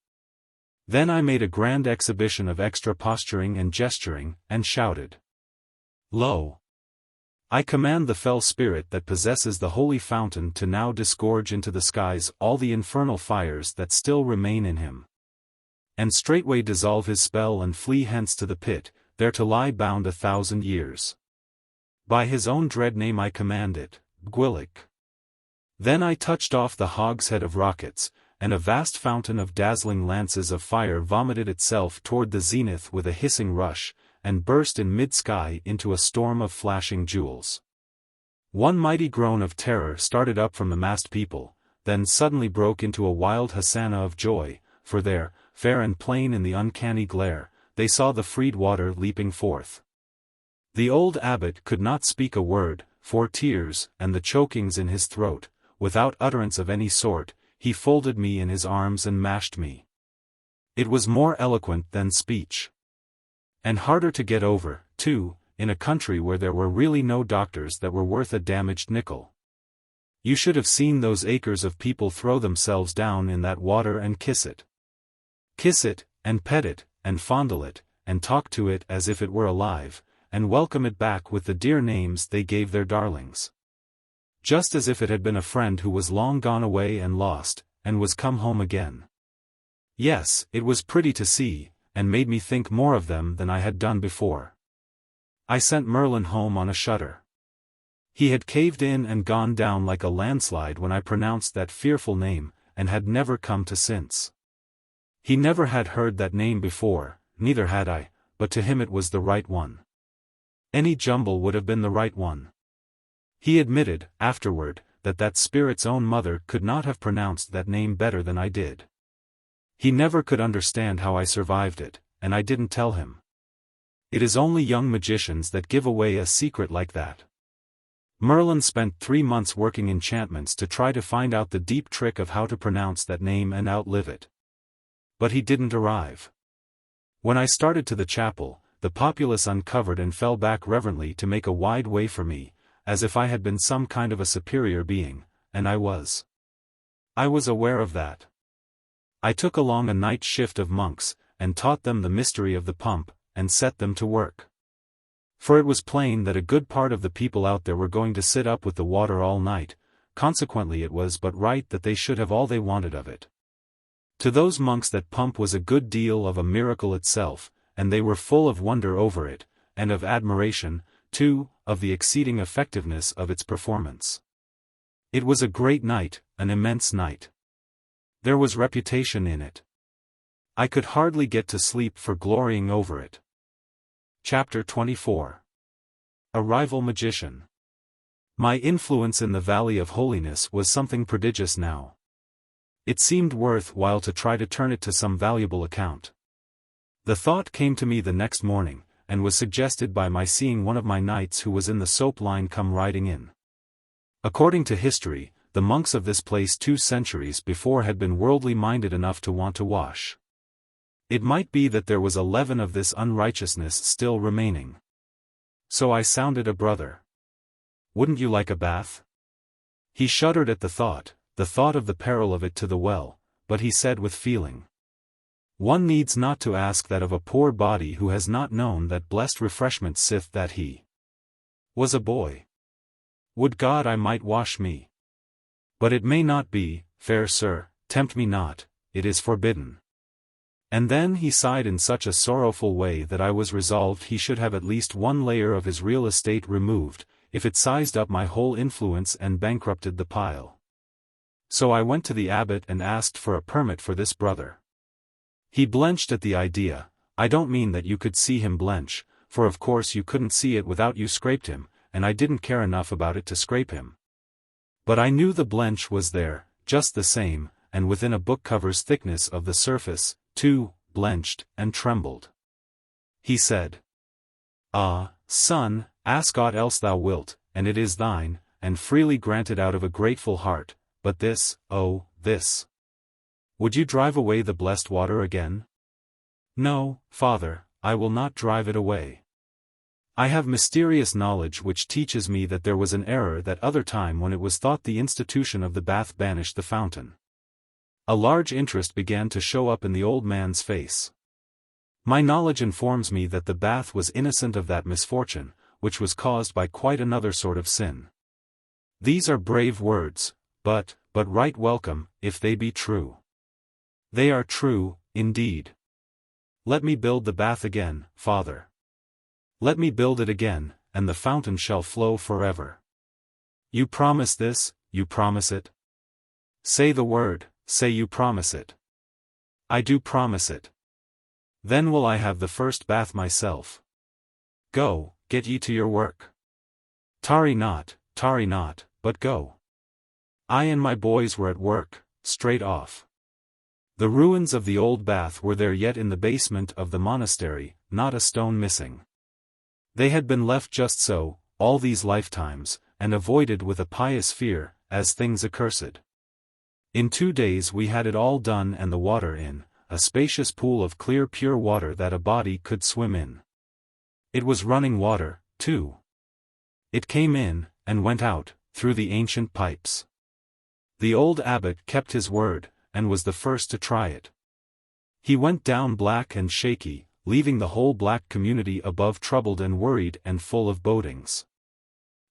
Then I made a grand exhibition of extra posturing and gesturing, and shouted. "Lo! I command the fell spirit that possesses the holy fountain to now disgorge into the skies all the infernal fires that still remain in him. And straightway dissolve his spell and flee hence to the pit, there to lie bound 1,000 years. By his own dread name I command it, Gwillick." Then I touched off the hogshead of rockets, and a vast fountain of dazzling lances of fire vomited itself toward the zenith with a hissing rush, and burst in mid-sky into a storm of flashing jewels. One mighty groan of terror started up from the massed people, then suddenly broke into a wild hosanna of joy, for there, fair and plain in the uncanny glare, they saw the freed water leaping forth. The old abbot could not speak a word, for tears and the chokings in his throat. Without utterance of any sort, he folded me in his arms and mashed me. It was more eloquent than speech. And harder to get over, too, in a country where there were really no doctors that were worth a damaged nickel. You should have seen those acres of people throw themselves down in that water and kiss it. Kiss it, and pet it, and fondle it, and talk to it as if it were alive, and welcome it back with the dear names they gave their darlings. Just as if it had been a friend who was long gone away and lost, and was come home again. Yes, it was pretty to see, and made me think more of them than I had done before. I sent Merlin home on a shutter. He had caved in and gone down like a landslide when I pronounced that fearful name, and had never come to since. He never had heard that name before, neither had I, but to him it was the right one. Any jumble would have been the right one. He admitted, afterward, that that spirit's own mother could not have pronounced that name better than I did. He never could understand how I survived it, and I didn't tell him. It is only young magicians that give away a secret like that. Merlin spent 3 months working enchantments to try to find out the deep trick of how to pronounce that name and outlive it. But he didn't arrive. When I started to the chapel, the populace uncovered and fell back reverently to make a wide way for me, as if I had been some kind of a superior being, and I was. I was aware of that. I took along a night shift of monks, and taught them the mystery of the pump, and set them to work. For it was plain that a good part of the people out there were going to sit up with the water all night, consequently it was but right that they should have all they wanted of it. To those monks that pump was a good deal of a miracle itself, and they were full of wonder over it, and of admiration, too, of the exceeding effectiveness of its performance. It was a great night, an immense night. There was reputation in it. I could hardly get to sleep for glorying over it. Chapter 24. A Rival Magician. My influence in the Valley of Holiness was something prodigious now. It seemed worth while to try to turn it to some valuable account. The thought came to me the next morning, and was suggested by my seeing one of my knights who was in the soap line come riding in. According to history, the monks of this place 2 centuries before had been worldly minded enough to want to wash. It might be that there was a leaven of this unrighteousness still remaining. So I sounded a brother. "Wouldn't you like a bath?" He shuddered at the thought of the peril of it to the well, but he said with feeling. One needs not to ask that of a poor body who has not known that blessed refreshment sith that he was a boy. Would God I might wash me. But it may not be, fair sir, tempt me not, it is forbidden. And then he sighed in such a sorrowful way that I was resolved he should have at least 1 layer of his real estate removed, if it sized up my whole influence and bankrupted the pile. So I went to the abbot and asked for a permit for this brother. He blenched at the idea. I don't mean that you could see him blench, for of course you couldn't see it without you scraped him, and I didn't care enough about it to scrape him. But I knew the blench was there, just the same, and within a book cover's thickness of the surface, too, blenched, and trembled. He said, "Ah, son, ask aught else thou wilt, and it is thine, and freely granted out of a grateful heart, but this, oh, this. Would you drive away the blessed water again?" "No, father, I will not drive it away. I have mysterious knowledge which teaches me that there was an error that other time when it was thought the institution of the bath banished the fountain." A large interest began to show up in the old man's face. "My knowledge informs me that the bath was innocent of that misfortune, which was caused by quite another sort of sin." These are brave words, but right welcome, if they be true. They are true, indeed. Let me build the bath again, father. Let me build it again, and the fountain shall flow forever. You promise this, you promise it? Say the word, say you promise it. I do promise it. Then will I have the first bath myself. Go, get ye to your work. Tarry not, but go. I and my boys were at work, straight off. The ruins of the old bath were there yet in the basement of the monastery, not a stone missing. They had been left just so, all these lifetimes, and avoided with a pious fear, as things accursed. In 2 days we had it all done and the water in, a spacious pool of clear pure water that a body could swim in. It was running water, too. It came in, and went out, through the ancient pipes. The old abbot kept his word, and was the first to try it. He went down black and shaky, leaving the whole black community above troubled and worried and full of bodings.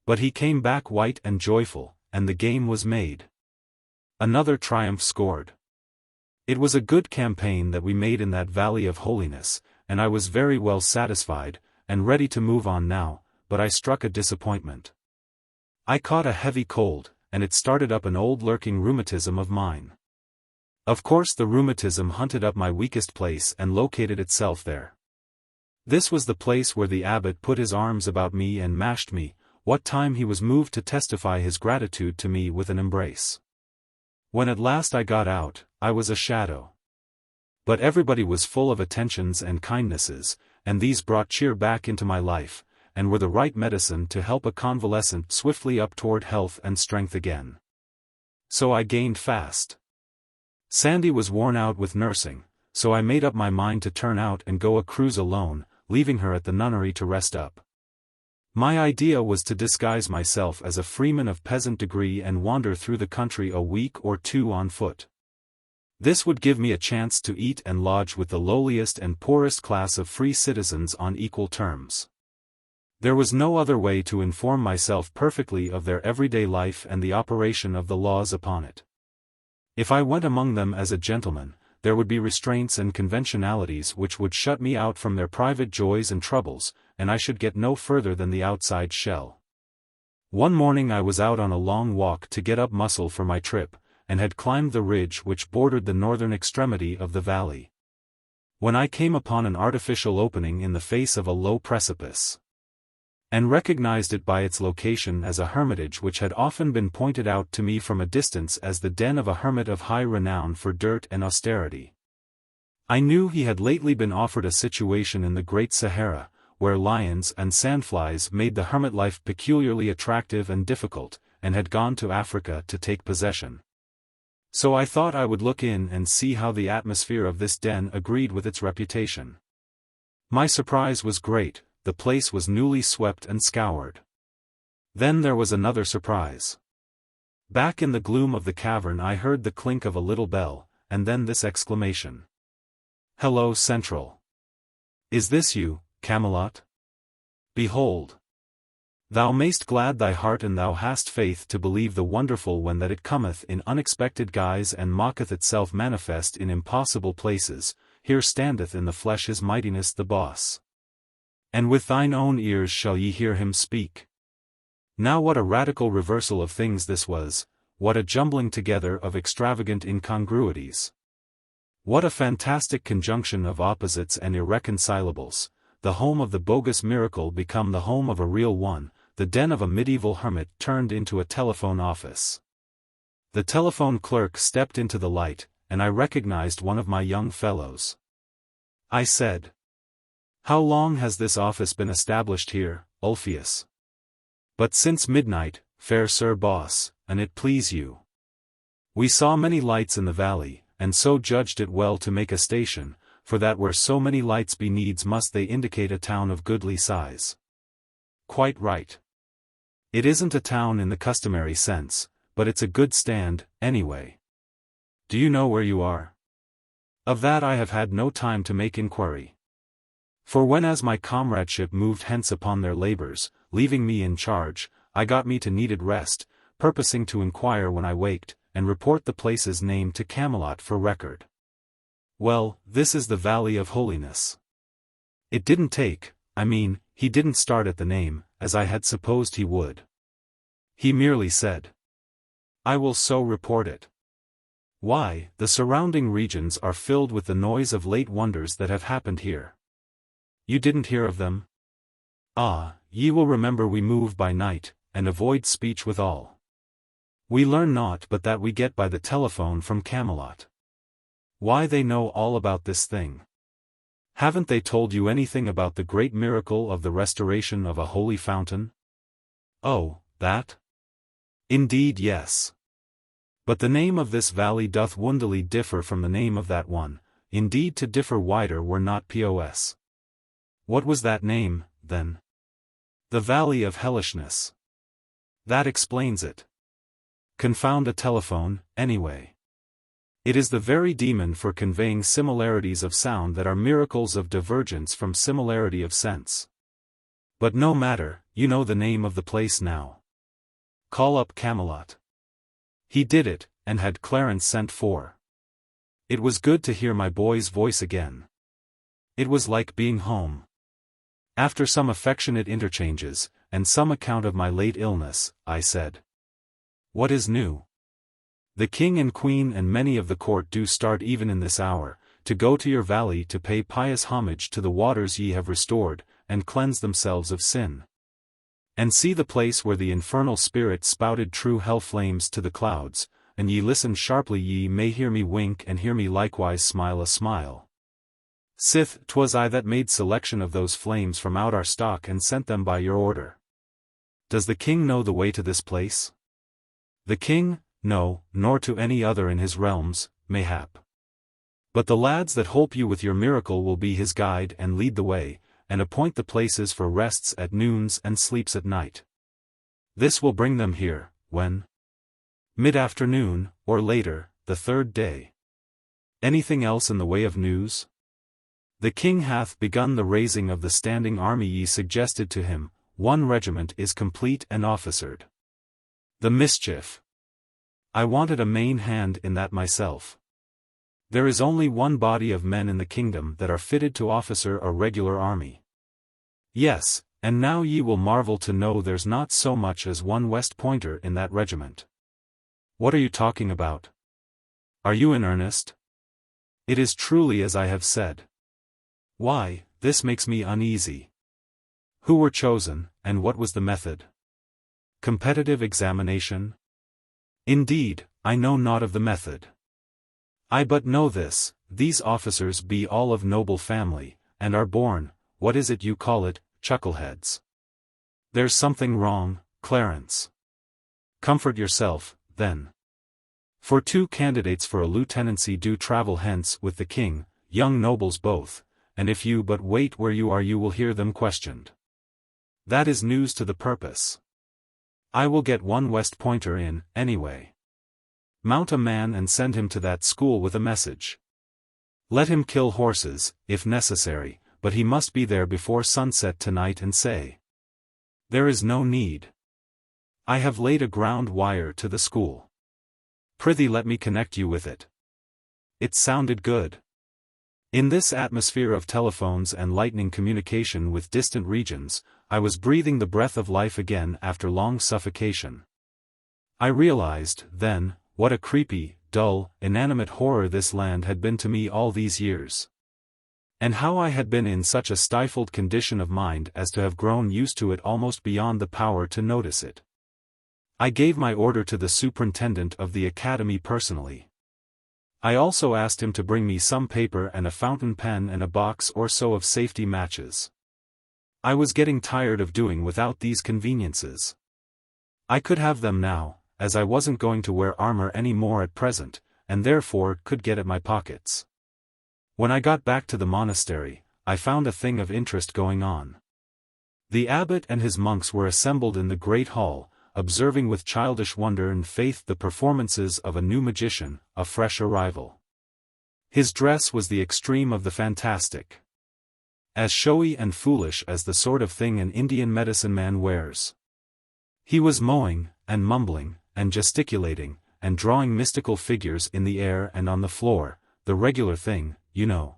But he came back white and joyful, and the game was made. Another triumph scored. It was a good campaign that we made in that Valley of Holiness, and I was very well satisfied, and ready to move on now, but I struck a disappointment. I caught a heavy cold, and it started up an old lurking rheumatism of mine. Of course the rheumatism hunted up my weakest place and located itself there. This was the place where the abbot put his arms about me and mashed me, what time he was moved to testify his gratitude to me with an embrace. When at last I got out, I was a shadow. But everybody was full of attentions and kindnesses, and these brought cheer back into my life, and were the right medicine to help a convalescent swiftly up toward health and strength again. So I gained fast. Sandy was worn out with nursing, so I made up my mind to turn out and go a cruise alone, leaving her at the nunnery to rest up. My idea was to disguise myself as a freeman of peasant degree and wander through the country a week or two on foot. This would give me a chance to eat and lodge with the lowliest and poorest class of free citizens on equal terms. There was no other way to inform myself perfectly of their everyday life and the operation of the laws upon it. If I went among them as a gentleman, there would be restraints and conventionalities which would shut me out from their private joys and troubles, and I should get no further than the outside shell. One morning I was out on a long walk to get up muscle for my trip, and had climbed the ridge which bordered the northern extremity of the valley, when I came upon an artificial opening in the face of a low precipice, and recognized it by its location as a hermitage which had often been pointed out to me from a distance as the den of a hermit of high renown for dirt and austerity. I knew he had lately been offered a situation in the Great Sahara, where lions and sandflies made the hermit life peculiarly attractive and difficult, and had gone to Africa to take possession. So I thought I would look in and see how the atmosphere of this den agreed with its reputation. My surprise was great. The place was newly swept and scoured. Then there was another surprise. Back in the gloom of the cavern I heard the clink of a little bell, and then this exclamation. "Hello, Central. Is this you, Camelot? Behold. Thou mayst glad thy heart and thou hast faith to believe the wonderful when that it cometh in unexpected guise and mocketh itself manifest in impossible places, here standeth in the flesh his mightiness the boss. And with thine own ears shall ye hear him speak." Now what a radical reversal of things this was, what a jumbling together of extravagant incongruities. What a fantastic conjunction of opposites and irreconcilables, the home of the bogus miracle become the home of a real one, the den of a medieval hermit turned into a telephone office. The telephone clerk stepped into the light, and I recognized one of my young fellows. I said, "How long has this office been established here, Ulfius?" "But since midnight, fair sir boss, an it please you. We saw many lights in the valley, and so judged it well to make a station, for that where so many lights be needs must they indicate a town of goodly size." "Quite right. It isn't a town in the customary sense, but it's a good stand, anyway. Do you know where you are?" "Of that I have had no time to make inquiry. For when as my comradeship moved hence upon their labors, leaving me in charge, I got me to needed rest, purposing to inquire when I waked, and report the place's name to Camelot for record. Well, this is the Valley of Holiness. It didn't take, he didn't start at the name, as I had supposed he would. He merely said, "I will so report it." Why, the surrounding regions are filled with the noise of late wonders that have happened here. You didn't hear of them? Ah, ye will remember we move by night, and avoid speech with all. We learn naught but that we get by the telephone from Camelot. Why, they know all about this thing. Haven't they told you anything about the great miracle of the restoration of a holy fountain? Oh, that? Indeed yes. But the name of this valley doth wondily differ from the name of that one, indeed to differ wider were not pos. What was that name, then? The Valley of Hellishness. That explains it. Confound a telephone, anyway. It is the very demon for conveying similarities of sound that are miracles of divergence from similarity of sense. But no matter, you know the name of the place now. Call up Camelot. He did it, and had Clarence sent for. It was good to hear my boy's voice again. It was like being home. After some affectionate interchanges, and some account of my late illness, I said, "What is new?" "The king and queen and many of the court do start even in this hour, to go to your valley to pay pious homage to the waters ye have restored, and cleanse themselves of sin. And see the place where the infernal spirit spouted true hell flames to the clouds, and ye listen sharply ye may hear me wink and hear me likewise smile a smile. Sith, 'twas I that made selection of those flames from out our stock and sent them by your order. Does the king know the way to this place? The king? No, nor to any other in his realms, mayhap. But the lads that holp you with your miracle will be his guide and lead the way, and appoint the places for rests at noons and sleeps at night. This will bring them here, when? Mid-afternoon, or later, the third day. Anything else in the way of news? The king hath begun the raising of the standing army ye suggested to him, one regiment is complete and officered. The mischief! I wanted a main hand in that myself. There is only one body of men in the kingdom that are fitted to officer a regular army. Yes, and now ye will marvel to know there's not so much as one West Pointer in that regiment. What are you talking about? Are you in earnest? It is truly as I have said. Why, this makes me uneasy. Who were chosen, and what was the method? Competitive examination? Indeed, I know naught of the method. I but know this, these officers be all of noble family, and are born, what is it you call it, chuckleheads. There's something wrong, Clarence. Comfort yourself, then. For 2 candidates for a lieutenancy do travel hence with the king, young nobles both, and if you but wait where you are you will hear them questioned. That is news to the purpose. I will get one West Pointer in, anyway. Mount a man and send him to that school with a message. Let him kill horses, if necessary, but he must be there before sunset tonight and say. There is no need. I have laid a ground wire to the school. Prithee let me connect you with it. It sounded good. In this atmosphere of telephones and lightning communication with distant regions, I was breathing the breath of life again after long suffocation. I realized, then, what a creepy, dull, inanimate horror this land had been to me all these years. And how I had been in such a stifled condition of mind as to have grown used to it almost beyond the power to notice it. I gave my order to the superintendent of the academy personally. I also asked him to bring me some paper and a fountain pen and a box or so of safety matches. I was getting tired of doing without these conveniences. I could have them now, as I wasn't going to wear armor any more at present, and therefore could get at my pockets. When I got back to the monastery, I found a thing of interest going on. The abbot and his monks were assembled in the great hall, observing with childish wonder and faith the performances of a new magician, a fresh arrival. His dress was the extreme of the fantastic. As showy and foolish as the sort of thing an Indian medicine man wears. He was mowing, and mumbling, and gesticulating, and drawing mystical figures in the air and on the floor, the regular thing, you know.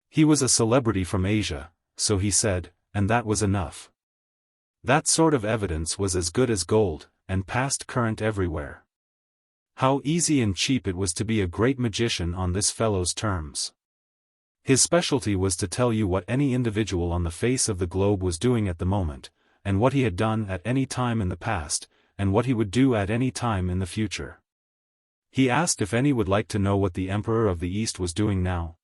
He was a celebrity from Asia, so he said, and that was enough. That sort of evidence was as good as gold, and passed current everywhere. How easy and cheap it was to be a great magician on this fellow's terms. His specialty was to tell you what any individual on the face of the globe was doing at the moment, and what he had done at any time in the past, and what he would do at any time in the future. He asked if any would like to know what the Emperor of the East was doing now.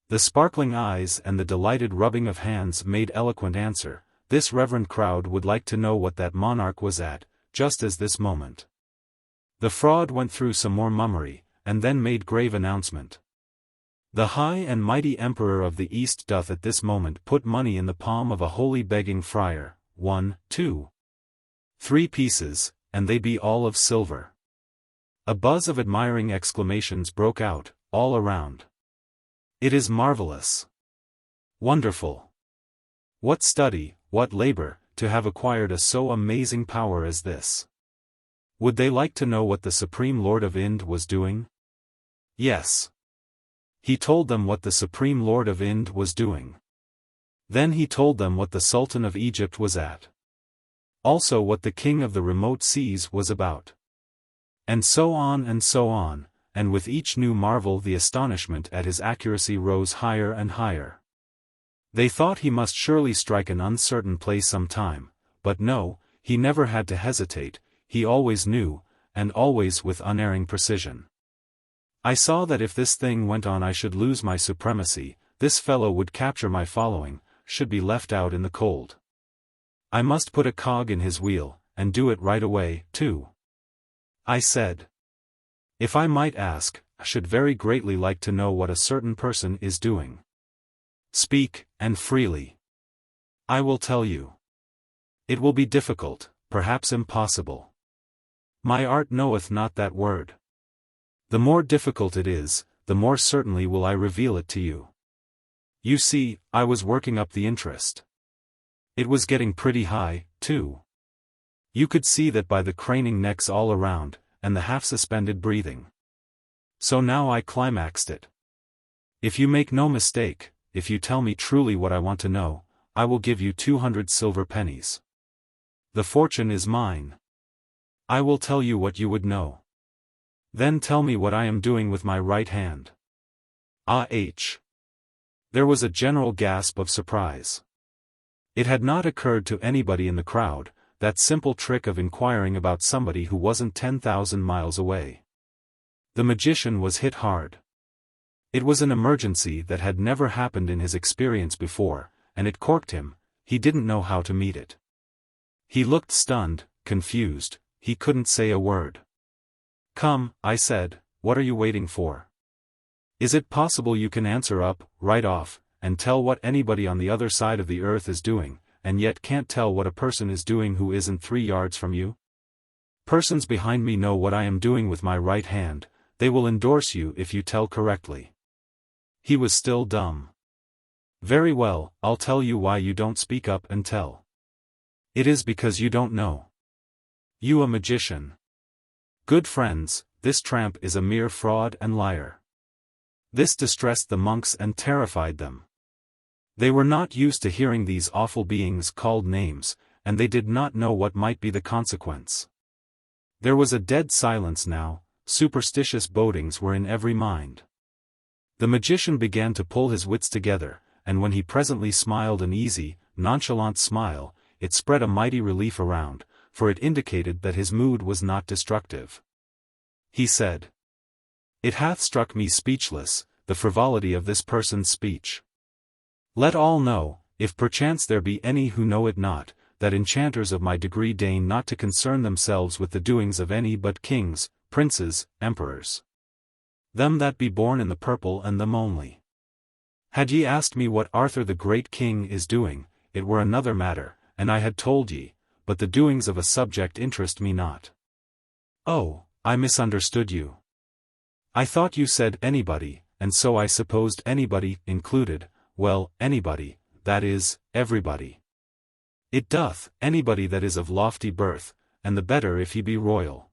The sparkling eyes and the delighted rubbing of hands made eloquent answer. This reverend crowd would like to know what that monarch was at, just as this moment. The fraud went through some more mummery, and then made grave announcement. The high and mighty Emperor of the East doth at this moment put money in the palm of a holy begging friar, 1, 2, 3 pieces, and they be all of silver. A buzz of admiring exclamations broke out, all around. It is marvelous. Wonderful. What study, what labor, to have acquired a so amazing power as this. Would they like to know what the Supreme Lord of Ind was doing? Yes. He told them what the Supreme Lord of Ind was doing. Then he told them what the Sultan of Egypt was at. Also what the King of the remote seas was about. And so on, and with each new marvel the astonishment at his accuracy rose higher and higher. They thought he must surely strike an uncertain place some time, but no, he never had to hesitate, he always knew, and always with unerring precision. I saw that if this thing went on I should lose my supremacy, this fellow would capture my following, should be left out in the cold. I must put a cog in his wheel, and do it right away, too. I said. If I might ask, I should very greatly like to know what a certain person is doing. Speak, and freely. I will tell you. It will be difficult, perhaps impossible. My art knoweth not that word. The more difficult it is, the more certainly will I reveal it to you. You see, I was working up the interest. It was getting pretty high, too. You could see that by the craning necks all around, and the half-suspended breathing. So now I climaxed it. If you make no mistake, if you tell me truly what I want to know, I will give you 200 silver pennies. The fortune is mine. I will tell you what you would know. Then tell me what I am doing with my right hand. There was a general gasp of surprise. It had not occurred to anybody in the crowd, that simple trick of inquiring about somebody who wasn't 10,000 miles away. The magician was hit hard. It was an emergency that had never happened in his experience before, and it corked him. He didn't know how to meet it. He looked stunned, confused, he couldn't say a word. Come, I said, what are you waiting for? Is it possible you can answer up, right off, and tell what anybody on the other side of the earth is doing, and yet can't tell what a person is doing who isn't 3 yards from you? Persons behind me know what I am doing with my right hand, they will endorse you if you tell correctly. He was still dumb. Very well, I'll tell you why you don't speak up and tell. It is because you don't know. You a magician. Good friends, this tramp is a mere fraud and liar. This distressed the monks and terrified them. They were not used to hearing these awful beings called names, and they did not know what might be the consequence. There was a dead silence now, superstitious bodings were in every mind. The magician began to pull his wits together, and when he presently smiled an easy, nonchalant smile, it spread a mighty relief around, for it indicated that his mood was not destructive. He said, "It hath struck me speechless, the frivolity of this person's speech. Let all know, if perchance there be any who know it not, that enchanters of my degree deign not to concern themselves with the doings of any but kings, princes, emperors. Them that be born in the purple and them only. Had ye asked me what Arthur the great king is doing, it were another matter, and I had told ye, but the doings of a subject interest me not." "Oh, I misunderstood you. I thought you said anybody, and so I supposed anybody included. Well, anybody, that is, everybody. It doth, anybody that is of lofty birth, and the better if he be royal."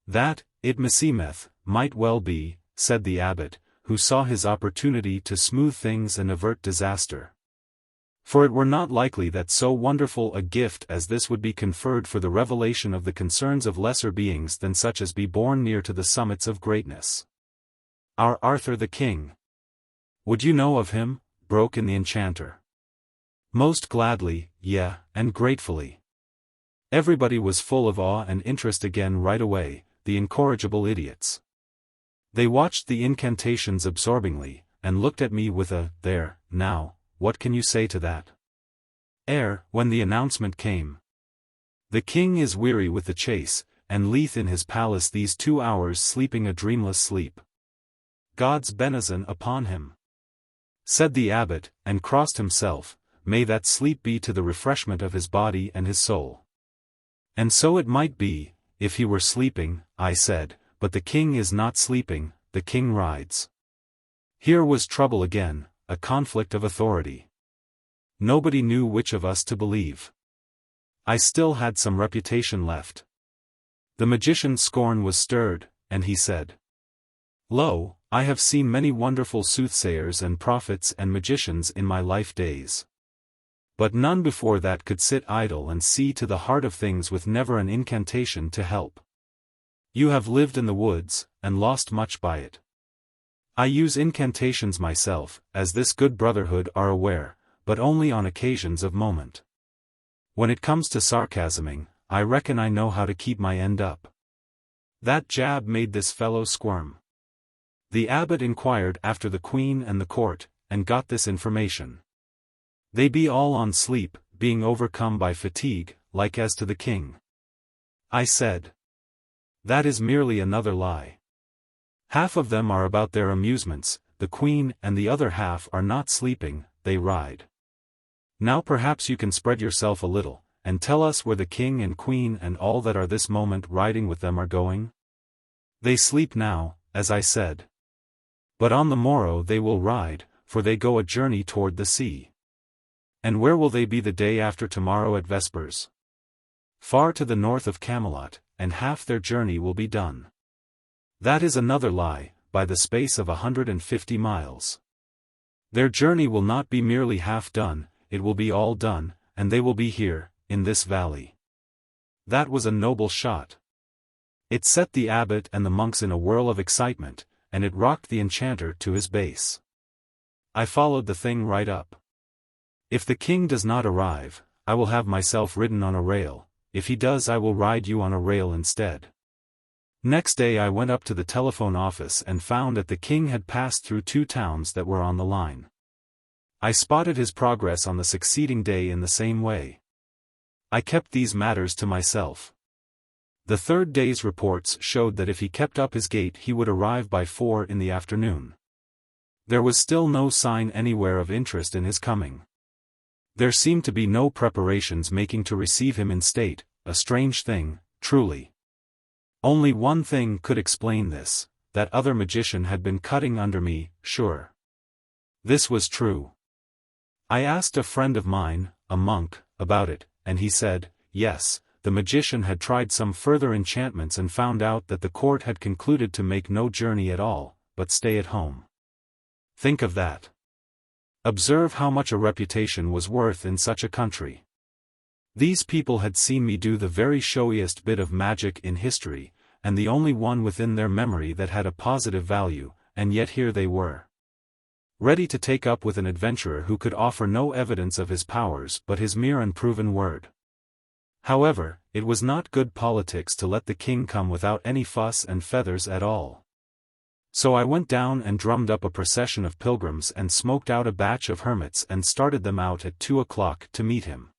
"That, it meseemeth, might well be," said the abbot, who saw his opportunity to smooth things and avert disaster. "For it were not likely that so wonderful a gift as this would be conferred for the revelation of the concerns of lesser beings than such as be born near to the summits of greatness." "Our Arthur the king. Would you know of him?" broke in the enchanter. "Most gladly, yea, and gratefully." Everybody was full of awe and interest again right away, the incorrigible idiots. They watched the incantations absorbingly, and looked at me with a, "There, now, what can you say to that?" Ere, when the announcement came. "The king is weary with the chase, and lieth in his palace these 2 hours sleeping a dreamless sleep. God's benison upon him," said the abbot, and crossed himself, "may that sleep be to the refreshment of his body and his soul." "And so it might be, if he were sleeping," I said, "but the king is not sleeping, the king rides." Here was trouble again, a conflict of authority. Nobody knew which of us to believe. I still had some reputation left. The magician's scorn was stirred, and he said, "Lo, I have seen many wonderful soothsayers and prophets and magicians in my life days. But none before that could sit idle and see to the heart of things with never an incantation to help. You have lived in the woods, and lost much by it. I use incantations myself, as this good brotherhood are aware, but only on occasions of moment. When it comes to sarcasming, I reckon I know how to keep my end up." That jab made this fellow squirm. The abbot inquired after the queen and the court, and got this information. They be all on sleep, being overcome by fatigue, like as to the king. I said. That is merely another lie. Half of them are about their amusements, the queen and the other half are not sleeping, they ride. Now perhaps you can spread yourself a little, and tell us where the king and queen and all that are this moment riding with them are going? They sleep now, as I said. But on the morrow they will ride, for they go a journey toward the sea. And where will they be the day after tomorrow at vespers? Far to the north of Camelot, and half their journey will be done. That is another lie, by the space of 150 miles. Their journey will not be merely half done, it will be all done, and they will be here, in this valley. That was a noble shot. It set the abbot and the monks in a whirl of excitement, and it rocked the enchanter to his base. I followed the thing right up. If the king does not arrive, I will have myself ridden on a rail, if he does I will ride you on a rail instead. Next day I went up to the telephone office and found that the king had passed through 2 towns that were on the line. I spotted his progress on the succeeding day in the same way. I kept these matters to myself. The 3rd day's reports showed that if he kept up his gait he would arrive by 4 in the afternoon. There was still no sign anywhere of interest in his coming. There seemed to be no preparations making to receive him in state, a strange thing, truly. Only one thing could explain this, that other magician had been cutting under me, sure. This was true. I asked a friend of mine, a monk, about it, and he said, yes, the magician had tried some further enchantments and found out that the court had concluded to make no journey at all, but stay at home. Think of that. Observe how much a reputation was worth in such a country. These people had seen me do the very showiest bit of magic in history, and the only one within their memory that had a positive value, and yet here they were. Ready to take up with an adventurer who could offer no evidence of his powers but his mere unproven word. However, it was not good politics to let the king come without any fuss and feathers at all. So I went down and drummed up a procession of pilgrims and smoked out a batch of hermits and started them out at 2 o'clock to meet him.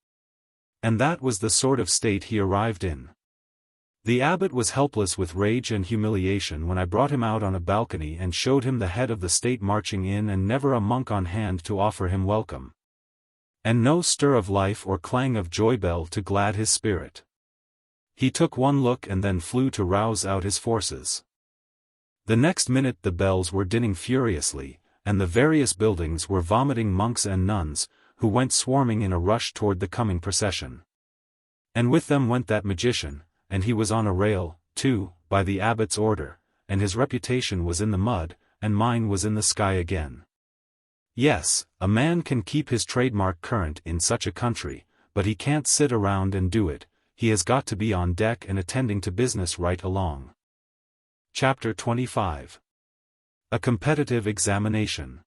And that was the sort of state he arrived in. The abbot was helpless with rage and humiliation when I brought him out on a balcony and showed him the head of the state marching in and never a monk on hand to offer him welcome. And no stir of life or clang of joy bell to glad his spirit. He took one look and then flew to rouse out his forces. The next minute the bells were dinning furiously, and the various buildings were vomiting monks and nuns, who went swarming in a rush toward the coming procession. And with them went that magician, and he was on a rail, too, by the abbot's order, and his reputation was in the mud, and mine was in the sky again. Yes, a man can keep his trademark current in such a country, but he can't sit around and do it, he has got to be on deck and attending to business right along. Chapter 25. A competitive examination.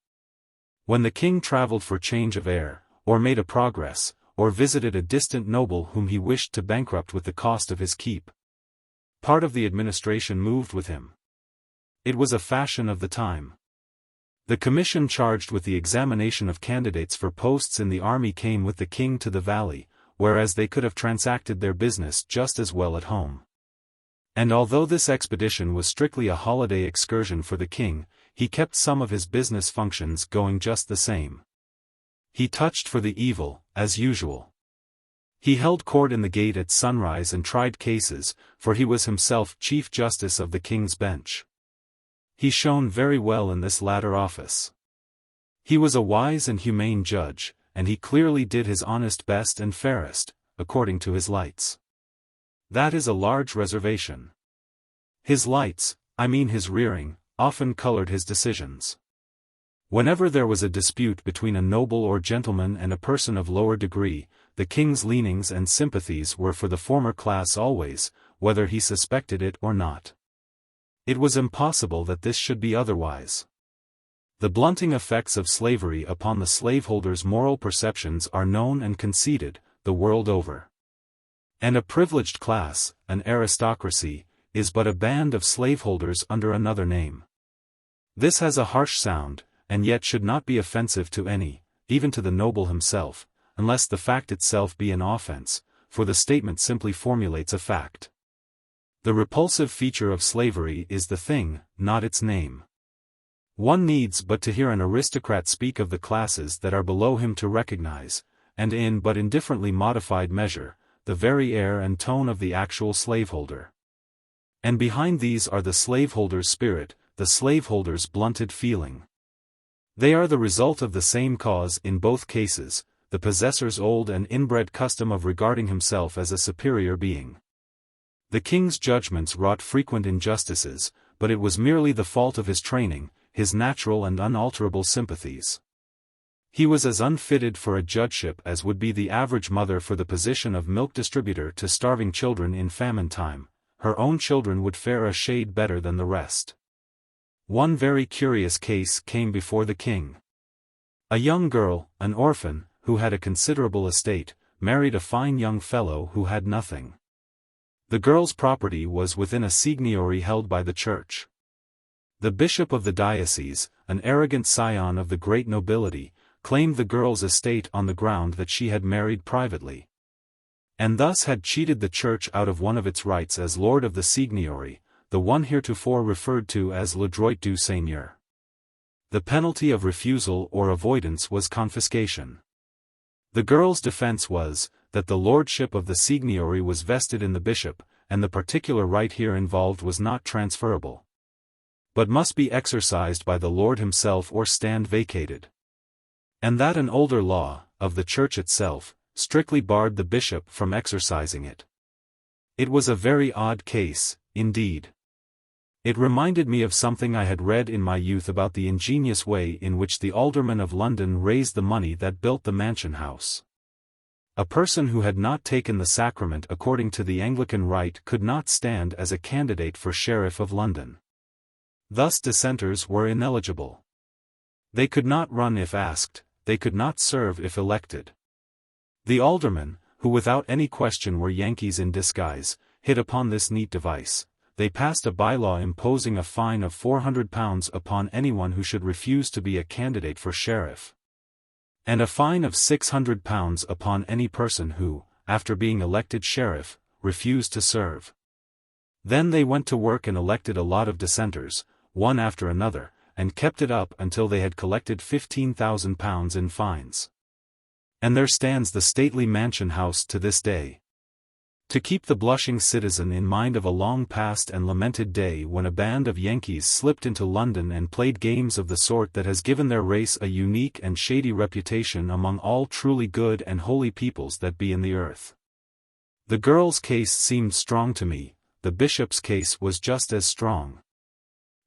When the king traveled for change of air, or made a progress, or visited a distant noble whom he wished to bankrupt with the cost of his keep, part of the administration moved with him. It was a fashion of the time. The commission charged with the examination of candidates for posts in the army came with the king to the valley, whereas they could have transacted their business just as well at home. And although this expedition was strictly a holiday excursion for the king, he kept some of his business functions going just the same. He touched for the evil, as usual. He held court in the gate at sunrise and tried cases, for he was himself Chief Justice of the King's Bench. He shone very well in this latter office. He was a wise and humane judge, and he clearly did his honest best and fairest, according to his lights. That is a large reservation. His lights, I mean his rearing, often colored his decisions. Whenever there was a dispute between a noble or gentleman and a person of lower degree, the king's leanings and sympathies were for the former class always, whether he suspected it or not. It was impossible that this should be otherwise. The blunting effects of slavery upon the slaveholder's moral perceptions are known and conceded, the world over. And a privileged class, an aristocracy, is but a band of slaveholders under another name. This has a harsh sound, and yet should not be offensive to any, even to the noble himself, unless the fact itself be an offense, for the statement simply formulates a fact. The repulsive feature of slavery is the thing, not its name. One needs but to hear an aristocrat speak of the classes that are below him to recognize, and in but indifferently modified measure, the very air and tone of the actual slaveholder. And behind these are the slaveholder's spirit, the slaveholder's blunted feeling. They are the result of the same cause in both cases, the possessor's old and inbred custom of regarding himself as a superior being. The king's judgments wrought frequent injustices, but it was merely the fault of his training, his natural and unalterable sympathies. He was as unfitted for a judgeship as would be the average mother for the position of milk distributor to starving children in famine time. Her own children would fare a shade better than the rest. One very curious case came before the king. A young girl, an orphan, who had a considerable estate, married a fine young fellow who had nothing. The girl's property was within a seigniory held by the church. The bishop of the diocese, an arrogant scion of the great nobility, claimed the girl's estate on the ground that she had married privately, and thus had cheated the church out of one of its rights as lord of the seigniory, the one heretofore referred to as le droit du seigneur. The penalty of refusal or avoidance was confiscation. The girl's defense was, that the lordship of the seigniory was vested in the bishop, and the particular right here involved was not transferable, but must be exercised by the lord himself or stand vacated. And that an older law, of the church itself, strictly barred the bishop from exercising it. It was a very odd case, indeed. It reminded me of something I had read in my youth about the ingenious way in which the aldermen of London raised the money that built the Mansion-House. A person who had not taken the sacrament according to the Anglican rite could not stand as a candidate for Sheriff of London. Thus dissenters were ineligible. They could not run if asked, they could not serve if elected. The aldermen, who without any question were Yankees in disguise, hit upon this neat device. They passed a bylaw imposing a fine of £400 upon anyone who should refuse to be a candidate for sheriff, and a fine of £600 upon any person who, after being elected sheriff, refused to serve. Then they went to work and elected a lot of dissenters, one after another, and kept it up until they had collected £15,000 in fines. And there stands the stately Mansion-House to this day. To keep the blushing citizen in mind of a long past and lamented day when a band of Yankees slipped into London and played games of the sort that has given their race a unique and shady reputation among all truly good and holy peoples that be in the earth. The girl's case seemed strong to me, the bishop's case was just as strong.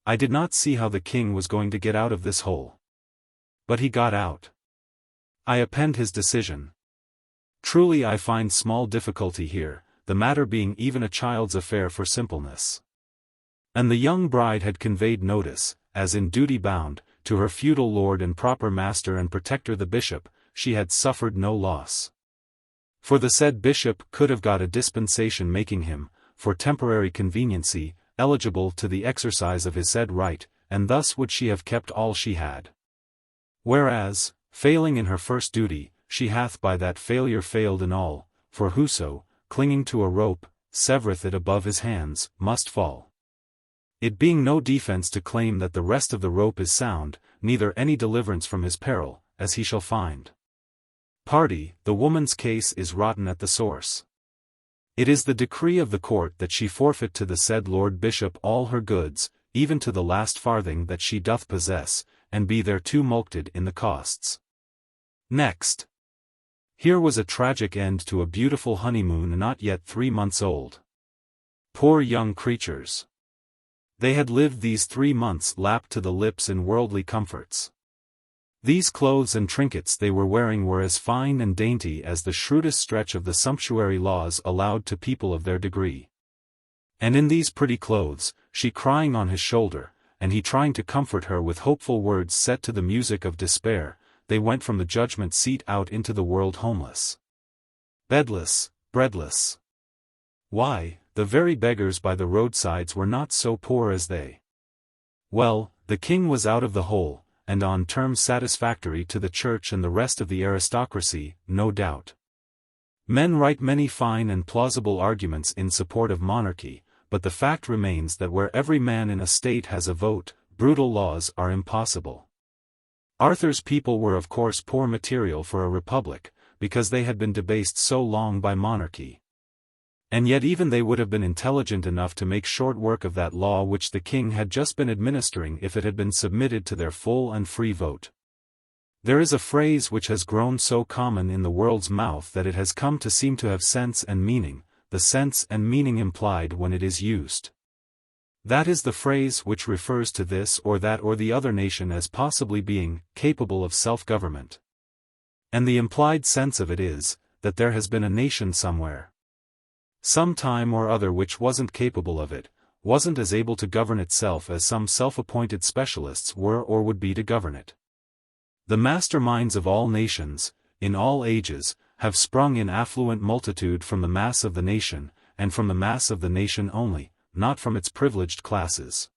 I did not see how the king was going to get out of this hole. But he got out. I append his decision. Truly I find small difficulty here, the matter being even a child's affair for simpleness. And the young bride had conveyed notice, as in duty bound, to her feudal lord and proper master and protector the bishop, she had suffered no loss. For the said bishop could have got a dispensation making him, for temporary conveniency, eligible to the exercise of his said right, and thus would she have kept all she had. Whereas, failing in her first duty, she hath by that failure failed in all, for whoso, clinging to a rope, severeth it above his hands, must fall. It being no defense to claim that the rest of the rope is sound, neither any deliverance from his peril, as he shall find. Party, the woman's case is rotten at the source. It is the decree of the court that she forfeit to the said Lord Bishop all her goods, even to the last farthing that she doth possess, and be thereto mulcted in the costs. Next. Here was a tragic end to a beautiful honeymoon not yet 3 months old. Poor young creatures. They had lived these 3 months lapped to the lips in worldly comforts. These clothes and trinkets they were wearing were as fine and dainty as the shrewdest stretch of the sumptuary laws allowed to people of their degree. And in these pretty clothes, she crying on his shoulder, and he trying to comfort her with hopeful words set to the music of despair, they went from the judgment seat out into the world homeless, bedless, breadless. Why, the very beggars by the roadsides were not so poor as they. Well, the king was out of the hole, and on terms satisfactory to the church and the rest of the aristocracy, no doubt. Men write many fine and plausible arguments in support of monarchy, but the fact remains that where every man in a state has a vote, brutal laws are impossible. Arthur's people were of course poor material for a republic, because they had been debased so long by monarchy. And yet even they would have been intelligent enough to make short work of that law which the king had just been administering if it had been submitted to their full and free vote. There is a phrase which has grown so common in the world's mouth that it has come to seem to have sense and meaning, the sense and meaning implied when it is used. That is the phrase which refers to this or that or the other nation as possibly being capable of self-government. And the implied sense of it is, that there has been a nation somewhere, some time or other which wasn't capable of it, wasn't as able to govern itself as some self-appointed specialists were or would be to govern it. The masterminds of all nations, in all ages, have sprung in affluent multitude from the mass of the nation, and from the mass of the nation only, not from its privileged classes.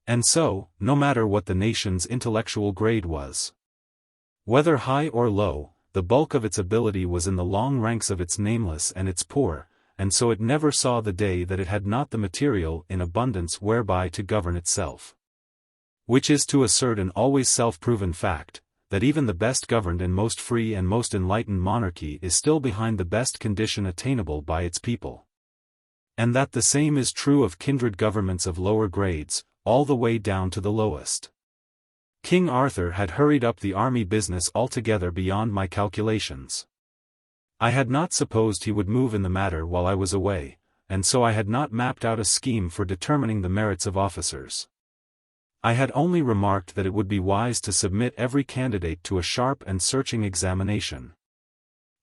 And so, no matter what the nation's intellectual grade was, whether high or low, the bulk of its ability was in the long ranks of its nameless and its poor, and so it never saw the day that it had not the material in abundance whereby to govern itself. Which is to assert an always self-proven fact, that even the best governed and most free and most enlightened monarchy is still behind the best condition attainable by its people. And that the same is true of kindred governments of lower grades, all the way down to the lowest. King Arthur had hurried up the army business altogether beyond my calculations. I had not supposed he would move in the matter while I was away, and so I had not mapped out a scheme for determining the merits of officers. I had only remarked that it would be wise to submit every candidate to a sharp and searching examination.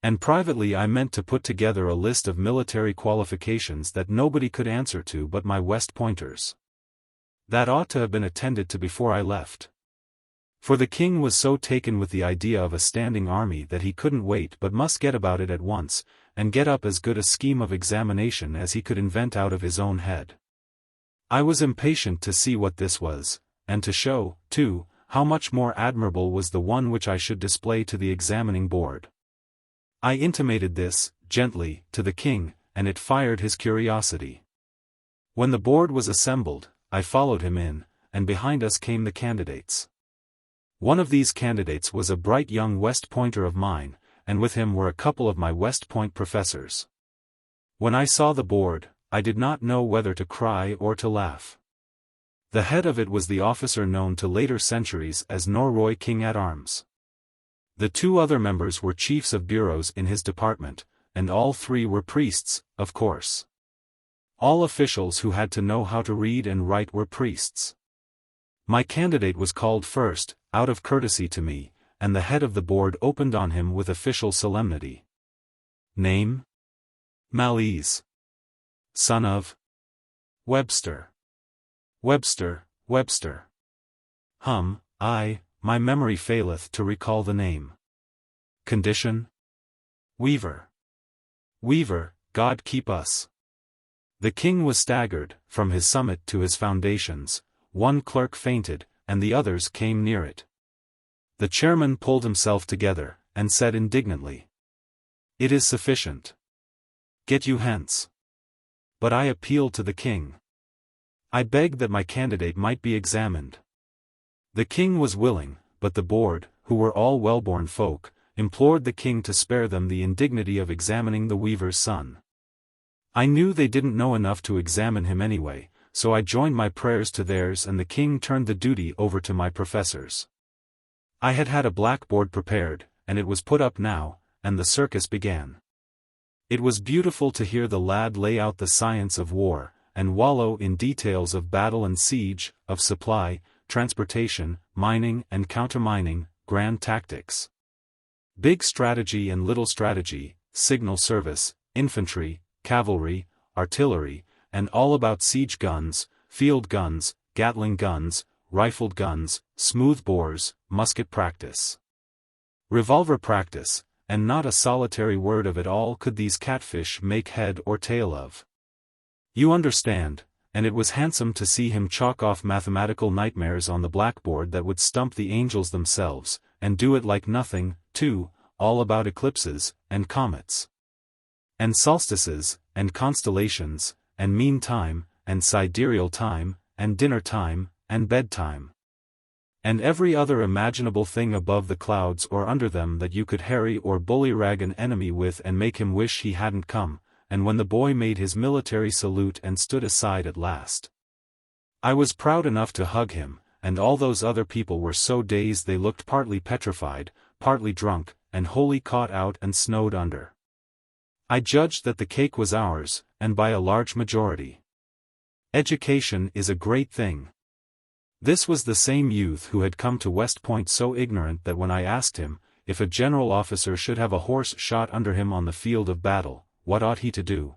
And privately I meant to put together a list of military qualifications that nobody could answer to but my West Pointers. That ought to have been attended to before I left. For the king was so taken with the idea of a standing army that he couldn't wait but must get about it at once, and get up as good a scheme of examination as he could invent out of his own head. I was impatient to see what this was, and to show, too, how much more admirable was the one which I should display to the examining board. I intimated this, gently, to the king, and it fired his curiosity. When the board was assembled, I followed him in, and behind us came the candidates. One of these candidates was a bright young West Pointer of mine, and with him were a couple of my West Point professors. When I saw the board, I did not know whether to cry or to laugh. The head of it was the officer known to later centuries as Norroy King-at-Arms. The two other members were chiefs of bureaus in his department, and all three were priests, of course. All officials who had to know how to read and write were priests. My candidate was called first, out of courtesy to me, and the head of the board opened on him with official solemnity. Name? Malise. Son of? Webster. Webster. My memory faileth to recall the name. Condition? Weaver. God keep us. The king was staggered, from his summit to his foundations. One clerk fainted, and the others came near it. The chairman pulled himself together, and said indignantly, "It is sufficient. Get you hence." But I appealed to the king. I begged that my candidate might be examined. The king was willing, but the board, who were all well-born folk, implored the king to spare them the indignity of examining the weaver's son. I knew they didn't know enough to examine him anyway, so I joined my prayers to theirs and the king turned the duty over to my professors. I had had a blackboard prepared, and it was put up now, and the circus began. It was beautiful to hear the lad lay out the science of war, and wallow in details of battle and siege, of supply, transportation, mining and countermining, grand tactics, big strategy and little strategy, signal service, infantry, cavalry, artillery, and all about siege guns, field guns, Gatling guns, rifled guns, smooth bores, musket practice, revolver practice, and not a solitary word of it all could these catfish make head or tail of. You understand, and it was handsome to see him chalk off mathematical nightmares on the blackboard that would stump the angels themselves, and do it like nothing, too, all about eclipses, and comets, and solstices, and constellations, and mean time, and sidereal time, and dinner time, and bedtime, and every other imaginable thing above the clouds or under them that you could harry or bullyrag an enemy with and make him wish he hadn't come. And when the boy made his military salute and stood aside at last, I was proud enough to hug him, and all those other people were so dazed they looked partly petrified, partly drunk, and wholly caught out and snowed under. I judged that the cake was ours, and by a large majority. Education is a great thing. This was the same youth who had come to West Point so ignorant that when I asked him, if a general officer should have a horse shot under him on the field of battle, what ought he to do?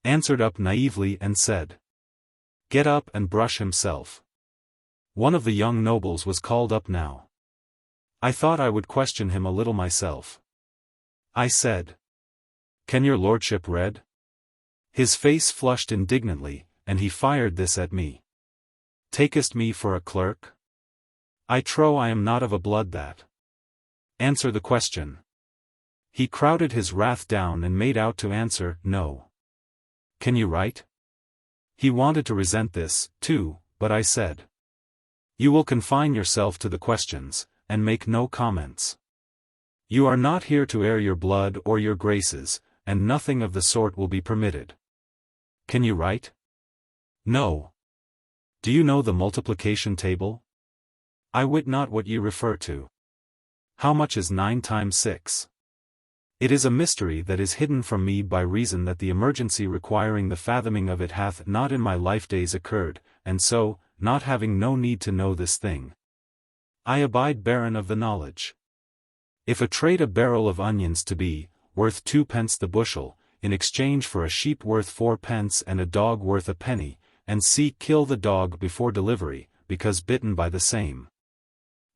Answered up naively and said, "Get up and brush himself." One of the young nobles was called up now. I thought I would question him a little myself. I said, "Can your lordship read?" His face flushed indignantly, and he fired this at me. "Takest me for a clerk? I trow I am not of a blood that. Answer the question." He crowded his wrath down and made out to answer, "No." "Can you write?" He wanted to resent this, too, but I said, "You will confine yourself to the questions, and make no comments. You are not here to air your blood or your graces, and nothing of the sort will be permitted. Can you write?" "No." "Do you know the multiplication table?" "I wit not what ye refer to." "How much is 9 times 6? It is a mystery that is hidden from me by reason that the emergency requiring the fathoming of it hath not in my life days occurred, and so, not having no need to know this thing, I abide barren of the knowledge. If a trade a barrel of onions to be, worth 2 pence the bushel, in exchange for a sheep worth 4 pence and a dog worth a penny, and C kill the dog before delivery, because bitten by the same,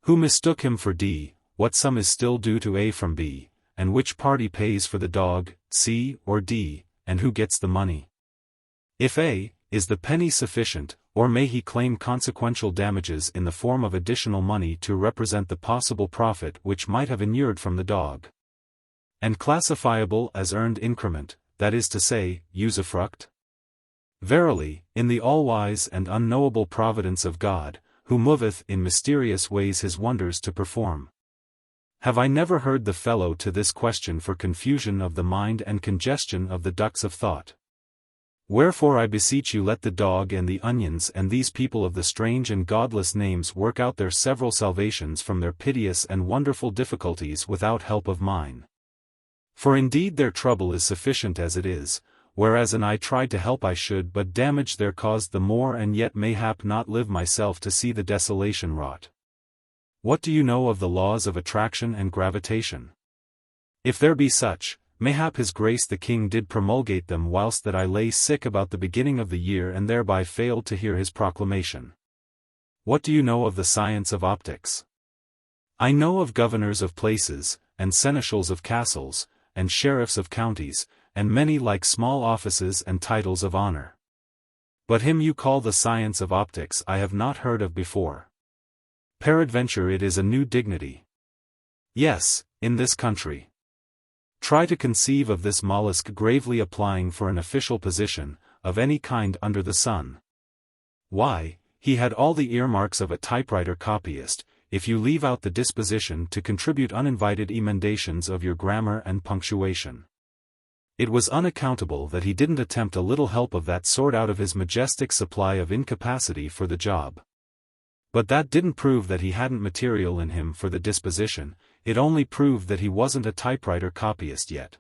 who mistook him for D, what sum is still due to A from B, and which party pays for the dog, C or D, and who gets the money? If A, is the penny sufficient, or may he claim consequential damages in the form of additional money to represent the possible profit which might have inured from the dog? And classifiable as earned increment, that is to say, usufruct? Verily, in the all-wise and unknowable providence of God, who moveth in mysterious ways his wonders to perform, have I never heard the fellow to this question for confusion of the mind and congestion of the ducts of thought. Wherefore I beseech you let the dog and the onions and these people of the strange and godless names work out their several salvations from their piteous and wonderful difficulties without help of mine. For indeed their trouble is sufficient as it is, whereas an I tried to help I should but damage their cause the more and yet mayhap not live myself to see the desolation wrought. What do you know of the laws of attraction and gravitation? If there be such, mayhap his grace the king did promulgate them whilst that I lay sick about the beginning of the year and thereby failed to hear his proclamation. What do you know of the science of optics? I know of governors of places, and seneschals of castles, and sheriffs of counties, and many like small offices and titles of honor. But him you call the science of optics I have not heard of before. Peradventure it is a new dignity. Yes, in this country. Try to conceive of this mollusk gravely applying for an official position, of any kind under the sun. Why, he had all the earmarks of a typewriter copyist, if you leave out the disposition to contribute uninvited emendations of your grammar and punctuation. It was unaccountable that he didn't attempt a little help of that sort out of his majestic supply of incapacity for the job. But that didn't prove that he hadn't material in him for the disposition, it only proved that he wasn't a typewriter copyist yet.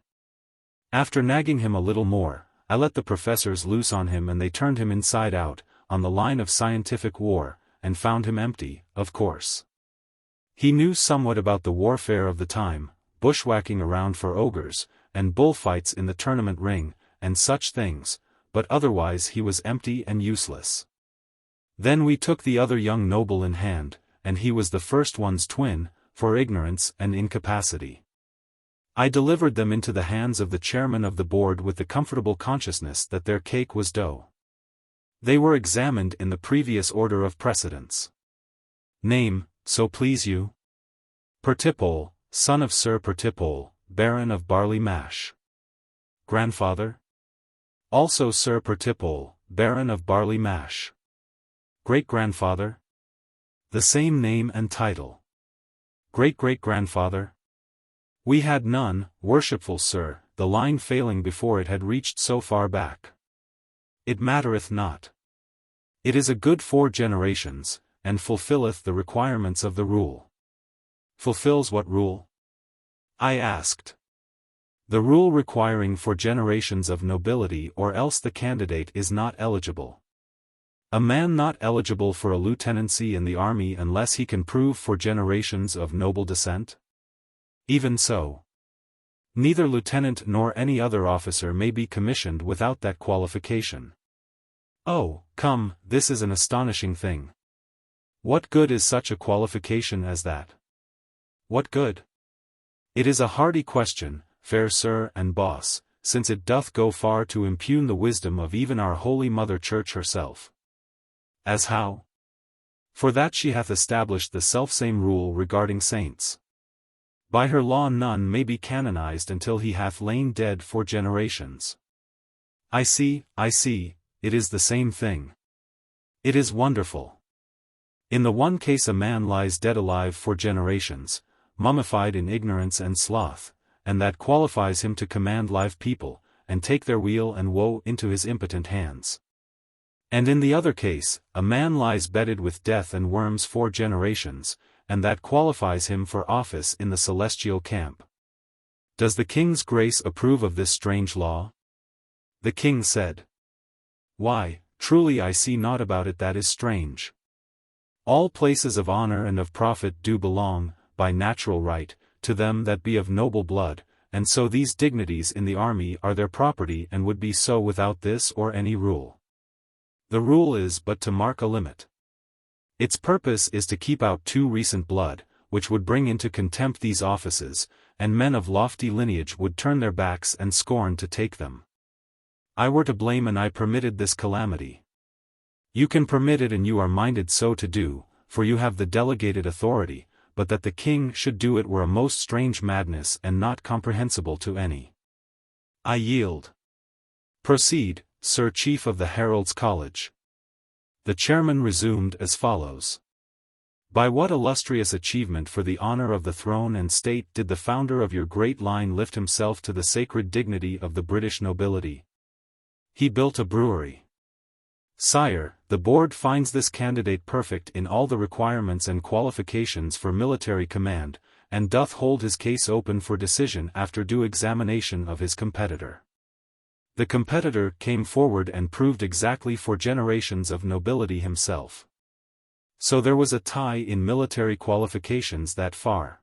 After nagging him a little more, I let the professors loose on him and they turned him inside out, on the line of scientific war, and found him empty, of course. He knew somewhat about the warfare of the time, bushwhacking around for ogres, and bullfights in the tournament ring, and such things, but otherwise he was empty and useless. Then we took the other young noble in hand, and he was the first one's twin, for ignorance and incapacity. I delivered them into the hands of the chairman of the board with the comfortable consciousness that their cake was dough. They were examined in the previous order of precedence. Name, so please you? Pertipole, son of Sir Pertipole, Baron of Barley Mash. Grandfather? Also Sir Pertipole, Baron of Barley Mash. Great-grandfather? The same name and title. Great-great-grandfather? We had none, worshipful sir, the line failing before it had reached so far back. It mattereth not. It is a good 4 generations, and fulfilleth the requirements of the rule. Fulfills what rule? I asked. The rule requiring 4 generations of nobility, or else the candidate is not eligible. A man not eligible for a lieutenancy in the army unless he can prove 4 generations of noble descent? Even so. Neither lieutenant nor any other officer may be commissioned without that qualification. Oh, come, this is an astonishing thing. What good is such a qualification as that? What good? It is a hardy question, fair sir and boss, since it doth go far to impugn the wisdom of even our holy Mother Church herself. As how? For that she hath established the selfsame rule regarding saints. By her law none may be canonized until he hath lain dead 4 generations. I see, it is the same thing. It is wonderful. In the one case a man lies dead alive 4 generations, mummified in ignorance and sloth, and that qualifies him to command live people, and take their weal and woe into his impotent hands. And in the other case, a man lies bedded with death and worms 4 generations, and that qualifies him for office in the celestial camp. Does the king's grace approve of this strange law? The king said. Why, truly I see naught about it that is strange. All places of honor and of profit do belong, by natural right, to them that be of noble blood, and so these dignities in the army are their property and would be so without this or any rule. The rule is but to mark a limit. Its purpose is to keep out too recent blood, which would bring into contempt these offices, and men of lofty lineage would turn their backs and scorn to take them. I were to blame and I permitted this calamity. You can permit it and you are minded so to do, for you have the delegated authority, but that the king should do it were a most strange madness and not comprehensible to any. I yield. Proceed, Sir Chief of the Heralds' College. The chairman resumed as follows. By what illustrious achievement for the honor of the throne and state did the founder of your great line lift himself to the sacred dignity of the British nobility? He built a brewery. Sire, the board finds this candidate perfect in all the requirements and qualifications for military command, and doth hold his case open for decision after due examination of his competitor. The competitor came forward and proved exactly 4 generations of nobility himself. So there was a tie in military qualifications that far.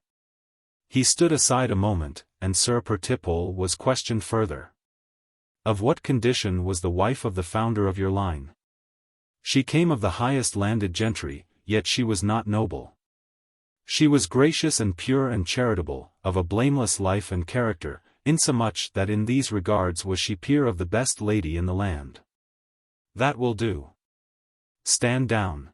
He stood aside a moment, and Sir Pertipole was questioned further. Of what condition was the wife of the founder of your line? She came of the highest landed gentry, yet she was not noble. She was gracious and pure and charitable, of a blameless life and character, insomuch that in these regards was she peer of the best lady in the land. That will do. Stand down.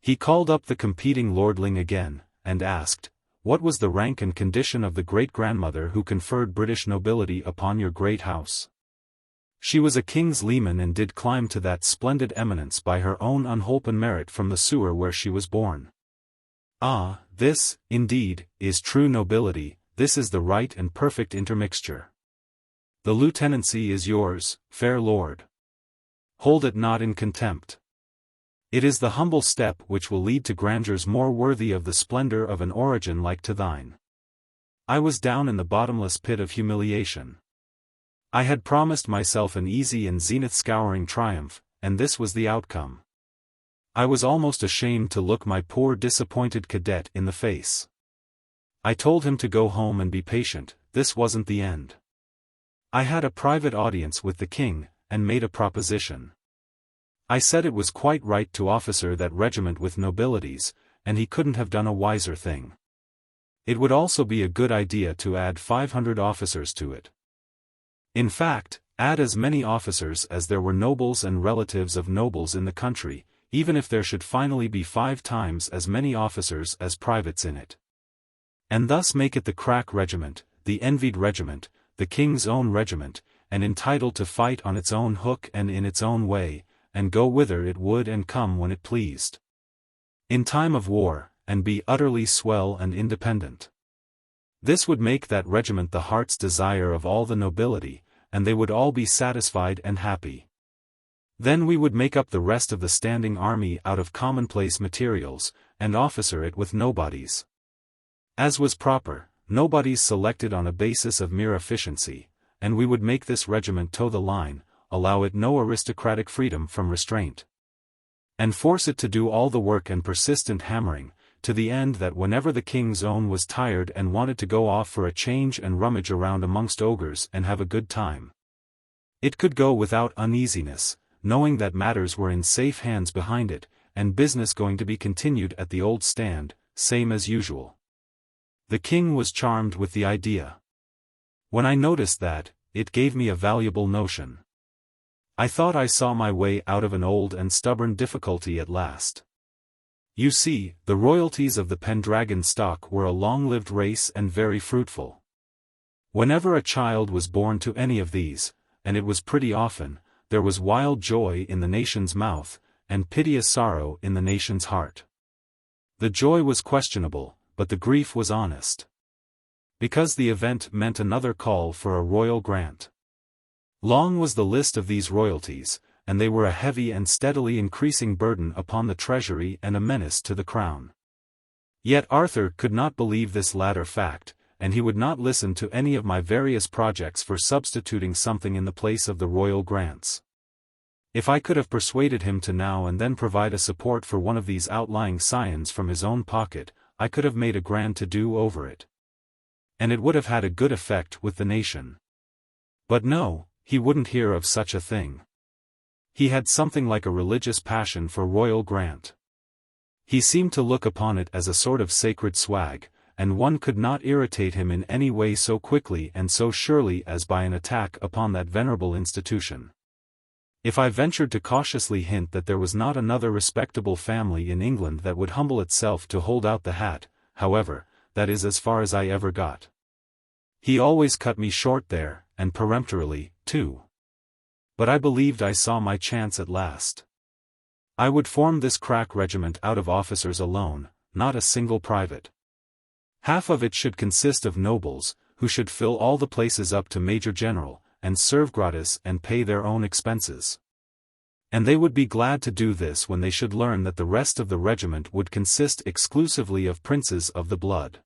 He called up the competing lordling again, and asked, what was the rank and condition of the great-grandmother who conferred British nobility upon your great house? She was a king's leman and did climb to that splendid eminence by her own unholpen merit from the sewer where she was born. Ah, this, indeed, is true nobility, this is the right and perfect intermixture. The lieutenancy is yours, fair lord. Hold it not in contempt. It is the humble step which will lead to grandeurs more worthy of the splendor of an origin like to thine. I was down in the bottomless pit of humiliation. I had promised myself an easy and zenith-scouring triumph, and this was the outcome. I was almost ashamed to look my poor disappointed cadet in the face. I told him to go home and be patient, this wasn't the end. I had a private audience with the king, and made a proposition. I said it was quite right to officer that regiment with nobilities, and he couldn't have done a wiser thing. It would also be a good idea to add 500 officers to it. In fact, Add as many officers as there were nobles and relatives of nobles in the country, even if there should finally be 5 times as many officers as privates in it. And thus make it the crack regiment, the envied regiment, the king's own regiment, and entitled to fight on its own hook and in its own way, and go whither it would and come when it pleased. In time of war, and be utterly swell and independent. This would make that regiment the heart's desire of all the nobility, and they would all be satisfied and happy. Then we would make up the rest of the standing army out of commonplace materials, and officer it with nobodies. As was proper, nobodies selected on a basis of mere efficiency, and we would make this regiment toe the line, allow it no aristocratic freedom from restraint, and force it to do all the work and persistent hammering, to the end that whenever the king's own was tired and wanted to go off for a change and rummage around amongst ogres and have a good time, it could go without uneasiness, knowing that matters were in safe hands behind it, and business going to be continued at the old stand, same as usual. The king was charmed with the idea. When I noticed that, it gave me a valuable notion. I thought I saw my way out of an old and stubborn difficulty at last. You see, the royalties of the Pendragon stock were a long-lived race and very fruitful. Whenever a child was born to any of these, and it was pretty often, there was wild joy in the nation's mouth, and piteous sorrow in the nation's heart. The joy was questionable, but the grief was honest. Because the event meant another call for a royal grant. Long was the list of these royalties, and they were a heavy and steadily increasing burden upon the treasury and a menace to the crown. Yet Arthur could not believe this latter fact, and he would not listen to any of my various projects for substituting something in the place of the royal grants. If I could have persuaded him to now and then provide a support for one of these outlying scions from his own pocket, I could have made a grand to-do over it. And it would have had a good effect with the nation. But no, he wouldn't hear of such a thing. He had something like a religious passion for royal grant. He seemed to look upon it as a sort of sacred swag, and one could not irritate him in any way so quickly and so surely as by an attack upon that venerable institution. If I ventured to cautiously hint that there was not another respectable family in England that would humble itself to hold out the hat, however, that is as far as I ever got. He always cut me short there, and peremptorily, too. But I believed I saw my chance at last. I would form this crack regiment out of officers alone, not a single private. Half of it should consist of nobles, who should fill all the places up to major general, and serve gratis and pay their own expenses. And they would be glad to do this when they should learn that the rest of the regiment would consist exclusively of princes of the blood.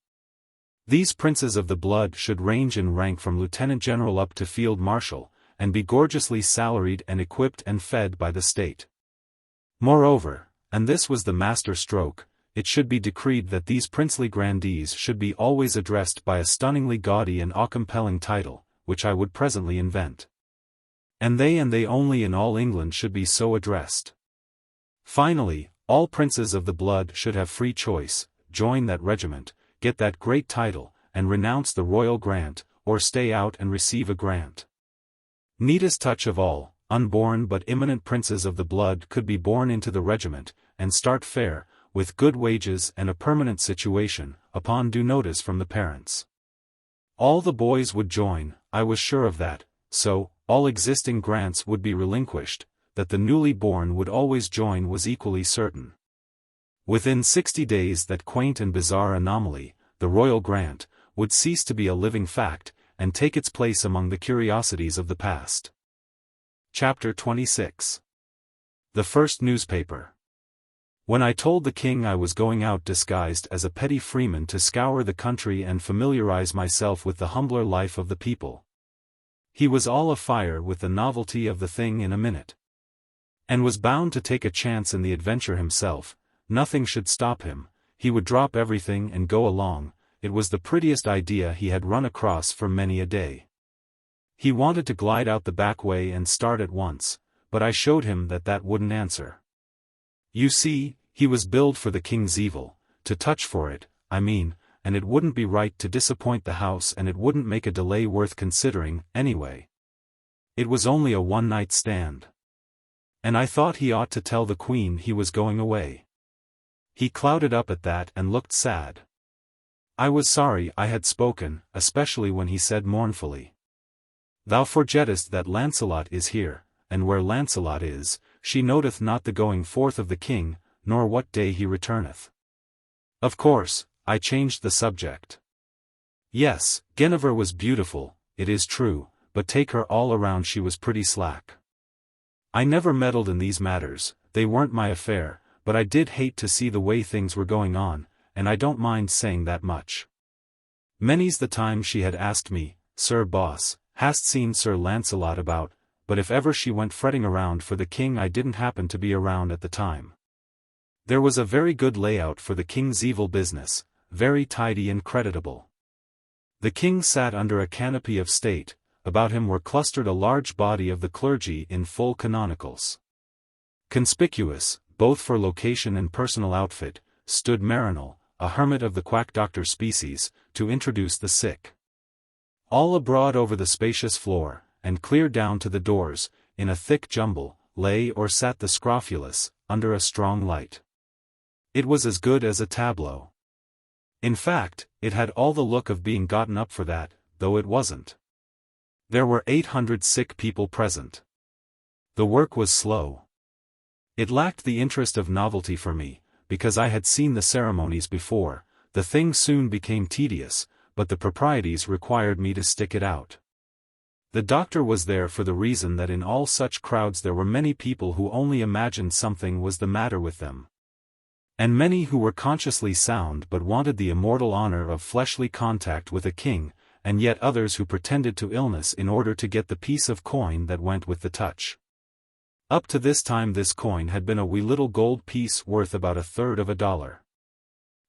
These princes of the blood should range in rank from lieutenant general up to field marshal, and be gorgeously salaried and equipped and fed by the state. Moreover, and this was the master stroke, it should be decreed that these princely grandees should be always addressed by a stunningly gaudy and awe-compelling title, which I would presently invent. And they only in all England should be so addressed. Finally, all princes of the blood should have free choice, join that regiment, get that great title, and renounce the royal grant, or stay out and receive a grant. Neatest touch of all, unborn but imminent princes of the blood could be born into the regiment, and start fair, with good wages and a permanent situation, upon due notice from the parents. All the boys would join, I was sure of that, so, all existing grants would be relinquished, that the newly born would always join was equally certain. Within 60 days that quaint and bizarre anomaly, the royal grant, would cease to be a living fact, and take its place among the curiosities of the past. Chapter 26. The First Newspaper. When I told the king I was going out disguised as a petty freeman to scour the country and familiarize myself with the humbler life of the people, he was all afire with the novelty of the thing in a minute, and was bound to take a chance in the adventure himself. Nothing should stop him, he would drop everything and go along. It was the prettiest idea he had run across for many a day. He wanted to glide out the back way and start at once, but I showed him that that wouldn't answer. You see, he was billed for the king's evil, to touch for it, I mean, and it wouldn't be right to disappoint the house and it wouldn't make a delay worth considering, anyway. It was only a one-night stand. And I thought he ought to tell the Queen he was going away. He clouded up at that and looked sad. I was sorry I had spoken, especially when he said mournfully, "Thou forgettest that Lancelot is here, and where Lancelot is, she noteth not the going forth of the king, nor what day he returneth." Of course, I changed the subject. Yes, Guinevere was beautiful, it is true, but take her all around she was pretty slack. I never meddled in these matters, they weren't my affair, but I did hate to see the way things were going on, and I don't mind saying that much. Many's the time she had asked me, "Sir Boss, hast seen Sir Lancelot about?" But if ever she went fretting around for the king I didn't happen to be around at the time. There was a very good layout for the king's evil business, very tidy and creditable. The king sat under a canopy of state, about him were clustered a large body of the clergy in full canonicals. Conspicuous, both for location and personal outfit, stood Merlin, a hermit of the quack doctor species, to introduce the sick. All abroad over the spacious floor, and clear down to the doors, in a thick jumble, lay or sat the scrofulous, under a strong light. It was as good as a tableau. In fact, it had all the look of being gotten up for that, though it wasn't. There were 800 sick people present. The work was slow. It lacked the interest of novelty for me, because I had seen the ceremonies before. The thing soon became tedious, but the proprieties required me to stick it out. The doctor was there for the reason that in all such crowds there were many people who only imagined something was the matter with them. And many who were consciously sound but wanted the immortal honor of fleshly contact with a king, and yet others who pretended to illness in order to get the piece of coin that went with the touch. Up to this time this coin had been a wee little gold piece worth about $1/3.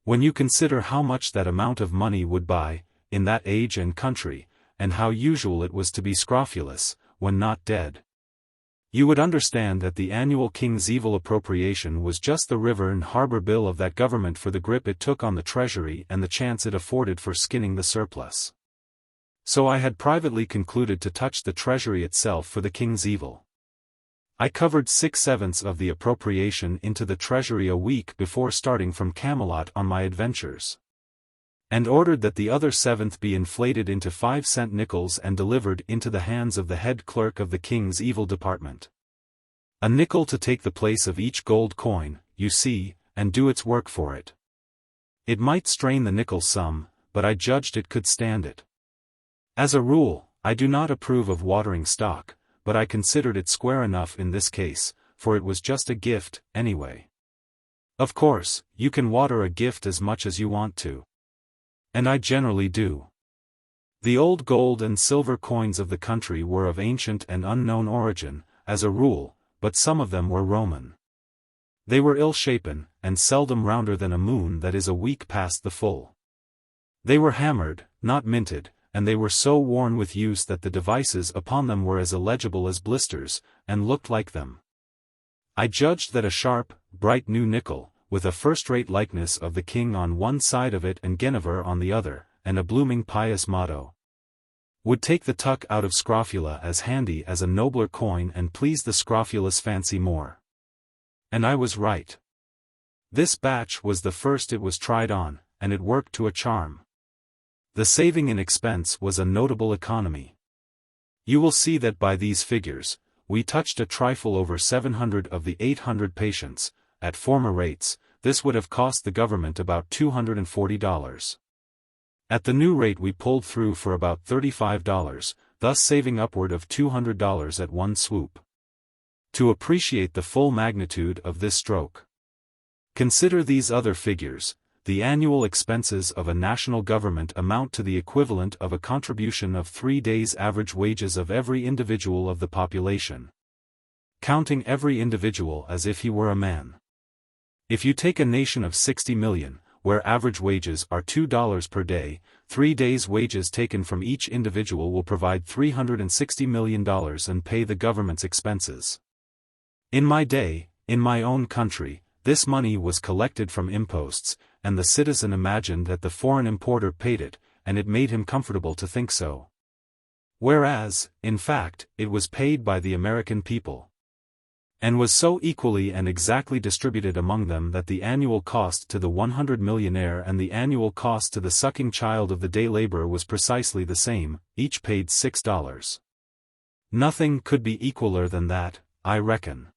When you consider how much that amount of money would buy, in that age and country, and how usual it was to be scrofulous, when not dead, you would understand that the annual king's evil appropriation was just the river and harbor bill of that government for the grip it took on the treasury and the chance it afforded for skinning the surplus. So I had privately concluded to touch the treasury itself for the king's evil. I covered 6/7 of the appropriation into the treasury a week before starting from Camelot on my adventures, and ordered that the other 7th be inflated into 5-cent nickels and delivered into the hands of the head clerk of the king's evil department. A nickel to take the place of each gold coin, you see, and do its work for it. It might strain the nickel some, but I judged it could stand it. As a rule, I do not approve of watering stock, but I considered it square enough in this case, for it was just a gift, anyway. Of course, you can water a gift as much as you want to. And I generally do. The old gold and silver coins of the country were of ancient and unknown origin, as a rule, but some of them were Roman. They were ill-shapen, and seldom rounder than a moon that is a week past the full. They were hammered, not minted, and they were so worn with use that the devices upon them were as illegible as blisters, and looked like them. I judged that a sharp, bright new nickel, with a first-rate likeness of the king on one side of it and Guinevere on the other, and a blooming pious motto, would take the tuck out of scrofula as handy as a nobler coin and please the scrofulous fancy more. And I was right. This batch was the first it was tried on, and it worked to a charm. The saving in expense was a notable economy. You will see that by these figures, we touched a trifle over 700 of the 800 patients. At former rates, this would have cost the government about $240. At the new rate we pulled through for about $35, thus saving upward of $200 at one swoop. To appreciate the full magnitude of this stroke, consider these other figures. The annual expenses of a national government amount to the equivalent of a contribution of 3 days' average wages of every individual of the population. Counting every individual as if he were a man. If you take a nation of 60 million, where average wages are $2 per day, 3 days' wages taken from each individual will provide $360 million and pay the government's expenses. In my day, in my own country, this money was collected from imposts, and the citizen imagined that the foreign importer paid it, and it made him comfortable to think so. Whereas, in fact, it was paid by the American people, and was so equally and exactly distributed among them that the annual cost to the 100 millionaire and the annual cost to the sucking child of the day laborer was precisely the same, each paid $6. Nothing could be equaler than that, I reckon.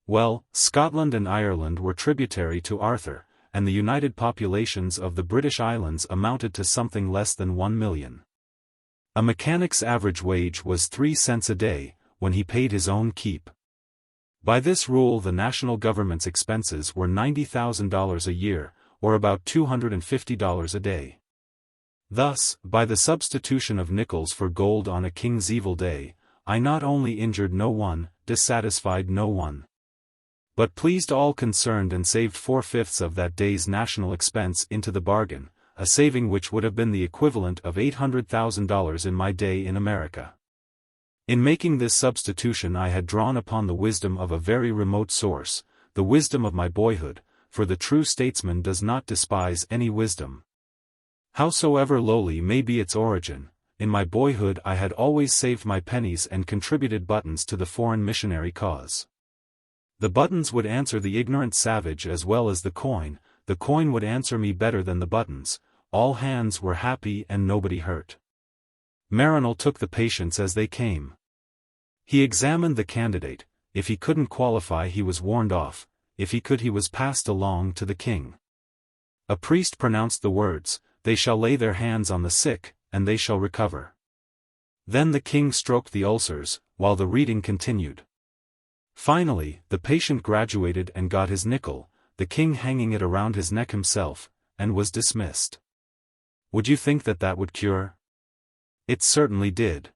Well, Scotland and Ireland were tributary to Arthur, and the united populations of the British Islands amounted to something less than 1 million. A mechanic's average wage was 3 cents a day, when he paid his own keep. By this rule the national government's expenses were $90,000 a year, or about $250 a day. Thus, by the substitution of nickels for gold on a king's evil day, I not only injured no one, dissatisfied no one, but pleased all concerned and saved 4/5 of that day's national expense into the bargain, a saving which would have been the equivalent of $800,000 in my day in America. In making this substitution I had drawn upon the wisdom of a very remote source, the wisdom of my boyhood, for the true statesman does not despise any wisdom, howsoever lowly may be its origin. In my boyhood I had always saved my pennies and contributed buttons to the foreign missionary cause. The buttons would answer the ignorant savage as well as the coin would answer me better than the buttons. All hands were happy and nobody hurt. Marronnel took the patients as they came. He examined the candidate, if he couldn't qualify he was warned off, if he could he was passed along to the king. A priest pronounced the words, "They shall lay their hands on the sick, and they shall recover." Then the king stroked the ulcers, while the reading continued. Finally, the patient graduated and got his nickel, the king hanging it around his neck himself, and was dismissed. Would you think that that would cure? It certainly did.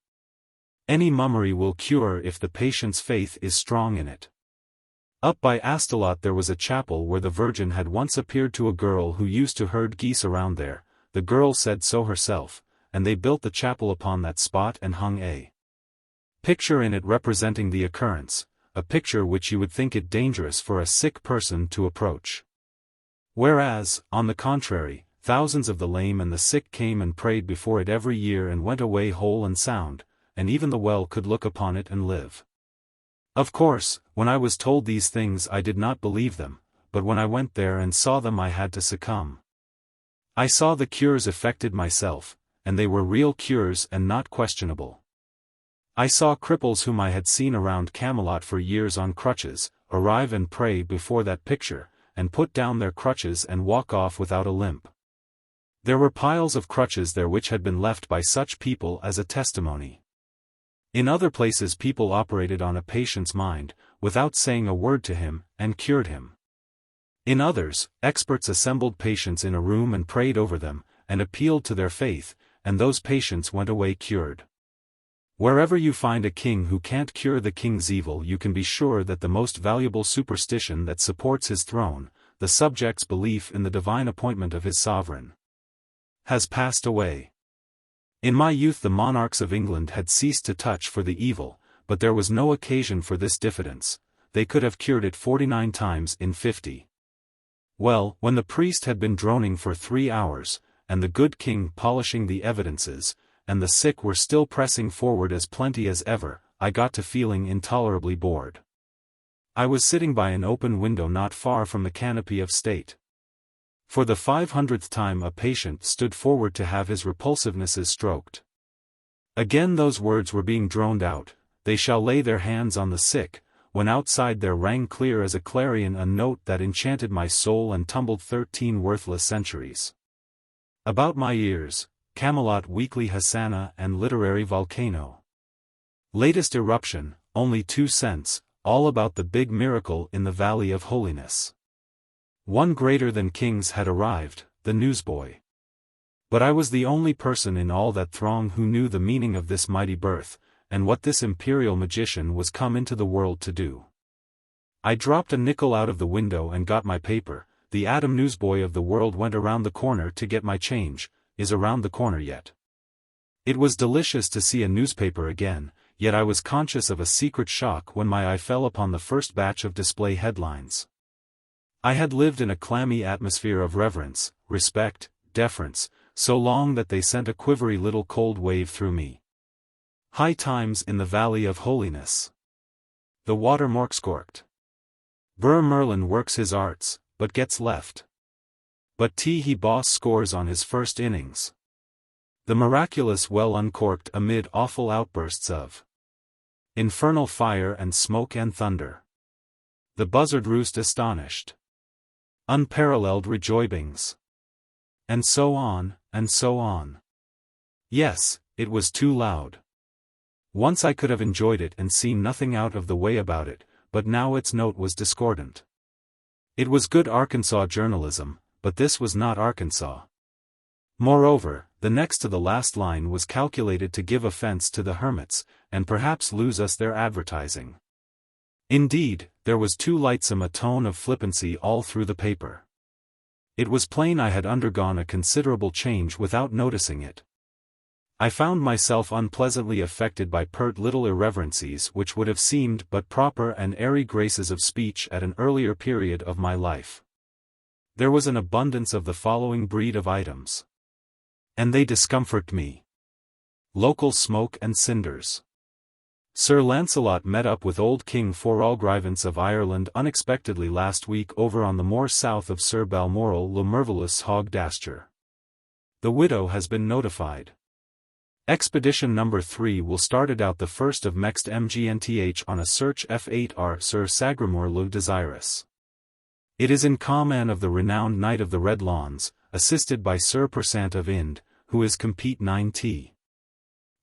Any mummery will cure if the patient's faith is strong in it. Up by Astalot there was a chapel where the Virgin had once appeared to a girl who used to herd geese around there. The girl said so herself, and they built the chapel upon that spot and hung a picture in it representing the occurrence, a picture which you would think it dangerous for a sick person to approach. Whereas, on the contrary, thousands of the lame and the sick came and prayed before it every year and went away whole and sound, and even the well could look upon it and live. Of course, when I was told these things I did not believe them, but when I went there and saw them I had to succumb. I saw the cures effected myself, and they were real cures and not questionable. I saw cripples whom I had seen around Camelot for years on crutches, arrive and pray before that picture, and put down their crutches and walk off without a limp. There were piles of crutches there which had been left by such people as a testimony. In other places people operated on a patient's mind, without saying a word to him, and cured him. In others, experts assembled patients in a room and prayed over them, and appealed to their faith, and those patients went away cured. Wherever you find a king who can't cure the king's evil you can be sure that the most valuable superstition that supports his throne, the subject's belief in the divine appointment of his sovereign, has passed away. In my youth the monarchs of England had ceased to touch for the evil, but there was no occasion for this diffidence, they could have cured it 49 times in 50. Well, when the priest had been droning for 3 hours, and the good king polishing the evidences, and the sick were still pressing forward as plenty as ever, I got to feeling intolerably bored. I was sitting by an open window not far from the canopy of state. For the 500th time a patient stood forward to have his repulsivenesses stroked. Again those words were being droned out, "They shall lay their hands on the sick," when outside there rang clear as a clarion a note that enchanted my soul and tumbled 13 worthless centuries about my ears. Camelot Weekly Hosanna and Literary Volcano. Latest eruption, only 2 cents, all about the big miracle in the Valley of Holiness. One greater than kings had arrived, the newsboy. But I was the only person in all that throng who knew the meaning of this mighty birth, and what this imperial magician was come into the world to do. I dropped a nickel out of the window and got my paper. The Adam newsboy of the world went around the corner to get my change, is around the corner yet. It was delicious to see a newspaper again, yet I was conscious of a secret shock when my eye fell upon the first batch of display headlines. I had lived in a clammy atmosphere of reverence, respect, deference, so long that they sent a quivery little cold wave through me. High times in the Valley of Holiness. The water morkscorked. Burr Merlin works his arts, but gets left. But he boss scores on his first innings. The miraculous well uncorked amid awful outbursts of infernal fire and smoke and thunder. The buzzard roost astonished. Unparalleled rejoicings. And so on, and so on. Yes, it was too loud. Once I could have enjoyed it and seen nothing out of the way about it, but now its note was discordant. It was good Arkansas journalism, but this was not Arkansas. Moreover, the next to the last line was calculated to give offense to the hermits, and perhaps lose us their advertising. Indeed, there was too lightsome a tone of flippancy all through the paper. It was plain I had undergone a considerable change without noticing it. I found myself unpleasantly affected by pert little irreverencies which would have seemed but proper and airy graces of speech at an earlier period of my life. There was an abundance of the following breed of items. And they discomfort me. Local smoke and cinders. Sir Lancelot met up with old King Foralgrivance of Ireland unexpectedly last week over on the moor south of Sir Balmoral le Merveillous Hogdasture. The widow has been notified. Expedition No. 3 will start it out the 1st of next MGNTH on a search F8R Sir Sagramore le Desirous. It is in command of the renowned Knight of the Red Lawns, assisted by Sir Persant of Ind, who is compete 9T.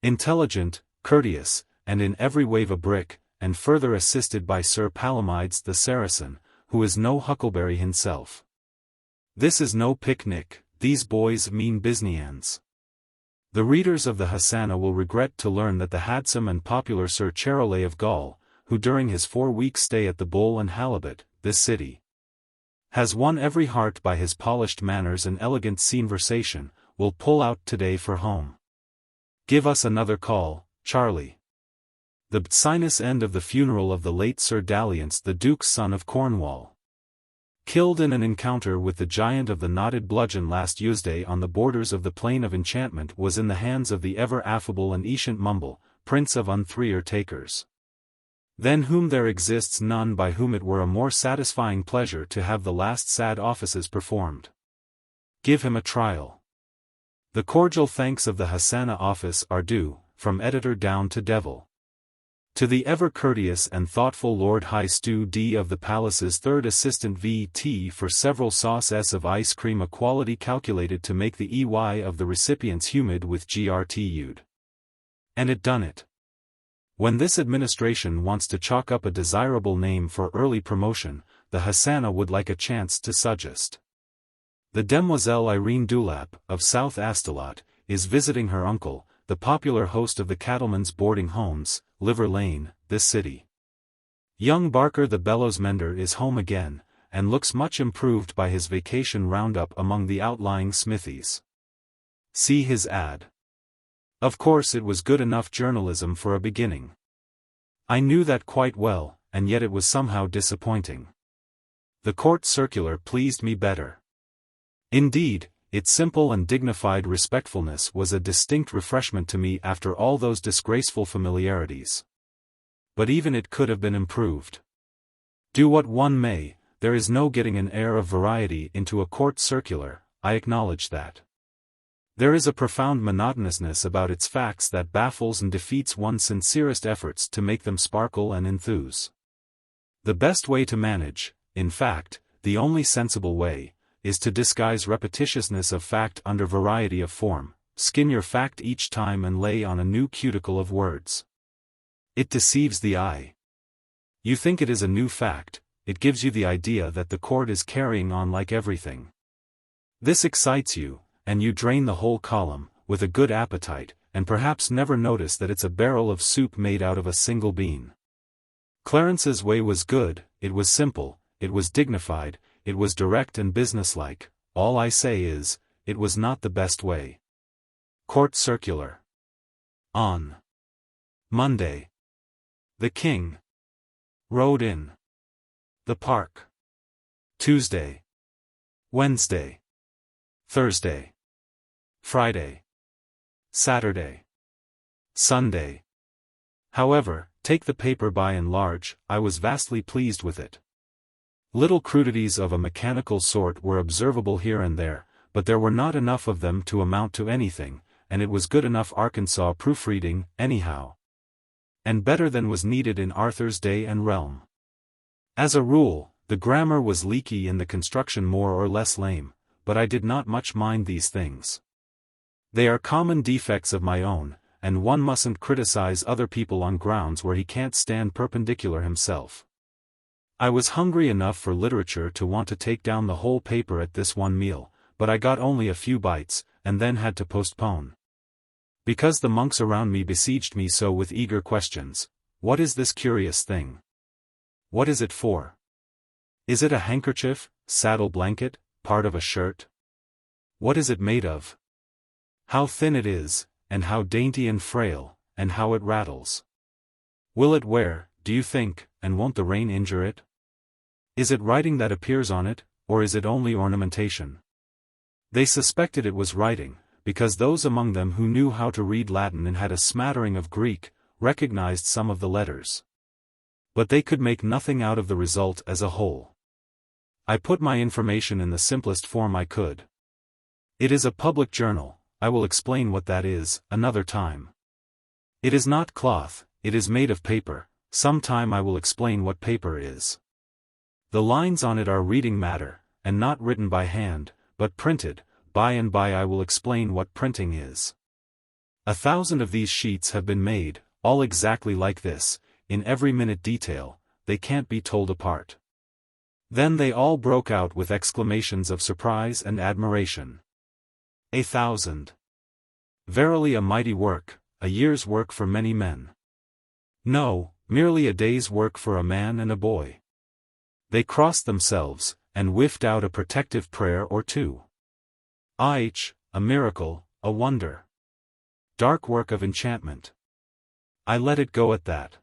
Intelligent, courteous, and in every wave a brick, and further assisted by Sir Palomides the Saracen, who is no Huckleberry himself. This is no picnic, these boys mean business. The readers of the Hassana will regret to learn that the handsome and popular Sir Charolais of Gaul, who during his 4-week stay at the Bull and Halibut, this city, has won every heart by his polished manners and elegant conversation, will pull out today for home. Give us another call, Charlie. The sinus end of the funeral of the late Sir Dalliance the Duke's son of Cornwall. Killed in an encounter with the giant of the knotted bludgeon last Tuesday on the borders of the Plain of Enchantment was in the hands of the ever-affable and ancient Mumble, Prince of Unthreer Takers. Than whom there exists none by whom it were a more satisfying pleasure to have the last sad offices performed. Give him a trial. The cordial thanks of the Hassana office are due, from editor down to devil. To the ever-courteous and thoughtful Lord High Stew D of the Palace's third assistant V.T. for several sauces of ice cream, a quality calculated to make the EY of the recipients humid with GRTU'd. And it done it. When this administration wants to chalk up a desirable name for early promotion, the Hassana would like a chance to suggest. The Demoiselle Irene Dewlap, of South Astolat, is visiting her uncle, the popular host of the Cattlemen's Boarding Homes, Liver Lane, this city. Young Barker the bellows mender is home again, and looks much improved by his vacation roundup among the outlying smithies. See his ad. Of course it was good enough journalism for a beginning. I knew that quite well, and yet it was somehow disappointing. The court circular pleased me better. Indeed, its simple and dignified respectfulness was a distinct refreshment to me after all those disgraceful familiarities. But even it could have been improved. Do what one may, there is no getting an air of variety into a court circular, I acknowledge that. There is a profound monotonousness about its facts that baffles and defeats one's sincerest efforts to make them sparkle and enthuse. The best way to manage, in fact, the only sensible way, is to disguise repetitiousness of fact under variety of form, skin your fact each time and lay on a new cuticle of words. It deceives the eye. You think it is a new fact, it gives you the idea that the court is carrying on like everything. This excites you, and you drain the whole column, with a good appetite, and perhaps never notice that it's a barrel of soup made out of a single bean. Clarence's way was good, it was simple, it was dignified, it was direct and businesslike. All I say is, it was not the best way. Court Circular. On Monday, the King rode in the park. Tuesday, Wednesday, Thursday, Friday, Saturday, Sunday, However, take the paper by and large, I was vastly pleased with it. Little crudities of a mechanical sort were observable here and there, but there were not enough of them to amount to anything, and it was good enough Arkansas proofreading, anyhow. And better than was needed in Arthur's day and realm. As a rule, the grammar was leaky and the construction more or less lame, but I did not much mind these things. They are common defects of my own, and one mustn't criticize other people on grounds where he can't stand perpendicular himself. I was hungry enough for literature to want to take down the whole paper at this one meal, but I got only a few bites, and then had to postpone. Because the monks around me besieged me so with eager questions. What is this curious thing? What is it for? Is it a handkerchief, saddle blanket, part of a shirt? What is it made of? How thin it is, and how dainty and frail, and how it rattles. Will it wear, do you think, and won't the rain injure it? Is it writing that appears on it, or is it only ornamentation? They suspected it was writing, because those among them who knew how to read Latin and had a smattering of Greek, recognized some of the letters. But they could make nothing out of the result as a whole. I put my information in the simplest form I could. It is a public journal, I will explain what that is, another time. It is not cloth, it is made of paper, sometime I will explain what paper is. The lines on it are reading matter, and not written by hand, but printed. By and by I will explain what printing is. 1,000 of these sheets have been made, all exactly like this, in every minute detail, they can't be told apart. Then they all broke out with exclamations of surprise and admiration. 1,000. Verily a mighty work, a year's work for many men. No, merely a day's work for a man and a boy. They crossed themselves, and whiffed out a protective prayer or two. A miracle, a wonder. Dark work of enchantment. I let it go at that.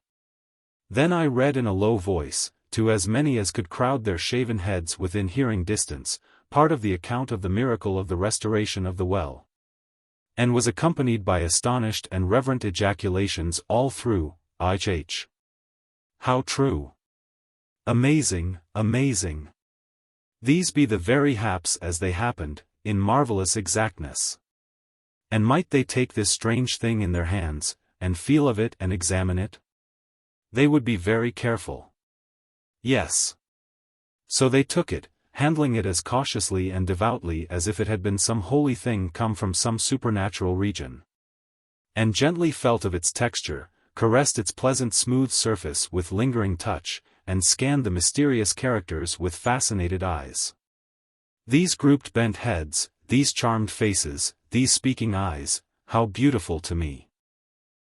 Then I read in a low voice, to as many as could crowd their shaven heads within hearing distance, part of the account of the miracle of the restoration of the well. And was accompanied by astonished and reverent ejaculations all through. How true! Amazing, amazing! These be the very haps as they happened, in marvelous exactness. And might they take this strange thing in their hands, and feel of it and examine it? They would be very careful. Yes. So they took it, handling it as cautiously and devoutly as if it had been some holy thing come from some supernatural region. And gently felt of its texture, caressed its pleasant smooth surface with lingering touch, and scanned the mysterious characters with fascinated eyes. These grouped bent heads, these charmed faces, these speaking eyes, how beautiful to me!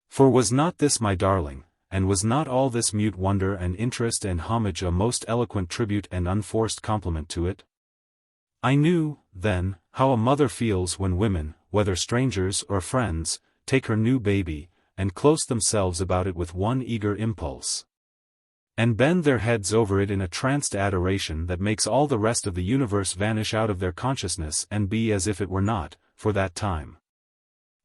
For was not this my darling, and was not all this mute wonder and interest and homage a most eloquent tribute and unforced compliment to it? I knew, then, how a mother feels when women, whether strangers or friends, take her new baby, and close themselves about it with one eager impulse, and bend their heads over it in a tranced adoration that makes all the rest of the universe vanish out of their consciousness and be as if it were not, for that time.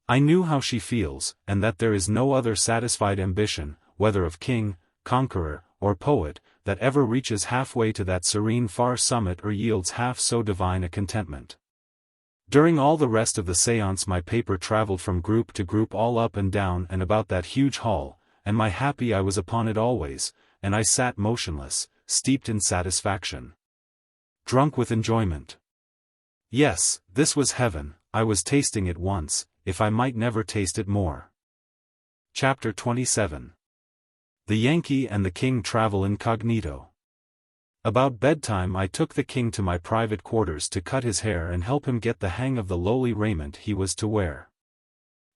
I knew how she feels, and that there is no other satisfied ambition, whether of king, conqueror, or poet, that ever reaches halfway to that serene far summit or yields half so divine a contentment. During all the rest of the séance my paper traveled from group to group all up and down and about that huge hall, and my happy eye was upon it always, and I sat motionless, steeped in satisfaction. Drunk with enjoyment. Yes, this was heaven, I was tasting it once, if I might never taste it more. Chapter 27. The Yankee and the King travel incognito. About bedtime I took the king to my private quarters to cut his hair and help him get the hang of the lowly raiment he was to wear.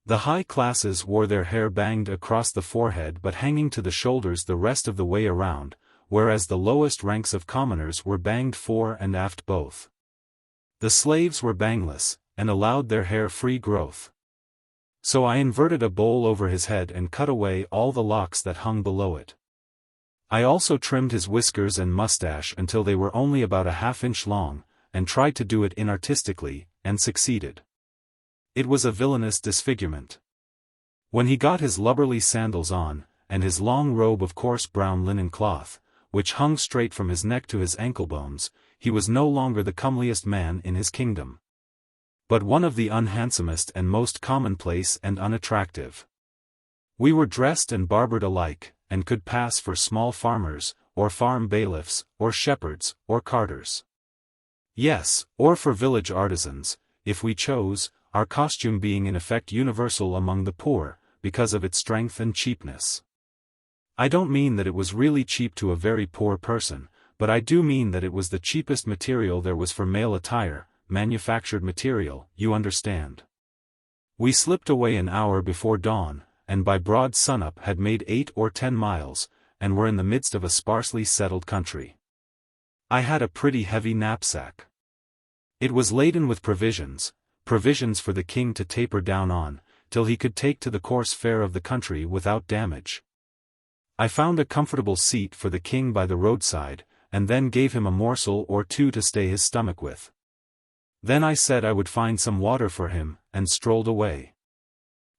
The high classes wore their hair banged across the forehead but hanging to the shoulders the rest of the way around, whereas the lowest ranks of commoners were banged fore and aft both. The slaves were bangless, and allowed their hair free growth. So I inverted a bowl over his head and cut away all the locks that hung below it. I also trimmed his whiskers and mustache until they were only about a half-inch long, and tried to do it inartistically, and succeeded. It was a villainous disfigurement. When he got his lubberly sandals on, and his long robe of coarse brown linen cloth, which hung straight from his neck to his ankle bones, he was no longer the comeliest man in his kingdom, but one of the unhandsomest and most commonplace and unattractive. We were dressed and barbered alike, and could pass for small farmers, or farm bailiffs, or shepherds, or carters. Yes, or for village artisans, if we chose, our costume being in effect universal among the poor, because of its strength and cheapness. I don't mean that it was really cheap to a very poor person, but I do mean that it was the cheapest material there was for male attire, manufactured material, you understand. We slipped away an hour before dawn, and by broad sunup had made 8 or 10 miles, and were in the midst of a sparsely settled country. I had a pretty heavy knapsack. It was laden with provisions for the king to taper down on, till he could take to the coarse fare of the country without damage. I found a comfortable seat for the king by the roadside, and then gave him a morsel or two to stay his stomach with. Then I said I would find some water for him, and strolled away.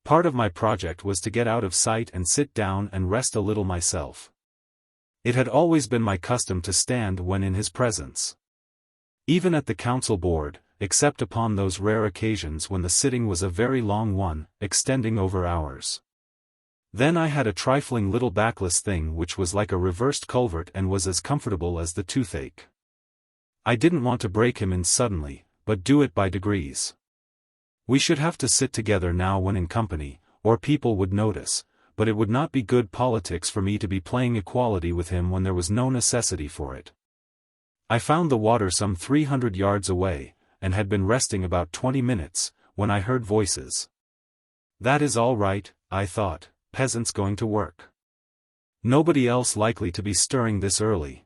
Part of my project was to get out of sight and sit down and rest a little myself. It had always been my custom to stand when in his presence. Even at the council board, except upon those rare occasions when the sitting was a very long one, extending over hours. Then I had a trifling little backless thing which was like a reversed culvert and was as comfortable as the toothache. I didn't want to break him in suddenly, but do it by degrees. We should have to sit together now when in company, or people would notice, but it would not be good politics for me to be playing equality with him when there was no necessity for it. I found the water some 300 yards away, and had been resting about 20 minutes, when I heard voices. That is all right, I thought. Peasants going to work. Nobody else likely to be stirring this early.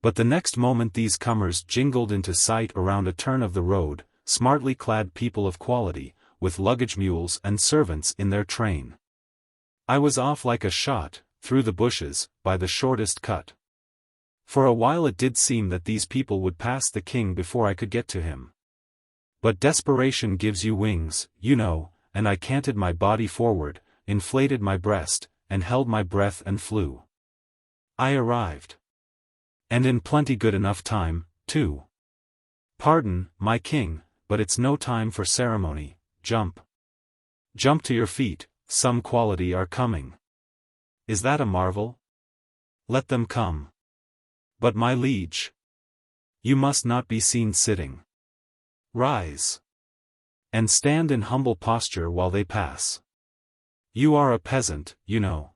But the next moment these comers jingled into sight around a turn of the road, smartly clad people of quality, with luggage mules and servants in their train. I was off like a shot, through the bushes, by the shortest cut. For a while it did seem that these people would pass the king before I could get to him. But desperation gives you wings, you know, and I canted my body forward, inflated my breast, and held my breath and flew. I arrived. And in plenty good enough time, too. Pardon, my king, but it's no time for ceremony. Jump. Jump to your feet, some quality are coming. Is that a marvel? Let them come. But my liege. You must not be seen sitting. Rise. And stand in humble posture while they pass. You are a peasant, you know.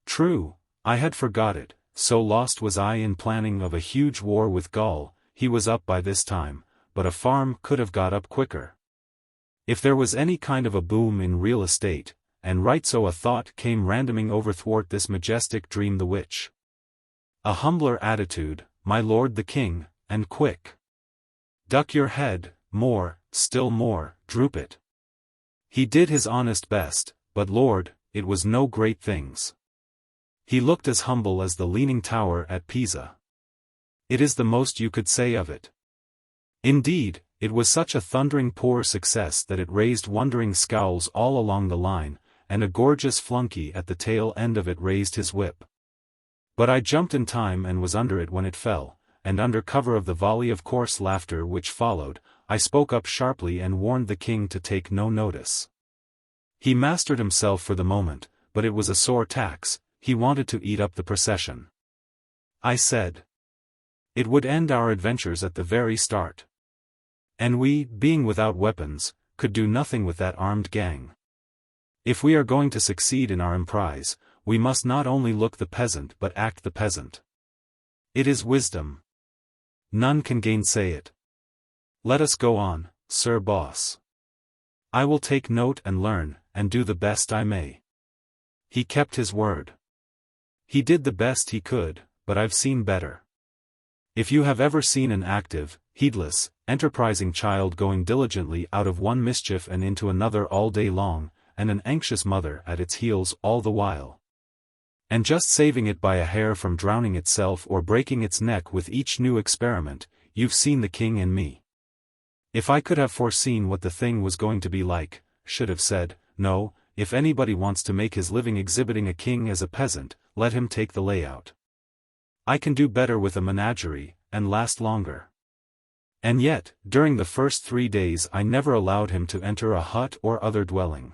True, I had forgot it, so lost was I in planning of a huge war with Gaul. He was up by this time, but a farm could have got up quicker. If there was any kind of a boom in real estate, and right so a thought came randoming over thwart this majestic dream the which. A humbler attitude, my lord the king, and quick. Duck your head, more, still more, droop it. He did his honest best. But Lord, it was no great things. He looked as humble as the Leaning Tower at Pisa. It is the most you could say of it. Indeed, it was such a thundering poor success that it raised wondering scowls all along the line, and a gorgeous flunkey at the tail end of it raised his whip. But I jumped in time and was under it when it fell, and under cover of the volley of coarse laughter which followed, I spoke up sharply and warned the king to take no notice. He mastered himself for the moment, but it was a sore tax. He wanted to eat up the procession. I said. It would end our adventures at the very start. And we, being without weapons, could do nothing with that armed gang. If we are going to succeed in our emprise, we must not only look the peasant but act the peasant. It is wisdom. None can gainsay it. Let us go on, Sir Boss. I will take note and learn, and do the best I may. He kept his word. He did the best he could, but I've seen better. If you have ever seen an active, heedless, enterprising child going diligently out of one mischief and into another all day long, and an anxious mother at its heels all the while, and just saving it by a hair from drowning itself or breaking its neck with each new experiment, you've seen the king in me. If I could have foreseen what the thing was going to be like, should have said, no, if anybody wants to make his living exhibiting a king as a peasant, let him take the layout. I can do better with a menagerie, and last longer. And yet, during the first 3 days I never allowed him to enter a hut or other dwelling.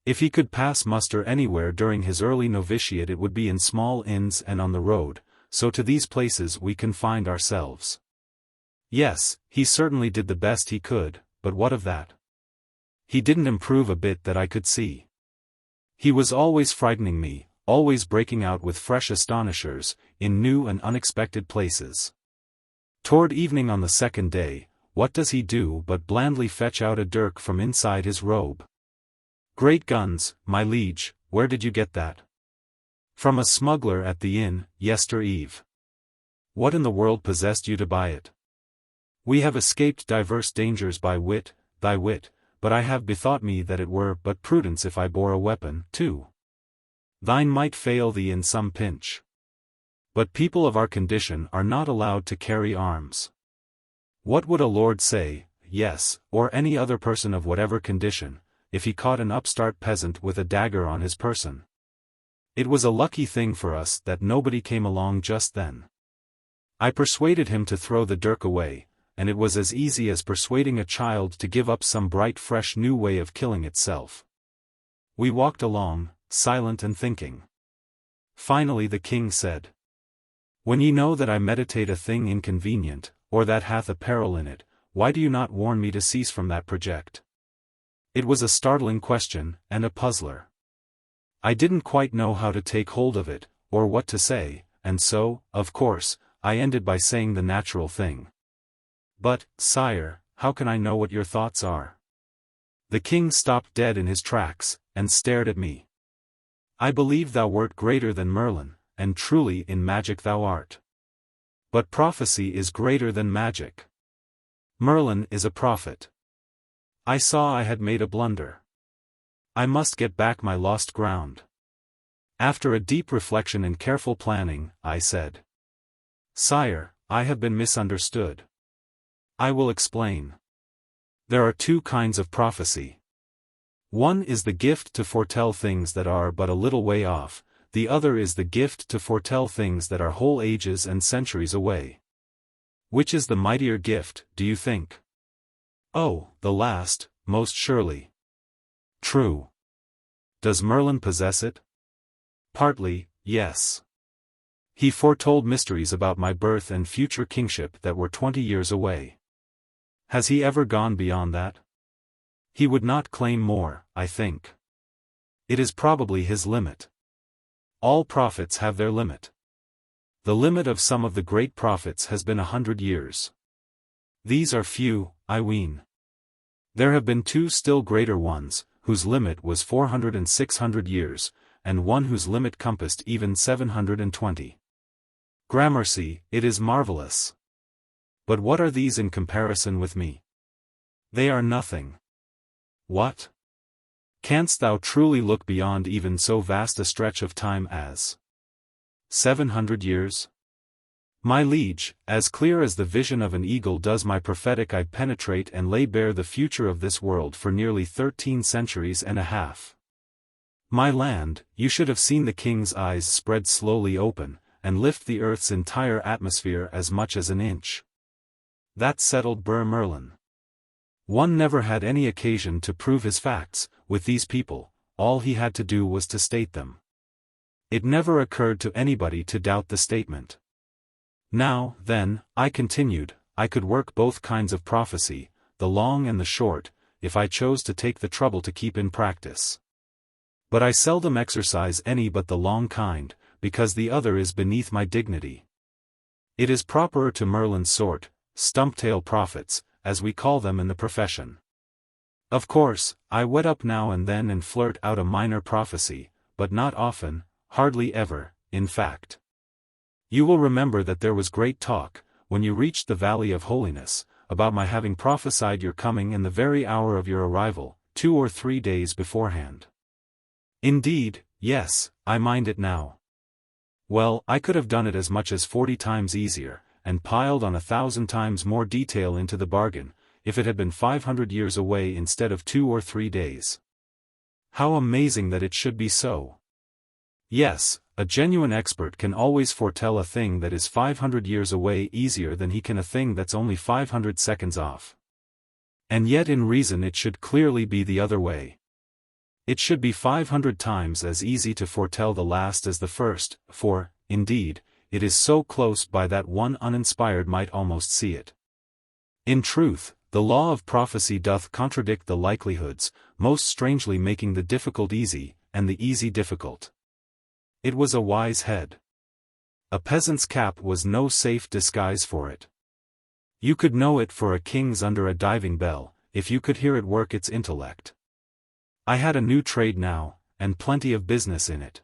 If he could pass muster anywhere during his early novitiate it would be in small inns and on the road, so to these places we confined ourselves. Yes, he certainly did the best he could, but what of that? He didn't improve a bit that I could see. He was always frightening me, always breaking out with fresh astonishers, in new and unexpected places. Toward evening on the second day, what does he do but blandly fetch out a dirk from inside his robe? Great guns, my liege, where did you get that? From a smuggler at the inn, yester-eve. What in the world possessed you to buy it? We have escaped diverse dangers by wit, thy wit, but I have bethought me that it were but prudence if I bore a weapon, too. Thine might fail thee in some pinch. But people of our condition are not allowed to carry arms. What would a lord say, yes, or any other person of whatever condition, if he caught an upstart peasant with a dagger on his person? It was a lucky thing for us that nobody came along just then. I persuaded him to throw the dirk away, and it was as easy as persuading a child to give up some bright fresh new way of killing itself. We walked along, silent and thinking. Finally the king said, "When ye know that I meditate a thing inconvenient, or that hath a peril in it, why do you not warn me to cease from that project?" It was a startling question, and a puzzler. I didn't quite know how to take hold of it, or what to say, and so, of course, I ended by saying the natural thing. "But, sire, how can I know what your thoughts are?" The king stopped dead in his tracks, and stared at me. "I believe thou wert greater than Merlin, and truly in magic thou art. But prophecy is greater than magic. Merlin is a prophet. I saw I had made a blunder. I must get back my lost ground." After a deep reflection and careful planning, I said, "Sire, I have been misunderstood. I will explain. There are two kinds of prophecy. One is the gift to foretell things that are but a little way off, the other is the gift to foretell things that are whole ages and centuries away. Which is the mightier gift, do you think? Oh, the last, most surely. True. Does Merlin possess it? Partly, yes. He foretold mysteries about my birth and future kingship that were 20 years away. Has he ever gone beyond that? He would not claim more, I think. It is probably his limit. All prophets have their limit. The limit of some of the great prophets has been 100 years. These are few, I ween. There have been two still greater ones, whose limit was 400 and 600 years, and one whose limit compassed even 720. Gramercy, it is marvelous. But what are these in comparison with me? They are nothing. What? Canst thou truly look beyond even so vast a stretch of time as 700 years? My liege, as clear as the vision of an eagle does my prophetic eye penetrate and lay bare the future of this world for nearly 13 centuries and a half. My land, you should have seen the king's eyes spread slowly open, and lift the earth's entire atmosphere as much as an inch. That settled Burr Merlin. One never had any occasion to prove his facts, with these people, all he had to do was to state them. It never occurred to anybody to doubt the statement. Now, then, I continued, I could work both kinds of prophecy, the long and the short, if I chose to take the trouble to keep in practice. But I seldom exercise any but the long kind, because the other is beneath my dignity. It is properer to Merlin's sort, stump-tail prophets, as we call them in the profession. Of course, I wet up now and then and flirt out a minor prophecy, but not often, hardly ever, in fact. You will remember that there was great talk, when you reached the Valley of Holiness, about my having prophesied your coming in the very hour of your arrival, 2 or 3 days beforehand. Indeed, yes, I mind it now. Well, I could have done it as much as 40 times easier, and piled on 1,000 times more detail into the bargain, if it had been 500 years away instead of 2 or 3 days. How amazing that it should be so. Yes, a genuine expert can always foretell a thing that is 500 years away easier than he can a thing that's only 500 seconds off. And yet in reason it should clearly be the other way. It should be 500 times as easy to foretell the last as the first, for, indeed, it is so close by that one uninspired might almost see it. In truth, the law of prophecy doth contradict the likelihoods, most strangely making the difficult easy, and the easy difficult. It was a wise head. A peasant's cap was no safe disguise for it. You could know it for a king's under a diving bell, if you could hear it work its intellect. I had a new trade now, and plenty of business in it.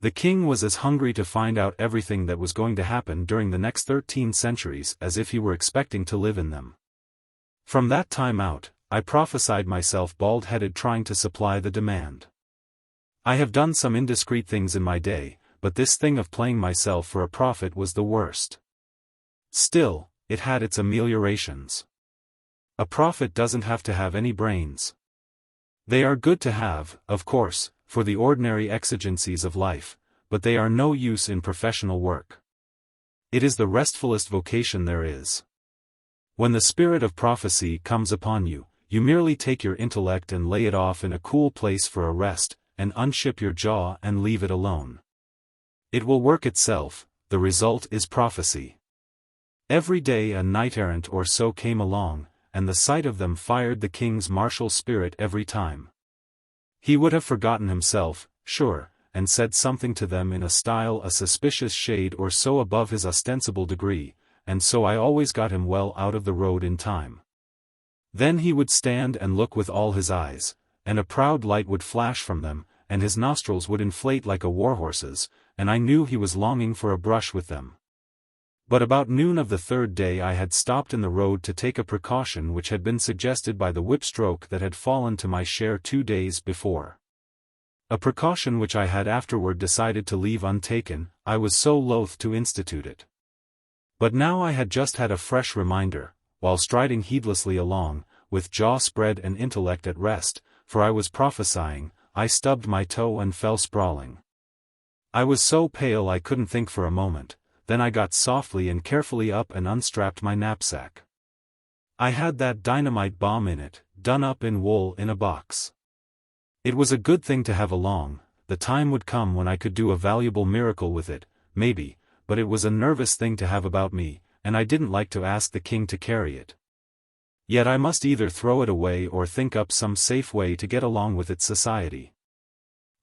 The king was as hungry to find out everything that was going to happen during the next 13 centuries as if he were expecting to live in them. From that time out, I prophesied myself bald-headed trying to supply the demand. I have done some indiscreet things in my day, but this thing of playing myself for a prophet was the worst. Still, it had its ameliorations. A prophet doesn't have to have any brains. They are good to have, of course, for the ordinary exigencies of life, but they are no use in professional work. It is the restfulest vocation there is. When the spirit of prophecy comes upon you, you merely take your intellect and lay it off in a cool place for a rest, and unship your jaw and leave it alone. It will work itself, the result is prophecy. Every day a knight-errant or so came along, and the sight of them fired the king's martial spirit every time. He would have forgotten himself, sure, and said something to them in a style a suspicious shade or so above his ostensible degree, and so I always got him well out of the road in time. Then he would stand and look with all his eyes, and a proud light would flash from them, and his nostrils would inflate like a warhorse's, and I knew he was longing for a brush with them. But about noon of the third day I had stopped in the road to take a precaution which had been suggested by the whip-stroke that had fallen to my share 2 days before. A precaution which I had afterward decided to leave untaken, I was so loath to institute it. But now I had just had a fresh reminder, while striding heedlessly along, with jaw spread and intellect at rest, for I was prophesying, I stubbed my toe and fell sprawling. I was so pale I couldn't think for a moment. Then I got softly and carefully up and unstrapped my knapsack. I had that dynamite bomb in it, done up in wool in a box. It was a good thing to have along, the time would come when I could do a valuable miracle with it, maybe, but it was a nervous thing to have about me, and I didn't like to ask the king to carry it. Yet I must either throw it away or think up some safe way to get along with its society.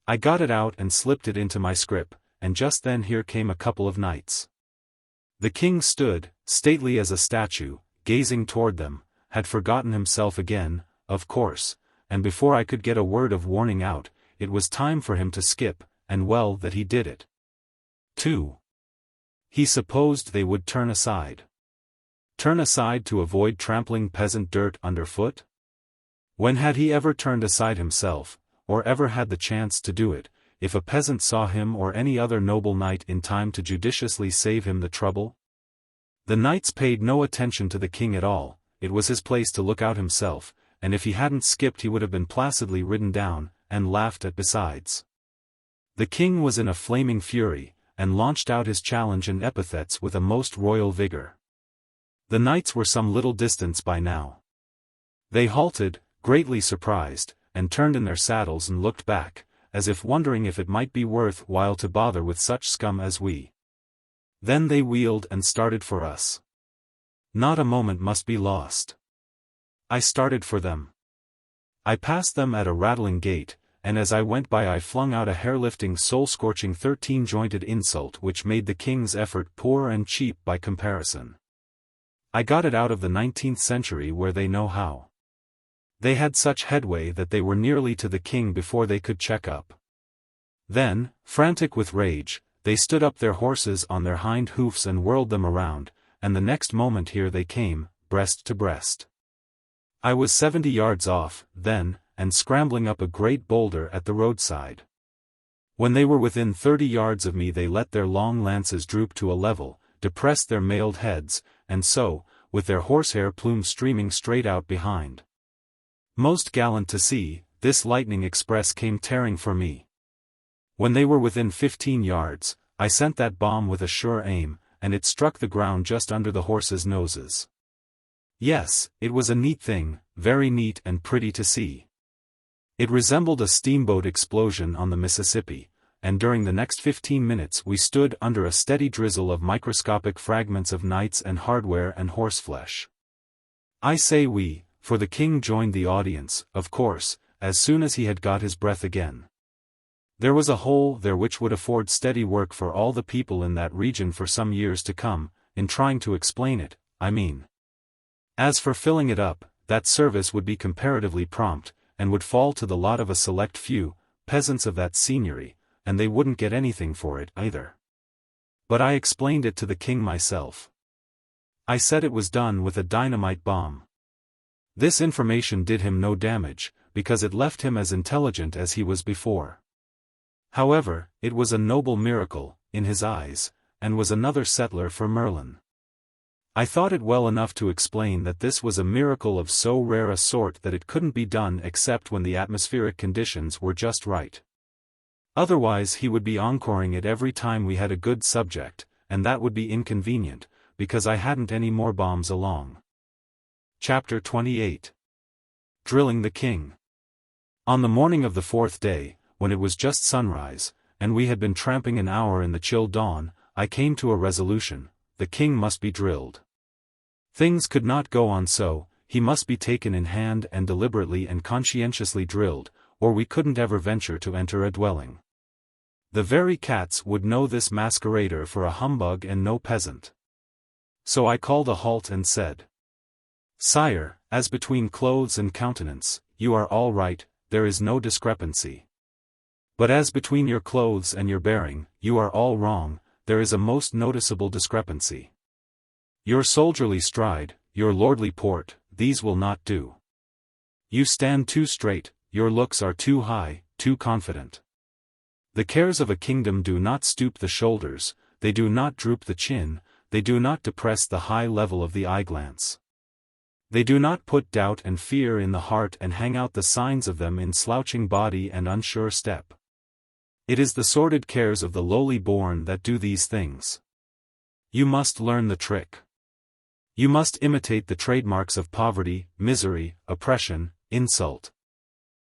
I got it out and slipped it into my scrip, and just then here came a couple of knights. The king stood, stately as a statue, gazing toward them, had forgotten himself again, of course, and before I could get a word of warning out, it was time for him to skip, and well that he did it. 2. He supposed they would turn aside. Turn aside to avoid trampling peasant dirt underfoot? When had he ever turned aside himself, or ever had the chance to do it, if a peasant saw him or any other noble knight in time to judiciously save him the trouble? The knights paid no attention to the king at all, it was his place to look out himself, and if he hadn't skipped he would have been placidly ridden down, and laughed at besides. The king was in a flaming fury, and launched out his challenge and epithets with a most royal vigor. The knights were some little distance by now. They halted, greatly surprised, and turned in their saddles and looked back, as if wondering if it might be worth while to bother with such scum as we. Then they wheeled and started for us. Not a moment must be lost. I started for them. I passed them at a rattling gait, and as I went by I flung out a hair-lifting soul-scorching 13-jointed insult which made the king's effort poor and cheap by comparison. I got it out of the 19th century where they know how. They had such headway that they were nearly to the king before they could check up. Then, frantic with rage, they stood up their horses on their hind hoofs and whirled them around, and the next moment here they came, breast to breast. I was 70 yards off, then, and scrambling up a great boulder at the roadside. When they were within 30 yards of me they let their long lances droop to a level, depressed their mailed heads, and so, with their horsehair plumes streaming straight out behind. Most gallant to see, this lightning express came tearing for me. When they were within 15 yards, I sent that bomb with a sure aim, and it struck the ground just under the horses' noses. Yes, it was a neat thing, very neat and pretty to see. It resembled a steamboat explosion on the Mississippi, and during the next 15 minutes we stood under a steady drizzle of microscopic fragments of knights and hardware and horseflesh. I say we, for the king joined the audience, of course, as soon as he had got his breath again. There was a hole there which would afford steady work for all the people in that region for some years to come, in trying to explain it, I mean. As for filling it up, that service would be comparatively prompt, and would fall to the lot of a select few, peasants of that seigneury, and they wouldn't get anything for it either. But I explained it to the king myself. I said it was done with a dynamite bomb. This information did him no damage, because it left him as intelligent as he was before. However, it was a noble miracle, in his eyes, and was another settler for Merlin. I thought it well enough to explain that this was a miracle of so rare a sort that it couldn't be done except when the atmospheric conditions were just right. Otherwise he would be encoring it every time we had a good subject, and that would be inconvenient, because I hadn't any more bombs along. Chapter 28. Drilling the King. On the morning of the 4th day, when it was just sunrise, and we had been tramping an hour in the chill dawn, I came to a resolution: the king must be drilled. Things could not go on so, he must be taken in hand and deliberately and conscientiously drilled, or we couldn't ever venture to enter a dwelling. The very cats would know this masquerader for a humbug and no peasant. So I called a halt and said, "Sire, as between clothes and countenance, you are all right, there is no discrepancy. But as between your clothes and your bearing, you are all wrong, there is a most noticeable discrepancy. Your soldierly stride, your lordly port, these will not do. You stand too straight, your looks are too high, too confident. The cares of a kingdom do not stoop the shoulders, they do not droop the chin, they do not depress the high level of the eye-glance. They do not put doubt and fear in the heart and hang out the signs of them in slouching body and unsure step. It is the sordid cares of the lowly born that do these things. You must learn the trick. You must imitate the trademarks of poverty, misery, oppression, insult,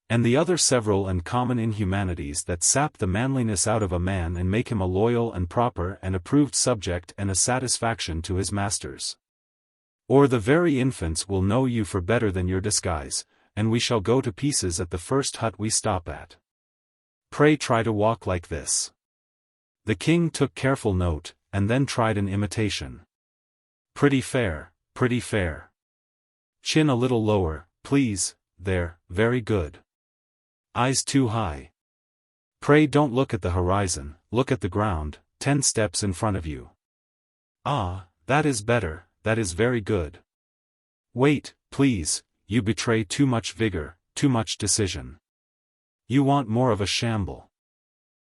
and the other several and common inhumanities that sap the manliness out of a man and make him a loyal and proper and approved subject and a satisfaction to his masters. Or the very infants will know you for better than your disguise, and we shall go to pieces at the first hut we stop at. Pray try to walk like this." The king took careful note, and then tried an imitation. "Pretty fair, pretty fair. Chin a little lower, please, there, very good. Eyes too high. Pray don't look at the horizon, look at the ground, 10 steps in front of you. Ah, that is better, that is very good. Wait, please, you betray too much vigor, too much decision. You want more of a shamble.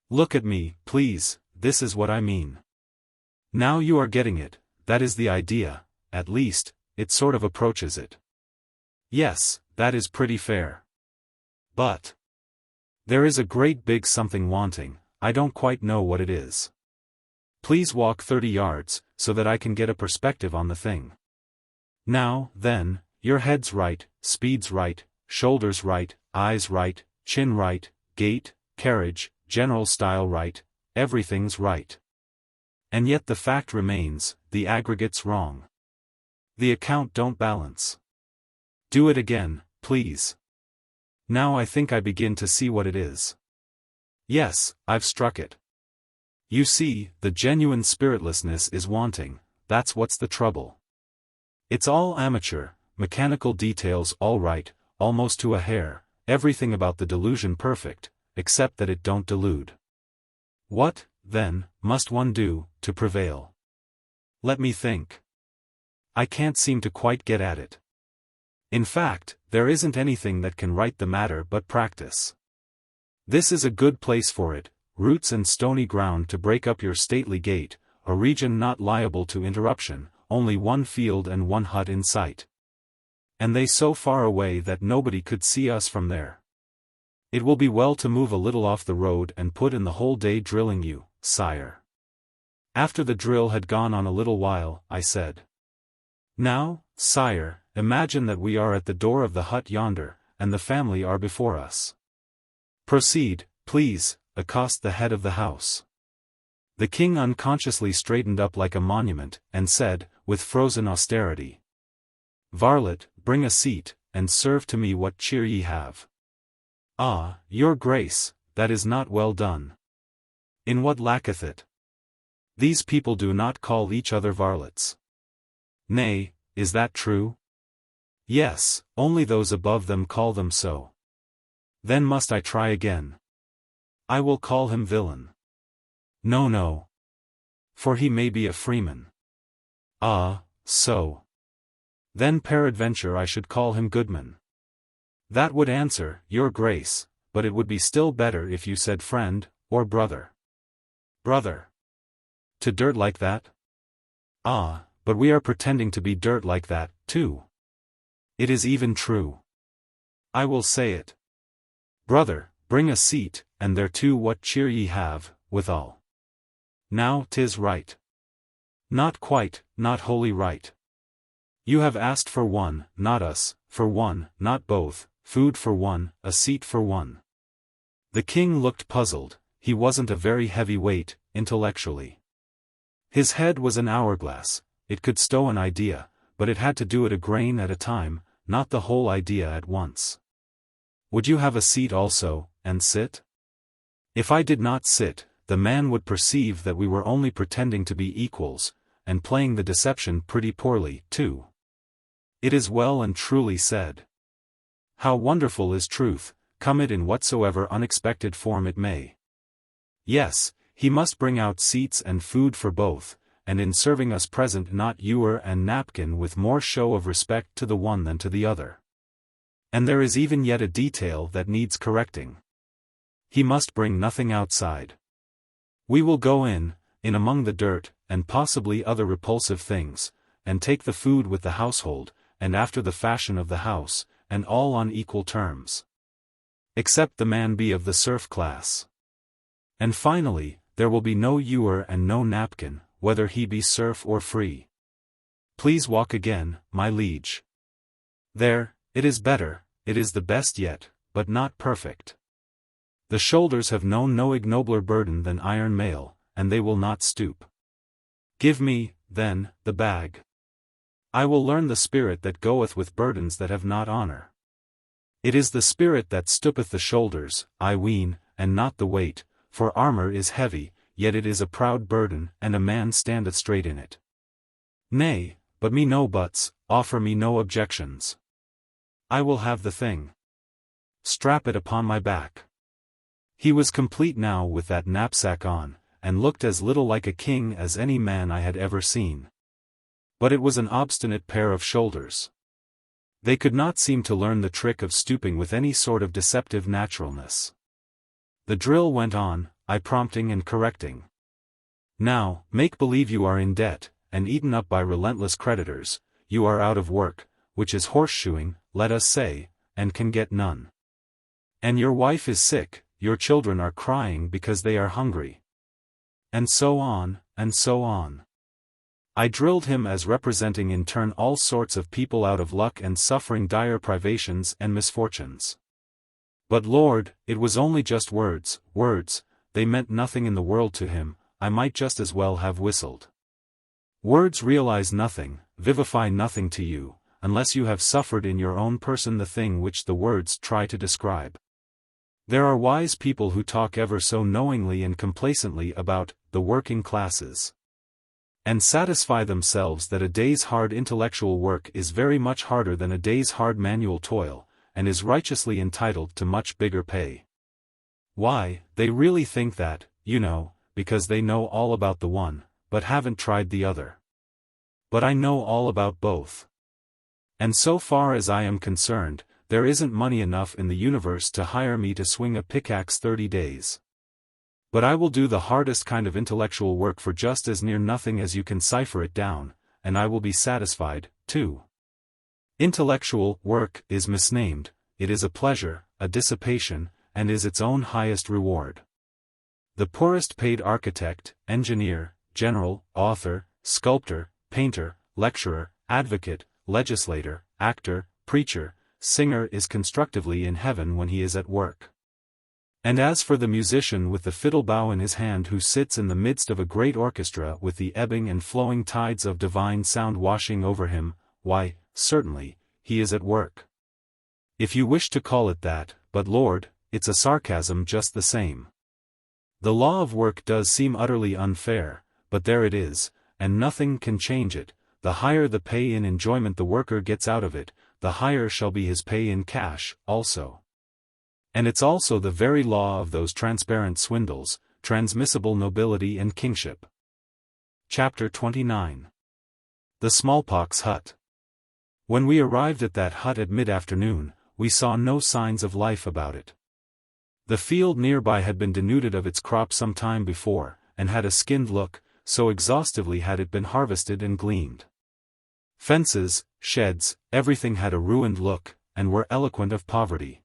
Look at me, please, this is what I mean. Now you are getting it, that is the idea, at least, it sort of approaches it. Yes, that is pretty fair. But there is a great big something wanting, I don't quite know what it is. Please walk 30 yards, so that I can get a perspective on the thing. Now, then, your head's right, speed's right, shoulders right, eyes right, chin right, gait, carriage, general style right, everything's right. And yet the fact remains, the aggregate's wrong. The account don't balance. Do it again, please. Now I think I begin to see what it is. Yes, I've struck it. You see, the genuine spiritlessness is wanting, that's what's the trouble. It's all amateur, mechanical details all right, almost to a hair, everything about the delusion perfect, except that it don't delude. What, then, must one do, to prevail? Let me think. I can't seem to quite get at it. In fact, there isn't anything that can right the matter but practice. This is a good place for it, roots and stony ground to break up your stately gait, a region not liable to interruption, only one field and one hut in sight. And they so far away that nobody could see us from there. It will be well to move a little off the road and put in the whole day drilling you, sire. After the drill had gone on a little while, I said. Now, sire, imagine that we are at the door of the hut yonder, and the family are before us. Proceed, please, accost the head of the house. The king unconsciously straightened up like a monument, and said, with frozen austerity. Varlet, bring a seat, and serve to me what cheer ye have. Ah, your grace, that is not well done. In what lacketh it? These people do not call each other varlets. Nay, is that true? Yes, only those above them call them so. Then must I try again? I will call him villain. No, no. For he may be a freeman. Ah, so. Then peradventure I should call him goodman. That would answer, your grace, but it would be still better if you said friend, or brother. Brother. To dirt like that? Ah, but we are pretending to be dirt like that, too. It is even true. I will say it. Brother, bring a seat, and thereto what cheer ye have, withal. Now 'tis right. Not quite, not wholly right. You have asked for one, not us, for one, not both, food for one, a seat for one. The king looked puzzled. He wasn't a very heavy weight, intellectually. His head was an hourglass, it could stow an idea, but it had to do it a grain at a time, not the whole idea at once. Would you have a seat also, and sit? If I did not sit, the man would perceive that we were only pretending to be equals, and playing the deception pretty poorly, too. It is well and truly said. How wonderful is truth, come it in whatsoever unexpected form it may. Yes, he must bring out seats and food for both, and in serving us present not ewer and napkin with more show of respect to the one than to the other. And there is even yet a detail that needs correcting. He must bring nothing outside. We will go in among the dirt, and possibly other repulsive things, and take the food with the household, and after the fashion of the house, and all on equal terms. Except the man be of the serf class. And finally, there will be no ewer and no napkin, whether he be serf or free. Please walk again, my liege. There, it is better, it is the best yet, but not perfect. The shoulders have known no ignobler burden than iron mail, and they will not stoop. Give me, then, the bag. I will learn the spirit that goeth with burdens that have not honor. It is the spirit that stoopeth the shoulders, I ween, and not the weight, for armor is heavy, yet it is a proud burden, and a man standeth straight in it. Nay, but me no buts, offer me no objections. I will have the thing. Strap it upon my back. He was complete now with that knapsack on, and looked as little like a king as any man I had ever seen. But it was an obstinate pair of shoulders. They could not seem to learn the trick of stooping with any sort of deceptive naturalness. The drill went on, I prompting and correcting. Now, make believe you are in debt, and eaten up by relentless creditors, you are out of work, which is horseshoeing, let us say, and can get none. And your wife is sick, your children are crying because they are hungry. And so on, and so on. I drilled him as representing in turn all sorts of people out of luck and suffering dire privations and misfortunes. But Lord, it was only just words, they meant nothing in the world to him, I might just as well have whistled. Words realize nothing, vivify nothing to you, unless you have suffered in your own person the thing which the words try to describe. There are wise people who talk ever so knowingly and complacently about the working classes, and satisfy themselves that a day's hard intellectual work is very much harder than a day's hard manual toil, and is righteously entitled to much bigger pay. Why, they really think that, you know, because they know all about the one, but haven't tried the other. But I know all about both. And so far as I am concerned, there isn't money enough in the universe to hire me to swing a pickaxe 30 days. But I will do the hardest kind of intellectual work for just as near nothing as you can cipher it down, and I will be satisfied, too. Intellectual work is misnamed, it is a pleasure, a dissipation, and is its own highest reward. The poorest paid architect, engineer, general, author, sculptor, painter, lecturer, advocate, legislator, actor, preacher, singer is constructively in heaven when he is at work. And as for the musician with the fiddle bow in his hand who sits in the midst of a great orchestra with the ebbing and flowing tides of divine sound washing over him, why, certainly, he is at work. If you wish to call it that, but Lord, it's a sarcasm just the same. The law of work does seem utterly unfair, but there it is, and nothing can change it. The higher the pay in enjoyment the worker gets out of it, the higher shall be his pay in cash, also. And it's also the very law of those transparent swindles, transmissible nobility and kingship. Chapter 29. The Smallpox Hut. When we arrived at that hut at mid-afternoon, we saw no signs of life about it. The field nearby had been denuded of its crop some time before, and had a skinned look, so exhaustively had it been harvested and gleaned. Fences, sheds, everything had a ruined look, and were eloquent of poverty.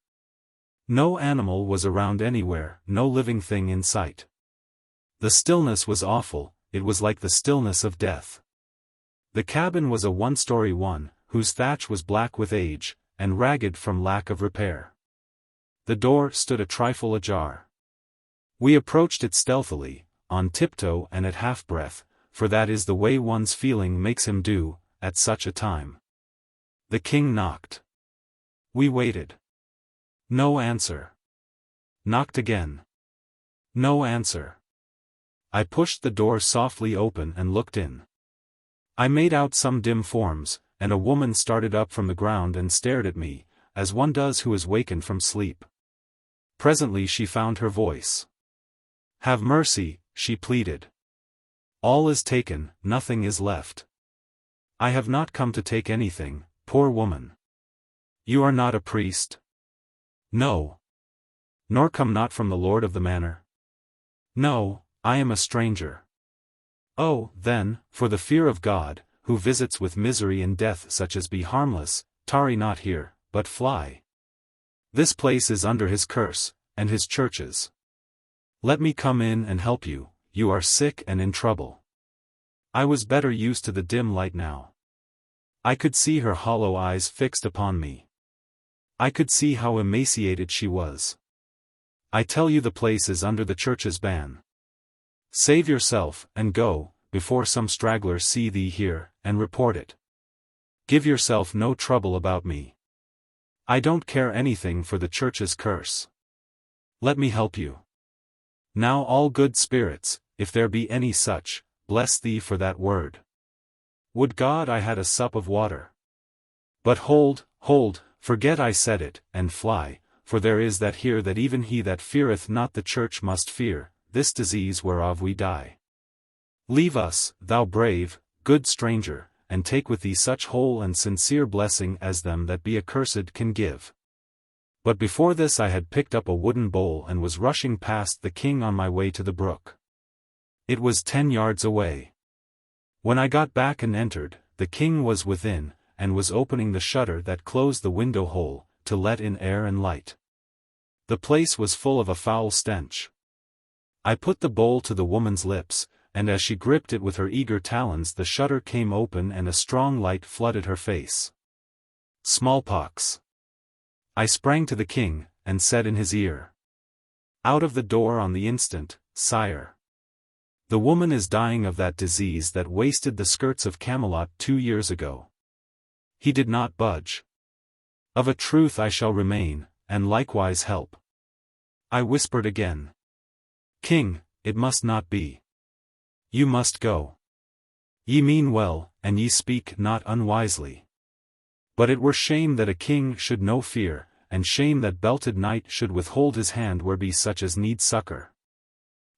No animal was around anywhere, no living thing in sight. The stillness was awful, it was like the stillness of death. The cabin was a one-story one, whose thatch was black with age, and ragged from lack of repair. The door stood a trifle ajar. We approached it stealthily, on tiptoe and at half-breath, for that is the way one's feeling makes him do, at such a time. The king knocked. We waited. No answer. Knocked again. No answer. I pushed the door softly open and looked in. I made out some dim forms, and a woman started up from the ground and stared at me, as one does who is wakened from sleep. Presently she found her voice. "Have mercy," she pleaded. "All is taken, nothing is left." "I have not come to take anything, poor woman." "You are not a priest?" "No." "Nor come not from the lord of the manor?" "No, I am a stranger." "Oh, then, for the fear of God, who visits with misery and death such as be harmless, tarry not here, but fly. This place is under his curse, and his churches. Let me come in and help you, you are sick and in trouble." I was better used to the dim light now. I could see her hollow eyes fixed upon me. I could see how emaciated she was. "I tell you the place is under the church's ban. Save yourself, and go, before some stragglers see thee here, and report it. Give yourself no trouble about me. I don't care anything for the church's curse. Let me help you. Now all good spirits, if there be any such, bless thee for that word. Would God I had a sup of water. But hold, forget I said it, and fly, for there is that here that even he that feareth not the church must fear, this disease whereof we die. Leave us, thou brave, good stranger, and take with thee such whole and sincere blessing as them that be accursed can give." But before this I had picked up a wooden bowl and was rushing past the king on my way to the brook. It was 10 yards away. When I got back and entered, the king was within, and was opening the shutter that closed the window hole, to let in air and light. The place was full of a foul stench. I put the bowl to the woman's lips, and as she gripped it with her eager talons the shutter came open and a strong light flooded her face. "Smallpox." I sprang to the king, and said in his ear. "Out of the door on the instant, sire. The woman is dying of that disease that wasted the skirts of Camelot 2 years ago." He did not budge. "Of a truth I shall remain, and likewise help." I whispered again. "King, it must not be. You must go. Ye mean well, and ye speak not unwisely. But it were shame that a king should know fear, and shame that belted knight should withhold his hand where be such as need succor.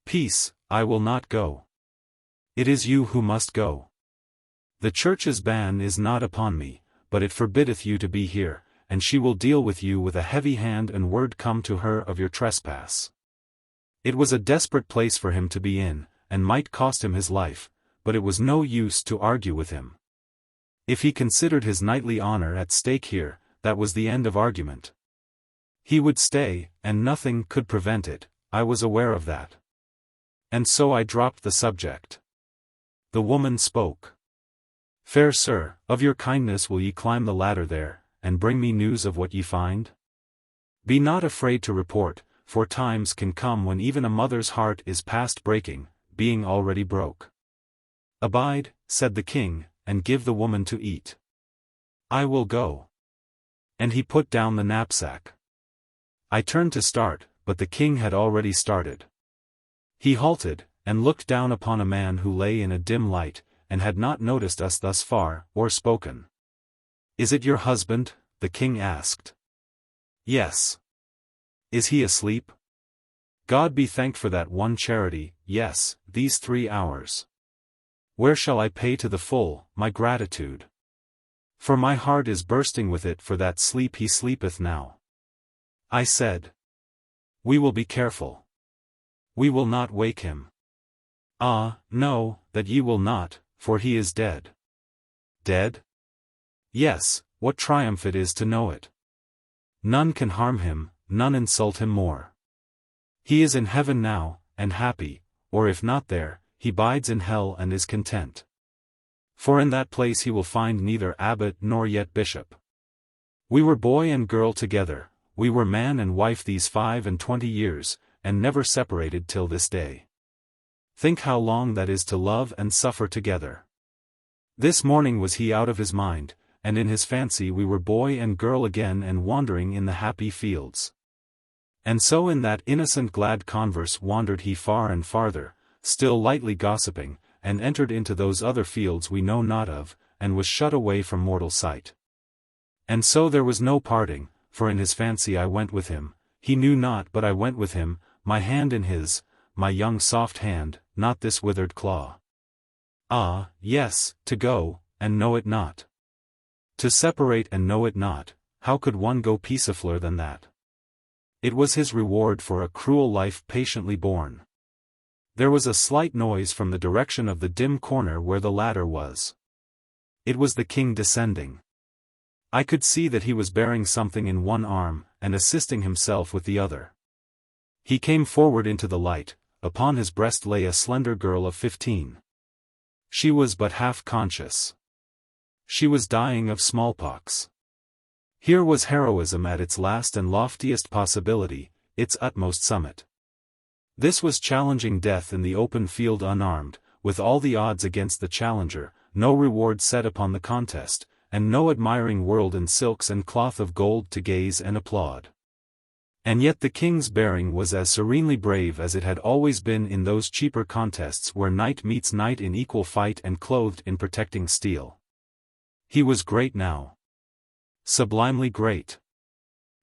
Peace, I will not go. It is you who must go. The church's ban is not upon me, but it forbiddeth you to be here, and she will deal with you with a heavy hand and word come to her of your trespass." It was a desperate place for him to be in, and might cost him his life, but it was no use to argue with him. If he considered his knightly honor at stake here, that was the end of argument. He would stay, and nothing could prevent it, I was aware of that. And so I dropped the subject. The woman spoke. Fair sir, of your kindness will ye climb the ladder there, and bring me news of what ye find? Be not afraid to report, for times can come when even a mother's heart is past breaking, being already broke. Abide, said the king, and give the woman to eat. I will go. And he put down the knapsack. I turned to start, but the king had already started. He halted, and looked down upon a man who lay in a dim light, and had not noticed us thus far, or spoken. Is it your husband? The king asked. Yes. Is he asleep? God be thanked for that one charity, yes, these 3 hours. Where shall I pay to the full, my gratitude? For my heart is bursting with it for that sleep he sleepeth now. I said. We will be careful. We will not wake him. Ah, no, that ye will not, for he is dead. Dead? Yes, what triumph it is to know it. None can harm him, none insult him more. He is in heaven now, and happy, or if not there, he bides in hell and is content. For in that place he will find neither abbot nor yet bishop. We were boy and girl together, we were man and wife these 25 years, and never separated till this day. Think how long that is to love and suffer together. This morning was he out of his mind, and in his fancy we were boy and girl again and wandering in the happy fields. And so in that innocent glad converse wandered he far and farther, still lightly gossiping, and entered into those other fields we know not of, and was shut away from mortal sight. And so there was no parting, for in his fancy I went with him, he knew not but I went with him, my hand in his, my young soft hand, not this withered claw. Ah, yes, to go, and know it not. To separate and know it not, how could one go peacefuller than that? It was his reward for a cruel life patiently borne. There was a slight noise from the direction of the dim corner where the ladder was. It was the king descending. I could see that he was bearing something in one arm, and assisting himself with the other. He came forward into the light, upon his breast lay a slender girl of 15. She was but half conscious. She was dying of smallpox. Here was heroism at its last and loftiest possibility, its utmost summit. This was challenging death in the open field unarmed, with all the odds against the challenger, no reward set upon the contest, and no admiring world in silks and cloth of gold to gaze and applaud. And yet the king's bearing was as serenely brave as it had always been in those cheaper contests where knight meets knight in equal fight and clothed in protecting steel. He was great now. Sublimely great.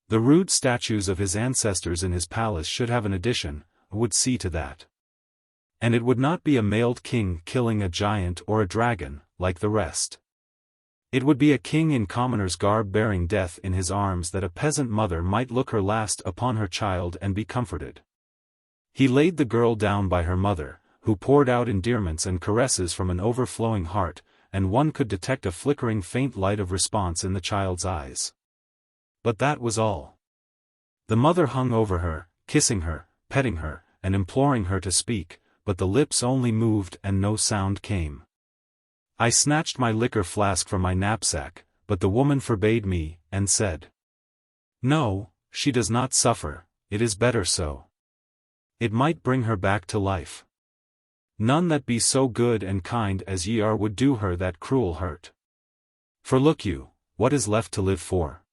The rude statues of his ancestors in his palace should have an addition, would see to that. And it would not be a mailed king killing a giant or a dragon, like the rest. It would be a king in commoner's garb bearing death in his arms that a peasant mother might look her last upon her child and be comforted. He laid the girl down by her mother, who poured out endearments and caresses from an overflowing heart, and one could detect a flickering faint light of response in the child's eyes. But that was all. The mother hung over her, kissing her, petting her, and imploring her to speak, but the lips only moved and no sound came. I snatched my liquor flask from my knapsack, but the woman forbade me, and said, "No, she does not suffer, it is better so. It might bring her back to life. None that be so good and kind as ye are would do her that cruel hurt. For look you, what is left to live for?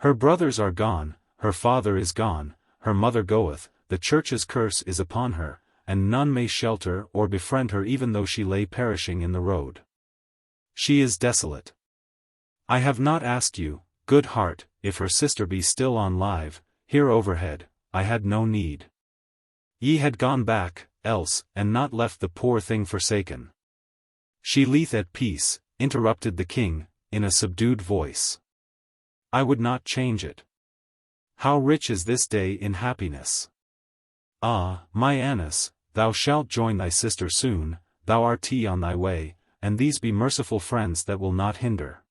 Her brothers are gone, her father is gone, her mother goeth, the church's curse is upon her, and none may shelter or befriend her even though she lay perishing in the road. She is desolate. I have not asked you, good heart, if her sister be still on live, here overhead, I had no need. Ye had gone back, else, and not left the poor thing forsaken." "She lieth at peace," interrupted the king, in a subdued voice. "I would not change it. How rich is this day in happiness! Ah, my Annis, thou shalt join thy sister soon, thou art on thy way, and these be merciful friends that will not hinder."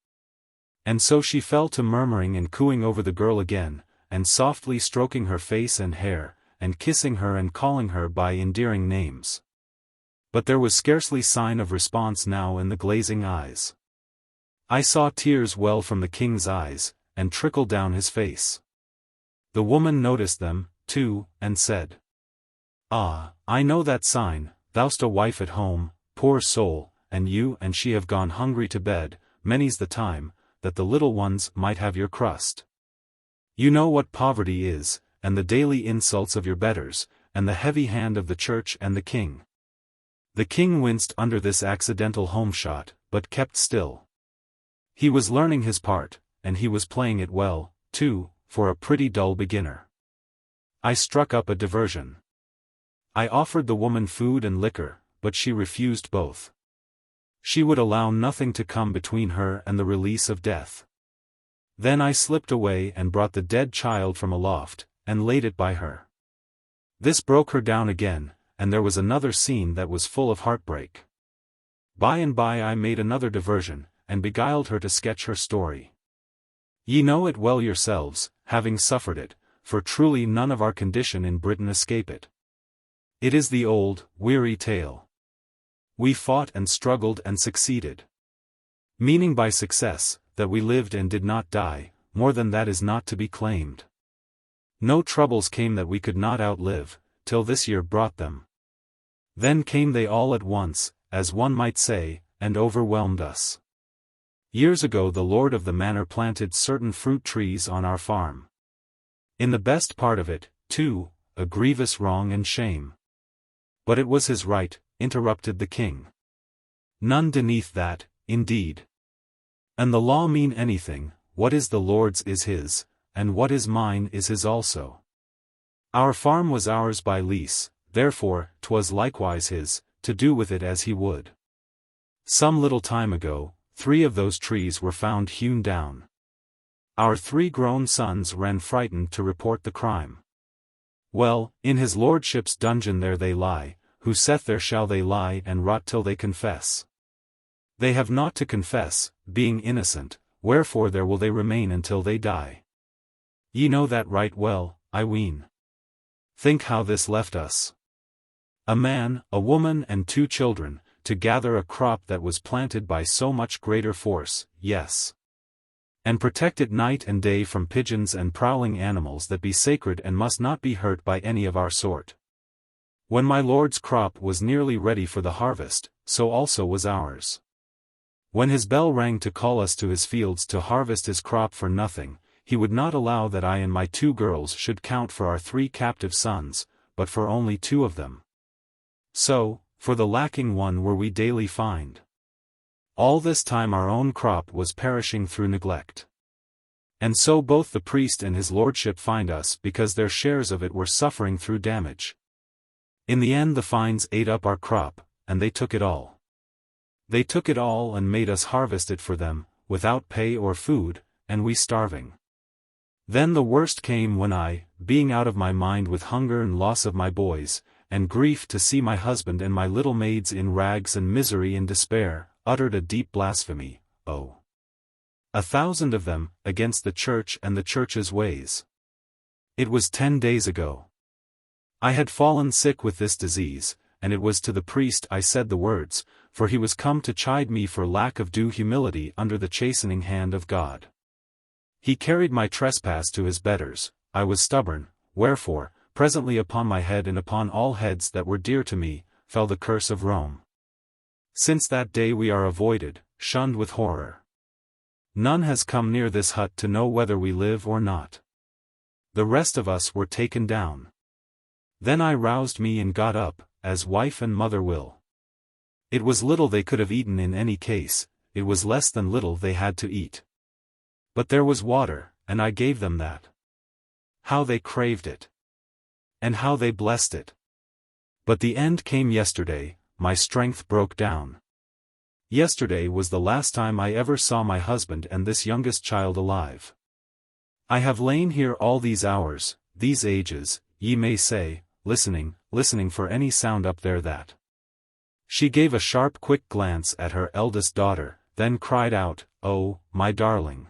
And so she fell to murmuring and cooing over the girl again, and softly stroking her face and hair, and kissing her and calling her by endearing names. But there was scarcely sign of response now in the glazing eyes. I saw tears well from the king's eyes, and trickle down his face. The woman noticed them, too, and said, "Ah, I know that sign, thou'st a wife at home, poor soul, and you and she have gone hungry to bed, many's the time, that the little ones might have your crust. You know what poverty is, and the daily insults of your betters, and the heavy hand of the church and the king." The king winced under this accidental home-shot, but kept still. He was learning his part, and he was playing it well, too, for a pretty dull beginner. I struck up a diversion. I offered the woman food and liquor, but she refused both. She would allow nothing to come between her and the release of death. Then I slipped away and brought the dead child from aloft, and laid it by her. This broke her down again, and there was another scene that was full of heartbreak. By and by I made another diversion, and beguiled her to sketch her story. Ye know it well yourselves, having suffered it, for truly none of our condition in Britain escape it. It is the old, weary tale. We fought and struggled and succeeded. Meaning by success, that we lived and did not die, more than that is not to be claimed. No troubles came that we could not outlive, till this year brought them. Then came they all at once, as one might say, and overwhelmed us. Years ago the lord of the manor planted certain fruit trees on our farm. In the best part of it, too, a grievous wrong and shame. But it was his right, interrupted the king. None beneath that, indeed. And the law mean anything, what is the Lord's is his, and what is mine is his also. Our farm was ours by lease, therefore 'twas likewise his, to do with it as he would. Some little time ago, 3 of those trees were found hewn down. Our 3 grown sons ran frightened to report the crime. Well, in his lordship's dungeon there they lie, who saith there shall they lie and rot till they confess. They have naught to confess, being innocent, wherefore there will they remain until they die. Ye know that right well, I ween. Think how this left us. A man, a woman and 2 children, to gather a crop that was planted by so much greater force, yes. And protect it night and day from pigeons and prowling animals that be sacred and must not be hurt by any of our sort. When my lord's crop was nearly ready for the harvest, so also was ours. When his bell rang to call us to his fields to harvest his crop for nothing, he would not allow that I and my 2 girls should count for our 3 captive sons, but for only 2 of them. So, for the lacking one were we daily fined. All this time our own crop was perishing through neglect. And so both the priest and his lordship fined us because their shares of it were suffering through damage. In the end the fines ate up our crop, and they took it all. They took it all and made us harvest it for them, without pay or food, and we starving. Then the worst came when I, being out of my mind with hunger and loss of my boys, and grief to see my husband and my little maids in rags and misery and despair, uttered a deep blasphemy, 1,000 of them, against the church and the church's ways. It was 10 days ago. I had fallen sick with this disease, and it was to the priest I said the words, for he was come to chide me for lack of due humility under the chastening hand of God. He carried my trespass to his betters, I was stubborn, wherefore, presently upon my head and upon all heads that were dear to me, fell the curse of Rome. Since that day we are avoided, shunned with horror. None has come near this hut to know whether we live or not. The rest of us were taken down. Then I roused me and got up, as wife and mother will. It was little they could have eaten in any case, it was less than little they had to eat. But there was water, and I gave them that. How they craved it! And how they blessed it! But the end came yesterday, my strength broke down. Yesterday was the last time I ever saw my husband and this youngest child alive. I have lain here all these hours, these ages, ye may say, listening for any sound up there that. She gave a sharp quick glance at her eldest daughter, then cried out, "Oh, my darling!"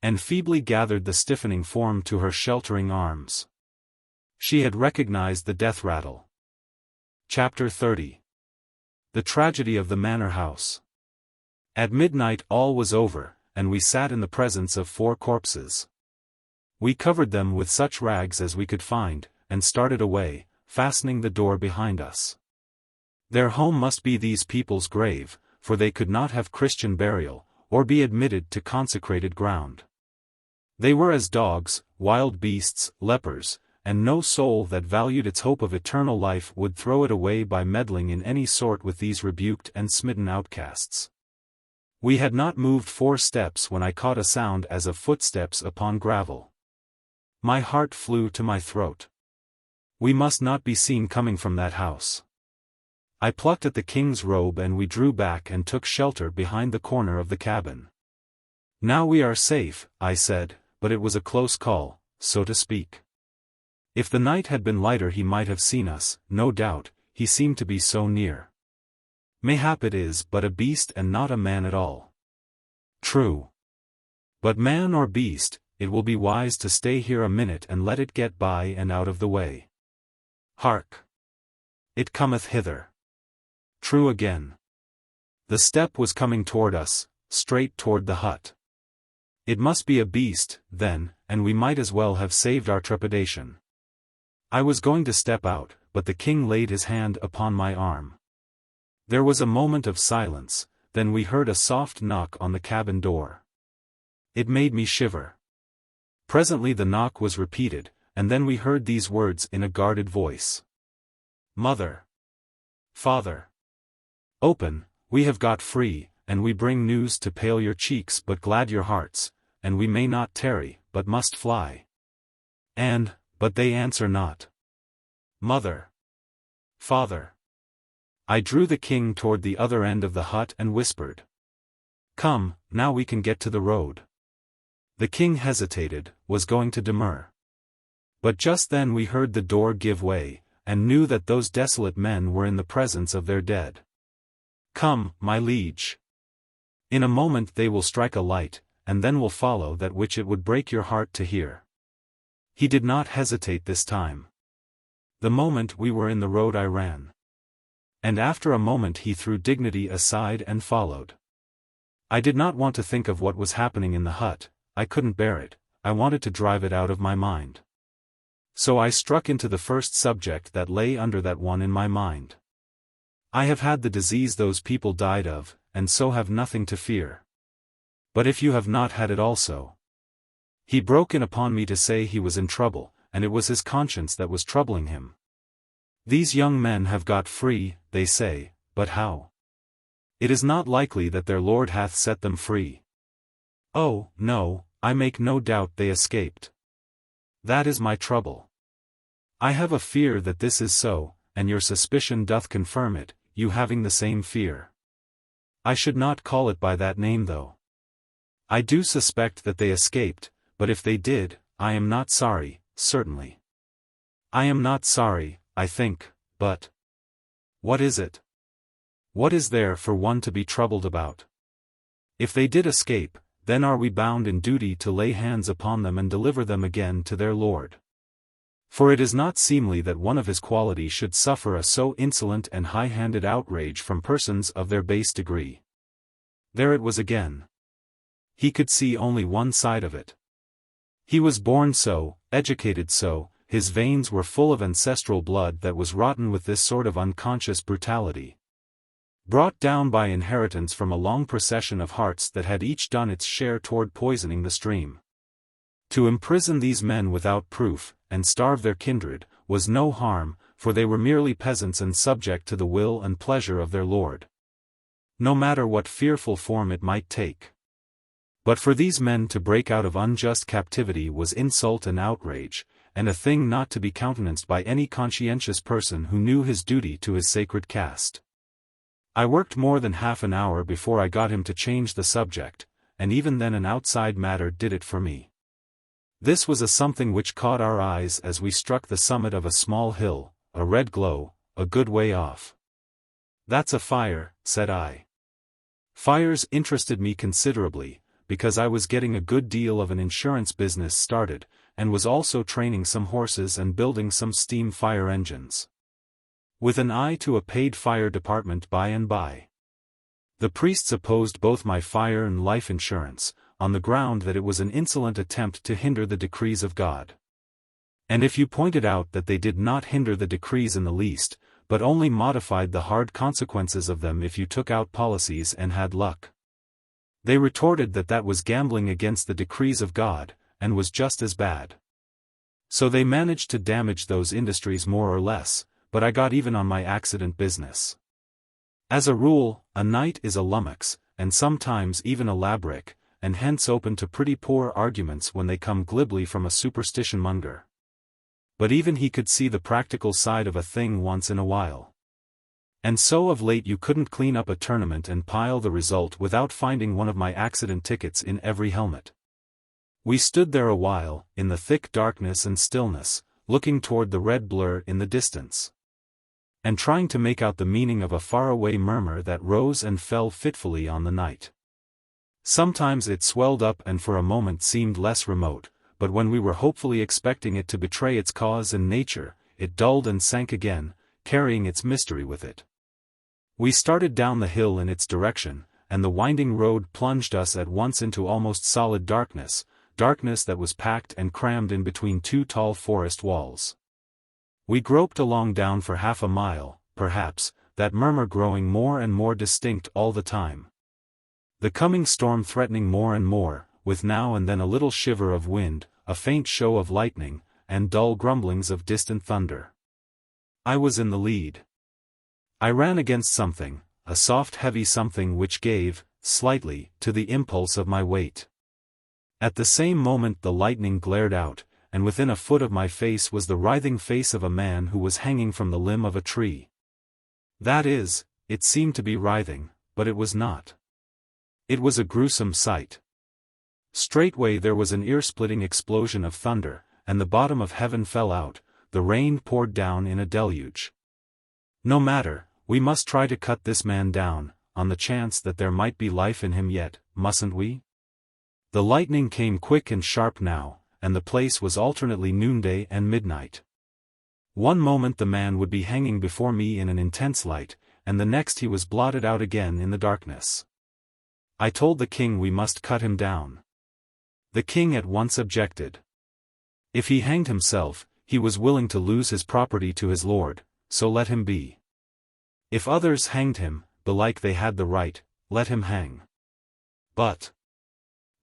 and feebly gathered the stiffening form to her sheltering arms. She had recognized the death rattle. Chapter 30. The Tragedy of the Manor-House. At midnight all was over, and we sat in the presence of 4 corpses. We covered them with such rags as we could find, and started away, fastening the door behind us. Their home must be these people's grave, for they could not have Christian burial, or be admitted to consecrated ground. They were as dogs, wild beasts, lepers, and no soul that valued its hope of eternal life would throw it away by meddling in any sort with these rebuked and smitten outcasts. We had not moved 4 steps when I caught a sound as of footsteps upon gravel. My heart flew to my throat. We must not be seen coming from that house. I plucked at the king's robe and we drew back and took shelter behind the corner of the cabin. Now we are safe, I said, but it was a close call, so to speak. If the night had been lighter he might have seen us, no doubt, he seemed to be so near. Mayhap it is but a beast and not a man at all. True. But man or beast, it will be wise to stay here a minute and let it get by and out of the way. Hark! It cometh hither. True again. The step was coming toward us, straight toward the hut. It must be a beast, then, and we might as well have saved our trepidation. I was going to step out, but the king laid his hand upon my arm. There was a moment of silence, then we heard a soft knock on the cabin door. It made me shiver. Presently the knock was repeated, and then we heard these words in a guarded voice. Mother! Father! Open, we have got free, and we bring news to pale your cheeks but glad your hearts, and we may not tarry, but must fly. But they answer not. Mother! Father! I drew the king toward the other end of the hut and whispered. Come, now we can get to the road. The king hesitated, was going to demur. But just then we heard the door give way, and knew that those desolate men were in the presence of their dead. Come, my liege. In a moment they will strike a light, and then will follow that which it would break your heart to hear. He did not hesitate this time. The moment we were in the road I ran. And after a moment he threw dignity aside and followed. I did not want to think of what was happening in the hut, I couldn't bear it, I wanted to drive it out of my mind. So I struck into the first subject that lay under that one in my mind. I have had the disease those people died of, and so have nothing to fear. But if you have not had it also. He broke in upon me to say he was in trouble, and it was his conscience that was troubling him. These young men have got free, they say, but how? It is not likely that their Lord hath set them free. Oh, no, I make no doubt they escaped. That is my trouble. I have a fear that this is so, and your suspicion doth confirm it, you having the same fear. I should not call it by that name though. I do suspect that they escaped, but if they did, I am not sorry, certainly. I am not sorry, I think, but what is it? What is there for one to be troubled about? If they did escape, then are we bound in duty to lay hands upon them and deliver them again to their Lord. For it is not seemly that one of his quality should suffer a so insolent and high-handed outrage from persons of their base degree. There it was again. He could see only one side of it. He was born so, educated so, his veins were full of ancestral blood that was rotten with this sort of unconscious brutality. Brought down by inheritance from a long procession of hearts that had each done its share toward poisoning the stream. To imprison these men without proof, and starve their kindred, was no harm, for they were merely peasants and subject to the will and pleasure of their lord. No matter what fearful form it might take. But for these men to break out of unjust captivity was insult and outrage, and a thing not to be countenanced by any conscientious person who knew his duty to his sacred caste. I worked more than half an hour before I got him to change the subject, and even then an outside matter did it for me. This was a something which caught our eyes as we struck the summit of a small hill, a red glow, a good way off. That's a fire, said I. Fires interested me considerably, because I was getting a good deal of an insurance business started, and was also training some horses and building some steam fire engines, with an eye to a paid fire department by and by. The priests opposed both my fire and life insurance, on the ground that it was an insolent attempt to hinder the decrees of God. And if you pointed out that they did not hinder the decrees in the least, but only modified the hard consequences of them if you took out policies and had luck, they retorted that that was gambling against the decrees of God, and was just as bad. So they managed to damage those industries more or less, but I got even on my accident business. As a rule, a knight is a lummox, and sometimes even a labrick, and hence open to pretty poor arguments when they come glibly from a superstition monger. But even he could see the practical side of a thing once in a while. And so of late you couldn't clean up a tournament and pile the result without finding one of my accident tickets in every helmet. We stood there a while, in the thick darkness and stillness, looking toward the red blur in the distance, and trying to make out the meaning of a faraway murmur that rose and fell fitfully on the night. Sometimes it swelled up and for a moment seemed less remote, but when we were hopefully expecting it to betray its cause and nature, it dulled and sank again, carrying its mystery with it. We started down the hill in its direction, and the winding road plunged us at once into almost solid darkness, darkness that was packed and crammed in between two tall forest walls. We groped along down for half a mile, perhaps, that murmur growing more and more distinct all the time, the coming storm threatening more and more, with now and then a little shiver of wind, a faint show of lightning, and dull grumblings of distant thunder. I was in the lead. I ran against something, a soft heavy something which gave, slightly, to the impulse of my weight. At the same moment the lightning glared out, and within a foot of my face was the writhing face of a man who was hanging from the limb of a tree. That is, it seemed to be writhing, but it was not. It was a gruesome sight. Straightway there was an ear-splitting explosion of thunder, and the bottom of heaven fell out, the rain poured down in a deluge. No matter, we must try to cut this man down, on the chance that there might be life in him yet, mustn't we? The lightning came quick and sharp now, and the place was alternately noonday and midnight. One moment the man would be hanging before me in an intense light, and the next he was blotted out again in the darkness. I told the king we must cut him down. The king at once objected. If he hanged himself, he was willing to lose his property to his lord, so let him be. If others hanged him, belike they had the right, let him hang. But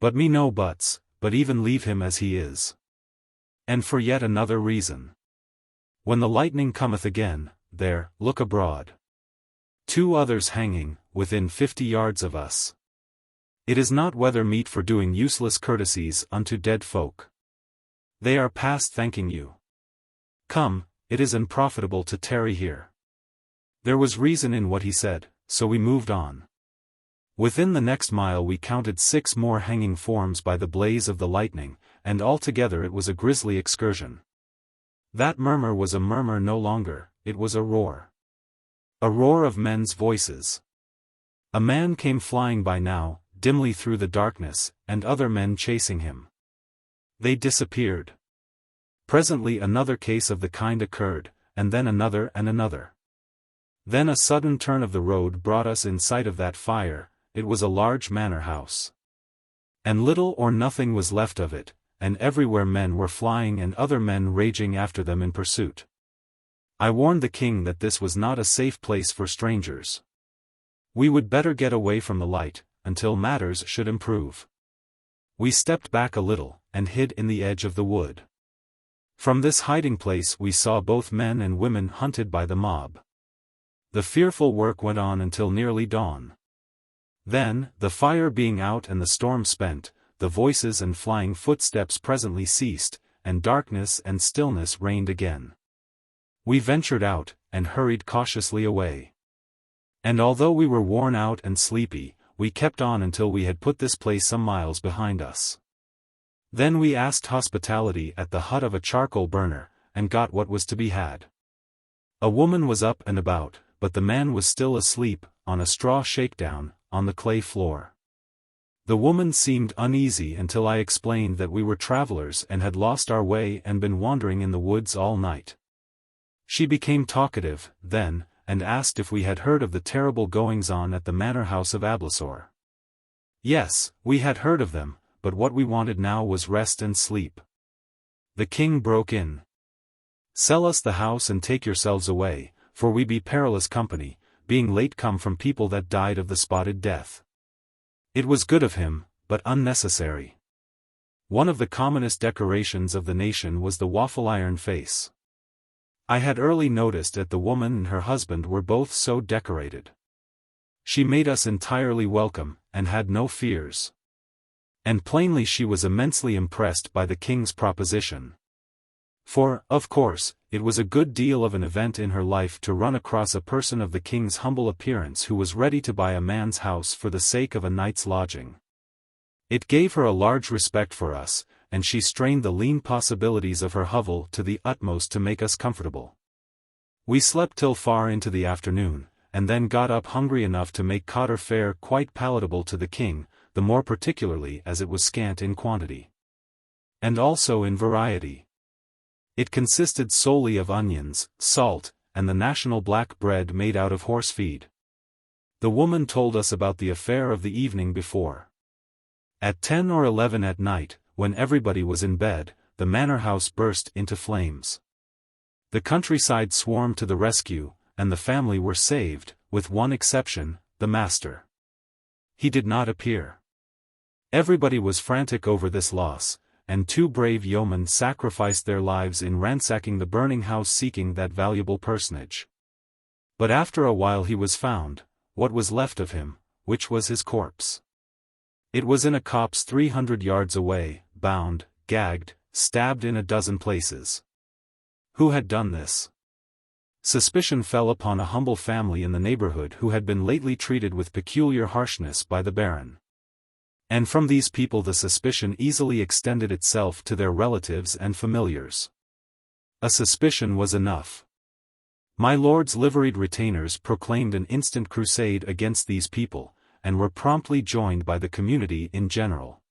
me no buts, but even leave him as he is. And for yet another reason. When the lightning cometh again, there, look abroad. Two others hanging, within 50 yards of us. It is not weather meet for doing useless courtesies unto dead folk. They are past thanking you. Come, it is unprofitable to tarry here. There was reason in what he said, so we moved on. Within the next mile we counted 6 more hanging forms by the blaze of the lightning, and altogether it was a grisly excursion. That murmur was a murmur no longer, it was a roar. A roar of men's voices. A man came flying by now, dimly through the darkness, and other men chasing him. They disappeared. Presently another case of the kind occurred, and then another and another. Then a sudden turn of the road brought us in sight of that fire. It was a large manor-house. And little or nothing was left of it, and everywhere men were flying and other men raging after them in pursuit. I warned the king that this was not a safe place for strangers. We would better get away from the light, until matters should improve. We stepped back a little, and hid in the edge of the wood. From this hiding place we saw both men and women hunted by the mob. The fearful work went on until nearly dawn. Then, the fire being out and the storm spent, the voices and flying footsteps presently ceased, and darkness and stillness reigned again. We ventured out, and hurried cautiously away. And although we were worn out and sleepy, we kept on until we had put this place some miles behind us. Then we asked hospitality at the hut of a charcoal burner, and got what was to be had. A woman was up and about, but the man was still asleep, on a straw shakedown, on the clay floor. The woman seemed uneasy until I explained that we were travelers and had lost our way and been wandering in the woods all night. She became talkative, then, and asked if we had heard of the terrible goings-on at the Manor-House of Ablasor. Yes, we had heard of them, but what we wanted now was rest and sleep. The king broke in. "Sell us the house and take yourselves away, for we be perilous company, being late come from people that died of the spotted death." It was good of him, but unnecessary. One of the commonest decorations of the nation was the waffle-iron face. I had early noticed that the woman and her husband were both so decorated. She made us entirely welcome, and had no fears. And plainly she was immensely impressed by the king's proposition. For, of course, it was a good deal of an event in her life to run across a person of the king's humble appearance who was ready to buy a man's house for the sake of a night's lodging. It gave her a large respect for us, and she strained the lean possibilities of her hovel to the utmost to make us comfortable. We slept till far into the afternoon, and then got up hungry enough to make cotter fare quite palatable to the king, the more particularly as it was scant in quantity. And also in variety. It consisted solely of onions, salt, and the national black bread made out of horse feed. The woman told us about the affair of the evening before. At 10 or 11 at night, when everybody was in bed, the manor-house burst into flames. The countryside swarmed to the rescue, and the family were saved, with one exception, the master. He did not appear. Everybody was frantic over this loss, and 2 brave yeomen sacrificed their lives in ransacking the burning house seeking that valuable personage. But after a while he was found, what was left of him, which was his corpse. It was in a copse 300 yards away, bound, gagged, stabbed in a dozen places. Who had done this? Suspicion fell upon a humble family in the neighborhood who had been lately treated with peculiar harshness by the baron. And from these people the suspicion easily extended itself to their relatives and familiars. A suspicion was enough. My lord's liveried retainers proclaimed an instant crusade against these people, and were promptly joined by the community in general.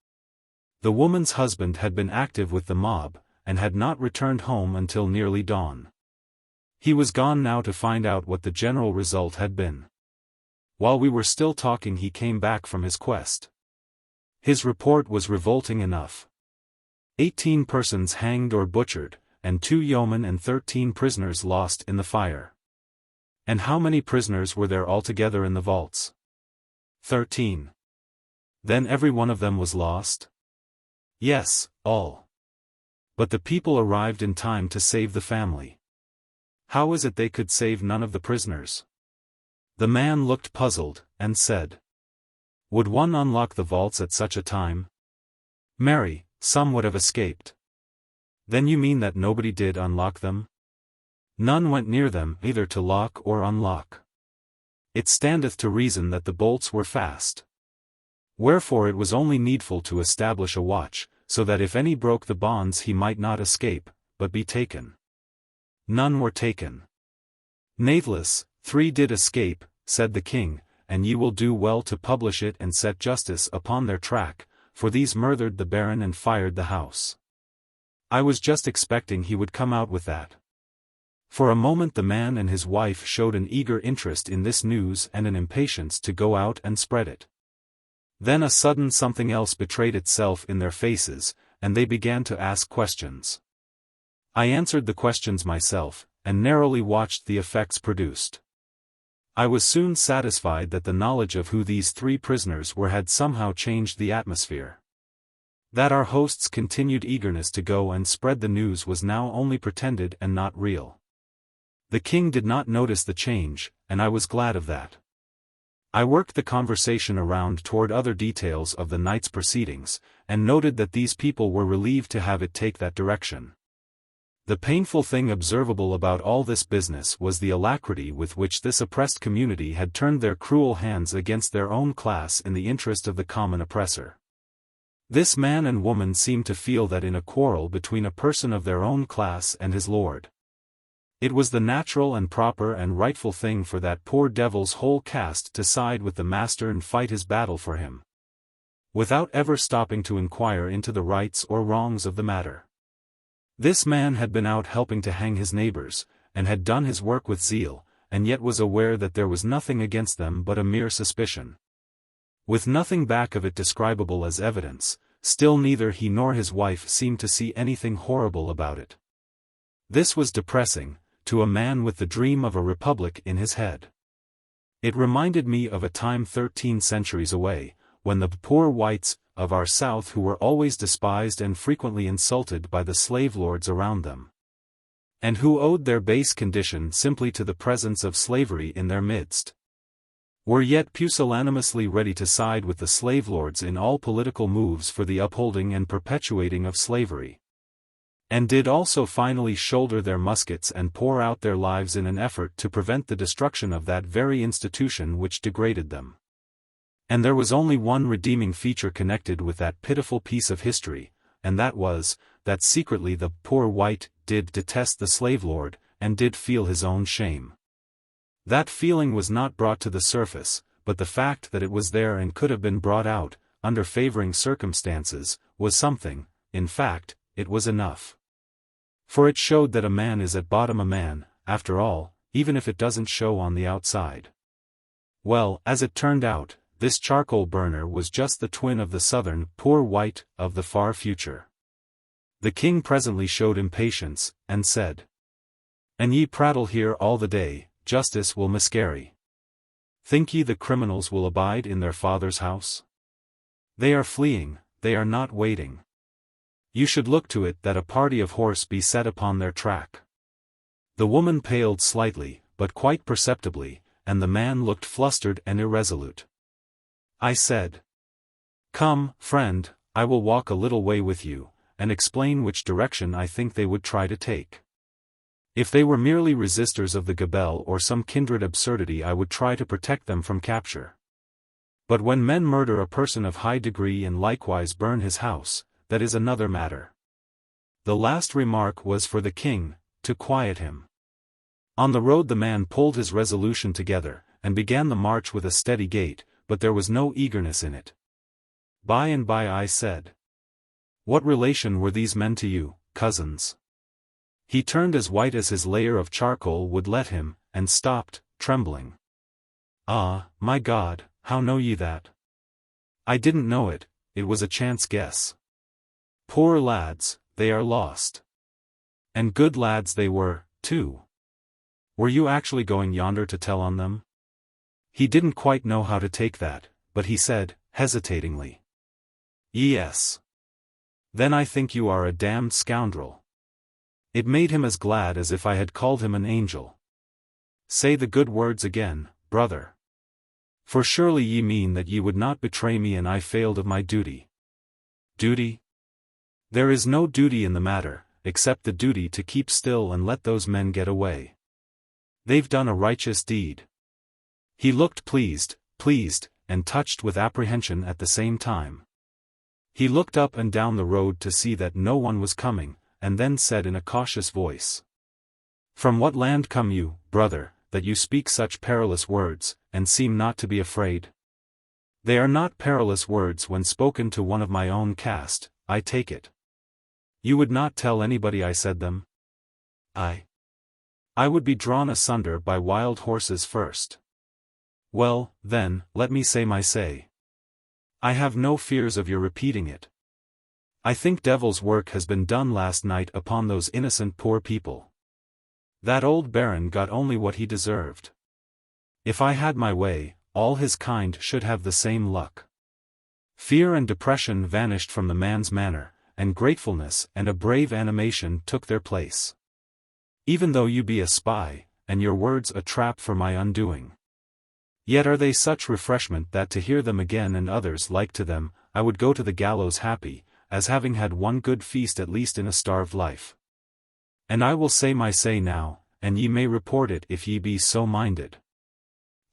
The woman's husband had been active with the mob, and had not returned home until nearly dawn. He was gone now to find out what the general result had been. While we were still talking he came back from his quest. His report was revolting enough. 18 persons hanged or butchered, and 2 yeomen and 13 prisoners lost in the fire. And how many prisoners were there altogether in the vaults? 13. Then every one of them was lost? Yes, all. But the people arrived in time to save the family. How is it they could save none of the prisoners? The man looked puzzled, and said, "Would one unlock the vaults at such a time? Marry, some would have escaped." "Then you mean that nobody did unlock them?" "None went near them either to lock or unlock. It standeth to reason that the bolts were fast. Wherefore it was only needful to establish a watch, so that if any broke the bonds he might not escape, but be taken. None were taken." "Natheless, 3 did escape," said the king, "and ye will do well to publish it and set justice upon their track, for these murdered the baron and fired the house." I was just expecting he would come out with that. For a moment the man and his wife showed an eager interest in this news and an impatience to go out and spread it. Then a sudden something else betrayed itself in their faces, and they began to ask questions. I answered the questions myself, and narrowly watched the effects produced. I was soon satisfied that the knowledge of who these 3 prisoners were had somehow changed the atmosphere. That our host's continued eagerness to go and spread the news was now only pretended and not real. The king did not notice the change, and I was glad of that. I worked the conversation around toward other details of the night's proceedings, and noted that these people were relieved to have it take that direction. The painful thing observable about all this business was the alacrity with which this oppressed community had turned their cruel hands against their own class in the interest of the common oppressor. This man and woman seemed to feel that in a quarrel between a person of their own class and his lord, it was the natural and proper and rightful thing for that poor devil's whole caste to side with the master and fight his battle for him. without ever stopping to inquire into the rights or wrongs of the matter. This man had been out helping to hang his neighbors, and had done his work with zeal, and yet was aware that there was nothing against them but a mere suspicion. With nothing back of it describable as evidence, still neither he nor his wife seemed to see anything horrible about it. This was depressing, to a man with the dream of a republic in his head. It reminded me of a time 13 centuries away, when the poor whites of our South who were always despised and frequently insulted by the slave lords around them, and who owed their base condition simply to the presence of slavery in their midst, were yet pusillanimously ready to side with the slave lords in all political moves for the upholding and perpetuating of slavery, and did also finally shoulder their muskets and pour out their lives in an effort to prevent the destruction of that very institution which degraded them. And there was only one redeeming feature connected with that pitiful piece of history, and that was, that secretly the poor white did detest the slave lord, and did feel his own shame. That feeling was not brought to the surface, but the fact that it was there and could have been brought out, under favoring circumstances, was something. In fact, it was enough. For it showed that a man is at bottom a man, after all, even if it doesn't show on the outside. Well, as it turned out, this charcoal burner was just the twin of the southern poor white of the far future. The king presently showed impatience, and said, "An ye prattle here all the day, justice will miscarry. Think ye the criminals will abide in their father's house? They are fleeing, they are not waiting. You should look to it that a party of horse be set upon their track." The woman paled slightly, but quite perceptibly, and the man looked flustered and irresolute. I said, "Come, friend, I will walk a little way with you, and explain which direction I think they would try to take. If they were merely resistors of the gabelle or some kindred absurdity, I would try to protect them from capture. But when men murder a person of high degree and likewise burn his house, that is another matter." The last remark was for the king, to quiet him. On the road the man pulled his resolution together, and began the march with a steady gait, but there was no eagerness in it. By and by I said, "What relation were these men to you, cousins?" He turned as white as his layer of charcoal would let him, and stopped, trembling. "Ah, my God, how know ye that?" "I didn't know it, it was a chance guess." "Poor lads, they are lost." "And good lads they were, too. Were you actually going yonder to tell on them?" He didn't quite know how to take that, but he said, hesitatingly, "Yes." "Then I think you are a damned scoundrel." It made him as glad as if I had called him an angel. "Say the good words again, brother. For surely ye mean that ye would not betray me and I failed of my duty." "Duty? There is no duty in the matter, except the duty to keep still and let those men get away. They've done a righteous deed." He looked pleased, and touched with apprehension at the same time. He looked up and down the road to see that no one was coming, and then said in a cautious voice, "From what land come you, brother, that you speak such perilous words, and seem not to be afraid?" "They are not perilous words when spoken to one of my own caste, I take it." "You would not tell anybody I said them?" I would be drawn asunder by wild horses first." "Well, then, let me say my say. I have no fears of your repeating it. I think devil's work has been done last night upon those innocent poor people. That old baron got only what he deserved. If I had my way, all his kind should have the same luck." Fear and depression vanished from the man's manner, and gratefulness and a brave animation took their place. "Even though you be a spy, and your words a trap for my undoing, yet are they such refreshment that to hear them again and others like to them, I would go to the gallows happy, as having had one good feast at least in a starved life. And I will say my say now, and ye may report it if ye be so minded.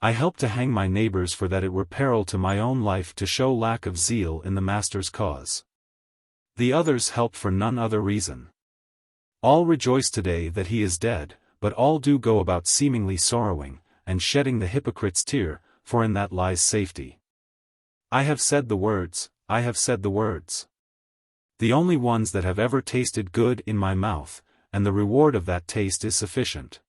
I helped to hang my neighbors for that it were peril to my own life to show lack of zeal in the master's cause. The others helped for none other reason. All rejoice today that he is dead, but all do go about seemingly sorrowing, and shedding the hypocrite's tear, for in that lies safety. I have said the words, I have said the words. The only ones that have ever tasted good in my mouth, and the reward of that taste is sufficient.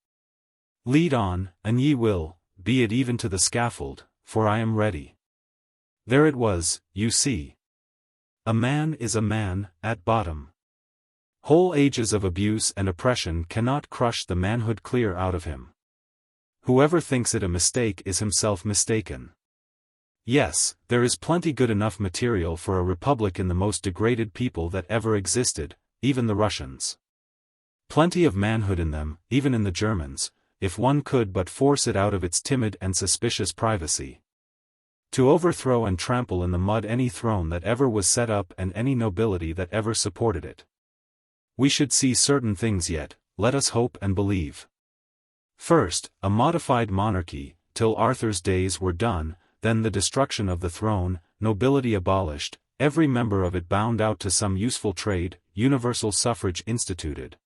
Lead on, and ye will, be it even to the scaffold, for I am ready. There it was, you see. A man is a man, at bottom. Whole ages of abuse and oppression cannot crush the manhood clear out of him. Whoever thinks it a mistake is himself mistaken. Yes, there is plenty good enough material for a republic in the most degraded people that ever existed, even the Russians. Plenty of manhood in them, even in the Germans, if one could but force it out of its timid and suspicious privacy. To overthrow and trample in the mud any throne that ever was set up and any nobility that ever supported it. We should see certain things yet, let us hope and believe. First, a modified monarchy, till Arthur's days were done, then the destruction of the throne, nobility abolished, every member of it bound out to some useful trade, universal suffrage instituted.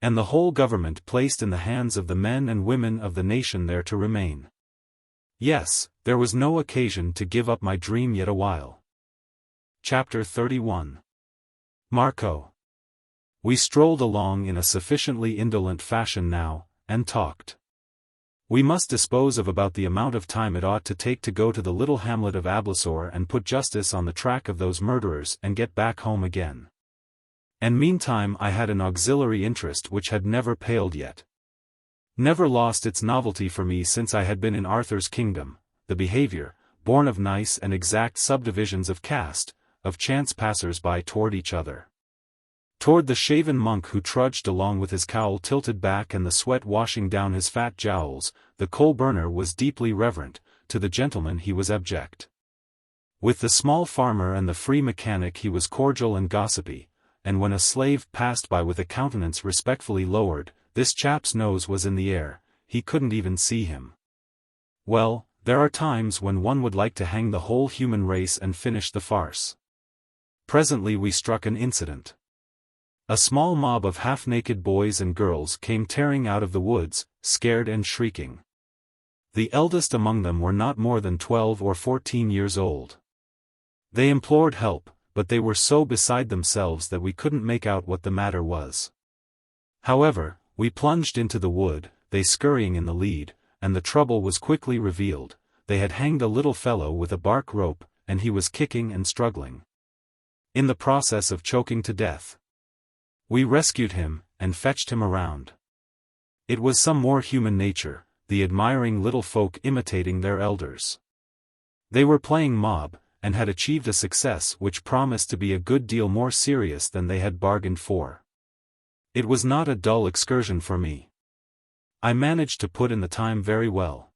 And the whole government placed in the hands of the men and women of the nation there to remain. Yes, there was no occasion to give up my dream yet awhile. Chapter 31. Marco. We strolled along in a sufficiently indolent fashion now, and talked. We must dispose of about the amount of time it ought to take to go to the little hamlet of Ablasor and put justice on the track of those murderers and get back home again. And meantime I had an auxiliary interest which had never paled yet. Never lost its novelty for me since I had been in Arthur's kingdom, the behavior, born of nice and exact subdivisions of caste, of chance passers-by toward each other. Toward the shaven monk who trudged along with his cowl tilted back and the sweat washing down his fat jowls, the coal-burner was deeply reverent, to the gentleman he was abject. With the small farmer and the free mechanic he was cordial and gossipy, and when a slave passed by with a countenance respectfully lowered, this chap's nose was in the air, he couldn't even see him. Well, there are times when one would like to hang the whole human race and finish the farce. Presently we struck an incident. A small mob of half-naked boys and girls came tearing out of the woods, scared and shrieking. The eldest among them were not more than 12 or 14 years old. They implored help, but they were so beside themselves that we couldn't make out what the matter was. However, we plunged into the wood, they scurrying in the lead, and the trouble was quickly revealed. They had hanged a little fellow with a bark rope, and he was kicking and struggling, in the process of choking to death. We rescued him, and fetched him around. It was some more human nature, the admiring little folk imitating their elders. They were playing mob, and had achieved a success which promised to be a good deal more serious than they had bargained for. It was not a dull excursion for me. I managed to put in the time very well.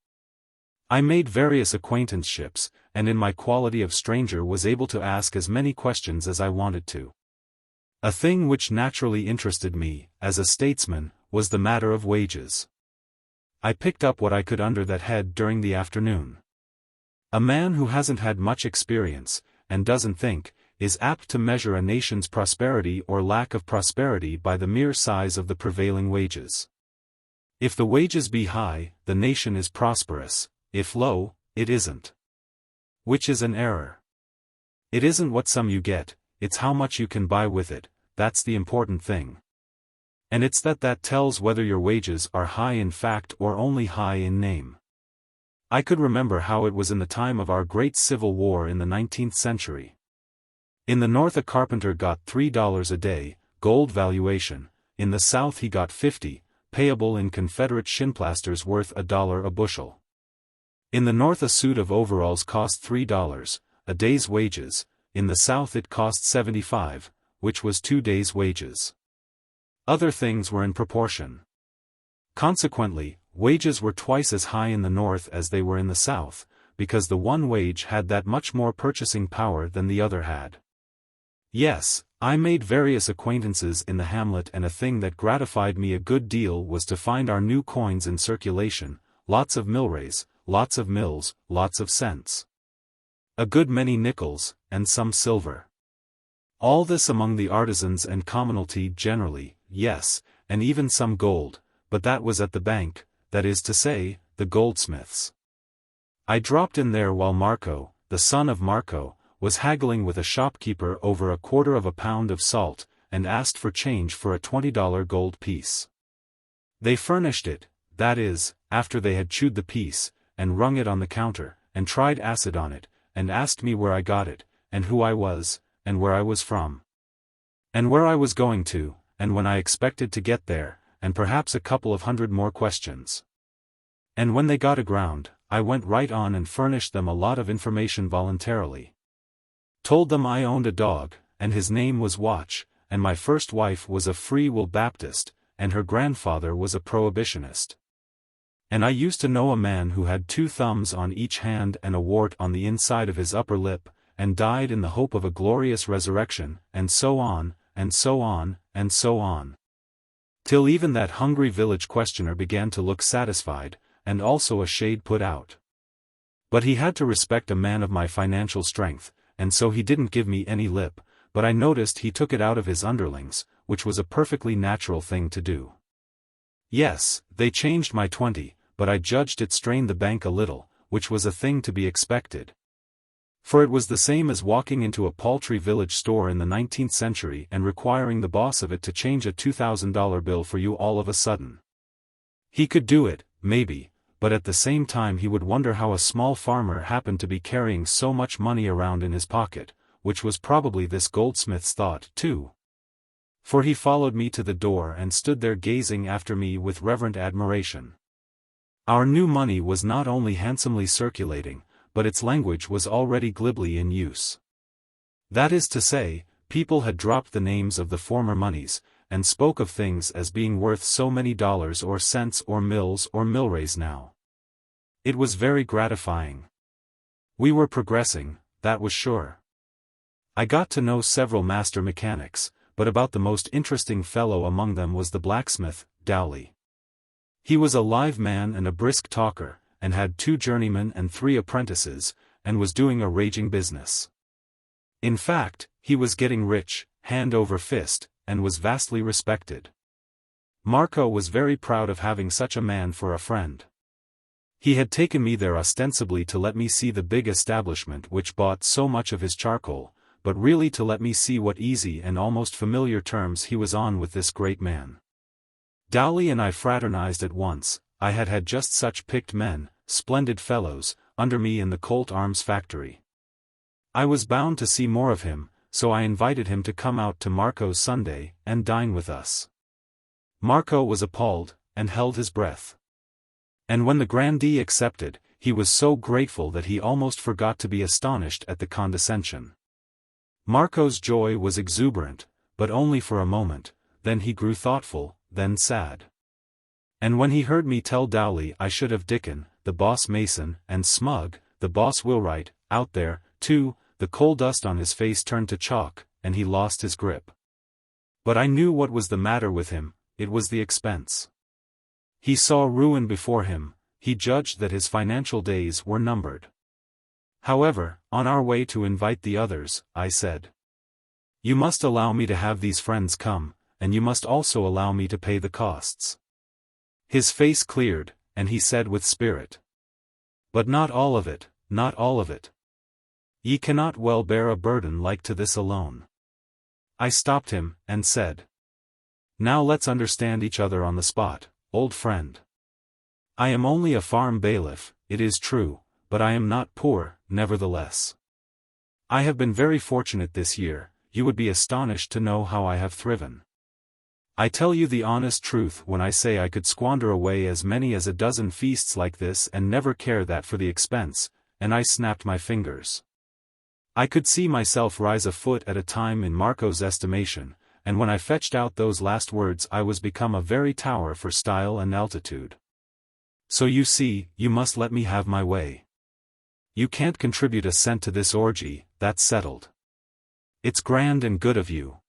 I made various acquaintanceships, and in my quality of stranger was able to ask as many questions as I wanted to. A thing which naturally interested me, as a statesman, was the matter of wages. I picked up what I could under that head during the afternoon. A man who hasn't had much experience, and doesn't think, is apt to measure a nation's prosperity or lack of prosperity by the mere size of the prevailing wages. If the wages be high, the nation is prosperous, if low, it isn't. Which is an error. It isn't what sum you get, it's how much you can buy with it, that's the important thing. And it's that tells whether your wages are high in fact or only high in name. I could remember how it was in the time of our great Civil War in the 19th century. In the North a carpenter got $3 a day, gold valuation, in the South he got 50, payable in Confederate shinplasters worth $1 a bushel. In the North a suit of overalls cost $3, a day's wages, in the South it cost 75, which was 2 days' wages. Other things were in proportion. Consequently, wages were twice as high in the North as they were in the South, because the one wage had that much more purchasing power than the other had. Yes, I made various acquaintances in the hamlet, and a thing that gratified me a good deal was to find our new coins in circulation, lots of millrays, lots of mills, lots of cents. A good many nickels, and some silver. All this among the artisans and commonalty generally, yes, and even some gold, but that was at the bank, that is to say, the goldsmiths. I dropped in there while Marco, the son of Marco, was haggling with a shopkeeper over a quarter of a pound of salt, and asked for change for a $20 gold piece. They furnished it, that is, after they had chewed the piece, and rung it on the counter, and tried acid on it, and asked me where I got it, and who I was, and where I was from, and where I was going to, and when I expected to get there, and perhaps a couple of hundred more questions. And when they got aground, I went right on and furnished them a lot of information voluntarily. Told them I owned a dog, and his name was Watch, and my first wife was a Free Will Baptist, and her grandfather was a Prohibitionist. And I used to know a man who had 2 thumbs on each hand and a wart on the inside of his upper lip, and died in the hope of a glorious resurrection, and so on, and so on, and so on. Till even that hungry village questioner began to look satisfied, and also a shade put out. But he had to respect a man of my financial strength, and so he didn't give me any lip, but I noticed he took it out of his underlings, which was a perfectly natural thing to do. Yes, they changed my 20, but I judged it strained the bank a little, which was a thing to be expected. For it was the same as walking into a paltry village store in the 19th century and requiring the boss of it to change a $2,000 bill for you all of a sudden. He could do it, maybe, but at the same time he would wonder how a small farmer happened to be carrying so much money around in his pocket, which was probably this goldsmith's thought, too. For he followed me to the door and stood there gazing after me with reverent admiration. Our new money was not only handsomely circulating, but its language was already glibly in use. That is to say, people had dropped the names of the former monies, and spoke of things as being worth so many dollars or cents or mills or milrays now. It was very gratifying. We were progressing, that was sure. I got to know several master mechanics, but about the most interesting fellow among them was the blacksmith, Dowley. He was a live man and a brisk talker, and had 2 journeymen and 3 apprentices, and was doing a raging business. In fact, he was getting rich, hand over fist, and was vastly respected. Marco was very proud of having such a man for a friend. He had taken me there ostensibly to let me see the big establishment which bought so much of his charcoal, but really to let me see what easy and almost familiar terms he was on with this great man. Dowley and I fraternized at once. I had had just such picked men, splendid fellows, under me in the Colt Arms factory. I was bound to see more of him, so I invited him to come out to Marco's Sunday, and dine with us. Marco was appalled, and held his breath. And when the grandee accepted, he was so grateful that he almost forgot to be astonished at the condescension. Marco's joy was exuberant, but only for a moment, then he grew thoughtful, then sad. And when he heard me tell Dowley I should have Dickon, the boss Mason, and Smug, the boss Wheelwright, out there, too, the coal dust on his face turned to chalk, and he lost his grip. But I knew what was the matter with him, it was the expense. He saw ruin before him, he judged that his financial days were numbered. However, on our way to invite the others, I said, "You must allow me to have these friends come, and you must also allow me to pay the costs." His face cleared, and he said with spirit, "But not all of it, not all of it. Ye cannot well bear a burden like to this alone." I stopped him, and said, "Now let's understand each other on the spot, old friend. I am only a farm bailiff, it is true, but I am not poor, nevertheless. I have been very fortunate this year, you would be astonished to know how I have thriven. I tell you the honest truth when I say I could squander away as many as a dozen feasts like this and never care that for the expense," and I snapped my fingers. I could see myself rise a foot at a time in Marco's estimation, and when I fetched out those last words I was become a very tower for style and altitude. "So you see, you must let me have my way. You can't contribute a cent to this orgy, that's settled. It's grand and good of you."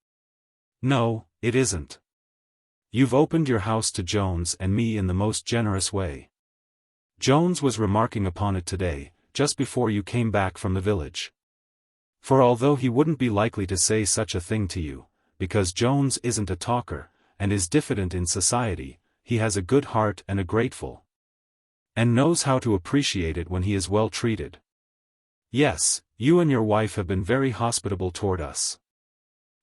"No, it isn't. You've opened your house to Jones and me in the most generous way. Jones was remarking upon it today, just before you came back from the village. For although he wouldn't be likely to say such a thing to you, because Jones isn't a talker, and is diffident in society, he has a good heart and a grateful, and knows how to appreciate it when he is well treated. Yes, you and your wife have been very hospitable toward us.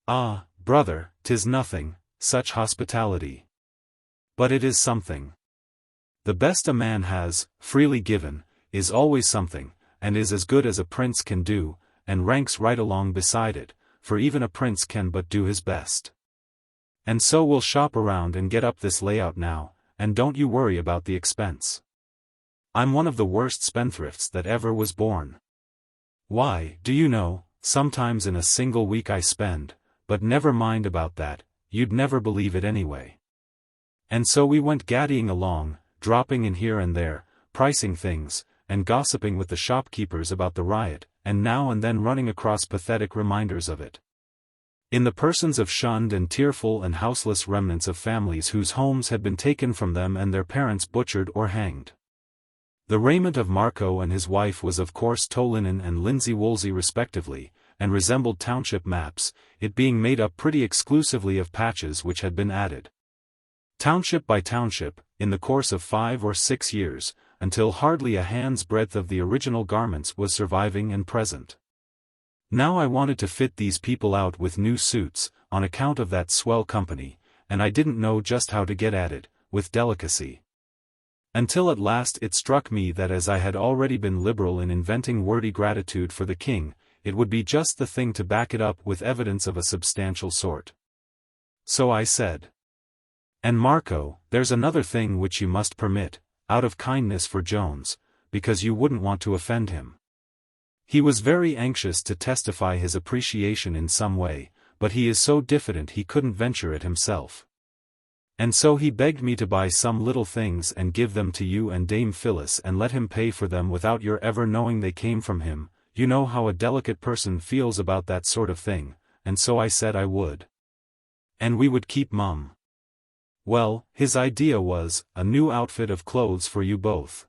Ah, brother, 'tis nothing, such hospitality. But it is something. The best a man has, freely given, is always something, and is as good as a prince can do, and ranks right along beside it, for even a prince can but do his best. And so we'll shop around and get up this layout now, and don't you worry about the expense. I'm one of the worst spendthrifts that ever was born. Why, do you know, sometimes in a single week I spend, but never mind about that, you'd never believe it anyway. And so we went gaddying along, dropping in here and there, pricing things, and gossiping with the shopkeepers about the riot, and now and then running across pathetic reminders of it. In the persons of shunned and tearful and houseless remnants of families whose homes had been taken from them and their parents butchered or hanged. The raiment of Marco and his wife was of coarse tow linen and linsey-woolsey respectively, and resembled township maps, it being made up pretty exclusively of patches which had been added, township by township, in the course of 5 or 6 years, until hardly a hand's breadth of the original garments was surviving and present. Now I wanted to fit these people out with new suits, on account of that swell company, and I didn't know just how to get at it, with delicacy. Until at last it struck me that as I had already been liberal in inventing wordy gratitude for the king, it would be just the thing to back it up with evidence of a substantial sort. So I said, "And Marco, there's another thing which you must permit, out of kindness for Jones, because you wouldn't want to offend him." He was very anxious to testify his appreciation in some way, but he is so diffident he couldn't venture it himself. And so he begged me to buy some little things and give them to you and Dame Phyllis and let him pay for them without your ever knowing they came from him. You know how a delicate person feels about that sort of thing, and so I said I would. And we would keep mum. Well, his idea was, a new outfit of clothes for you both.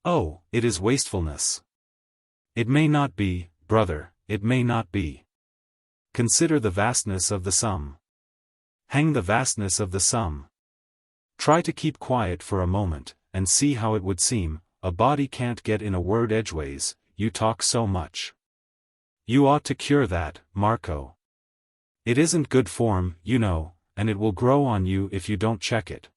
Oh, it is wastefulness. It may not be, brother, it may not be. Consider the vastness of the sum. Hang the vastness of the sum. Try to keep quiet for a moment, and see how it would seem. A body can't get in a word edgeways, you talk so much. You ought to cure that, Marco. It isn't good form, you know, and it will grow on you if you don't check it.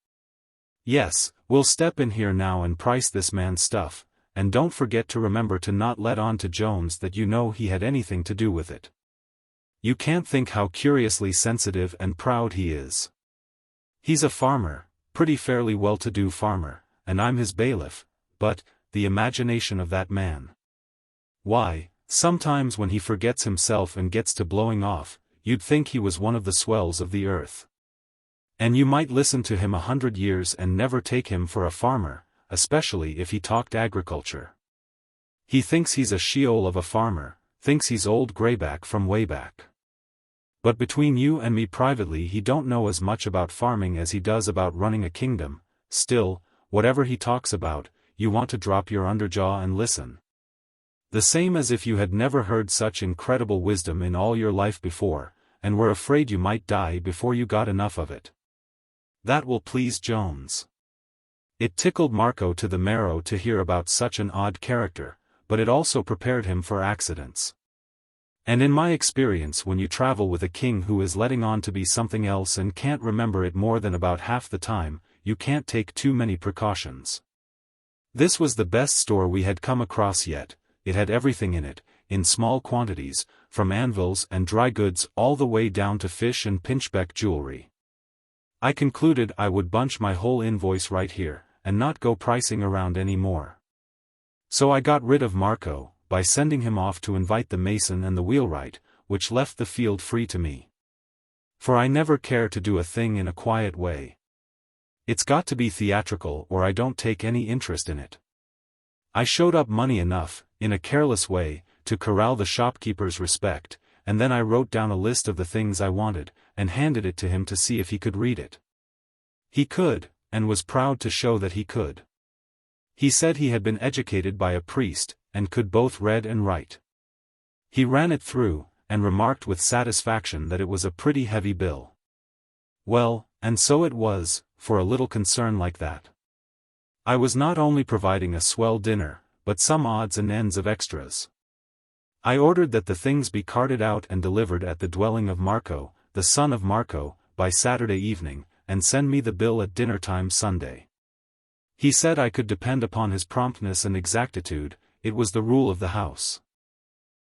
Yes, we'll step in here now and price this man's stuff, and don't forget to remember to not let on to Jones that you know he had anything to do with it. You can't think how curiously sensitive and proud he is. He's a farmer, pretty fairly well-to-do farmer, and I'm his bailiff, but, the imagination of that man. Why, sometimes when he forgets himself and gets to blowing off, you'd think he was one of the swells of the earth. And you might listen to him 100 years and never take him for a farmer, especially if he talked agriculture. He thinks he's a Sheol of a farmer, thinks he's old Greyback from way back. But between you and me privately he don't know as much about farming as he does about running a kingdom. Still, whatever he talks about, you want to drop your underjaw and listen. The same as if you had never heard such incredible wisdom in all your life before, and were afraid you might die before you got enough of it. That will please Jones. It tickled Marco to the marrow to hear about such an odd character, but it also prepared him for accidents. And in my experience, when you travel with a king who is letting on to be something else and can't remember it more than about half the time, you can't take too many precautions. This was the best store we had come across yet. It had everything in it, in small quantities, from anvils and dry goods all the way down to fish and pinchbeck jewelry. I concluded I would bunch my whole invoice right here, and not go pricing around any more. So I got rid of Marco, by sending him off to invite the mason and the wheelwright, which left the field free to me. For I never care to do a thing in a quiet way. It's got to be theatrical or I don't take any interest in it. I showed up money enough, in a careless way, to corral the shopkeeper's respect, and then I wrote down a list of the things I wanted, and handed it to him to see if he could read it. He could, and was proud to show that he could. He said he had been educated by a priest, and could both read and write. He ran it through, and remarked with satisfaction that it was a pretty heavy bill. Well, and so it was, for a little concern like that. I was not only providing a swell dinner, but some odds and ends of extras. I ordered that the things be carted out and delivered at the dwelling of Marco, the son of Marco, by Saturday evening, and send me the bill at dinner-time Sunday. He said I could depend upon his promptness and exactitude, it was the rule of the house.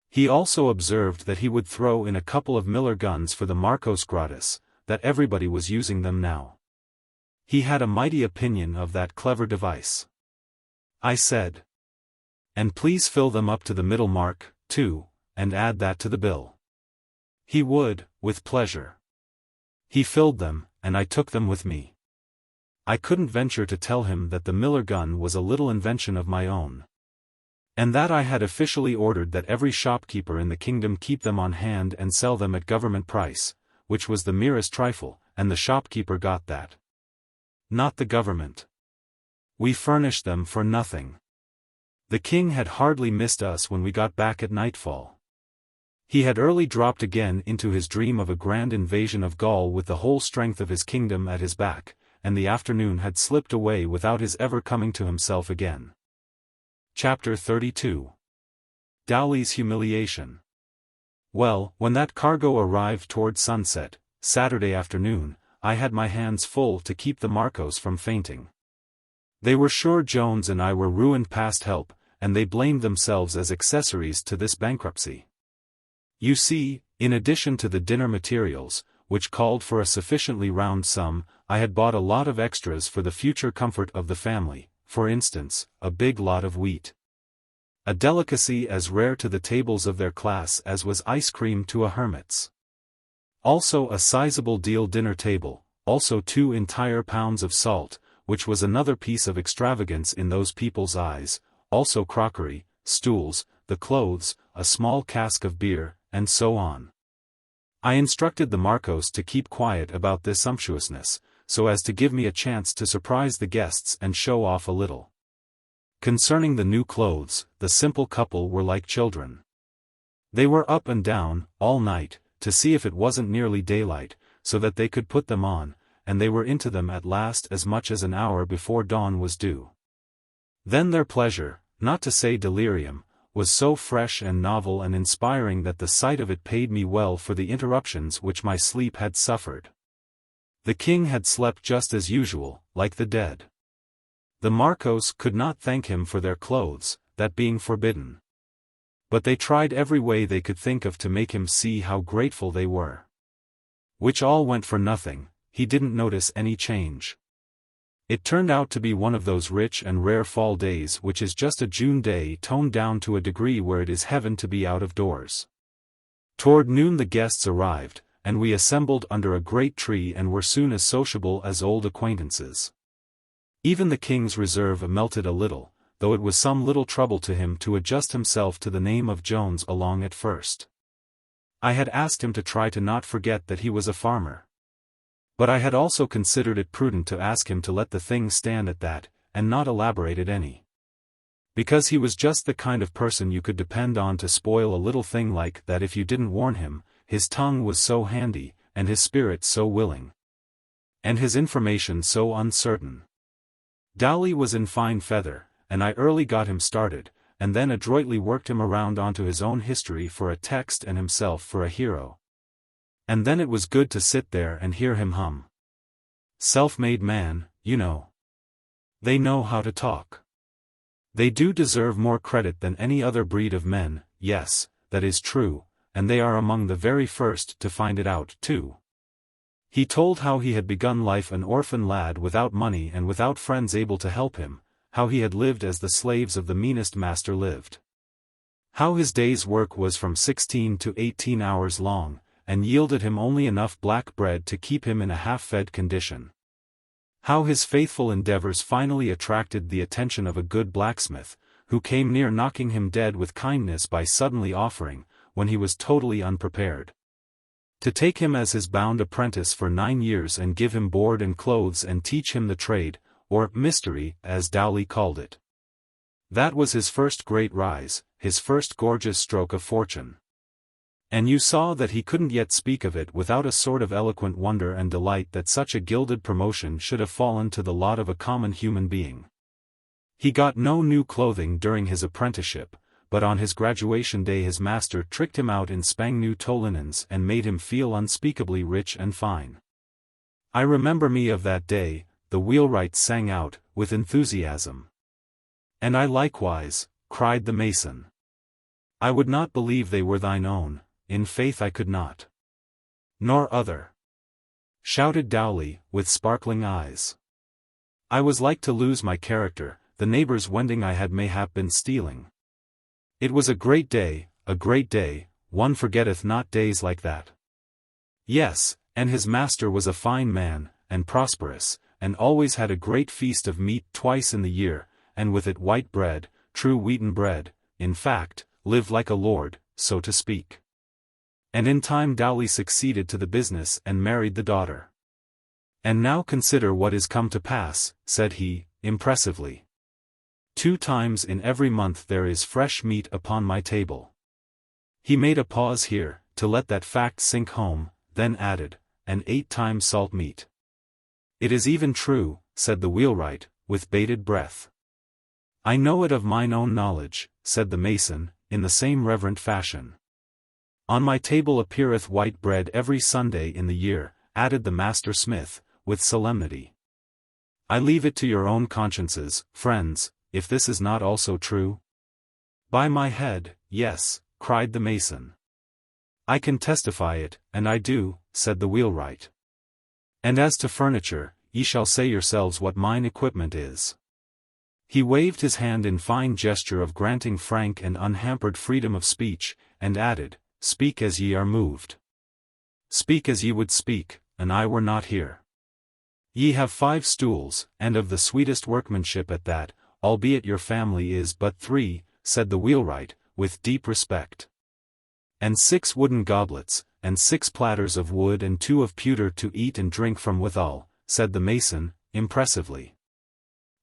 He also observed that he would throw in a couple of Miller guns for the Marcos gratis, that everybody was using them now. He had a mighty opinion of that clever device. I said. And please fill them up to the middle mark, too, and add that to the bill. He would, with pleasure. He filled them, and I took them with me. I couldn't venture to tell him that the Miller gun was a little invention of my own. And that I had officially ordered that every shopkeeper in the kingdom keep them on hand and sell them at government price, which was the merest trifle, and the shopkeeper got that. Not the government. We furnished them for nothing. The king had hardly missed us when we got back at nightfall. He had early dropped again into his dream of a grand invasion of Gaul with the whole strength of his kingdom at his back, and the afternoon had slipped away without his ever coming to himself again. Chapter 32. Dowley's Humiliation. Well, when that cargo arrived toward sunset, Saturday afternoon, I had my hands full to keep the Marcos from fainting. They were sure Jones and I were ruined past help, and they blamed themselves as accessories to this bankruptcy. You see, in addition to the dinner materials, which called for a sufficiently round sum, I had bought a lot of extras for the future comfort of the family, for instance, a big lot of wheat. A delicacy as rare to the tables of their class as was ice cream to a hermit's. Also a sizable deal dinner table, also 2 entire pounds of salt, which was another piece of extravagance in those people's eyes, also crockery, stools, the clothes, a small cask of beer, and so on. I instructed the Marcos to keep quiet about this sumptuousness, so as to give me a chance to surprise the guests and show off a little. Concerning the new clothes, the simple couple were like children. They were up and down, all night, to see if it wasn't nearly daylight, so that they could put them on, and they were into them at last as much as an hour before dawn was due. Then their pleasure, not to say delirium, was so fresh and novel and inspiring that the sight of it paid me well for the interruptions which my sleep had suffered. The king had slept just as usual, like the dead. The Marcos could not thank him for their clothes, that being forbidden. But they tried every way they could think of to make him see how grateful they were. Which all went for nothing, he didn't notice any change. It turned out to be one of those rich and rare fall days which is just a June day toned down to a degree where it is heaven to be out of doors. Toward noon the guests arrived, and we assembled under a great tree and were soon as sociable as old acquaintances. Even the king's reserve melted a little, though it was some little trouble to him to adjust himself to the name of Jones along at first. I had asked him to try to not forget that he was a farmer. But I had also considered it prudent to ask him to let the thing stand at that, and not elaborate it any. Because he was just the kind of person you could depend on to spoil a little thing like that if you didn't warn him. His tongue was so handy, and his spirit so willing. And his information so uncertain. Dowley was in fine feather, and I early got him started, and then adroitly worked him around onto his own history for a text and himself for a hero. And then it was good to sit there and hear him hum. Self-made man, you know. They know how to talk. They do deserve more credit than any other breed of men, yes, that is true, and they are among the very first to find it out, too. He told how he had begun life an orphan lad without money and without friends able to help him, how he had lived as the slaves of the meanest master lived. How his day's work was from 16 to 18 hours long, and yielded him only enough black bread to keep him in a half-fed condition. How his faithful endeavors finally attracted the attention of a good blacksmith, who came near knocking him dead with kindness by suddenly offering, when he was totally unprepared, to take him as his bound apprentice for 9 years and give him board and clothes and teach him the trade, or mystery, as Dowley called it. That was his first great rise, his first gorgeous stroke of fortune. And you saw that he couldn't yet speak of it without a sort of eloquent wonder and delight that such a gilded promotion should have fallen to the lot of a common human being. He got no new clothing during his apprenticeship, but on his graduation day his master tricked him out in spang-new tow linens and made him feel unspeakably rich and fine. "I remember me of that day," the wheelwright sang out, with enthusiasm. "And I likewise," cried the mason. "I would not believe they were thine own, in faith I could not." "Nor other," shouted Dowley, with sparkling eyes. "I was like to lose my character, the neighbour's wending I had mayhap been stealing. It was a great day, one forgetteth not days like that." "Yes, and his master was a fine man, and prosperous, and always had a great feast of meat twice in the year, and with it white bread, true wheaten bread, in fact, lived like a lord, so to speak. And in time Dowley succeeded to the business and married the daughter. And now consider what is come to pass," said he, impressively. "2 times in every month there is fresh meat upon my table." He made a pause here, to let that fact sink home, then added, "and 8 times salt meat." "It is even true," said the wheelwright, with bated breath. "I know it of mine own knowledge," said the mason, in the same reverent fashion. "On my table appeareth white bread every Sunday in the year," added the master smith, with solemnity. "I leave it to your own consciences, friends, if this is not also true?" "By my head, yes," cried the mason. "I can testify it, and I do," said the wheelwright. "And as to furniture, ye shall say yourselves what mine equipment is." He waved his hand in fine gesture of granting frank and unhampered freedom of speech, and added, "Speak as ye are moved. Speak as ye would speak, and I were not here. Ye have 5 stools, and of the sweetest workmanship at that, albeit your family is but 3, said the wheelwright, with deep respect. And 6 wooden goblets, and 6 platters of wood and 2 of pewter to eat and drink from withal, said the mason, impressively.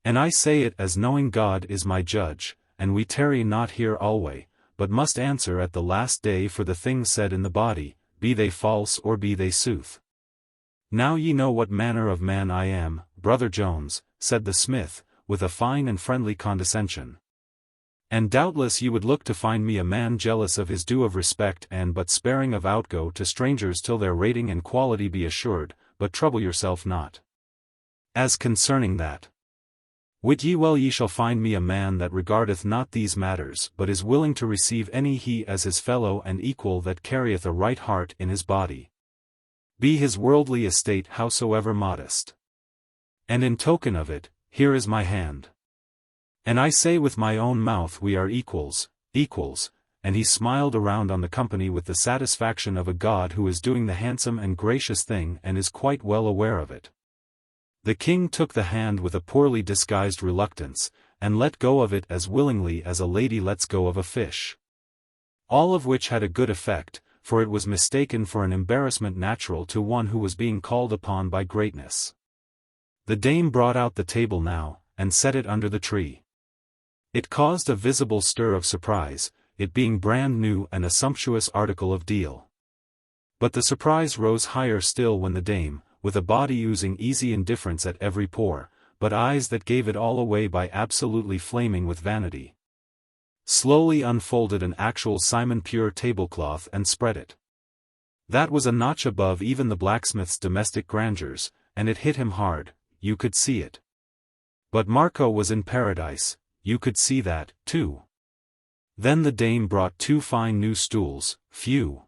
And I say it as knowing God is my judge, and we tarry not here alway, but must answer at the last day for the things said in the body, be they false or be they sooth. Now ye know what manner of man I am, brother Jones, said the smith, with a fine and friendly condescension. And doubtless ye would look to find me a man jealous of his due of respect and but sparing of outgo to strangers till their rating and quality be assured, but trouble yourself not. As concerning that, wit ye well ye shall find me a man that regardeth not these matters but is willing to receive any he as his fellow and equal that carrieth a right heart in his body. Be his worldly estate howsoever modest. And in token of it, here is my hand. And I say with my own mouth we are equals, equals, and he smiled around on the company with the satisfaction of a god who is doing the handsome and gracious thing and is quite well aware of it. The king took the hand with a poorly disguised reluctance, and let go of it as willingly as a lady lets go of a fish. All of which had a good effect, for it was mistaken for an embarrassment natural to one who was being called upon by greatness. The dame brought out the table now, and set it under the tree. It caused a visible stir of surprise, it being brand new and a sumptuous article of deal. But the surprise rose higher still when the dame, with a body oozing easy indifference at every pore, but eyes that gave it all away by absolutely flaming with vanity, slowly unfolded an actual Simon Pure tablecloth and spread it. That was a notch above even the blacksmith's domestic grandeurs, and it hit him hard, you could see it. But Marco was in paradise, you could see that, too. Then the dame brought 2 fine new stools, phew.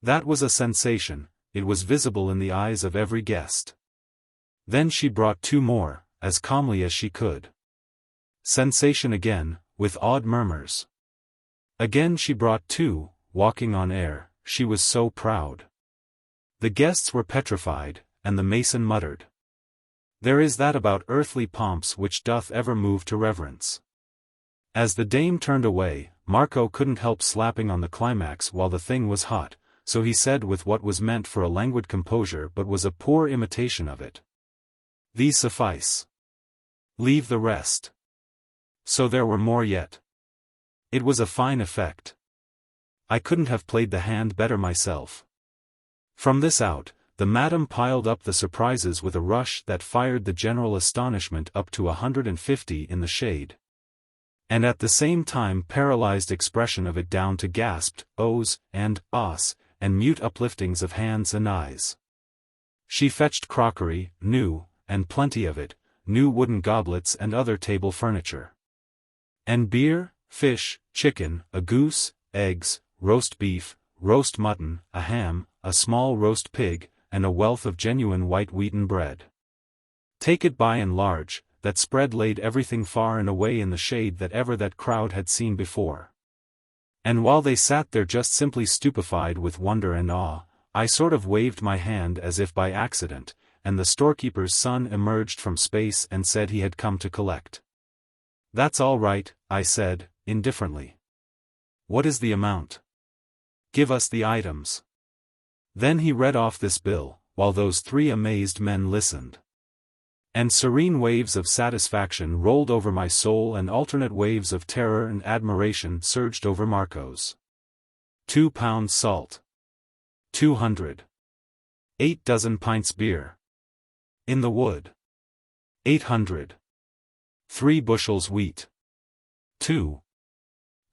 That was a sensation, it was visible in the eyes of every guest. Then she brought 2 more, as calmly as she could. Sensation again, with odd murmurs. Again she brought 2, walking on air, she was so proud. The guests were petrified, and the mason muttered. There is that about earthly pomps which doth ever move to reverence. As the dame turned away, Marco couldn't help slapping on the climax while the thing was hot, so he said with what was meant for a languid composure but was a poor imitation of it. These suffice. Leave the rest. So there were more yet. It was a fine effect. I couldn't have played the hand better myself. From this out, the madam piled up the surprises with a rush that fired the general astonishment up to 150 in the shade. and at the same time paralyzed expression of it down to gasped ohs and ahs, and mute upliftings of hands and eyes. She fetched crockery, new, and plenty of it, new wooden goblets and other table furniture. And beer, fish, chicken, a goose, eggs, roast beef, roast mutton, a ham, a small roast pig, and a wealth of genuine white wheaten bread. Take it by and large, that spread laid everything far and away in the shade that ever that crowd had seen before. And while they sat there just simply stupefied with wonder and awe, I sort of waved my hand as if by accident, and the storekeeper's son emerged from space and said he had come to collect. "That's all right," I said, indifferently. "What is the amount? Give us the items." Then he read off this bill, while those three amazed men listened. And serene waves of satisfaction rolled over my soul and alternate waves of terror and admiration surged over Marco's. 2 pounds salt. 200. 8 dozen pints beer. In the wood. 800. 3 bushels wheat. 2.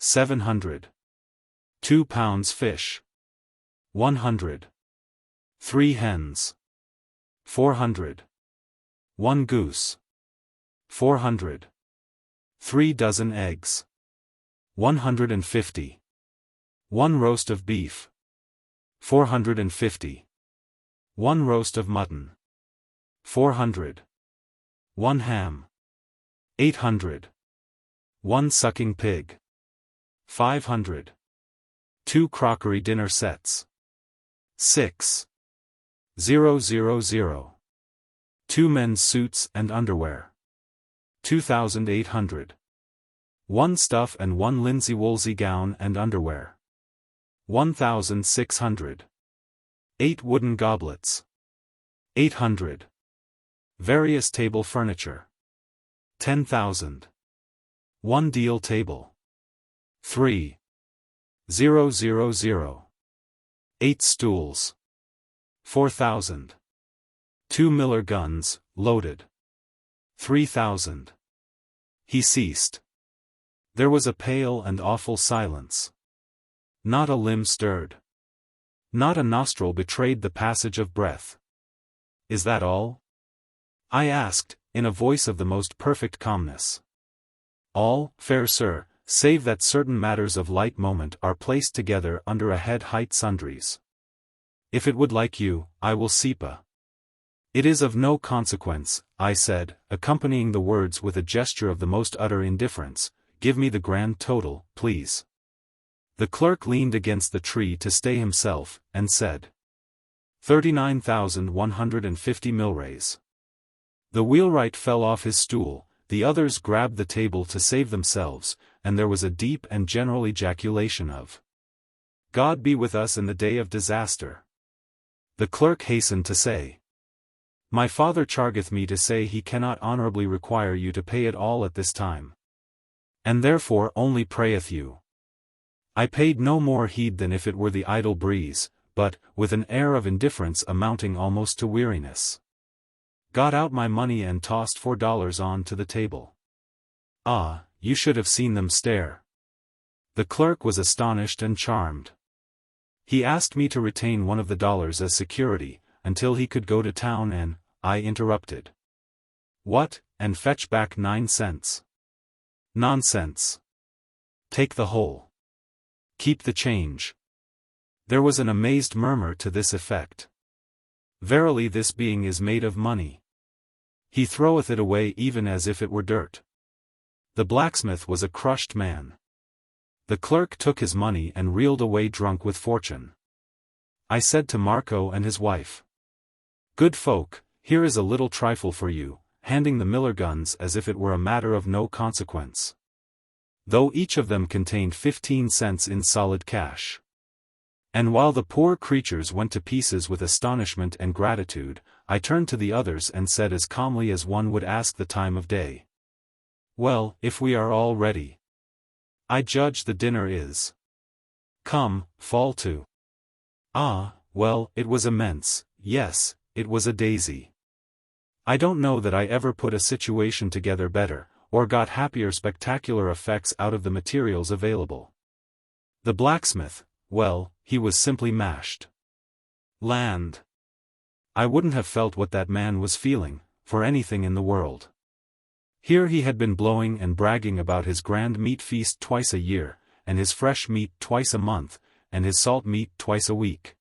700. 2 pounds fish. 100. 3 hens. 400. 1 goose. 400. 3 dozen eggs. 150. 1 roast of beef. 450. 1 roast of mutton. 400. 1 ham. 800. 1 sucking pig. 500. 2 crockery dinner sets. 6,000. 2 men's suits and underwear. 2,800. 1 stuff and 1 linsey-woolsey gown and underwear. 1,600. 8 wooden goblets. 800. Various table furniture. 10,000. 1 deal table. 3,000. 8 stools. 4,000. 2 Miller guns, loaded. 3,000. He ceased. There was a pale and awful silence. Not a limb stirred. Not a nostril betrayed the passage of breath. "Is that all?" I asked, in a voice of the most perfect calmness. "All, fair sir, save that certain matters of light moment are placed together under a head height sundries. If it would like you, I will sepa." "It is of no consequence," I said, accompanying the words with a gesture of the most utter indifference. "Give me the grand total, please." The clerk leaned against the tree to stay himself, and said, 39,150 milrays. The wheelwright fell off his stool, the others grabbed the table to save themselves, and there was a deep and general ejaculation of, "God be with us in the day of disaster." The clerk hastened to say, "My father chargeth me to say he cannot honorably require you to pay it all at this time. And therefore only prayeth you." I paid no more heed than if it were the idle breeze, but, with an air of indifference amounting almost to weariness, got out my money and tossed $4 on to the table. Ah, you should have seen them stare. The clerk was astonished and charmed. He asked me to retain one of the dollars as security, until he could go to town and, I interrupted. "What, and fetch back 9 cents? Nonsense. Take the whole. Keep the change." There was an amazed murmur to this effect. "Verily this being is made of money. He throweth it away even as if it were dirt." The blacksmith was a crushed man. The clerk took his money and reeled away drunk with fortune. I said to Marco and his wife, "Good folk, here is a little trifle for you," handing the Miller guns as if it were a matter of no consequence, though each of them contained 15 cents in solid cash. And while the poor creatures went to pieces with astonishment and gratitude, I turned to the others and said as calmly as one would ask the time of day, "Well, if we are all ready, I judge the dinner is. Come, fall to." Ah, well, it was immense, yes, it was a daisy. I don't know that I ever put a situation together better, or got happier spectacular effects out of the materials available. The blacksmith, well, he was simply mashed. Land! I wouldn't have felt what that man was feeling, for anything in the world. Here he had been blowing and bragging about his grand meat feast twice a year, and his fresh meat twice a month, and his salt meat twice a week.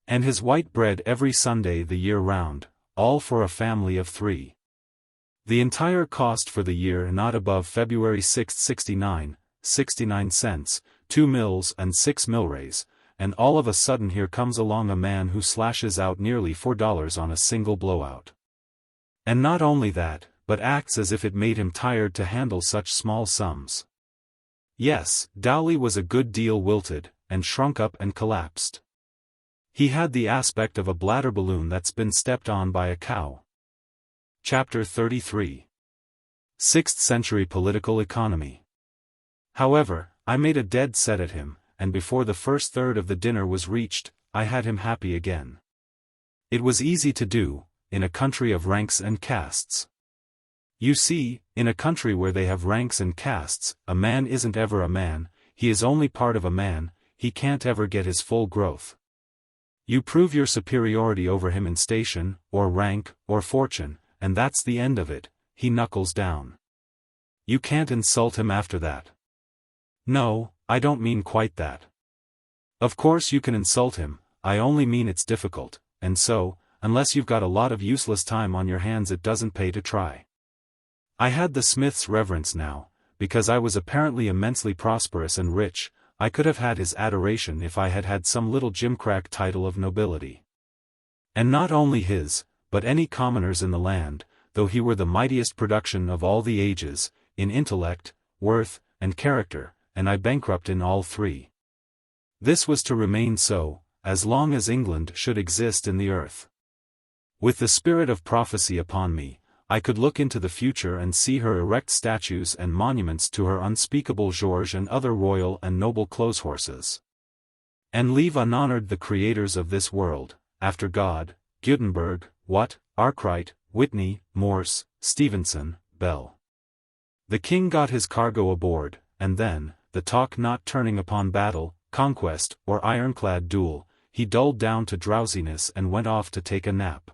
And his white bread every Sunday the year round, all for a family of 3. The entire cost for the year not above February 6, 69 cents, 2 mills and 6 millrays, and all of a sudden here comes along a man who slashes out nearly $4 on a single blowout. And not only that, but acts as if it made him tired to handle such small sums. Yes, Dowley was a good deal wilted, and shrunk up and collapsed. He had the aspect of a bladder balloon that's been stepped on by a cow. Chapter 33. 6th Century Political Economy. However, I made a dead set at him, and before the first third of the dinner was reached, I had him happy again. It was easy to do, in a country of ranks and castes. You see, in a country where they have ranks and castes, a man isn't ever a man, he is only part of a man, he can't ever get his full growth. You prove your superiority over him in station, or rank, or fortune, and that's the end of it, he knuckles down. You can't insult him after that. No, I don't mean quite that. Of course you can insult him, I only mean it's difficult, and so, unless you've got a lot of useless time on your hands it doesn't pay to try. I had the smith's reverence now, because I was apparently immensely prosperous and rich. I could have had his adoration if I had had some little gimcrack title of nobility. And not only his, but any commoner's in the land, though he were the mightiest production of all the ages, in intellect, worth, and character, and I bankrupt in all 3. This was to remain so, as long as England should exist in the earth. With the spirit of prophecy upon me, I could look into the future and see her erect statues and monuments to her unspeakable George and other royal and noble clothes horses. And leave unhonored the creators of this world, after God, Gutenberg, Watt, Arkwright, Whitney, Morse, Stevenson, Bell. The king got his cargo aboard, and then, the talk not turning upon battle, conquest, or ironclad duel, he dulled down to drowsiness and went off to take a nap.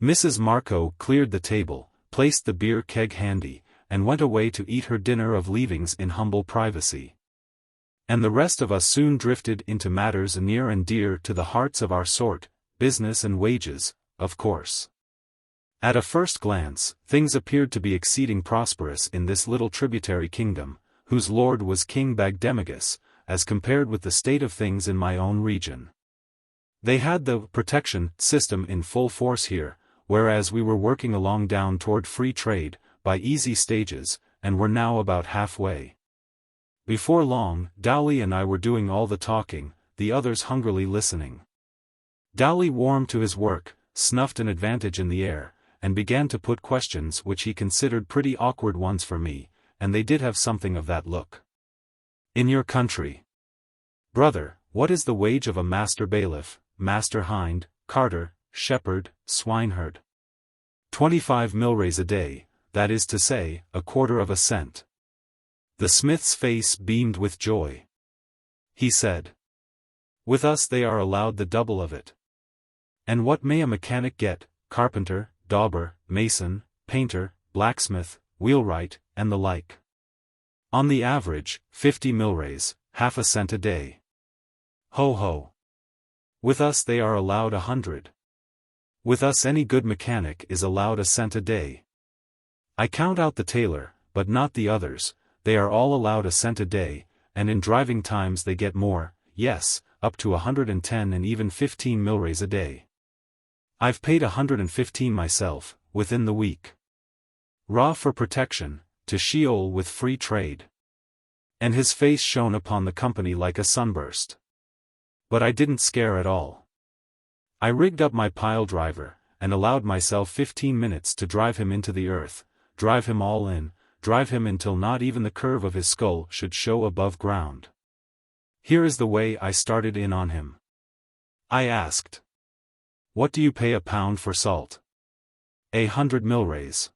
Mrs. Marco cleared the table, placed the beer keg handy, and went away to eat her dinner of leavings in humble privacy. And the rest of us soon drifted into matters near and dear to the hearts of our sort, business and wages, of course. At a first glance, things appeared to be exceeding prosperous in this little tributary kingdom, whose lord was King Bagdemagus, as compared with the state of things in my own region. They had the protection system in full force here, whereas we were working along down toward free trade, by easy stages, and were now about halfway. Before long, Dowley and I were doing all the talking, the others hungrily listening. Dowley warmed to his work, snuffed an advantage in the air, and began to put questions which he considered pretty awkward ones for me, and they did have something of that look. In your country, brother, what is the wage of a master bailiff, master hind, carter, shepherd, swineherd? 25 millrays a day, that is to say, 1/4 cent. The smith's face beamed with joy. He said, with us they are allowed the double of it. And what may a mechanic get, carpenter, dauber, mason, painter, blacksmith, wheelwright, and the like? On the average, 50 millrays, 1/2 cent a day. Ho ho. With us they are allowed 100. With us any good mechanic is allowed 1 cent a day. I count out the tailor, but not the others, they are all allowed 1 cent a day, and in driving times they get more, yes, up to 110 and even 15 millrays a day. I've paid 115 myself, within the week. Raw for protection, to Sheol with free trade. And his face shone upon the company like a sunburst. But I didn't scare at all. I rigged up my pile driver, and allowed myself 15 minutes to drive him into the earth, drive him all in, drive him until not even the curve of his skull should show above ground. Here is the way I started in on him. I asked, what do you pay a pound for salt? 100 millrays.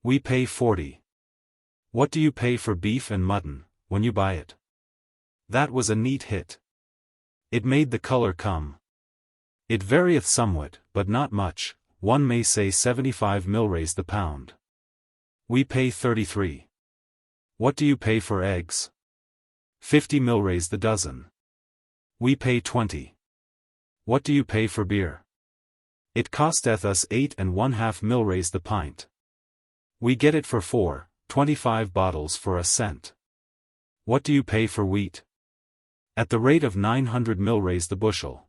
We pay 40. What do you pay for beef and mutton, when you buy it? That was a neat hit. It made the color come. It varieth somewhat, but not much, one may say 75 milrays the pound. We pay 33. What do you pay for eggs? 50 milrays the dozen. We pay 20. What do you pay for beer? It costeth us 8½ milrays the pint. We get it for 25 bottles for a cent. What do you pay for wheat? At the rate of 900 milrays the bushel.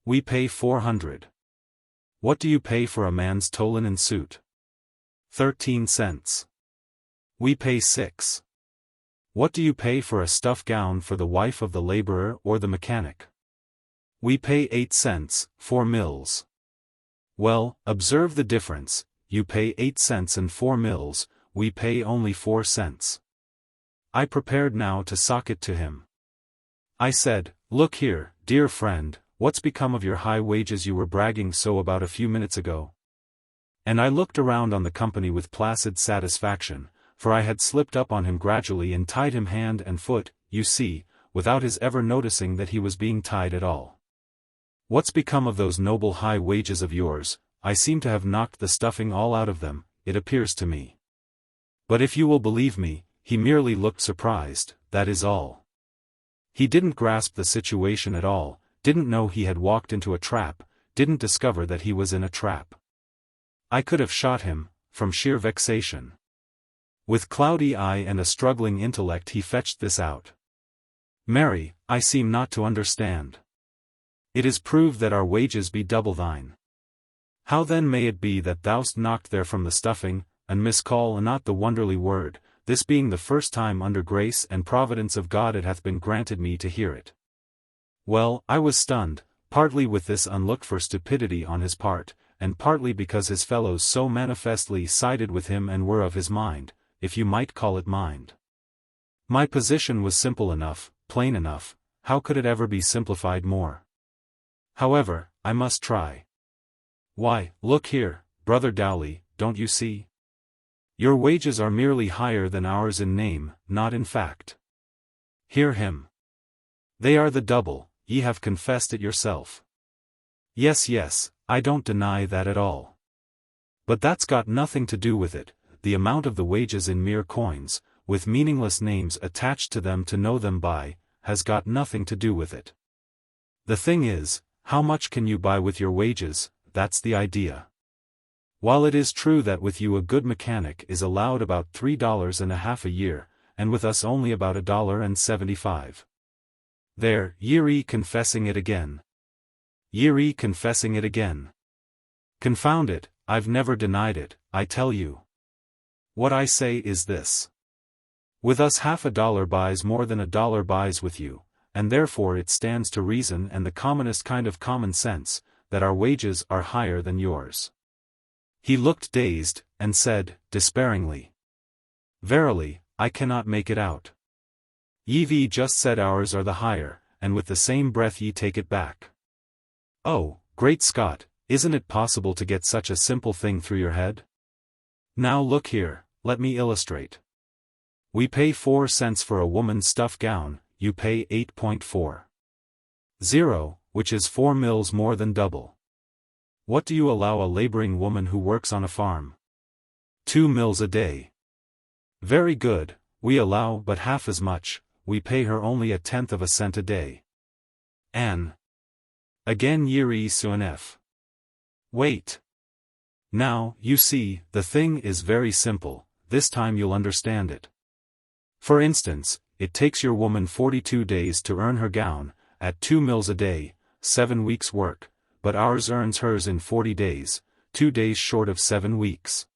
We pay 400. What do you pay for a man's tow linen suit? 13 cents. We pay 6. What do you pay for a stuff gown for the wife of the laborer or the mechanic? We pay 8 cents, 4 mils. Well, observe the difference, you pay 8 cents and 4 mils, we pay only 4 cents. I prepared now to sock it to him. I said, look here, dear friend, what's become of your high wages you were bragging so about a few minutes ago? And I looked around on the company with placid satisfaction, for I had slipped up on him gradually and tied him hand and foot, you see, without his ever noticing that he was being tied at all. What's become of those noble high wages of yours? I seem to have knocked the stuffing all out of them, it appears to me. But if you will believe me, he merely looked surprised, that is all. He didn't grasp the situation at all, didn't know he had walked into a trap, didn't discover that he was in a trap. I could have shot him, from sheer vexation. With cloudy eye and a struggling intellect he fetched this out. Mary, I seem not to understand. It is proved that our wages be double thine. How then may it be that thou'st knocked there from the stuffing, and miscall not the wonderly word, this being the first time under grace and providence of God it hath been granted me to hear it? Well, I was stunned, partly with this unlooked-for stupidity on his part, and partly because his fellows so manifestly sided with him and were of his mind, if you might call it mind. My position was simple enough, plain enough, how could it ever be simplified more? However, I must try. Why, look here, Brother Dowley, don't you see? Your wages are merely higher than ours in name, not in fact. Hear him. They are the double, ye have confessed it yourself. Yes, I don't deny that at all. But that's got nothing to do with it, the amount of the wages in mere coins, with meaningless names attached to them to know them by, has got nothing to do with it. The thing is, how much can you buy with your wages, that's the idea. While it is true that with you a good mechanic is allowed about $3.50 a year, and with us only about $1.75. There, ye're confessing it again. Ye're confessing it again. Confound it, I've never denied it, I tell you. What I say is this. With us half a dollar buys more than $1 buys with you, and therefore it stands to reason and the commonest kind of common sense, that our wages are higher than yours. He looked dazed, and said, despairingly. Verily, I cannot make it out. Ye've just said ours are the higher, and with the same breath ye take it back. Oh, great Scott, isn't it possible to get such a simple thing through your head? Now look here, let me illustrate. We pay 4 cents for a woman's stuff gown, you pay 8.40, which is 4 mils more than double. What do you allow a laboring woman who works on a farm? 2 mils a day. Very good, we allow but half as much, we pay her only 1/10 cent a day. An. Again ye're soon. Wait. Now, you see, the thing is very simple, this time you'll understand it. For instance, it takes your woman 42 days to earn her gown, at 2 mils a day, 7 weeks' work, but ours earns hers in 40 days, 2 days short of 7 weeks.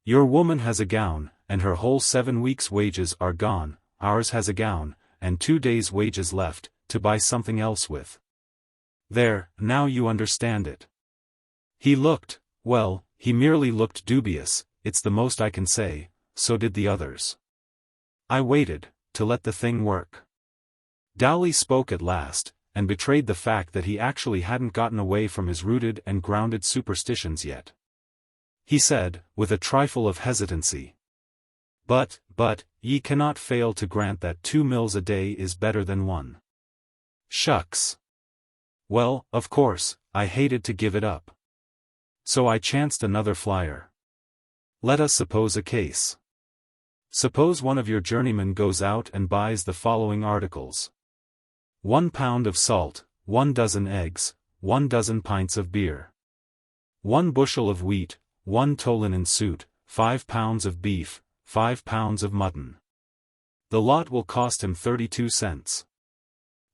Your woman has a gown, and her whole 7 weeks' wages are gone, ours has a gown, and 2 days' wages left, to buy something else with. There, now you understand it. He looked, well, he merely looked dubious, it's the most I can say, so did the others. I waited, to let the thing work. Dowley spoke at last, and betrayed the fact that he actually hadn't gotten away from his rooted and grounded superstitions yet. he said, with a trifle of hesitancy. But, ye cannot fail to grant that 2 mills a day is better than 1. Shucks. Well, of course, I hated to give it up. So I chanced another flyer. Let us suppose a case. Suppose one of your journeymen goes out and buys the following articles. 1 pound of salt, 1 dozen eggs, 1 dozen pints of beer. 1 bushel of wheat, 1 tow-linen suit, 5 pounds of beef, 5 pounds of mutton. The lot will cost him 32 cents.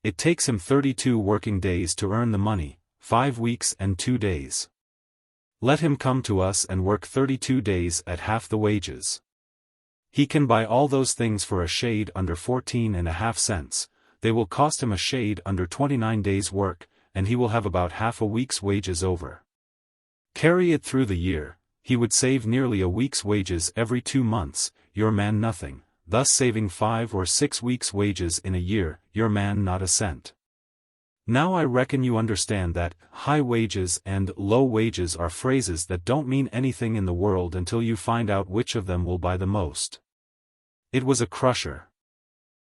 It takes him 32 working days to earn the money, 5 weeks and 2 days. Let him come to us and work 32 days at half the wages. He can buy all those things for a shade under 14.5 cents, they will cost him a shade under 29 days' work, and he will have about half a week's wages over. Carry it through the year, he would save nearly a week's wages every 2 months, your man nothing, thus saving 5 or 6 weeks' wages in a year, your man not a cent. Now I reckon you understand that high wages and low wages are phrases that don't mean anything in the world until you find out which of them will buy the most. It was a crusher.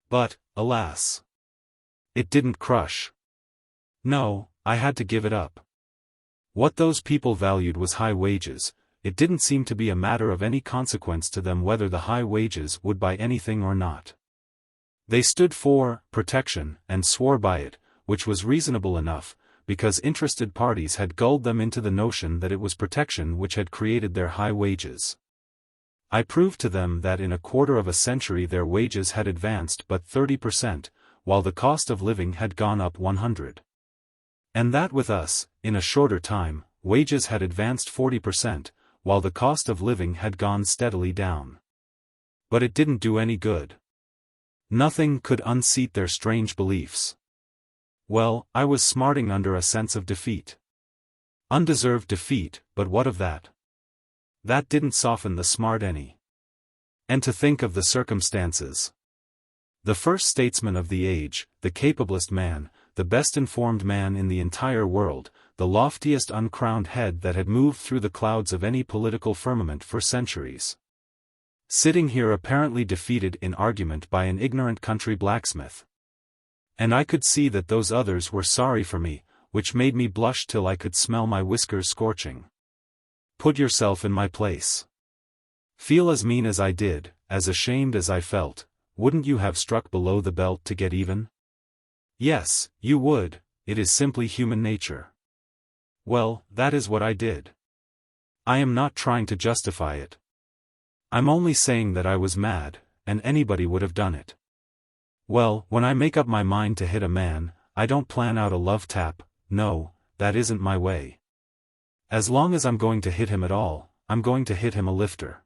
But, alas, it didn't crush. No, I had to give it up. What those people valued was high wages. It didn't seem to be a matter of any consequence to them whether the high wages would buy anything or not. They stood for protection and swore by it, which was reasonable enough, because interested parties had gulled them into the notion that it was protection which had created their high wages. I proved to them that in a quarter of a century their wages had advanced but 30%, while the cost of living had gone up 100. And that with us, in a shorter time, wages had advanced 40%, while the cost of living had gone steadily down. But it didn't do any good. Nothing could unseat their strange beliefs. Well, I was smarting under a sense of defeat. Undeserved defeat, but what of that? That didn't soften the smart any. And to think of the circumstances. The first statesman of the age, the capablest man, the best informed man in the entire world, the loftiest uncrowned head that had moved through the clouds of any political firmament for centuries. Sitting here apparently defeated in argument by an ignorant country blacksmith. And I could see that those others were sorry for me, which made me blush till I could smell my whiskers scorching. Put yourself in my place. Feel as mean as I did, as ashamed as I felt, wouldn't you have struck below the belt to get even? Yes, you would, it is simply human nature. Well, that is what I did. I am not trying to justify it. I'm only saying that I was mad, and anybody would have done it. Well, when I make up my mind to hit a man, I don't plan out a love tap, no, that isn't my way. As long as I'm going to hit him at all, I'm going to hit him a lifter.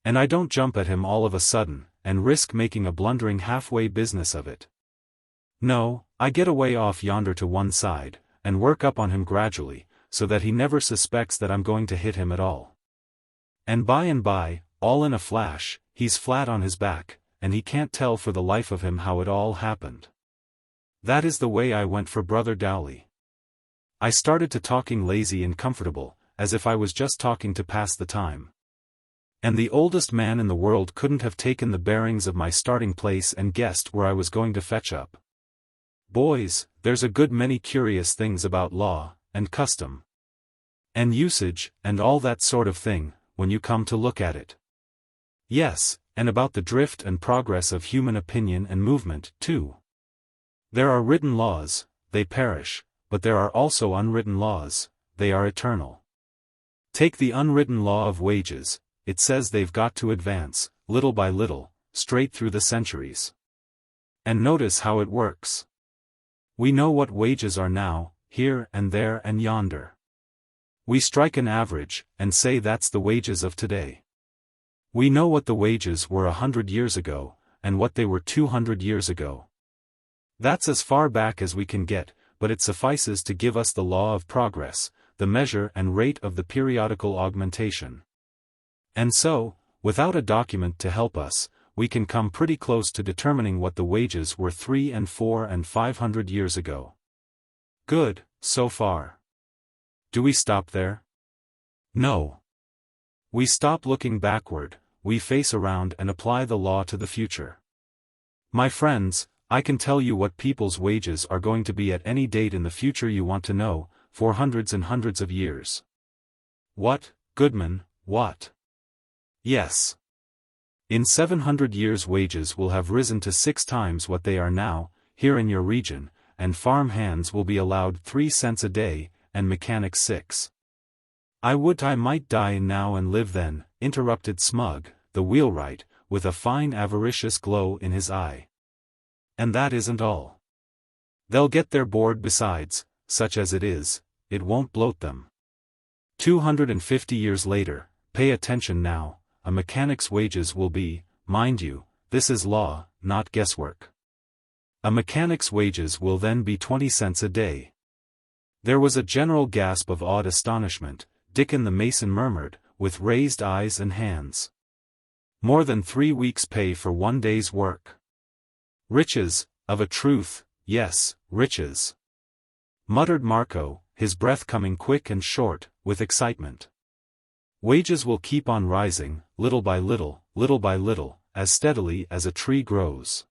And I don't jump at him all of a sudden, and risk making a blundering halfway business of it. No, I get away off yonder to one side, and work up on him gradually, so that he never suspects that I'm going to hit him at all. And by, all in a flash, he's flat on his back, and he can't tell for the life of him how it all happened. That is the way I went for Brother Dowley. I started to talking lazy and comfortable, as if I was just talking to pass the time. And the oldest man in the world couldn't have taken the bearings of my starting place and guessed where I was going to fetch up. Boys, there's a good many curious things about law, and custom, and usage, and all that sort of thing, when you come to look at it. Yes, and about the drift and progress of human opinion and movement, too. There are written laws, they perish, but there are also unwritten laws, they are eternal. Take the unwritten law of wages, it says they've got to advance, little by little, straight through the centuries. And notice how it works. We know what wages are now, here and there and yonder. We strike an average, and say that's the wages of today. We know what the wages were 100 years ago, and what they were 200 years ago. That's as far back as we can get, but it suffices to give us the law of progress, the measure and rate of the periodical augmentation. And so, without a document to help us, we can come pretty close to determining what the wages were 300 and 400 and 500 years ago. Good, so far. Do we stop there? No. We stop looking backward, we face around and apply the law to the future. My friends, I can tell you what people's wages are going to be at any date in the future you want to know, for hundreds and hundreds of years. What, Goodman, what? Yes. In 700 years wages will have risen to 6 times what they are now, here in your region, and farm hands will be allowed 3 cents a day, and mechanics 6. I would I might die now and live then, interrupted Smug, the wheelwright, with a fine avaricious glow in his eye. And that isn't all. They'll get their board besides, such as it is, it won't bloat them. 250 years later, pay attention now, a mechanic's wages will be, mind you, this is law, not guesswork. A mechanic's wages will then be 20 cents a day. There was a general gasp of awed astonishment. Dickon the mason murmured, with raised eyes and hands. More than 3 weeks' pay for 1 day's work. Riches, of a truth, yes, riches. Muttered Marco, his breath coming quick and short, with excitement. Wages will keep on rising, little by little, as steadily as a tree grows.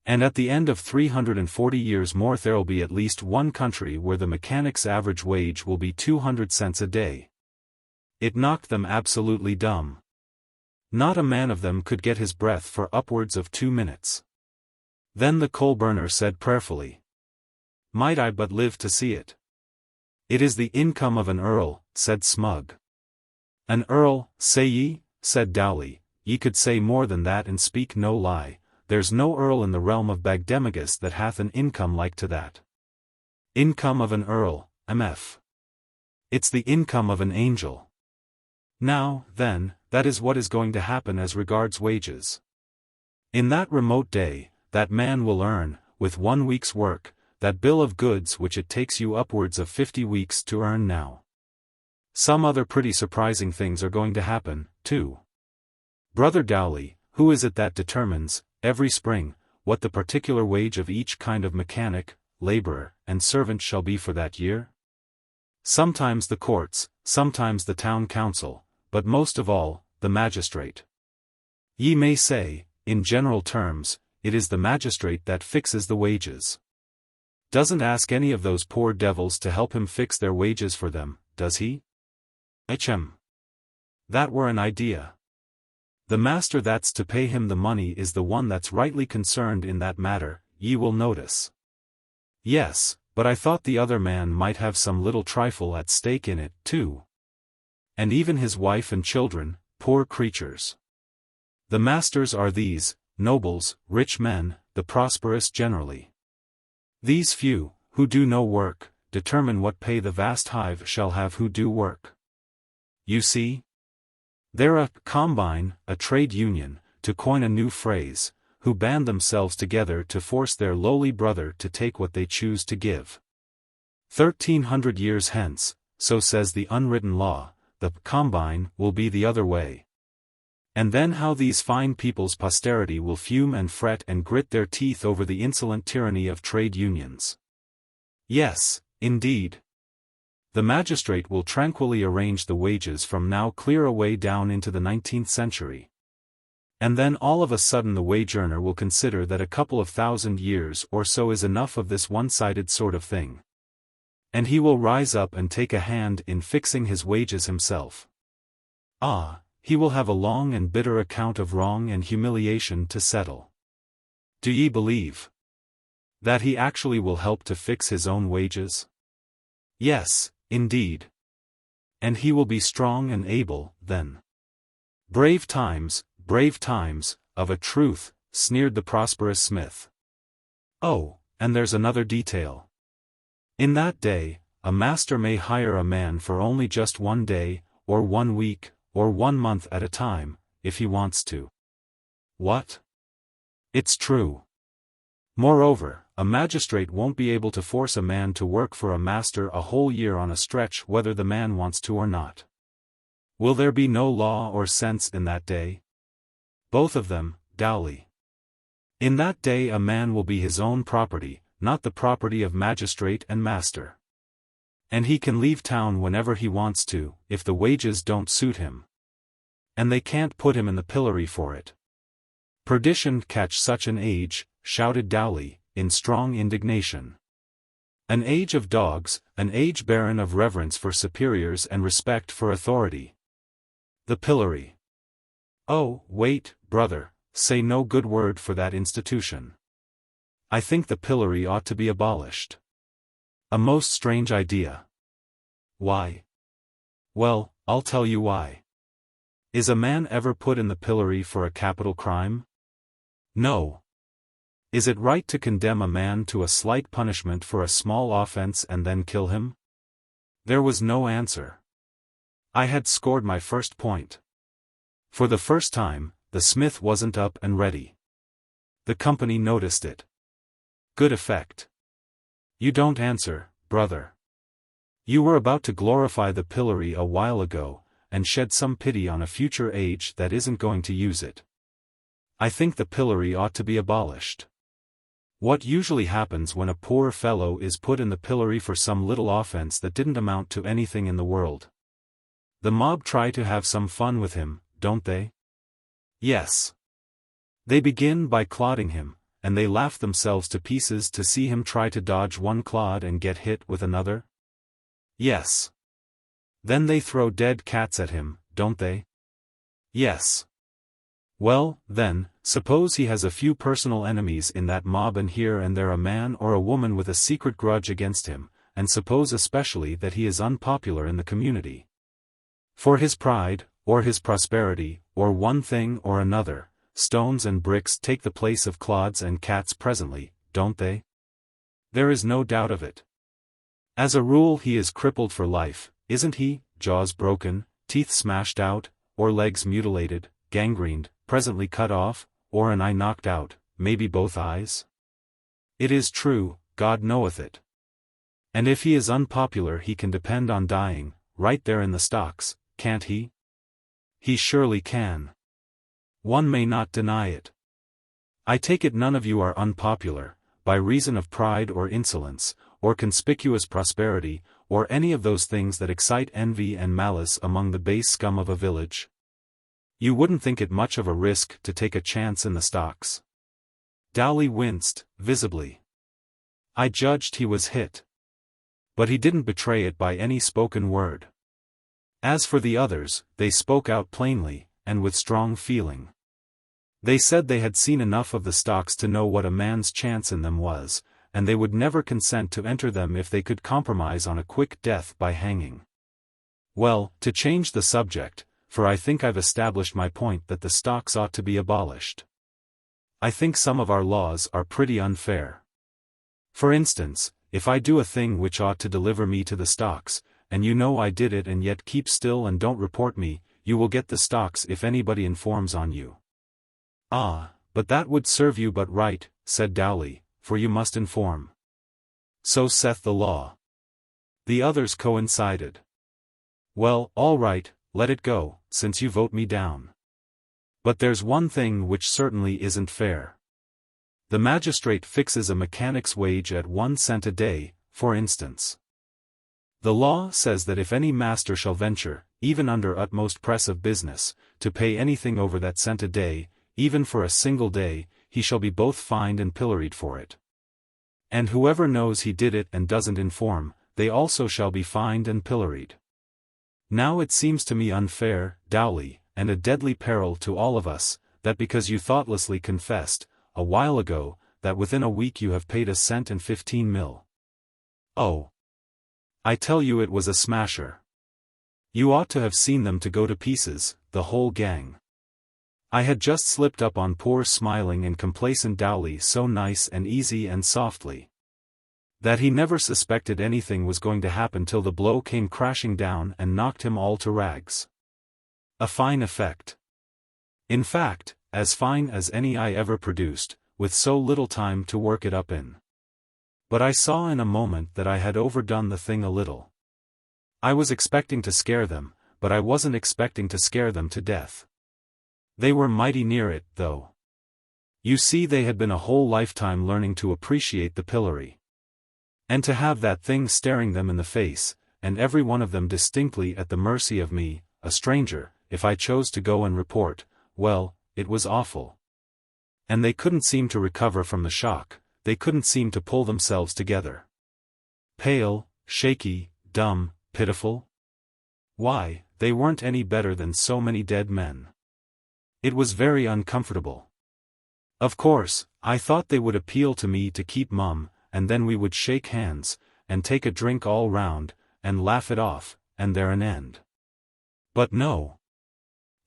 And at the end of 340 years more there'll be at least one country where the mechanic's average wage will be 200 cents a day. It knocked them absolutely dumb. Not a man of them could get his breath for upwards of 2 minutes. Then the coal burner said prayerfully, "Might I but live to see it." "It is the income of an earl," said Smug. "An earl, say ye?" said Dowley. "Ye could say more than that and speak no lie. There's no earl in the realm of Bagdemagus that hath an income like to that." "Income of an earl, mf. It's the income of an angel." Now, then, that is what is going to happen as regards wages. In that remote day, that man will earn, with 1 week's work, that bill of goods which it takes you upwards of 50 weeks to earn now. Some other pretty surprising things are going to happen, too. Brother Dowley, who is it that determines, every spring, what the particular wage of each kind of mechanic, laborer, and servant shall be for that year? Sometimes the courts, sometimes the town council, but most of all, the magistrate. Ye may say, in general terms, it is the magistrate that fixes the wages. Doesn't ask any of those poor devils to help him fix their wages for them, does he? That were an idea. The master that's to pay him the money is the one that's rightly concerned in that matter, ye will notice. Yes, but I thought the other man might have some little trifle at stake in it, too. And even his wife and children, poor creatures. The masters are these, nobles, rich men, the prosperous generally. These few, who do no work, determine what pay the vast hive shall have who do work. You see? They're a combine, a trade union, to coin a new phrase, who band themselves together to force their lowly brother to take what they choose to give. 1300 years hence, so says the unwritten law, the combine will be the other way. And then how these fine people's posterity will fume and fret and grit their teeth over the insolent tyranny of trade unions. Yes, indeed. The magistrate will tranquilly arrange the wages from now clear away down into the 19th century. And then all of a sudden the wage earner will consider that a couple of 1,000 years or so is enough of this one-sided sort of thing. And he will rise up and take a hand in fixing his wages himself. Ah, he will have a long and bitter account of wrong and humiliation to settle. Do ye believe that he actually will help to fix his own wages? Yes, indeed. And he will be strong and able, then. Brave times, of a truth, sneered the prosperous smith. Oh, and there's another detail. In that day, a master may hire a man for only just 1 day, or 1 week, or 1 month at a time, if he wants to. What? It's true. Moreover, a magistrate won't be able to force a man to work for a master a whole year on a stretch whether the man wants to or not. Will there be no law or sense in that day? Both of them, Dowley. In that day a man will be his own property, not the property of magistrate and master. And he can leave town whenever he wants to, if the wages don't suit him. And they can't put him in the pillory for it. Perdition catch such an age, shouted Dowley, in strong indignation. An age of dogs, an age barren of reverence for superiors and respect for authority. The pillory. Oh, wait, brother, say no good word for that institution. I think the pillory ought to be abolished. A most strange idea. Why? Well, I'll tell you why. Is a man ever put in the pillory for a capital crime? No. Is it right to condemn a man to a slight punishment for a small offense and then kill him? There was no answer. I had scored my first point. For the first time, the smith wasn't up and ready. The company noticed it. Good effect. You don't answer, brother. You were about to glorify the pillory a while ago, and shed some pity on a future age that isn't going to use it. I think the pillory ought to be abolished. What usually happens when a poor fellow is put in the pillory for some little offense that didn't amount to anything in the world? The mob try to have some fun with him, don't they? Yes. They begin by clodding him, and they laugh themselves to pieces to see him try to dodge one clod and get hit with another? Yes. Then they throw dead cats at him, don't they? Yes. Well, then, suppose he has a few personal enemies in that mob and here and there a man or a woman with a secret grudge against him, and suppose especially that he is unpopular in the community. For his pride, or his prosperity, or one thing or another, stones and bricks take the place of clods and cats presently, don't they? There is no doubt of it. As a rule he is crippled for life, isn't he, jaws broken, teeth smashed out, or legs mutilated, gangrened, presently cut off, or an eye knocked out, maybe both eyes? It is true, God knoweth it. And if he is unpopular he can depend on dying, right there in the stocks, can't he? He surely can. One may not deny it. I take it none of you are unpopular, by reason of pride or insolence, or conspicuous prosperity, or any of those things that excite envy and malice among the base scum of a village. You wouldn't think it much of a risk to take a chance in the stocks. Dowley winced, visibly. I judged he was hit. But he didn't betray it by any spoken word. As for the others, they spoke out plainly, and with strong feeling. They said they had seen enough of the stocks to know what a man's chance in them was, and they would never consent to enter them if they could compromise on a quick death by hanging. Well, to change the subject, for I think I've established my point that the stocks ought to be abolished. I think some of our laws are pretty unfair. For instance, if I do a thing which ought to deliver me to the stocks, and you know I did it and yet keep still and don't report me, you will get the stocks if anybody informs on you. Ah, but that would serve you but right, said Dowley, for you must inform. So saith the law. The others coincided. Well, all right, let it go, since you vote me down. But there's one thing which certainly isn't fair. The magistrate fixes a mechanic's wage at 1 cent a day, for instance. The law says that if any master shall venture, even under utmost press of business, to pay anything over that cent a day, even for a single day, he shall be both fined and pilloried for it. And whoever knows he did it and doesn't inform, they also shall be fined and pilloried. Now it seems to me unfair, Dowley, and a deadly peril to all of us, that because you thoughtlessly confessed, a while ago, that within a week you have paid 1 cent and 15 mil. Oh! I tell you it was a smasher. You ought to have seen them to go to pieces, the whole gang. I had just slipped up on poor smiling and complacent Dowley so nice and easy and softly, that he never suspected anything was going to happen till the blow came crashing down and knocked him all to rags. A fine effect. In fact, as fine as any I ever produced, with so little time to work it up in. But I saw in a moment that I had overdone the thing a little. I was expecting to scare them, but I wasn't expecting to scare them to death. They were mighty near it, though. You see, they had been a whole lifetime learning to appreciate the pillory. And to have that thing staring them in the face, and every one of them distinctly at the mercy of me, a stranger, if I chose to go and report, well, it was awful. And they couldn't seem to recover from the shock, they couldn't seem to pull themselves together. Pale, shaky, dumb, pitiful? Why, they weren't any better than so many dead men. It was very uncomfortable. Of course, I thought they would appeal to me to keep mum, and then we would shake hands, and take a drink all round, and laugh it off, and there an end. But no.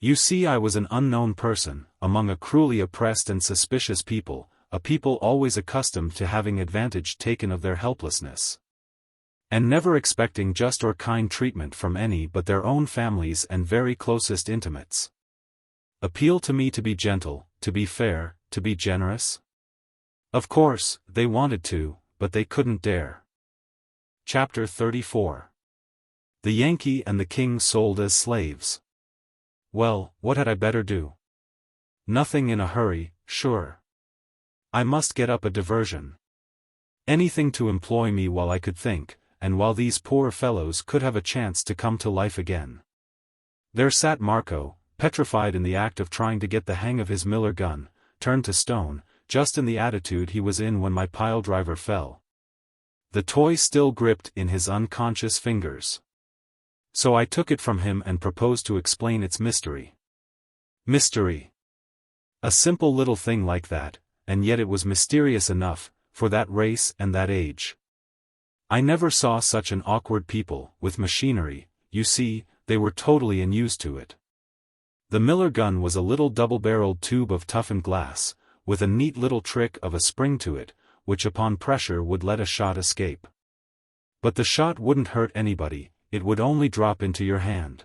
You see, I was an unknown person, among a cruelly oppressed and suspicious people, a people always accustomed to having advantage taken of their helplessness. And never expecting just or kind treatment from any but their own families and very closest intimates. Appeal to me to be gentle, to be fair, to be generous? Of course, they wanted to, but they couldn't dare. Chapter 34. The Yankee and the King sold as slaves. Well, what had I better do? Nothing in a hurry, sure. I must get up a diversion. Anything to employ me while I could think, and while these poor fellows could have a chance to come to life again. There sat Marco, petrified in the act of trying to get the hang of his miller gun, turned to stone, just in the attitude he was in when my piledriver fell. The toy still gripped in his unconscious fingers. So I took it from him and proposed to explain its mystery. Mystery. A simple little thing like that, and yet it was mysterious enough, for that race and that age. I never saw such an awkward people, with machinery, you see, they were totally unused to it. The miller gun was a little double-barreled tube of toughened glass, with a neat little trick of a spring to it, which upon pressure would let a shot escape. But the shot wouldn't hurt anybody, it would only drop into your hand.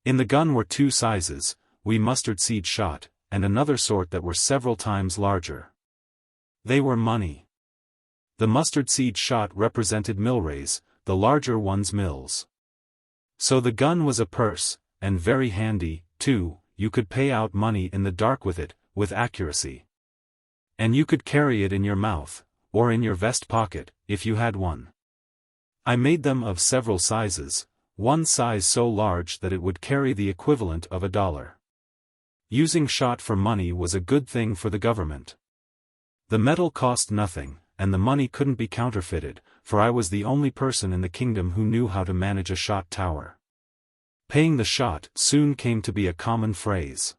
In the gun were two sizes, wee mustard seed shot, and another sort that were several times larger. They were money. The mustard seed shot represented millrays, the larger ones mills. So the gun was a purse, and very handy, too, you could pay out money in the dark with it, with accuracy. And you could carry it in your mouth, or in your vest pocket, if you had one. I made them of several sizes, one size so large that it would carry the equivalent of $1. Using shot for money was a good thing for the government. The metal cost nothing, and the money couldn't be counterfeited, for I was the only person in the kingdom who knew how to manage a shot tower. Paying the shot soon came to be a common phrase.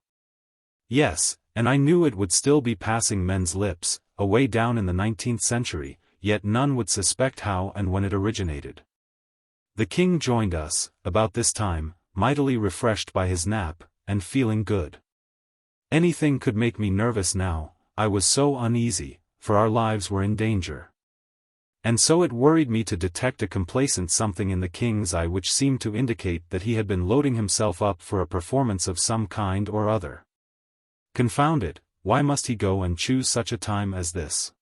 Yes, and I knew it would still be passing men's lips, away down in the 19th century, yet none would suspect how and when it originated. The king joined us, about this time, mightily refreshed by his nap, and feeling good. Anything could make me nervous now, I was so uneasy, for our lives were in danger. And so it worried me to detect a complacent something in the king's eye which seemed to indicate that he had been loading himself up for a performance of some kind or other. Confound it, why must he go and choose such a time as this?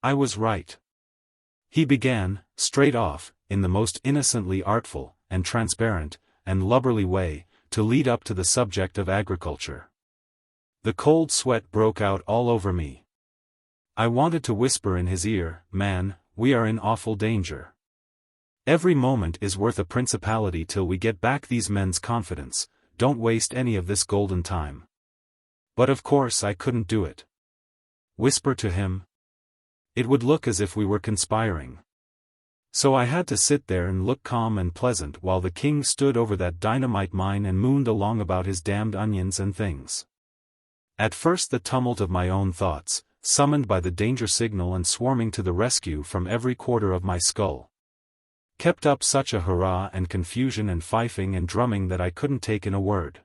I was right. He began, straight off, in the most innocently artful, and transparent, and lubberly way, to lead up to the subject of agriculture. The cold sweat broke out all over me. I wanted to whisper in his ear, "Man, we are in awful danger. Every moment is worth a principality till we get back these men's confidence, don't waste any of this golden time." But of course I couldn't do it. Whisper to him? It would look as if we were conspiring. So I had to sit there and look calm and pleasant while the king stood over that dynamite mine and mooned along about his damned onions and things. At first the tumult of my own thoughts, summoned by the danger signal and swarming to the rescue from every quarter of my skull, kept up such a hurrah and confusion and fifing and drumming that I couldn't take in a word.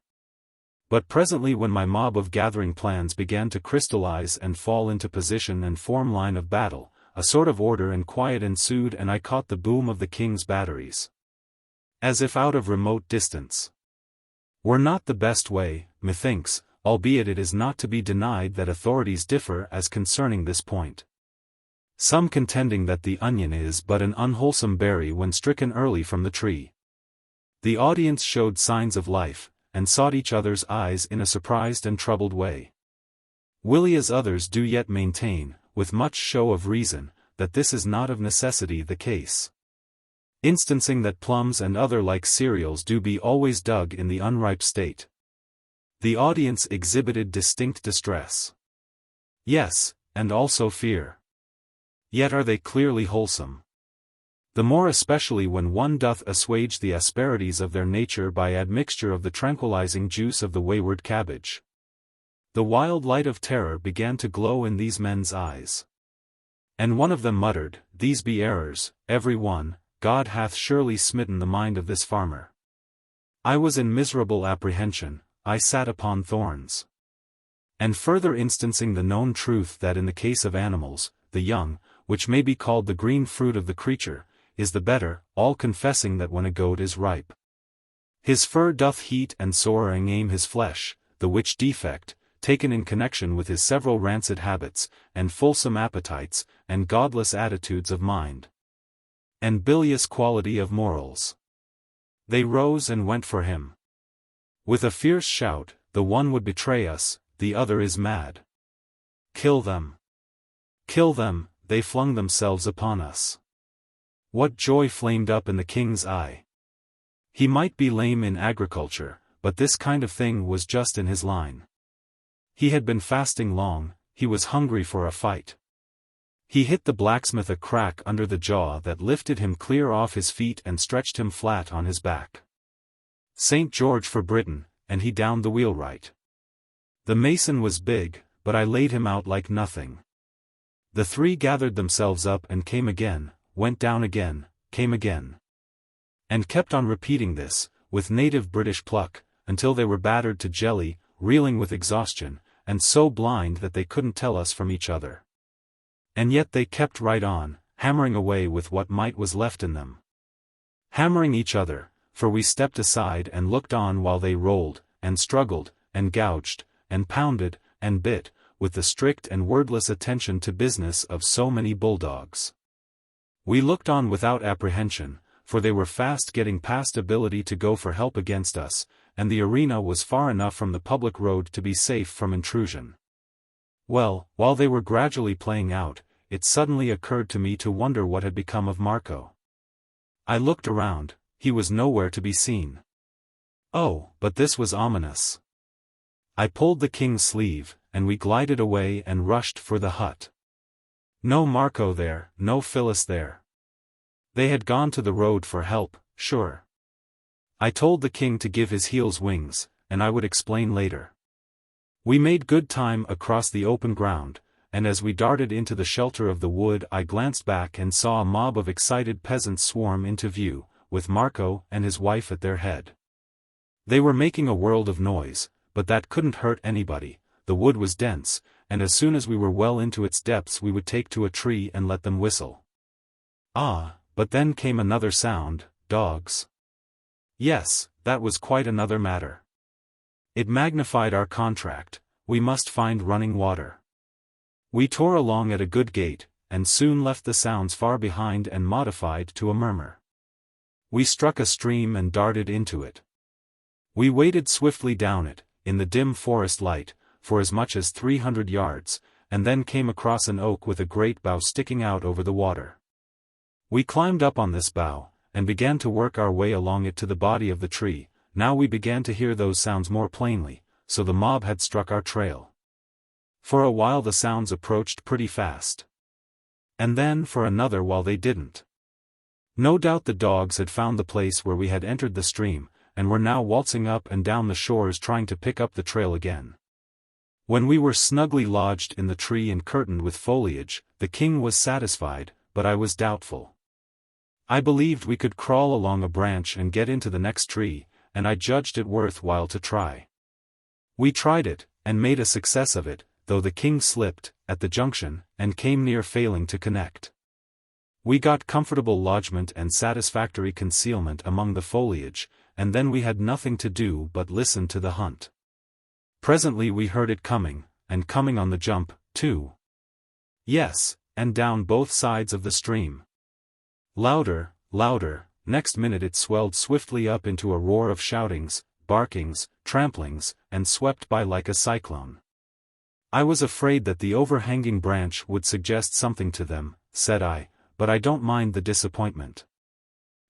But presently when my mob of gathering plans began to crystallize and fall into position and form line of battle, a sort of order and quiet ensued and I caught the boom of the king's batteries. As if out of remote distance. Were not the best way, methinks, albeit it is not to be denied that authorities differ as concerning this point. Some contending that the onion is but an unwholesome berry when stricken early from the tree. The audience showed signs of life, and sought each other's eyes in a surprised and troubled way. Willie as others do yet maintain, with much show of reason, that this is not of necessity the case. instancing that plums and other like cereals do be always dug in the unripe state. The audience exhibited distinct distress. Yes, and also fear. Yet are they clearly wholesome. The more especially when one doth assuage the asperities of their nature by admixture of the tranquilizing juice of the wayward cabbage. The wild light of terror began to glow in these men's eyes. And one of them muttered, "These be errors, every one, God hath surely smitten the mind of this farmer." I was in miserable apprehension, I sat upon thorns. And further instancing the known truth that in the case of animals, the young, which may be called the green fruit of the creature, is the better, all confessing that when a goat is ripe, his fur doth heat and soaring aim his flesh, the which defect, taken in connection with his several rancid habits, and fulsome appetites, and godless attitudes of mind, and bilious quality of morals. They rose and went for him. With a fierce shout, the one would betray us, the other is mad. Kill them! Kill them! They flung themselves upon us. What joy flamed up in the king's eye! He might be lame in agriculture, but this kind of thing was just in his line. He had been fasting long, he was hungry for a fight. He hit the blacksmith a crack under the jaw that lifted him clear off his feet and stretched him flat on his back. St. George for Britain, and he downed the wheelwright. The mason was big, but I laid him out like nothing. The three gathered themselves up and came again, went down again, came again. And kept on repeating this, with native British pluck, until they were battered to jelly, reeling with exhaustion, and so blind that they couldn't tell us from each other. And yet they kept right on, hammering away with what might was left in them. Hammering each other, for we stepped aside and looked on while they rolled, and struggled, and gouged, and pounded, and bit, with the strict and wordless attention to business of so many bulldogs. We looked on without apprehension, for they were fast getting past ability to go for help against us, and the arena was far enough from the public road to be safe from intrusion. Well, while they were gradually playing out, it suddenly occurred to me to wonder what had become of Marco. I looked around, he was nowhere to be seen. Oh, but this was ominous. I pulled the king's sleeve, and we glided away and rushed for the hut. No Marco there, no Phyllis there. They had gone to the road for help, sure. I told the king to give his heels wings, and I would explain later. We made good time across the open ground, and as we darted into the shelter of the wood I glanced back and saw a mob of excited peasants swarm into view, with Marco and his wife at their head. They were making a world of noise, but that couldn't hurt anybody. The wood was dense, and as soon as we were well into its depths we would take to a tree and let them whistle. Ah, but then came another sound, dogs. Yes, that was quite another matter. It magnified our contract, we must find running water. We tore along at a good gait, and soon left the sounds far behind and modified to a murmur. We struck a stream and darted into it. We waded swiftly down it, in the dim forest light, for as much as 300 yards, and then came across an oak with a great bough sticking out over the water. We climbed up on this bough, and began to work our way along it to the body of the tree. Now we began to hear those sounds more plainly, so the mob had struck our trail. For a while the sounds approached pretty fast. And then for another while they didn't. No doubt the dogs had found the place where we had entered the stream, and were now waltzing up and down the shores trying to pick up the trail again. When we were snugly lodged in the tree and curtained with foliage, the king was satisfied, but I was doubtful. I believed we could crawl along a branch and get into the next tree, and I judged it worth while to try. We tried it, and made a success of it, though the king slipped, at the junction, and came near failing to connect. We got comfortable lodgment and satisfactory concealment among the foliage, and then we had nothing to do but listen to the hunt. Presently we heard it coming, and coming on the jump, too. Yes, and down both sides of the stream. Louder, louder, next minute it swelled swiftly up into a roar of shoutings, barkings, tramplings, and swept by like a cyclone. I was afraid that the overhanging branch would suggest something to them, said I, but I don't mind the disappointment.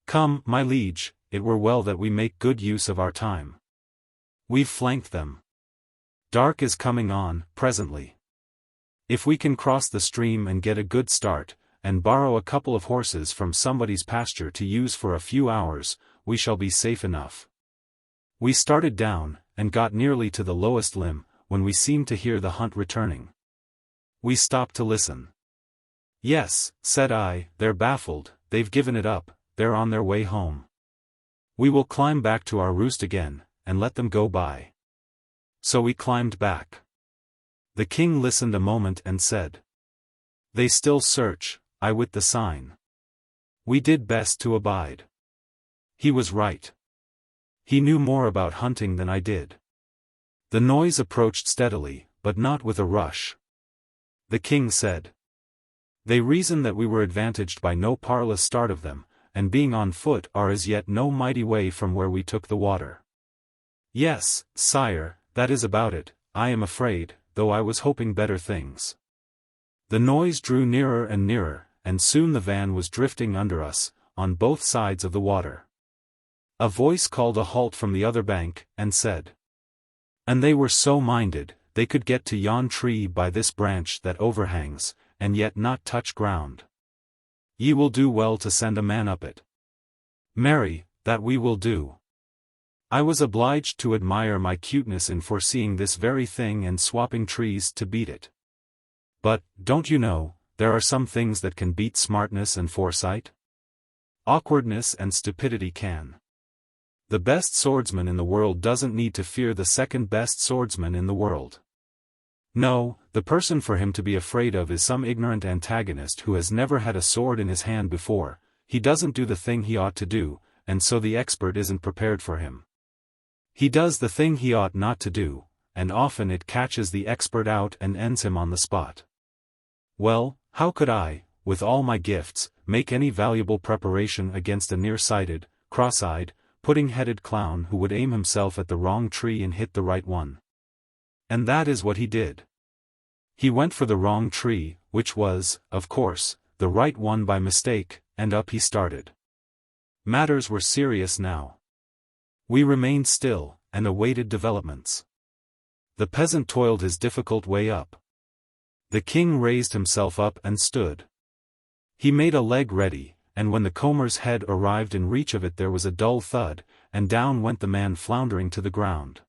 Come, my liege, it were well that we make good use of our time. We've flanked them. Dark is coming on, presently. If we can cross the stream and get a good start, and borrow a couple of horses from somebody's pasture to use for a few hours, we shall be safe enough. We started down, and got nearly to the lowest limb, when we seemed to hear the hunt returning. We stopped to listen. Yes, said I, they're baffled, they've given it up, they're on their way home. We will climb back to our roost again, and let them go by. So we climbed back. The king listened a moment and said, They still search, I with the sign. We did best to abide. He was right. He knew more about hunting than I did. The noise approached steadily, but not with a rush. The king said, They reason that we were advantaged by no parlous start of them, and being on foot are as yet no mighty way from where we took the water. Yes, sire, that is about it, I am afraid, though I was hoping better things. The noise drew nearer and nearer, and soon the van was drifting under us, on both sides of the water. A voice called a halt from the other bank, and said, And they were so minded, they could get to yon tree by this branch that overhangs, and yet not touch ground. Ye will do well to send a man up it. Marry, that we will do. I was obliged to admire my cuteness in foreseeing this very thing and swapping trees to beat it. But, don't you know, there are some things that can beat smartness and foresight? Awkwardness and stupidity can. The best swordsman in the world doesn't need to fear the second best swordsman in the world. No, the person for him to be afraid of is some ignorant antagonist who has never had a sword in his hand before. He doesn't do the thing he ought to do, and so the expert isn't prepared for him. He does the thing he ought not to do, and often it catches the expert out and ends him on the spot. Well, how could I, with all my gifts, make any valuable preparation against a nearsighted, cross-eyed, pudding-headed clown who would aim himself at the wrong tree and hit the right one? And that is what he did. He went for the wrong tree, which was, of course, the right one by mistake, and up he started. Matters were serious now. We remained still, and awaited developments. The peasant toiled his difficult way up. The king raised himself up and stood. He made a leg ready, and when the comber's head arrived in reach of it there was a dull thud, and down went the man floundering to the ground.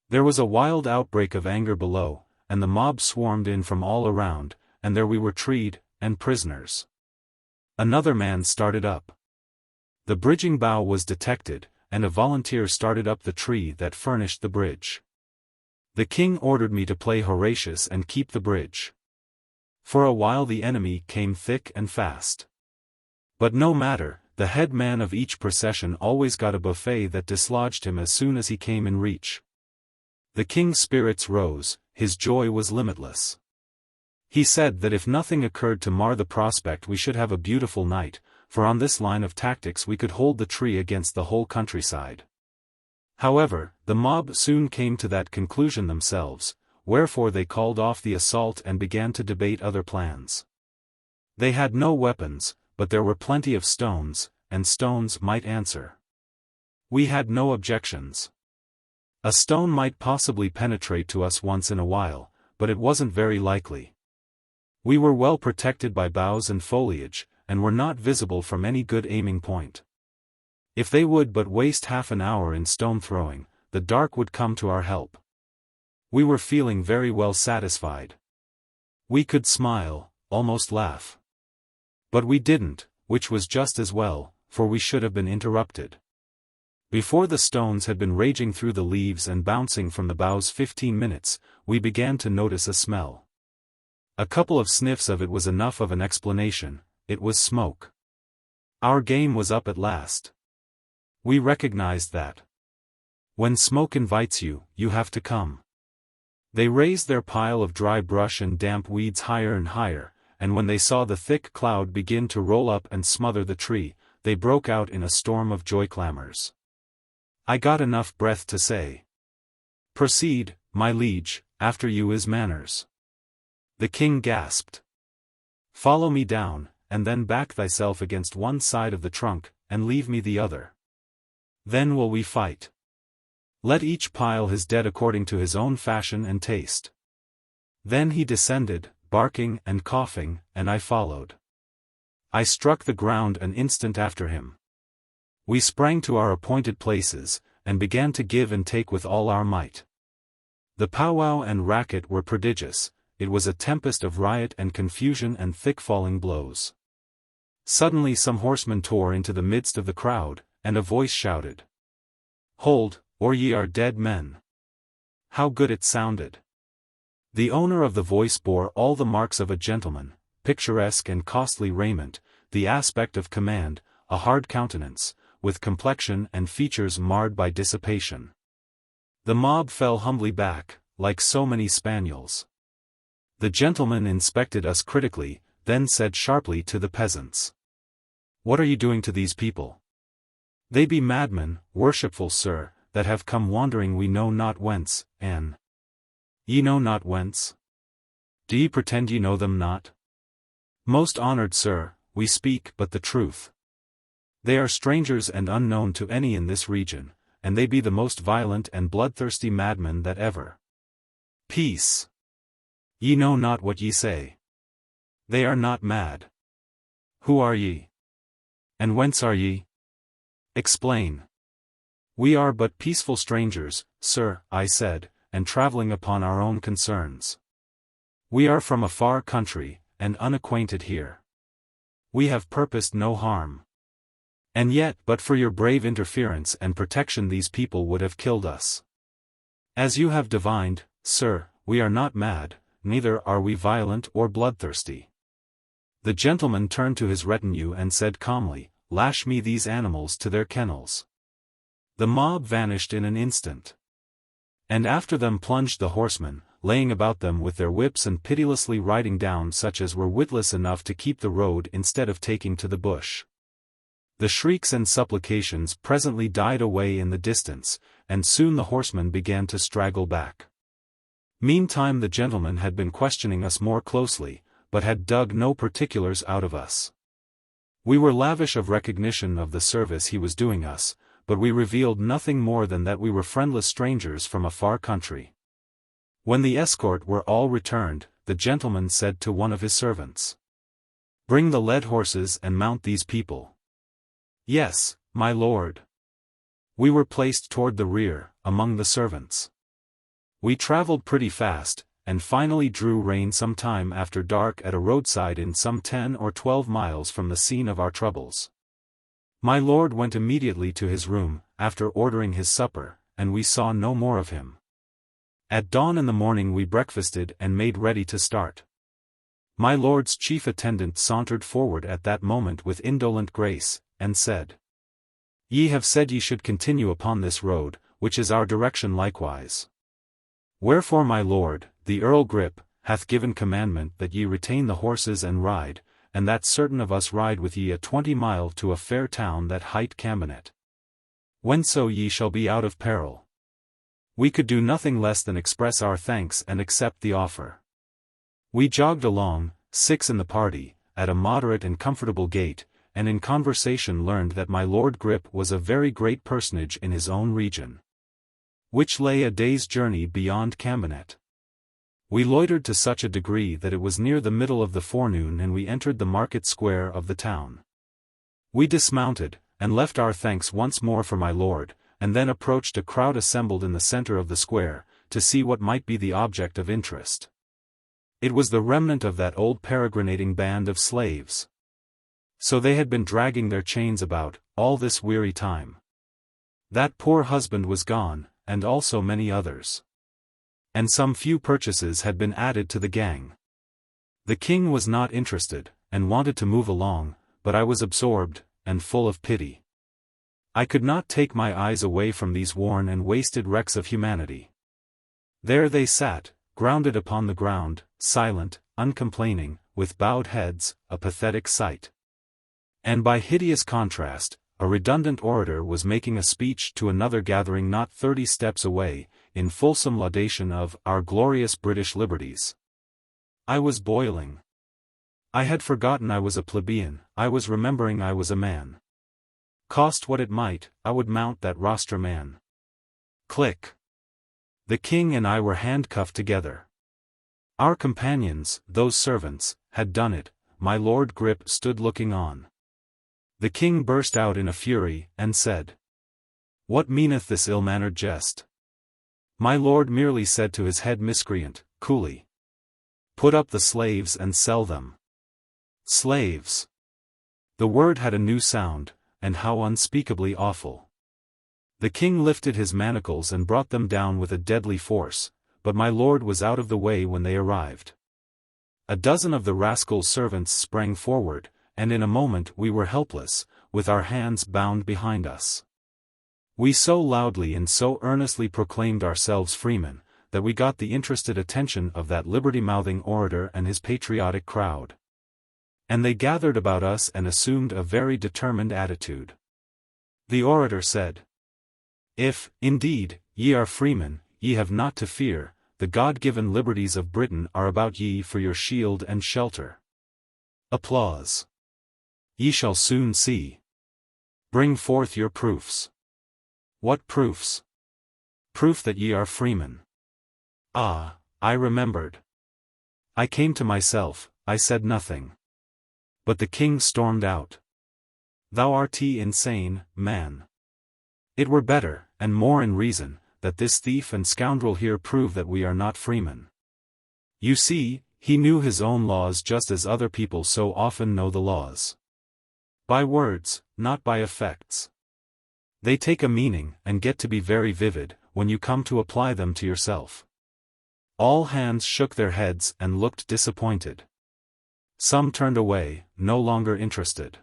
There was a wild outbreak of anger below, and the mob swarmed in from all around, and there we were treed, and prisoners. Another man started up. The bridging bough was detected, and a volunteer started up the tree that furnished the bridge. The king ordered me to play Horatius and keep the bridge. For a while the enemy came thick and fast. But no matter, the head man of each procession always got a buffet that dislodged him as soon as he came in reach. The king's spirits rose, his joy was limitless. He said that if nothing occurred to mar the prospect we should have a beautiful night, for on this line of tactics we could hold the tree against the whole countryside. However, the mob soon came to that conclusion themselves, wherefore they called off the assault and began to debate other plans. They had no weapons, but there were plenty of stones, and stones might answer. We had no objections. A stone might possibly penetrate to us once in a while, but it wasn't very likely. We were well protected by boughs and foliage, and were not visible from any good aiming point. If they would but waste half an hour in stone throwing, the dark would come to our help. We were feeling very well satisfied. We could smile, almost laugh. But we didn't, which was just as well, for we should have been interrupted. Before the stones had been raging through the leaves and bouncing from the boughs 15 minutes, we began to notice a smell. A couple of sniffs of it was enough of an explanation. It was smoke. Our game was up at last. We recognized that. When smoke invites you, you have to come. They raised their pile of dry brush and damp weeds higher and higher, and when they saw the thick cloud begin to roll up and smother the tree, they broke out in a storm of joy clamors. I got enough breath to say, "Proceed, my liege, after you is manners." The king gasped. "Follow me down, and then back thyself against one side of the trunk, and leave me the other. Then will we fight. Let each pile his dead according to his own fashion and taste. Then he descended, barking and coughing, and I followed. I struck the ground an instant after him. We sprang to our appointed places, and began to give and take with all our might. The powwow and racket were prodigious. It was a tempest of riot and confusion and thick-falling blows. Suddenly some horsemen tore into the midst of the crowd, and a voice shouted, "Hold, or ye are dead men!" How good it sounded! The owner of the voice bore all the marks of a gentleman, picturesque and costly raiment, the aspect of command, a hard countenance, with complexion and features marred by dissipation. The mob fell humbly back, like so many spaniels. The gentleman inspected us critically, then said sharply to the peasants, "What are you doing to these people? They be madmen, worshipful sir, that have come wandering we know not whence, and ye know not whence? Do ye pretend ye know them not? Most honored sir, we speak but the truth. They are strangers and unknown to any in this region, and they be the most violent and bloodthirsty madmen that ever. Peace! Ye know not what ye say. They are not mad. Who are ye? And whence are ye? Explain." "We are but peaceful strangers, sir," I said, "and traveling upon our own concerns. We are from a far country, and unacquainted here. We have purposed no harm. And yet but for your brave interference and protection these people would have killed us. As you have divined, sir, we are not mad, neither are we violent or bloodthirsty." The gentleman turned to his retinue and said calmly, "Lash me these animals to their kennels." The mob vanished in an instant. And after them plunged the horsemen, laying about them with their whips and pitilessly riding down such as were witless enough to keep the road instead of taking to the bush. The shrieks and supplications presently died away in the distance, and soon the horsemen began to straggle back. Meantime the gentleman had been questioning us more closely, but had dug no particulars out of us. We were lavish of recognition of the service he was doing us, but we revealed nothing more than that we were friendless strangers from a far country. When the escort were all returned, the gentleman said to one of his servants, "Bring the led horses and mount these people." "Yes, my lord." We were placed toward the rear, among the servants. We traveled pretty fast, and finally drew rein some time after dark at a roadside in some 10 or 12 miles from the scene of our troubles. My lord went immediately to his room, after ordering his supper, and we saw no more of him. At dawn in the morning we breakfasted and made ready to start. My lord's chief attendant sauntered forward at that moment with indolent grace, and said, "Ye have said ye should continue upon this road, which is our direction likewise. Wherefore my lord, the Earl Grip, hath given commandment that ye retain the horses and ride, and that certain of us ride with ye a 20 mile to a fair town that hight Camelot. Whenso ye shall be out of peril." We could do nothing less than express our thanks and accept the offer. We jogged along, 6 in the party, at a moderate and comfortable gait, and in conversation learned that my Lord Grip was a very great personage in his own region, which lay a day's journey beyond Camelot. We loitered to such a degree that it was near the middle of the forenoon and we entered the market square of the town. We dismounted, and left our thanks once more for my lord, and then approached a crowd assembled in the center of the square, to see what might be the object of interest. It was the remnant of that old peregrinating band of slaves. So they had been dragging their chains about, all this weary time. That poor husband was gone, and also many others. And some few purchases had been added to the gang. The king was not interested, and wanted to move along, but I was absorbed, and full of pity. I could not take my eyes away from these worn and wasted wrecks of humanity. There they sat, grounded upon the ground, silent, uncomplaining, with bowed heads, a pathetic sight. And by hideous contrast, a redundant orator was making a speech to another gathering not 30 steps away, in fulsome laudation of our glorious British liberties. I was boiling. I had forgotten I was a plebeian, I was remembering I was a man. Cost what it might, I would mount that rostrum man. Click. The king and I were handcuffed together. Our companions, those servants, had done it. My Lord Grip stood looking on. The king burst out in a fury, and said, "What meaneth this ill-mannered jest?" My lord merely said to his head miscreant, coolly, "Put up the slaves and sell them." Slaves. The word had a new sound, and how unspeakably awful. The king lifted his manacles and brought them down with a deadly force, but my lord was out of the way when they arrived. A dozen of the rascal servants sprang forward, and in a moment we were helpless, with our hands bound behind us. We so loudly and so earnestly proclaimed ourselves freemen, that we got the interested attention of that liberty-mouthing orator and his patriotic crowd. And they gathered about us and assumed a very determined attitude. The orator said, "If, indeed, ye are freemen, ye have not to fear, the God-given liberties of Britain are about ye for your shield and shelter." Applause. Ye shall soon see. Bring forth your proofs. What proofs? Proof that ye are freemen. Ah, I remembered. I came to myself, I said nothing. But the king stormed out. "Thou art insane, man. It were better, and more in reason, that this thief and scoundrel here prove that we are not freemen." You see, he knew his own laws just as other people so often know the laws. By words, not by effects. They take a meaning, and get to be very vivid, when you come to apply them to yourself. All hands shook their heads and looked disappointed. Some turned away, no longer interested.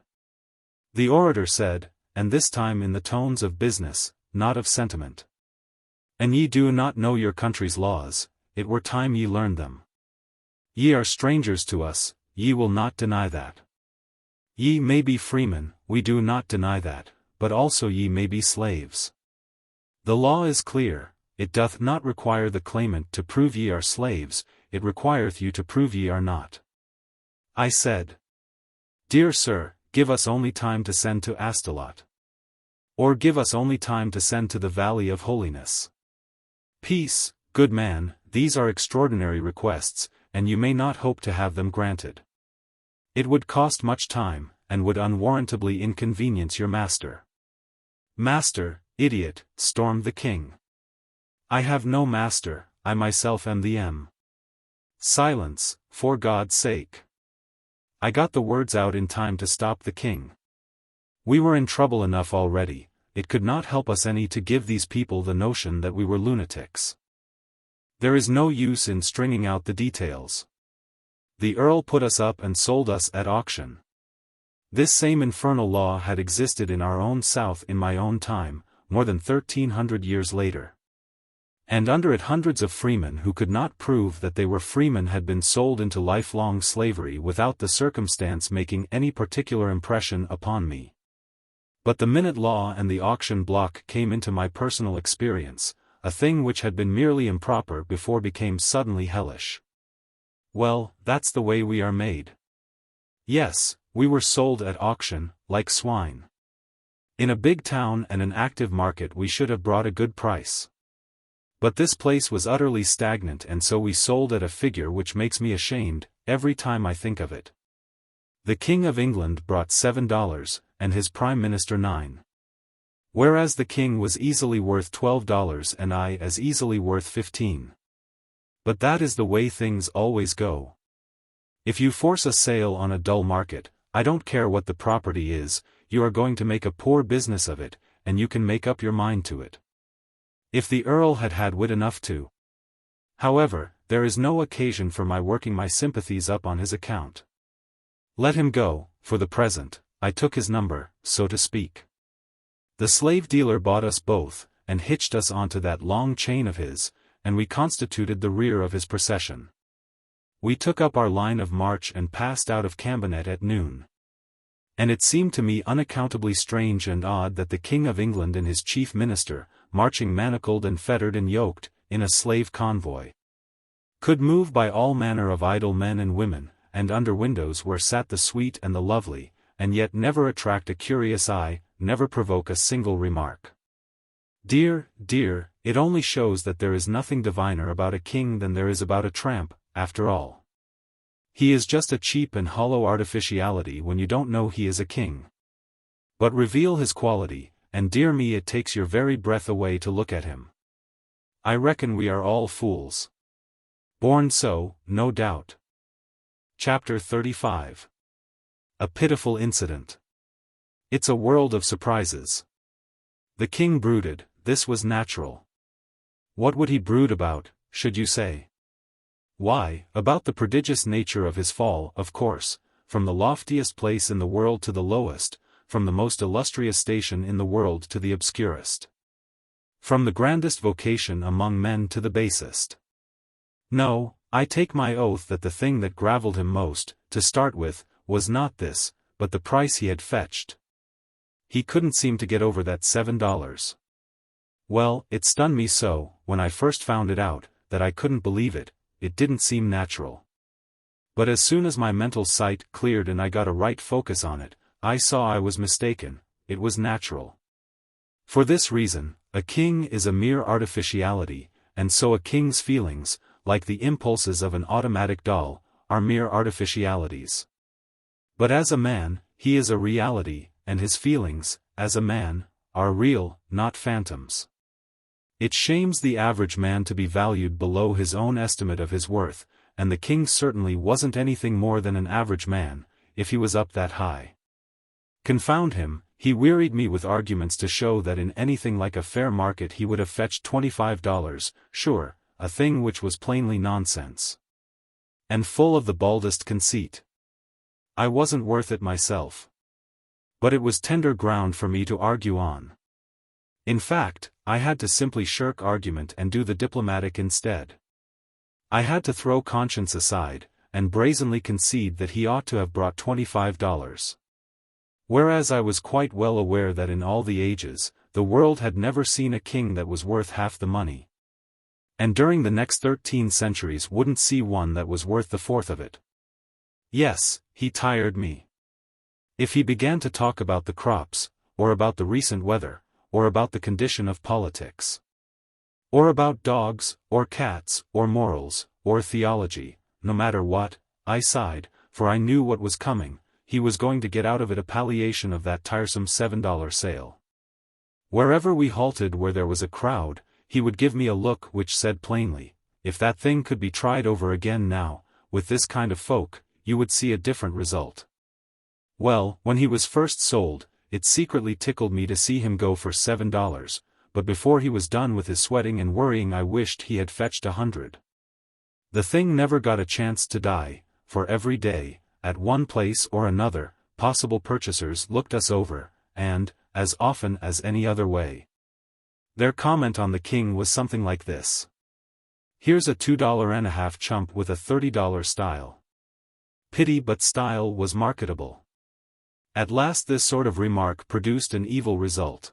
The orator said, and this time in the tones of business, not of sentiment, "And ye do not know your country's laws, it were time ye learned them. Ye are strangers to us, ye will not deny that. Ye may be freemen, we do not deny that, but also ye may be slaves. The law is clear, it doth not require the claimant to prove ye are slaves, it requireth you to prove ye are not." I said, "Dear sir, give us only time to send to Astolat. Or give us only time to send to the Valley of Holiness. Peace, good man, these are extraordinary requests, and you may not hope to have them granted. It would cost much time, and would unwarrantably inconvenience your master." "Master, idiot," stormed the king. "I have no master, I myself am the M." "Silence, for God's sake." I got the words out in time to stop the king. We were in trouble enough already, it could not help us any to give these people the notion that we were lunatics. There is no use in stringing out the details. The earl put us up and sold us at auction. This same infernal law had existed in our own South in my own time, more than 1300 years later. And under it hundreds of freemen who could not prove that they were freemen had been sold into lifelong slavery without the circumstance making any particular impression upon me. But the minute law and the auction block came into my personal experience, a thing which had been merely improper before became suddenly hellish. Well, that's the way we are made. Yes, we were sold at auction, like swine. In a big town and an active market we should have brought a good price. But this place was utterly stagnant, and so we sold at a figure which makes me ashamed, every time I think of it. The King of England brought $7, and his Prime Minister $9. Whereas the king was easily worth $12 and I as easily worth $15. But that is the way things always go. If you force a sale on a dull market, I don't care what the property is, you are going to make a poor business of it, and you can make up your mind to it. If the earl had had wit enough to. However, there is no occasion for my working my sympathies up on his account. Let him go, for the present. I took his number, so to speak. The slave dealer bought us both, and hitched us onto that long chain of his, and we constituted the rear of his procession. We took up our line of march and passed out of Camelot at noon. And it seemed to me unaccountably strange and odd that the King of England and his chief minister, marching manacled and fettered and yoked, in a slave convoy, could move by all manner of idle men and women, and under windows where sat the sweet and the lovely, and yet never attract a curious eye, never provoke a single remark. Dear, dear, it only shows that there is nothing diviner about a king than there is about a tramp, after all. He is just a cheap and hollow artificiality when you don't know he is a king. But reveal his quality, and dear me, it takes your very breath away to look at him. I reckon we are all fools. Born so, no doubt. Chapter 35. A pitiful incident. It's a world of surprises. The king brooded. This was natural. What would he brood about, should you say? Why, about the prodigious nature of his fall, of course, from the loftiest place in the world to the lowest, from the most illustrious station in the world to the obscurest. From the grandest vocation among men to the basest. No, I take my oath that the thing that gravelled him most, to start with, was not this, but the price he had fetched. He couldn't seem to get over that $7. Well, it stunned me so, when I first found it out, that I couldn't believe it. It didn't seem natural. But as soon as my mental sight cleared and I got a right focus on it, I saw I was mistaken. It was natural. For this reason, a king is a mere artificiality, and so a king's feelings, like the impulses of an automatic doll, are mere artificialities. But as a man, he is a reality, and his feelings, as a man, are real, not phantoms. It shames the average man to be valued below his own estimate of his worth, and the king certainly wasn't anything more than an average man, if he was up that high. Confound him, he wearied me with arguments to show that in anything like a fair market he would have fetched $25, sure, a thing which was plainly nonsense. And full of the baldest conceit. I wasn't worth it myself. But it was tender ground for me to argue on. In fact, I had to simply shirk argument and do the diplomatic instead. I had to throw conscience aside, and brazenly concede that he ought to have brought $25. Whereas I was quite well aware that in all the ages, the world had never seen a king that was worth half the money. And during the next 13 centuries wouldn't see one that was worth the fourth of it. Yes, he tired me. If he began to talk about the crops, or about the recent weather, or about the condition of politics, or about dogs, or cats, or morals, or theology, no matter what, I sighed, for I knew what was coming. He was going to get out of it a palliation of that tiresome $7 sale. Wherever we halted where there was a crowd, he would give me a look which said plainly, if that thing could be tried over again now, with this kind of folk, you would see a different result. Well, when he was first sold, it secretly tickled me to see him go for $7, but before he was done with his sweating and worrying I wished he had fetched 100. The thing never got a chance to die, for every day, at one place or another, possible purchasers looked us over, and, as often as any other way, their comment on the king was something like this. Here's a $2.50 chump with a $30 style. Pity, but style was marketable. At last this sort of remark produced an evil result.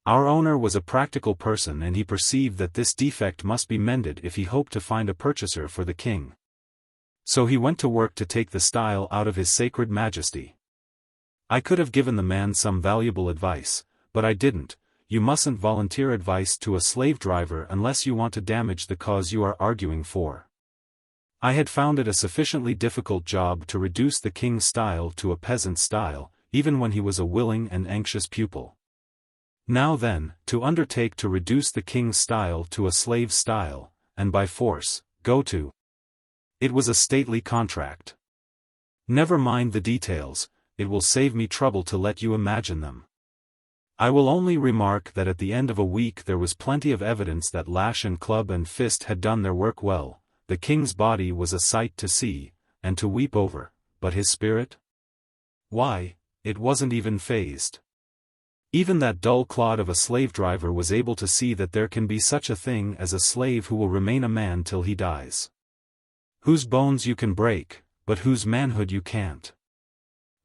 Our owner was a practical person and he perceived that this defect must be mended if he hoped to find a purchaser for the king. So he went to work to take the style out of his sacred majesty. I could have given the man some valuable advice, but I didn't. You mustn't volunteer advice to a slave driver unless you want to damage the cause you are arguing for. I had found it a sufficiently difficult job to reduce the king's style to a peasant's style, even when he was a willing and anxious pupil. Now then, to undertake to reduce the king's style to a slave's style, and by force, go to. It was a stately contract. Never mind the details, it will save me trouble to let you imagine them. I will only remark that at the end of a week there was plenty of evidence that lash and club and fist had done their work well. The king's body was a sight to see, and to weep over, but his spirit? Why, it wasn't even fazed. Even that dull clod of a slave driver was able to see that there can be such a thing as a slave who will remain a man till he dies. Whose bones you can break, but whose manhood you can't.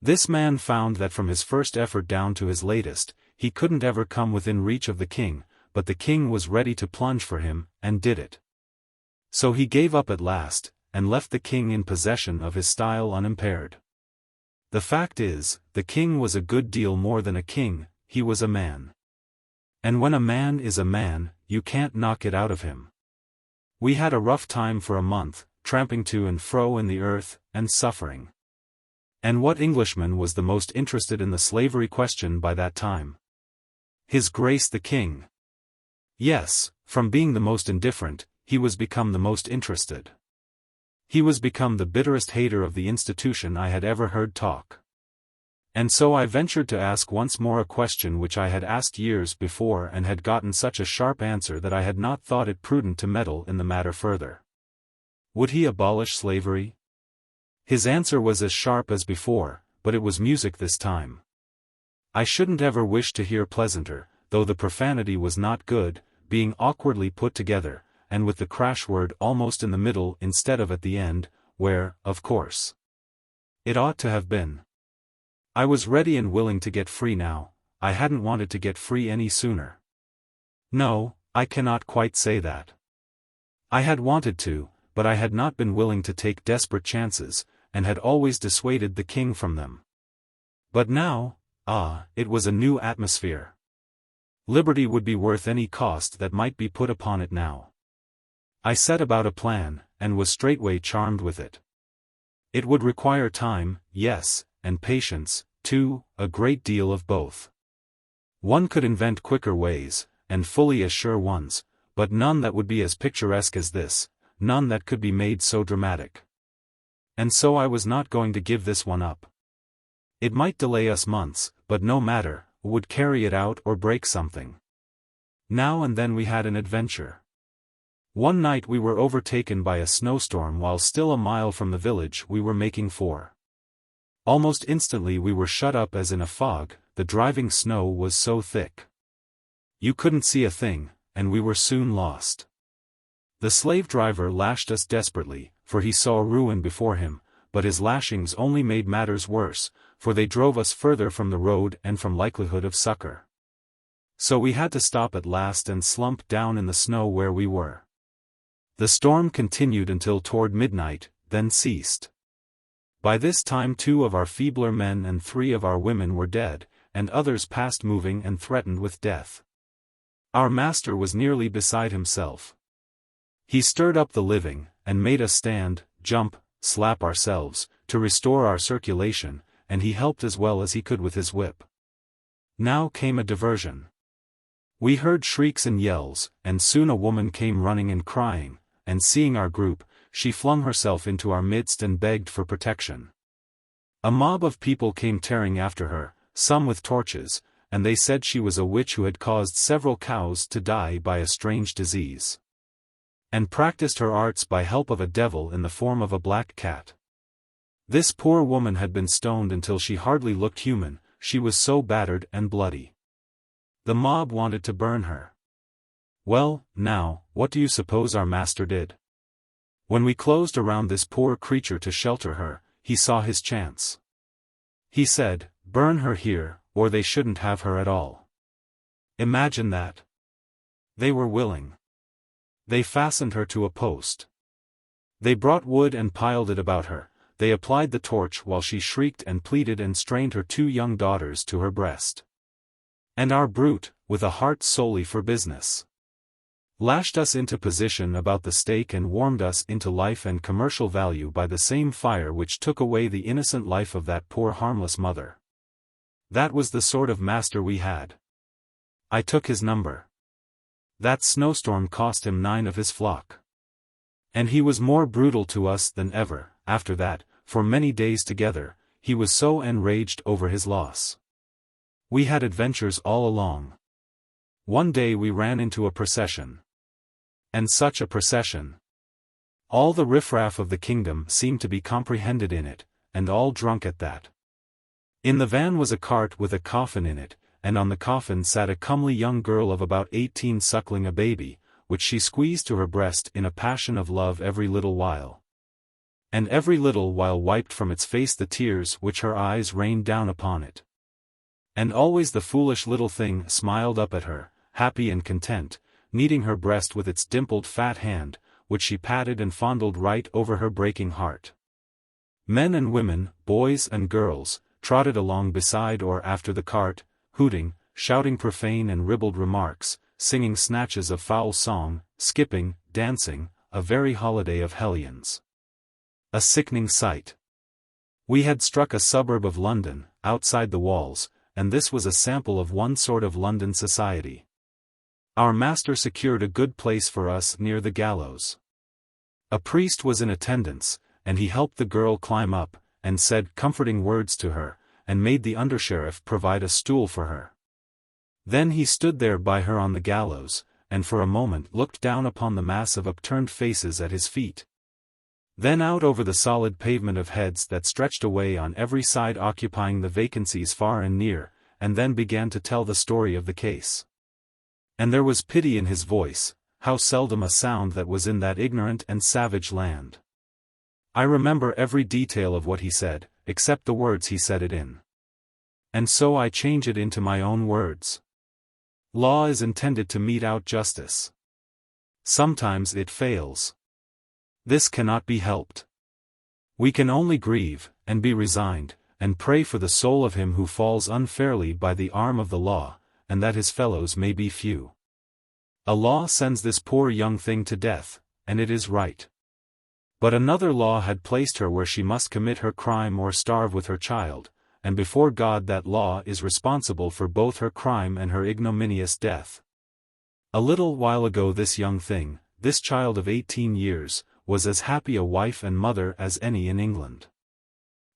This man found that from his first effort down to his latest, he couldn't ever come within reach of the king, but the king was ready to plunge for him, and did it. So he gave up at last, and left the king in possession of his style unimpaired. The fact is, the king was a good deal more than a king, he was a man. And when a man is a man, you can't knock it out of him. We had a rough time for a month, tramping to and fro in the earth, and suffering. And what Englishman was the most interested in the slavery question by that time? His Grace the King. Yes, from being the most indifferent, he was become the most interested. He was become the bitterest hater of the institution I had ever heard talk. And so I ventured to ask once more a question which I had asked years before and had gotten such a sharp answer that I had not thought it prudent to meddle in the matter further. Would he abolish slavery? His answer was as sharp as before, but it was music this time. I shouldn't ever wish to hear pleasanter, though the profanity was not good, being awkwardly put together, and with the crash word almost in the middle instead of at the end, where, of course, it ought to have been. I was ready and willing to get free now, I hadn't wanted to get free any sooner. No, I cannot quite say that. I had wanted to, but I had not been willing to take desperate chances, and had always dissuaded the king from them. But now, it was a new atmosphere. Liberty would be worth any cost that might be put upon it now. I set about a plan, and was straightway charmed with it. It would require time, yes, and patience, too, a great deal of both. One could invent quicker ways, and fully as sure ones, but none that would be as picturesque as this, none that could be made so dramatic. And so I was not going to give this one up. It might delay us months, but no matter, would carry it out or break something. Now and then we had an adventure. One night we were overtaken by a snowstorm while still a mile from the village we were making for. Almost instantly we were shut up as in a fog, the driving snow was so thick. You couldn't see a thing, and we were soon lost. The slave driver lashed us desperately, for he saw ruin before him, but his lashings only made matters worse, for they drove us further from the road and from likelihood of succor. So we had to stop at last and slump down in the snow where we were. The storm continued until toward midnight, then ceased. By this time 2 of our feebler men and 3 of our women were dead, and others past moving and threatened with death. Our master was nearly beside himself. He stirred up the living, and made us stand, jump, slap ourselves, to restore our circulation, and he helped as well as he could with his whip. Now came a diversion. We heard shrieks and yells, and soon a woman came running and crying, and seeing our group, she flung herself into our midst and begged for protection. A mob of people came tearing after her, some with torches, and they said she was a witch who had caused several cows to die by a strange disease, and practiced her arts by help of a devil in the form of a black cat. This poor woman had been stoned until she hardly looked human, she was so battered and bloody. The mob wanted to burn her. Well, now, what do you suppose our master did? When we closed around this poor creature to shelter her, he saw his chance. He said, "Burn her here, or they shouldn't have her at all." Imagine that. They were willing. They fastened her to a post. They brought wood and piled it about her, they applied the torch while she shrieked and pleaded and strained her 2 young daughters to her breast. And our brute, with a heart solely for business, lashed us into position about the stake and warmed us into life and commercial value by the same fire which took away the innocent life of that poor harmless mother. That was the sort of master we had. I took his number. That snowstorm cost him 9 of his flock. And he was more brutal to us than ever, after that, for many days together, he was so enraged over his loss. We had adventures all along. One day we ran into a procession. And such a procession! All the riffraff of the kingdom seemed to be comprehended in it, and all drunk at that. In the van was a cart with a coffin in it, and on the coffin sat a comely young girl of about 18 suckling a baby, which she squeezed to her breast in a passion of love every little while. And every little while wiped from its face the tears which her eyes rained down upon it. And always the foolish little thing smiled up at her, happy and content, kneading her breast with its dimpled fat hand, which she patted and fondled right over her breaking heart. Men and women, boys and girls, trotted along beside or after the cart, hooting, shouting profane and ribald remarks, singing snatches of foul song, skipping, dancing, a very holiday of hellions. A sickening sight. We had struck a suburb of London, outside the walls, and this was a sample of one sort of London society. Our master secured a good place for us near the gallows. A priest was in attendance, and he helped the girl climb up, and said comforting words to her, and made the undersheriff provide a stool for her. Then he stood there by her on the gallows, and for a moment looked down upon the mass of upturned faces at his feet. Then out over the solid pavement of heads that stretched away on every side occupying the vacancies far and near, and then began to tell the story of the case. And there was pity in his voice, how seldom a sound that was in that ignorant and savage land. I remember every detail of what he said, except the words he said it in. And so I change it into my own words. Law is intended to mete out justice. Sometimes it fails. This cannot be helped. We can only grieve, and be resigned, and pray for the soul of him who falls unfairly by the arm of the law, and that his fellows may be few. A law sends this poor young thing to death, and it is right. But another law had placed her where she must commit her crime or starve with her child, and before God that law is responsible for both her crime and her ignominious death. A little while ago this young thing, this child of 18 years, was as happy a wife and mother as any in England.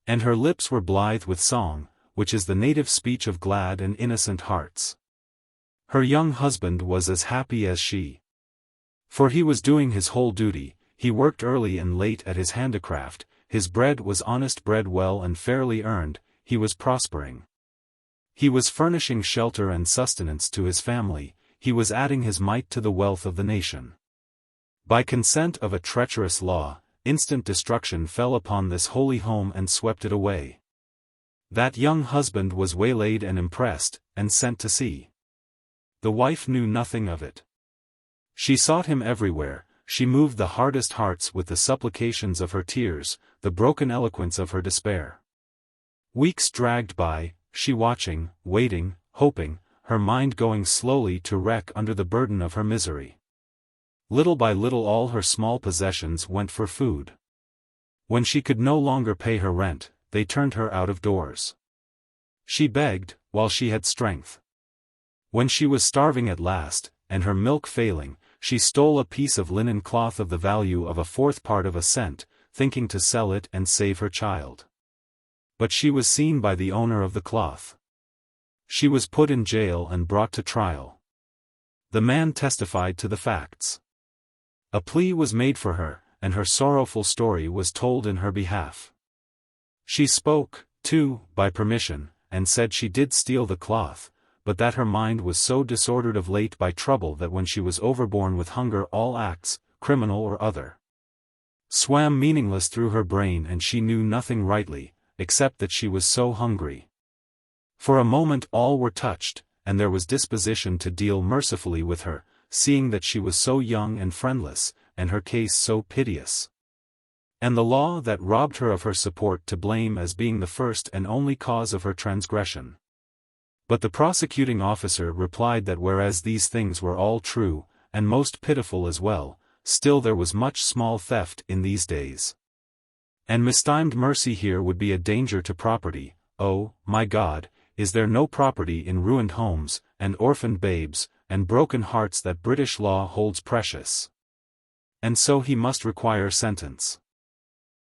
And her lips were blithe with song, which is the native speech of glad and innocent hearts. Her young husband was as happy as she. For he was doing his whole duty, he worked early and late at his handicraft, his bread was honest bread well and fairly earned, he was prospering. He was furnishing shelter and sustenance to his family, he was adding his mite to the wealth of the nation. By consent of a treacherous law, instant destruction fell upon this holy home and swept it away. That young husband was waylaid and impressed, and sent to sea. The wife knew nothing of it. She sought him everywhere, she moved the hardest hearts with the supplications of her tears, the broken eloquence of her despair. Weeks dragged by, she watching, waiting, hoping, her mind going slowly to wreck under the burden of her misery. Little by little all her small possessions went for food. When she could no longer pay her rent, they turned her out of doors. She begged, while she had strength. When she was starving at last, and her milk failing, she stole a piece of linen cloth of the value of a fourth part of a cent, thinking to sell it and save her child. But she was seen by the owner of the cloth. She was put in jail and brought to trial. The man testified to the facts. A plea was made for her, and her sorrowful story was told in her behalf. She spoke, too, by permission, and said she did steal the cloth, but that her mind was so disordered of late by trouble that when she was overborne with hunger all acts, criminal or other, swam meaningless through her brain and she knew nothing rightly, except that she was so hungry. For a moment all were touched, and there was disposition to deal mercifully with her, seeing that she was so young and friendless, and her case so piteous. And the law that robbed her of her support to blame as being the first and only cause of her transgression. But the prosecuting officer replied that whereas these things were all true, and most pitiful as well, still there was much small theft in these days. And mistimed mercy here would be a danger to property. Oh, my God, is there no property in ruined homes, and orphaned babes, and broken hearts that British law holds precious? And so he must require sentence.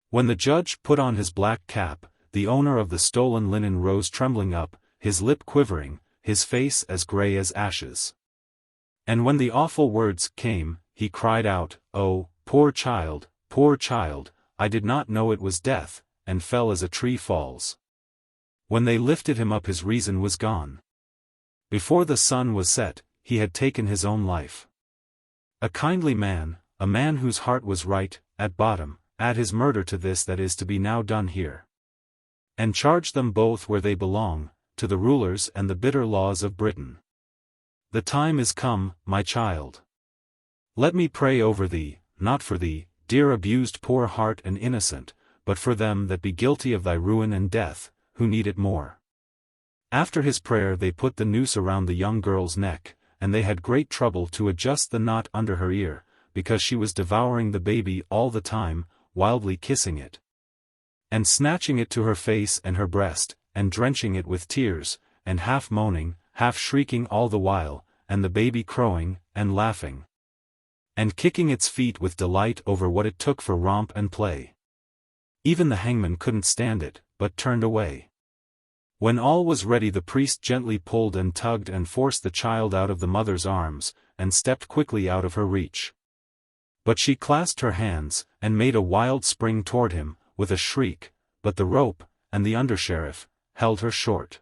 When the judge put on his black cap, the owner of the stolen linen rose trembling up, his lip quivering, his face as grey as ashes. And when the awful words came, he cried out, "Oh, poor child, I did not know it was death," and fell as a tree falls. When they lifted him up his reason was gone. Before the sun was set, he had taken his own life. A kindly man, a man whose heart was right, at bottom, add his murder to this that is to be now done here. And charge them both where they belong, to the rulers and the bitter laws of Britain. The time is come, my child. Let me pray over thee, not for thee, dear abused poor heart and innocent, but for them that be guilty of thy ruin and death, who need it more. After his prayer they put the noose around the young girl's neck, and they had great trouble to adjust the knot under her ear, because she was devouring the baby all the time, wildly kissing it, and snatching it to her face and her breast, and drenching it with tears, and half moaning, half shrieking all the while, and the baby crowing, and laughing, and kicking its feet with delight over what it took for romp and play. Even the hangman couldn't stand it, but turned away. When all was ready the priest gently pulled and tugged and forced the child out of the mother's arms, and stepped quickly out of her reach. But she clasped her hands, and made a wild spring toward him, with a shriek, but the rope, and the undersheriff, held her short.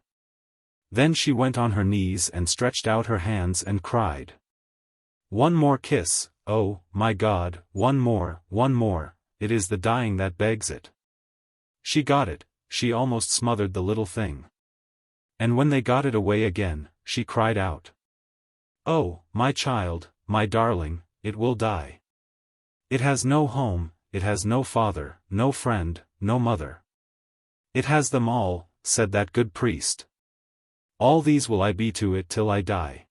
Then she went on her knees and stretched out her hands and cried, "One more kiss, oh, my God, one more, it is the dying that begs it." She got it, she almost smothered the little thing. And when they got it away again, she cried out, "Oh, my child, my darling, it will die. It has no home, it has no father, no friend, no mother." "It has them all," said that good priest. "All these will I be to it till I die."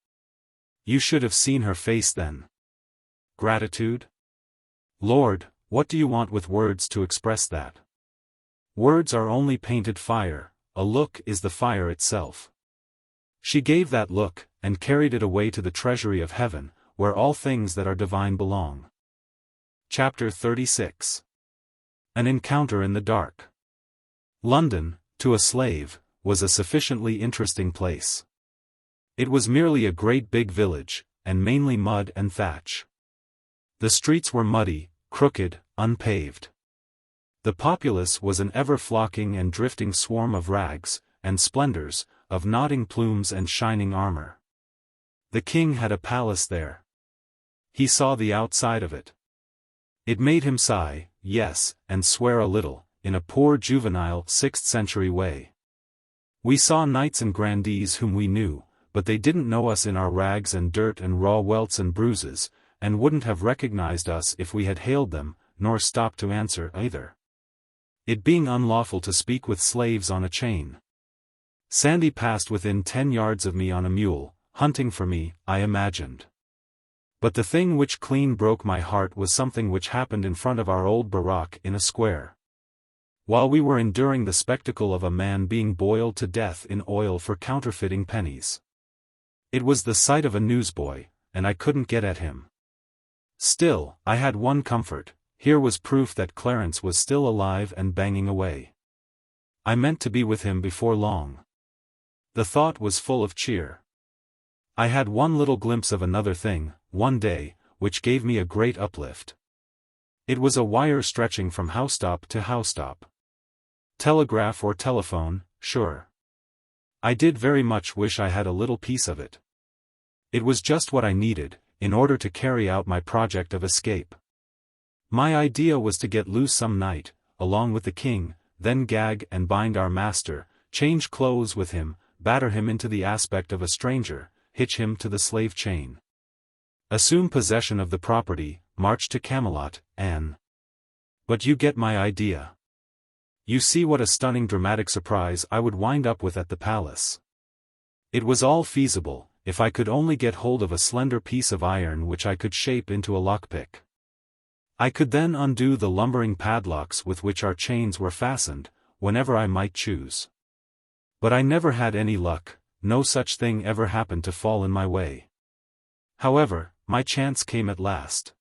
You should have seen her face then. Gratitude? Lord, what do you want with words to express that? Words are only painted fire, a look is the fire itself. She gave that look, and carried it away to the treasury of heaven, where all things that are divine belong. Chapter 36. An Encounter in the Dark. London, to a slave, was a sufficiently interesting place. It was merely a great big village, and mainly mud and thatch. The streets were muddy, crooked, unpaved. The populace was an ever-flocking and drifting swarm of rags, and splendors, of nodding plumes and shining armor. The king had a palace there. He saw the outside of it. It made him sigh, yes, and swear a little, in a poor juvenile 6th century way. We saw knights and grandees whom we knew, but they didn't know us in our rags and dirt and raw welts and bruises, and wouldn't have recognized us if we had hailed them, nor stopped to answer either. It being unlawful to speak with slaves on a chain. Sandy passed within 10 yards of me on a mule, hunting for me, I imagined. But the thing which clean broke my heart was something which happened in front of our old barrack in a square. While we were enduring the spectacle of a man being boiled to death in oil for counterfeiting pennies. It was the sight of a newsboy, and I couldn't get at him. Still, I had one comfort. Here was proof that Clarence was still alive and banging away. I meant to be with him before long. The thought was full of cheer. I had one little glimpse of another thing, one day, which gave me a great uplift. It was a wire stretching from housetop to housetop. Telegraph or telephone, sure. I did very much wish I had a little piece of it. It was just what I needed, in order to carry out my project of escape. My idea was to get loose some night, along with the king, then gag and bind our master, change clothes with him, batter him into the aspect of a stranger, hitch him to the slave chain. Assume possession of the property, march to Camelot, But you get my idea. You see what a stunning dramatic surprise I would wind up with at the palace. It was all feasible, if I could only get hold of a slender piece of iron which I could shape into a lockpick. I could then undo the lumbering padlocks with which our chains were fastened, whenever I might choose. But I never had any luck, no such thing ever happened to fall in my way. However, my chance came at last.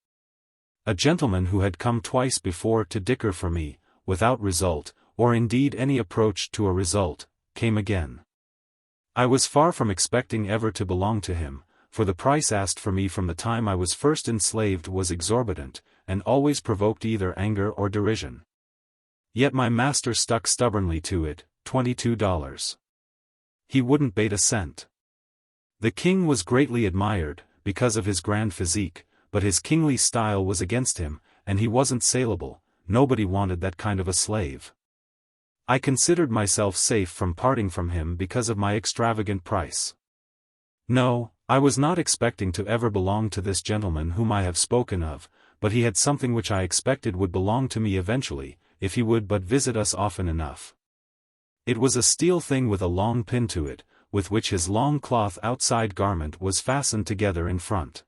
A gentleman who had come twice before to dicker for me, without result, or indeed any approach to a result, came again. I was far from expecting ever to belong to him, for the price asked for me from the time I was first enslaved was exorbitant, and always provoked either anger or derision. Yet my master stuck stubbornly to it, $22. He wouldn't bate a cent. The king was greatly admired, because of his grand physique, but his kingly style was against him, and he wasn't saleable, nobody wanted that kind of a slave. I considered myself safe from parting from him because of my extravagant price. No, I was not expecting to ever belong to this gentleman whom I have spoken of, but he had something which I expected would belong to me eventually, if he would but visit us often enough. It was a steel thing with a long pin to it, with which his long cloth outside garment was fastened together in front.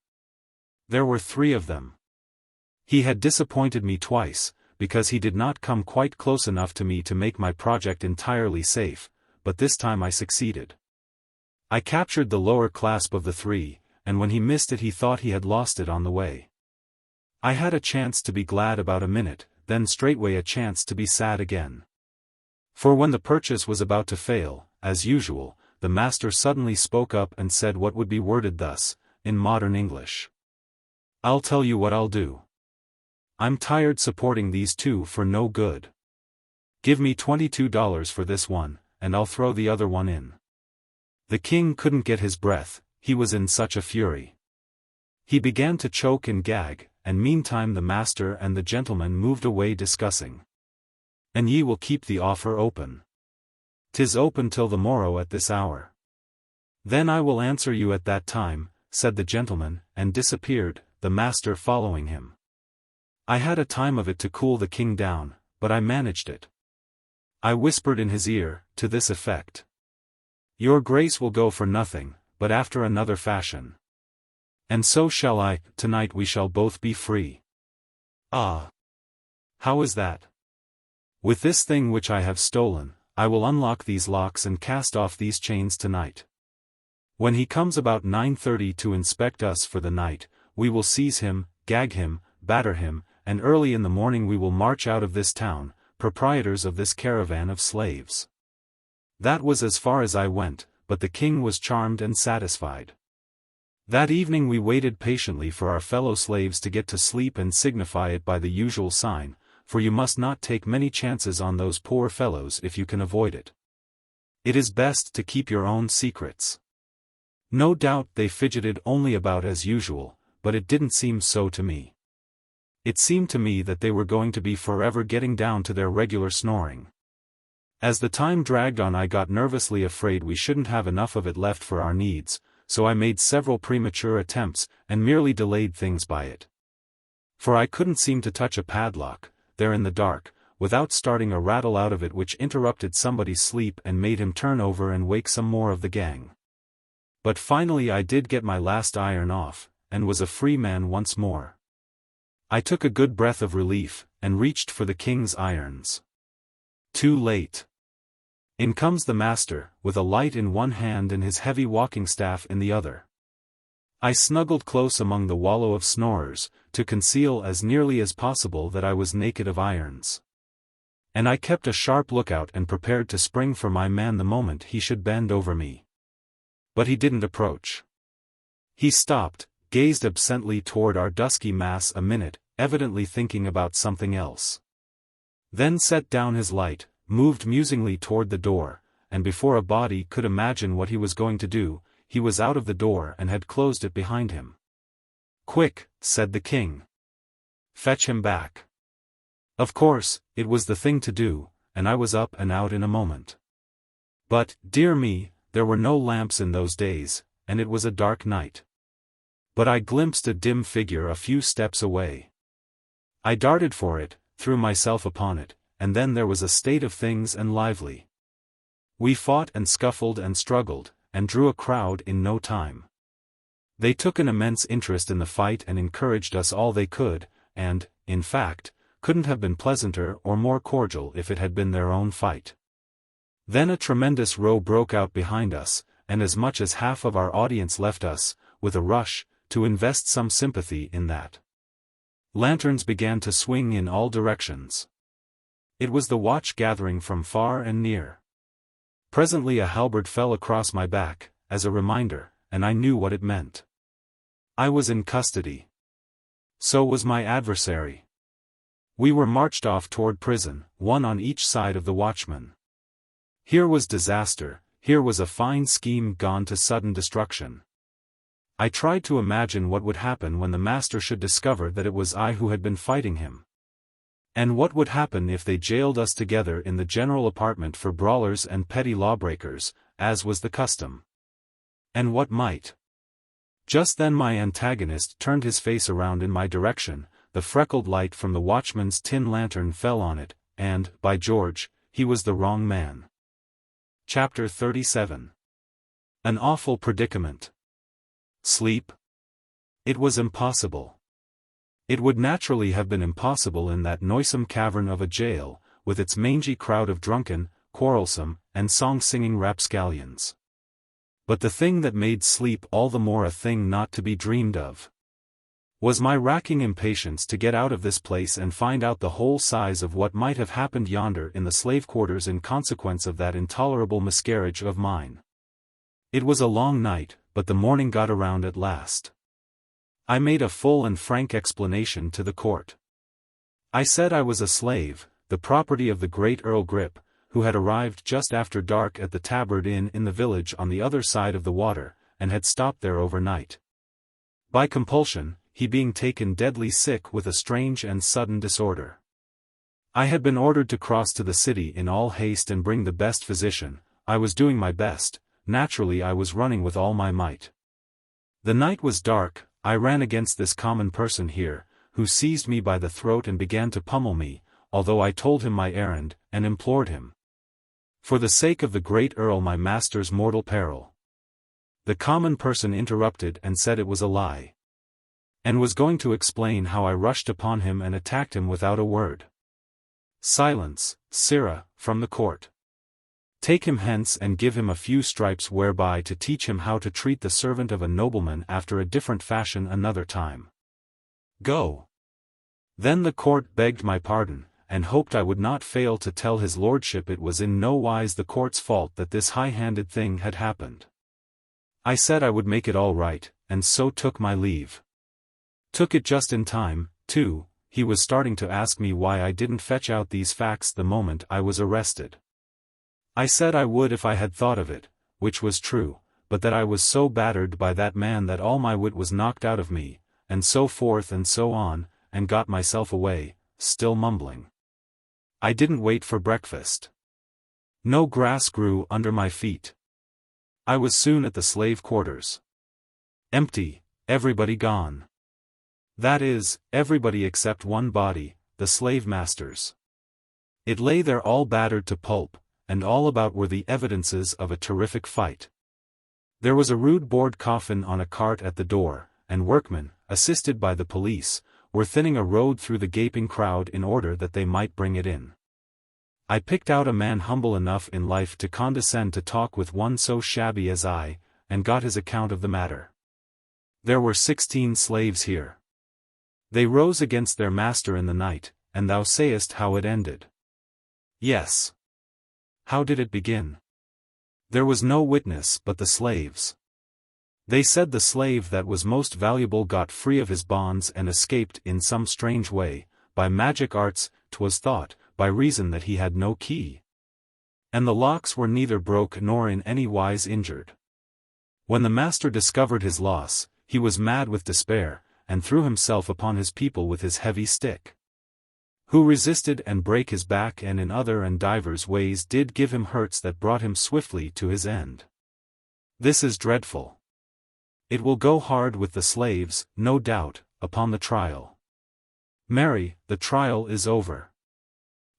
There were 3 of them. He had disappointed me twice, because he did not come quite close enough to me to make my project entirely safe, but this time I succeeded. I captured the lower clasp of the 3, and when he missed it he thought he had lost it on the way. I had a chance to be glad about a minute, then straightway a chance to be sad again. For when the purchase was about to fail, as usual, the master suddenly spoke up and said what would be worded thus, in modern English. "I'll tell you what I'll do. I'm tired supporting these 2 for no good. Give me $22 for this one, and I'll throw the other one in." The king couldn't get his breath, he was in such a fury. He began to choke and gag, and meantime the master and the gentleman moved away discussing. "And ye will keep the offer open. 'Tis open till the morrow at this hour." "Then I will answer you at that time," said the gentleman, and disappeared, the master following him. I had a time of it to cool the king down, but I managed it. I whispered in his ear, to this effect. "Your grace will go for nothing, but after another fashion. And so shall I, tonight we shall both be free." "Ah! How is that?" "With this thing which I have stolen, I will unlock these locks and cast off these chains tonight. When he comes about 9:30 to inspect us for the night, we will seize him, gag him, batter him, and early in the morning we will march out of this town, proprietors of this caravan of slaves." That was as far as I went, but the king was charmed and satisfied. That evening we waited patiently for our fellow slaves to get to sleep and signify it by the usual sign, for you must not take many chances on those poor fellows if you can avoid it. It is best to keep your own secrets. No doubt they fidgeted only about as usual, but it didn't seem so to me. It seemed to me that they were going to be forever getting down to their regular snoring. As the time dragged on I got nervously afraid we shouldn't have enough of it left for our needs, so I made several premature attempts, and merely delayed things by it. For I couldn't seem to touch a padlock, there in the dark, without starting a rattle out of it which interrupted somebody's sleep and made him turn over and wake some more of the gang. But finally I did get my last iron off, and was a free man once more. I took a good breath of relief, and reached for the king's irons. Too late. In comes the master, with a light in one hand and his heavy walking staff in the other. I snuggled close among the wallow of snorers, to conceal as nearly as possible that I was naked of irons. And I kept a sharp lookout and prepared to spring for my man the moment he should bend over me. But he didn't approach. He stopped, gazed absently toward our dusky mass a minute, evidently thinking about something else. Then set down his light, moved musingly toward the door, and before a body could imagine what he was going to do, he was out of the door and had closed it behind him. "Quick," said the king. "Fetch him back." Of course, it was the thing to do, and I was up and out in a moment. But, dear me, there were no lamps in those days, and it was a dark night. But I glimpsed a dim figure a few steps away. I darted for it, threw myself upon it, and then there was a state of things and lively. We fought and scuffled and struggled, and drew a crowd in no time. They took an immense interest in the fight and encouraged us all they could, and, in fact, couldn't have been pleasanter or more cordial if it had been their own fight. Then a tremendous row broke out behind us, and as much as half of our audience left us, with a rush, to invest some sympathy in that. Lanterns began to swing in all directions. It was the watch gathering from far and near. Presently a halberd fell across my back, as a reminder, and I knew what it meant. I was in custody. So was my adversary. We were marched off toward prison, one on each side of the watchman. Here was disaster, here was a fine scheme gone to sudden destruction. I tried to imagine what would happen when the master should discover that it was I who had been fighting him. And what would happen if they jailed us together in the general apartment for brawlers and petty lawbreakers, as was the custom. And what might? Just then my antagonist turned his face around in my direction, the freckled light from the watchman's tin lantern fell on it, and, by George, he was the wrong man. Chapter 37. An awful predicament. Sleep? It was impossible. It would naturally have been impossible in that noisome cavern of a jail, with its mangy crowd of drunken, quarrelsome, and song-singing rapscallions. But the thing that made sleep all the more a thing not to be dreamed of was my racking impatience to get out of this place and find out the whole size of what might have happened yonder in the slave quarters in consequence of that intolerable miscarriage of mine. It was a long night, but the morning got around at last. I made a full and frank explanation to the court. I said I was a slave, the property of the great Earl Grip, who had arrived just after dark at the Tabard Inn in the village on the other side of the water, and had stopped there overnight. By compulsion, he being taken deadly sick with a strange and sudden disorder. I had been ordered to cross to the city in all haste and bring the best physician. I was doing my best, naturally I was running with all my might. The night was dark. I ran against this common person here, who seized me by the throat and began to pummel me, although I told him my errand, and implored him, for the sake of the great Earl, my master's mortal peril. The common person interrupted and said it was a lie, and was going to explain how I rushed upon him and attacked him without a word. Silence, sirrah, from the court. Take him hence and give him a few stripes whereby to teach him how to treat the servant of a nobleman after a different fashion another time. Go. Then the court begged my pardon, and hoped I would not fail to tell his lordship it was in no wise the court's fault that this high-handed thing had happened. I said I would make it all right, and so took my leave. Took it just in time, too. He was starting to ask me why I didn't fetch out these facts the moment I was arrested. I said I would if I had thought of it, which was true, but that I was so battered by that man that all my wit was knocked out of me, and so forth and so on, and got myself away, still mumbling. I didn't wait for breakfast. No grass grew under my feet. I was soon at the slave quarters. Empty, everybody gone. That is, everybody except one body, the slave master's. It lay there all battered to pulp, and all about were the evidences of a terrific fight. There was a rude board coffin on a cart at the door, and workmen, assisted by the police, were thinning a road through the gaping crowd in order that they might bring it in. I picked out a man humble enough in life to condescend to talk with one so shabby as I, and got his account of the matter. There were 16 slaves here. They rose against their master in the night, and thou sayest how it ended. Yes. How did it begin? There was no witness but the slaves. They said the slave that was most valuable got free of his bonds and escaped in some strange way, by magic arts, 'twas thought, by reason that he had no key. And the locks were neither broke nor in any wise injured. When the master discovered his loss, he was mad with despair, and threw himself upon his people with his heavy stick. Who resisted and brake his back and in other and divers ways did give him hurts that brought him swiftly to his end. This is dreadful. It will go hard with the slaves, no doubt, upon the trial. Marry, the trial is over.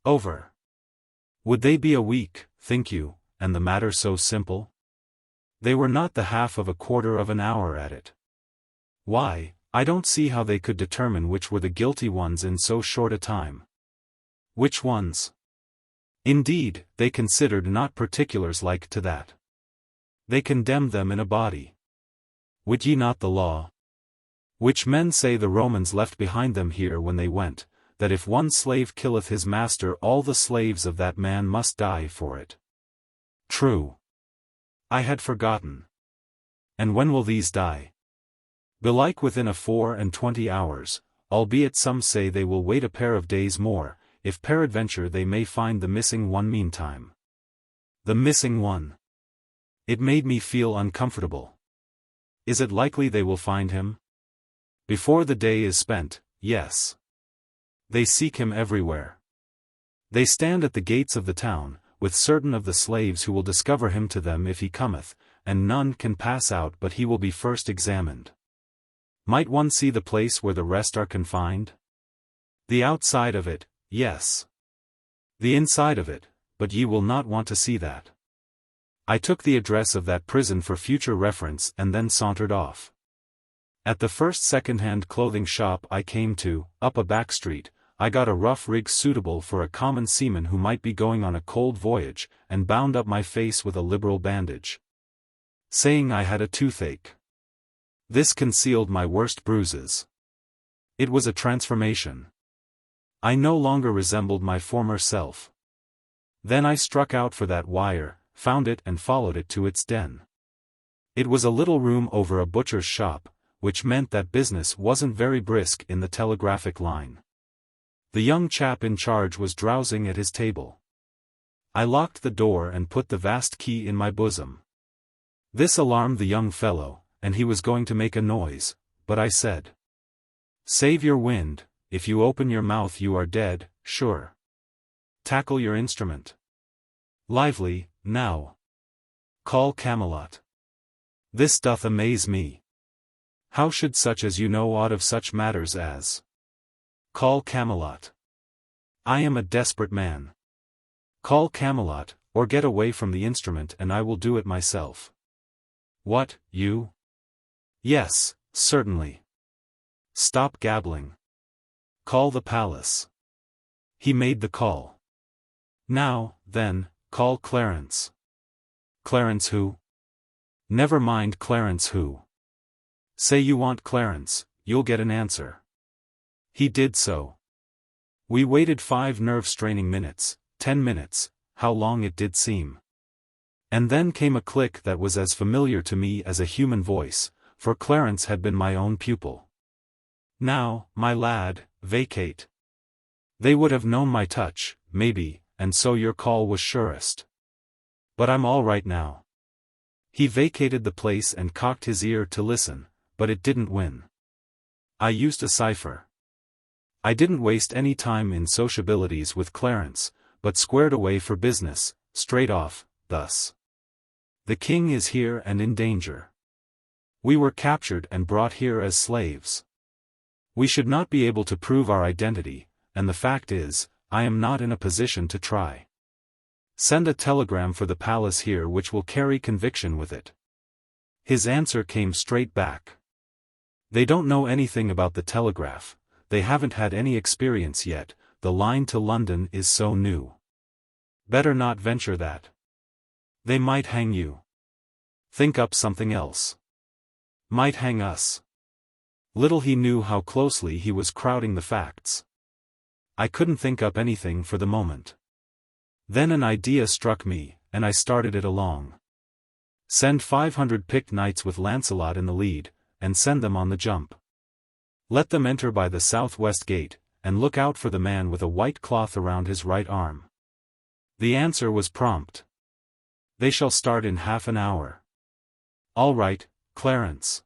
Over. Would they be a week, think you, and the matter so simple? They were not the half of a quarter of an hour at it. Why, I don't see how they could determine which were the guilty ones in so short a time. Which ones? Indeed, they considered not particulars like to that. They condemned them in a body. Wit ye not the law? Which men say the Romans left behind them here when they went, that if one slave killeth his master all the slaves of that man must die for it. True. I had forgotten. And when will these die? Belike within a 24 hours, albeit some say they will wait a pair of days more, if peradventure they may find the missing one meantime. The missing one. It made me feel uncomfortable. Is it likely they will find him? Before the day is spent, yes. They seek him everywhere. They stand at the gates of the town, with certain of the slaves who will discover him to them if he cometh, and none can pass out but he will be first examined. Might one see the place where the rest are confined? The outside of it, yes. The inside of it, but ye will not want to see that. I took the address of that prison for future reference and then sauntered off. At the first second-hand clothing shop I came to, up a back street, I got a rough rig suitable for a common seaman who might be going on a cold voyage, and bound up my face with a liberal bandage, saying I had a toothache. This concealed my worst bruises. It was a transformation. I no longer resembled my former self. Then I struck out for that wire, found it and followed it to its den. It was a little room over a butcher's shop, which meant that business wasn't very brisk in the telegraphic line. The young chap in charge was drowsing at his table. I locked the door and put the vast key in my bosom. This alarmed the young fellow, and he was going to make a noise, but I said, "Save your wind, if you open your mouth you are dead, sure. Tackle your instrument. Lively, now. Call Camelot. This doth amaze me. How should such as you know aught of such matters as? Call Camelot. I am a desperate man. Call Camelot, or get away from the instrument and I will do it myself." "What, you?" "Yes, certainly." "Stop gabbling. Call the palace." He made the call. "Now, then, call Clarence." "Clarence who?" "Never mind Clarence who. Say you want Clarence, you'll get an answer." He did so. We waited 5 nerve-straining minutes, 10 minutes, how long it did seem. And then came a click that was as familiar to me as a human voice, for Clarence had been my own pupil. "Now, my lad, vacate. They would have known my touch, maybe, and so your call was surest. But I'm all right now." He vacated the place and cocked his ear to listen, but it didn't win. I used a cipher. I didn't waste any time in sociabilities with Clarence, but squared away for business, straight off, thus. "The king is here and in danger. We were captured and brought here as slaves. We should not be able to prove our identity, and the fact is, I am not in a position to try. Send a telegram for the palace here which will carry conviction with it." His answer came straight back. "They don't know anything about the telegraph, they haven't had any experience yet, the line to London is so new. Better not venture that. They might hang you. Think up something else. Might hang us." Little he knew how closely he was crowding the facts. I couldn't think up anything for the moment. Then an idea struck me, and I started it along. Send 500 picked knights with Lancelot in the lead, and send them on the jump. Let them enter by the southwest gate, and look out for the man with a white cloth around his right arm. The answer was prompt. "They shall start in half an hour." "All right, Clarence.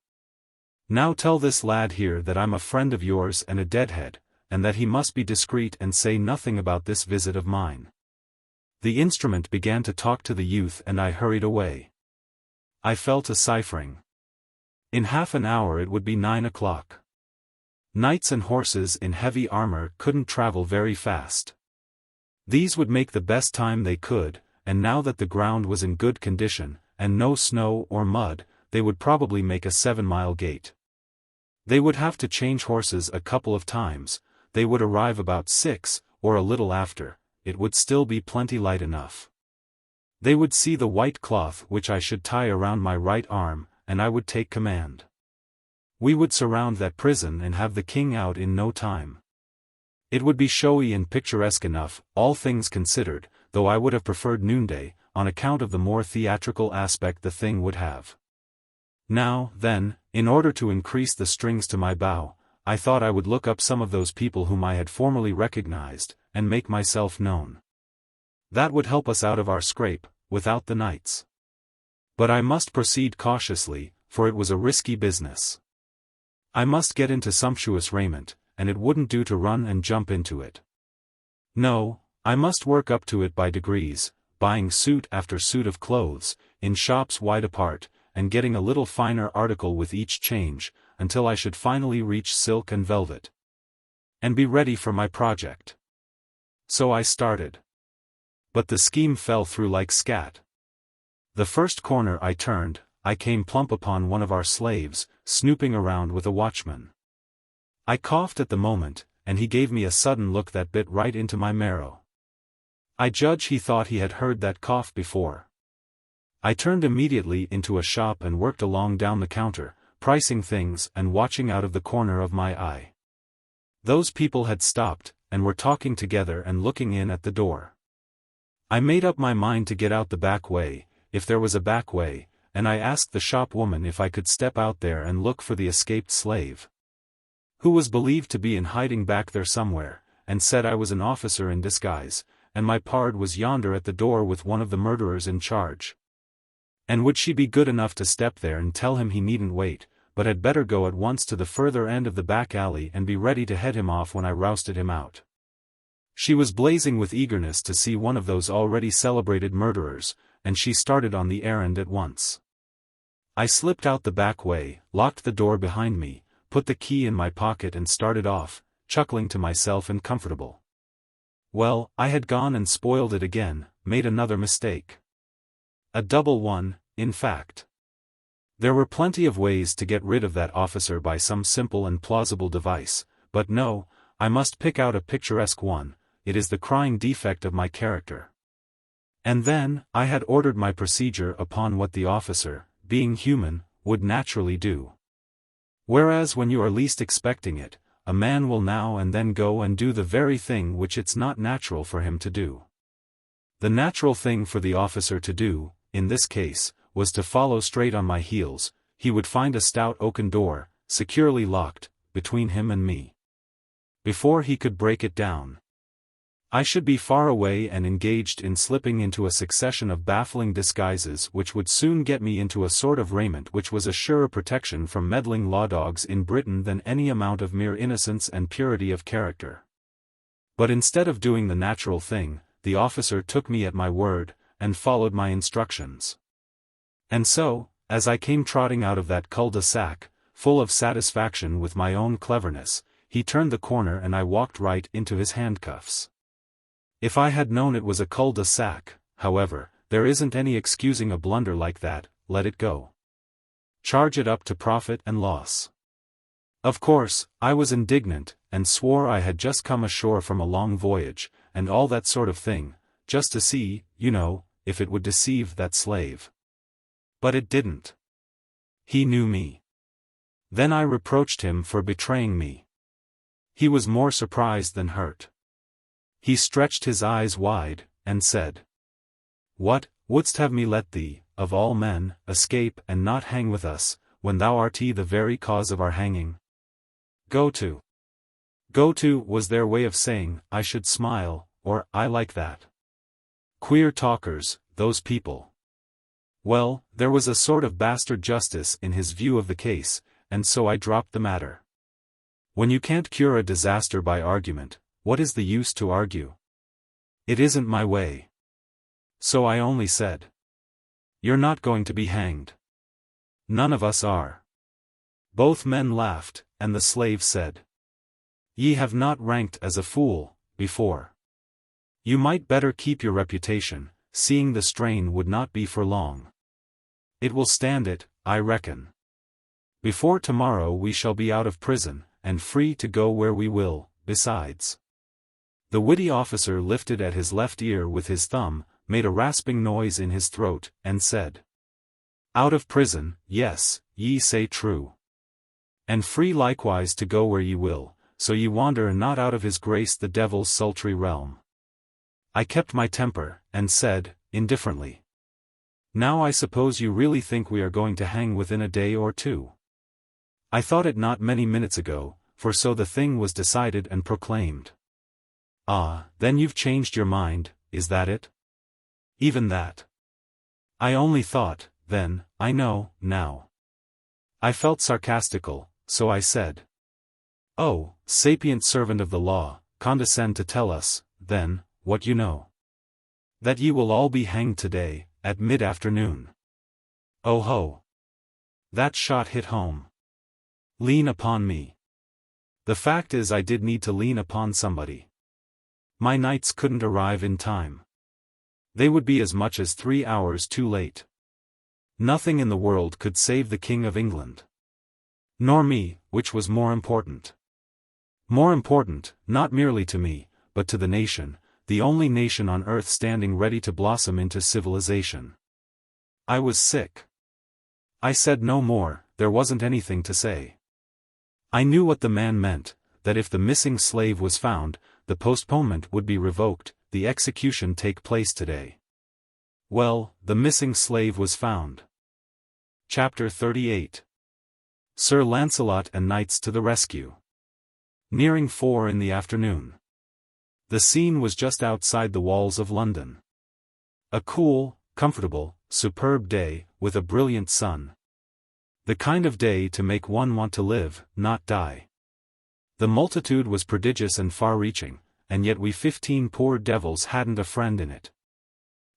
Now tell this lad here that I'm a friend of yours and a deadhead, and that he must be discreet and say nothing about this visit of mine." The instrument began to talk to the youth and I hurried away. I fell to ciphering. In half an hour it would be 9 o'clock. Knights and horses in heavy armor couldn't travel very fast. These would make the best time they could, and now that the ground was in good condition, and no snow or mud, they would probably make a 7-mile gait. They would have to change horses a couple of times, they would arrive about 6, or a little after, it would still be plenty light enough. They would see the white cloth which I should tie around my right arm, and I would take command. We would surround that prison and have the king out in no time. It would be showy and picturesque enough, all things considered, though I would have preferred noonday, on account of the more theatrical aspect the thing would have. Now, then, in order to increase the strings to my bow, I thought I would look up some of those people whom I had formerly recognized, and make myself known. That would help us out of our scrape, without the knights. But I must proceed cautiously, for it was a risky business. I must get into sumptuous raiment, and it wouldn't do to run and jump into it. No, I must work up to it by degrees, buying suit after suit of clothes, in shops wide apart, and getting a little finer article with each change, until I should finally reach silk and velvet. And be ready for my project. So I started. But the scheme fell through like scat. The first corner I turned, I came plump upon one of our slaves, snooping around with a watchman. I coughed at the moment, and he gave me a sudden look that bit right into my marrow. I judge he thought he had heard that cough before. I turned immediately into a shop and worked along down the counter, pricing things and watching out of the corner of my eye. Those people had stopped, and were talking together and looking in at the door. I made up my mind to get out the back way, if there was a back way, and I asked the shop woman if I could step out there and look for the escaped slave, who was believed to be in hiding back there somewhere, and said I was an officer in disguise, and my pard was yonder at the door with one of the murderers in charge. And would she be good enough to step there and tell him he needn't wait, but had better go at once to the further end of the back alley and be ready to head him off when I rousted him out. She was blazing with eagerness to see one of those already celebrated murderers, and she started on the errand at once. I slipped out the back way, locked the door behind me, put the key in my pocket and started off, chuckling to myself and comfortable. Well, I had gone and spoiled it again, made another mistake. A double one, in fact. There were plenty of ways to get rid of that officer by some simple and plausible device, but no, I must pick out a picturesque one. It is the crying defect of my character. And then, I had ordered my procedure upon what the officer, being human, would naturally do. Whereas when you are least expecting it, a man will now and then go and do the very thing which it's not natural for him to do. The natural thing for the officer to do, in this case, was to follow straight on my heels. He would find a stout oaken door, securely locked, between him and me. Before he could break it down, I should be far away and engaged in slipping into a succession of baffling disguises which would soon get me into a sort of raiment which was a surer protection from meddling law-dogs in Britain than any amount of mere innocence and purity of character. But instead of doing the natural thing, the officer took me at my word, and followed my instructions. And so, as I came trotting out of that cul-de-sac, full of satisfaction with my own cleverness, he turned the corner and I walked right into his handcuffs. If I had known it was a cul-de-sac, however, there isn't any excusing a blunder like that. Let it go. Charge it up to profit and loss. Of course, I was indignant, and swore I had just come ashore from a long voyage, and all that sort of thing, just to see, you know, if it would deceive that slave. But it didn't. He knew me. Then I reproached him for betraying me. He was more surprised than hurt. He stretched his eyes wide, and said, "What, wouldst have me let thee, of all men, escape and not hang with us, when thou art the very cause of our hanging? Go to. Go to was their way of saying, I should smile, or, I like that. Queer talkers, those people. Well, there was a sort of bastard justice in his view of the case, and so I dropped the matter. When you can't cure a disaster by argument, what is the use to argue? It isn't my way. So I only said, You're not going to be hanged. None of us are. Both men laughed, and the slave said, Ye have not ranked as a fool, before. You might better keep your reputation, seeing the strain would not be for long. It will stand it, I reckon. Before tomorrow we shall be out of prison, and free to go where we will, besides. The witty officer lifted at his left ear with his thumb, made a rasping noise in his throat, and said, Out of prison, yes, ye say true. And free likewise to go where ye will, so ye wander not out of his grace the devil's sultry realm. I kept my temper, and said, indifferently, Now I suppose you really think we are going to hang within a day or two? I thought it not many minutes ago, for so the thing was decided and proclaimed. Ah, then you've changed your mind, is that it? Even that. I only thought, then, I know, now. I felt sarcastical, so I said. Oh, sapient servant of the law, condescend to tell us, then, what you know. That ye will all be hanged today, at mid-afternoon. Oh ho! That shot hit home. Lean upon me. The fact is I did need to lean upon somebody. My knights couldn't arrive in time. They would be as much as 3 hours too late. Nothing in the world could save the King of England. Nor me, which was more important. More important, not merely to me, but to the nation, the only nation on earth standing ready to blossom into civilization. I was sick. I said no more, there wasn't anything to say. I knew what the man meant, that if the missing slave was found, the postponement would be revoked, the execution take place today. Well, the missing slave was found. Chapter 38. Sir Lancelot and Knights to the Rescue. Nearing 4 in the afternoon. The scene was just outside the walls of London. A cool, comfortable, superb day, with a brilliant sun. The kind of day to make one want to live, not die. The multitude was prodigious and far-reaching, and yet we 15 poor devils hadn't a friend in it.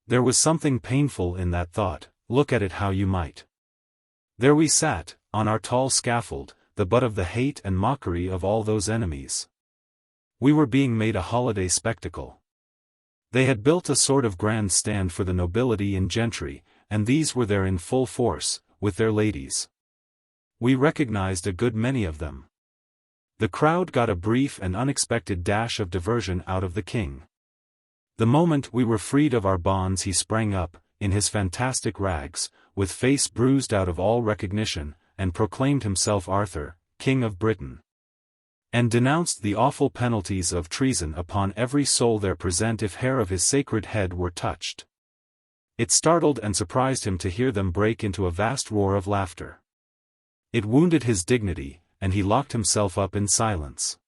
There was something painful in that thought, look at it how you might. There we sat, on our tall scaffold, the butt of the hate and mockery of all those enemies. We were being made a holiday spectacle. They had built a sort of grand stand for the nobility and gentry, and these were there in full force, with their ladies. We recognized a good many of them. The crowd got a brief and unexpected dash of diversion out of the king. The moment we were freed of our bonds he sprang up, in his fantastic rags, with face bruised out of all recognition, and proclaimed himself Arthur, King of Britain. And denounced the awful penalties of treason upon every soul there present if hair of his sacred head were touched. It startled and surprised him to hear them break into a vast roar of laughter. It wounded his dignity, and he locked himself up in silence.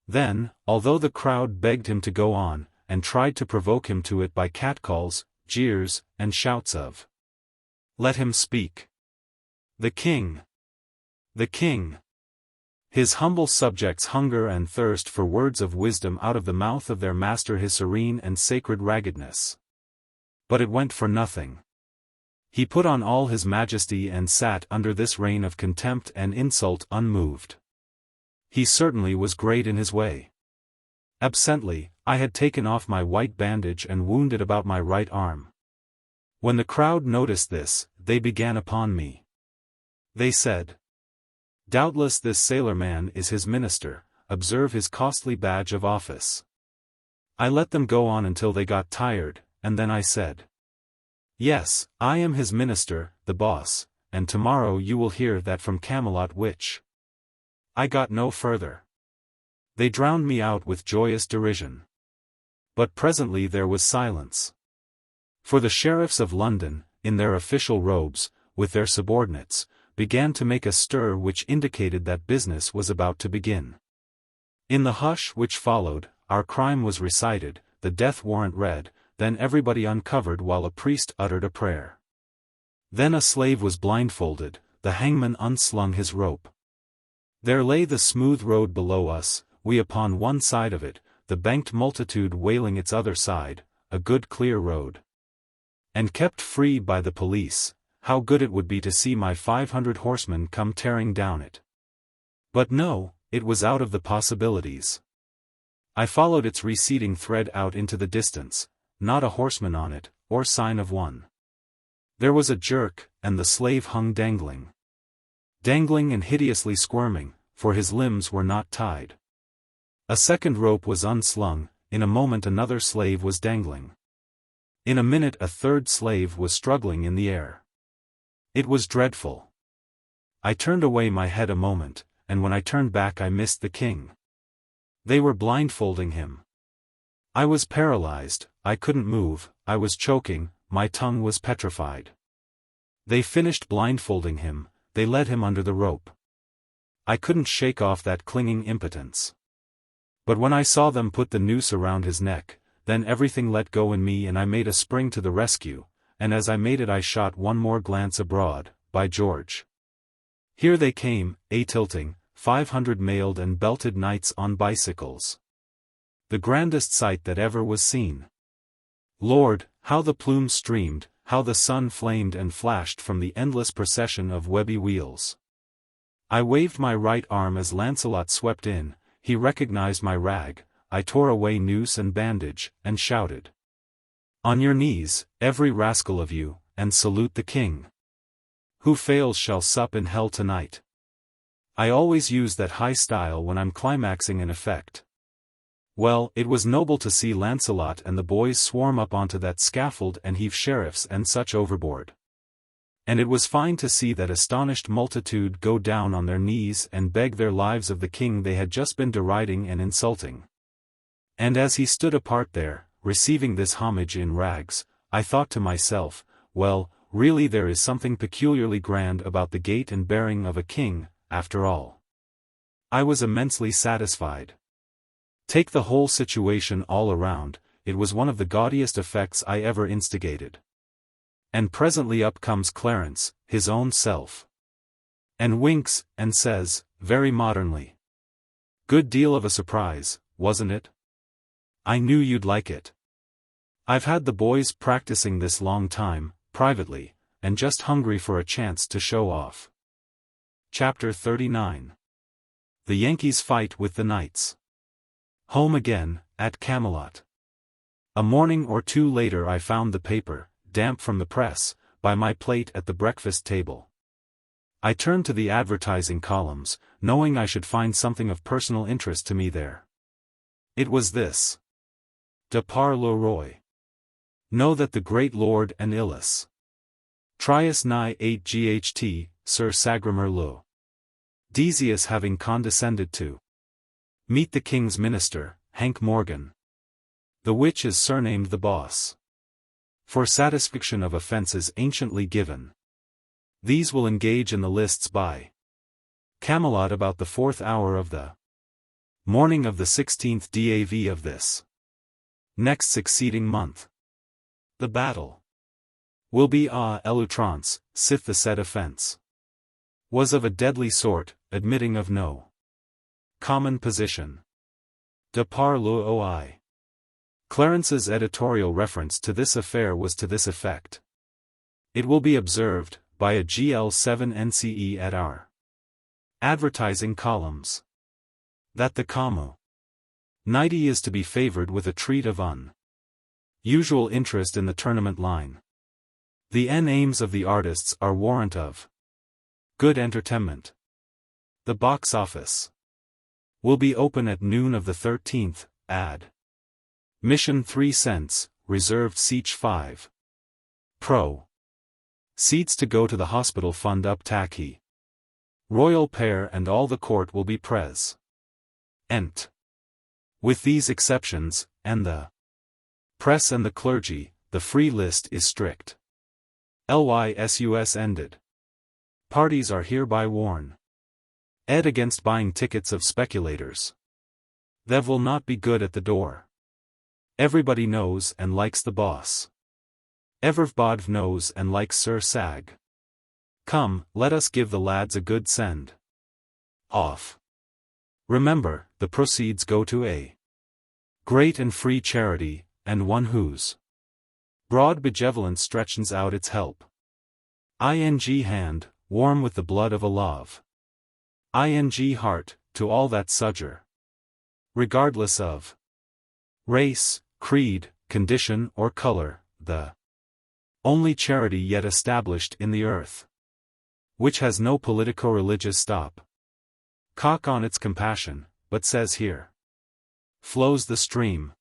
Then, although the crowd begged him to go on, and tried to provoke him to it by catcalls, jeers, and shouts of "Let him speak! The king! The king!" His humble subjects hunger and thirst for words of wisdom out of the mouth of their master his serene and sacred raggedness. But it went for nothing. He put on all his majesty and sat under this rain of contempt and insult unmoved. He certainly was great in his way. Absently, I had taken off my white bandage and wound it about my right arm. When the crowd noticed this, they began upon me. They said, "Doubtless this sailor man is his minister, observe his costly badge of office." I let them go on until they got tired, and then I said, "Yes, I am his minister, the boss, and tomorrow you will hear that from Camelot which." I got no further. They drowned me out with joyous derision. But presently there was silence. For the sheriffs of London, in their official robes, with their subordinates, began to make a stir which indicated that business was about to begin. In the hush which followed, our crime was recited, the death warrant read, then everybody uncovered while a priest uttered a prayer. Then a slave was blindfolded, the hangman unslung his rope. There lay the smooth road below us, we upon one side of it, the banked multitude wailing its other side, a good clear road. And kept free by the police, how good it would be to see my 500 horsemen come tearing down it. But no, it was out of the possibilities. I followed its receding thread out into the distance, not a horseman on it, or sign of one. There was a jerk, and the slave hung dangling. Dangling and hideously squirming, for his limbs were not tied. A second rope was unslung, in a moment another slave was dangling. In a minute a third slave was struggling in the air. It was dreadful. I turned away my head a moment, and when I turned back I missed the king. They were blindfolding him. I was paralyzed, I couldn't move, I was choking, my tongue was petrified. They finished blindfolding him, they led him under the rope. I couldn't shake off that clinging impotence. But when I saw them put the noose around his neck, then everything let go in me and I made a spring to the rescue, and as I made it I shot one more glance abroad, by George. Here they came, tilting, 500 mailed and belted knights on bicycles. The grandest sight that ever was seen. Lord, how the plumes streamed, how the sun flamed and flashed from the endless procession of webby wheels. I waved my right arm as Lancelot swept in, he recognized my rag, I tore away noose and bandage, and shouted. "On your knees, every rascal of you, and salute the king." Who fails shall sup in hell tonight. I always use that high style when I'm climaxing an effect. Well, it was noble to see Lancelot and the boys swarm up onto that scaffold and heave sheriffs and such overboard. And it was fine to see that astonished multitude go down on their knees and beg their lives of the king they had just been deriding and insulting. And as he stood apart there, receiving this homage in rags, I thought to myself, well, really there is something peculiarly grand about the gait and bearing of a king, after all. I was immensely satisfied. Take the whole situation all around, it was one of the gaudiest effects I ever instigated. And presently up comes Clarence, his own self. And winks, and says, very modernly. Good deal of a surprise, wasn't it? I knew you'd like it. I've had the boys practicing this long time, privately, and just hungry for a chance to show off. Chapter 39. The Yankees fight with the Knights. Home again, at Camelot. A morning or two later I found the paper, damp from the press, by my plate at the breakfast table. I turned to the advertising columns, knowing I should find something of personal interest to me there. It was this. De par le roi. Know that the great lord and Illis. Trius nigh 8 GHT, Sir Sagramor Lo. Decius having condescended to meet the king's minister, Hank Morgan. The which is surnamed the Boss. For satisfaction of offences anciently given. These will engage in the lists by Camelot about the 4th hour of the morning of the 16th DAV of this next succeeding month. The battle will be l'outrance, sith the said offence was of a deadly sort, admitting of no common position. De par le oi. Clarence's editorial reference to this affair was to this effect. It will be observed, by a GL7 NCE at our advertising columns, that the commo Knighty is to be favored with a treat of unusual interest in the tournament line. The aims of the artists are warrant of good entertainment. The box office will be open at noon of the 13th, ad. Mission 3 cents, reserved seats 5. Pro. Seats to go to the hospital fund up tacky. Royal pair and all the court will be pres. Ent. With these exceptions, and the press and the clergy, the free list is strict. Lysus ended. Parties are hereby warned. Ed against buying tickets of speculators. They will not be good at the door. Everybody knows and likes the boss. Everybody knows and likes Sir Sag. Come, let us give the lads a good send off. Remember, the proceeds go to a great and free charity, and one whose broad benevolence stretches out its help. Hand, warm with the blood of a love. Heart, to all that sojourn. Regardless of race, creed, condition or color, the only charity yet established in the earth, which has no politico-religious stop. Cock on its compassion, but says here flows the stream.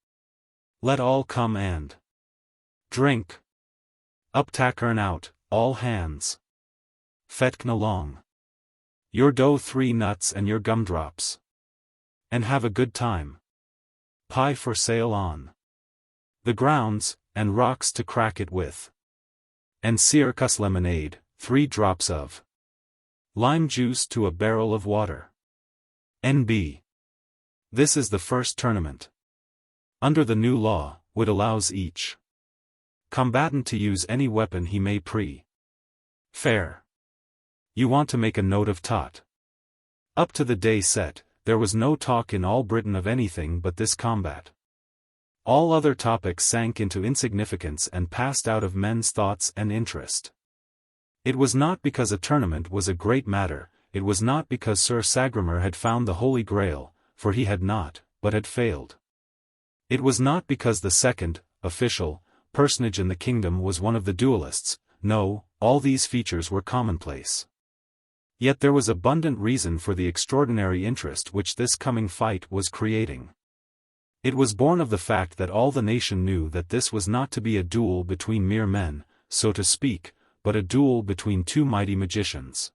Let all come and drink. Up tackern out, all hands. Fetch'n along your dough 3 nuts and your gumdrops. And have a good time. Pie for sale on the grounds, and rocks to crack it with. And circus lemonade, 3 drops of lime juice to a barrel of water. N.B. This is the first tournament. Under the new law, which allows each combatant to use any weapon he may fair. You want to make a note of tot. Up to the day set, there was no talk in all Britain of anything but this combat. All other topics sank into insignificance and passed out of men's thoughts and interest. It was not because a tournament was a great matter, it was not because Sir Sagramor had found the Holy Grail, for he had not, but had failed. It was not because the second, official, personage in the kingdom was one of the duelists, no, all these features were commonplace. Yet there was abundant reason for the extraordinary interest which this coming fight was creating. It was born of the fact that all the nation knew that this was not to be a duel between mere men, so to speak, but a duel between two mighty magicians.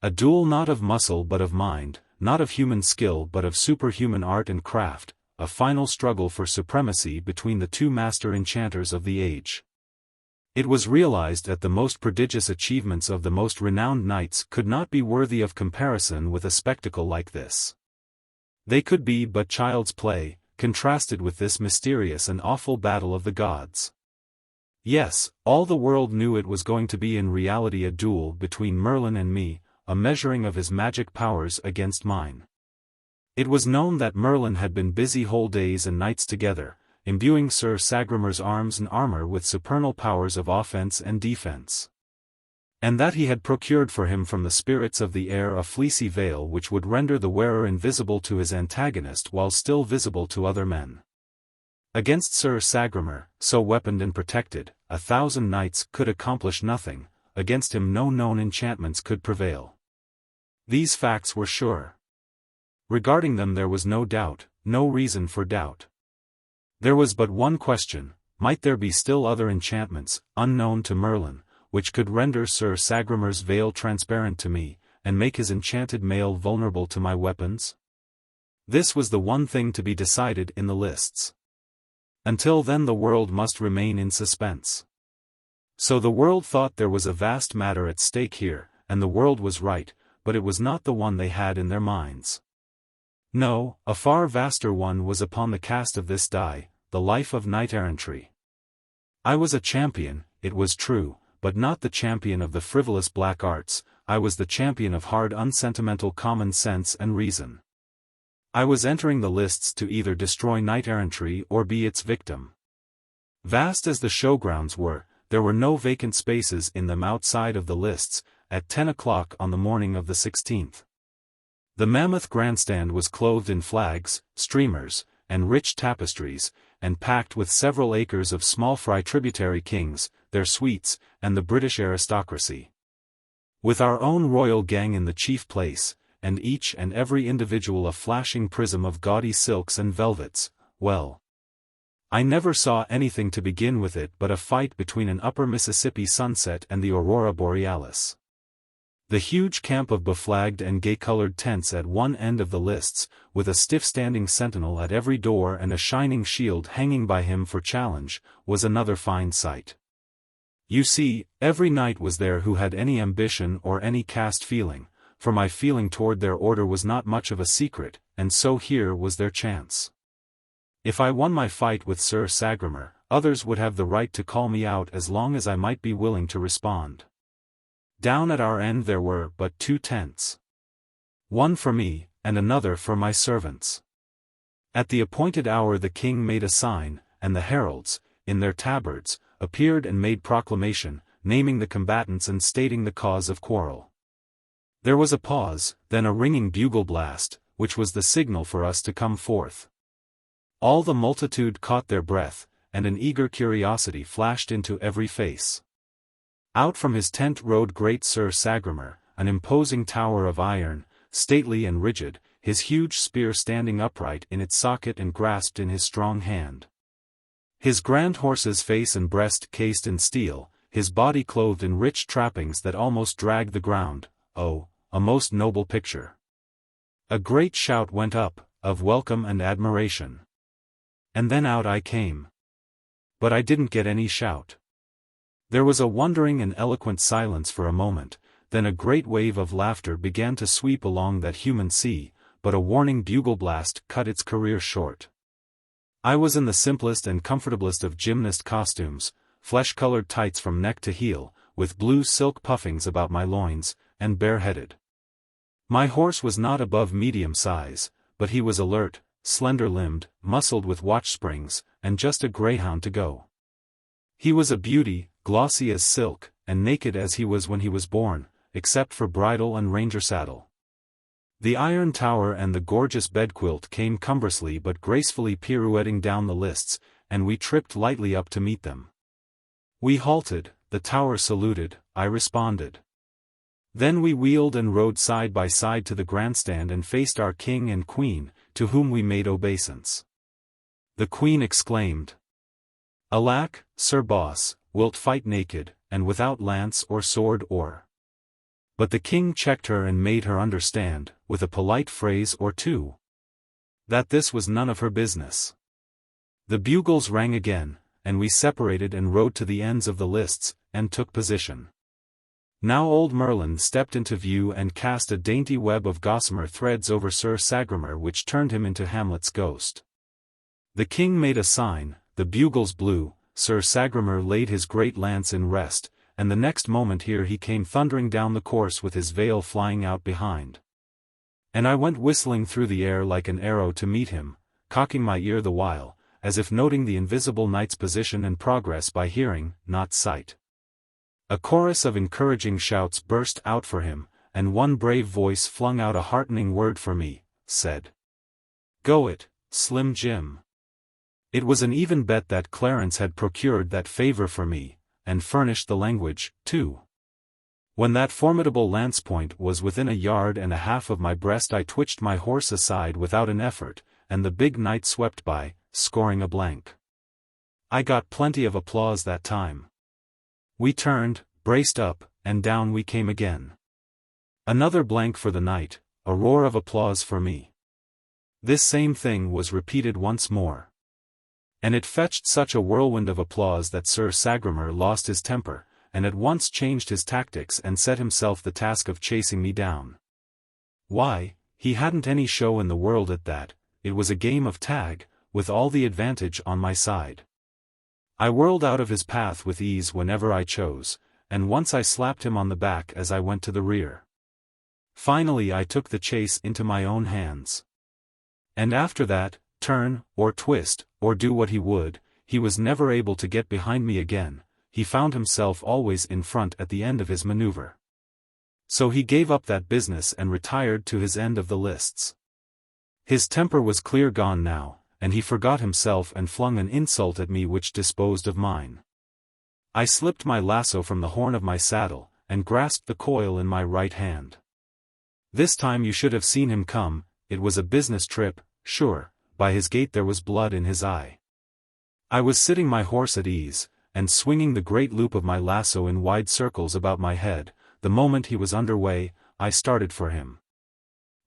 A duel not of muscle but of mind, not of human skill but of superhuman art and craft, a final struggle for supremacy between the two master enchanters of the age. It was realized that the most prodigious achievements of the most renowned knights could not be worthy of comparison with a spectacle like this. They could be but child's play, contrasted with this mysterious and awful battle of the gods. Yes, all the world knew it was going to be in reality a duel between Merlin and me, a measuring of his magic powers against mine. It was known that Merlin had been busy whole days and nights together, imbuing Sir Sagramor's arms and armor with supernal powers of offense and defense. And that he had procured for him from the spirits of the air a fleecy veil which would render the wearer invisible to his antagonist while still visible to other men. Against Sir Sagramor, so weaponed and protected, 1,000 knights could accomplish nothing, against him no known enchantments could prevail. These facts were sure. Regarding them there was no doubt, no reason for doubt. There was but one question: might there be still other enchantments, unknown to Merlin, which could render Sir Sagramor's veil transparent to me, and make his enchanted mail vulnerable to my weapons? This was the one thing to be decided in the lists. Until then the world must remain in suspense. So the world thought there was a vast matter at stake here, and the world was right, but it was not the one they had in their minds. No, a far vaster one was upon the cast of this die, the life of Knight-Errantry. I was a champion, it was true, but not the champion of the frivolous black arts, I was the champion of hard unsentimental common sense and reason. I was entering the lists to either destroy Knight-Errantry or be its victim. Vast as the showgrounds were, there were no vacant spaces in them outside of the lists, at 10 o'clock on the morning of the 16th. The mammoth grandstand was clothed in flags, streamers, and rich tapestries, and packed with several acres of small fry tributary kings, their suites, and the British aristocracy. With our own royal gang in the chief place, and each and every individual a flashing prism of gaudy silks and velvets, well, I never saw anything to begin with it but a fight between an upper Mississippi sunset and the aurora borealis. The huge camp of beflagged and gay-colored tents at one end of the lists, with a stiff-standing sentinel at every door and a shining shield hanging by him for challenge, was another fine sight. You see, every knight was there who had any ambition or any caste feeling, for my feeling toward their order was not much of a secret, and so here was their chance. If I won my fight with Sir Sagramor, others would have the right to call me out as long as I might be willing to respond. Down at our end there were but 2 tents. One for me, and another for my servants. At the appointed hour the king made a sign, and the heralds, in their tabards, appeared and made proclamation, naming the combatants and stating the cause of quarrel. There was a pause, then a ringing bugle blast, which was the signal for us to come forth. All the multitude caught their breath, and an eager curiosity flashed into every face. Out from his tent rode great Sir Sagramor, an imposing tower of iron, stately and rigid, his huge spear standing upright in its socket and grasped in his strong hand. His grand horse's face and breast cased in steel, his body clothed in rich trappings that almost dragged the ground. Oh, a most noble picture. A great shout went up, of welcome and admiration. And then out I came. But I didn't get any shout. There was a wondering and eloquent silence for a moment, then a great wave of laughter began to sweep along that human sea, but a warning bugle blast cut its career short. I was in the simplest and comfortablest of gymnast costumes, flesh-colored tights from neck to heel, with blue silk puffings about my loins, and bareheaded. My horse was not above medium size, but he was alert, slender-limbed, muscled with watch springs, and just a greyhound to go. He was a beauty, glossy as silk, and naked as he was when he was born, except for bridle and ranger saddle. The iron tower and the gorgeous bedquilt came cumbrously but gracefully pirouetting down the lists, and we tripped lightly up to meet them. We halted, the tower saluted, I responded. Then we wheeled and rode side by side to the grandstand and faced our king and queen, to whom we made obeisance. The queen exclaimed, "Alack, Sir Boss, wilt fight naked, and without lance or sword or—" But the king checked her and made her understand, with a polite phrase or two, that this was none of her business. The bugles rang again, and we separated and rode to the ends of the lists, and took position. Now old Merlin stepped into view and cast a dainty web of gossamer threads over Sir Sagramor which turned him into Hamlet's ghost. The king made a sign, the bugles blew, Sir Sagramor laid his great lance in rest, and the next moment here he came thundering down the course with his veil flying out behind. And I went whistling through the air like an arrow to meet him, cocking my ear the while, as if noting the invisible knight's position and progress by hearing, not sight. A chorus of encouraging shouts burst out for him, and one brave voice flung out a heartening word for me, said, "Go it, Slim Jim." It was an even bet that Clarence had procured that favor for me, and furnished the language, too. When that formidable lance point was within a yard and a half of my breast I twitched my horse aside without an effort, and the big knight swept by, scoring a blank. I got plenty of applause that time. We turned, braced up, and down we came again. Another blank for the knight, a roar of applause for me. This same thing was repeated once more. And it fetched such a whirlwind of applause that Sir Sagramor lost his temper, and at once changed his tactics and set himself the task of chasing me down. Why, he hadn't any show in the world at that, it was a game of tag, with all the advantage on my side. I whirled out of his path with ease whenever I chose, and once I slapped him on the back as I went to the rear. Finally I took the chase into my own hands. And after that, turn, or twist, or do what he would, he was never able to get behind me again, he found himself always in front at the end of his maneuver. So he gave up that business and retired to his end of the lists. His temper was clear gone now, and he forgot himself and flung an insult at me which disposed of mine. I slipped my lasso from the horn of my saddle, and grasped the coil in my right hand. This time you should have seen him come, it was a business trip, sure, by his gait there was blood in his eye. I was sitting my horse at ease, and swinging the great loop of my lasso in wide circles about my head. The moment he was under way, I started for him.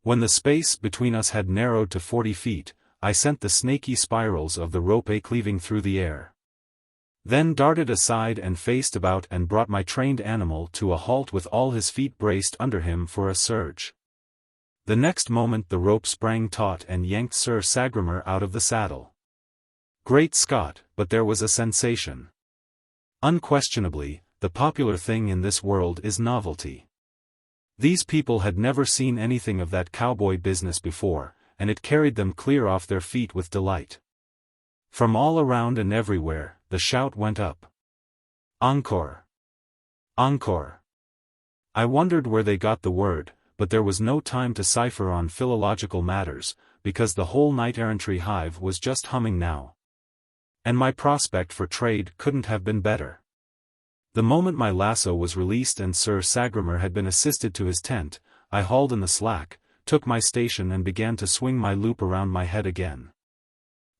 When the space between us had narrowed to 40 feet, I sent the snaky spirals of the rope cleaving through the air. Then darted aside and faced about and brought my trained animal to a halt with all his feet braced under him for a surge. The next moment the rope sprang taut and yanked Sir Sagramor out of the saddle. Great Scott, but there was a sensation. Unquestionably, the popular thing in this world is novelty. These people had never seen anything of that cowboy business before, and it carried them clear off their feet with delight. From all around and everywhere, the shout went up. Encore! Encore! I wondered where they got the word, but there was no time to cipher on philological matters, because the whole Knight-Errantry hive was just humming now. And my prospect for trade couldn't have been better. The moment my lasso was released and Sir Sagramor had been assisted to his tent, I hauled in the slack, took my station and began to swing my loop around my head again.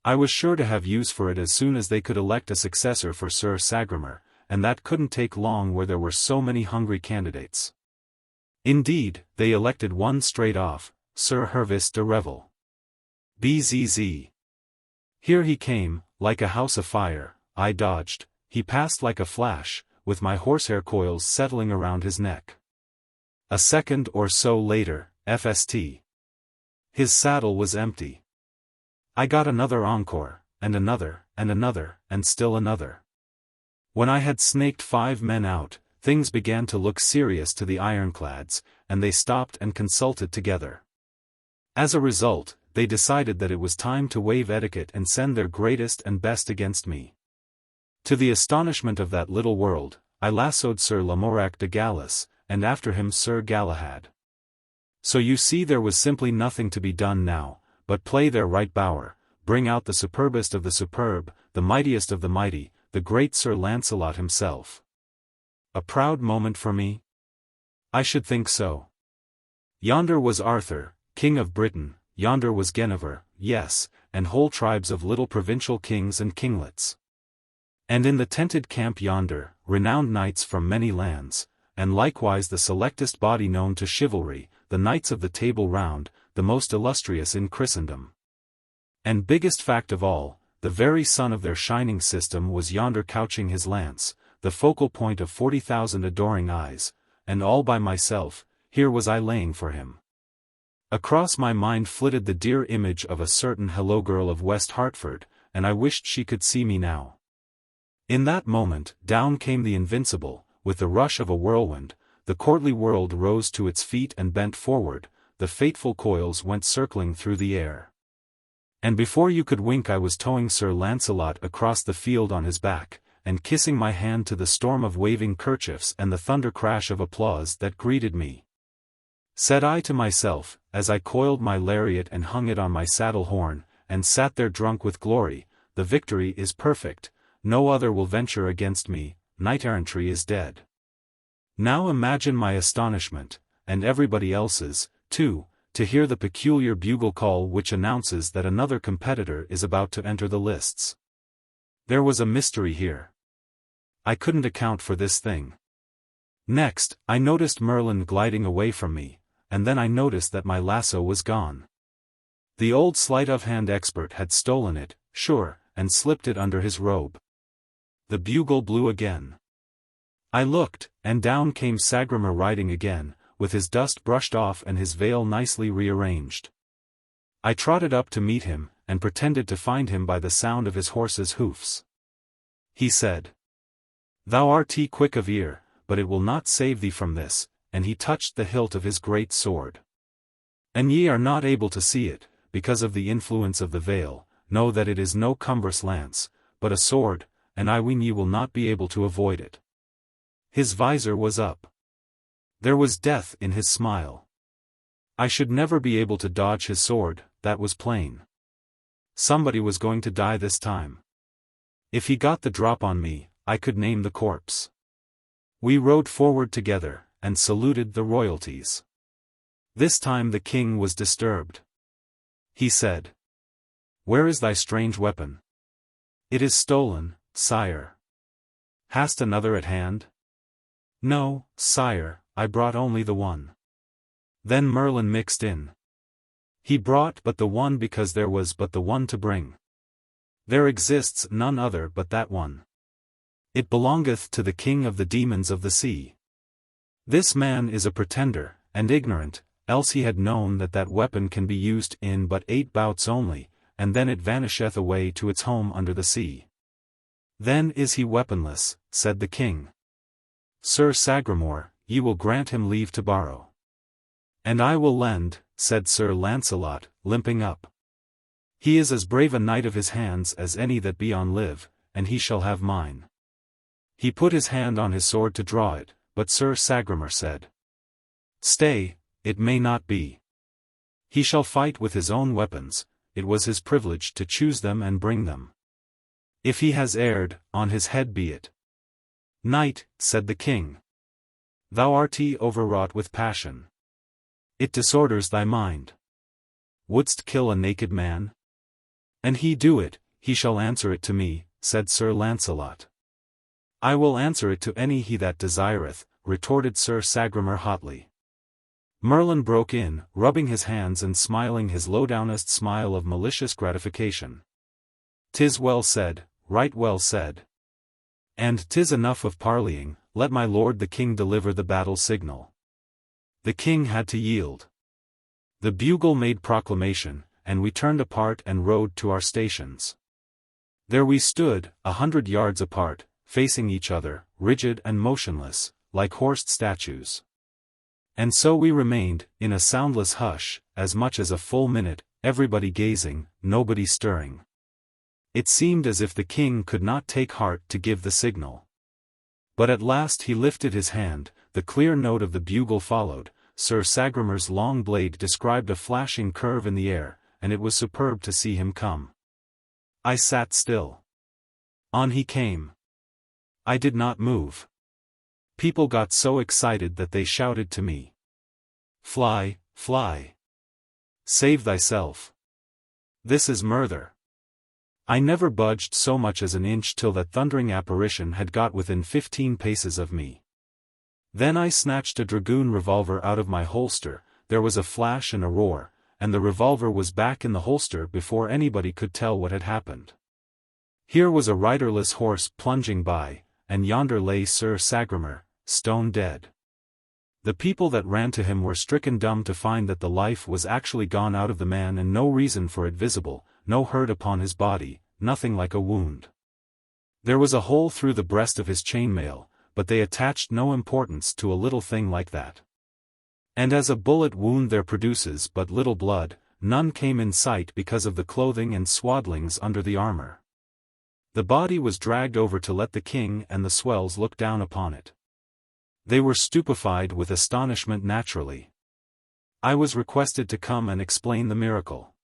I was sure to have use for it as soon as they could elect a successor for Sir Sagramor, and that couldn't take long where there were so many hungry candidates. Indeed, they elected one straight off, Sir Hervis de Revel. Bzz. Here he came, like a house afire, I dodged, he passed like a flash, with my horsehair coils settling around his neck. A second or so later, FST. His saddle was empty. I got another encore, and another, and still another. When I had snaked 5 men out, things began to look serious to the ironclads, and they stopped and consulted together. As a result, they decided that it was time to waive etiquette and send their greatest and best against me. To the astonishment of that little world, I lassoed Sir Lamorac de Gallis, and after him Sir Galahad. So you see there was simply nothing to be done now, but play their right bower, bring out the superbest of the superb, the mightiest of the mighty, the great Sir Lancelot himself. A proud moment for me? I should think so. Yonder was Arthur, King of Britain, yonder was Guinevere, yes, and whole tribes of little provincial kings and kinglets. And in the tented camp yonder, renowned knights from many lands, and likewise the selectest body known to chivalry, the knights of the Table Round, the most illustrious in Christendom. And biggest fact of all, the very sun of their shining system was yonder couching his lance, the focal point of 40,000 adoring eyes, and all by myself, here was I laying for him. Across my mind flitted the dear image of a certain hello girl of West Hartford, and I wished she could see me now. In that moment, down came the invincible, with the rush of a whirlwind, the courtly world rose to its feet and bent forward, the fateful coils went circling through the air. And before you could wink I was towing Sir Lancelot across the field on his back, and kissing my hand to the storm of waving kerchiefs and the thunder crash of applause that greeted me. Said I to myself, as I coiled my lariat and hung it on my saddle horn, and sat there drunk with glory, the victory is perfect, no other will venture against me, Knight-Errantry is dead. Now imagine my astonishment, and everybody else's, too, to hear the peculiar bugle call which announces that another competitor is about to enter the lists. There was a mystery here. I couldn't account for this thing. Next, I noticed Merlin gliding away from me, and then I noticed that my lasso was gone. The old sleight-of-hand expert had stolen it, sure, and slipped it under his robe. The bugle blew again. I looked, and down came Sagramor riding again, with his dust brushed off and his veil nicely rearranged. I trotted up to meet him, and pretended to find him by the sound of his horse's hoofs. He said, "Thou art quick of ear, but it will not save thee from this," and he touched the hilt of his great sword. "And ye are not able to see it, because of the influence of the veil, know that it is no cumbrous lance, but a sword, and I ween ye will not be able to avoid it." His visor was up. There was death in his smile. I should never be able to dodge his sword, that was plain. Somebody was going to die this time. If he got the drop on me, I could name the corpse. We rode forward together, and saluted the royalties. This time the king was disturbed. He said, "Where is thy strange weapon?" "It is stolen, sire." "Hast another at hand?" "No, sire, I brought only the one." Then Merlin mixed in. "He brought but the one because there was but the one to bring. There exists none other but that one. It belongeth to the king of the demons of the sea. This man is a pretender, and ignorant, else he had known that that weapon can be used in but 8 bouts only, and then it vanisheth away to its home under the sea." "Then is he weaponless," said the king. "Sir Sagramor, ye will grant him leave to borrow." "And I will lend," said Sir Lancelot, limping up. "He is as brave a knight of his hands as any that be on live, and he shall have mine." He put his hand on his sword to draw it, but Sir Sagramor said, "Stay, it may not be. He shall fight with his own weapons, it was his privilege to choose them and bring them. If he has erred, on his head be it." "Knight," said the king, "thou art overwrought with passion. It disorders thy mind. Wouldst kill a naked man? And he do it, he shall answer it to me," said Sir Lancelot. "I will answer it to any he that desireth," retorted Sir Sagramor hotly. Merlin broke in, rubbing his hands and smiling his lowdownest smile of malicious gratification. "'Tis well said, right well said. And 'tis enough of parleying, let my lord the king deliver the battle signal." The king had to yield. The bugle made proclamation, and we turned apart and rode to our stations. There we stood, 100 yards apart, facing each other, rigid and motionless, like horsed statues. And so we remained, in a soundless hush, as much as a full minute, everybody gazing, nobody stirring. It seemed as if the king could not take heart to give the signal. But at last he lifted his hand, the clear note of the bugle followed, Sir Sagramor's long blade described a flashing curve in the air, and it was superb to see him come. I sat still. On he came. I did not move. People got so excited that they shouted to me, "Fly, fly! Save thyself! This is murder!" I never budged so much as an inch till that thundering apparition had got within 15 paces of me. Then I snatched a dragoon revolver out of my holster, there was a flash and a roar, and the revolver was back in the holster before anybody could tell what had happened. Here was a riderless horse plunging by, and yonder lay Sir Sagramor, stone dead. The people that ran to him were stricken dumb to find that the life was actually gone out of the man and no reason for it visible, no hurt upon his body, nothing like a wound. There was a hole through the breast of his chainmail, but they attached no importance to a little thing like that. And as a bullet wound there produces but little blood, none came in sight because of the clothing and swaddlings under the armor. The body was dragged over to let the king and the swells look down upon it. They were stupefied with astonishment naturally. I was requested to come and explain the miracle.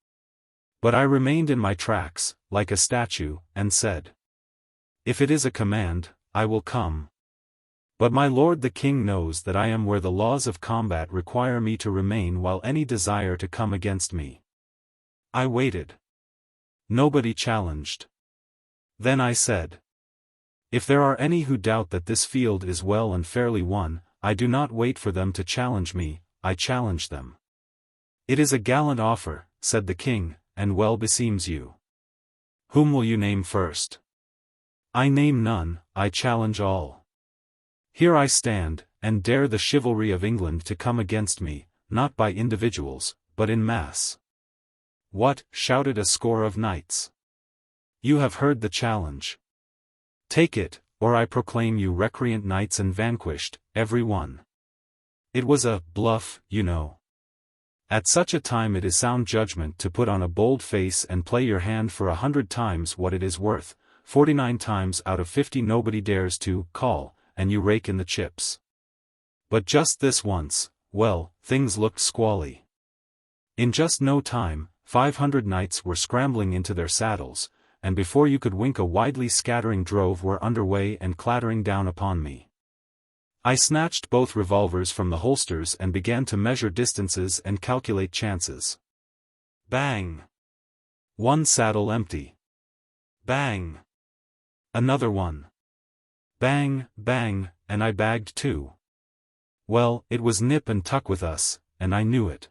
But I remained in my tracks, like a statue, and said, "If it is a command, I will come. But my lord the king knows that I am where the laws of combat require me to remain while any desire to come against me." I waited. Nobody challenged. Then I said, "If there are any who doubt that this field is well and fairly won, I do not wait for them to challenge me, I challenge them." "It is a gallant offer," said the king, "and well beseems you. Whom will you name first?" "I name none, I challenge all. Here I stand, and dare the chivalry of England to come against me, not by individuals, but in mass." "What?" shouted a score of knights. "You have heard the challenge. Take it, or I proclaim you recreant knights and vanquished, every one." It was a bluff, you know. At such a time it is sound judgment to put on a bold face and play your hand for 100 times what it is worth. 49 times out of 50 nobody dares to call, and you rake in the chips. But just this once, well, things looked squally. In just no time, 500 knights were scrambling into their saddles, and before you could wink a widely scattering drove were underway and clattering down upon me. I snatched both revolvers from the holsters and began to measure distances and calculate chances. Bang! One saddle empty. Bang! Another one. Bang, bang, and I bagged two. Well, it was nip and tuck with us, and I knew it.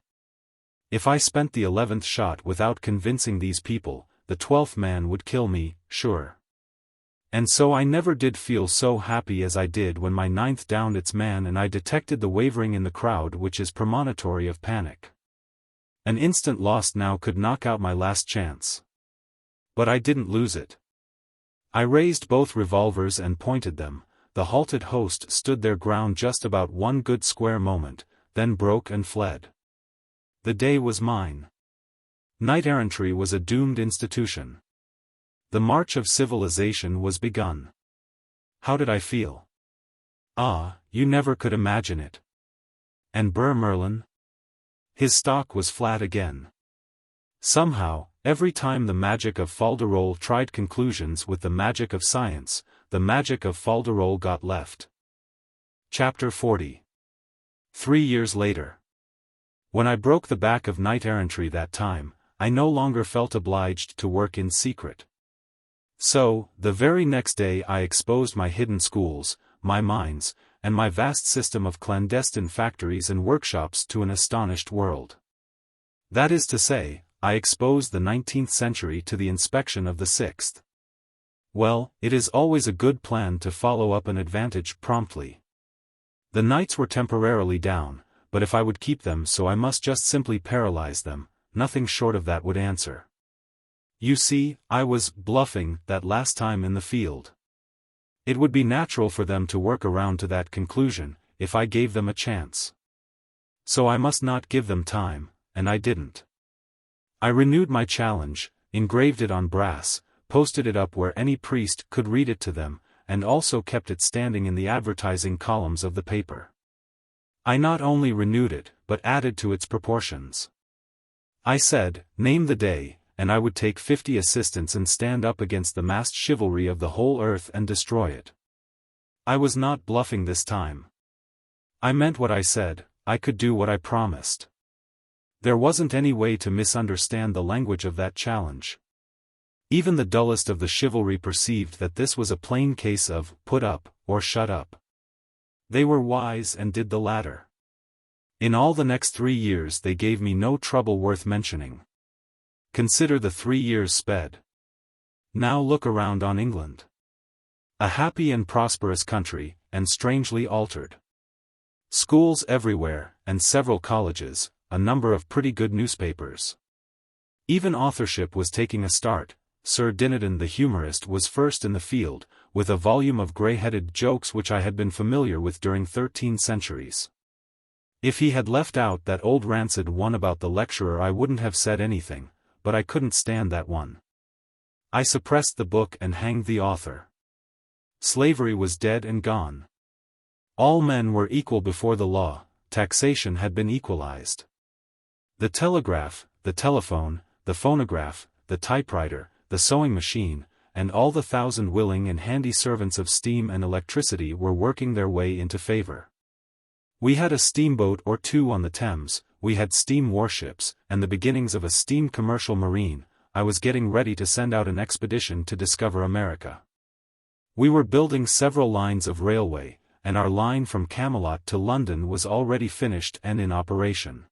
If I spent the 11th shot without convincing these people, the 12th man would kill me, sure. And so I never did feel so happy as I did when my 9th downed its man and I detected the wavering in the crowd which is premonitory of panic. An instant lost now could knock out my last chance. But I didn't lose it. I raised both revolvers and pointed them. The halted host stood their ground just about one good square moment, then broke and fled. The day was mine. Knight-Errantry was a doomed institution. The march of civilization was begun. How did I feel? Ah, you never could imagine it. And Merlin? His stock was flat again. Somehow, every time the magic of Falderol tried conclusions with the magic of science, the magic of Falderol got left. Chapter 40. 3 years later. When I broke the back of Knight-Errantry that time, I no longer felt obliged to work in secret. So, the very next day I exposed my hidden schools, my mines, and my vast system of clandestine factories and workshops to an astonished world. That is to say, I exposed the 19th century to the inspection of the 6th. Well, it is always a good plan to follow up an advantage promptly. The knights were temporarily down, but if I would keep them so I must just simply paralyze them, nothing short of that would answer. You see, I was bluffing that last time in the field. It would be natural for them to work around to that conclusion, if I gave them a chance. So I must not give them time, and I didn't. I renewed my challenge, engraved it on brass, posted it up where any priest could read it to them, and also kept it standing in the advertising columns of the paper. I not only renewed it, but added to its proportions. I said, name the day, and I would take 50 assistants and stand up against the massed chivalry of the whole earth and destroy it. I was not bluffing this time. I meant what I said, I could do what I promised. There wasn't any way to misunderstand the language of that challenge. Even the dullest of the chivalry perceived that this was a plain case of put up, or shut up. They were wise and did the latter. In all the next 3 years they gave me no trouble worth mentioning. Consider the 3 years sped. Now look around on England. A happy and prosperous country, and strangely altered. Schools everywhere, and several colleges, a number of pretty good newspapers. Even authorship was taking a start. Sir Dinadan the Humorist was first in the field, with a volume of grey-headed jokes which I had been familiar with during 13 centuries. If he had left out that old rancid one about the lecturer I wouldn't have said anything, but I couldn't stand that one. I suppressed the book and hanged the author. Slavery was dead and gone. All men were equal before the law, taxation had been equalized. The telegraph, the telephone, the phonograph, the typewriter, the sewing machine, and all the 1,000 willing and handy servants of steam and electricity were working their way into favor. We had a steamboat or two on the Thames, we had steam warships, and the beginnings of a steam commercial marine. I was getting ready to send out an expedition to discover America. We were building several lines of railway, and our line from Camelot to London was already finished and in operation.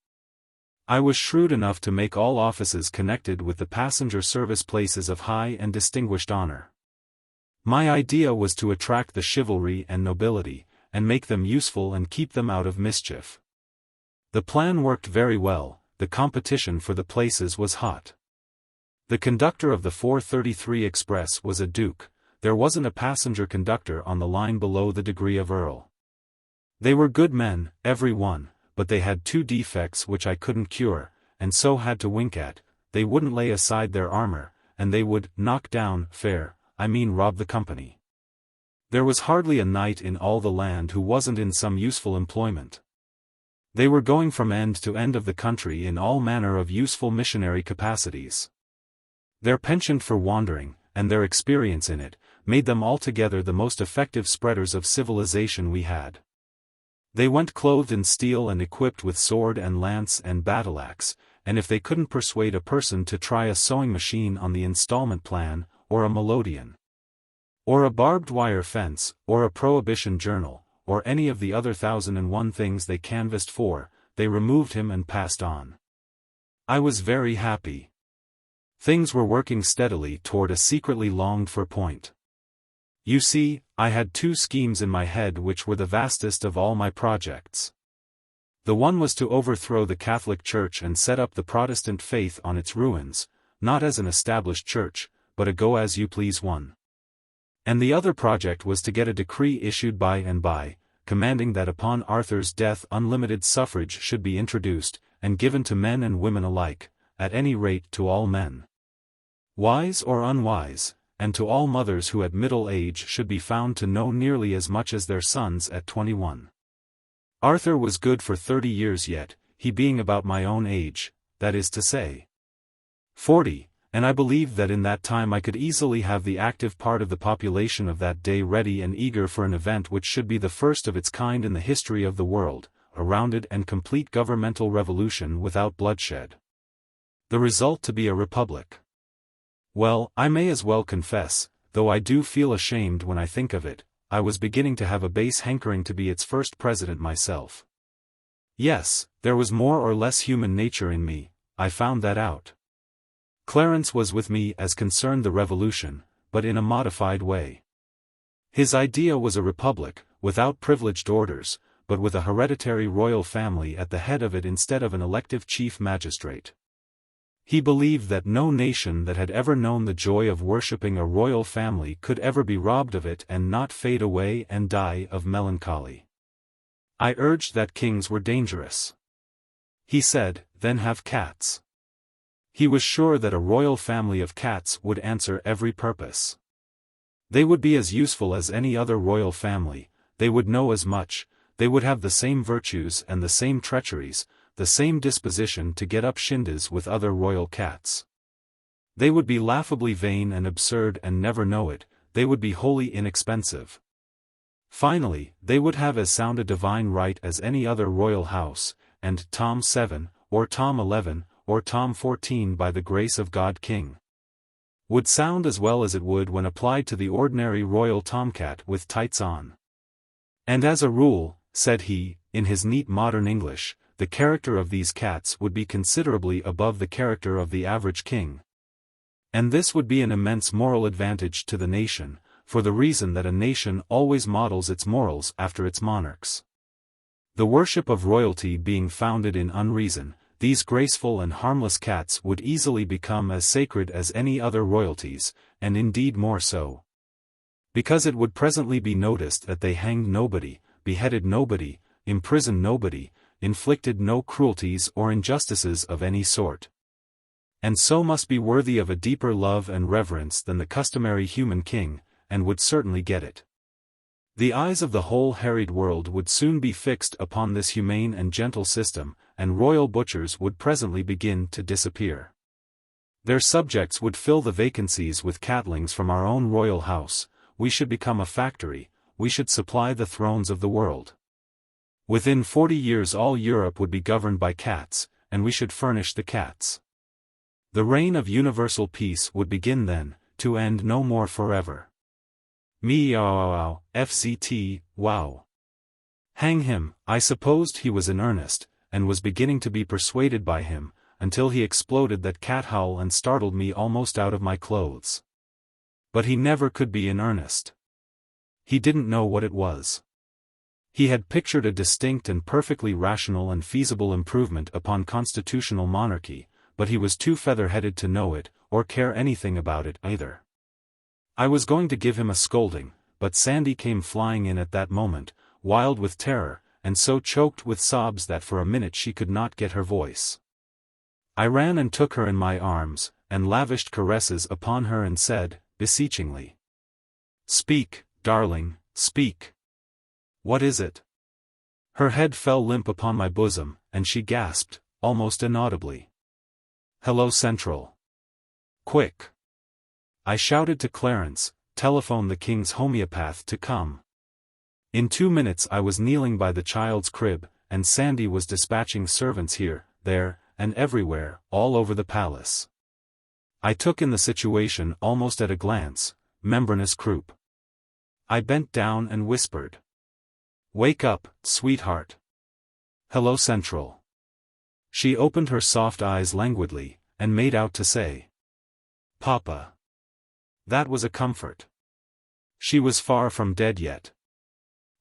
I was shrewd enough to make all offices connected with the passenger service places of high and distinguished honor. My idea was to attract the chivalry and nobility, and make them useful and keep them out of mischief. The plan worked very well, the competition for the places was hot. The conductor of the 4:33 express was a duke. There wasn't a passenger conductor on the line below the degree of earl. They were good men, every one, but they had 2 defects which I couldn't cure, and so had to wink at. They wouldn't lay aside their armor, and they would knock down fare, I mean rob the company. There was hardly a knight in all the land who wasn't in some useful employment. They were going from end to end of the country in all manner of useful missionary capacities. Their penchant for wandering, and their experience in it, made them altogether the most effective spreaders of civilization we had. They went clothed in steel and equipped with sword and lance and battle-axe, and if they couldn't persuade a person to try a sewing machine on the installment plan, or a melodeon, or a barbed wire fence, or a prohibition journal, or any of the other 1,001 things they canvassed for, they removed him and passed on. I was very happy. Things were working steadily toward a secretly longed-for point. You see, I had 2 schemes in my head which were the vastest of all my projects. The one was to overthrow the Catholic Church and set up the Protestant faith on its ruins, not as an established church, but a go-as-you-please one. And the other project was to get a decree issued by and by, commanding that upon Arthur's death unlimited suffrage should be introduced, and given to men and women alike, at any rate to all men, wise or unwise, and to all mothers who at middle age should be found to know nearly as much as their sons at 21. Arthur was good for 30 years yet, he being about my own age, that is to say, 40, and I believed that in that time I could easily have the active part of the population of that day ready and eager for an event which should be the first of its kind in the history of the world, a rounded and complete governmental revolution without bloodshed. The result to be a republic. Well, I may as well confess, though I do feel ashamed when I think of it, I was beginning to have a base hankering to be its first president myself. Yes, there was more or less human nature in me, I found that out. Clarence was with me as concerned the revolution, but in a modified way. His idea was a republic, without privileged orders, but with a hereditary royal family at the head of it instead of an elective chief magistrate. He believed that no nation that had ever known the joy of worshipping a royal family could ever be robbed of it and not fade away and die of melancholy. I urged that kings were dangerous. He said, then have cats. He was sure that a royal family of cats would answer every purpose. They would be as useful as any other royal family, they would know as much, they would have the same virtues and the same treacheries, the same disposition to get up shindies with other royal cats. They would be laughably vain and absurd and never know it, they would be wholly inexpensive. Finally, they would have as sound a divine right as any other royal house, and Tom 7, or Tom 11, or Tom 14 by the grace of God King, would sound as well as it would when applied to the ordinary royal tomcat with tights on. And as a rule, said he, in his neat modern English, the character of these cats would be considerably above the character of the average king. And this would be an immense moral advantage to the nation, for the reason that a nation always models its morals after its monarchs. The worship of royalty being founded in unreason, these graceful and harmless cats would easily become as sacred as any other royalties, and indeed more so. Because it would presently be noticed that they hanged nobody, beheaded nobody, imprisoned nobody, inflicted no cruelties or injustices of any sort, and so must be worthy of a deeper love and reverence than the customary human king, and would certainly get it. The eyes of the whole harried world would soon be fixed upon this humane and gentle system, and royal butchers would presently begin to disappear. Their subjects would fill the vacancies with catlings from our own royal house, we should become a factory, we should supply the thrones of the world. Within 40 years all Europe would be governed by cats, and we should furnish the cats. The reign of universal peace would begin then, to end no more forever. Meow, FCT, wow. Hang him, I supposed he was in earnest, and was beginning to be persuaded by him, until he exploded that cat howl and startled me almost out of my clothes. But he never could be in earnest. He didn't know what it was. He had pictured a distinct and perfectly rational and feasible improvement upon constitutional monarchy, but he was too feather-headed to know it, or care anything about it either. I was going to give him a scolding, but Sandy came flying in at that moment, wild with terror, and so choked with sobs that for a minute she could not get her voice. I ran and took her in my arms, and lavished caresses upon her and said, beseechingly, "Speak, darling, speak. What is it?" Her head fell limp upon my bosom, and she gasped, almost inaudibly, "Hello Central. Quick." I shouted to Clarence, "Telephone the king's homeopath to come." In 2 minutes I was kneeling by the child's crib, and Sandy was dispatching servants here, there, and everywhere, all over the palace. I took in the situation almost at a glance, membranous croup. I bent down and whispered, "Wake up, sweetheart. Hello Central." She opened her soft eyes languidly, and made out to say, "Papa." That was a comfort. She was far from dead yet.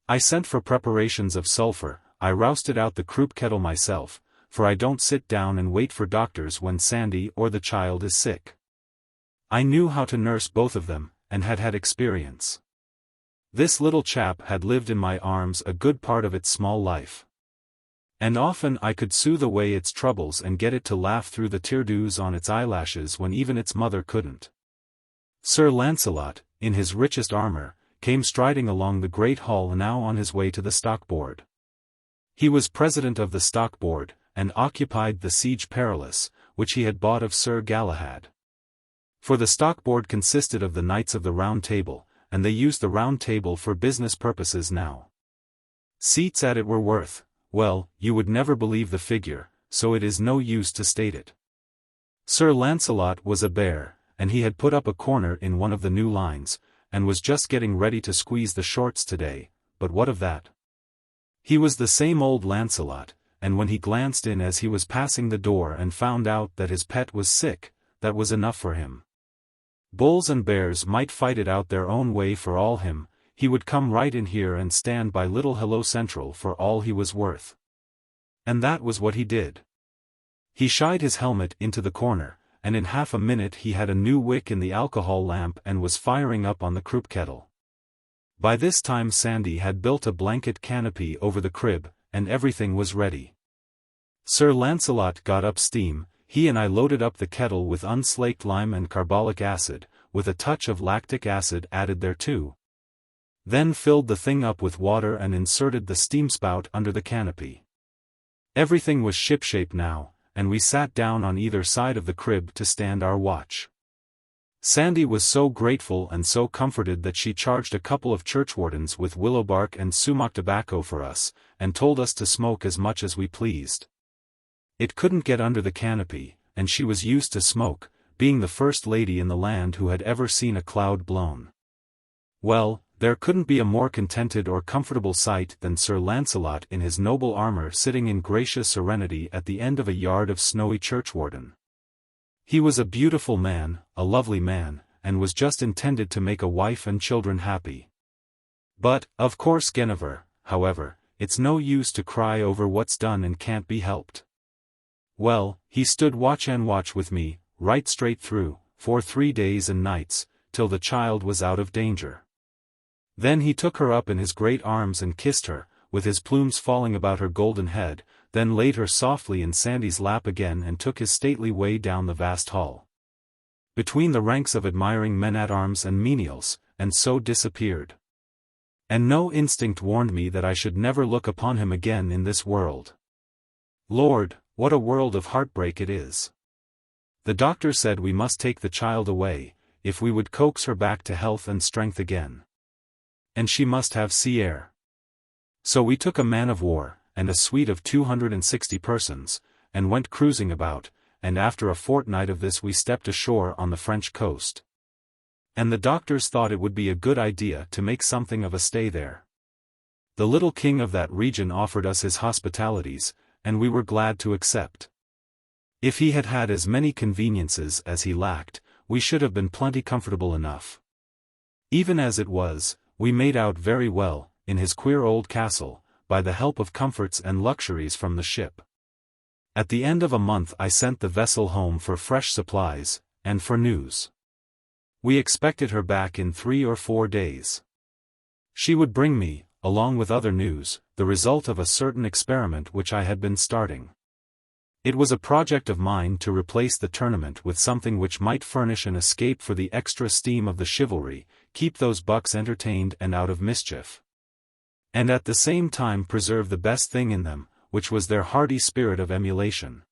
I sent for preparations of sulphur, I rousted out the croup kettle myself, for I don't sit down and wait for doctors when Sandy or the child is sick. I knew how to nurse both of them, and had had experience. This little chap had lived in my arms a good part of its small life. And often I could soothe away its troubles and get it to laugh through the tear-dews on its eyelashes when even its mother couldn't. Sir Lancelot, in his richest armor, came striding along the great hall now on his way to the stock board. He was president of the stock board, and occupied the Siege Perilous, which he had bought of Sir Galahad. For the stock board consisted of the Knights of the Round Table, and they used the Round Table for business purposes now. Seats at it were worth, well, you would never believe the figure, so it is no use to state it. Sir Lancelot was a bear, and he had put up a corner in one of the new lines, and was just getting ready to squeeze the shorts today, but what of that? He was the same old Lancelot, and when he glanced in as he was passing the door and found out that his pet was sick, that was enough for him. Bulls and bears might fight it out their own way for all him, he would come right in here and stand by little Hello Central for all he was worth. And that was what he did. He shied his helmet into the corner, and in half a minute he had a new wick in the alcohol lamp and was firing up on the croup kettle. By this time Sandy had built a blanket canopy over the crib, and everything was ready. Sir Lancelot got up steam, he and I loaded up the kettle with unslaked lime and carbolic acid, with a touch of lactic acid added thereto. Then filled the thing up with water and inserted the steam spout under the canopy. Everything was shipshape now, and we sat down on either side of the crib to stand our watch. Sandy was so grateful and so comforted that she charged a couple of churchwardens with willow bark and sumac tobacco for us, and told us to smoke as much as we pleased. It couldn't get under the canopy, and she was used to smoke, being the first lady in the land who had ever seen a cloud blown. Well, there couldn't be a more contented or comfortable sight than Sir Lancelot in his noble armor sitting in gracious serenity at the end of a yard of snowy churchwarden. He was a beautiful man, a lovely man, and was just intended to make a wife and children happy. But, of course Guinevere, however, it's no use to cry over what's done and can't be helped. Well, he stood watch and watch with me, right straight through, for 3 days and nights, till the child was out of danger. Then he took her up in his great arms and kissed her, with his plumes falling about her golden head, then laid her softly in Sandy's lap again and took his stately way down the vast hall, between the ranks of admiring men-at-arms and menials, and so disappeared. And no instinct warned me that I should never look upon him again in this world. Lord, what a world of heartbreak it is! The doctor said we must take the child away, if we would coax her back to health and strength again. And she must have sea air. So we took a man-of-war, and a suite of 260 persons, and went cruising about, and after a fortnight of this we stepped ashore on the French coast. And the doctors thought it would be a good idea to make something of a stay there. The little king of that region offered us his hospitalities, and we were glad to accept. If he had had as many conveniences as he lacked, we should have been plenty comfortable enough. Even as it was, we made out very well, in his queer old castle, by the help of comforts and luxuries from the ship. At the end of a month I sent the vessel home for fresh supplies, and for news. We expected her back in 3 or 4 days. She would bring me, along with other news, the result of a certain experiment which I had been starting. It was a project of mine to replace the tournament with something which might furnish an escape for the extra steam of the chivalry, keep those bucks entertained and out of mischief, and at the same time preserve the best thing in them, which was their hearty spirit of emulation.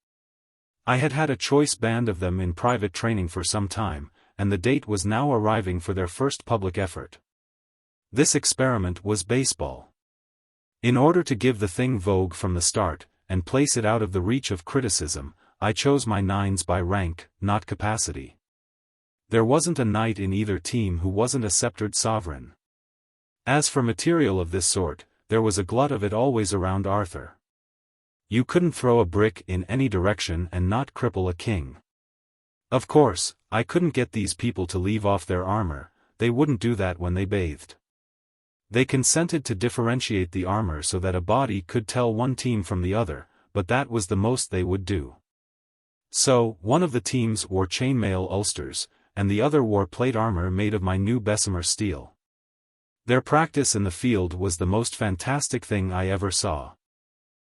I had had a choice band of them in private training for some time, and the date was now arriving for their first public effort. This experiment was baseball. In order to give the thing vogue from the start, and place it out of the reach of criticism, I chose my nines by rank, not capacity. There wasn't a knight in either team who wasn't a sceptred sovereign. As for material of this sort, there was a glut of it always around Arthur. You couldn't throw a brick in any direction and not cripple a king. Of course, I couldn't get these people to leave off their armor, they wouldn't do that when they bathed. They consented to differentiate the armor so that a body could tell one team from the other, but that was the most they would do. So, one of the teams wore chainmail ulsters, and the other wore plate armor made of my new Bessemer steel. Their practice in the field was the most fantastic thing I ever saw.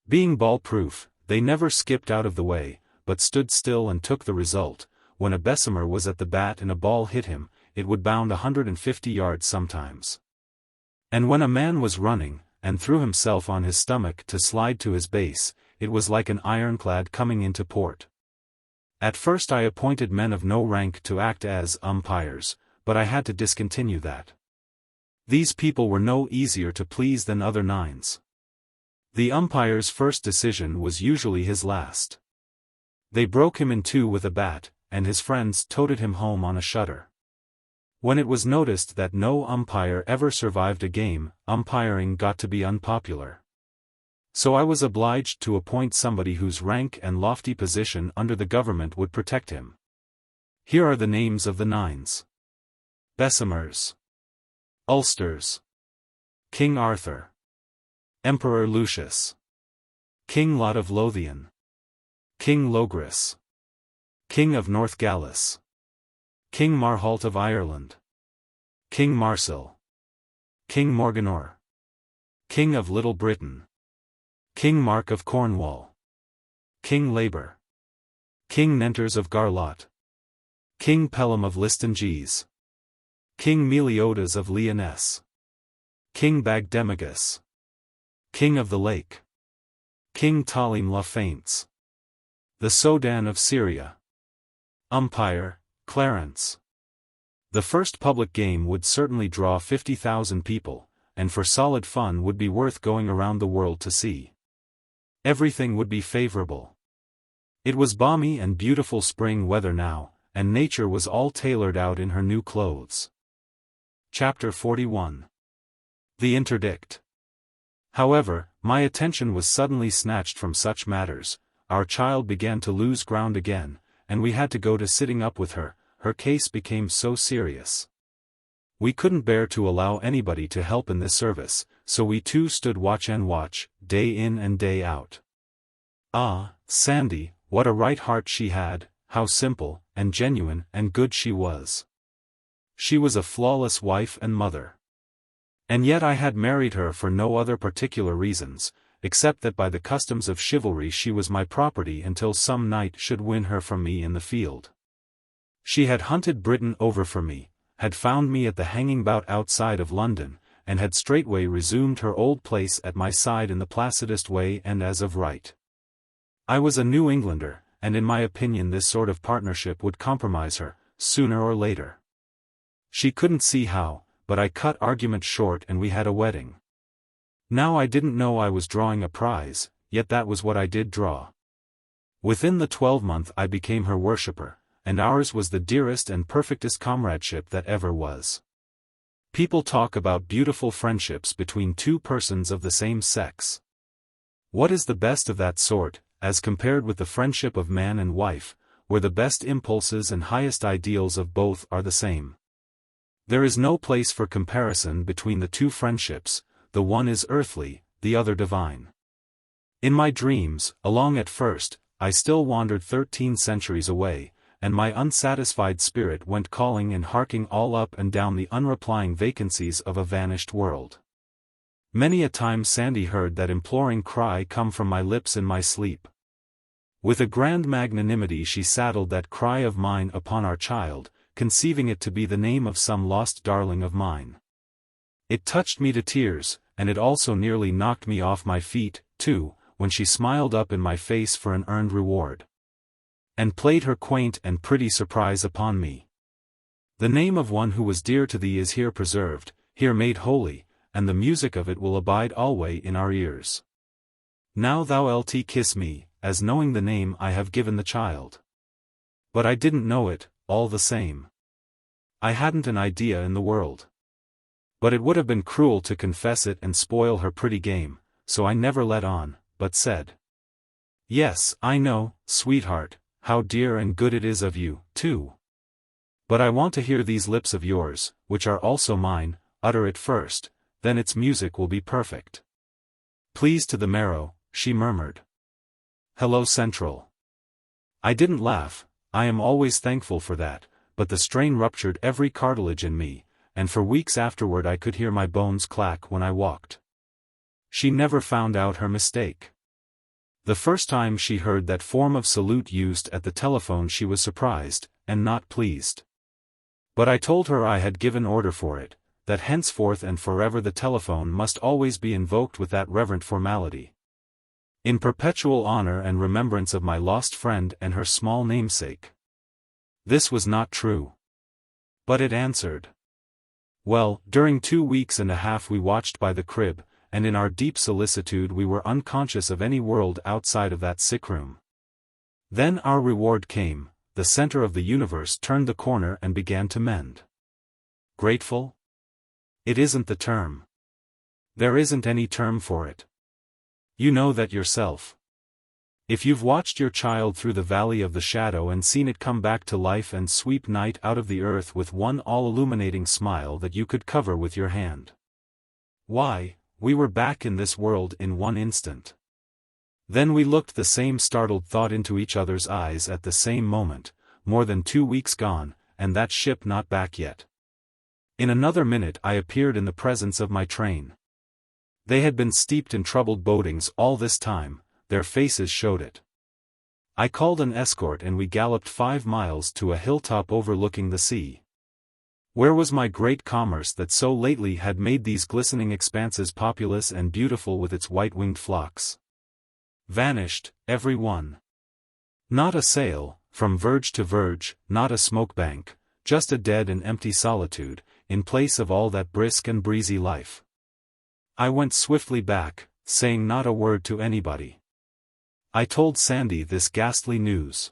Being ball-proof, they never skipped out of the way, but stood still and took the result. When a Bessemer was at the bat and a ball hit him, it would bound 150 yards sometimes. And when a man was running, and threw himself on his stomach to slide to his base, it was like an ironclad coming into port. At first I appointed men of no rank to act as umpires, but I had to discontinue that. These people were no easier to please than other nines. The umpire's first decision was usually his last. They broke him in two with a bat, and his friends toted him home on a shutter. When it was noticed that no umpire ever survived a game, umpiring got to be unpopular. So I was obliged to appoint somebody whose rank and lofty position under the government would protect him. Here are the names of the nines. Bessemers. Ulsters. King Arthur. Emperor Lucius. King Lot of Lothian. King Logris. King of North Gallus. King Marhalt of Ireland. King Marsil. King Morganor. King of Little Britain. King Mark of Cornwall. King Labour. King Nenters of Garlot. King Pelham of Listongees. King Meliodas of Lyonesse. King Bagdemagus. King of the Lake. King Talim La Faints. The Sodan of Syria. Umpire, Clarence. The first public game would certainly draw 50,000 people, and for solid fun would be worth going around the world to see. Everything would be favorable. It was balmy and beautiful spring weather now, and nature was all tailored out in her new clothes. Chapter 41. The Interdict. However, my attention was suddenly snatched from such matters. Our child began to lose ground again, and we had to go to sitting up with her. Her case became so serious. We couldn't bear to allow anybody to help in this service, so we too stood watch and watch, day in and day out. Ah, Sandy, what a right heart she had, how simple, and genuine, and good she was. She was a flawless wife and mother. And yet I had married her for no other particular reasons, except that by the customs of chivalry she was my property until some knight should win her from me in the field. She had hunted Britain over for me, had found me at the hanging bout outside of London, and had straightway resumed her old place at my side in the placidest way and as of right. I was a New Englander, and in my opinion this sort of partnership would compromise her, sooner or later. She couldn't see how, but I cut argument short and we had a wedding. Now I didn't know I was drawing a prize, yet that was what I did draw. Within the 12-month I became her worshipper, and ours was the dearest and perfectest comradeship that ever was. People talk about beautiful friendships between two persons of the same sex. What is the best of that sort, as compared with the friendship of man and wife, where the best impulses and highest ideals of both are the same? There is no place for comparison between the two friendships, the one is earthly, the other divine. In my dreams, along at first, I still wandered 13 centuries away, and my unsatisfied spirit went calling and harking all up and down the unreplying vacancies of a vanished world. Many a time Sandy heard that imploring cry come from my lips in my sleep. With a grand magnanimity she saddled that cry of mine upon our child, conceiving it to be the name of some lost darling of mine. It touched me to tears, and it also nearly knocked me off my feet, too, when she smiled up in my face for an earned reward, and played her quaint and pretty surprise upon me. The name of one who was dear to thee is here preserved, here made holy, and the music of it will abide alway in our ears. Now thou lt kiss me, as knowing the name I have given the child. But I didn't know it, all the same. I hadn't an idea in the world. But it would have been cruel to confess it and spoil her pretty game, so I never let on, but said, "Yes, I know, sweetheart, how dear and good it is of you, too. But I want to hear these lips of yours, which are also mine, utter it first, then its music will be perfect." "Pleased to the marrow," she murmured. "Hello Central." I didn't laugh, I am always thankful for that, but the strain ruptured every cartilage in me, and for weeks afterward I could hear my bones clack when I walked. She never found out her mistake. The first time she heard that form of salute used at the telephone she was surprised, and not pleased. But I told her I had given order for it, that henceforth and forever the telephone must always be invoked with that reverent formality, in perpetual honor and remembrance of my lost friend and her small namesake. This was not true. But it answered. Well, during 2 weeks and a half we watched by the crib, and in our deep solicitude we were unconscious of any world outside of that sick room. Then our reward came, the center of the universe turned the corner and began to mend. Grateful? It isn't the term. There isn't any term for it. You know that yourself. If you've watched your child through the valley of the shadow and seen it come back to life and sweep night out of the earth with one all-illuminating smile that you could cover with your hand. Why, we were back in this world in one instant. Then we looked the same startled thought into each other's eyes at the same moment, more than 2 weeks gone, and that ship not back yet. In another minute I appeared in the presence of my train. They had been steeped in troubled bodings all this time, their faces showed it. I called an escort and we galloped 5 miles to a hilltop overlooking the sea. Where was my great commerce that so lately had made these glistening expanses populous and beautiful with its white-winged flocks? Vanished, every one. Not a sail, from verge to verge, not a smoke bank, just a dead and empty solitude, in place of all that brisk and breezy life. I went swiftly back, saying not a word to anybody. I told Sandy this ghastly news.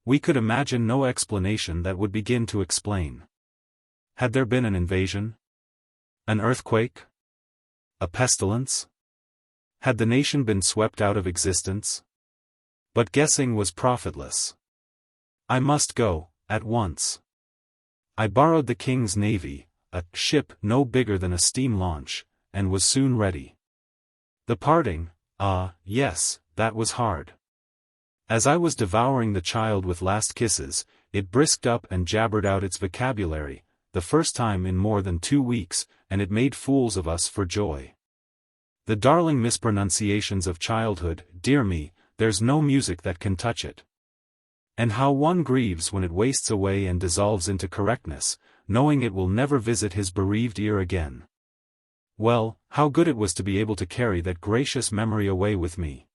We could imagine no explanation that would begin to explain. Had there been an invasion? An earthquake? A pestilence? Had the nation been swept out of existence? But guessing was profitless. I must go, at once. I borrowed the King's Navy, a ship no bigger than a steam launch, and was soon ready. The parting, yes, that was hard. As I was devouring the child with last kisses, it brisked up and jabbered out its vocabulary, the first time in more than 2 weeks, and it made fools of us for joy. The darling mispronunciations of childhood, dear me, there's no music that can touch it. And how one grieves when it wastes away and dissolves into correctness, knowing it will never visit his bereaved ear again. Well, how good it was to be able to carry that gracious memory away with me.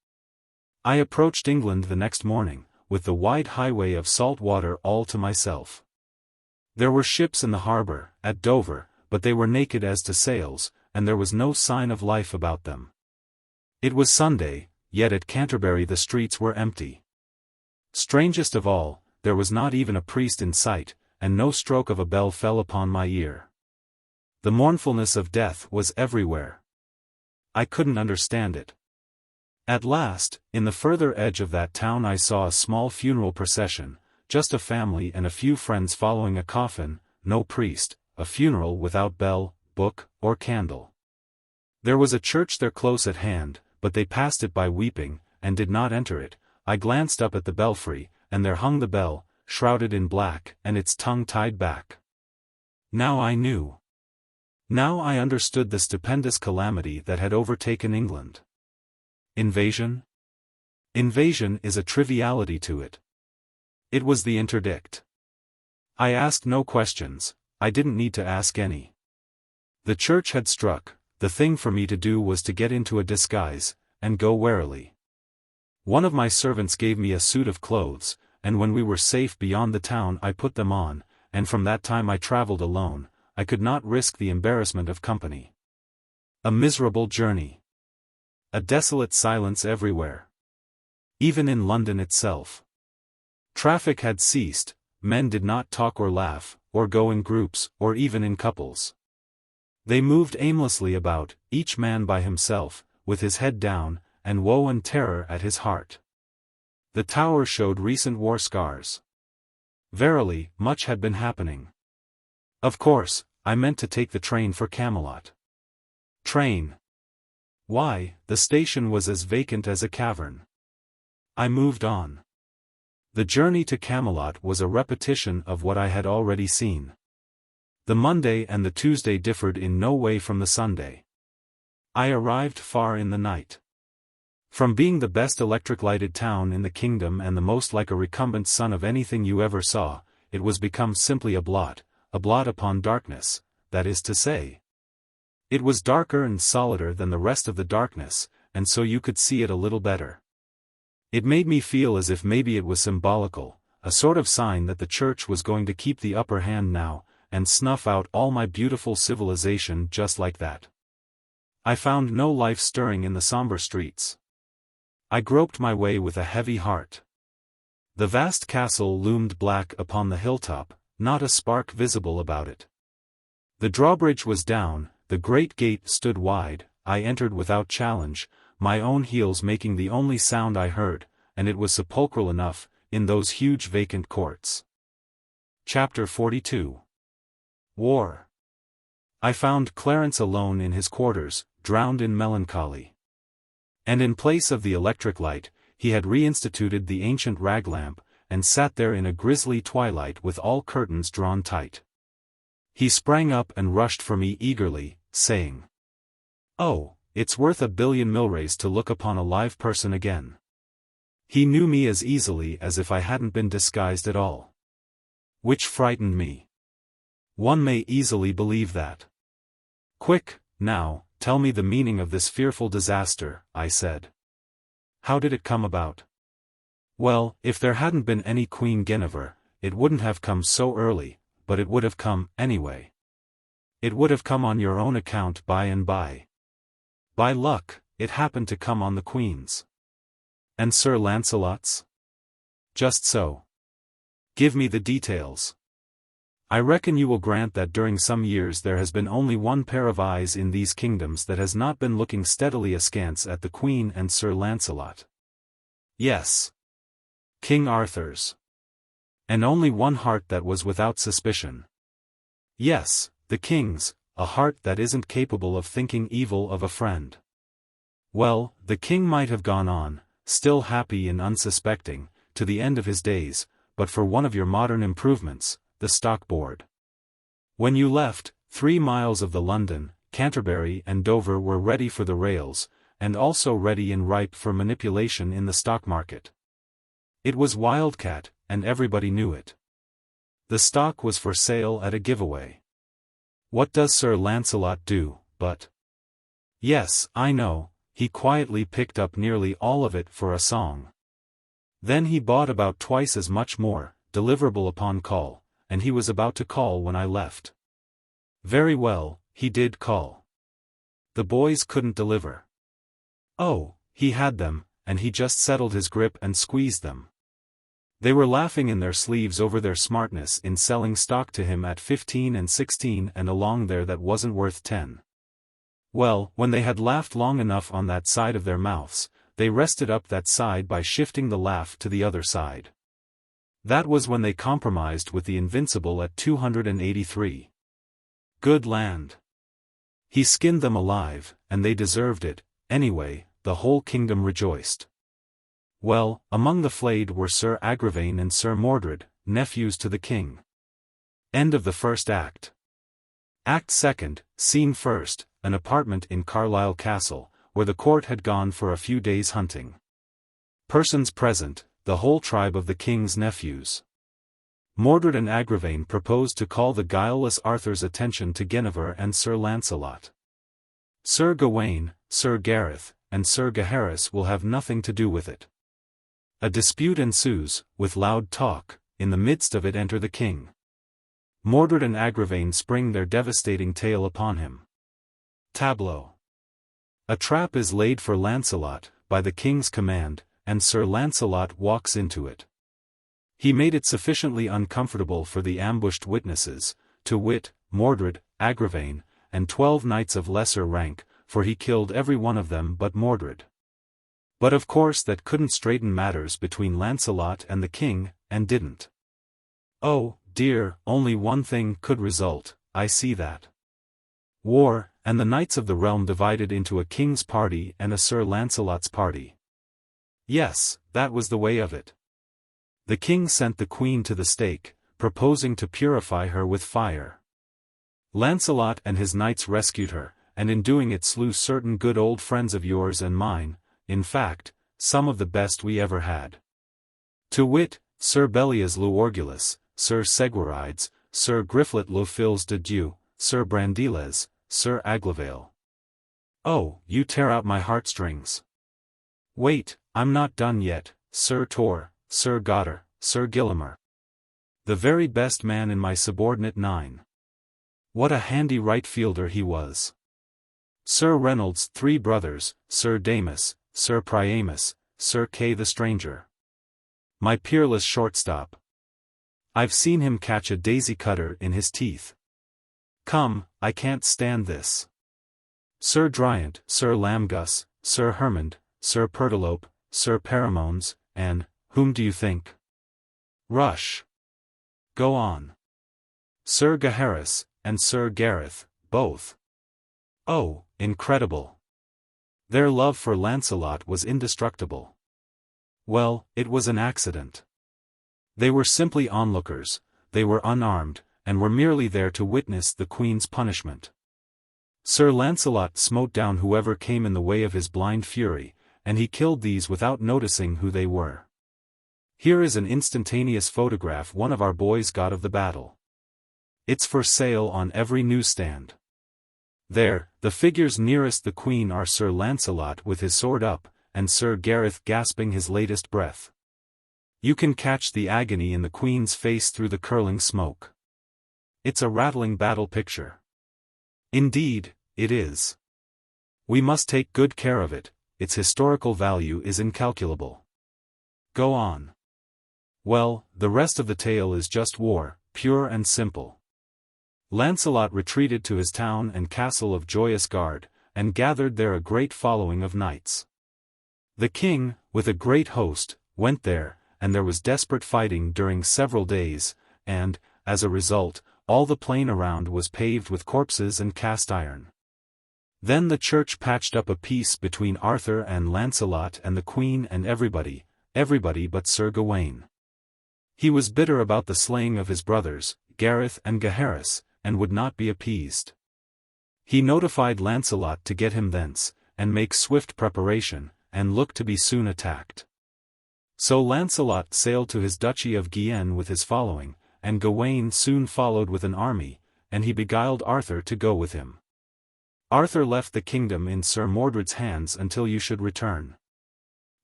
I approached England the next morning, with the wide highway of salt water all to myself. There were ships in the harbour, at Dover, but they were naked as to sails, and there was no sign of life about them. It was Sunday, yet at Canterbury the streets were empty. Strangest of all, there was not even a priest in sight, and no stroke of a bell fell upon my ear. The mournfulness of death was everywhere. I couldn't understand it. At last, in the further edge of that town I saw a small funeral procession, just a family and a few friends following a coffin, no priest, a funeral without bell, book, or candle. There was a church there close at hand, but they passed it by weeping, and did not enter it. I glanced up at the belfry, and there hung the bell, shrouded in black, and its tongue tied back. Now I knew. Now I understood the stupendous calamity that had overtaken England. Invasion? Invasion is a triviality to it. It was the interdict. I asked no questions, I didn't need to ask any. The church had struck, the thing for me to do was to get into a disguise, and go warily. One of my servants gave me a suit of clothes, and when we were safe beyond the town I put them on, and from that time I travelled alone. I could not risk the embarrassment of company. A miserable journey. A desolate silence everywhere. Even in London itself. Traffic had ceased, men did not talk or laugh, or go in groups, or even in couples. They moved aimlessly about, each man by himself, with his head down, and woe and terror at his heart. The Tower showed recent war scars. Verily, much had been happening. Of course, I meant to take the train for Camelot. Train. Why, the station was as vacant as a cavern. I moved on. The journey to Camelot was a repetition of what I had already seen. The Monday and the Tuesday differed in no way from the Sunday. I arrived far in the night. From being the best electric-lighted town in the kingdom and the most like a recumbent son of anything you ever saw, it was become simply a blot upon darkness, that is to say. It was darker and solider than the rest of the darkness, and so you could see it a little better. It made me feel as if maybe it was symbolical, a sort of sign that the church was going to keep the upper hand now, and snuff out all my beautiful civilization just like that. I found no life stirring in the somber streets. I groped my way with a heavy heart. The vast castle loomed black upon the hilltop, not a spark visible about it. The drawbridge was down, the great gate stood wide, I entered without challenge, my own heels making the only sound I heard, and it was sepulchral enough, in those huge vacant courts. Chapter 42. War. I found Clarence alone in his quarters, drowned in melancholy. And in place of the electric light, he had reinstituted the ancient rag lamp, and sat there in a grisly twilight with all curtains drawn tight. He sprang up and rushed for me eagerly, saying, "Oh, it's worth $1 billion milrays to look upon a live person again." He knew me as easily as if I hadn't been disguised at all. Which frightened me. One may easily believe that. "Quick, now, tell me the meaning of this fearful disaster," I said. "How did it come about?" "Well, if there hadn't been any Queen Guinevere, it wouldn't have come so early, but it would have come, anyway. It would have come on your own account by and by. By luck, it happened to come on the Queen's. And Sir Lancelot's? Just so. Give me the details. I reckon you will grant that during some years there has been only one pair of eyes in these kingdoms that has not been looking steadily askance at the Queen and Sir Lancelot. Yes. King Arthur's. And only one heart that was without suspicion. Yes, the King's, a heart that isn't capable of thinking evil of a friend. Well, the King might have gone on, still happy and unsuspecting, to the end of his days, but for one of your modern improvements, the stock board. When you left, 3 miles of the London, Canterbury and Dover were ready for the rails, and also ready and ripe for manipulation in the stock market. It was wildcat, and everybody knew it. The stock was for sale at a giveaway. What does Sir Lancelot do, but? Yes, I know, he quietly picked up nearly all of it for a song. Then he bought about twice as much more, deliverable upon call, and he was about to call when I left. Very well, he did call. The boys couldn't deliver. Oh, he had them, and he just settled his grip and squeezed them. They were laughing in their sleeves over their smartness in selling stock to him at 15 and 16 and along there that wasn't worth 10. Well, when they had laughed long enough on that side of their mouths, they rested up that side by shifting the laugh to the other side. That was when they compromised with the Invincible at 283. Good land. He skinned them alive, and they deserved it, anyway, the whole kingdom rejoiced. Well, among the flayed were Sir Agravain and Sir Mordred, nephews to the king. End of the first act. Act second, scene first, an apartment in Carlisle Castle, where the court had gone for a few days hunting. Persons present, the whole tribe of the king's nephews. Mordred and Agravain proposed to call the guileless Arthur's attention to Guinevere and Sir Lancelot. Sir Gawain, Sir Gareth, and Sir Gaheris will have nothing to do with it. A dispute ensues, with loud talk, in the midst of it enter the king. Mordred and Agravain spring their devastating tale upon him. Tableau. A trap is laid for Lancelot, by the king's command, and Sir Lancelot walks into it. He made it sufficiently uncomfortable for the ambushed witnesses, to wit, Mordred, Agravain, and 12 knights of lesser rank, for he killed every one of them but Mordred. But of course that couldn't straighten matters between Lancelot and the king, and didn't. Oh, dear, only one thing could result, I see that. War, and the knights of the realm divided into a king's party and a Sir Lancelot's party. Yes, that was the way of it. The king sent the queen to the stake, proposing to purify her with fire. Lancelot and his knights rescued her, and in doing it slew certain good old friends of yours and mine, in fact, some of the best we ever had. To wit, Sir Bellias le Orgulus, Sir Segwarides, Sir Griflet le Fils de Dieu, Sir Brandiles, Sir Aglavale. Oh, you tear out my heartstrings. Wait, I'm not done yet, Sir Tor, Sir Goddard, Sir Gillimer. The very best man in my subordinate 9. What a handy right fielder he was. Sir Reynolds' 3 brothers, Sir Damus, Sir Priamus, Sir Kay the Stranger. My peerless shortstop. I've seen him catch a daisy cutter in his teeth. Come, I can't stand this. Sir Dryant, Sir Lamgus, Sir Hermond, Sir Pertilope, Sir Paramones, and, whom do you think? Rush. Go on. Sir Gaheris, and Sir Gareth, both. Oh, incredible. Their love for Lancelot was indestructible. Well, it was an accident. They were simply onlookers, they were unarmed, and were merely there to witness the Queen's punishment. Sir Lancelot smote down whoever came in the way of his blind fury, and he killed these without noticing who they were. Here is an instantaneous photograph one of our boys got of the battle. It's for sale on every newsstand. There, the figures nearest the Queen are Sir Lancelot with his sword up, and Sir Gareth gasping his latest breath. You can catch the agony in the queen's face through the curling smoke. It's a rattling battle picture. Indeed, it is. We must take good care of it, its historical value is incalculable. Go on. Well, the rest of the tale is just war, pure and simple. Lancelot retreated to his town and castle of Joyous Gard, and gathered there a great following of knights. The king, with a great host, went there, and there was desperate fighting during several days, and, as a result, all the plain around was paved with corpses and cast iron. Then the church patched up a peace between Arthur and Lancelot and the queen and everybody but Sir Gawain. He was bitter about the slaying of his brothers, Gareth and Gaheris, and would not be appeased. He notified Lancelot to get him thence, and make swift preparation, and look to be soon attacked. So Lancelot sailed to his duchy of Guienne with his following, and Gawain soon followed with an army, and he beguiled Arthur to go with him. Arthur left the kingdom in Sir Mordred's hands until you should return.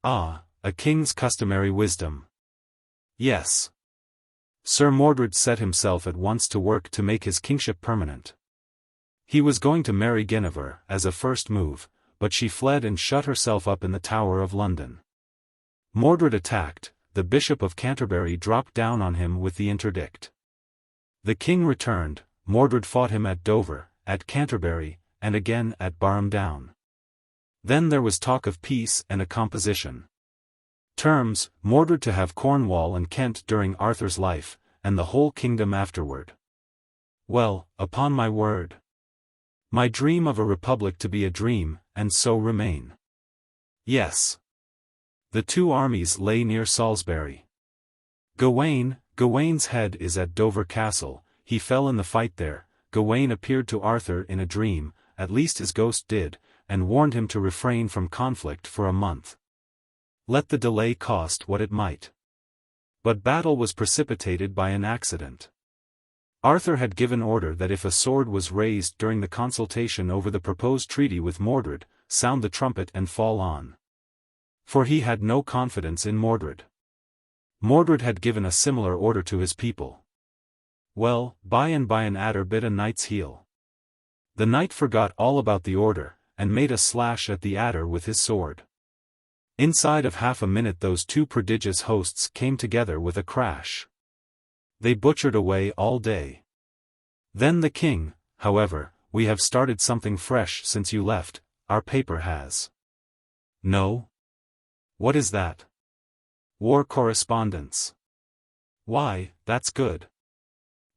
Ah, a king's customary wisdom. Yes. Sir Mordred set himself at once to work to make his kingship permanent. He was going to marry Guinevere as a first move, but she fled and shut herself up in the Tower of London. Mordred attacked, the Bishop of Canterbury dropped down on him with the interdict. The king returned, Mordred fought him at Dover, at Canterbury, and again at Barham Down. Then there was talk of peace and a composition. Terms, Mordred to have Cornwall and Kent during Arthur's life, and the whole kingdom afterward. Well, upon my word. My dream of a republic to be a dream, and so remain. Yes. The two armies lay near Salisbury. Gawain's head is at Dover Castle, he fell in the fight there. Gawain appeared to Arthur in a dream, at least his ghost did, and warned him to refrain from conflict for a month. Let the delay cost what it might. But battle was precipitated by an accident. Arthur had given order that if a sword was raised during the consultation over the proposed treaty with Mordred, sound the trumpet and fall on. For he had no confidence in Mordred. Mordred had given a similar order to his people. Well, by and by an adder bit a knight's heel. The knight forgot all about the order, and made a slash at the adder with his sword. Inside of half a minute those two prodigious hosts came together with a crash. They butchered away all day. Then the king, however, we have started something fresh since you left, our paper has. No? What is that? War correspondence. Why, that's good.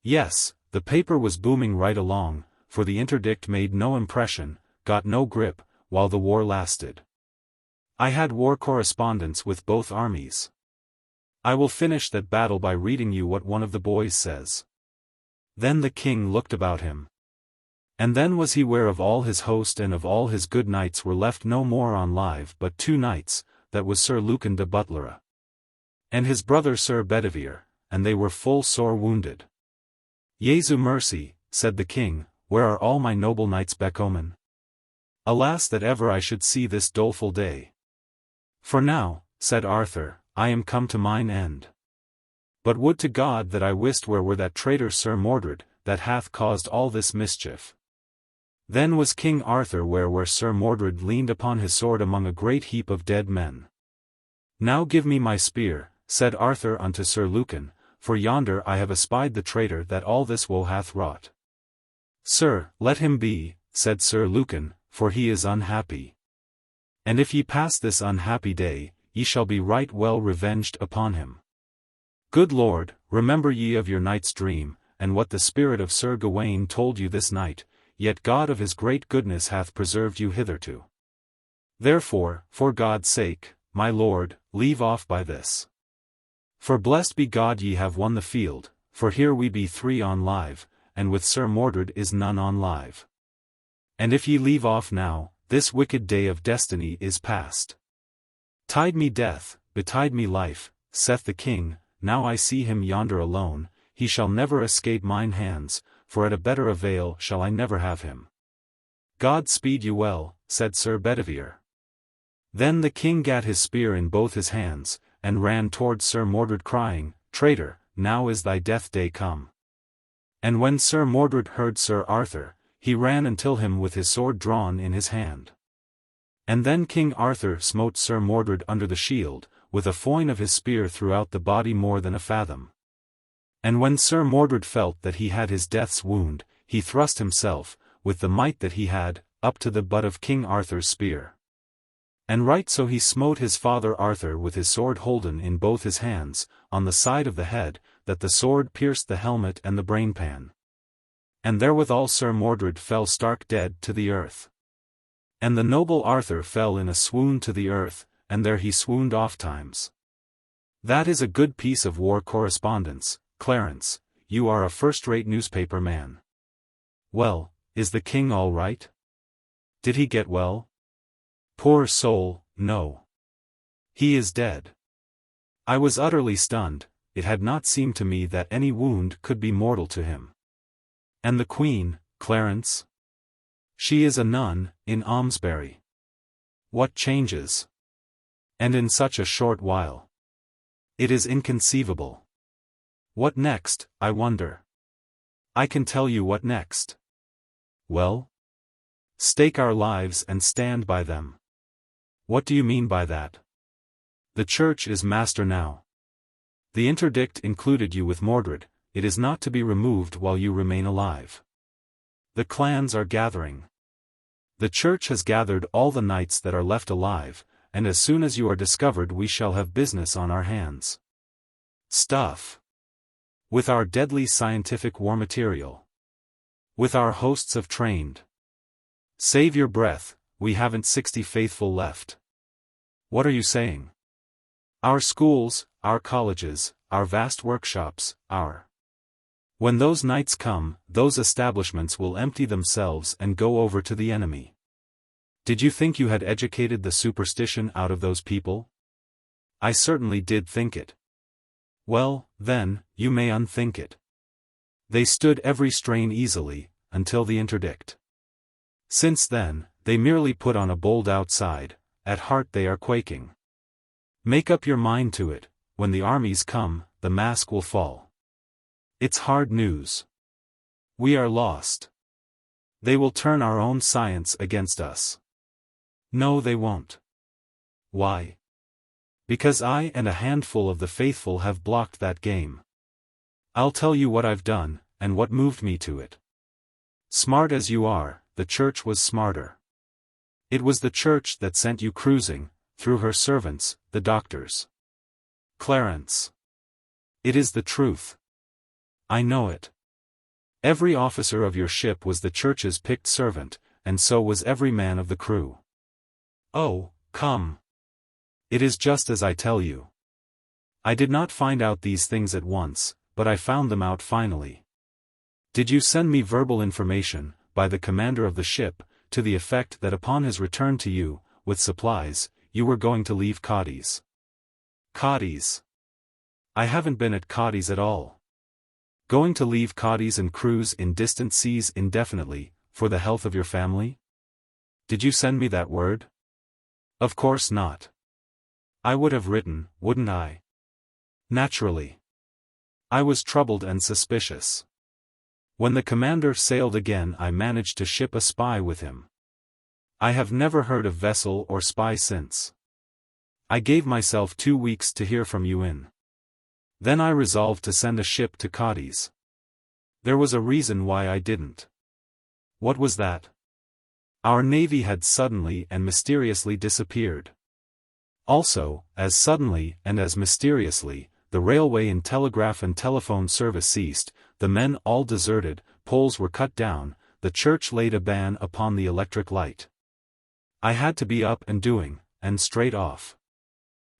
Yes, the paper was booming right along, for the interdict made no impression, got no grip, while the war lasted. I had war correspondence with both armies. I will finish that battle by reading you what one of the boys says. Then the king looked about him. And then was he ware of all his host and of all his good knights were left no more on live but 2 knights, that was Sir Lucan de Butlera, and his brother Sir Bedivere, and they were full sore wounded. Jesu mercy, said the king, where are all my noble knights becomen? Alas that ever I should see this doleful day. For now, said Arthur, I am come to mine end. But would to God that I wist where were that traitor Sir Mordred, that hath caused all this mischief. Then was King Arthur where Sir Mordred leaned upon his sword among a great heap of dead men. Now give me my spear, said Arthur unto Sir Lucan, for yonder I have espied the traitor that all this woe hath wrought. Sir, let him be, said Sir Lucan, for he is unhappy. And if ye pass this unhappy day, ye shall be right well revenged upon him. Good Lord, remember ye of your night's dream, and what the spirit of Sir Gawain told you this night, yet God of his great goodness hath preserved you hitherto. Therefore, for God's sake, my lord, leave off by this. For blessed be God ye have won the field, for here we be 3 on live, and with Sir Mordred is none on live. And if ye leave off now, this wicked day of destiny is past. Tide me death, betide me life, saith the king, now I see him yonder alone, he shall never escape mine hands, for at a better avail shall I never have him. God speed you well, said Sir Bedivere. Then the king gat his spear in both his hands, and ran towards Sir Mordred crying, "Traitor, now is thy death day come." And when Sir Mordred heard Sir Arthur, he ran until him with his sword drawn in his hand. And then King Arthur smote Sir Mordred under the shield, with a foin of his spear throughout the body more than a fathom. And when Sir Mordred felt that he had his death's wound, he thrust himself, with the might that he had, up to the butt of King Arthur's spear. And right so he smote his father Arthur with his sword holden in both his hands, on the side of the head, that the sword pierced the helmet and the brainpan. And therewithal Sir Mordred fell stark dead to the earth. And the noble Arthur fell in a swoon to the earth, and there he swooned ofttimes. That is a good piece of war correspondence, Clarence. You are a first-rate newspaper man. Well, is the king all right? Did he get well? Poor soul, no. He is dead. I was utterly stunned. It had not seemed to me that any wound could be mortal to him. And the Queen, Clarence? She is a nun, in Almesbury. What changes! And in such a short while. It is inconceivable. What next, I wonder? I can tell you what next. Well? Stake our lives and stand by them. What do you mean by that? The Church is master now. The interdict included you with Mordred. It is not to be removed while you remain alive. The clans are gathering. The Church has gathered all the knights that are left alive, and as soon as you are discovered we shall have business on our hands. Stuff. With our deadly scientific war material. With our hosts of trained. Save your breath, we haven't 60 faithful left. What are you saying? Our schools, our colleges, our vast workshops, When those knights come, those establishments will empty themselves and go over to the enemy. Did you think you had educated the superstition out of those people? I certainly did think it. Well, then, you may unthink it. They stood every strain easily, until the interdict. Since then, they merely put on a bold outside, at heart they are quaking. Make up your mind to it, when the armies come, the mask will fall. It's hard news. We are lost. They will turn our own science against us. No, they won't. Why? Because I and a handful of the faithful have blocked that game. I'll tell you what I've done, and what moved me to it. Smart as you are, the Church was smarter. It was the Church that sent you cruising, through her servants, the doctors. Clarence. It is the truth. I know it. Every officer of your ship was the Church's picked servant, and so was every man of the crew. Oh, come. It is just as I tell you. I did not find out these things at once, but I found them out finally. Did you send me verbal information, by the commander of the ship, to the effect that upon his return to you, with supplies, you were going to leave Cadiz? Cadiz? I haven't been at Cadiz at all. Going to leave Cadiz and cruise in distant seas indefinitely, for the health of your family? Did you send me that word? Of course not. I would have written, wouldn't I? Naturally. I was troubled and suspicious. When the commander sailed again I managed to ship a spy with him. I have never heard of vessel or spy since. I gave myself 2 weeks to hear from you in. Then I resolved to send a ship to Cadiz. There was a reason why I didn't. What was that? Our navy had suddenly and mysteriously disappeared. Also, as suddenly and as mysteriously, the railway and telegraph and telephone service ceased, the men all deserted, poles were cut down, the Church laid a ban upon the electric light. I had to be up and doing, and straight off.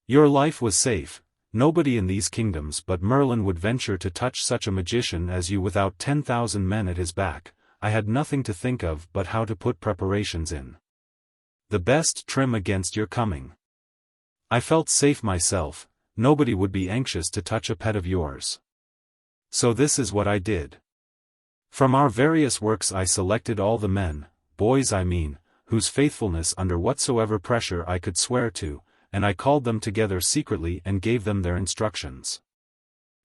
Your life was safe. Nobody in these kingdoms but Merlin would venture to touch such a magician as you without 10,000 men at his back. I had nothing to think of but how to put preparations in. The best trim against your coming. I felt safe myself, nobody would be anxious to touch a pet of yours. So this is what I did. From our various works I selected all the men, boys I mean, whose faithfulness under whatsoever pressure I could swear to, and I called them together secretly and gave them their instructions.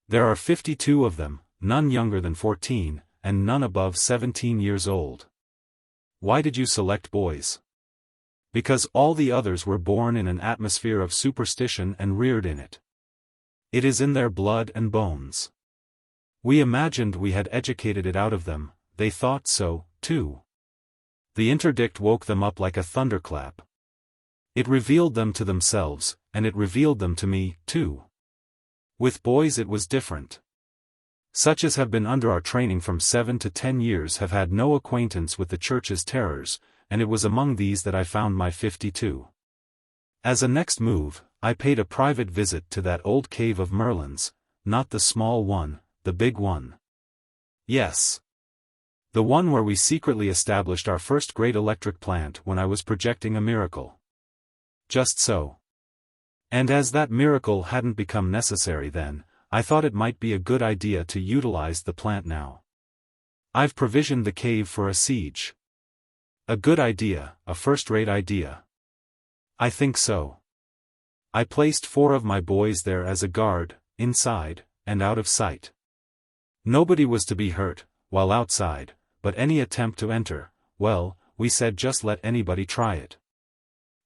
There are 52 of them, none younger than 14, and none above 17 years old. Why did you select boys? Because all the others were born in an atmosphere of superstition and reared in it. It is in their blood and bones. We imagined we had educated it out of them, they thought so, too. The interdict woke them up like a thunderclap. It revealed them to themselves, and it revealed them to me, too. With boys it was different. Such as have been under our training from 7 to 10 years have had no acquaintance with the Church's terrors, and it was among these that I found my 52. As a next move, I paid a private visit to that old cave of Merlin's, not the small one, the big one. Yes. The one where we secretly established our first great electric plant when I was projecting a miracle. Just so. And as that miracle hadn't become necessary then, I thought it might be a good idea to utilize the plant now. I've provisioned the cave for a siege. A good idea, a first-rate idea. I think so. I placed 4 of my boys there as a guard, inside, and out of sight. Nobody was to be hurt, while outside, but any attempt to enter, well, we said just let anybody try it.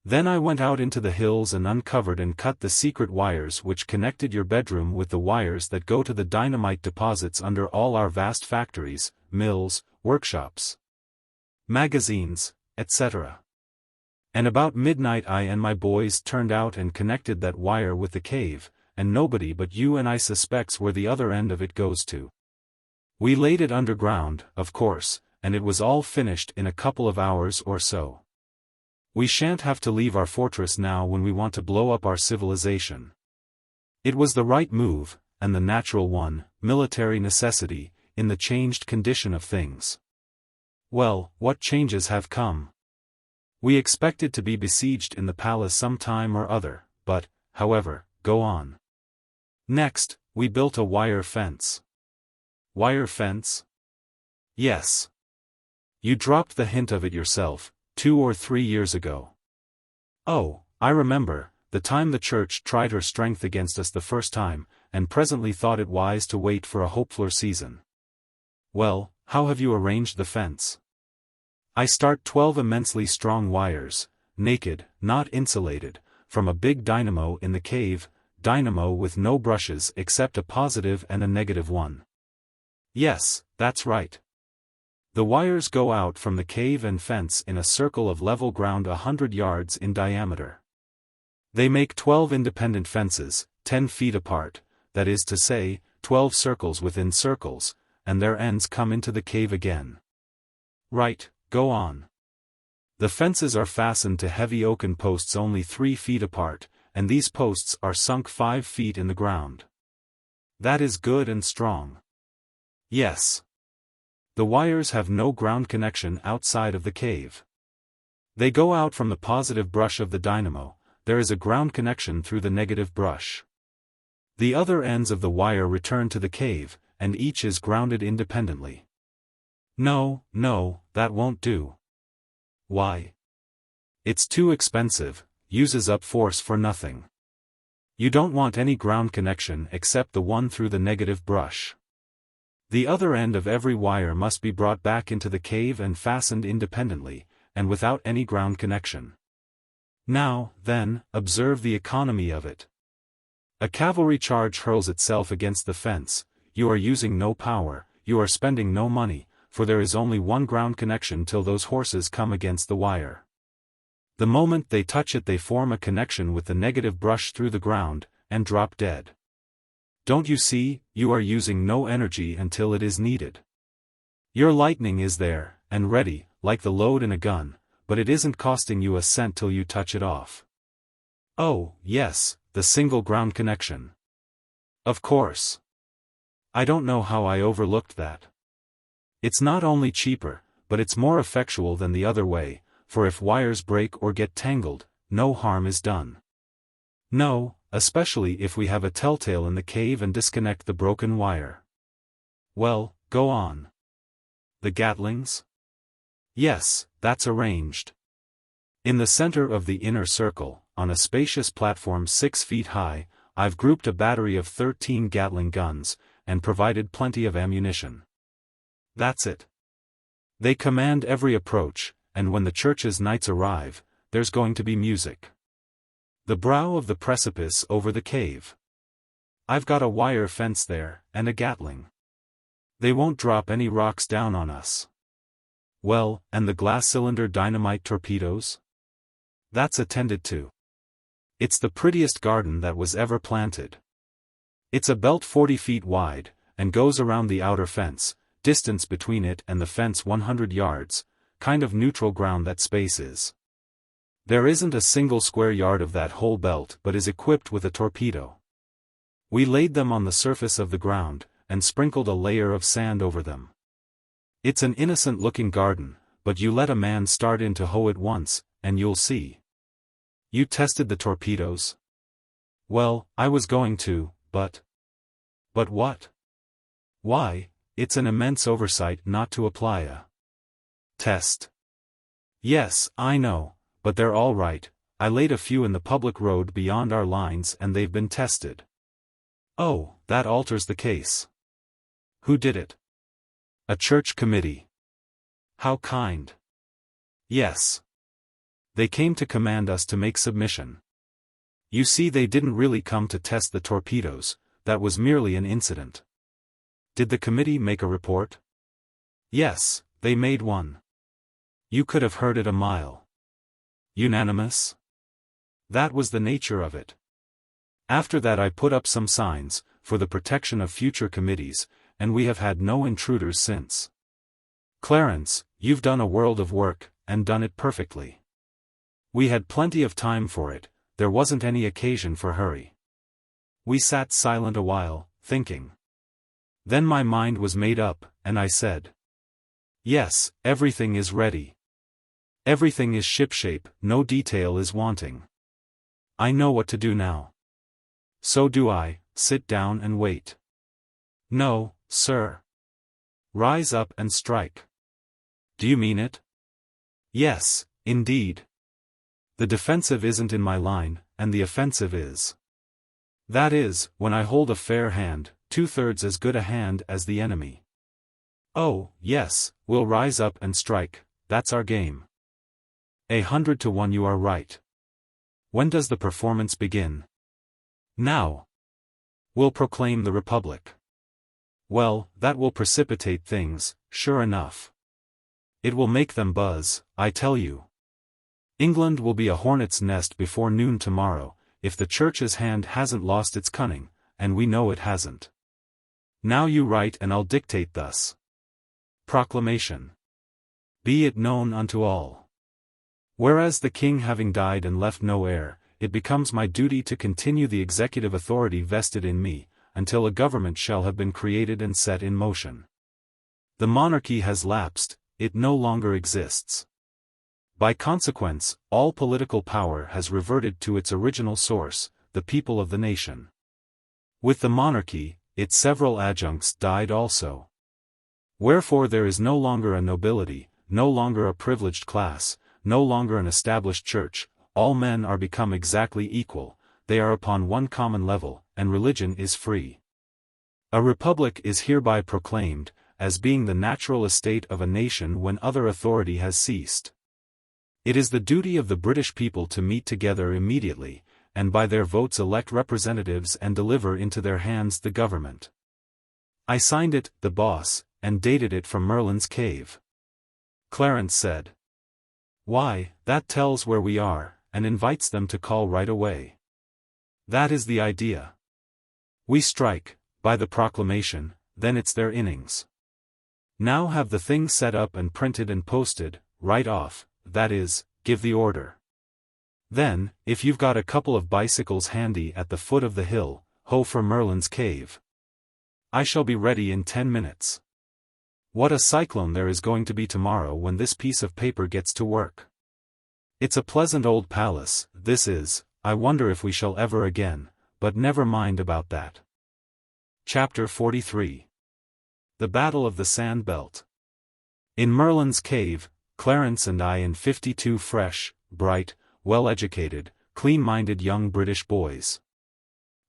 Then I went out into the hills and uncovered and cut the secret wires which connected your bedroom with the wires that go to the dynamite deposits under all our vast factories, mills, workshops, magazines, etc. And about midnight I and my boys turned out and connected that wire with the cave, and nobody but you and I suspects where the other end of it goes to. We laid it underground, of course, and it was all finished in a couple of hours or so. We shan't have to leave our fortress now when we want to blow up our civilization. It was the right move, and the natural one, military necessity, in the changed condition of things. Well, what changes have come? We expected to be besieged in the palace some time or other, but, however, go on. Next, we built a wire fence. Wire fence? Yes. You dropped the hint of it yourself, 2 or 3 years ago. Oh, I remember, the time the Church tried her strength against us the first time, and presently thought it wise to wait for a hopefuler season. Well, how have you arranged the fence? I start 12 immensely strong wires, naked, not insulated, from a big dynamo in the cave, dynamo with no brushes except a positive and a negative one. Yes, that's right. The wires go out from the cave and fence in a circle of level ground 100 yards in diameter. They make 12 independent fences, 10 feet apart, that is to say, 12 circles within circles, and their ends come into the cave again. Right, go on. The fences are fastened to heavy oaken posts only 3 feet apart, and these posts are sunk 5 feet in the ground. That is good and strong. Yes. The wires have no ground connection outside of the cave. They go out from the positive brush of the dynamo, there is a ground connection through the negative brush. The other ends of the wire return to the cave, and each is grounded independently. No, that won't do. Why? It's too expensive, uses up force for nothing. You don't want any ground connection except the one through the negative brush. The other end of every wire must be brought back into the cave and fastened independently, and without any ground connection. Now, then, observe the economy of it. A cavalry charge hurls itself against the fence, you are using no power, you are spending no money, for there is only one ground connection till those horses come against the wire. The moment they touch it they form a connection with the negative brush through the ground, and drop dead. Don't you see, you are using no energy until it is needed. Your lightning is there, and ready, like the load in a gun, but it isn't costing you a cent till you touch it off. Oh, yes, the single ground connection. Of course. I don't know how I overlooked that. It's not only cheaper, but it's more effectual than the other way, for if wires break or get tangled, no harm is done. No, especially if we have a telltale in the cave and disconnect the broken wire. Well, go on. The Gatlings? Yes, that's arranged. In the center of the inner circle, on a spacious platform 6 feet high, I've grouped a battery of 13 Gatling guns, and provided plenty of ammunition. That's it. They command every approach, and when the church's knights arrive, there's going to be music. The brow of the precipice over the cave. I've got a wire fence there, and a Gatling. They won't drop any rocks down on us. Well, and the glass-cylinder dynamite torpedoes? That's attended to. It's the prettiest garden that was ever planted. It's a belt 40 feet wide, and goes around the outer fence, distance between it and the fence 100 yards, kind of neutral ground that space is. There isn't a single square yard of that whole belt but is equipped with a torpedo. We laid them on the surface of the ground, and sprinkled a layer of sand over them. It's an innocent-looking garden, but you let a man start in to hoe it once, and you'll see. You tested the torpedoes? Well, I was going to, but... But what? Why, it's an immense oversight not to apply a test. Yes, I know, but they're all right. I laid a few in the public road beyond our lines and they've been tested. Oh, that alters the case. Who did it? A church committee. How kind. Yes. They came to command us to make submission. You see, they didn't really come to test the torpedoes, that was merely an incident. Did the committee make a report? Yes, they made one. You could have heard it a mile. Unanimous? That was the nature of it. After that I put up some signs, for the protection of future committees, and we have had no intruders since. Clarence, you've done a world of work, and done it perfectly. We had plenty of time for it, there wasn't any occasion for hurry. We sat silent a while, thinking. Then my mind was made up, and I said. Yes, everything is ready. Everything is shipshape, no detail is wanting. I know what to do now. So do I, sit down and wait. No, sir. Rise up and strike. Do you mean it? Yes, indeed. The defensive isn't in my line, and the offensive is. That is, when I hold a fair hand, 2/3 as good a hand as the enemy. Oh, yes, we'll rise up and strike, that's our game. 100 to 1 you are right. When does the performance begin? Now. We'll proclaim the Republic. Well, that will precipitate things, sure enough. It will make them buzz, I tell you. England will be a hornet's nest before noon tomorrow, if the Church's hand hasn't lost its cunning, and we know it hasn't. Now you write and I'll dictate thus. Proclamation. Be it known unto all. Whereas the king having died and left no heir, it becomes my duty to continue the executive authority vested in me, until a government shall have been created and set in motion. The monarchy has lapsed, it no longer exists. By consequence, all political power has reverted to its original source, the people of the nation. With the monarchy, its several adjuncts died also. Wherefore there is no longer a nobility, no longer a privileged class, no longer an established church, all men are become exactly equal, they are upon one common level, and religion is free. A republic is hereby proclaimed, as being the natural estate of a nation when other authority has ceased. It is the duty of the British people to meet together immediately, and by their votes elect representatives and deliver into their hands the government. I signed it, the boss, and dated it from Merlin's cave. Clarence said. Why, that tells where we are, and invites them to call right away. That is the idea. We strike, by the proclamation, then it's their innings. Now have the thing set up and printed and posted, right off, that is, give the order. Then, if you've got a couple of bicycles handy at the foot of the hill, ho for Merlin's cave. I shall be ready in 10 minutes. What a cyclone there is going to be tomorrow when this piece of paper gets to work. It's a pleasant old palace, this is, I wonder if we shall ever again, but never mind about that. Chapter 43. The Battle of the Sand Belt. In Merlin's cave, Clarence and I and 52 fresh, bright, well-educated, clean-minded young British boys.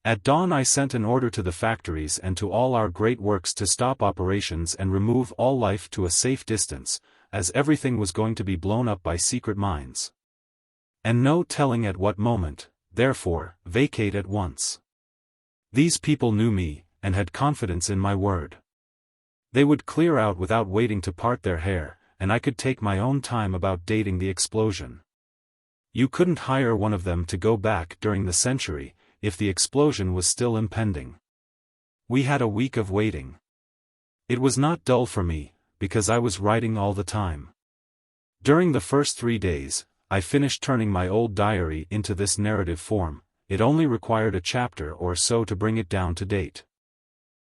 At dawn I sent an order to the factories and to all our great works to stop operations and remove all life to a safe distance, as everything was going to be blown up by secret mines. And no telling at what moment, therefore, vacate at once. These people knew me, and had confidence in my word. They would clear out without waiting to part their hair, and I could take my own time about dating the explosion. You couldn't hire one of them to go back during the century, if the explosion was still impending. We had a week of waiting. It was not dull for me, because I was writing all the time. During the first 3 days, I finished turning my old diary into this narrative form. It only required a chapter or so to bring it down to date.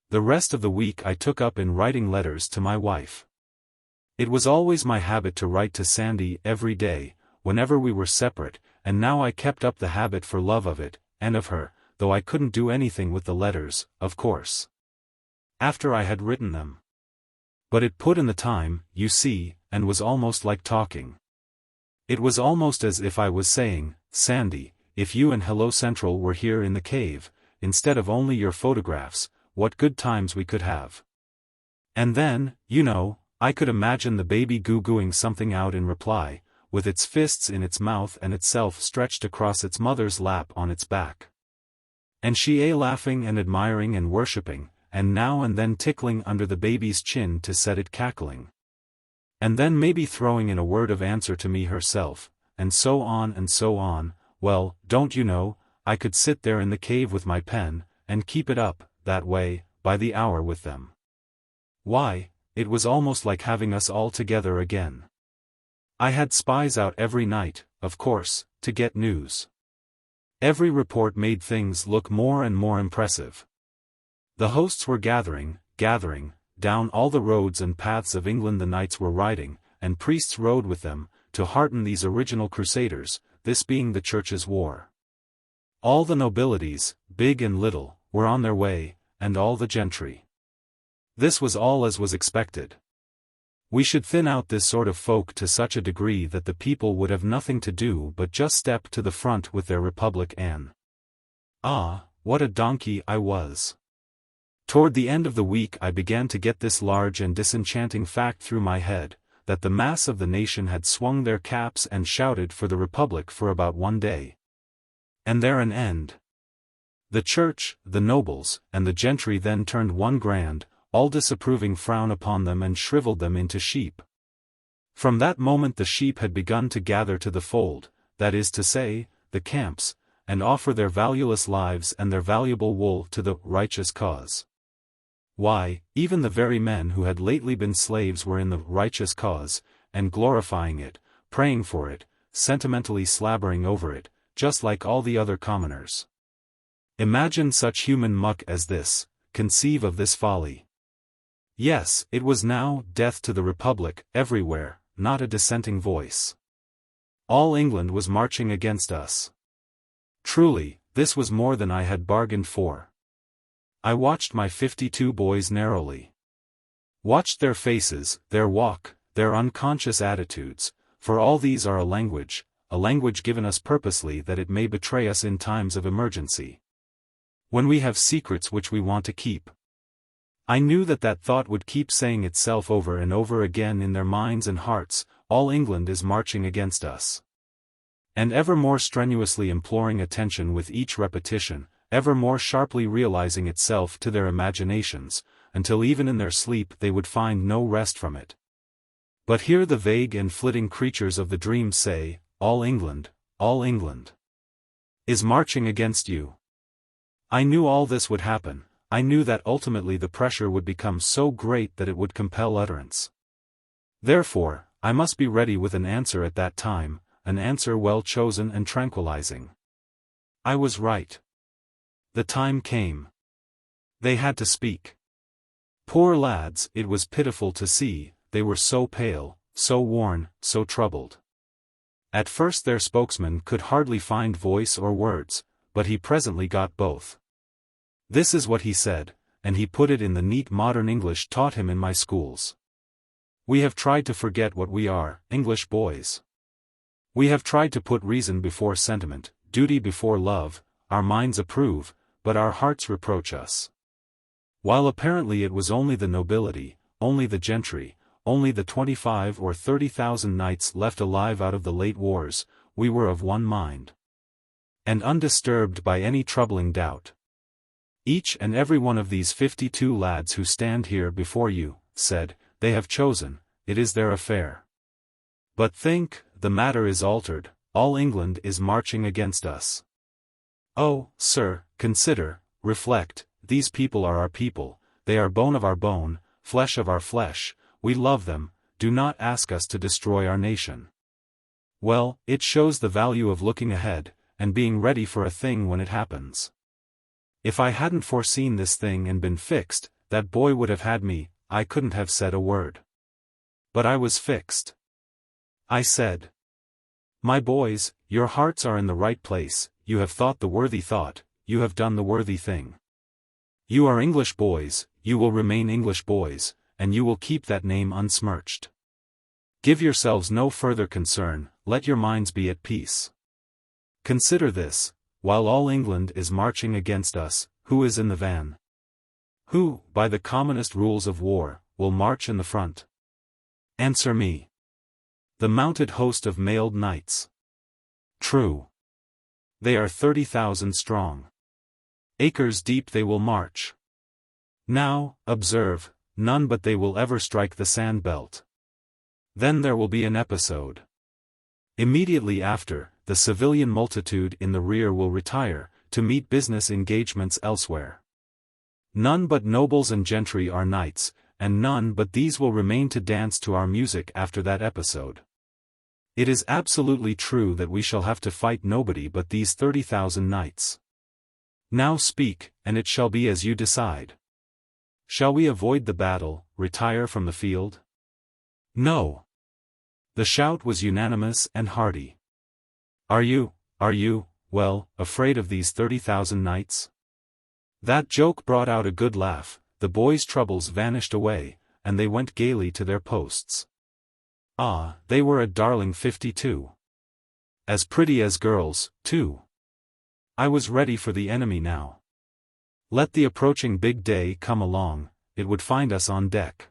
The rest of the week I took up in writing letters to my wife. It was always my habit to write to Sandy every day, whenever we were separate, and now I kept up the habit for love of it, and of her, though I couldn't do anything with the letters, of course, after I had written them. But it put in the time, you see, and was almost like talking. It was almost as if I was saying, Sandy, if you and Hello Central were here in the cave, instead of only your photographs, what good times we could have. And then, you know, I could imagine the baby goo-gooing something out in reply, with its fists in its mouth and itself stretched across its mother's lap on its back. And she laughing and admiring and worshipping, and now and then tickling under the baby's chin to set it cackling. And then maybe throwing in a word of answer to me herself, and so on and so on. Well, don't you know, I could sit there in the cave with my pen, and keep it up, that way, by the hour with them. Why, it was almost like having us all together again. I had spies out every night, of course, to get news. Every report made things look more and more impressive. The hosts were gathering, down all the roads and paths of England the knights were riding, and priests rode with them, to hearten these original crusaders, this being the Church's war. All the nobilities, big and little, were on their way, and all the gentry. This was all as was expected. We should thin out this sort of folk to such a degree that the people would have nothing to do but just step to the front with their republic and... Ah, what a donkey I was! Toward the end of the week I began to get this large and disenchanting fact through my head, that the mass of the nation had swung their caps and shouted for the republic for about 1 day. And there an end. The church, the nobles, and the gentry then turned one grand, all disapproving frown upon them and shriveled them into sheep. From that moment the sheep had begun to gather to the fold, that is to say, the camps, and offer their valueless lives and their valuable wool to the righteous cause. Why, even the very men who had lately been slaves were in the righteous cause, and glorifying it, praying for it, sentimentally slabbering over it, just like all the other commoners. Imagine such human muck as this, conceive of this folly. Yes, it was now death to the Republic, everywhere, not a dissenting voice. All England was marching against us. Truly, this was more than I had bargained for. I watched my 52 boys narrowly. Watched their faces, their walk, their unconscious attitudes, for all these are a language given us purposely that it may betray us in times of emergency. When we have secrets which we want to keep. I knew that thought would keep saying itself over and over again in their minds and hearts, all England is marching against us. And ever more strenuously imploring attention with each repetition, ever more sharply realizing itself to their imaginations, until even in their sleep they would find no rest from it. But here the vague and flitting creatures of the dream say, all England is marching against you. I knew all this would happen. I knew that ultimately the pressure would become so great that it would compel utterance. Therefore, I must be ready with an answer at that time, an answer well chosen and tranquilizing. I was right. The time came. They had to speak. Poor lads, it was pitiful to see, they were so pale, so worn, so troubled. At first their spokesman could hardly find voice or words, but he presently got both. This is what he said, and he put it in the neat modern English taught him in my schools. We have tried to forget what we are, English boys. We have tried to put reason before sentiment, duty before love, our minds approve, but our hearts reproach us. While apparently it was only the nobility, only the gentry, only the 25 or 30,000 knights left alive out of the late wars, we were of one mind. And undisturbed by any troubling doubt. Each and every one of these 52 lads who stand here before you, said, they have chosen, it is their affair. But think, the matter is altered, all England is marching against us. Oh, sir, consider, reflect, these people are our people, they are bone of our bone, flesh of our flesh, we love them, do not ask us to destroy our nation. Well, it shows the value of looking ahead, and being ready for a thing when it happens. If I hadn't foreseen this thing and been fixed, that boy would have had me, I couldn't have said a word. But I was fixed. I said, my boys, your hearts are in the right place, you have thought the worthy thought, you have done the worthy thing. You are English boys, you will remain English boys, and you will keep that name unsmirched. Give yourselves no further concern, let your minds be at peace. Consider this, while all England is marching against us, who is in the van? Who, by the commonest rules of war, will march in the front? Answer me. The mounted host of mailed knights. True. They are 30,000 strong. Acres deep they will march. Now, observe, none but they will ever strike the sand belt. Then there will be an episode. Immediately after, the civilian multitude in the rear will retire, to meet business engagements elsewhere. None but nobles and gentry are knights, and none but these will remain to dance to our music after that episode. It is absolutely true that we shall have to fight nobody but these 30,000 knights. Now speak, and it shall be as you decide. Shall we avoid the battle, retire from the field? No. The shout was unanimous and hearty. Are you, well, afraid of these 30,000 knights? That joke brought out a good laugh, the boys' troubles vanished away, and they went gaily to their posts. Ah, they were a darling 52. As pretty as girls, too. I was ready for the enemy now. Let the approaching big day come along, it would find us on deck.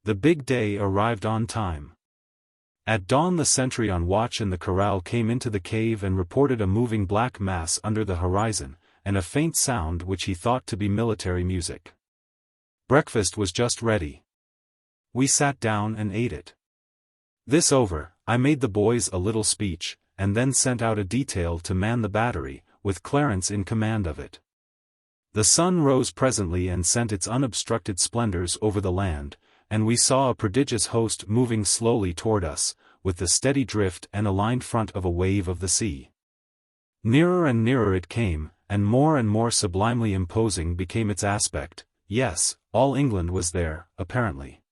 The big day arrived on time. At dawn the sentry on watch in the corral came into the cave and reported a moving black mass under the horizon, and a faint sound which he thought to be military music. Breakfast was just ready. We sat down and ate it. This over, I made the boys a little speech, and then sent out a detail to man the battery, with Clarence in command of it. The sun rose presently and sent its unobstructed splendors over the land, and we saw a prodigious host moving slowly toward us, with the steady drift and aligned front of a wave of the sea. Nearer and nearer it came, and more sublimely imposing became its aspect. Yes, all England was there, apparently.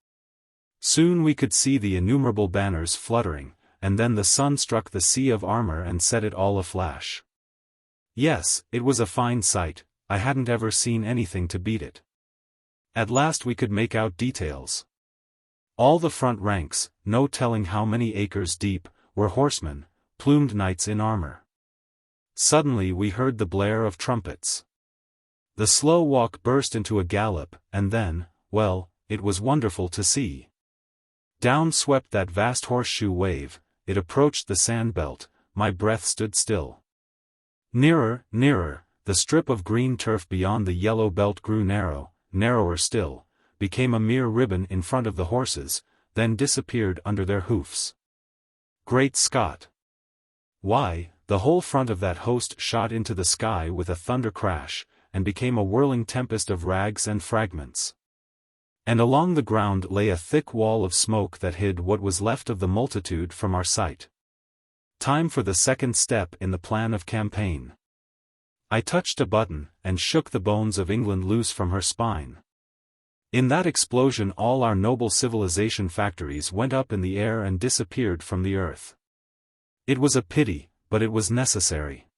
Soon we could see the innumerable banners fluttering, and then the sun struck the sea of armor and set it all aflash. Yes, it was a fine sight, I hadn't ever seen anything to beat it. At last we could make out details. All the front ranks, no telling how many acres deep, were horsemen, plumed knights in armor. Suddenly we heard the blare of trumpets. The slow walk burst into a gallop, and then, well, it was wonderful to see. Down swept that vast horseshoe wave, it approached the sand belt, my breath stood still. Nearer, the strip of green turf beyond the yellow belt grew narrow, narrower still, became a mere ribbon in front of the horses, then disappeared under their hoofs. Great Scott! Why, the whole front of that host shot into the sky with a thunder crash, and became a whirling tempest of rags and fragments. And along the ground lay a thick wall of smoke that hid what was left of the multitude from our sight. Time for the second step in the plan of campaign. I touched a button, and shook the bones of England loose from her spine. In that explosion all our noble civilization factories went up in the air and disappeared from the earth. It was a pity, but it was necessary.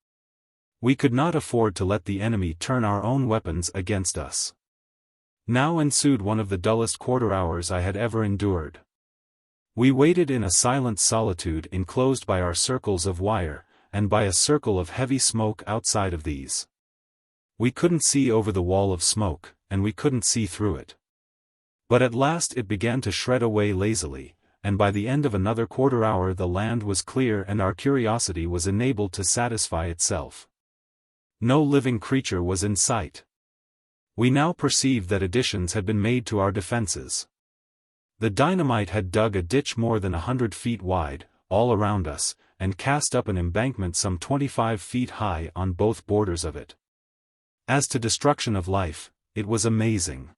We could not afford to let the enemy turn our own weapons against us. Now ensued one of the dullest quarter hours I had ever endured. We waited in a silent solitude enclosed by our circles of wire, and by a circle of heavy smoke outside of these. We couldn't see over the wall of smoke, and we couldn't see through it. But at last it began to shred away lazily, and by the end of another quarter hour the land was clear and our curiosity was enabled to satisfy itself. No living creature was in sight. We now perceived that additions had been made to our defenses. The dynamite had dug a ditch more than 100 feet wide, all around us, and cast up an embankment some 25 feet high on both borders of it. As to destruction of life, it was amazing.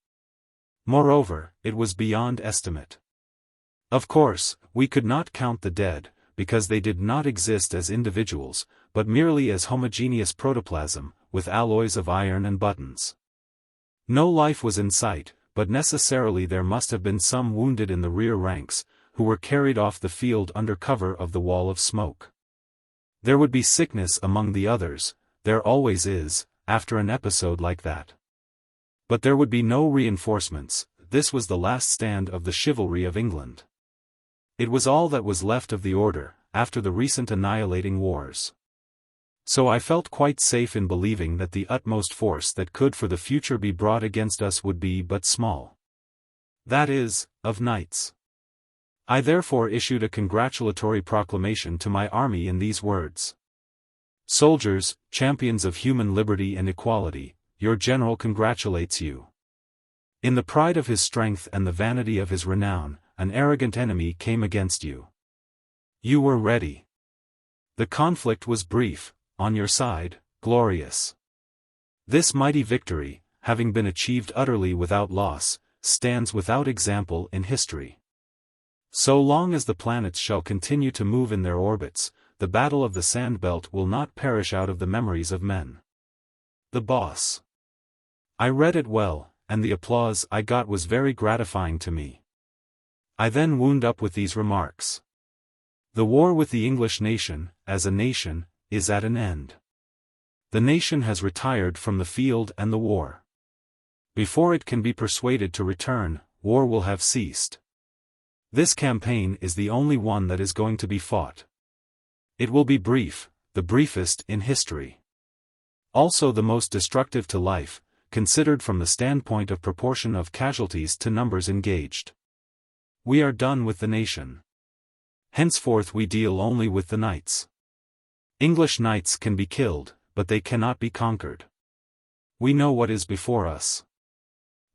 Moreover, it was beyond estimate. Of course, we could not count the dead, because they did not exist as individuals, but merely as homogeneous protoplasm, with alloys of iron and buttons. No life was in sight, but necessarily there must have been some wounded in the rear ranks, who were carried off the field under cover of the wall of smoke. There would be sickness among the others, there always is, after an episode like that. But there would be no reinforcements. This was the last stand of the chivalry of England. It was all that was left of the order, after the recent annihilating wars. So I felt quite safe in believing that the utmost force that could for the future be brought against us would be but small. That is, of knights. I therefore issued a congratulatory proclamation to my army in these words. Soldiers, champions of human liberty and equality, your general congratulates you. In the pride of his strength and the vanity of his renown, an arrogant enemy came against you. You were ready. The conflict was brief, on your side, glorious. This mighty victory, having been achieved utterly without loss, stands without example in history. So long as the planets shall continue to move in their orbits, the Battle of the Sandbelt will not perish out of the memories of men. The Boss. I read it well, and the applause I got was very gratifying to me. I then wound up with these remarks. The war with the English nation, as a nation, is at an end. The nation has retired from the field and the war. Before it can be persuaded to return, war will have ceased. This campaign is the only one that is going to be fought. It will be brief, the briefest in history. Also the most destructive to life, considered from the standpoint of proportion of casualties to numbers engaged. We are done with the nation. Henceforth we deal only with the knights. English knights can be killed, but they cannot be conquered. We know what is before us.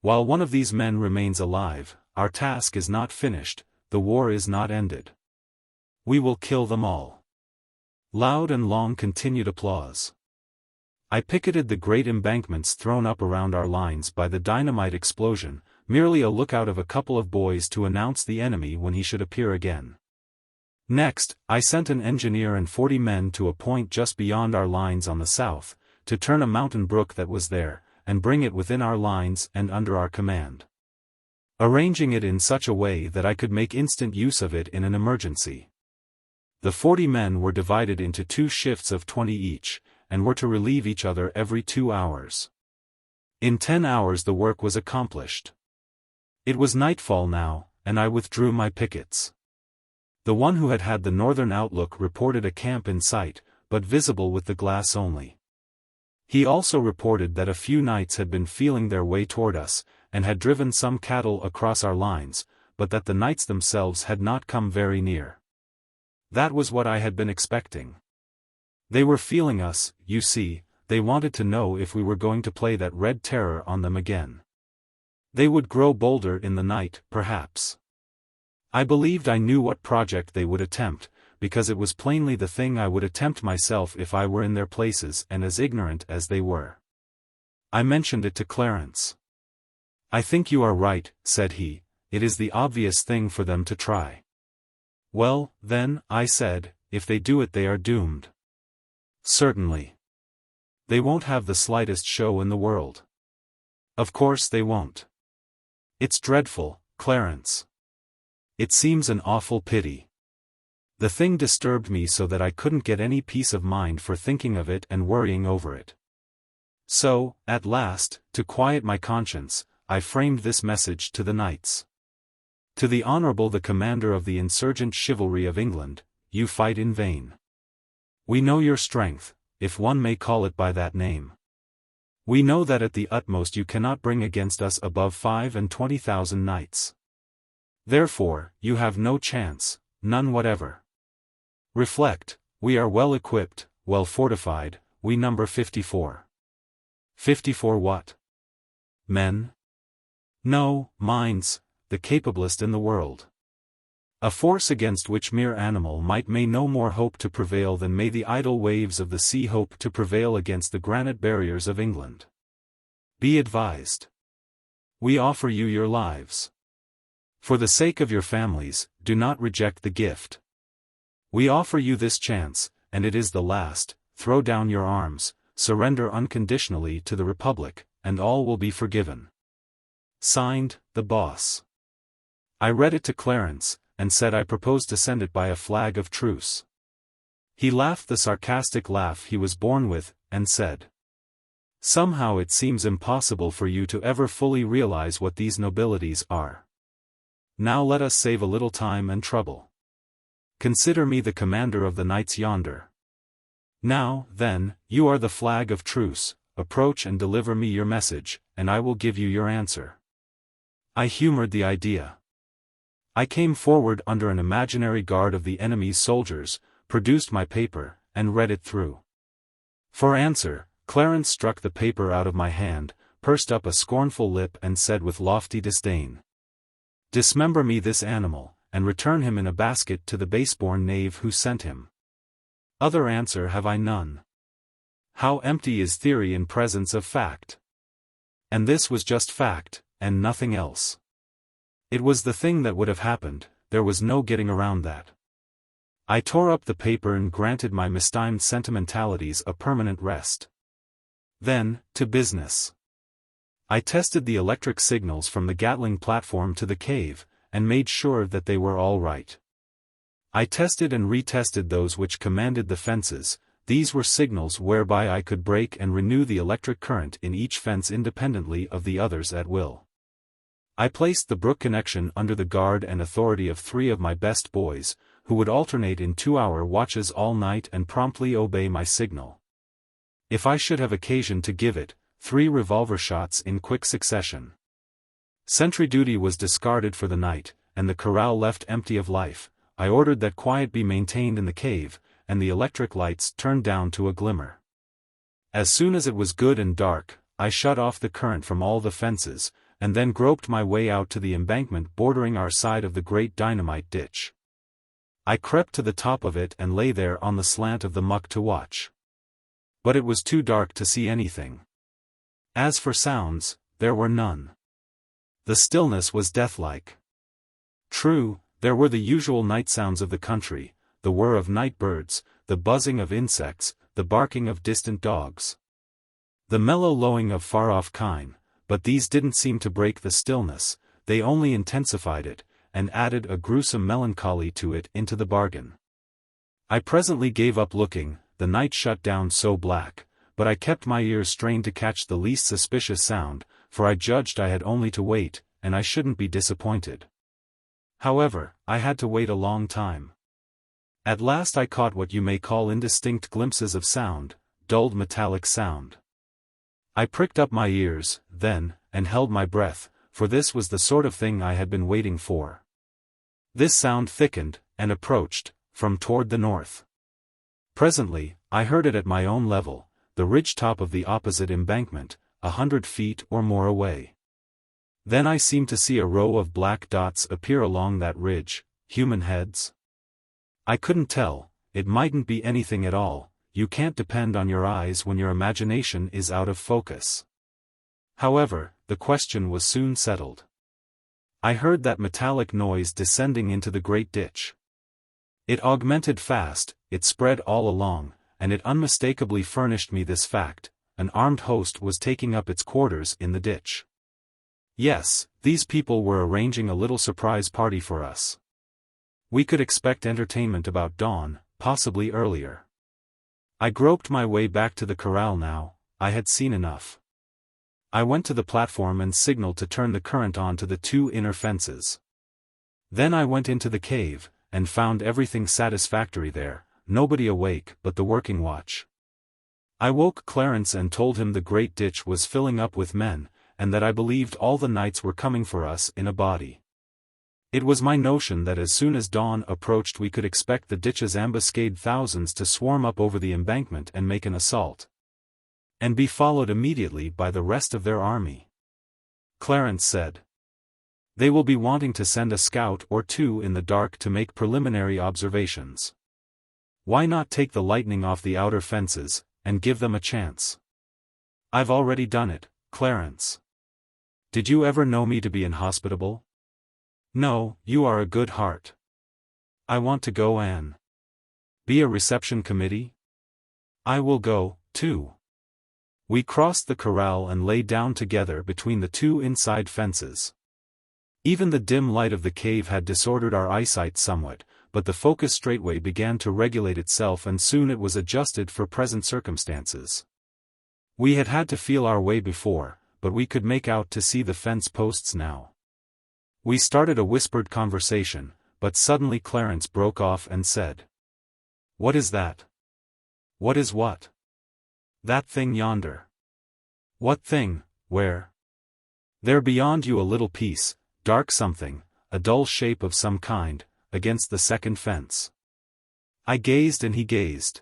While one of these men remains alive, our task is not finished, the war is not ended. We will kill them all. Loud and long continued applause. I picketed the great embankments thrown up around our lines by the dynamite explosion, merely a lookout of a couple of boys to announce the enemy when he should appear again. Next, I sent an engineer and 40 men to a point just beyond our lines on the south, to turn a mountain brook that was there, and bring it within our lines and under our command. Arranging it in such a way that I could make instant use of it in an emergency. The 40 men were divided into 2 shifts of 20 each, and were to relieve each other every 2 hours. In 10 hours the work was accomplished. It was nightfall now, and I withdrew my pickets. The one who had had the northern outlook reported a camp in sight, but visible with the glass only. He also reported that a few knights had been feeling their way toward us, and had driven some cattle across our lines, but that the knights themselves had not come very near. That was what I had been expecting. They were feeling us, you see, they wanted to know if we were going to play that red terror on them again. They would grow bolder in the night, perhaps. I believed I knew what project they would attempt, because it was plainly the thing I would attempt myself if I were in their places and as ignorant as they were. I mentioned it to Clarence. I think you are right, said he, it is the obvious thing for them to try. Well, then, I said, if they do it they are doomed. Certainly. They won't have the slightest show in the world. Of course they won't. It's dreadful, Clarence. It seems an awful pity. The thing disturbed me so that I couldn't get any peace of mind for thinking of it and worrying over it. So, at last, to quiet my conscience, I framed this message to the knights. To the Honourable the Commander of the Insurgent Chivalry of England, you fight in vain. We know your strength, if one may call it by that name. We know that at the utmost you cannot bring against us above 25,000 knights. Therefore, you have no chance, none whatever. Reflect, we are well equipped, well fortified, we number 54. 54 what? Men? No, minds, the capablest in the world. A force against which mere animal might may no more hope to prevail than may the idle waves of the sea hope to prevail against the granite barriers of England. Be advised. We offer you your lives. For the sake of your families, do not reject the gift. We offer you this chance, and it is the last. Throw down your arms, surrender unconditionally to the Republic, and all will be forgiven. Signed, the Boss. I read it to Clarence, and said I proposed to send it by a flag of truce. He laughed the sarcastic laugh he was born with, and said, "Somehow it seems impossible for you to ever fully realize what these nobilities are. Now let us save a little time and trouble. Consider me the commander of the knights yonder. Now, then, you are the flag of truce, approach and deliver me your message, and I will give you your answer." I humored the idea. I came forward under an imaginary guard of the enemy's soldiers, produced my paper, and read it through. For answer, Clarence struck the paper out of my hand, pursed up a scornful lip and said with lofty disdain, "Dismember me this animal, and return him in a basket to the base-born knave who sent him. Other answer have I none. How empty is theory in presence of fact." And this was just fact, and nothing else. It was the thing that would have happened, there was no getting around that. I tore up the paper and granted my mistimed sentimentalities a permanent rest. Then, to business. I tested the electric signals from the Gatling platform to the cave, and made sure that they were all right. I tested and retested those which commanded the fences. These were signals whereby I could break and renew the electric current in each fence independently of the others at will. I placed the brook connection under the guard and authority of 3 of my best boys, who would alternate in 2-hour watches all night and promptly obey my signal. If I should have occasion to give it, 3 revolver shots in quick succession. Sentry duty was discarded for the night, and the corral left empty of life. I ordered that quiet be maintained in the cave, and the electric lights turned down to a glimmer. As soon as it was good and dark, I shut off the current from all the fences, and then groped my way out to the embankment bordering our side of the great dynamite ditch. I crept to the top of it and lay there on the slant of the muck to watch. But it was too dark to see anything. As for sounds, there were none. The stillness was deathlike. True, there were the usual night sounds of the country, the whir of night birds, the buzzing of insects, the barking of distant dogs, the mellow lowing of far-off kine, but these didn't seem to break the stillness, they only intensified it, and added a gruesome melancholy to it into the bargain. I presently gave up looking, the night shut down so black, but I kept my ears strained to catch the least suspicious sound, for I judged I had only to wait, and I shouldn't be disappointed. However, I had to wait a long time. At last I caught what you may call indistinct glimpses of sound, dulled metallic sound. I pricked up my ears, then, and held my breath, for this was the sort of thing I had been waiting for. This sound thickened, and approached, from toward the north. Presently, I heard it at my own level, the ridge-top of the opposite embankment, 100 feet or more away. Then I seemed to see a row of black dots appear along that ridge, human heads. I couldn't tell, it mightn't be anything at all. You can't depend on your eyes when your imagination is out of focus. However, the question was soon settled. I heard that metallic noise descending into the great ditch. It augmented fast, it spread all along, and it unmistakably furnished me this fact: an armed host was taking up its quarters in the ditch. Yes, these people were arranging a little surprise party for us. We could expect entertainment about dawn, possibly earlier. I groped my way back to the corral now. I had seen enough. I went to the platform and signaled to turn the current on to the 2 inner fences. Then I went into the cave, and found everything satisfactory there, nobody awake but the working watch. I woke Clarence and told him the great ditch was filling up with men, and that I believed all the knights were coming for us in a body. It was my notion that as soon as dawn approached we could expect the ditch's ambuscade thousands to swarm up over the embankment and make an assault, and be followed immediately by the rest of their army. Clarence said, "They will be wanting to send a scout or two in the dark to make preliminary observations. Why not take the lightning off the outer fences, and give them a chance?" "I've already done it, Clarence. Did you ever know me to be inhospitable?" "No, you are a good heart." "I want to go and be a reception committee?" "I will go, too." We crossed the corral and lay down together between the two inside fences. Even the dim light of the cave had disordered our eyesight somewhat, but the focus straightway began to regulate itself and soon it was adjusted for present circumstances. We had had to feel our way before, but we could make out to see the fence posts now. We started a whispered conversation, but suddenly Clarence broke off and said, "What is that?" "What is what?" "That thing yonder." "What thing, where?" "There beyond you a little piece, dark something, a dull shape of some kind, against the second fence." I gazed and he gazed.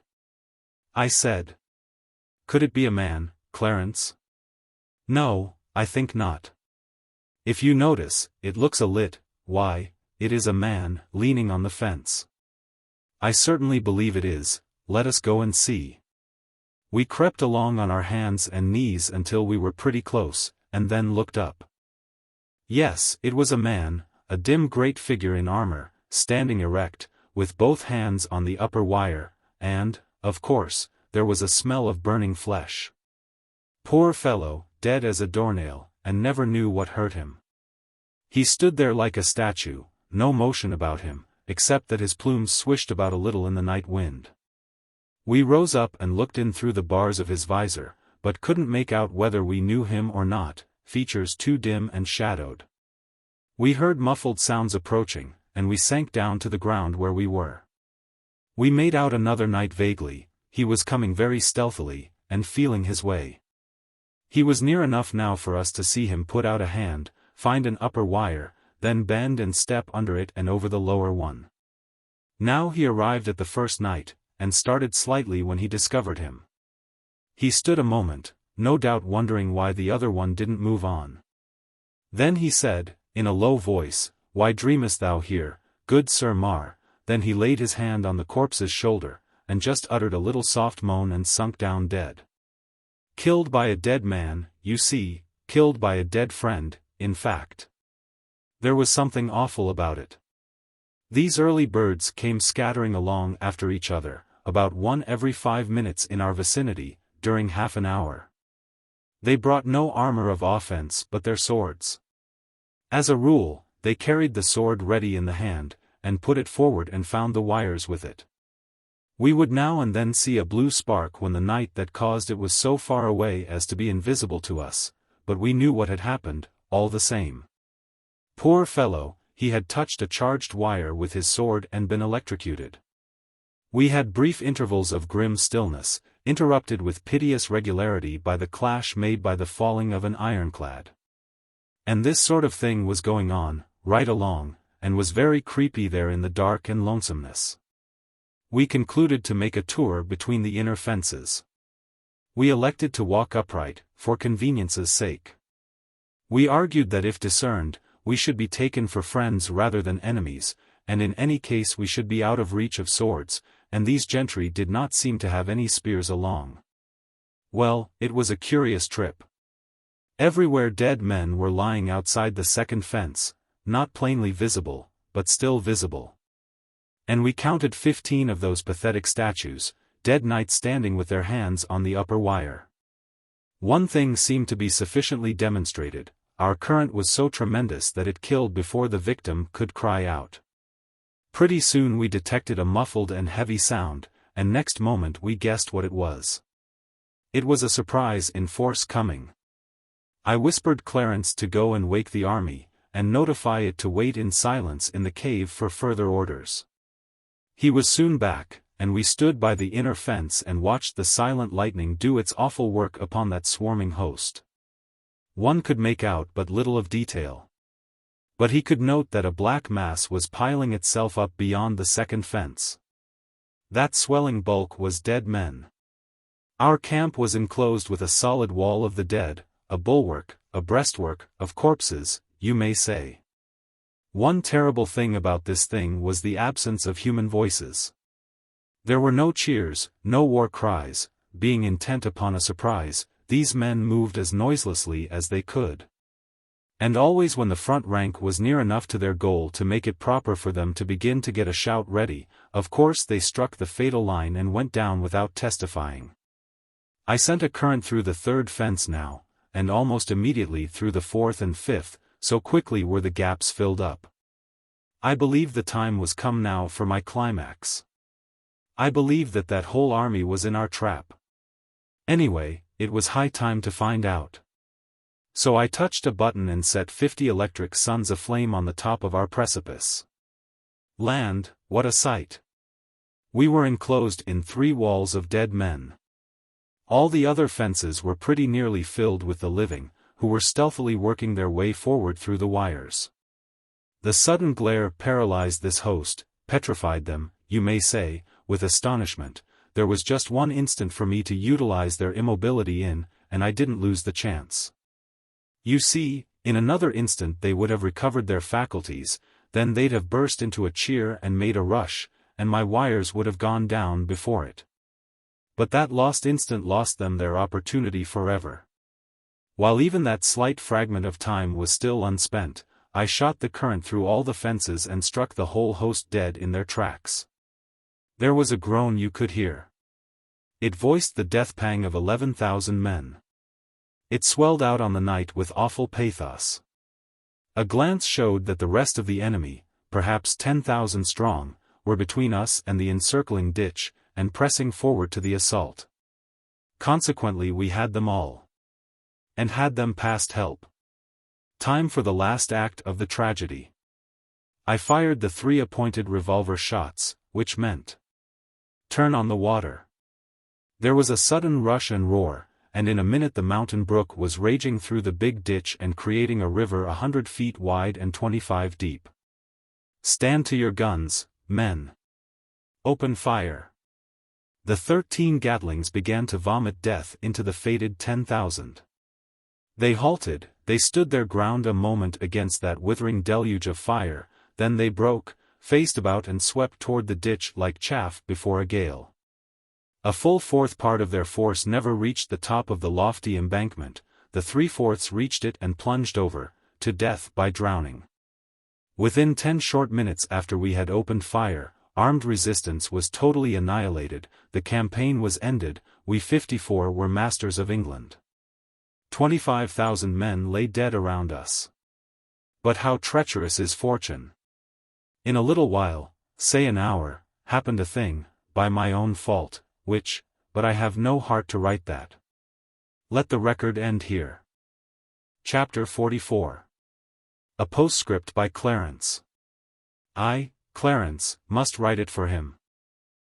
I said, "Could it be a man, Clarence?" "No, I think not. If you notice, it looks why, it is a man, leaning on the fence." "I certainly believe it is, let us go and see." We crept along on our hands and knees until we were pretty close, and then looked up. Yes, it was a man, a dim great figure in armor, standing erect, with both hands on the upper wire, and, of course, there was a smell of burning flesh. Poor fellow, dead as a doornail, and never knew what hurt him. He stood there like a statue, no motion about him, except that his plumes swished about a little in the night wind. We rose up and looked in through the bars of his visor, but couldn't make out whether we knew him or not, features too dim and shadowed. We heard muffled sounds approaching, and we sank down to the ground where we were. We made out another knight vaguely, he was coming very stealthily, and feeling his way. He was near enough now for us to see him put out a hand, find an upper wire, then bend and step under it and over the lower one. Now he arrived at the first knight, and started slightly when he discovered him. He stood a moment, no doubt wondering why the other one didn't move on. Then he said, in a low voice, "Why dreamest thou here, good Sir Mar?" Then he laid his hand on the corpse's shoulder, and just uttered a little soft moan and sunk down dead. Killed by a dead man, you see, killed by a dead friend, in fact. There was something awful about it. These early birds came scattering along after each other, about one every 5 minutes in our vicinity, during half an hour. They brought no armor of offense but their swords. As a rule, they carried the sword ready in the hand, and put it forward and found the wires with it. We would now and then see a blue spark when the knight that caused it was so far away as to be invisible to us, but we knew what had happened, all the same. Poor fellow, he had touched a charged wire with his sword and been electrocuted. We had brief intervals of grim stillness, interrupted with piteous regularity by the clash made by the falling of an ironclad. And this sort of thing was going on, right along, and was very creepy there in the dark and lonesomeness. We concluded to make a tour between the inner fences. We elected to walk upright, for convenience's sake. We argued that if discerned, we should be taken for friends rather than enemies, and in any case we should be out of reach of swords, and these gentry did not seem to have any spears along. Well, it was a curious trip. Everywhere dead men were lying outside the second fence, not plainly visible, but still visible. And we counted 15 of those pathetic statues, dead knights standing with their hands on the upper wire. One thing seemed to be sufficiently demonstrated: our current was so tremendous that it killed before the victim could cry out. Pretty soon we detected a muffled and heavy sound, and next moment we guessed what it was. It was a surprise in force coming. I whispered Clarence to go and wake the army, and notify it to wait in silence in the cave for further orders. He was soon back, and we stood by the inner fence and watched the silent lightning do its awful work upon that swarming host. One could make out but little of detail. But he could note that a black mass was piling itself up beyond the second fence. That swelling bulk was dead men. Our camp was enclosed with a solid wall of the dead, a bulwark, a breastwork, of corpses, you may say. One terrible thing about this thing was the absence of human voices. There were no cheers, no war cries. Being intent upon a surprise, these men moved as noiselessly as they could. And always when the front rank was near enough to their goal to make it proper for them to begin to get a shout ready, of course they struck the fatal line and went down without testifying. I sent a current through the third fence now, and almost immediately through the fourth and fifth, so quickly were the gaps filled up. I believed the time was come now for my climax. I believed that that whole army was in our trap. Anyway, it was high time to find out. So I touched a button and set 50 electric suns aflame on the top of our precipice. Land, what a sight! We were enclosed in 3 walls of dead men. All the other fences were pretty nearly filled with the living, who were stealthily working their way forward through the wires. The sudden glare paralyzed this host, petrified them, you may say, with astonishment. There was just one instant for me to utilize their immobility in, and I didn't lose the chance. You see, in another instant they would have recovered their faculties, then they'd have burst into a cheer and made a rush, and my wires would have gone down before it. But that lost instant lost them their opportunity forever. While even that slight fragment of time was still unspent, I shot the current through all the fences and struck the whole host dead in their tracks. There was a groan you could hear. It voiced the death pang of 11,000 men. It swelled out on the night with awful pathos. A glance showed that the rest of the enemy, perhaps 10,000 strong, were between us and the encircling ditch, and pressing forward to the assault. Consequently we had them all. And had them past help. Time for the last act of the tragedy. I fired the 3 appointed revolver shots, which meant turn on the water. There was a sudden rush and roar, and in a minute the mountain brook was raging through the big ditch and creating a river 100 feet wide and 25 deep. Stand to your guns, men. Open fire. The 13 Gatlings began to vomit death into the fated 10,000. They halted, they stood their ground a moment against that withering deluge of fire, then they broke, faced about and swept toward the ditch like chaff before a gale. A full 4th part of their force never reached the top of the lofty embankment, the 3/4 reached it and plunged over, to death by drowning. Within 10 short minutes after we had opened fire, armed resistance was totally annihilated, the campaign was ended, we 54 were masters of England. 25,000 men lay dead around us. But how treacherous is fortune! In a little while, say an hour, happened a thing, by my own fault, which, but I have no heart to write that. Let the record end here. Chapter 44. A postscript by Clarence. I, Clarence, must write it for him.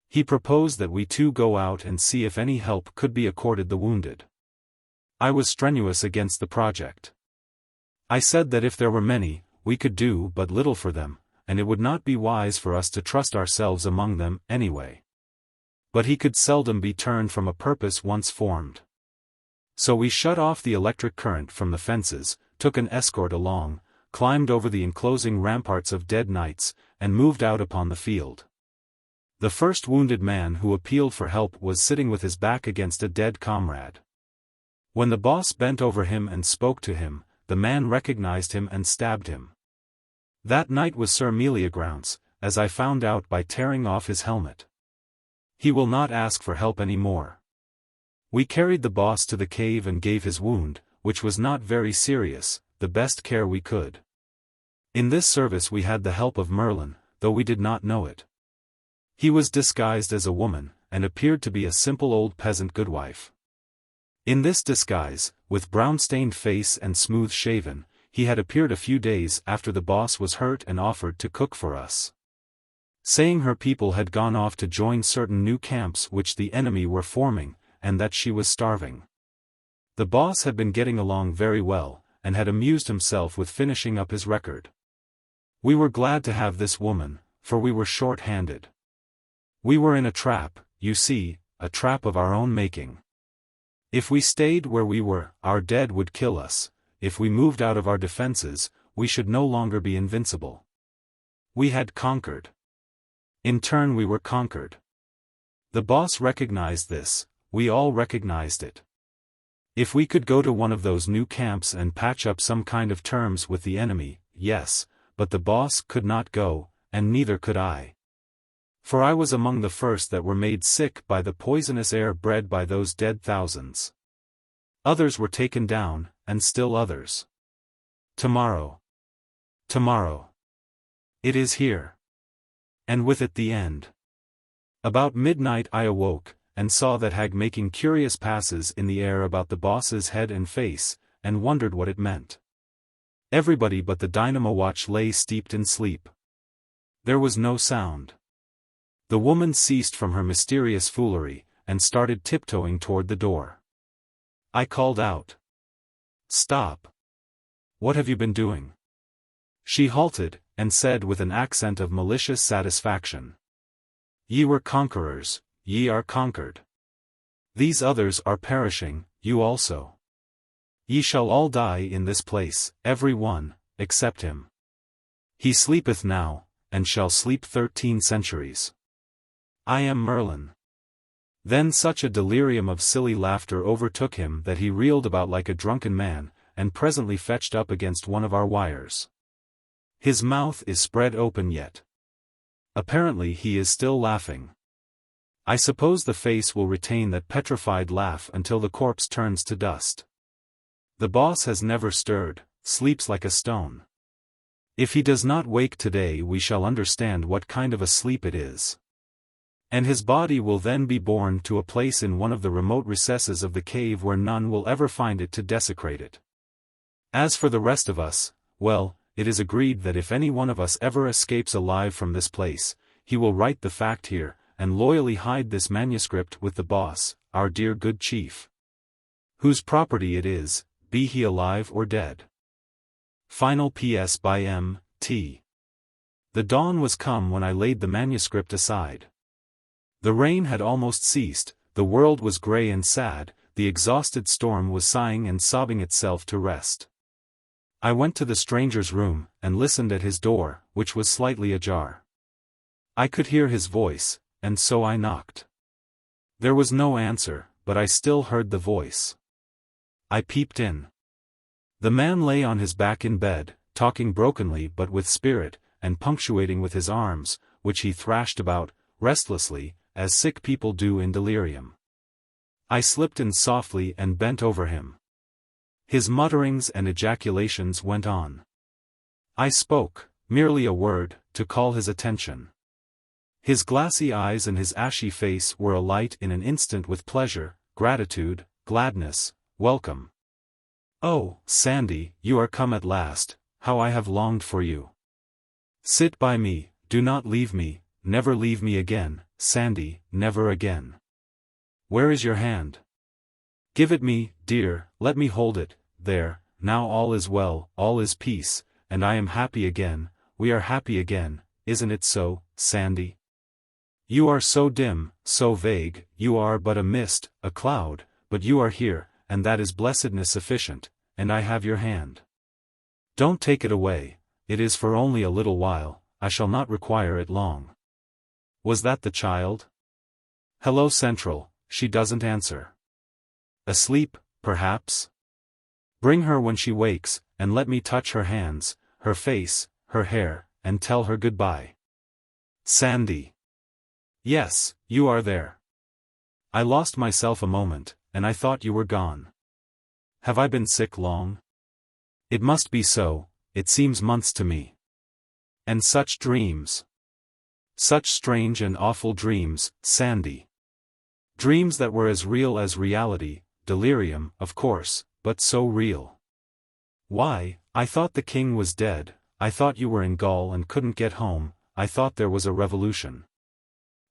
He proposed that we 2 go out and see if any help could be accorded the wounded. I was strenuous against the project. I said that if there were many, we could do but little for them, and it would not be wise for us to trust ourselves among them, anyway. But he could seldom be turned from a purpose once formed. So we shut off the electric current from the fences, took an escort along, climbed over the enclosing ramparts of dead knights, and moved out upon the field. The first wounded man who appealed for help was sitting with his back against a dead comrade. When the boss bent over him and spoke to him, the man recognized him and stabbed him. That knight was Sir Meliagrance, as I found out by tearing off his helmet. He will not ask for help any more. We carried the boss to the cave and gave his wound, which was not very serious, the best care we could. In this service we had the help of Merlin, though we did not know it. He was disguised as a woman, and appeared to be a simple old peasant goodwife. In this disguise, with brown-stained face and smooth-shaven, he had appeared a few days after the boss was hurt and offered to cook for us. saying her people had gone off to join certain new camps which the enemy were forming, and that she was starving. The boss had been getting along very well, and had amused himself with finishing up his record. We were glad to have this woman, for we were short-handed. We were in a trap, you see, a trap of our own making. If we stayed where we were, our dead would kill us. If we moved out of our defenses, we should no longer be invincible. We had conquered. In turn we were conquered. The boss recognized this, we all recognized it. If we could go to one of those new camps and patch up some kind of terms with the enemy, yes, but the boss could not go, and neither could I. For I was among the first that were made sick by the poisonous air bred by those dead thousands. Others were taken down, and still others. Tomorrow. Tomorrow. It is here. And with it the end. About midnight I awoke, and saw that hag making curious passes in the air about the boss's head and face, and wondered what it meant. Everybody but the dynamo watch lay steeped in sleep. There was no sound. The woman ceased from her mysterious foolery, and started tiptoeing toward the door. I called out. "Stop. What have you been doing?" She halted, and said with an accent of malicious satisfaction. "Ye were conquerors, ye are conquered. These others are perishing, you also. Ye shall all die in this place, every one, except him. He sleepeth now, and shall sleep 13 centuries. I am Merlin." Then such a delirium of silly laughter overtook him that he reeled about like a drunken man, and presently fetched up against one of our wires. His mouth is spread open yet. Apparently he is still laughing. I suppose the face will retain that petrified laugh until the corpse turns to dust. The boss has never stirred, sleeps like a stone. If he does not wake today we shall understand what kind of a sleep it is. And his body will then be borne to a place in one of the remote recesses of the cave where none will ever find it to desecrate it. As for the rest of us, well, it is agreed that if any one of us ever escapes alive from this place, he will write the fact here, and loyally hide this manuscript with the boss, our dear good chief, whose property it is, be he alive or dead. Final P.S. by M.T. The dawn was come when I laid the manuscript aside. The rain had almost ceased, the world was grey and sad, the exhausted storm was sighing and sobbing itself to rest. I went to the stranger's room, and listened at his door, which was slightly ajar. I could hear his voice, and so I knocked. There was no answer, but I still heard the voice. I peeped in. The man lay on his back in bed, talking brokenly but with spirit, and punctuating with his arms, which he thrashed about, restlessly, as sick people do in delirium. I slipped in softly and bent over him. His mutterings and ejaculations went on. I spoke, merely a word, to call his attention. His glassy eyes and his ashy face were alight in an instant with pleasure, gratitude, gladness, welcome. "Oh, Sandy, you are come at last, how I have longed for you. Sit by me, do not leave me, never leave me again, Sandy, never again. Where is your hand? Give it me, dear, let me hold it. There, now all is well, all is peace, and I am happy again, we are happy again, isn't it so, Sandy? You are so dim, so vague, you are but a mist, a cloud, but you are here, and that is blessedness sufficient, and I have your hand. Don't take it away, it is for only a little while, I shall not require it long." Was that the child? Hello Central, she doesn't answer. Asleep, perhaps? Bring her when she wakes, and let me touch her hands, her face, her hair, and tell her goodbye. Sandy. Yes, you are there. I lost myself a moment, and I thought you were gone. Have I been sick long? It must be so, it seems months to me. And such dreams. Such strange and awful dreams, Sandy. Dreams that were as real as reality, delirium, of course, but so real. Why, I thought the king was dead, I thought you were in Gaul and couldn't get home, I thought there was a revolution.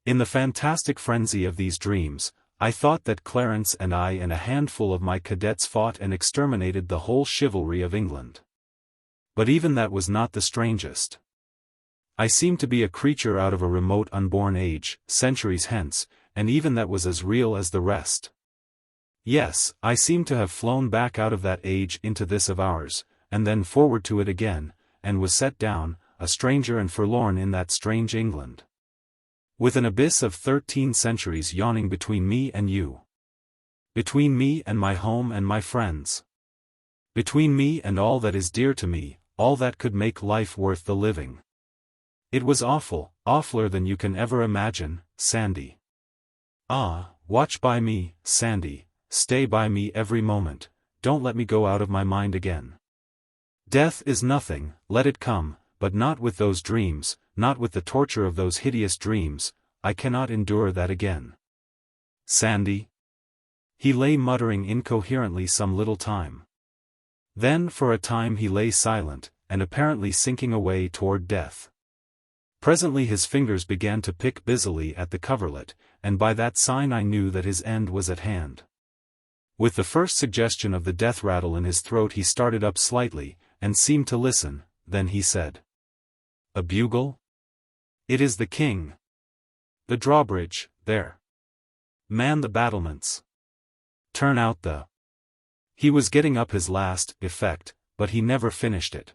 In the fantastic frenzy of these dreams, I thought that Clarence and I and a handful of my cadets fought and exterminated the whole chivalry of England. But even that was not the strangest. I seemed to be a creature out of a remote unborn age, centuries hence, and even that was as real as the rest. Yes, I seemed to have flown back out of that age into this of ours, and then forward to it again, and was set down, a stranger and forlorn in that strange England. With an abyss of 13 centuries yawning between me and you. Between me and my home and my friends. Between me and all that is dear to me, all that could make life worth the living. It was awful, awfuler than you can ever imagine, Sandy. Ah, watch by me, Sandy, stay by me every moment, don't let me go out of my mind again. Death is nothing, let it come, but not with those dreams, not with the torture of those hideous dreams, I cannot endure that again. Sandy? He lay muttering incoherently some little time. Then for a time he lay silent, and apparently sinking away toward death. Presently his fingers began to pick busily at the coverlet, and by that sign I knew that his end was at hand. With the first suggestion of the death rattle in his throat he started up slightly, and seemed to listen, then he said. A bugle? It is the king. The drawbridge, there. Man the battlements. Turn out the... He was getting up his last effect, but he never finished it.